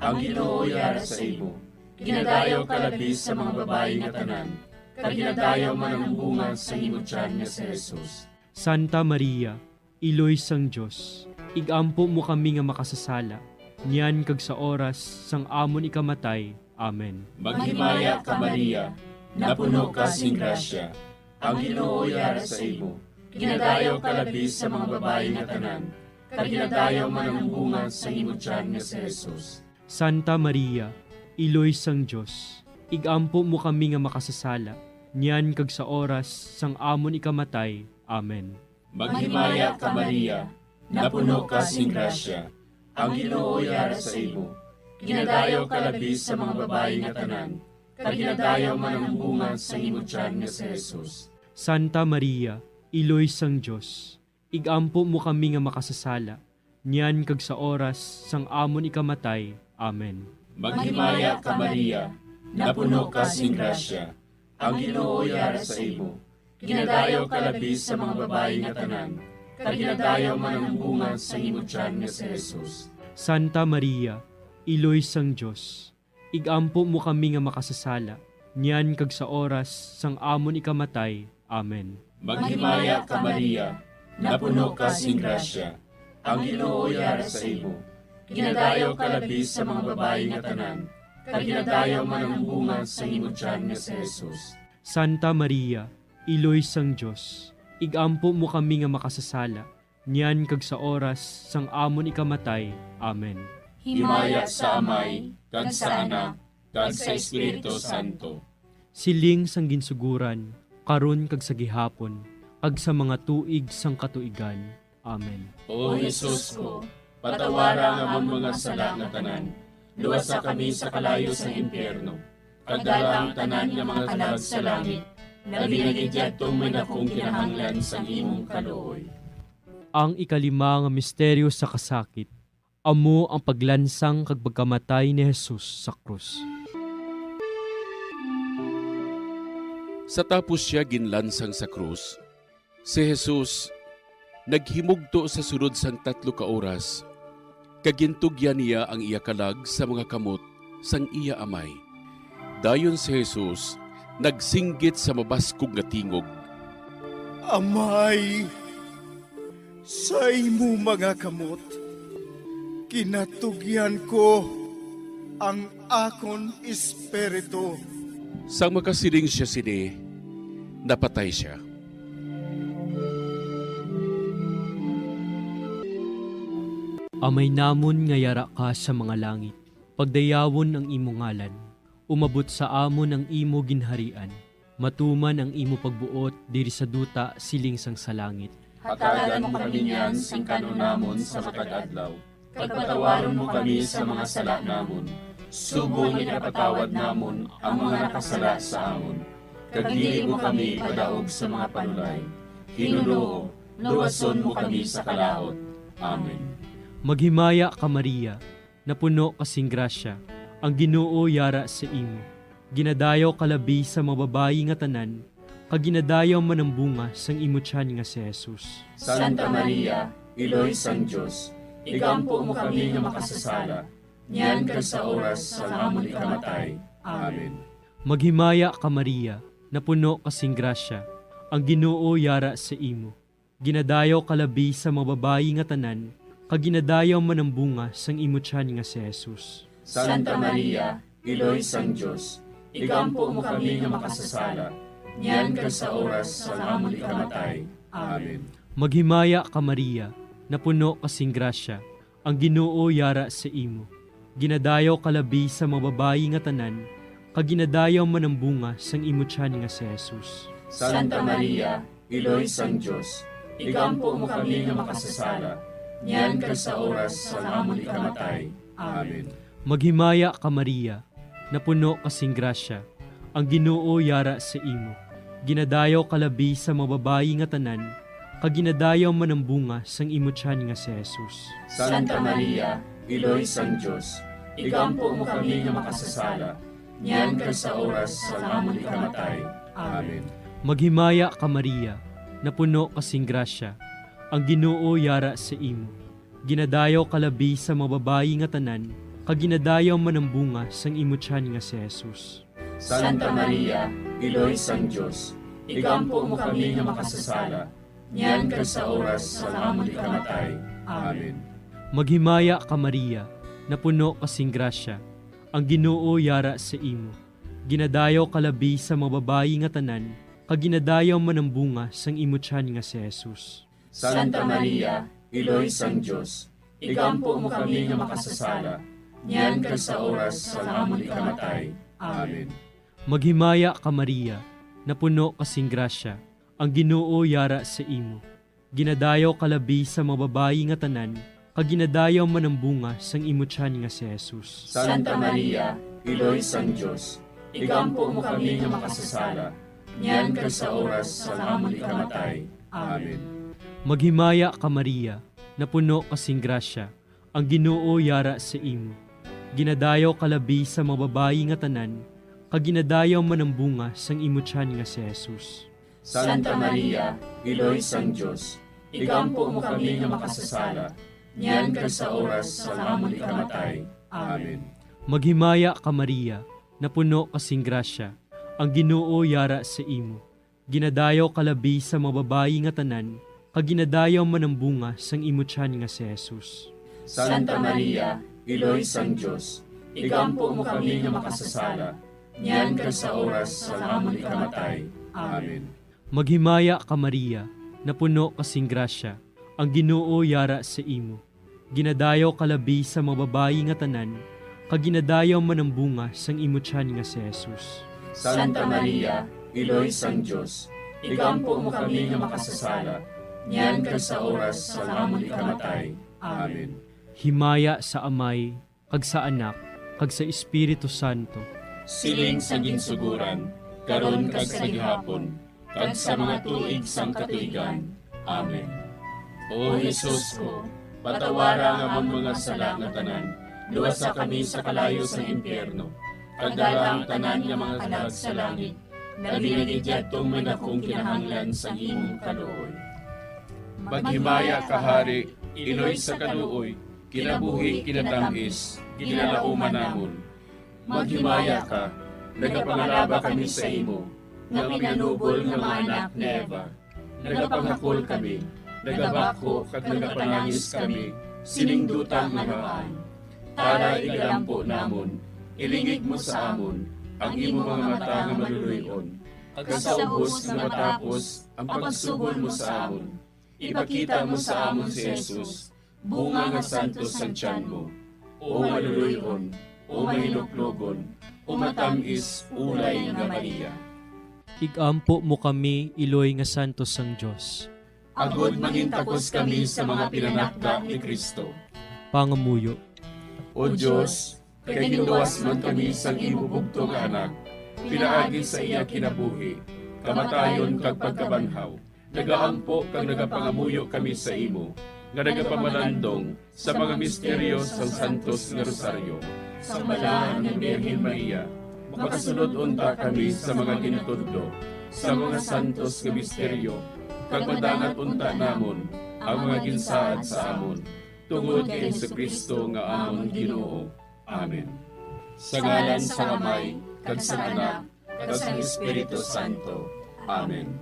ang Ginoo yara sa imo. Ginadayaw ka labis sa mga babae nga tanan, kag ginadayaw man ang bunga sa imong tiyan nga si Jesus. Santa Maria, Iloy sang Diyos, igampo mo kami nga makasasala, niyan kag sa oras sang amon ikamatay. Amen. Maghimaya ka Maria, napuno ka sing grasya, ang Ginoo yara sa imo. Ginadayaw ka labis sa mga babae nga tanan, kag ginadayaw man ang bunga sa imong tiyan nga si Jesus. Santa Maria, Iloy sang Diyos, igampo mo kami nga makasasala, niyan kag sa oras sang amon ikamatay. Amen. Maghimaya ka Maria, napuno ka sing grasya, ang Ginoo yara sa imo. Ginadayaw ka labis sa mga babae nga tanan, kag ginadayaw man ang bunga sa imong tiyan nga si Jesus. Santa Maria, Iloy sang Diyos, igampo mo kami nga makasasala, niyan kag sa oras sang amon ikamatay. Amen. Maghimaya ka Maria, napuno ka sing grasya, ang Ginoo yara sa imo. Ginadayaw ka labis sa mga babae nga tanan, kag ginadayaw man ang bunga sa imong tiyan nga si Jesus. Santa Maria, Iloy sang Diyos, igampo mo kami nga makasasala, niyan kag sa oras sang amon ikamatay. Amen. Maghimaya ka Maria, napuno ka sing grasya, ang Ginoo yara sa imo. Ginadayaw ka labis sa mga babae nga tanan, kag ginadayaw man ang bunga sa imong tiyan nga si Jesus. Santa Maria, Iloy sang Diyos, igampo mo kami nga makasasala, niyan kag sa oras sang amon ikamatay. Amen. Himaya sa Amay, kag sa Anak, kag sa Espiritu Santo. Siling sang ginsuguran, karon kag sa gihapon, kag sa mga tuig sang katuigan. Amen. O Jesus ko, patawara nga amon mga sala nga tanan, luwasa kami sa kalayo sa impyerno, kagdala ang tanan nga mga kalag sa langit, nabinagidyadtong may nakong kinahanglan sa imong kaluoy. Ang ikalima nga misteryo sa kasakit, amo ang paglansang kag pagkamatay ni Jesus sa krus. Sa tapos siya ginlansang sa krus, si Jesus naghimugto sa sunod sang 3 ka oras, kagintugyan niya ang iya kalag sa mga kamot sang iya amay. Dayon si Jesus nagsinggit sa mabaskog nga tingog. Amay, sa imo mga kamot, kinatugyan ko ang akon espiritu. Sang makasiling siya sini, napatay siya. Amay namon nga yara ka sa mga langit, pagdayawon ang imo ngalan, umabot sa amon ang imo ginharian, matuman ang imo pagbuot diri sa duta siling sang sa langit. Hatagan mo kami niyan sing kanon namon sa matag adlaw, pagpatawaron mo kami sa mga sala namon, subong ipatawad namon ang mga nakasala sa amon, kag dili mo kami padaog sa mga panulay, hinuloo, luwason mo kami sa kalaot. Amen. Maghimaya ka Maria, napuno kasing grasya, ang Ginoo yara sa imo. Ginadayaw kalabi sa mga babayi nga tanan, kag ginadayaw man ang bunga sang imo tiyan nga si Jesus. Santa Maria, Iloy sang Diyos, igampo mo kami nga makasasala, niyan kag sa oras sa amon ikamatay. Amen. Maghimaya ka Maria, napuno kasing grasya, ang Ginoo yara sa imo. Ginadayaw kalabi sa mga babayi nga tanan, kag ginadayaw man ang bunga sang imo tiyan nga si Jesus. Santa Maria, Iloy sang Diyos, igampo mo kami nga makasasala, niyan kag sa oras sa amon ikamatay. Amen. Maghimaya ka Maria, napuno kasing grasya, ang Ginoo yara sa imo. Ginadayaw kalabi sa mga babayi nga tanan, kag ginadayaw man ang bunga sang imo tiyan nga si Jesus. Santa Maria, Iloy sang Diyos, igampo mo kami nga makasasala, niyan kag sa oras sa amon ikamatay. Amen. Maghimaya ka Maria, napuno kasing grasya, ang Ginoo yara sa imo. Ginadayaw kalabi sa mga babayi nga tanan, kag ginadayaw man ang bunga sang imo tiyan nga si Jesus. Santa Maria, Iloy sang Diyos, igampo mo kami nga makasasala, niyan kag sa oras sa amon ikamatay. Amen. Maghimaya ka Maria, napuno kasing grasya, ang Ginoo yara sa imo. Ginadayaw kalabi sa mga babayi nga tanan, kag ginadayaw man ang bunga sang imo tiyan nga si Jesus. Santa Maria, Iloy sang Diyos, igampo mo kami nga makasasala, niyan kag sa oras sa amon ikamatay. Amen. Maghimaya ka Maria, napuno kasing grasya, ang Ginoo yara sa imo. Ginadayaw kalabi sa mga babayi nga tanan, kag ginadayaw man ang bunga sang imo tiyan nga si Jesus. Santa Maria, Iloy sang Diyos, igampo mo kami nga makasasala, niyan kag sa oras sa amon ikamatay. Amen. Maghimaya ka Maria, napuno kasing grasya, ang Ginoo yara sa imo. Ginadayaw kalabi sa mga babayi nga tanan, kag ginadayaw man ang bunga sang imo tiyan nga si Jesus. Santa Maria, Iloy sang Diyos, igampo mo kami nga makasasala, niyan kag sa oras sa amon ikamatay. Amen. Maghimaya ka Maria, napuno kasing grasya, ang Ginoo yara sa imo. Ginadayaw kalabi sa mga babayi nga tanan, kag ginadayaw man ang bunga sang imo tiyan nga si Jesus. Santa Maria, Iloy sang Diyos, igampo mo kami nga makasasala, niyan kag sa oras sa amon ikamatay. Amen. Maghimaya ka Maria, napuno kasing grasya, ang Ginoo yara sa imo. Ginadayaw kalabi sa mga babayi nga tanan, kag ginadayaw man ang bunga sang imo tiyan nga si Jesus. Santa Maria, Iloy sang Diyos, igampo mo kami nga makasasala, niyan kag sa oras sa amon ikamatay. Amen. Maghimaya ka Maria, napuno kasing grasya, ang Ginoo yara sa imo. Ginadayaw kalabi sa mga babayi nga tanan, kag ginadayaw man ang bunga sang imo tiyan nga si Jesus. Santa Maria, Iloy sang Diyos, igampo mo kami nga makasasala, niyan kag sa oras sa amon ikamatay. Amen. Himaya sa Amay, kag sa Anak, kag sa Espiritu Santo. Siling sa ginsuguran, karon kag sa gihapon, kag sa mga tuig sang katuigan. Amen. O Jesus ko, patawara nga amon mga sala nga tanan, luwasa kami sa kalayo sa impyerno, kagdala ang tanan nga mga kalag sa langit, nabinigidjatong may nakong kinahanglan sa imong kaluoy. Maghimaya ka, Hari, Iloy sa kaluoy, kinabuhi kinatamis, kinalauman namon. Maghimaya ka, nagapangalaba kami sa imo, nga pinanubol nga mga anak ni Eva. Nagapangakol kami, nagabako kag nagapanangis kami, siningdutan nga haan. Para igalampo namon, ilingig mo sa amon, ang imo mga mata nga maluluyon. Kag sa ubos nga matapos, ang pagsugod mo sa amon. Ipakita mo sa amon si Jesus, bunga nga santos sa tiyan mo. O maluluyon, o mahiluklogon, o matamis, ulay nga Maria. Igampo mo kami, Iloy nga Santos sang Diyos. Agod mangintakos kami sa mga pinanakda ni Kristo. Pangamuyo. O Diyos, kay giluwas man kami sang imo bugtong nga anak, pinaagi sa iya kinabuhi, kamatayon kag pagkabanhaw. Nagaampo kag nagapangamuyo kami sa imo, nga nagapamalandong sa mga misteryo sang Santos nga Rosaryo. Sa balaan ng Birhen Maria, makasunod unta kami sa mga ginatudlo, sa mga santos nga misteryo, kag madangat unta namon ang mga ginsaad sa amon, tungod kay Jesucristo nga amon Ginoo. Amen. Sa ngalan sa Amay, kag sa Anak, kag sa Espiritu Santo. Amen.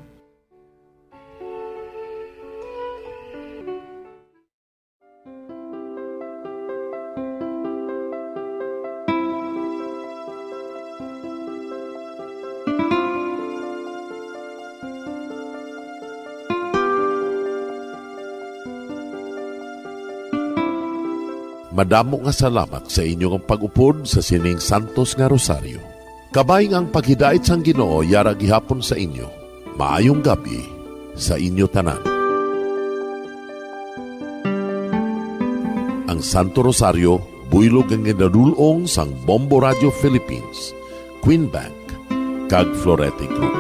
Madamo nga salamat sa inyong pag-upod sa sining Santos nga Rosaryo. Kabayng ang paghidait sang Ginoo yara gihapon sa inyo. Maayong gabi sa inyo tanan. Ang Santo Rosario buylog ang ginadulong sang Bombo Radio Philippines, Queen Bank, kag Florete Group.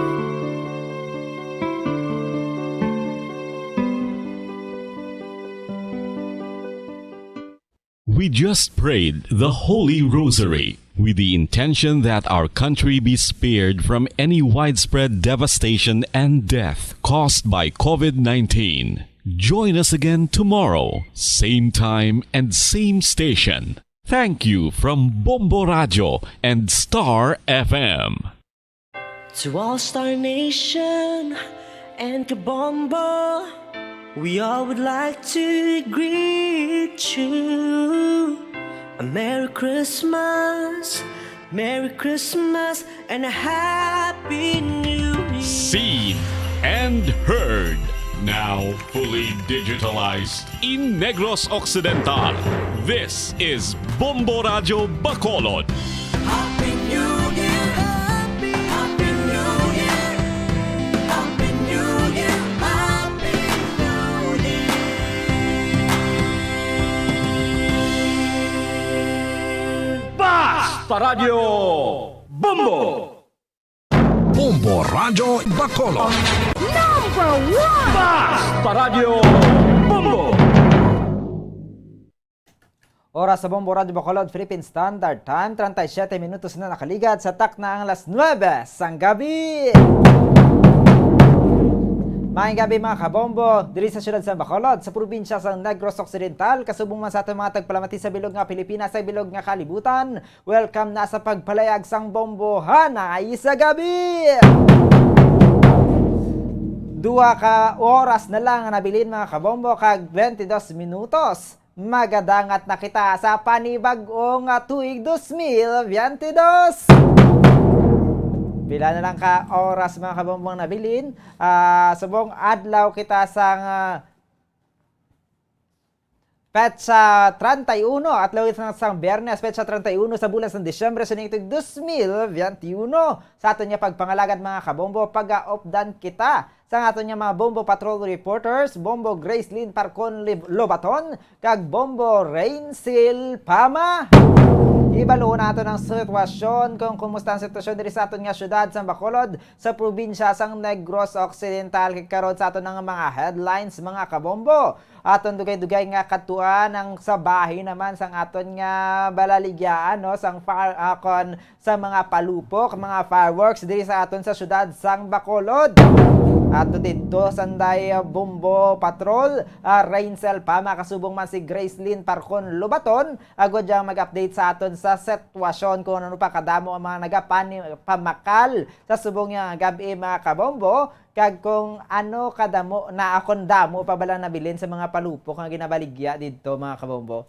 We just prayed the Holy Rosary with the intention that our country be spared from any widespread devastation and death caused by COVID-19. Join us again tomorrow, same time and same station. Thank you from Bombo Radio and Star FM. To all Star Nation and Kabombo, we all would like to greet you. A Merry Christmas, and a Happy New Year. Seen and heard. Now fully digitalized in Negros Occidental. This is Bombo Radio Bacolod. Happy New Year, Happy New Year, Happy New Year, Happy New Year. Basta Radio Bombo! Bombo Radio Bacolod. Number 1! Basta Radio Bombo! Oras sa Bombo Radio Bacolod, Philippine Standard Time, 37 minutos na nakaligat sa tak na ang alas 9 sang gabi. Maayong gabi mga kabombo, diri sa siyudad sa Bacolod, sa probinsya sa Negros Occidental, kasubong man sa ating mga tagpalamati sa bilog nga Pilipinas, sa bilog nga kalibutan. Welcome na sa pagpalayag sang bombohan ay sa gabi! 2 ka oras na lang nabilin mga kabombo, kag 22 minutos. Magadangat na kita sa panibagong tuig 2022. Pila na lang ka oras mga kabombong nabilin. Subong adlaw kita sang Petsa 31 at lawit ng sang Biyernes, Petsa 31 sa bulan ng Disyembre sa 2021. Sa aton niya pagpangalagad mga kabombo, pag-opdan kita sa aton niya mga Bombo Patrol reporters, Bombo Gracelyn Parcon Lobaton, kag Bombo Rainsil Pama. Ibalo nato ng sitwasyon kung kumusta ang sitwasyon diri sa aton nga syudad sa Bacolod, sa probinsya sang Negros Occidental. Karon sa aton nga mga headlines mga kabombo. Aton dugay-dugay nga katuan ang sa bahay naman sang aton nga balaligyaan no sang sa mga palupok, mga fireworks diri sa aton sa syudad sang Bacolod. Ato dito sanday Bombo Patrol, Rainsel Pama kasubong man si Gracelyn Parcon Lobaton agod yang mag-update sa aton sa sitwasyon kung ano pa kadamo ang mga nagapamakal sa subong nga gabi mga kabombo. Kag kung ano kadamo na akon damo pa balang nabilin sa mga palupok nga ginabaligya dito mga kabombo.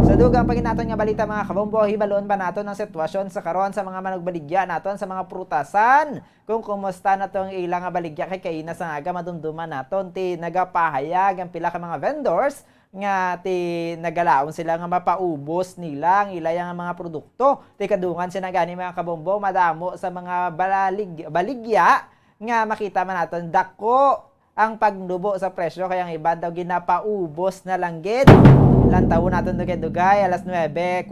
Sa dugang paginaton nga balita mga kabombo, hibalon pa naton ang sitwasyon sa karon sa mga manugbaligya naton sa mga prutasan. Kung kumusta na tong ilang nga baligya kay kaina sa aga madumduman naton ti nagapahayag ang pila ka mga vendors nga ti nagalaon sila nga mapaubos nila ang ilayang mga produkto. Ti kadungan sinagani mga kabombo madamo sa mga baligya nga makita man natin dako ang pagnubo sa presyo kaya ang iba daw ginapaubos na lang gid. Ilang taon natin dugay-dugay alas 9:40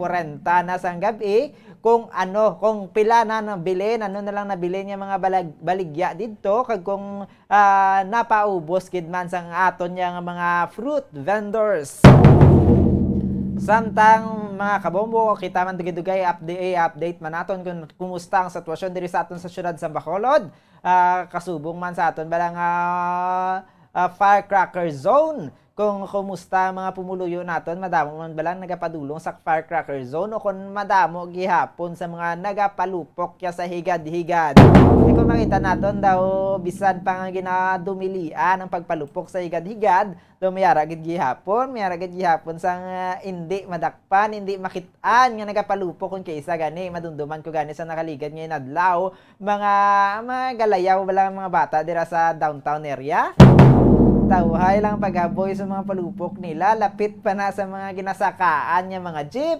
na sang gabi kung pila na nabilin, ano na lang nabilin yung mga baligya dito kag kung napaubos gid man sang aton yang mga fruit vendors. Samtang mga kabombo, kita man dugay-dugay update man naton kung kumusta ang sitwasyon diri sa aton sa syudad sa Bacolod. Kasubong man sa aton balang firecracker zone. Kung kumusta mga pumuluyo naton, madamo man balang nagapadulong sa firecracker zone o kung madamo gihapon sa mga nagapalupok ya sa higad-higad. Kung makita naton daw bisan pa nga ginadumilian ang pagpalupok sa higad-higad, daw mayara gid gihapon sang hindi madakpan, hindi makitaan nga nagapalupok kung kaysa gani madumduman ko gani sa nakaligad nga adlaw mga galayaw balang mga bata dira sa downtown area. Tawhay lang pagaboy sa mga palupok nila, lapit pa na sa mga ginasakaan niya mga jeep.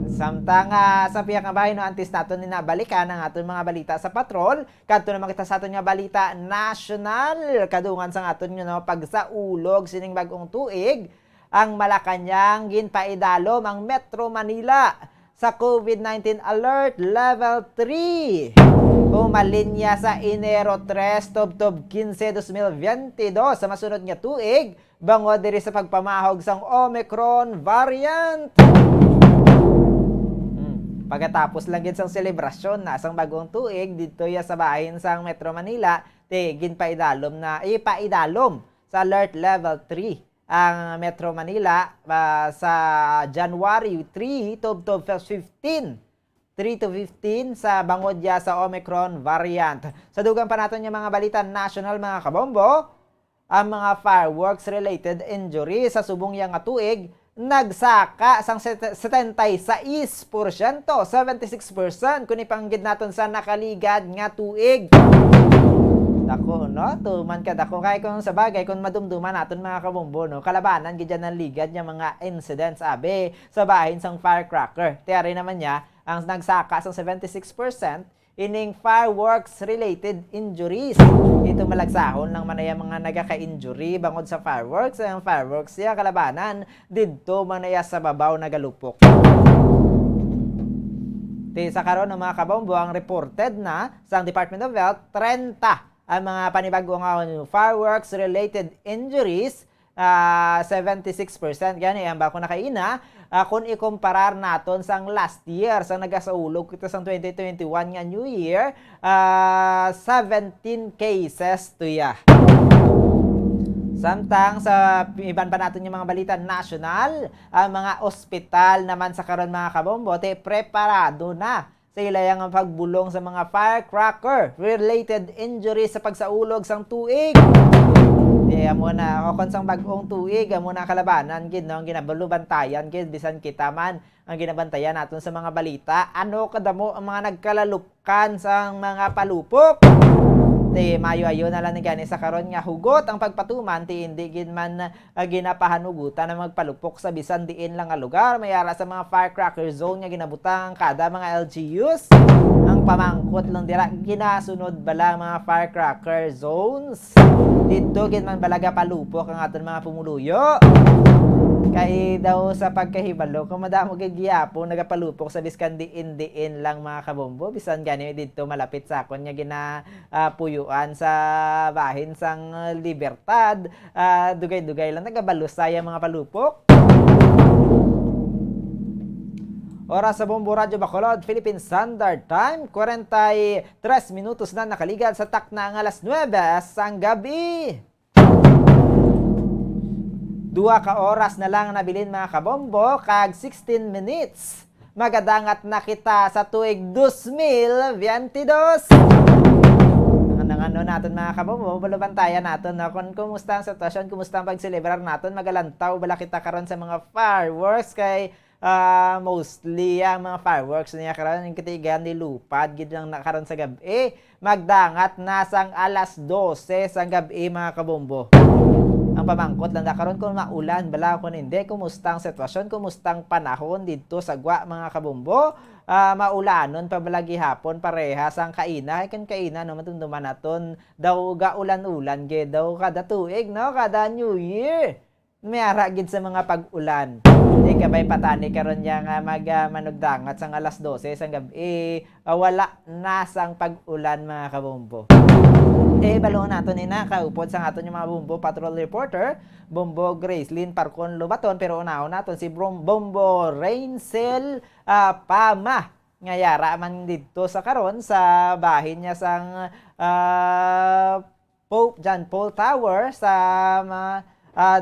Samtang sa piyak nga bahay no antes naton ni nabalikan ang aton mga balita sa patrol, kadto na makita sa aton nga balita national kadungan sang aton no pagsaulog sining bag-ong tuig ang Malacañang ginpaidalom ang Metro Manila sa COVID-19 Alert Level 3. Umalinya sa Enero 3, Tob 15, 2022 sa masunod nga tuig, bangod diri sa pagpamahog sang Omicron variant. Pagkatapos lang gid sang selebrasyon na sang bagong tuig dito ya sa bahin sang Metro Manila, ginpaidalom sa Alert Level 3 ang Metro Manila sa January 3 to 15. 3 to 15 sa bangod sa Omicron variant. Sa dugang pa natin yung mga balita national mga kabombo, ang mga fireworks related injury sa subong yang tuig nagsaka sang 76%, 76% kung ipanggid naton sa nakaligad nga tuig. Dako no, tuman ka dako kay kung sa bagay kung madumduman naton mga kabombo no, kalabanan gid ng ligad nya mga incidents abe sa bahin sang firecracker. Tiyari naman niya ang nagsaka sa 76% ining fireworks related injuries. Ito malagsahon lang manaya mga nagaka-injury bangod sa fireworks. Ang fireworks siya kalabanan didto manaya sa babaw nagalupok. Sa karon ng mga kabombo ang reported na sa Department of Health 30 ang mga panibagong fireworks related injuries. 76% gani ang bako nakaina kung ikumparar naton sang last year sang nagasaulog kita sang 2021 nga New Year 17 cases to ya. Samtang sa iban pa natin yung mga balita national, ang mga ospital naman sa karon mga kabombo preparado na sa ilayang pagbulong sa mga firecracker related injuries sa pagsaulog sang tuig. Amo na o konsang bag-ong tuig amo na kalabanan gid no ang ginabalubantayan gid bisan kita man ang ginabantayan naton sa mga balita ano kadamo ang mga nagkalalupkan sa mga palupok. Ti mayo-ayo na lang ni gani sa karon nga hugot ang pagpatuman ti hindi gid man ginapahanugutan na magpalupok sa bisan diin lang nga lugar mayara sa mga firecracker zone nga ginabutang kada mga LGUs. Ang pamangkot lang dira ginasunod bala mga firecracker zones. Dito gid man balaga palupok ang aton mga pumuluyo. Kay daw sa pagkahibalo, kung madamo gid gyapon nagapalupok sa biskan diin lang mga kabombo, bisan gani dito malapit sa akon nga ginapuyuan sa bahin sang Libertad, dugay-dugay lang nagabalos saya mga palupok. Oras sa Bombo Radyo Bacolod, Philippine Standard Time, 43 minutos na nakaligad sa takna ng alas 9 sang gabi. 2 ka oras na lang nabilin mga kabombo, kag 16 minutes. Magadangat na kita sa tuig 2022. Ano natin mga kabombo, balubantayan natin na kung kumusta ang sitwasyon, kumusta ang pagselebrar natin, magalantaw, bala kita karon sa mga fireworks kay mostly ang mga fireworks niya karon yung katigan ni lupad gid lang nakaron sa gabi. Magdangat na sang alas 12 sang gabi mga kabombo. Ang pamangkot lang na karon kung maulan bala kung hindi, kumusta ang sitwasyon, kumusta ang panahon dito sa gwa mga kabombo. Maulanon pa balagi hapon parehas ang kaina kan kaina no matunduman naton daw gaulan-ulan gid daw kada tuig no kada New Year. Mayara gid sa mga pag-ulan. Di kabay patani karon niya nga manugdangat sang alas 12 sang gabi. Wala nasang pag-ulan mga kabombo. Balon nato ni nakaupod sa aton yung mga Bombo Patrol Reporter, Bombo Gracelyn Parcon Lubaton, pero unaon naton si Bombo Rainsel Pama. Ngayara man dito sa karon sa bahin niya sang Pope John Paul Tower sa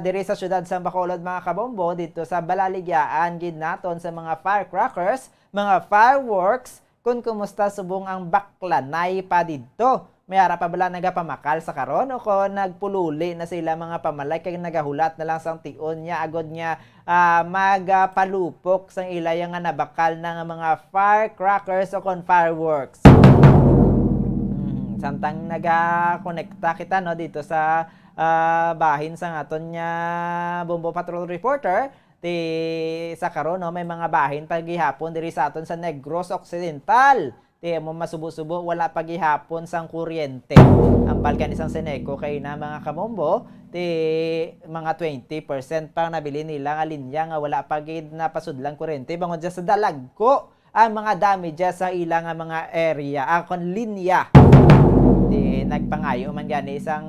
diri sa syudad sa Bacolod mga kabombo, dito sa Balaligyaan gid naton sa mga firecrackers, mga fireworks, kung kumusta subong ang baklanay pa dito. Mayara pa bala nagapamakal sa karon o kung nagpululi na sila mga pamalay kay nagahulat na lang sang tion niya agod niya magpalupok sang ilay nga nabakal ng mga firecrackers o kon fireworks. Samtang nagakonekta kita no dito sa bahin sang aton niya Bombo Patrol Reporter sa karon no may mga bahin paghihapon diri sa aton sa Negros Occidental. Mo masubo-subo wala paghihapon sang kuryente. Ang palkan isang Seneco kay na mga kabombo, mga 20% pang nabili nila nga linya nga wala pagid napasudlang kuryente bangod sa dalagko ang mga damages sa ilang mga area, kon linya. Nagpangayo man gani isang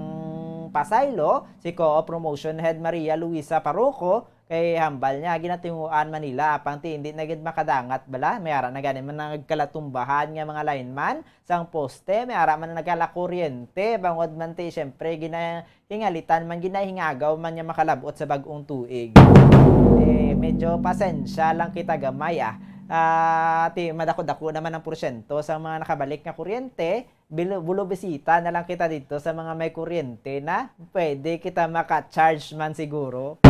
pasaylo si Co-op Promotion Head Maria Luisa Parroco kay hambal niya ginatinguan Manila apang hindi na gid makadangat bala mayara na gani man nagkalatumbahan nga mga lineman sang poste mayara man nagkala kuryente bangod man ti syempre ginahingalitan man ginahingagaw man nya makalabot sa bag-ong tuig. Medyo pasensya lang kita gamay madako-dako naman ang porsyento sa mga nakabalik nga kuryente. Bulo bisita na lang kita dito sa mga may kuryente na pwede kita maka-charge man siguro.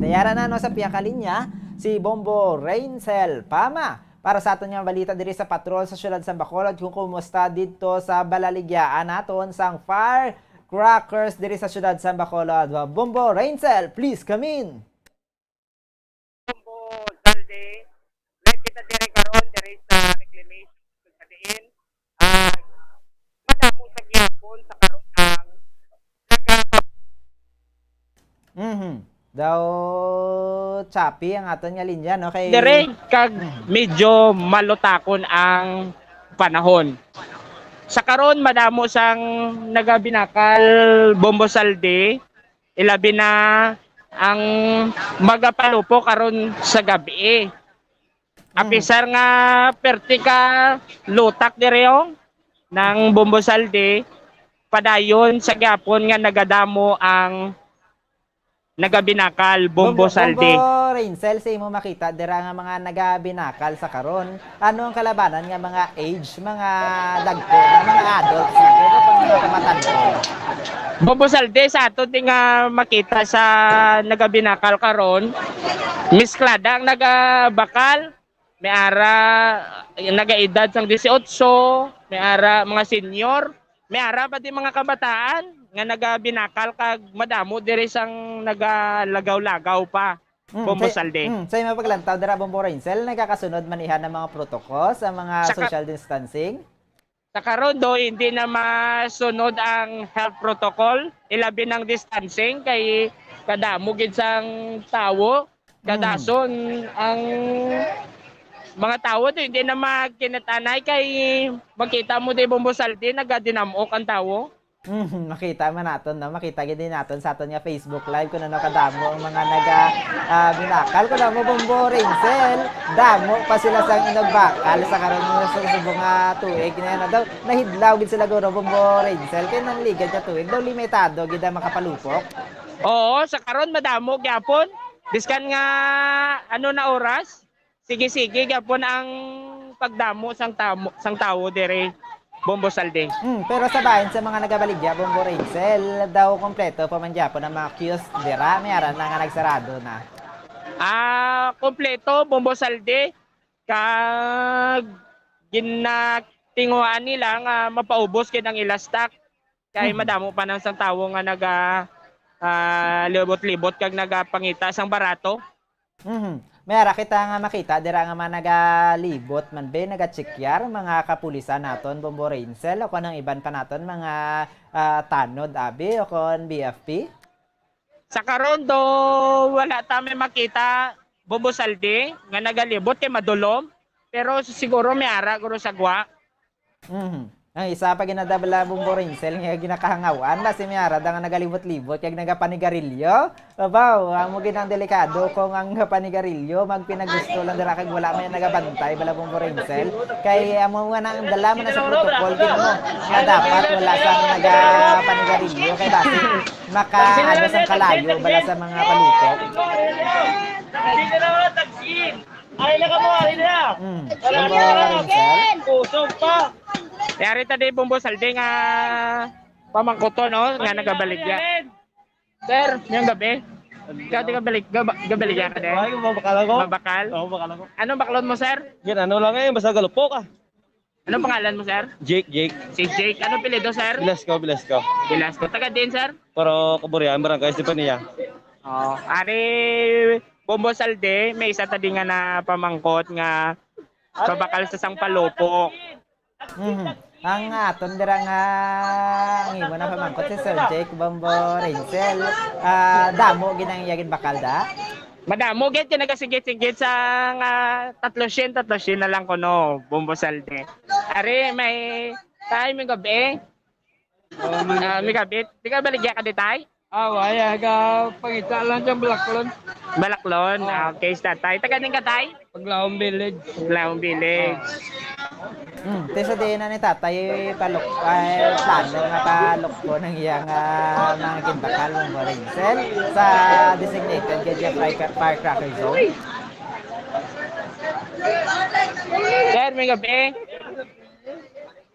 Tayara na no sa piyakalinya si Bombo Rainsel Pama para sa aton nga balita diri sa patrol sa syudad sa Bacolod kung kumusta dito sa Balaligyaan naton sang firecrackers diri sa syudad sa Bacolod. Bombo Rainsel, please come in. Bombo Salde, let kita diri karon diri sa reclamation sa diin. Madamo sa gyapon sa karon ang daw choppy ang aton nga linya no kay dire kag medyo malutakon ang panahon. Sa karon madamo sang nagabinakal Bombo Salde, ilabi na ang magapalupo karon sa gabi. Apisar nga pertika lutak direo ng Bombo Salde, padayon sa gyapon nga nagadamo ang nagabinakal Bombo Salde. Bombo Rainsel, sa imo makita dira nga mga nagabinakal sa karon. Ano ang kalabanan nga mga age, mga dagko, mga adults, pero pang mga matanda. Bombo Salde sa ato ting makita sa nagabinakal karon, misklada ang nagabakal, may ara nagaedad sang 18, may ara mga senior, may ara pa di mga kabataan nga nagabinakal kag madamo diri sang nagalagaw-lagaw pa. Bombo salde. Sa mga paglantaw dira Bombo Rainsel, nagkakasunod manihan ng mga protocol sa mga social distancing. Sa karon do hindi na masunod ang health protocol, ilabi ng distancing kay kadamo gid sang tawo, kadason ang mga tawo do hindi na magkinatanay kay makita mo di Bombo salde nagadinamok ang tawo. Makita man naton no, makita gid din naton sa aton nga Facebook live kuno kadamo ang mga binakal kuno mo Bombo Rainsel, damo pa sila sang inagbakal sa karon sa subong nga tuig na daw nahidlaw gid sila guro Bombo Rainsel kay nang ligad nga tuig daw limitado gid ang makapalupok. Oo, sa karon madamo gyapon. Biskan nga ano na oras, sige-sige gyapon ang pagdamo sang tawo dire Bombo salde. Pero sa bahin sa mga nagabaligya Bombo Rainsel daw kompleto pa man gyapon ang mga kiosk dira, may aran na nga nagsarado na. Kompleto Bombo salde kag ginatinguan nila nga mapaubos kid ang ila stock kay madamo pa nang sang tawo nga libot-libot kag nagapangita sang barato. May ara kita nga makita dira nga nagalibot man be nagatsekyar mga kapulisan naton Bombo Rainsel o kanang iban pa naton mga tanod abi o kon BFP. Sa karon do wala ta may makita Bombo salde nga nagalibot kay madulom pero siguro may ara guro sagwa. Ang isa pa ginadabla Bombo Rainsel nga ginakahangawan na si Miara da nga nagalibot-libot kag nagapanigarilyo. Abaw, amo ginang delikado kung ang panigarilyo magpinagusto lang dira kag wala may nagabantay bala Bombo Rainsel kay amo nga nang dala man na sa protocol gid mo nga dapat wala sang nagapanigarilyo kay base makaano sang kalayo bala sa mga palupok. Hindi na wala tagsin. Ay na ka mo, ay na. Bombo Rainsel. Usog pa. Yari tadi Bombo salde nga pamangkuto no nga nagabaligya. Sir, ngayong gabi. Ikaw di gabaligya ka din? Ay, mabakal ako. Mabakal? Oo, mabakal ako. Anong baklon mo, sir? Yan, ano lang basta galupok ah. Anong pangalan mo, sir? Jake. Si Jake. Anong pilido, sir? Bilasco. Bilasco. Taga din, sir? Pero Kaburian, Barangay Estefania. Ari Bombo salde, may isa tadi nga na pamangkot nga babakal sa sang palopok. Ang aton dira nga ang imo na pamangkot si Sir Jake Bombo Rainsel, damo ginang yagin bakal da. Madamo gid kay nagasigit-sigit sa nga 300 na lang kuno Bombo salde. Ari may may gabi. May gabi. Di ka baligya ka ditay? Waya ga pangita lang dyan Balaklon. Balaklon. Okay, tatay. Taga din ka tay? Paglaong Village. Tesa din na ni tatay plano nga palok ko ng iyang mga ginbakal ng Rainsel sa designated gadget firecracker zone. Sir, may gabi.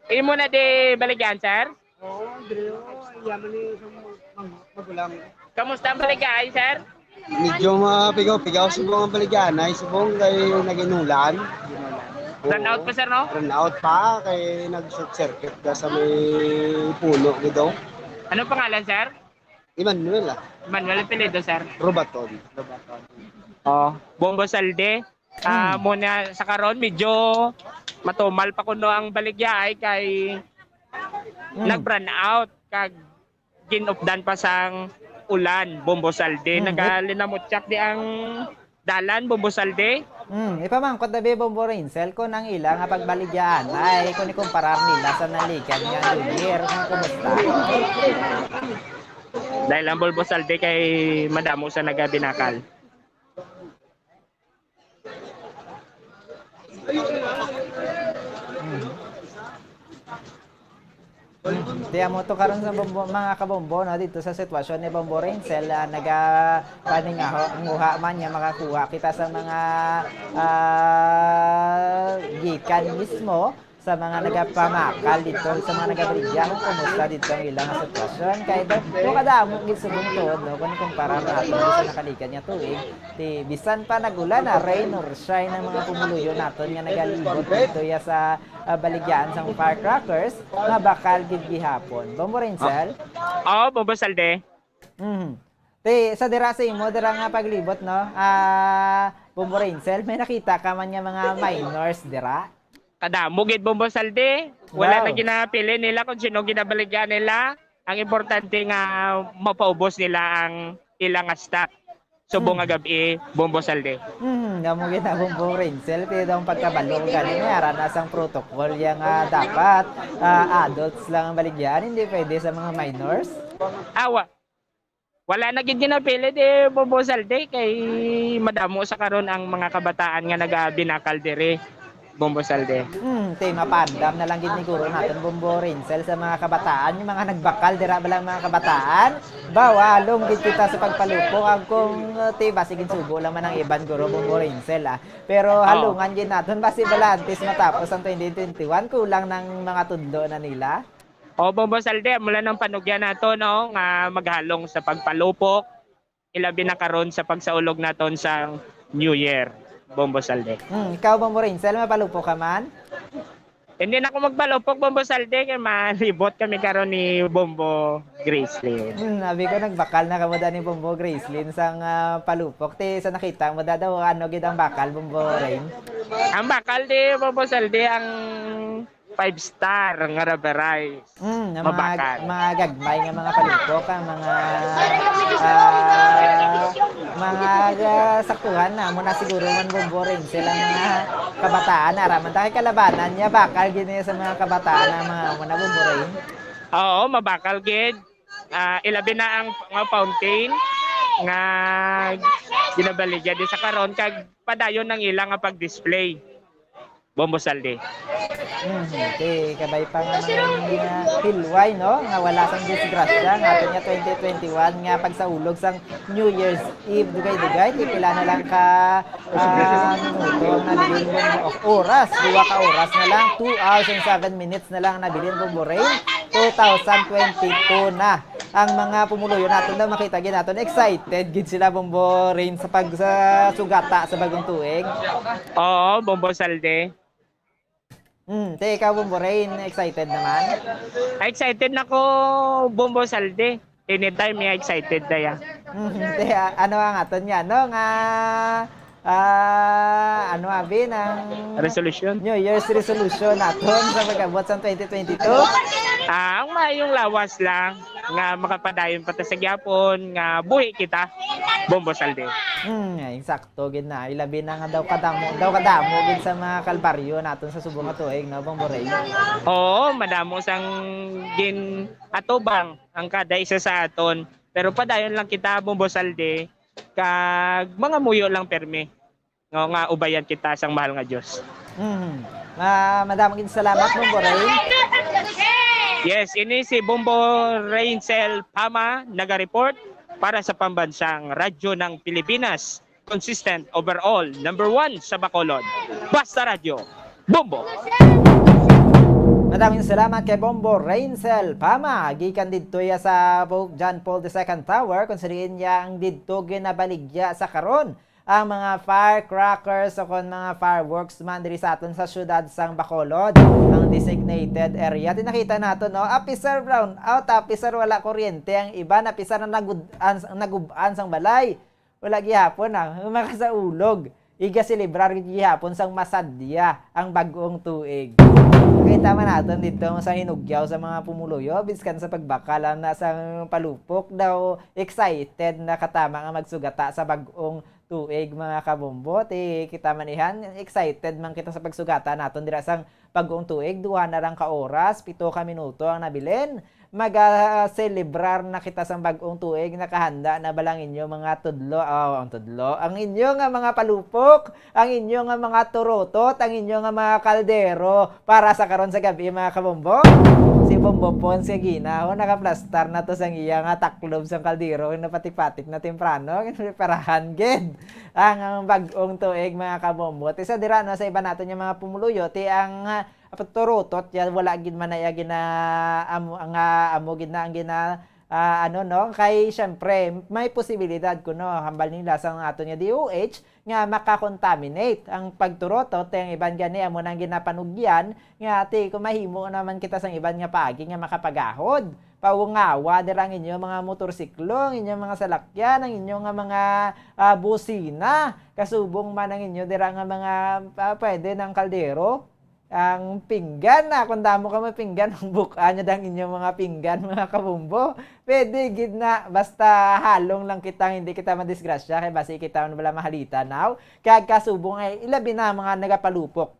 Imo na di baligyan, sir? Oo, yaman ni magulang. Kamusta ang baligyan, sir? Medyo mapigaw-pigaw subong ang baligyanay, subong kay naginulan. Run out pa, sir, no? Run out pa kay nag-short circuit ka sa may puno gito. Anong pangalan, sir? Emmanuel. Emmanuel apelyido, sir? Robaton. Bombo salde. Muna sa karon medyo matumal pa kuno ang baligya ay kay nag-run out kag ginupdan pa sang ulan Bombo salde. Nagalinamutyak di ang dalan Bombo salde. Ipamangkot na Bombo Rainsel ko nang ilang nga pagbaligyan ay kung ikumparar nila sa nalikan nga Lumier kung kumusta. Dahil ang Bombo salde kay madamo sa nagabinakal. Tiya mo to karon sa mga kabombo no dito sa sitwasyon ni Bombo Rainsel paningaho ang uha man niya makakuha kita sa mga gikan mismo sa mga nagapamakal dito, sa mga nagabrigya kung kumusta dito ang ilang sitwasyon. Kaya doon kadamo gid subong tuod, no, kung kumpara natin sa nakalikan niya tuig, di bisan pa nagulan na rain or shine ng mga pumuluyo naton nga nagalibot dito ya sa baligyan sa firecrackers nga bakal gid gihapon. Bombo Rincel? Oo, Bombo Salde. Sa dira sa imo, dira nga paglibot, no? Bombo Rincel, may nakita ka man nga mga minors dira? Kadamo gid Bombo Salde. Wala Wow. na ginapili nila kung sino ginabaligyan nila. Ang importante nga mapaubos nila ang ilang stock. Subong nga gabi, Bombo Salde. Namo gid na Bombo Rincel, pero ang pagkabalo ganin nga nasang protocol yang dapat adults lang ang baligyan, hindi pwede sa mga minors. Wala na gid ginapili di Bombo Salde kay madamo sa karon ang mga kabataan nga nagabinakal dire. Bombo Salde. Tema pandam na lang gid ni guro natin Bombo Rincel sa mga kabataan, yung mga nagbakal dira ba lang mga kabataan. Bawalong gid kita sa pagpalupo ang kung basi gid sugo lang man ang iban guro Bombo Rincel Pero halungan gid naton basi balantis matapos ang 2021 kulang ng mga tudlo na nila. Bombo Salde, mula ng panugyan nato no nga maghalong sa pagpalupok, ilabi na karon sa pagsaulog naton sa New Year. Bombo Salde. Ikaw Bombo Rincel, mapalupok ka man? Hindi na ako magpalupok Bombo Salde kay malibot kami karon ni Bombo Gracelyn. Sabi ko nagbakal na kamo ni Bombo Gracelyn sang palupok. Sa nakita mo daw ano gid ang bakal Bombo Rain? Ang bakal di Bombo Salde ang 5-star nga rubber rice. Mabakal. Mga gagmay nga mga palupok, ang mga saktuhan na muna siguro man Bombo Rincel ang mga kabataan araman dahil kalabanan niya bakal gini sa mga kabataan na mga muna Bombo Rain. Oo, mabakal gid. Ilabi na ang mga fountain nga ginabaligya di sa karon kag padayon ng ilang nga pag-display. Bombo Salde. Kabay pa nga mga hilway, no? Nga wala sang disgrasya. Nga ato niya 2021 nga pagsaulog sang New Year's Eve. Dugay-dugay. Pila na lang ka minuto ang nabilin Bombo oras. 2 ka oras na lang. 2 hours and 7 minutes na lang nabilin Bombo Rain. 2022 na. Ang mga pumuluyo natin daw makita gid natin excited gid sila Bombo Rain sa pagsugata sa bagong tuig. Oo, Bombo Salde. Ikaw Bombo Rain, excited naman? Excited na ko Bombo Salde. Anytime may excited na yan. Ano ang aton yan, no? Nga ano abi ng resolution? New Year's resolution naton sa pag-abot sa 2022? Ang mayong lawas lang nga makapadayon pa ta sa gyapon nga buhi kita Bombo Salde. Insakto gid na ilabi na nga daw kadamo gid sa mga kalbaryo naton sa subong nga tuig no Bombo Rain. Oo, madamo sang gin atubang ang kada isa sa aton. Pero padayon lang kita Bombo Salde kag mga muyo lang permi. Nga ubayan kita sang mahal nga Dios. Madamo gid salamat Bombo Rain. Yes, ini si Bombo Rincel Pama naga-report para sa pambansang radyo ng Pilipinas. Consistent overall, number 1 sa Bacolod. Basta Radyo, Bombo! Maraming salamat kay Bombo Rincel Pama. Gikan didto ya sa Pope John Paul II Tower. Konsiderin niya ang didto ginabaligya sa karon ang mga firecrackers o kon mga fireworks man diri sa aton sa syudad sang Bacolod, ang designated area. Tinakita nato no, apisar brown out, apisar wala kuryente, ang iba na apisar na naguban sang balay. Wala gihapon makasaulog. Iga celebrar gihapon sang masadya ang bagong tuig. Nakita man natin dito sa hinugyaw sa mga pumuluyo, biskan sa pagbakal na sa palupok daw excited na katama nga magsugata sa bagong tuig mga kabombo. Kita manihan, excited man kita sa pagsugata naton dira sang bagong tuig. 2 na lang ka oras, 7 ka minuto ang nabilin. Mag-celebrar na kita sa bagong tuig, nakahanda na ba lang inyo mga tudlo? Ang tudlo, ang inyo nga mga palupok, ang inyo nga mga turotot, ang inyo nga mga kaldero para sa karon sa gabi mga kabombo. Si Bombo Pons kay ginaw nakaplastar na to sang iya nga taklob sang kaldero na patik-patik na temprano preparahan gid ang bagong tuig mga kabombo. Sa dira no sa iba naton yung mga pumuluyo ang turutot yan wala gid man ay gina amo gid na ang gina kay syempre may posibilidad kuno hambal nila sa aton nga DOH nga makakontaminate ang pagturotot ang iban gani amo nang ginapanugyan nga ati kung mahimo naman kita sang iban nga paagi nga makapagahod paungawa dirang inyo mga motorsiklo, inyong mga salakyan, ang inyong mga busina, kasubong man ang inyo dirang mga pwede ng kaldero, ang pinggan kung damo ka pinggan ang buka nyo dang inyong mga pinggan mga kabumbo pwede gid na basta halong lang kita hindi kita madisgrasya kay basi kita wala mahalita now kag kasubong ay ilabi na mga nagapalupok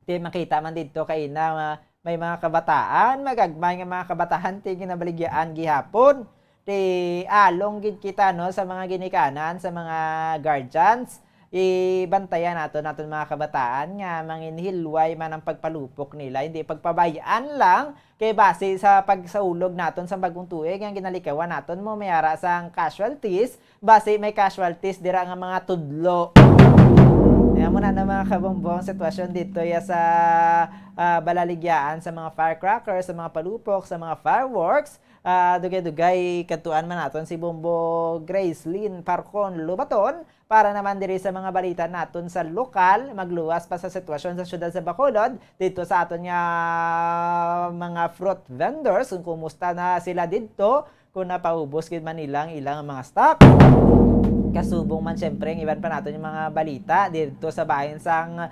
di makita man dito kay na may mga kabataan magagmay nga mga kabataan ti ginabaligyan gihapon ti along gid kita no sa mga ginikanan sa mga guardians ibantayan naton mga kabataan nga manginhilway man ang pagpalupok nila hindi pagpabayaan lang kay base sa pagsaulog naton sa bagong tuig ang ginalikawan naton mo mayara sang casualties base may casualties dira nga mga tudlo. Kaya mo na mga kabombong sitwasyon dito sa balaligyaan sa mga firecrackers, sa mga palupok, sa mga fireworks. Dugay-dugay katuan man naton si Bombo Gracelyn Parcon Lubaton para naman diri sa mga balita naton sa lokal magluwas pa sa sitwasyon sa syudad sa Bacolod dito sa aton nga mga fruit vendors kung kumusta na sila dito kung napaubos gid man ilang mga stock. Kasubong man syempre ang iban pa natin yung mga balita dito sa bahin sang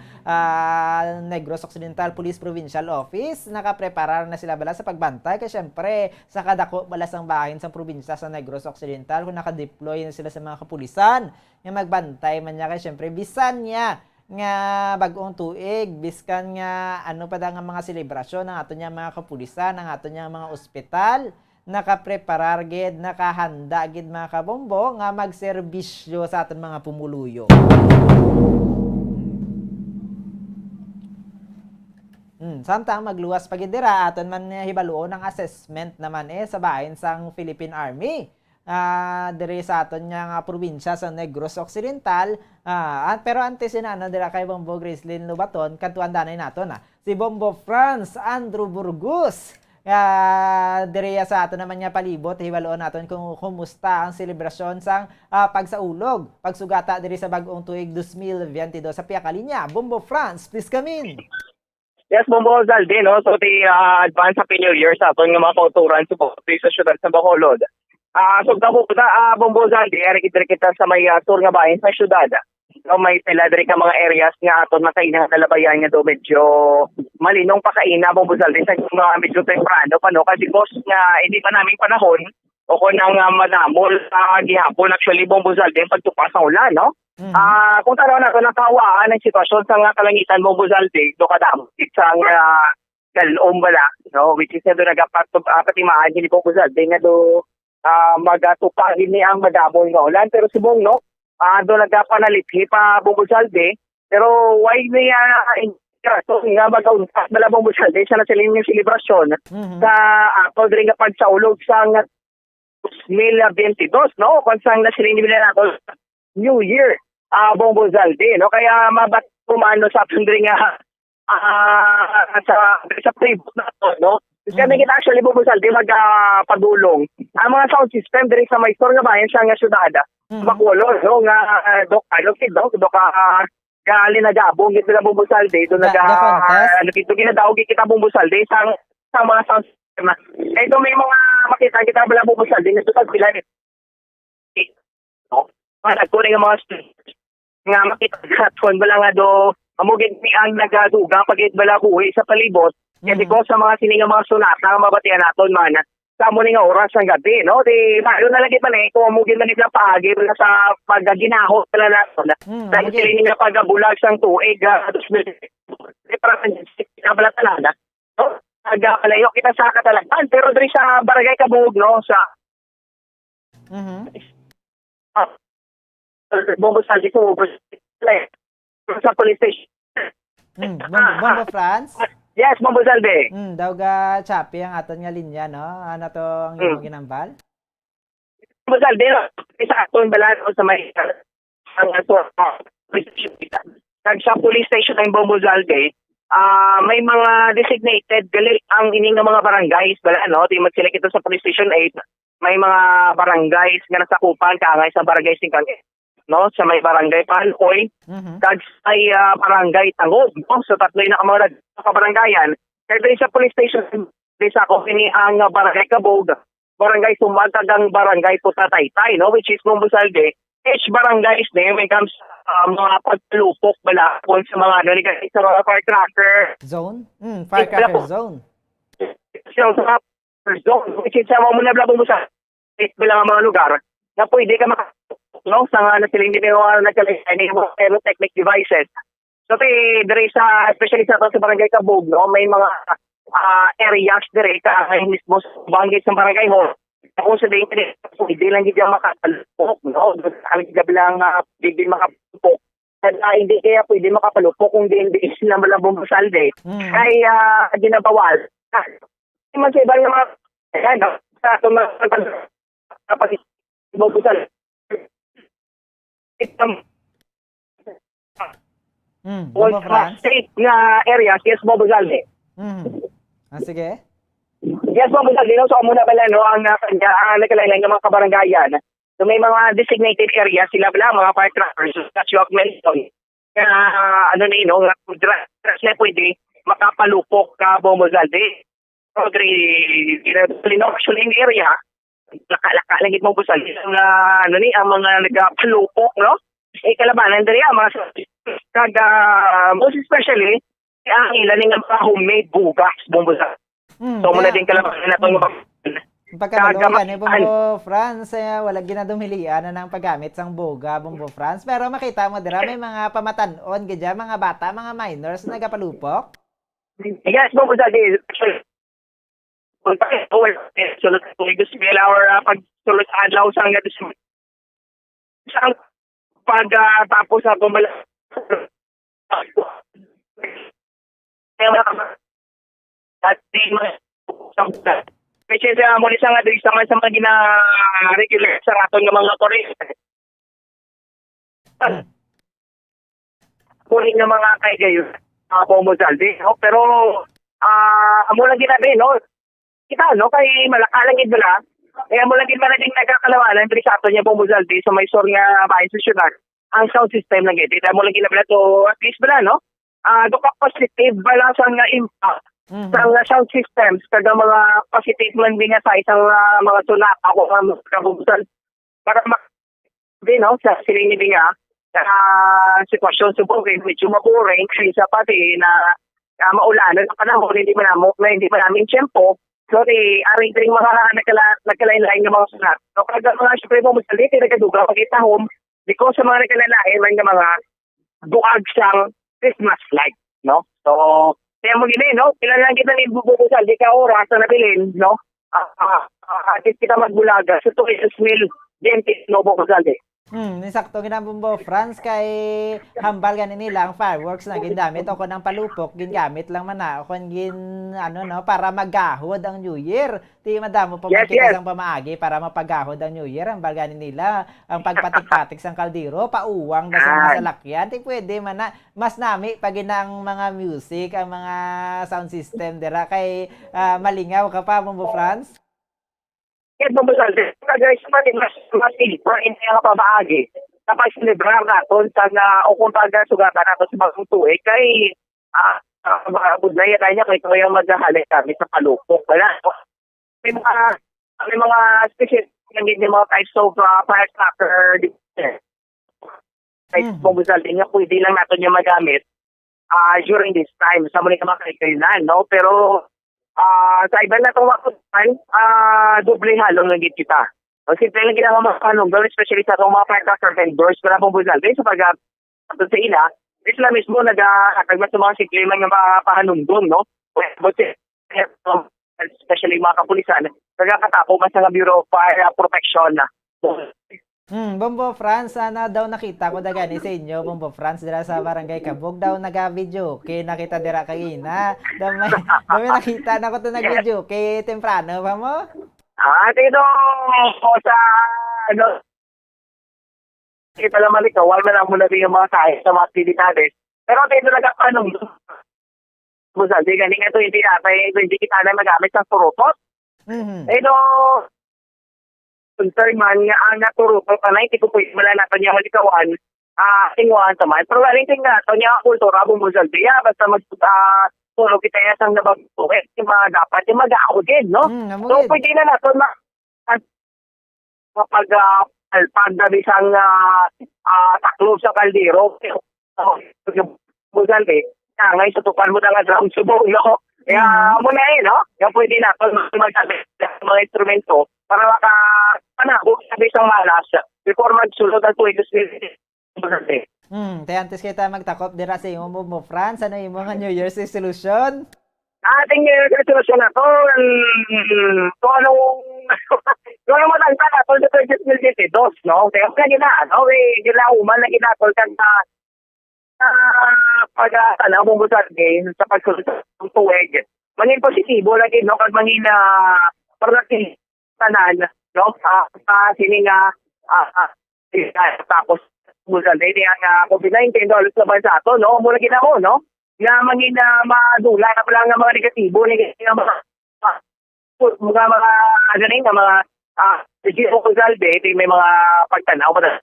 Negros Occidental Police Provincial Office. Nakapreparar na sila bala sa pagbantay kasi syempre sa kadako bala sang bahin sang probinsya sa Negros Occidental kung nakadeploy na sila sa mga kapulisan nga magbantay man niya kasi syempre bisan niya nga bagong tuig biskan nga ano pa da nga mga selebrasyon ng aton nga mga kapulisan ng aton nga mga ospital nakapreparar gid, nakahanda gid mga kabombo nga magserbisyo sa aton mga pumuluyo. Samtang magluwas pa gid dira aton man hibaluon ang assessment naman sa bahin sang Philippine Army. Diri sa aton nga probinsya sa Negros Occidental, pero antes na dira kay Bombo Gracelyn Lubaton, kantuan danay naton si Bombo France Andrew Burgos. Direya sa ato naman nga palibot hiwaloon naton kung kumusta ang selebrasyon sang pagsaulog pagsugata diri sa bagong tuig 2022 sa Piakalinya. Bombo France, please come in. Yes, Bombo Zalde, no? So, advance Happy New Year sa aton nga mga kauturan sa syudad sa Bacolod. So, Bombo Zalde, kita sa may tour nga bahin sa syudad. No, may pila diri ka mga areas nga aton makainang kalabayan nga do medyo malinong pakaina Bombo Zalde sa mga medyo temprano pa no kasi boss nga hindi pa naming panahon o ko nang madamol gihapon actually Bombo Zalde pagtupas sa ulan no. Kung tanaw nato nakawaan ang sitwasyon sa nga kalangitan Bombo Zalde do kadamo isang kalom bala no which is do nagapatimaan ni Bombo Zalde nga do magatupagin ni ang madamol nga ulan pero subong no do nagapanalit pa Bombo Zalde pero why niya so nga mag-untas bala Bombo Zalde sa nasilin yung selebrasyon sa ako diri nga pagsaulog sa 2022 no kung saan nasilin nila nato New Year Bombo Zalde no kaya mabatumano sa diri nga sa tribute nato no kami kita actually Bombo Zalde magpadulong ang mga sound system diri sa may store nga bayan sa nga syudad Bacolod no nga gali nagabong gid na Bombo Zalde do dito ginadaog kita Bombo Zalde sa mga sound system ito may mga makita kita bala Bombo Zalde nga tutag pila no nagkuring nga mga nga makita naton bala nga do amugid mi ang nagadugang pagit bala buhi sa palibot kasi ko sa mga sininga mga sunata nga mabatian naton man sa mo nga oras ng gabi no di mayo na lagi pa kung amugid man nila paagi sa pagginahot pala naton dahil sila nga pagabulag sang tuig 2000 para sa bala talaga no nagapalayo kita sa katalagpan pero diri sa barangay Kabug no sa Bombo Zalde ko sa police station Bombo France. Yes, Bombo Zalde. Daw ga chapi ang aton nga linya no. Ano to ang imong ginambal? Bombo Zalde no. Isa aton bala sa may ang ato sa police station ng Bombo Zalde. may mga designated gali ang ining nga mga barangays bala no di mag-select ito sa police station 8 may mga barangays nga nasakupan kaangay sa barangay Singkang no sa may barangay Panoy kag ay barangay Tangog no so tatlo na mga kabarangayan kay sa police station di sa ko ini ang barangay Kabog barangay Sumal kag ang barangay Putataytay no which is Mombusalde each barangay is name when it comes mga pagpalupok bala kung sa mga ano sa mga firecracker Zone? Firecracker zone. So, sa zone, which is sa mga nablabong mo sa bilang mga lugar na pwede ka no sa nga na siling din mga nagkalain yung mga pyrotechnic devices. So, dire sa, especially sa barangay Kabog, no, may mga areas dire ka mismo sa barangay sa barangay hall. Kung sa din pwede lang hindi makapalupok, no? Ang bilang hindi makapalupok. Hindi kaya pwede makapalupok kung hindi sila malabong basalde. Kaya ginabawal. Hindi man sa ibang mga no? Sa itong mga kapag ibabusal. State na areas, yes, babasalde. Sige. Yes, po, Dino. So, muna pala, no, ang nagkalain ng mga kabarangayan. So, may mga designated areas, sila pala, mga firecrackers, as you have mentioned. Ano na yun, no, na pwede makapalupok ka Bomozalde. So, actually, in the area, laka lang mo Bomozalde, ang mga nagpalupok, no? Kalabanan, dari, mga most especially, ang ilan ng mga homemade bugas, Bomozalde. So, muna din kalabanan na itong pagkabalogan Bombo France, wala ginadumilian na ng paggamit sang boga, Bombo France. Pero makita mo dira may mga pamatanon, gadya, mga bata, mga minors na nagapalupok. Yes, Bombo Zaldi. Sulot ko gusto nila or pagsulot adlaw sang pagtapos sa gumala. At di which is muli sa nga diri sa mga gina-regular sa aton nga mga tourist. Muli nga mga kay Bomozalde, no? Pero amo lang ginabi, no? Kita, no? Kay malakalang idala, kaya amo lang ginabi na nagkakalawanan diri sa aton nga Bomozalde sa may sor nga bahay sa syudad. Ang sound system lang gid. Amo lang ginabi to at least bala, no? Duka positive bala sa nga impact sa sound systems kada mga positive man din nga sa isang mga sulat ako nga kabubusan para din no sa siling din nga sa sitwasyon sa bukid medyo maboring kasi sa pati na maulanan ang panahon hindi man namin tiyempo so aring dring mga nagkalain-lain ng mga sulat so kada mga syempre mo musaliti nagaduga pagkita home because sa mga nagkalalain man nga mga buag sang Christmas light no so kaya mo gini, no? Kailan lang kita nibubusal, di ka oras na nabilin, no? At kita magbulaga. So, ito is mil dentist, no? Bubusal, di. Nisakto ginambumbo France kay hambal ganin nila ang fireworks na ginamit ako ng palupok gingamit lang man na ako para magahod ang New Year ti madamo pa makita sang pamaagi para mapagahod ang New Year ang balganin nila ang pagpatik-patik sang kaldero pauwang na sa salakyan ti pwede man na mas nami pag ang mga music ang mga sound system dira kay malingaw ka pa Bombo France. Yes, Bomozal, guys, mas ilipra, hindi nga pabaagi. Kapag sinibrar natin, o kung sugatan natin sa bagong tuig, kay budlaya tayo niya, kay kaya maghahalik kami sa palupok. Wala. May mga specific yung mga types of firecracker. Types Bomozal, nga pwede lang natin yung magamit during this time. Sa muli naman kailan, no? Pero sa iba na itong wakutan, doble halong lang kita. Ang simple lang ginagawa mga kanong, especially sa itong mga firecracker vendors, para pong buzal. Dahil sa pag-atod sa ila, sila mismo nag-akagmat sa mga simple man nga pahanungdong, no? Especially mga kapulisan, nagkakatapo mas nga Bureau of Fire Protection na. Bombo France, sana daw nakita ko dagani sa inyo, Bombo France, dira sa Barangay Kabog daw nag-video. Kay nakita dira kagina. Dami nakita na ko to nag-video. Kay temprano pa mo? Dito sa kita naman ikaw, wala na muna din yung mga tayo sa mga aktividades. Pero dito nagkakanong Buzalde, galing ito hindi kita na magamit sa turutot. Ito, concern man nga ang naturutot na hindi ko po malalatan niya malikawan, tinguhan sa man. Pero galing nga ito niya kultura, Buzalde, basta tulog kita yan sang nabagpukit, yung mga dapat, yung mag-aakugin, no? So, pwede na natin kapag pagdabi sang taklob sa kaldero, Buzalde, ngayon tutupan mo na nga drum subong, no? Kaya muna no? Kaya pwede na magsabi ng mga instrumento para makapanakot sa isang malas before magsulod ang tuwid Buzalde. Antes kita magtakop dira sa imo mo France, ano yung mga New Year's resolution? Ating New Year's resolution na to, kung anong matangka na to sa 2022, no? Kaya kanina, no? Ginauman na ginatol ka na pag-aasala mo Buzalde sa pagsulod ng tuwid. Mangin positibo lagi, no? Kag mangin productive tanan, no? Sining tapos Buzalde, ang COVID-19 dollars na bansa ito, no? Mula ginamo, no? Nga mangin madula na pala nga mga negatibo, nga mga Gio Buzalde, may mga pagtanaw, mga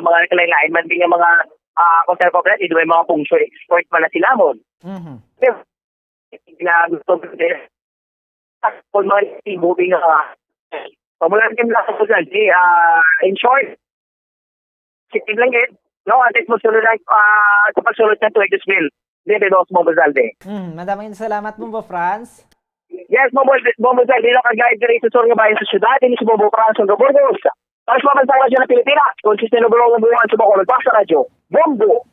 nakalain man din nga mga conservative, may mga pungsyo export man na sila mo. Gusto kung mga negatibo, pamulan kim lang sa Buzalde, in short, positive lang yun. No, at least magsulod lang sa pagsulod ng 20,000. Dito mo Buzalde. Madaming salamat mo, France. Yes, Buzalde, no, kag-guide diri sa Surga Bayan sa syudad, din sa France, sa Burgos. Tapos mabansang radyo ng Pilipinas, konsisten na bulong ng buwan sa Bacolod, sa radyo, Bombo.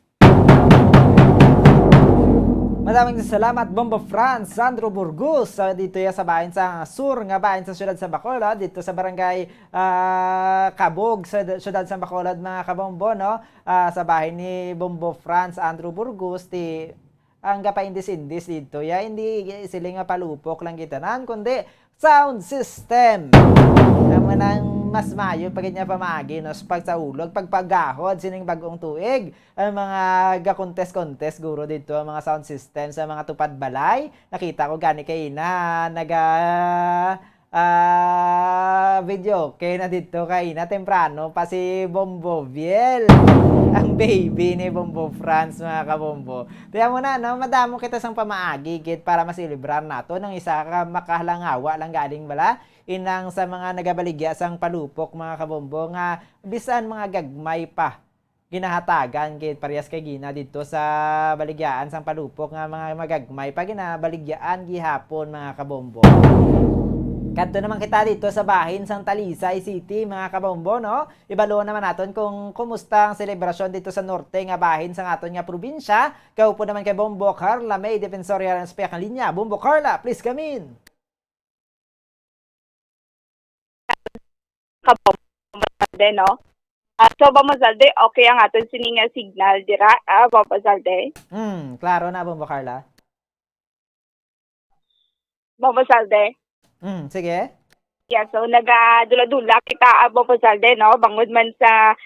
Madaming salamat, Bombo France, Sandro Burgos, dito sa bayan sa Sur, nga bayan sa syudad sa Bacolod, dito sa barangay Kabog, sa syudad sa Bacolod, mga kabombo, no? Sa bahay ni Bombo France, Andrew Burgos, ang gapaindis-indis dito, hindi sila nga palupok lang gitanan, kundi sound system. Naman ang mas mayo pag niya pamagi no pag sa ulog, pagpagahod sining bagong tuig, ang mga ga-contest guro dito ang mga sound system sa mga tupad balay. Nakita ko gani kay na video kay na dito kay na temprano pa si Bombo Viel, ang baby ni Bombo France, mga kabombo. Tiyan mo na, no? Madamo kita sang pamaagi kit para masilibrar nato ng isa ka makahalangawa lang galing bala inang sa mga nagabaligya sang palupok, mga kabombo, nga bisan mga gagmay pa ginahatagan kit parehas kay gina dito sa baligyaan sang palupok nga mga magagmay pa ginabaligyaan gihapon, mga kabombo. Kadto naman kita dito sa bahin sang Talisay City, mga kabombo, no? Ibalo naman naton kung kumusta ang selebrasyon dito sa norte nga bahin sang aton nga probinsya. Kaupo naman kay Bombo Carla May, Defensoria ng Speak ang linya. Bombo Carla, please come in. Kabombo, no? So, Bamazalde, okay ang aton sininga signal dira, Bamazalde? Klaro na, Bombo Carla. Bamazalde? Sige. Yeah, so nagadula-dula kita Bamazalde, no? Bangod man sa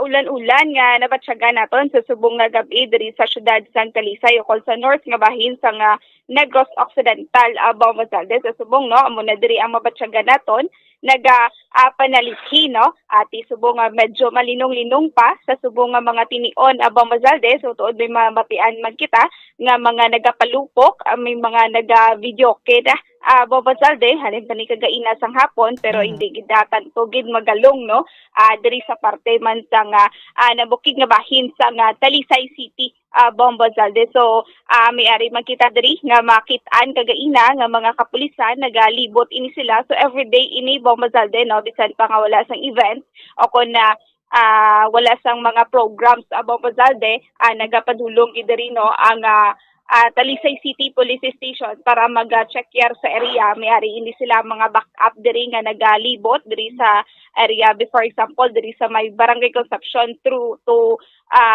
ulan-ulan nga nabatsyaga naton sa subong nga gabi diri sa syudad sang Talisay ukol sa north nga bahin sang Negros Occidental, Bamazalde sa subong, no? Amo na diri ang mabatsyaga naton panalithi, no? Ati subong medyo malinong-linong pa sa subong nga mga tinion Bamazalde. So tuod may mapian man kita nga mga nagapalupok, may mga naga-video kid Bamazalde, halin pa ni kagaina sang hapon pero hindi gidatan to gid magalong, no? Diri sa parte man sang nabukig nga bahin sang Talisay City, Bamazalde. So may ari man kita diri nga makitaan kagaina nga mga kapulisan nagalibot ini sila. So everyday ini Bamazalde, no, bisan pa nga wala sang event o kun wala sang mga programs Bamazalde, nagapadulong gid diri, no, ang Talisay City Police Station para mag-check yar sa area. May ari ini sila mga backup diri nga nagalibot diri sa area, for example diri sa may Barangay Concepcion through to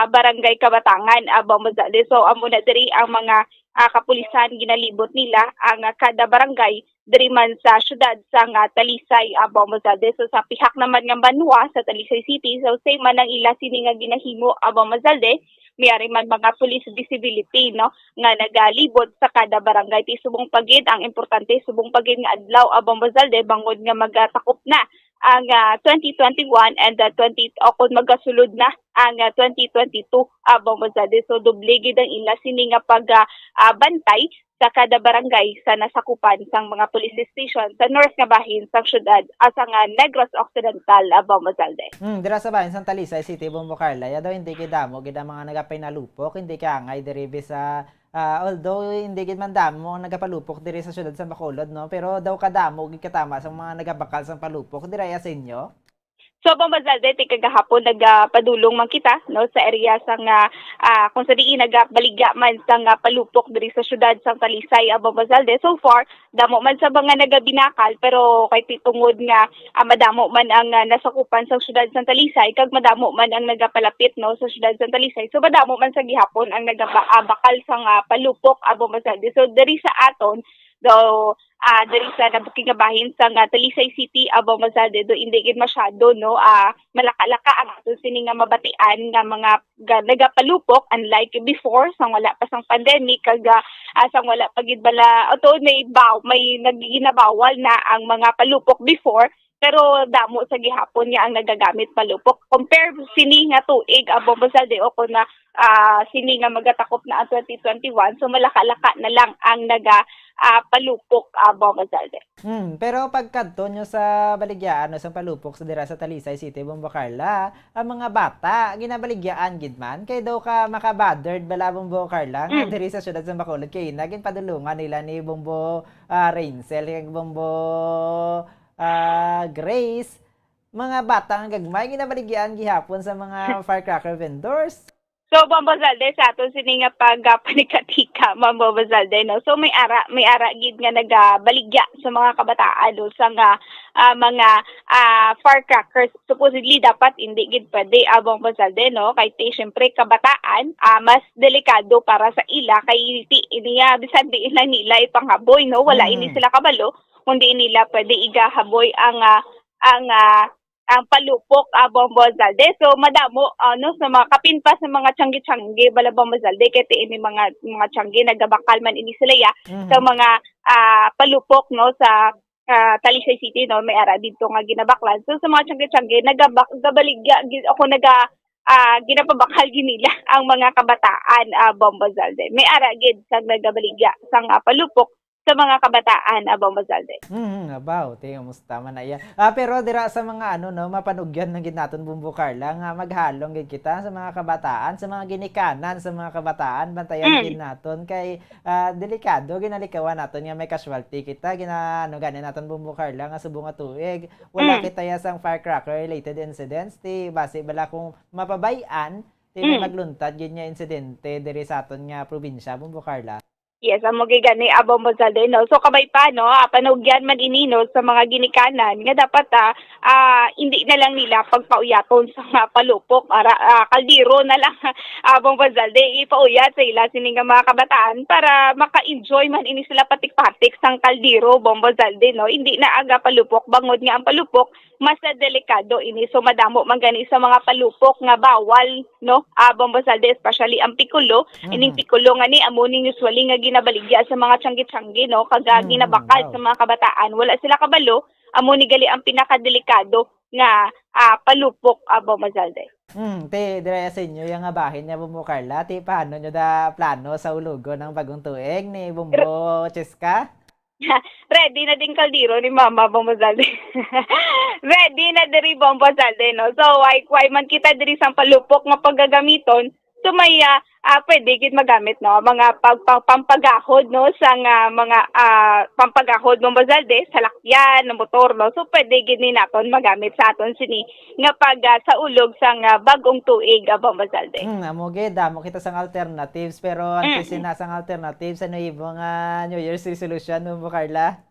Barangay Kabatangan, Bamazalde. So amo na diri ang mga kapulisan ginalibot nila ang kada barangay diri man sa syudad sa Talisay, Bamazalde. So sa pihak naman nga banwa sa Talisay City, so same man ang ila sini nga ginahimo Bamazalde. mayari man mga police visibility no nga nagalibot sa kada barangay ti subong pagid. Ang importante subong pagid nga adlaw Abang Bazalde bangod nga magatakop na ang 2021 and 20 o kung magasulod na ang 2022 Abang Bazalde. So doble gid ang ila sini nga bantay sa kada barangay sa nasakupan sang mga police station sa north nga bahin sa syudad asa nga Negros Occidental Abang Bazalde. Dira sa bahin sa Talisay City, Bombo Carla, ya daw hindi kidamo gid ang mga nagapinalupok, hindi ka ngay diri sa although hindi gid man damo ang nagapalupok diri sa syudad sa Bacolod no, pero daw kadamo gid katama sa mga nagabakal sa palupok diri sa inyo. So Abang Bazalde ti kagahapon nagapadulong man kita no sa area sang kung sa diin nagabaligya man sang palupok diri sa syudad sang Talisay Abang Bazalde. So far damo man sa mga nagabinakal pero kay titungod nga madamo man ang nasakupan sa syudad sang Talisay kag madamo man ang nagapalapit no sa syudad sang Talisay. So madamo man sa gihapon ang nagabakal sang palupok Abang Bazalde. So diri sa aton do diri sa nabuking nga bahin sa Talisay City Abang Bazalde do hindi gid masyado no malaka-laka ang aton sini nga mabatian nga mga nagapalupok unlike before sang wala pa sang pandemic kag sang wala pa gid bala auto may naginabawal na ang mga palupok before. Pero damo sa gihapon niya ang nagagamit palupok. Compare sini nga tuig Abang Bazalde o kung na sini nga magatakop na ang 2021 so malaka-laka na lang ang palupok Abang Bazalde. Pero pagkadto nyo sa baligyaan sa palupok sa dira sa Talisay City, Bombo Carla, ang mga bata ginabaligyaan gid man kay daw ka makabothered bala Bombo Carla nga diri sa syudad sa Bacolod kay naging padulungan nila ni Bombo Rainsel kag Bombo Grace, mga bata nga gagmay ginabaligyan gihapon sa mga firecracker vendors. So Abang Bazalde sa aton sini nga pagpanikatika Abang Bazalde no. So may ara gid nga nagabaligya sa mga kabataan do sa mga firecrackers. Supposedly dapat hindi gid pwede Abang Bazalde no kay syempre kabataan mas delikado para sa ila kay iniya bisan di ila nila ipanghaboy no wala ini sila kabalo kundi nila pwede igahaboy ang palupok Abang Bazalde. So madamo sa mga kapinpas sa mga tiyanggi-tiyanggi balabang Bazalde kay ini mga tiyanggi nagabakal man ini sila sa mga palupok no sa Talisay City no may ara dito nga ginabaklan. So sa mga tiyanggi-tiyanggi nagabaligya ako ginapabakal ginila ang mga kabataan Abang Bazalde. May ara gid sa nagabaligya sang palupok sa mga kabataan Abang Bazalde. Abaw, tingnan mo tama na yan. Pero dira sa mga mapanugyan na gid naton Bombo Carla nga maghalong gid kita sa mga kabataan, sa mga ginikanan sa mga kabataan, bantayan gid naton kay delikado ginalikawan naton nga may casualty kita ganin naton Bombo Carla nga subong nga tuig. Wala kita sang firecracker related incidents ti base bala kung mapabayan ti may magluntad gid nga insidente diri sa aton nga probinsya Bombo Carla. Yes, amo gani Abang Bazalde no. So kabay pa no, panugyan man ini no sa mga ginikanan nga dapat hindi na lang nila pagpauyaton sa palupok kaldiro na lang Abang Bazalde ipauyat sa ila sini nga mga kabataan para maka-enjoy man ini sila patik-patik sang kaldiro Abang Bazalde no. Hindi na aga palupok bangod nga ang palupok mas delikado ini so madamo man gani sa mga palupok nga bawal no Abang Bazalde especially ang pikulo ining pikulo nga ni amo ning usually nga ginabaligya sa mga tiyanggi-tiyanggi no kag ginabakal sa mga kabataan wala sila kabalo amo ni gali ang pinakadelikado nga palupok Abang Bazalde. Te dire sa inyo yung bahin niya Bombo Carla ti paano nyo da plano sa ulugo ng bagong tuig ni Bombo Cheska? Ready na din kaldiro ni Mama Abang Bazalde. Ready na diri Abang Bazalde no. So why man kita diri sang palupok nga paggagamiton so may pwede gid magamit no mga pampagahod no sang mga pampagahod Abang Bazalde sa lakyan ng motor no. So pwede gid ni naton magamit sa aton sini nga pag sa ulog sang bagong tuig Abang Bazalde. Amo gid damo kita sang alternatives pero antes sinasang alternatives ano yung mga New Year's resolution mo Carla?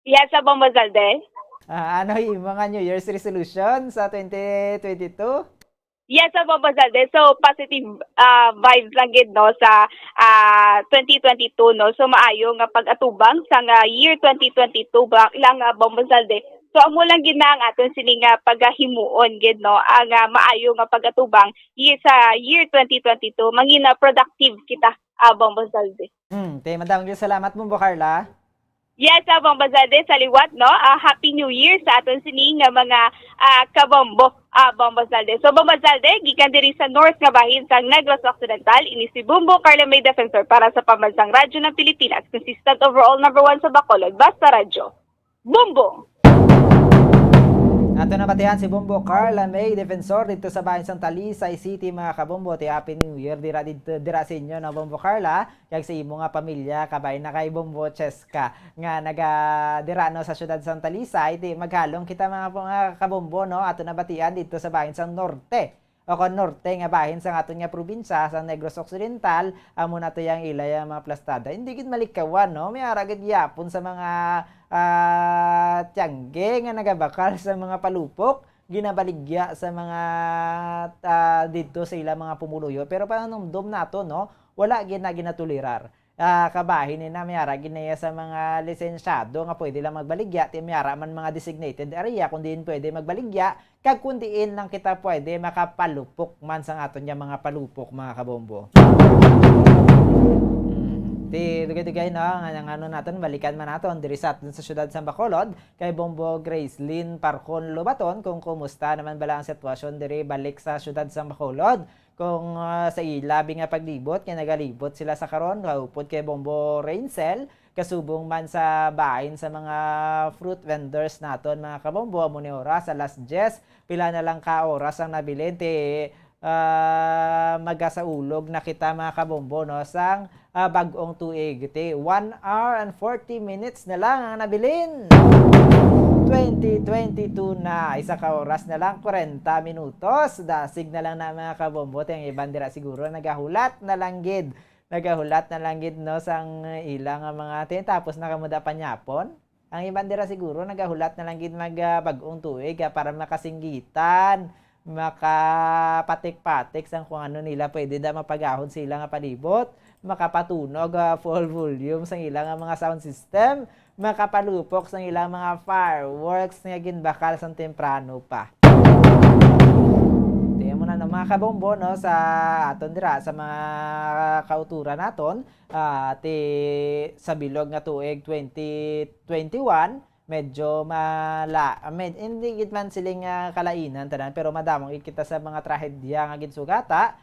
Yes Abang Bazalde. Ano yung mga New Year's resolution sa 2022? Yes, Abang Bazalde. So, positive vibes lang gid no sa 2022 no. So, maayo nga pag-atubang sa year 2022 ba ilang Abang Bazalde. So amo lang gid na ang aton sini nga pagahimuon gid no ang maayo nga pagatubang sa year 2022 mangina productive kita Bombo Zalde. Madam, salamat mo po, Carla. Yes, Bombo Zalde, sa liwat, no? Happy New Year sa aton sini nga mga kabombo, Bombo Zalde. So, Bombo Zalde, gikan diri sa North nga bahin sa Negros Occidental, ini si Bumbo Carla May Defensor para sa Pambansang Radyo ng Pilipinas, consistent overall number 1 sa Bacolod, Basta Radyo. Bumbo! Ato na batihan si Bumbo Carla May Defensor dito sa bayan sang Talisay City, mga kabombo. Happy New Year dira sa inyo na Bumbo Carla, kag sa imo nga pamilya kabay na kay Bumbo Cheska nga naga dira no sa syudad sang Talisay. Maghalong kita mga kabombo no. Ato na batihan dito sa bayan sang Norte o kon Norte nga bahin sa aton nga probinsya sa Negros Occidental. Amo na to yang ilay mga plastada. Hindi gid malikawan no. May aragid yapon sa mga tiyangge nga nagabakal sa mga palupok, ginabaligya sa mga dito sa ilang mga pumuluyo, pero panumdum nato no, wala ginatulirar. Kabahin ni na mayara ginaya sa mga lisensyado nga pwede lang magbaligya, ti mayara man mga designated area kundi pwede magbaligya, kag kundiin lang kita pwede makapalupok man sa aton nga mga palupok, mga kabombo. Dugay-dugay na nga natin, balikan man natin diri sa atin sa syudad sa Bacolod kay Bombo Gracelyn Parcon Lobaton kung kumusta naman bala ang sitwasyon diri balik sa syudad sa Bacolod. Kung sa ilabi nga paglibot kay nagalibot sila sa karon, kaupod kay Bombo Rainsel kasubong man sa bahin sa mga fruit vendors naton, mga kabombo. Amo ni oras alas 10 pila na lang ka oras ang nabilin magasaulog na kita, mga kabombo no, sang bagong tuig. 1 hour and 40 minutes na lang ang nabilin. 2022 na, isa ka oras na lang 40 minutos. Dasig na lang na, mga kabombo. Ang ibang dira siguro nagahulat na lang gid no sang ilang mga tapos nakamuda pa nyapon. Ang ibang dira siguro nagahulat na lang gid bagong tuig para makasinggitan, makapatik-patik sang kung ano nila pwede da mapagahon sila nga palibot, makapatunog full volume sang ilang mga sound system, makapalupok sang ilang mga fireworks nga ginbakal sang temprano pa. Tingnan mo na no, mga kabombo no, sa aton dira sa mga kauturan naton sa bilog nga tuig 2021. Medyo hindi gid man siling kalainan tanan, pero madamong kita sa mga trahedya nga ginsugata.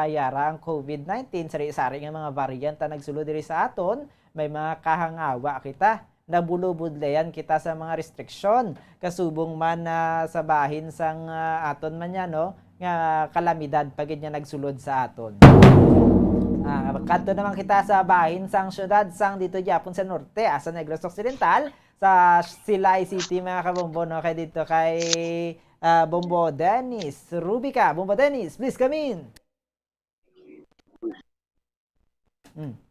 Yara ang COVID-19, sari-sari nga mga variant na nagsulod diri sa aton. May mga kahangawa kita, nabulubudlayan kita sa mga restriksyon, kasubong man sa bahin sang aton man yan no, nga kalamidad pagid niya nagsulod sa aton. Kadto naman kita sa bahin sang syudad sang dito gyapon sa norte, sa Negros Occidental, sa Silay City, mga kabombo no, kay dito kay Bombo Dennis Rubica. Bombo Dennis, please come in.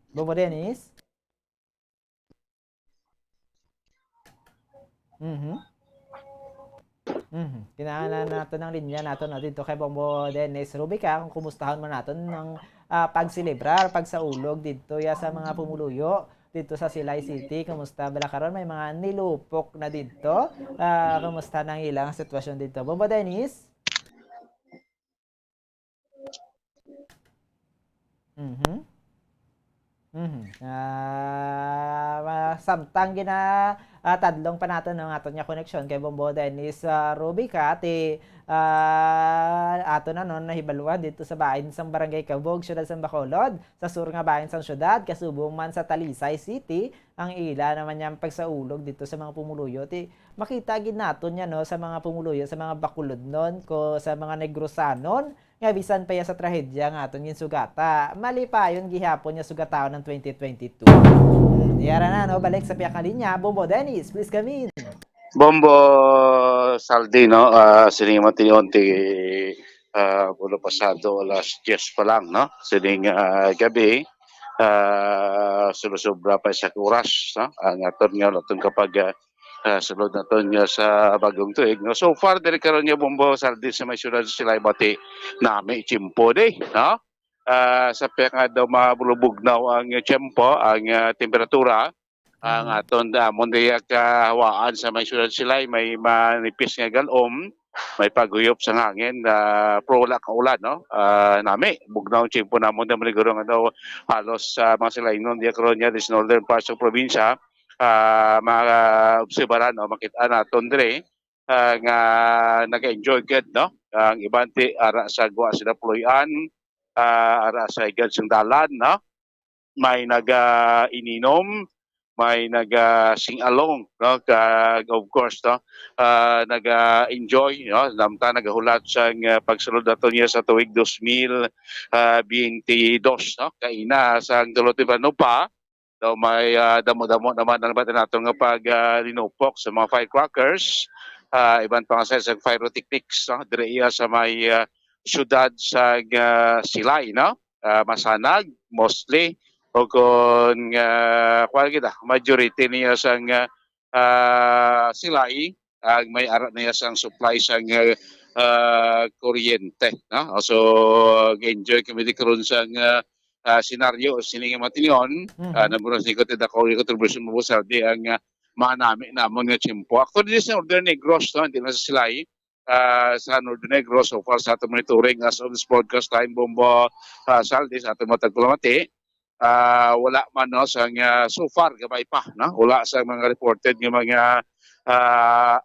Bombo Dennis. Kinahanglan natin ng linya natin no, dito kay Bombo Dennis Rubica kung kumustahan man natin ng pagselebrar, pagsaulog dito sa mga pumuluyo dito sa Silay City. Kumusta bala karon? May mga nilupok na dito. Kumusta nang ilang sitwasyon dito? Bombo Dennis? Samtang tadlong pa natin ng aton nga koneksyon kay Bombo Dennis Rubica ato na non nahibaluan dito sa bahin sang Barangay Kabog, syudad sang Bacolod, sa sur nga bahin sang syudad, kasubong man sa Talisay City. Ang ila naman niyang pagsaulog dito sa mga pumuluyo. Makita gid naton yan no, sa mga pumuluyo sa mga Bacolod non, ko sa mga Negrosanon nga bisan pa ya sa trahedya nga aton yung sugata. Mali pa yun gihapon niya sugataon ng 2022. Yara na no, balik sa piyak na linya. Bombo Dennis, please come in. Bombo Saldi, no? Sining matinionti bulo pasado alas 10 pa lang, no? Sining gabi, sumusobra pa sa oras, no? Ang aton kapag sulod naton nga sa bagong tuig, no? So far, diri karon nga Bombo Saldi sa may syudad sila bati nami chimpo day, no? Sa piyak nga daw mabulubog na ang tiyempo, ang temperatura, ang aton damon diya kahawaan sa may syudad Silay, may manipis nga galom, may paguyop sa hangin, pro wala ka ulan, no? Nami, bugnaw chimpo namon na maniguro nga daw halos sa mga Silaynon, diya karon niya, this northern parts of probinsya, mga obserbaran, no? Makita naton dire, nga nag-enjoy good, no? Ang ibanti, ara sa guwa sila Puloyan, ara sa igad sing dalan, no? May nag-ininom, may nag-sing-along, no? Of course, no? Nag-enjoy, no? Namta nagahulat sa pagsulod nato niya sa tuig 2022, no? Kaina sa Dolotipan pa, no? May damo-damo naman ang batin nato nga pag-linupok sa mga firecrackers, ibang pangasay sa pyrotechnics, no? Dire sa may syudad sa Silay, no? Masanag, mostly, o kung kita, majority niya sang Silay, may arat niya sang supply sang kuryente, no? So enjoy kami di karon sang senaryo sining matinion, naburon si ko ako contribution mo sa di ang manami namon nga chimpo. Actually sa Northern Negros, no? Hindi na sa Silay, sa Northern Negros, so far sa ato monitoring as of this broadcast time, Bombo Saldi sa ato matagpulamati, wala man, no, sang so far gabay pa, no? Wala sa mga reported ng mga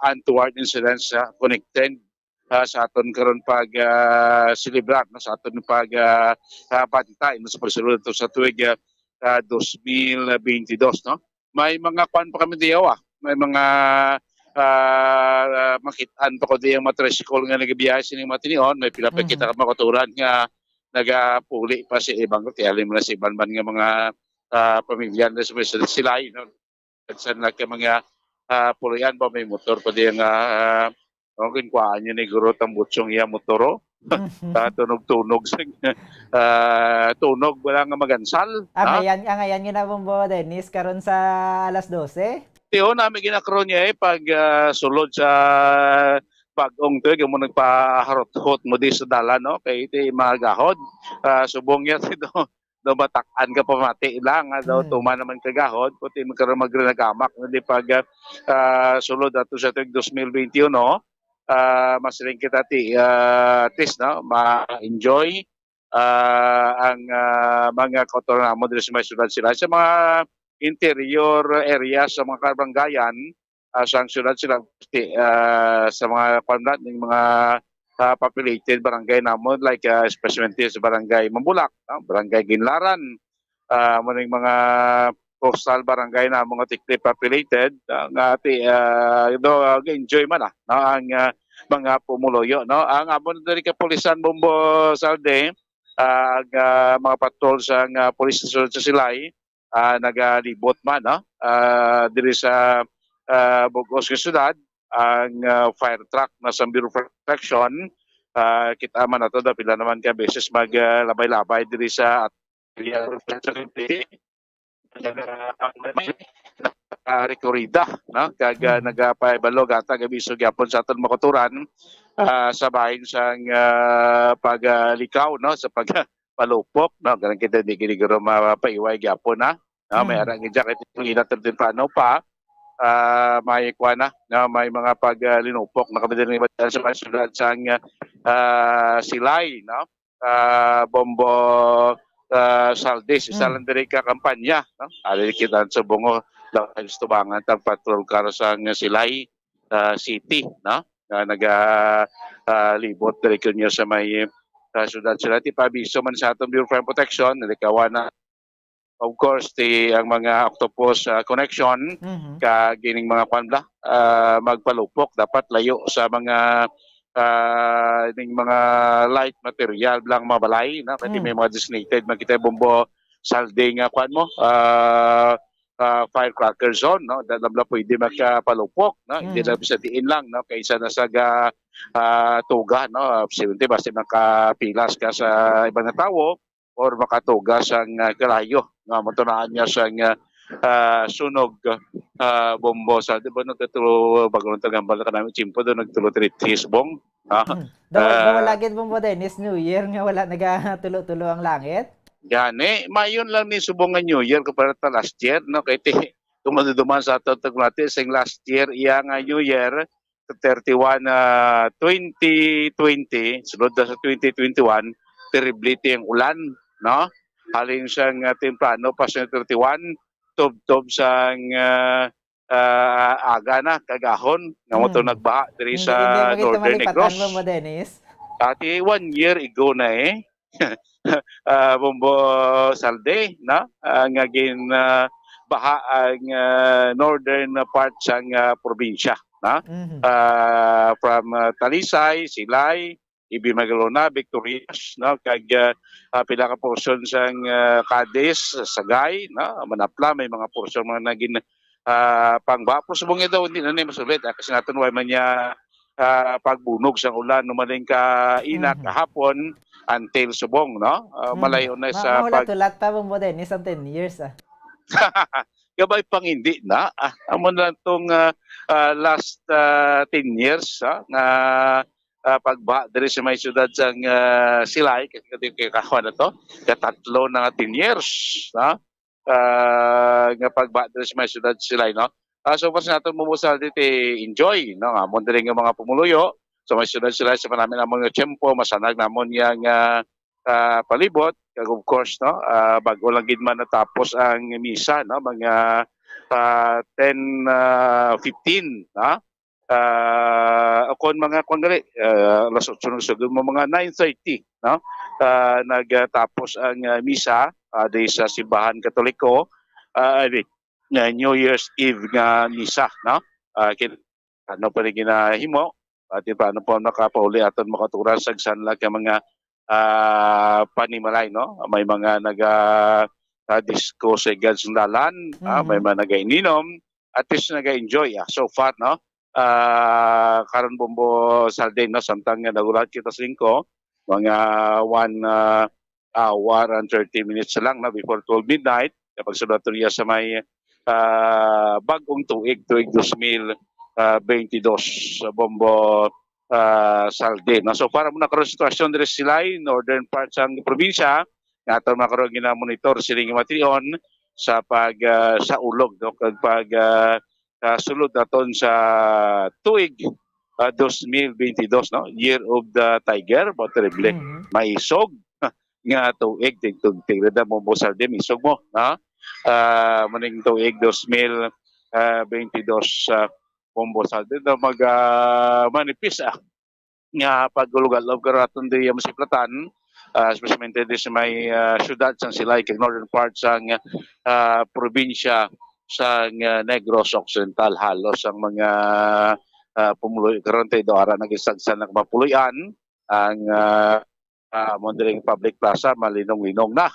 untoward incidents connected sa aton karon pag celebrar, no? Sa aton pag patintay, no? Sa pagsulod sa tuig 2022, no? May mga kwan pa kami diyaw, may mga makitaan pa ko diyang matricycle nga nagabiyahe sining matinion, may pila pa kita makuturan nga nagapuli pa si ibang kaya alam mo na si Banban nga mga pamilya na sa Silay, no? Saan na ka mga pulian ba may motor pa diyan nga kinkuhaan niya ni Guro Tambutsong iya motoro. Tunog-tunog tunog wala nga magansal. Angayan nga na Bombo Dennis karon sa alas 12. Tiyo namin ginakron niya pag sulod sa bagong to, mo nagpaharot-hot mo di sa dala, no? Kaya iti magahod. Subong niya do batakan ka pamati lang, daw tuma naman kagahod, puti magkaroon magrenagamak. Hindi pag sulod ato sa tuig 2021, no? Masiling kita tis, no? Ma-enjoy ang mga kautoran mo dito sa may syudad sila. Sa mga interior areas sa mga kabaranggayan, sa syudad sila, sa mga kwanlat ng mga populated barangay namon, like especially sa barangay Mambulak, barangay Ginlaran, maning mga coastal barangay na mga thickly populated, nga enjoy man ang mga pumuloyo, no? Ang amon diri ka pulisan Bombo Salde, ang mga patrol sa pulis sa Silay, nagalibot man, no? Diri sa Bugos nga syudad, ang fire truck na sa Bureau of Protection, kita man na ito, pila naman ka beses maglabay-labay diri sa rekorida, no? Kag nagapaibalo gata gabiso gyapon sa aton makuturan sa bahin sang paglikaw, no? Sa pagpalupok, no? Ganun kita di giniguro mapaiway gyapon, na may arang jacket ng inat paano pa, may kuana, na may mga paglinupok na kami din sa mga syudad sang Silay, no? Bombo Saldis, isa lang diri ka kampanya, no? Ali kita sa bungo dahil tubangan tag patrol car sang Silay City, no? Nagalibot diri kunyo sa may syudad sila. Ti pabiso man sa atong Bureau of Protection, nalikawan na of course ang mga octopus connection, kagining mga kwanla magpalupok dapat layo sa mga ning mga light material lang mabalay, na pati may mga designated makita Bombo Salde nga kwan mo firecracker zone, no? Dadabla pwede makapalupok, no? Hindi lang sa diin lang, no? Kaysa nasa tuga, no? Simple basta makapilas ka sa ibang tao or makatugas ang kalayo, nga matunaan niya sa sunog Bombo sa di ba nagtulo bagong tagambal ka namin chimpo do nagtulo tisbong. Daw lagi Bombo Dennis New Year nga wala nagatulo-tulo ang langit. Gani, mayon lang ni subong nga New Year kapara ta last year, no? Kay duman sa tatagulati sing last year iya nga New Year 31 2020 sunod na sa 2021 terribility ang ulan no halin siyang temprano pa sa 31 tub sang aga na kagahon nga mo to nagbaha diri sa Northern Negros. Mo, Dennis. Ati 1 year ago na Bombo Salde na nga gin baha ang northern part sang probinsya na from Talisay, Silay, Ibi Magalona, Victorias no kag pila ka portion sang Cadiz, Sagay no Manapla may mga portion mga naging pangba po subong daw hindi na masulbet kasi naton way man niya pagbunog sa ulan numaling ka ina kahapon until subong no malayo na sa tulat pa mo Dennis ang 10 years gabay pang hindi na amo na tong last 10 years nga pagba diri sa may syudad sang Silay kasi kahawan na to katatlo na 10 years no nga pagba diri sa may syudad Silay no so pas naton mumusal dito enjoy no amon diri nga mga pumuluyo sa may syudad Silay sa panami namon nga tiyempo masanag namon yang palibot kag of course no bago lang gid man natapos ang misa no mga 10:15 no kon mga kon gali alas 8 sunod mo mga 9:30 no nagtapos ang misa di sa simbahan Katoliko New Year's Eve nga misa no ano pa rin ginahimo at paano po nakapauli aton makaturan sa sanlag ka mga panimalay no may mga disco sa dalan may mga nagaininom at least naga-enjoy so far no karon Bombo Salde no samtang nagulat kita sa lingko mga 1 hour and 30 minutes lang na before 12 midnight kapag sunod niya sa may bagong tuig 2022 sa Bombo Salde. No? So para mo nakaroon sitwasyon diri Silay, northern parts ang probinsya, nga ato makaroon gina-monitor siling mation sa sa ulog no pag sulod naton sa tuig 2022 no Year of the Tiger mo terrible maisog nga tuig tingtug da mo Salde misog mo no maning tuig 2022 Bombo Salde na manipis nga pagulugal-log karaton di masiplatan especially di sa may syudad sang Silay kag northern part sang probinsya sang Negros Occidental halos ang mga pumuloy karon tay do ara nagisagsan ng mapuluyan ang Mondring Public Plaza malinong-linong na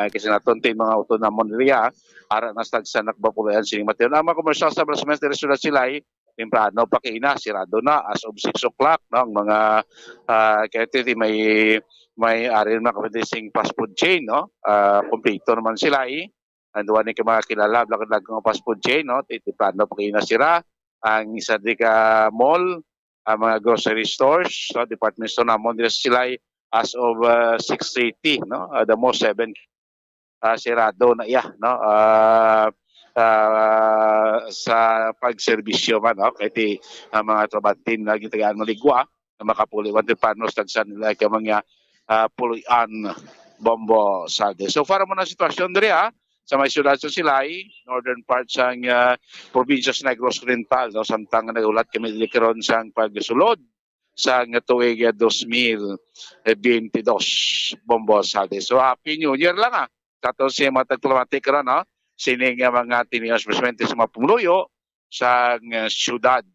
kasi naton tay mga auto na Monria ara nastagsan ng mapuluyan sining Mateo na mga komersyal sa Blasmes diri syudad Silay temprano pakiina sirado na as of 6 o'clock no ang mga kaya may ari na kapitesing fast food chain no kompleto naman sila anduan ni mga kilala lakad ng fast food chain no temprano pakiina sira ang isa di ka mall ang mga grocery stores no department store namon diri sila as of 6:30 no the most 7 sirado na no sa pagserbisyo man kay mga trabatin na gitagaan maligwa na makapuli wan panos tagsan nila ka mga puluyan Bombo Salde. So para mo na sitwasyon diri sa may syudad sa Silay, northern part sang probinsya sa Negros Oriental no samtang nagulat kami karon sang pagsulod sa tuig 2022 Bombo Salde. So happy new year lang Tato siya matagpamatik ron sining mga tinios presidente sa mga pumuluyo sa syudad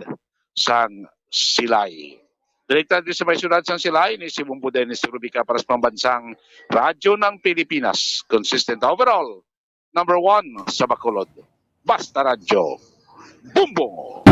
sang Silay. Direkta din sa may syudad sang Silay ni si Bombo Dennis Rubica para sa pambansang radyo ng Pilipinas. Consistent overall. Number 1 sa Bacolod. Basta Radyo. Bombo!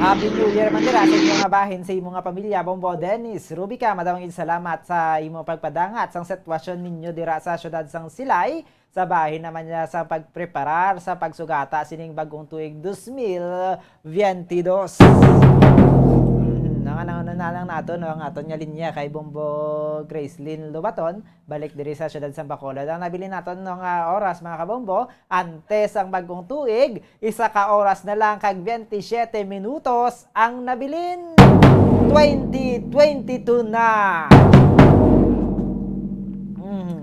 Happy New Year man dira sa inyong mga bahin sa imong pamilya. Bombo Dennis Rubica, madaming salamat sa imong pagpadangat sang sitwasyon ninyo dira sa syudad sang Silay. Sa bahin naman niya sa pagpreparar sa pagsugata sining bagong tuig 2022. Nanganang nato no ang aton nga linya kay Bombo Gracelyn Lobaton balik diri sa siyudad San Bacolod. Ang nabili naton no nga oras mga kabombo antes ang bagong tuig, 1 ka oras na lang kag 27 minutos ang nabilin 2022 na.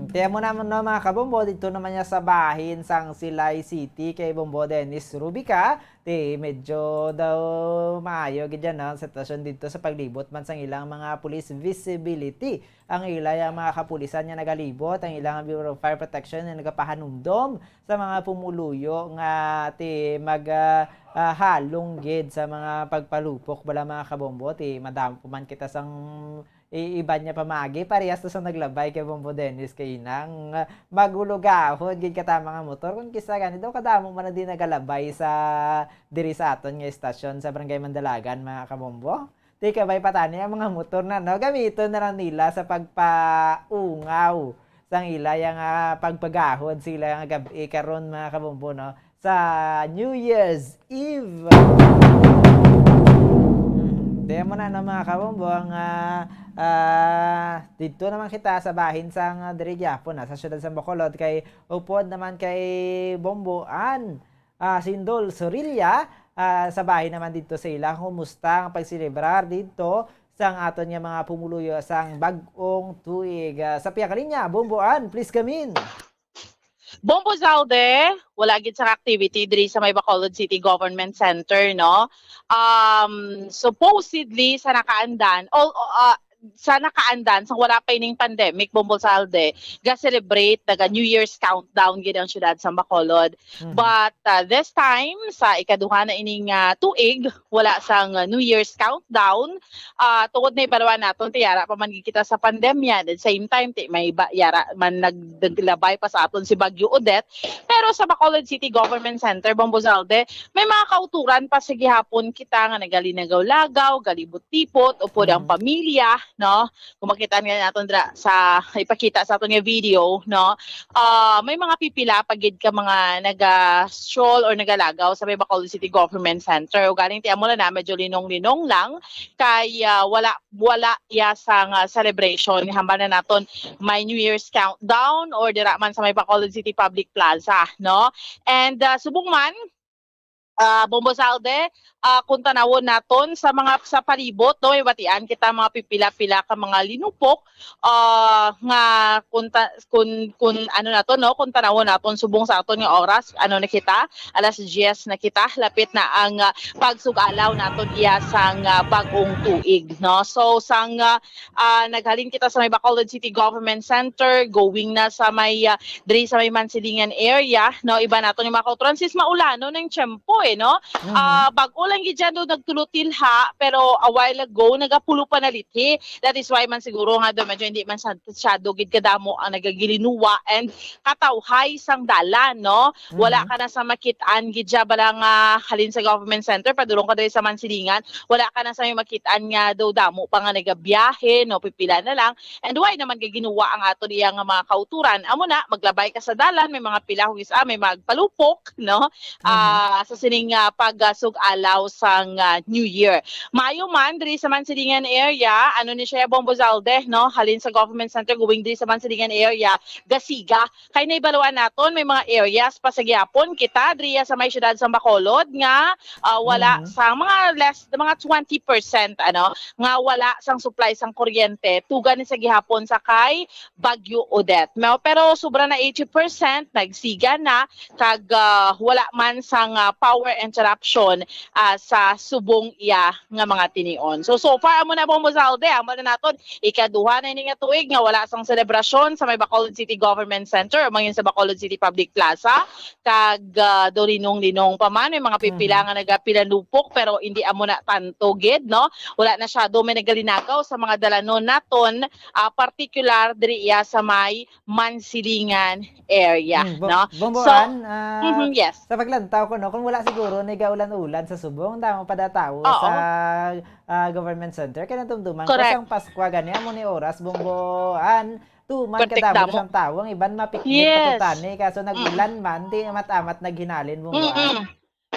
Kaya mo naman no, mga kabombo, dito naman niya sa bahin sang Silay City kay Bombo Dennis Rubica. Medyo daw maayo gidyan na sitwasyon dito sa paglibot man sang ilang mga police visibility. Ang ilay ang mga kapulisan niya nagalibot, ang ilang Bureau of Fire Protection na nagapahanumdom sa mga pumuluyo nga halong gid sa mga pagpalupok bala mga kabombo. Madam man kita sang iba niya pamagi parehas to sa naglabay kay Bombo Dennis kay nang magulugahon gid kata mga motor kun kisa gani daw kadamo man na din nagalabay sa diri sa aton nga estasyon sa Barangay Mandalagan mga kabombo. Di kabay patani ang mga motor na no gamiton na lang nila sa pagpaungaw sang ilay nga pagpagahon sila nga gabi karon mga kabombo no sa New Year's Eve. Demo na no mga kabombo ang dito naman kita sa bahin sang diri gyapon sa siyudad San Bacolod kay upod naman kay Bomboan Sindol Sorilla sa bahin naman dito sa ila. Kumusta ang pagselebrar dito sang aton nga mga pumuluyo sang bagong tuig. Sa piyakalinya Bomboan, please come in. Bombo Zalde, wala gid sa activity diri sa may Bacolod City Government Center, no? Supposedly sa nakaandan, sa wala pa ining pandemic, Bombo Zalde, ga-celebrate naga New Year's countdown gid ang syudad sa Bacolod. But this time, sa ikaduha na ining tuig, wala sang New Year's countdown. Tungod na ibalwan naton, tiyara pa man kita sa pandemya. At the same time, may yara man naglabay pa sa aton si Bagyo Odette. Pero sa Bacolod City Government Center, Bombo Zalde, may mga kauturan pa sa gihapon kita nga nagalinagaw-lagaw, galibot-tipot, upod ang pamilya, no? Kung makita nga natin sa ipakita sa aton nga video, no? May mga pipila pagid ka mga naga-stroll or nagalagaw sa may Bacolod City Government Center. O galing tiyan mo na medyo linong-linong lang kay wala ya sang celebration. Hamba na naton may New Year's countdown or dira man sa may Bacolod City Public Plaza, no? And subong man Bombo Zalde, kung tanawon naton sa mga sa palibot, no, may batian kita mga pipila-pila ka mga linupok nga kung ano nato, no, kung tanawon naton subong sa aton nga oras, ano na kita, alas 10 na kita, lapit na ang pagsugalaw naton iya sang bagong tuig, no. So sang naghalin kita sa may Bacolod City Government Center, going na sa may diri sa may Mansilingan area, no, iba naton yung mga kauturan sis maulano ng tiyempo no? Bago lang gidyan do nagtulutilha pero a while ago nagapulo pa na lithi. That is why man siguro nga do medyo hindi man shadow gid kadamo ang nagagilinuwa and katawhay sang dalan, no? Wala ka na sa makitaan gidya balang halin sa government center padulong ka diri sa Mansilingan. Wala ka na sa may makitaan nga do damo pa nga nagabiyahe, no? Pipila na lang. And why naman giginuwa ang ato diya nga mga kauturan? Amo na maglabay ka sa dalan, may mga pila hugis may magpalupok, no? Sa sining pag-sug-alaw sang New Year. Mayo man diri sa Mansilingan area, ano ni siya Bombo Zalde, no? Halin sa government center going diri sa Mansilingan area, gasiga. Kay naibaluan naton may mga areas pa sa gyapon kita diri sa may syudad sa Bacolod nga wala sang mga mga 20% nga wala sang supply sang kuryente tugan ni sa gihapon sa kay Bagyo Odette. Pero sobra na 80% nagsiga na kag wala man sang power interruption sa subong iya nga mga tinion. So far amo na Bombo Zalde, amo na naton ikaduha na ini nga tuig nga wala sang selebrasyon sa may Bacolod City Government Center o mangin sa Bacolod City Public Plaza kag dorinong-linong pa man may mga pipila nga nagapilanupok pero hindi amo na tanto gid, no? Wala na siya do may nagalinagaw sa mga dalanon naton particular diri iya sa may Mansilingan area, no? Bomboan, yes. Sa paglantaw ko, no, kung wala siguro nagaulan-ulan sa subong, damo pa datawo sa government center. Kaya natumduman ko sang Paskwa gani amo ni oras Bomboan. Tuman kadamo sang tawong iban mapiknik patutani kaso nagulan man di amat-amat naghinalin Bomboan.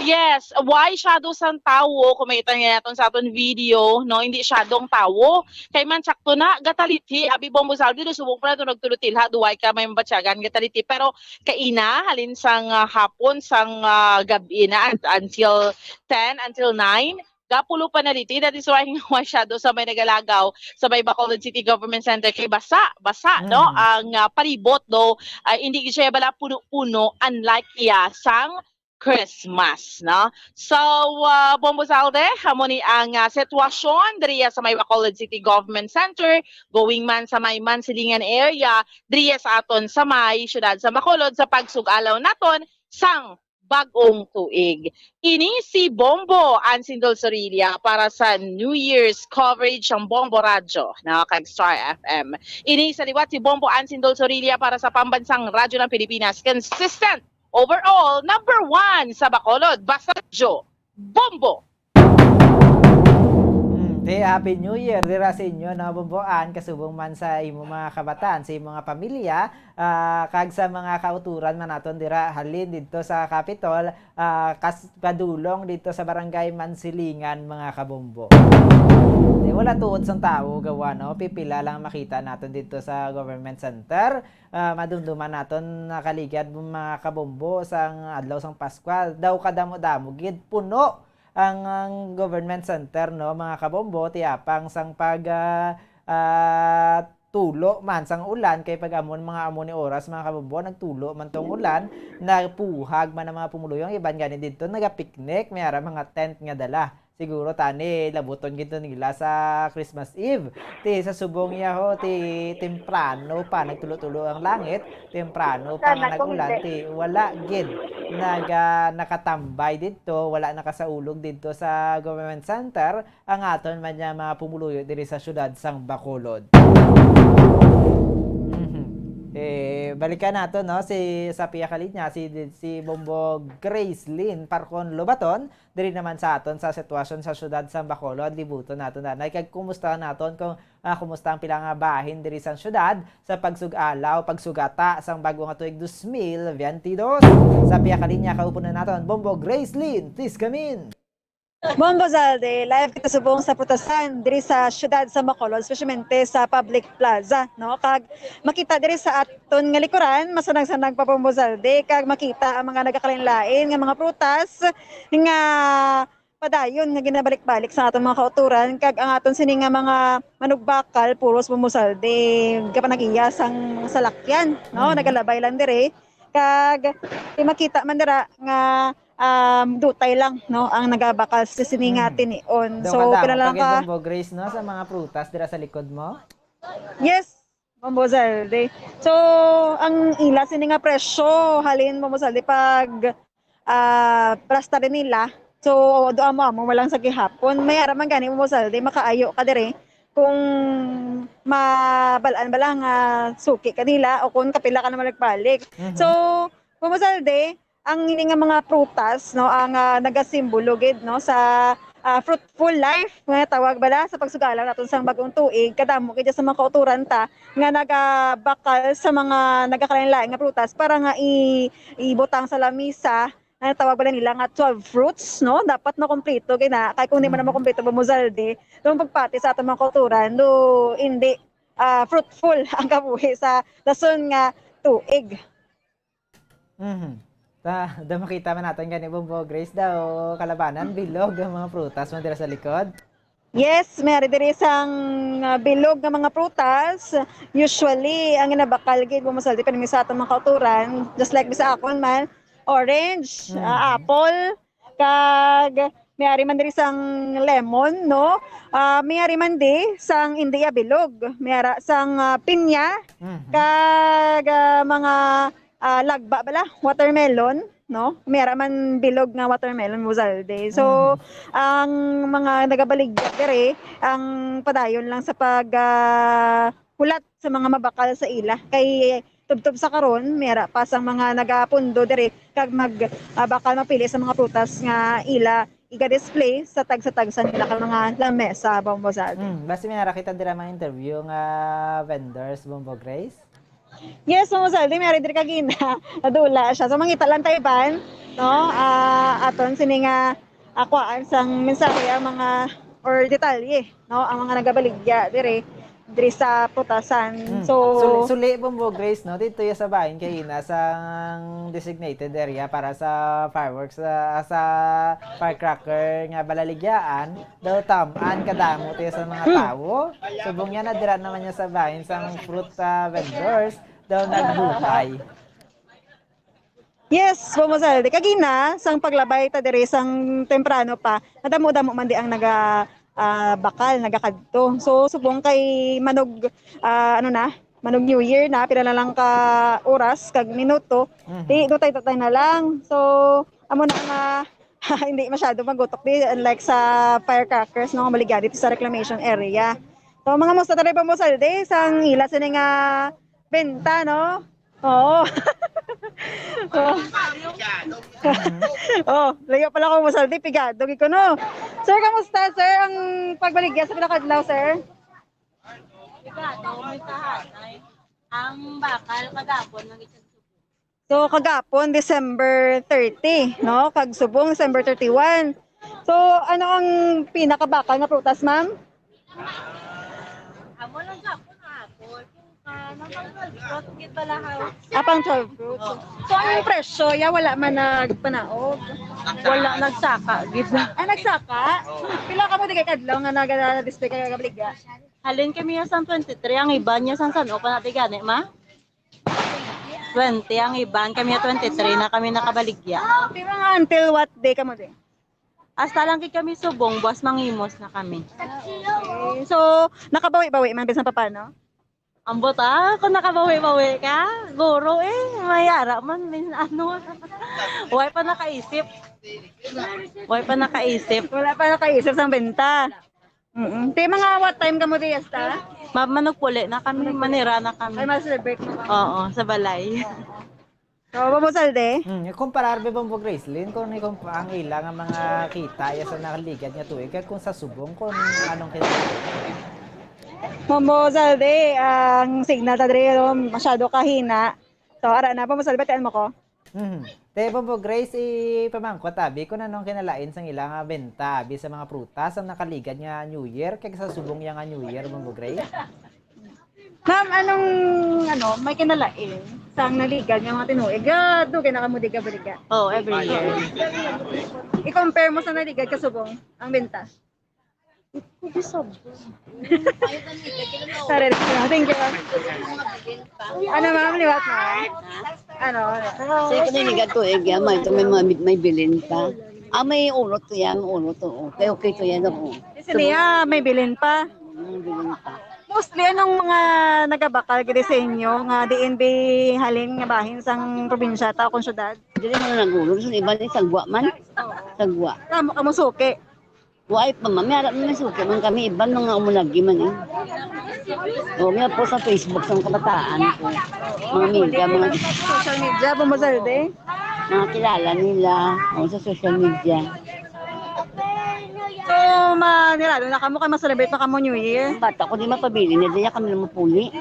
Yes, why shadow sang tawo? Kung makita nga natin sa aton video, no, hindi shadong tawo. Kay man sakto na gataliti, abi Bombo Saldi do subok pa na to nagtulutilha duway ka may batyagan gataliti. Pero kaina halin sang hapon sang gabi na until 10 until 9 gapulo pa na dito. That is why nga shadow sa may nagalagaw sa may Bacolod City Government Center kay basa no ang palibot do hindi siya bala puno-puno unlike iya sang Christmas, no? So, Bombo Salde, hamoni ang sitwasyon diriya sa may Bacolod City Government Center, going man sa may Mansilingan area, diriya sa aton sa may syudad sa Bacolod sa pagsugalaw naton sang bagong tuig. Ini si Bombo Ansindol Sorilla para sa New Year's coverage ng Bombo Radyo na kag Star FM. Ini sa liwat si Bombo Ansindol Sorilla para sa pambansang radyo ng Pilipinas. Consistent overall, number 1 sa Bacolod, basta Jo, Bombo! Happy New Year dira sa inyo na Bomboan kasubong man sa imo mga kabataan, sa imo mga pamilya, kag sa mga kauturan man naton dira halin dito sa Capitol, padulong dito sa Barangay Mansilingan mga kabombo. Wala tuod sang tao gawa no, pipila lang makita naton dito sa Government Center. Madumduman naton nakaligad mga kabombo sang adlaw sang Pasko. Daw kadamo-damo gid puno ang Government Center no mga kabombo, tiapang sang pag tulo man sang ulan kay pag amon ni oras mga kabombo nagtulo man tong ulan, nagpuhag man ang mga pumuluyong iban gani dito naga-picnic, may ara mga tent nga dala. Siguro tani labuton gito nila sa Christmas Eve. Ti sa subong niya ho ti temprano pa nagtulo-tulo ang langit, temprano pa nga nagulan ti wala gid nakatambay dito, wala nakasaulog dito sa Government Center ang aton man niya mga pumuluyo diri sa syudad sang Bacolod. Balikan nato no si Sapia Kalinya, si Bombo Grace Lynn Parcon Lobaton diri naman sa aton sa sitwasyon sa syudad sa Bacolod. Libuton naton nanay kag kumusta naton kung kumusta ang pila nga bahin diri sa syudad sa pagsugalaw pagsugata sang bagong tuig 2022. Sapia Kalinya kaupo na naton Bombo Grace Lynn, please come in. Bombo Zalde, live kita subong sa putasan diri sa syudad sa Bacolod, especialmente sa Public Plaza, no? Kag makita diri sa aton nga likuran, masanag-sanag pa Bombo Zalde, kag makita ang mga nagakalain-lain nga mga prutas nga padayon nga ginabalik-balik sa aton mga kauturan, kag ang aton sini nga mga manugbakal puros Bombo Zalde, kapanagiya sang salakyan, no? Nagalabay lang diri, kag makita man dira nga dutay lang no ang nagabakal sa siningatin ni on. So pinala ka Bombo Grace no sa mga prutas dira sa likod mo. Yes, Bombo Zalde. So ang ila sini nga presyo halin Bombo Zalde pag prasta rin nila. So doa mo walang sa gihapon. May ara man gani Bombo Zalde makaayo ka dire kung mabalaan ba lang suki kanila o kung kapila ka na magbalik. So Bombo Zalde, ang ini nga mga prutas no ang nagasimbolo gid no sa fruitful life nga tawag bala sa pagsugalaw naton sang bagong tuig kadamo kay sa mga kauturan ta nga nagabakal sa mga nagakalain-lain nga prutas para nga ibutang sa lamisa na tawag bala nila nga 12 fruits no dapat na kompleto kay na kay kung di man na makompleto Bombo Zalde dong pagpati sa atong mga kauturan do hindi fruitful ang kabuhi sa dason nga tuig. Da makita man natin gani Bombo Grace daw kalabanan bilog ang mga prutas mo dira sa likod. Yes, may diri sang bilog nga mga prutas. Usually ang ginabakal gid Bombo Zalde panimi sa atong mga kauturan, just like bisa akon man, orange, apple, kag may man diri sang lemon no. May man di sang India bilog, may sang pinya, kag mga lagba bala, watermelon, no? Mayara man bilog nga watermelon Bombo Zalde. So, ang mga nagabaligya dire, ang padayon lang sa pag hulat sa mga mabakal sa ila. Kay tubtob sa karon, mayara pa sang mga nagapundo dire kag bakal mapili sa mga prutas nga ila iga-display sa tag-sa-tagsan nila ka mga lamesa Bombo Zalde. Basta mayara kita dira mga interview nga vendors Bombo Grace. Yes, Mamusaldi, may diri kagina. Nadula siya. So mangita lang tayo ban, no? Aton sini nga akwaan sang mensahe ang mga or detalye, no? Ang mga nagabaligya diri sa putasan. So Suli Bombo Grace, no? Dito yung sa bahin kayo sa designated area para sa fireworks, sa firecracker nga balaligyaan. Daw tamaan kadamo tayo sa mga tao. Subong yan, nadira naman niya sa bahin sa fruit vendors. Daw nagbukay. yes, Mamusaldi, kagina sang paglabay ta diri sang temprano pa. Nadamo-damo man di ang bakal nagakadto. So subong kay manog manog New Year na pila na lang ka oras kag minuto. Di dutay na lang. So amo na nga hindi masyado magutok di unlike sa firecrackers no maligya dito sa reclamation area. So mga musta tayo pa mo salde sang ila sini nga benta no. Oo. Layo pala ko masaldi, pigado ko no. Sir, kamusta sir ang pagbaligya sa pinakadlaw sir? Pigado, may tahanay. Ang bakal kagapon ng isang So kagapon December 30, no? Kag subong December 31. So ano ang pinakabakal nga prutas, ma'am? Amo lang gapon hapon. Apang 12 fruits. So ang presyo, wala man nagpanaog. Wala nagsaka, gid. Nagsaka? Pila ka mo di kay kadlaw nga naga-display kay kabaligya? Halin kami sa 23, ang iban niya sa San Opa natin gani, ma? 20, ang iban kami 23 na kami nakabaligya. Pero nga until what day ka mo di? Hasta lang kami subong, buwas mangimos na kami. Okay. So, nakabawi-bawi man bisan pa paano? Ambot kung nakabawi-bawi ka, guro mayara man, huwag pa nakaisip. Wala pa nakaisip sang benta. Di mga what time ka mo di hasta? Manugpuli na kami, manira na kami. Ay, ma-celebrate na kami. Oo, sa balay. So, Mamusaldi? Kumparar ba Bombo Gracelyn kung ang ilang ang mga kita sa nakaligad niya tuig kung sa subong kung anong kita. Mamusaldi, ang signal ta diri masyado kahina. So, ara na Mamusaldi, batian mo ko? Te Bombo Grace, ipamangkot abi kung anong kinalain sang ilang benta abi sa mga prutas ang nakaligad nga New Year kay sa subong yang New Year Bombo Grace. Ma'am, anong may kinalain sang naligad nga mga tinuig? Dugay na kamo di ka baliga. Oh, every year. I-compare mo sa naligad kasubong ang benta. Sorry, thank you. Ano ma'am, liwat mo? Sa kaniligan to, may bilin pa. May unot to yan, Okay to yan ako. Niya, may bilin pa. Bilin pa. Mostly, anong mga nagabakal gede sa inyo nga DNB halin nga bahin sang probinsya ta kung syudad? Dili mo nagulo, so iba ni sagwa man. Sagwa. Kamo suki. Why pa mami harap naman suki man kami iban mga umunagi man may po sa Facebook sa kabataan ko. Mga media, mga social media, Mamusaldi. Mga kilala nila sa social media. So, nilalo na kamo kayo ma-celebrate pa kamo New Year? Bata ko di mapabili na diya kami na mapuli.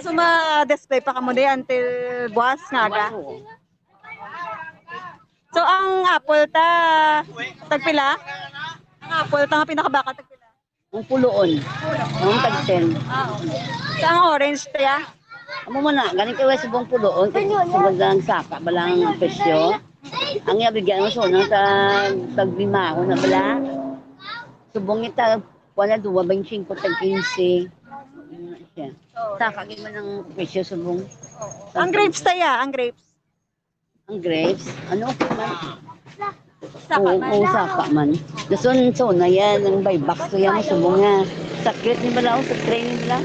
So, ma-display pa kamo di until buwas nga ga? So, ang apple tagpila? Ang apple nga pinakabaka tagpila? Ang puloon. Ang tagten. So, ang orange ya? Amo mo na, galing kayo sa buong puloon. Sugod lang saka, balang presyo. Ang ibigyan mo nang sa taglima ko na bala. Subong ita, wala 25 tag 15. Saka man ang presyo subong. Ang grapes ang grapes. Ang grapes, ano okay man? Saka man. Saka man. Nasun na yan, ang buy box to yan, subong nga. Sakit ni bala sa training bala.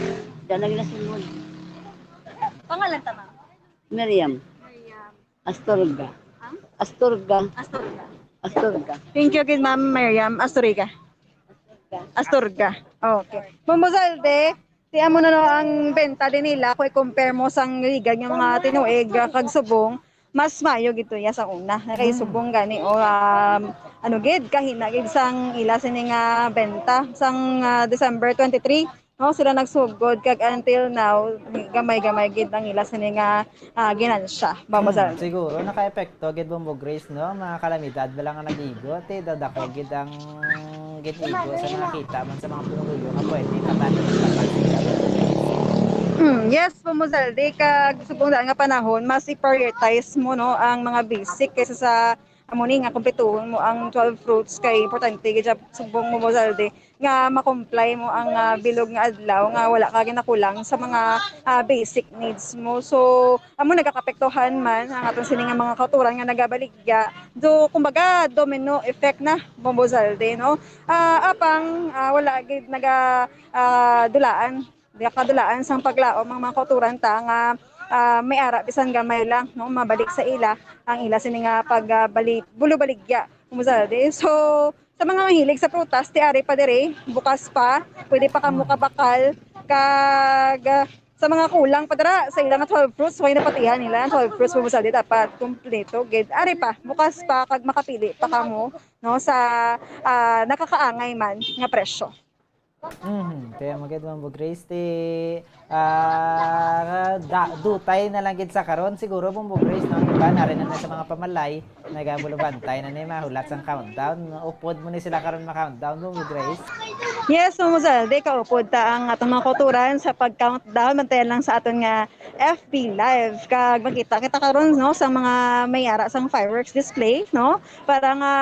Diyan lagi nasunod. Pangalan tama? Miriam. Astorga. Thank you again, Ma'am Miriam Astorga. Okay. Mamusaldi, tiyan mo na ang benta din nila kung i-compare mo sang ligag ng mga tinuig kag subong, mas mayo gito ya sa una. Kay subong gani o kahina gid sang ila sini nga benta sang December 23 no, sila nagsugod kag until now gamay-gamay gid ang ila sini nga ginansya Bombo Zaldi. Siguro naka-epekto gid Bombo Grace no, mga kalamidad bala nga nag-igo te dadako gid ang gid-igo sa nakita man sa mga pinuluyo nga pwede katanan Yes, Bombo Zaldi, kag subong daan nga panahon mas i-prioritize mo no ang mga basic kaysa sa amuni nga kumpletuhon mo ang 12 fruits kay importante gid sa subong Bombo Zaldi nga ma-comply mo ang bilog nga adlaw nga wala ka ginakulang sa mga basic needs mo. So amo nagakapektuhan man ang aton sini nga mga kauturan nga nagabaligya. Do kumbaga domino effect na Bombo Zaldi no. Apang wala gid dulaan kadulaan sang paglaom ang mga kauturan ta nga may ara bisan gamay lang no mabalik sa ila ang ila sini nga pagbalik bulubaligya Bombo Zaldi. So sa mga mahilig sa prutas ti ari pa dire bukas pa pwede pa kamo kabakal kag sa mga kulang pa dira sa ilang 12 fruits way napatihan nila 12 fruits Bombo Zaldi dapat kumpleto gid ari pa bukas pa kag makapili pa kamo no sa nakakaangay man nga presyo. Kaya magid Bombo Grace ti dutay na lang gid sa karon siguro Bombo Grace no iba na rin na sa mga pamalay nagabulubantay na ni mahulat sang countdown upod mo ni sila karon ma-countdown Bombo Grace. Yes, Bombo Zaldi, kaupod ta ang atong mga kauturan sa pag-countdown bantayan lang sa aton nga FB Live kag makita kita karon no sa mga mayara sang fireworks display no para nga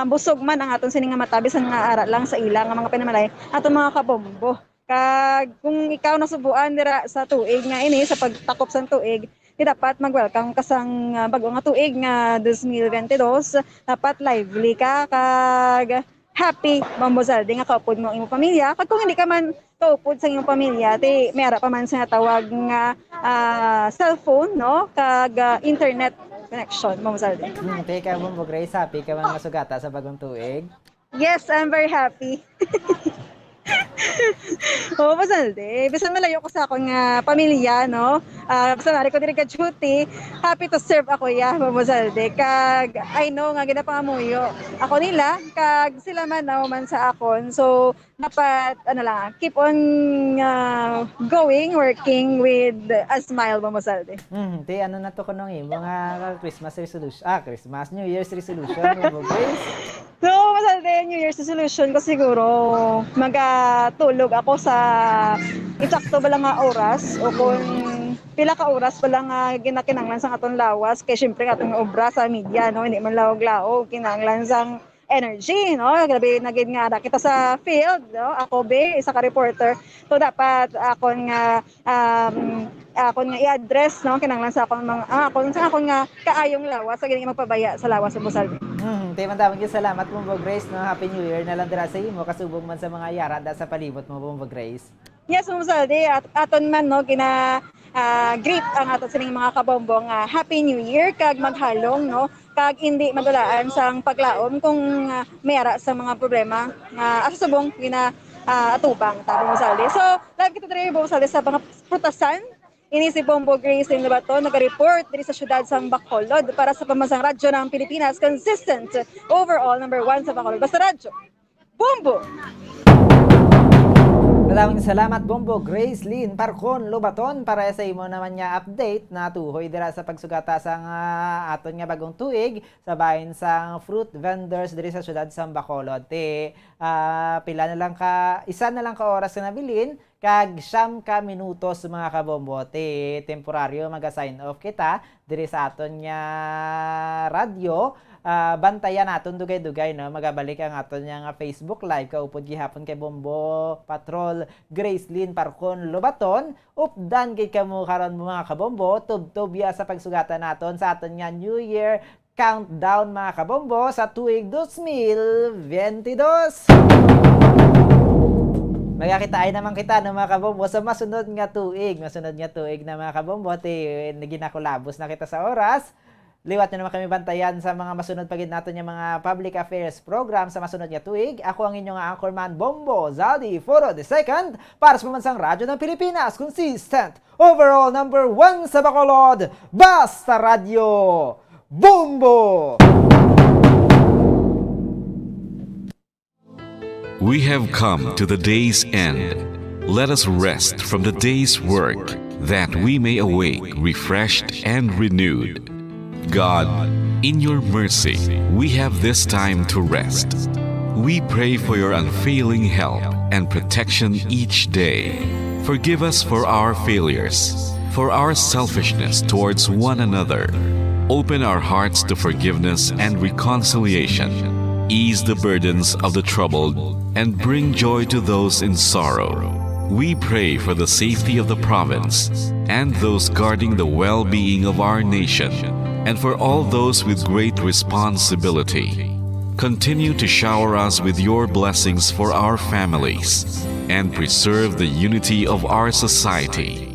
busog man ang aton sini nga matabis ang nga ara lang sa ilang nga mga pinamalay aton mga kabombo. Kag kung ikaw nasubuan dira sa tuig nga ini sa pagtakop sang tuig di dapat mag-welcome ka sang bago nga tuig nga 2022 dapat lively ka kag happy Bombo Zaldi nga kaupod mo ang imong pamilya kag kung hindi ka man kaupod sa imong pamilya ti mayara pa man sa tawag nga cellphone no kag internet connection Bombo Zaldi. Teka Bombo Grace, happy ka man masugata sa bagong tuig? Yes, I'm very happy. Bombo Zaldi, bisan malayo ko sa akong pamilya, no? Bisan nari ko diri ka duty, happy to serve ako Bombo Zaldi. Kag I know nga ginapangamuyo ako nila, kag sila man man sa akon. So dapat keep on working with a smile Bombo Zaldi. Ti ano na to kunong mga Christmas resolution, Christmas New Year's resolution Bombo Grace. So, Zaldi, New Year's resolution ko siguro magatulog ako sa eksakto ba lang nga oras o kung pila ka oras ba lang ginakinanglan sa aton lawas kay syempre atong obra sa media no hindi man lawog-lawog kinanglan sang energy no grabe nagid nga kita sa field no ako isa ka reporter so dapat akon nga i-address no kinanglan sa akon mga akon nga kaayong lawas sa gini magpabaya sa lawas sa Bombo Zaldi. Tayo man salamat Bombo Grace no happy New Year na lang dira sa imo kasubong man sa mga yara da sa palibot mo Bombo Grace. Yes, Bombo Zaldi, aton man no greet ang aton sining mga kabombo nga Happy New Year kag maghalong no kag hindi madulaan sang paglaom kung mayara sa mga problema nga asubong atubang ta Bombo Zaldi. So, live kita diri Bombo Zaldi sa mga prutasan. Ini si Bombo Grace ng Labaton, nag-report diri sa syudad sang Bacolod para sa pamansang radyo ng Pilipinas, consistent overall number 1 sa Bacolod. Basta radyo, Bombo! Maraming salamat Bombo Grace Lynn Parcon Lobaton para sa imo naman niya update na tuhoy dira sa pagsugata sang aton nga bagong tuig sa bahin sang fruit vendors diri sa syudad sang Bacolod. Isa na lang ka oras na nabilin kag 9 ka minutos mga kabombo temporaryo maga-sign off kita diri sa aton nga radyo. Bantayan naton dugay-dugay no magabalik ang aton nga Facebook live kaupod gihapon kay Bombo Patrol Grace Lynn Parcon Lobaton updan kay kamo karon mga kabombo tubtob sa pagsugatan naton sa aton nga New Year countdown mga kabombo sa tuig 2022. Magkakitain naman kita no mga kabombo sa masunod nga tuig na mga kabombo naginakulabos na kita sa oras. Liwat nyo naman kami bantayan sa mga masunod pagid natin yung mga public affairs program sa masunod nga tuig. Ako ang inyong anchorman Bombo Zaldi Foro II para sa pamansang radyo ng Pilipinas. Consistent overall number 1 sa Bacolod. Basta Radio Bombo! We have come to the day's end. let us rest from the day's work, that we may awake refreshed and renewed. God, in your mercy, we have this time to rest. We pray for your unfailing help and protection each day. Forgive us for our failures, for our selfishness towards one another. Open our hearts to forgiveness and reconciliation. Ease the burdens of the troubled and bring joy to those in sorrow. We pray for the safety of the province and those guarding the well-being of our nation, and for all those with great responsibility. Continue to shower us with your blessings for our families and preserve the unity of our society.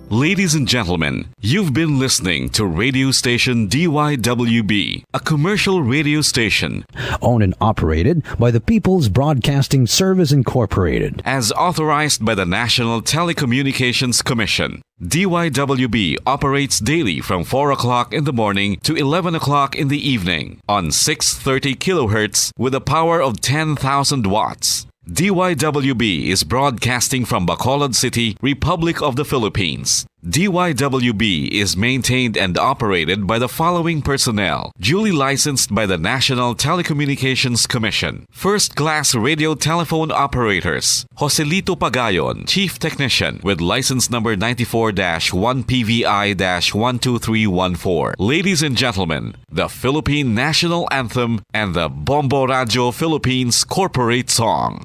Ladies and gentlemen, you've been listening to radio station DYWB, a commercial radio station Owned and operated by the People's Broadcasting Service Incorporated. as authorized by the National Telecommunications Commission. DYWB operates daily from 4 o'clock in the morning to 11 o'clock in the evening on 630 kilohertz with a power of 10,000 watts. DYWB is broadcasting from Bacolod City, Republic of the Philippines. DYWB is maintained and operated by the following personnel, duly licensed by the National Telecommunications Commission. First-class radio telephone operators, Joselito Pagayon, Chief Technician with license number 94-1PVI-12314. Ladies and gentlemen, the Philippine National Anthem and the Bombo Radio Philippines Corporate Song.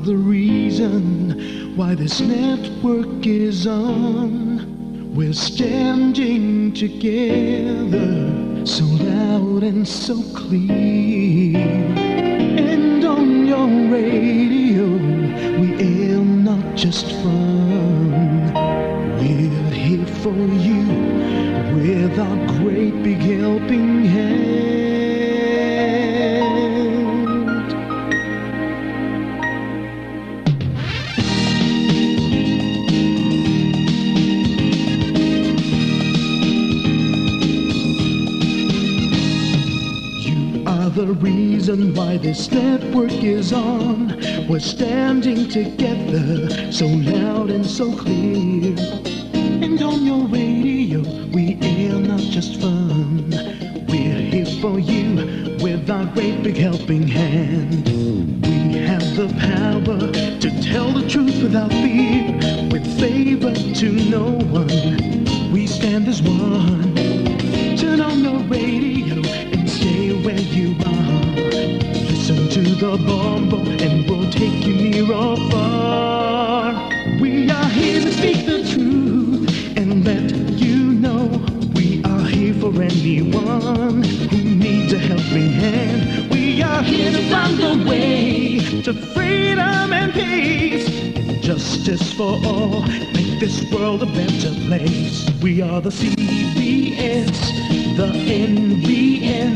The reason why this network is on. We're standing together, so loud and so clear. And on your radio, we aim not just fun. We're here for you with our great big helping hand. The reason why this network is on. We're standing together, so loud and so clear. And on your radio, we air not just fun. We're here for you with our great big helping hand. We have the power to tell the truth without fear, with favor to no one. We stand as one. Turn on your radio and stay where you are. Listen to the Bombo and we'll take you near or far. We are here to speak the truth and let you know. We are here for anyone who needs a helping hand. We are here to find the way to freedom and peace and justice for all. Make this world a better place. We are the CBS, the NBN,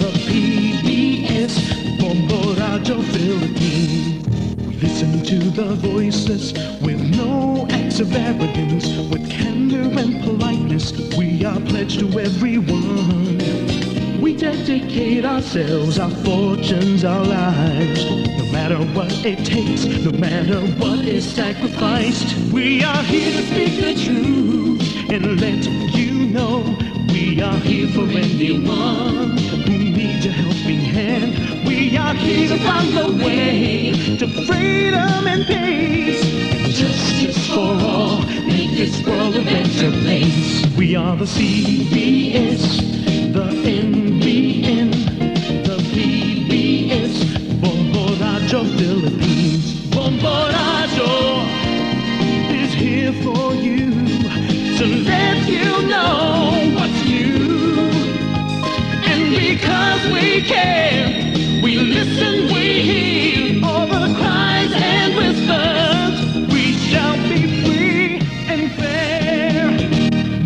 the PBS, Bombo Radio Philippines. We listen to the voiceless with no acts of arrogance, with candor and politeness. We are pledged to everyone. We dedicate ourselves, our fortunes, our lives. No matter what it takes, no matter what is sacrificed. We are here to speak the truth and let you know. We are here for anyone who needs a helping hand. We are here to find the way to freedom and peace. Justice for all, make this world a better place. We are the CBS, the NBN, the PBS, Bombo Radio Philippines. Bombo Radio is here for you, to let you know what's new. And because we care, we listen, we hear all the cries and whispers. We shall be free and fair.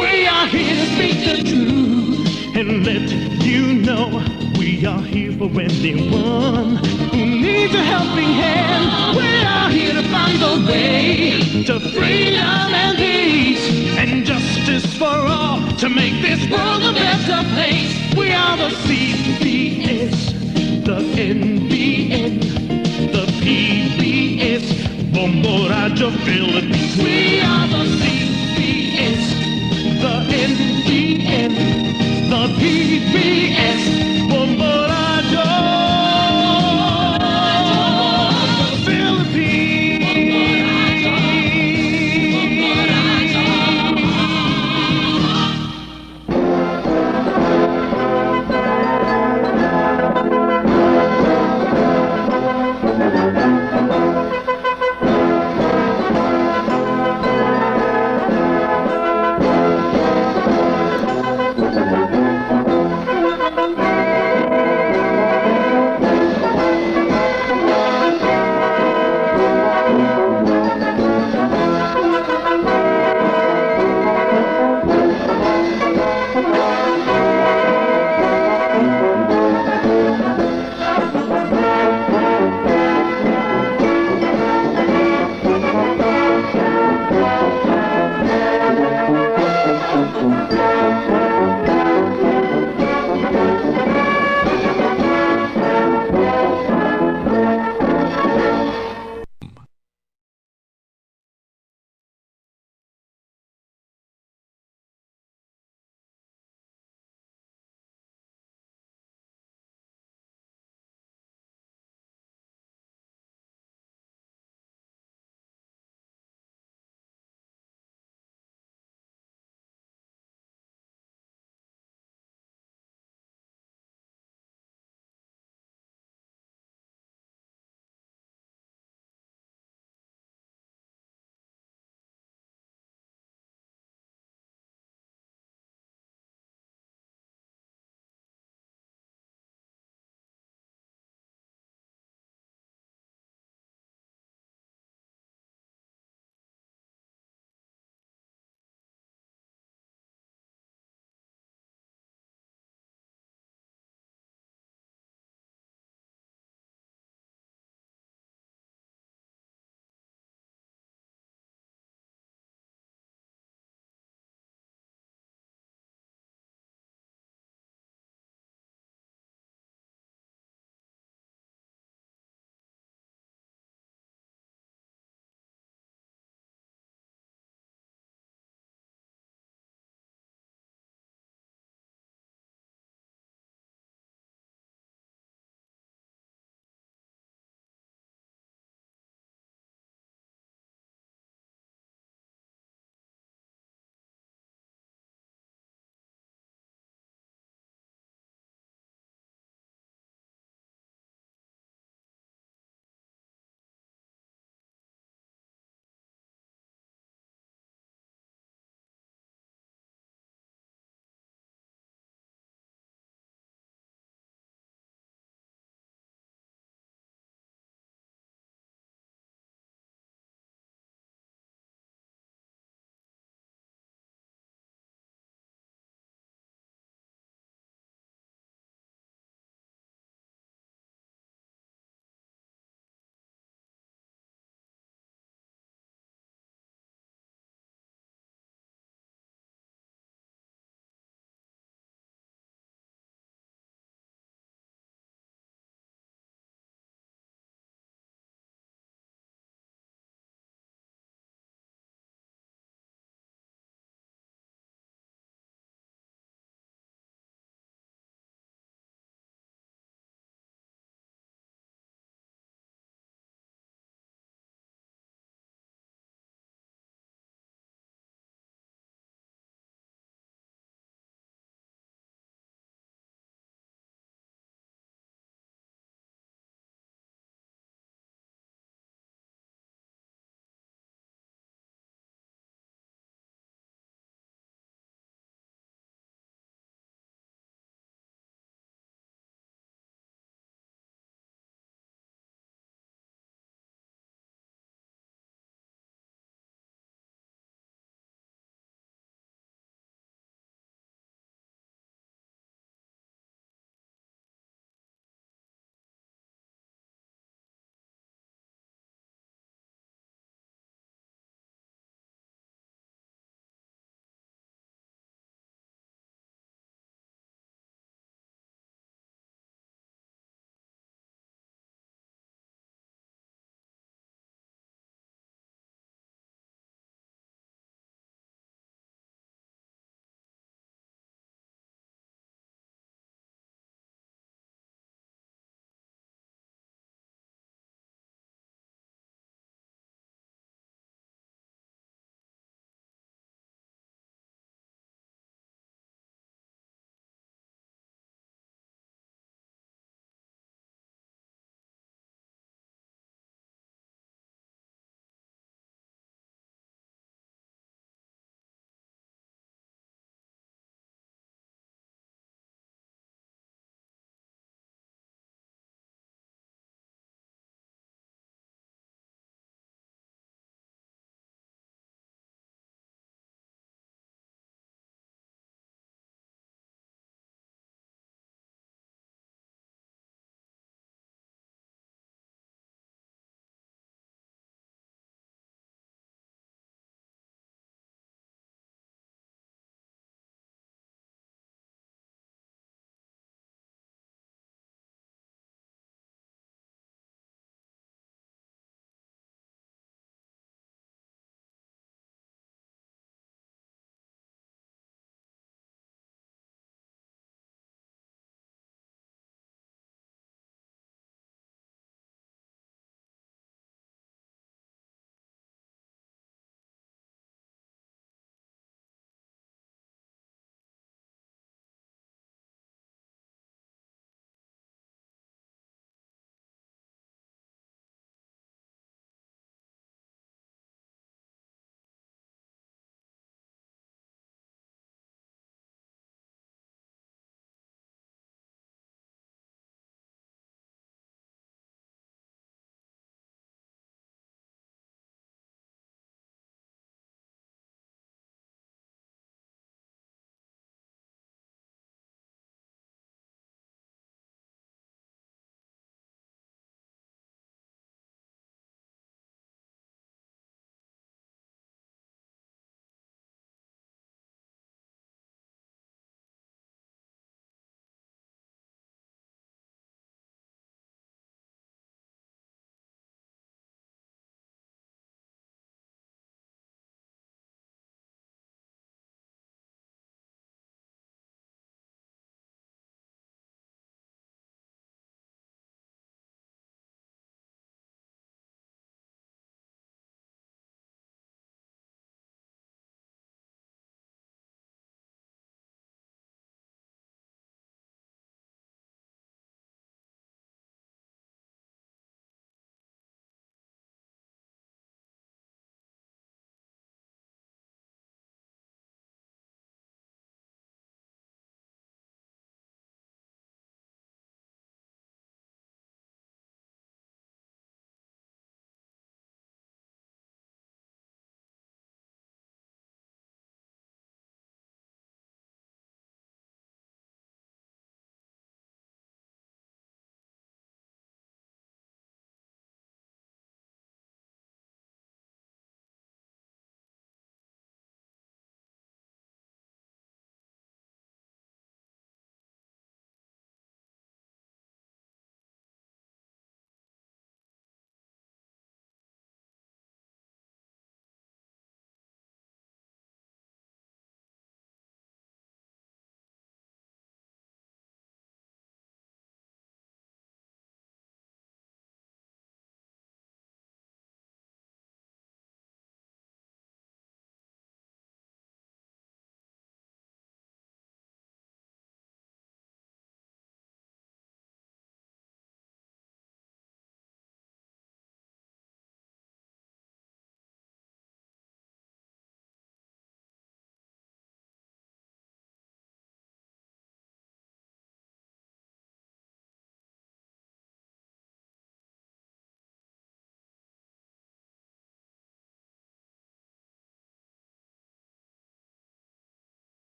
We are here to speak the truth and let you know. We are here for anyone who needs needs a helping hand. We are here to find the way to freedom and peace and justice for all, to make this world a better place. We are the CBS, the NBN, the PBS, Bombo Radio Philippines. We are the CBS, the NBN, the PBS, Bombo Radio Philippines.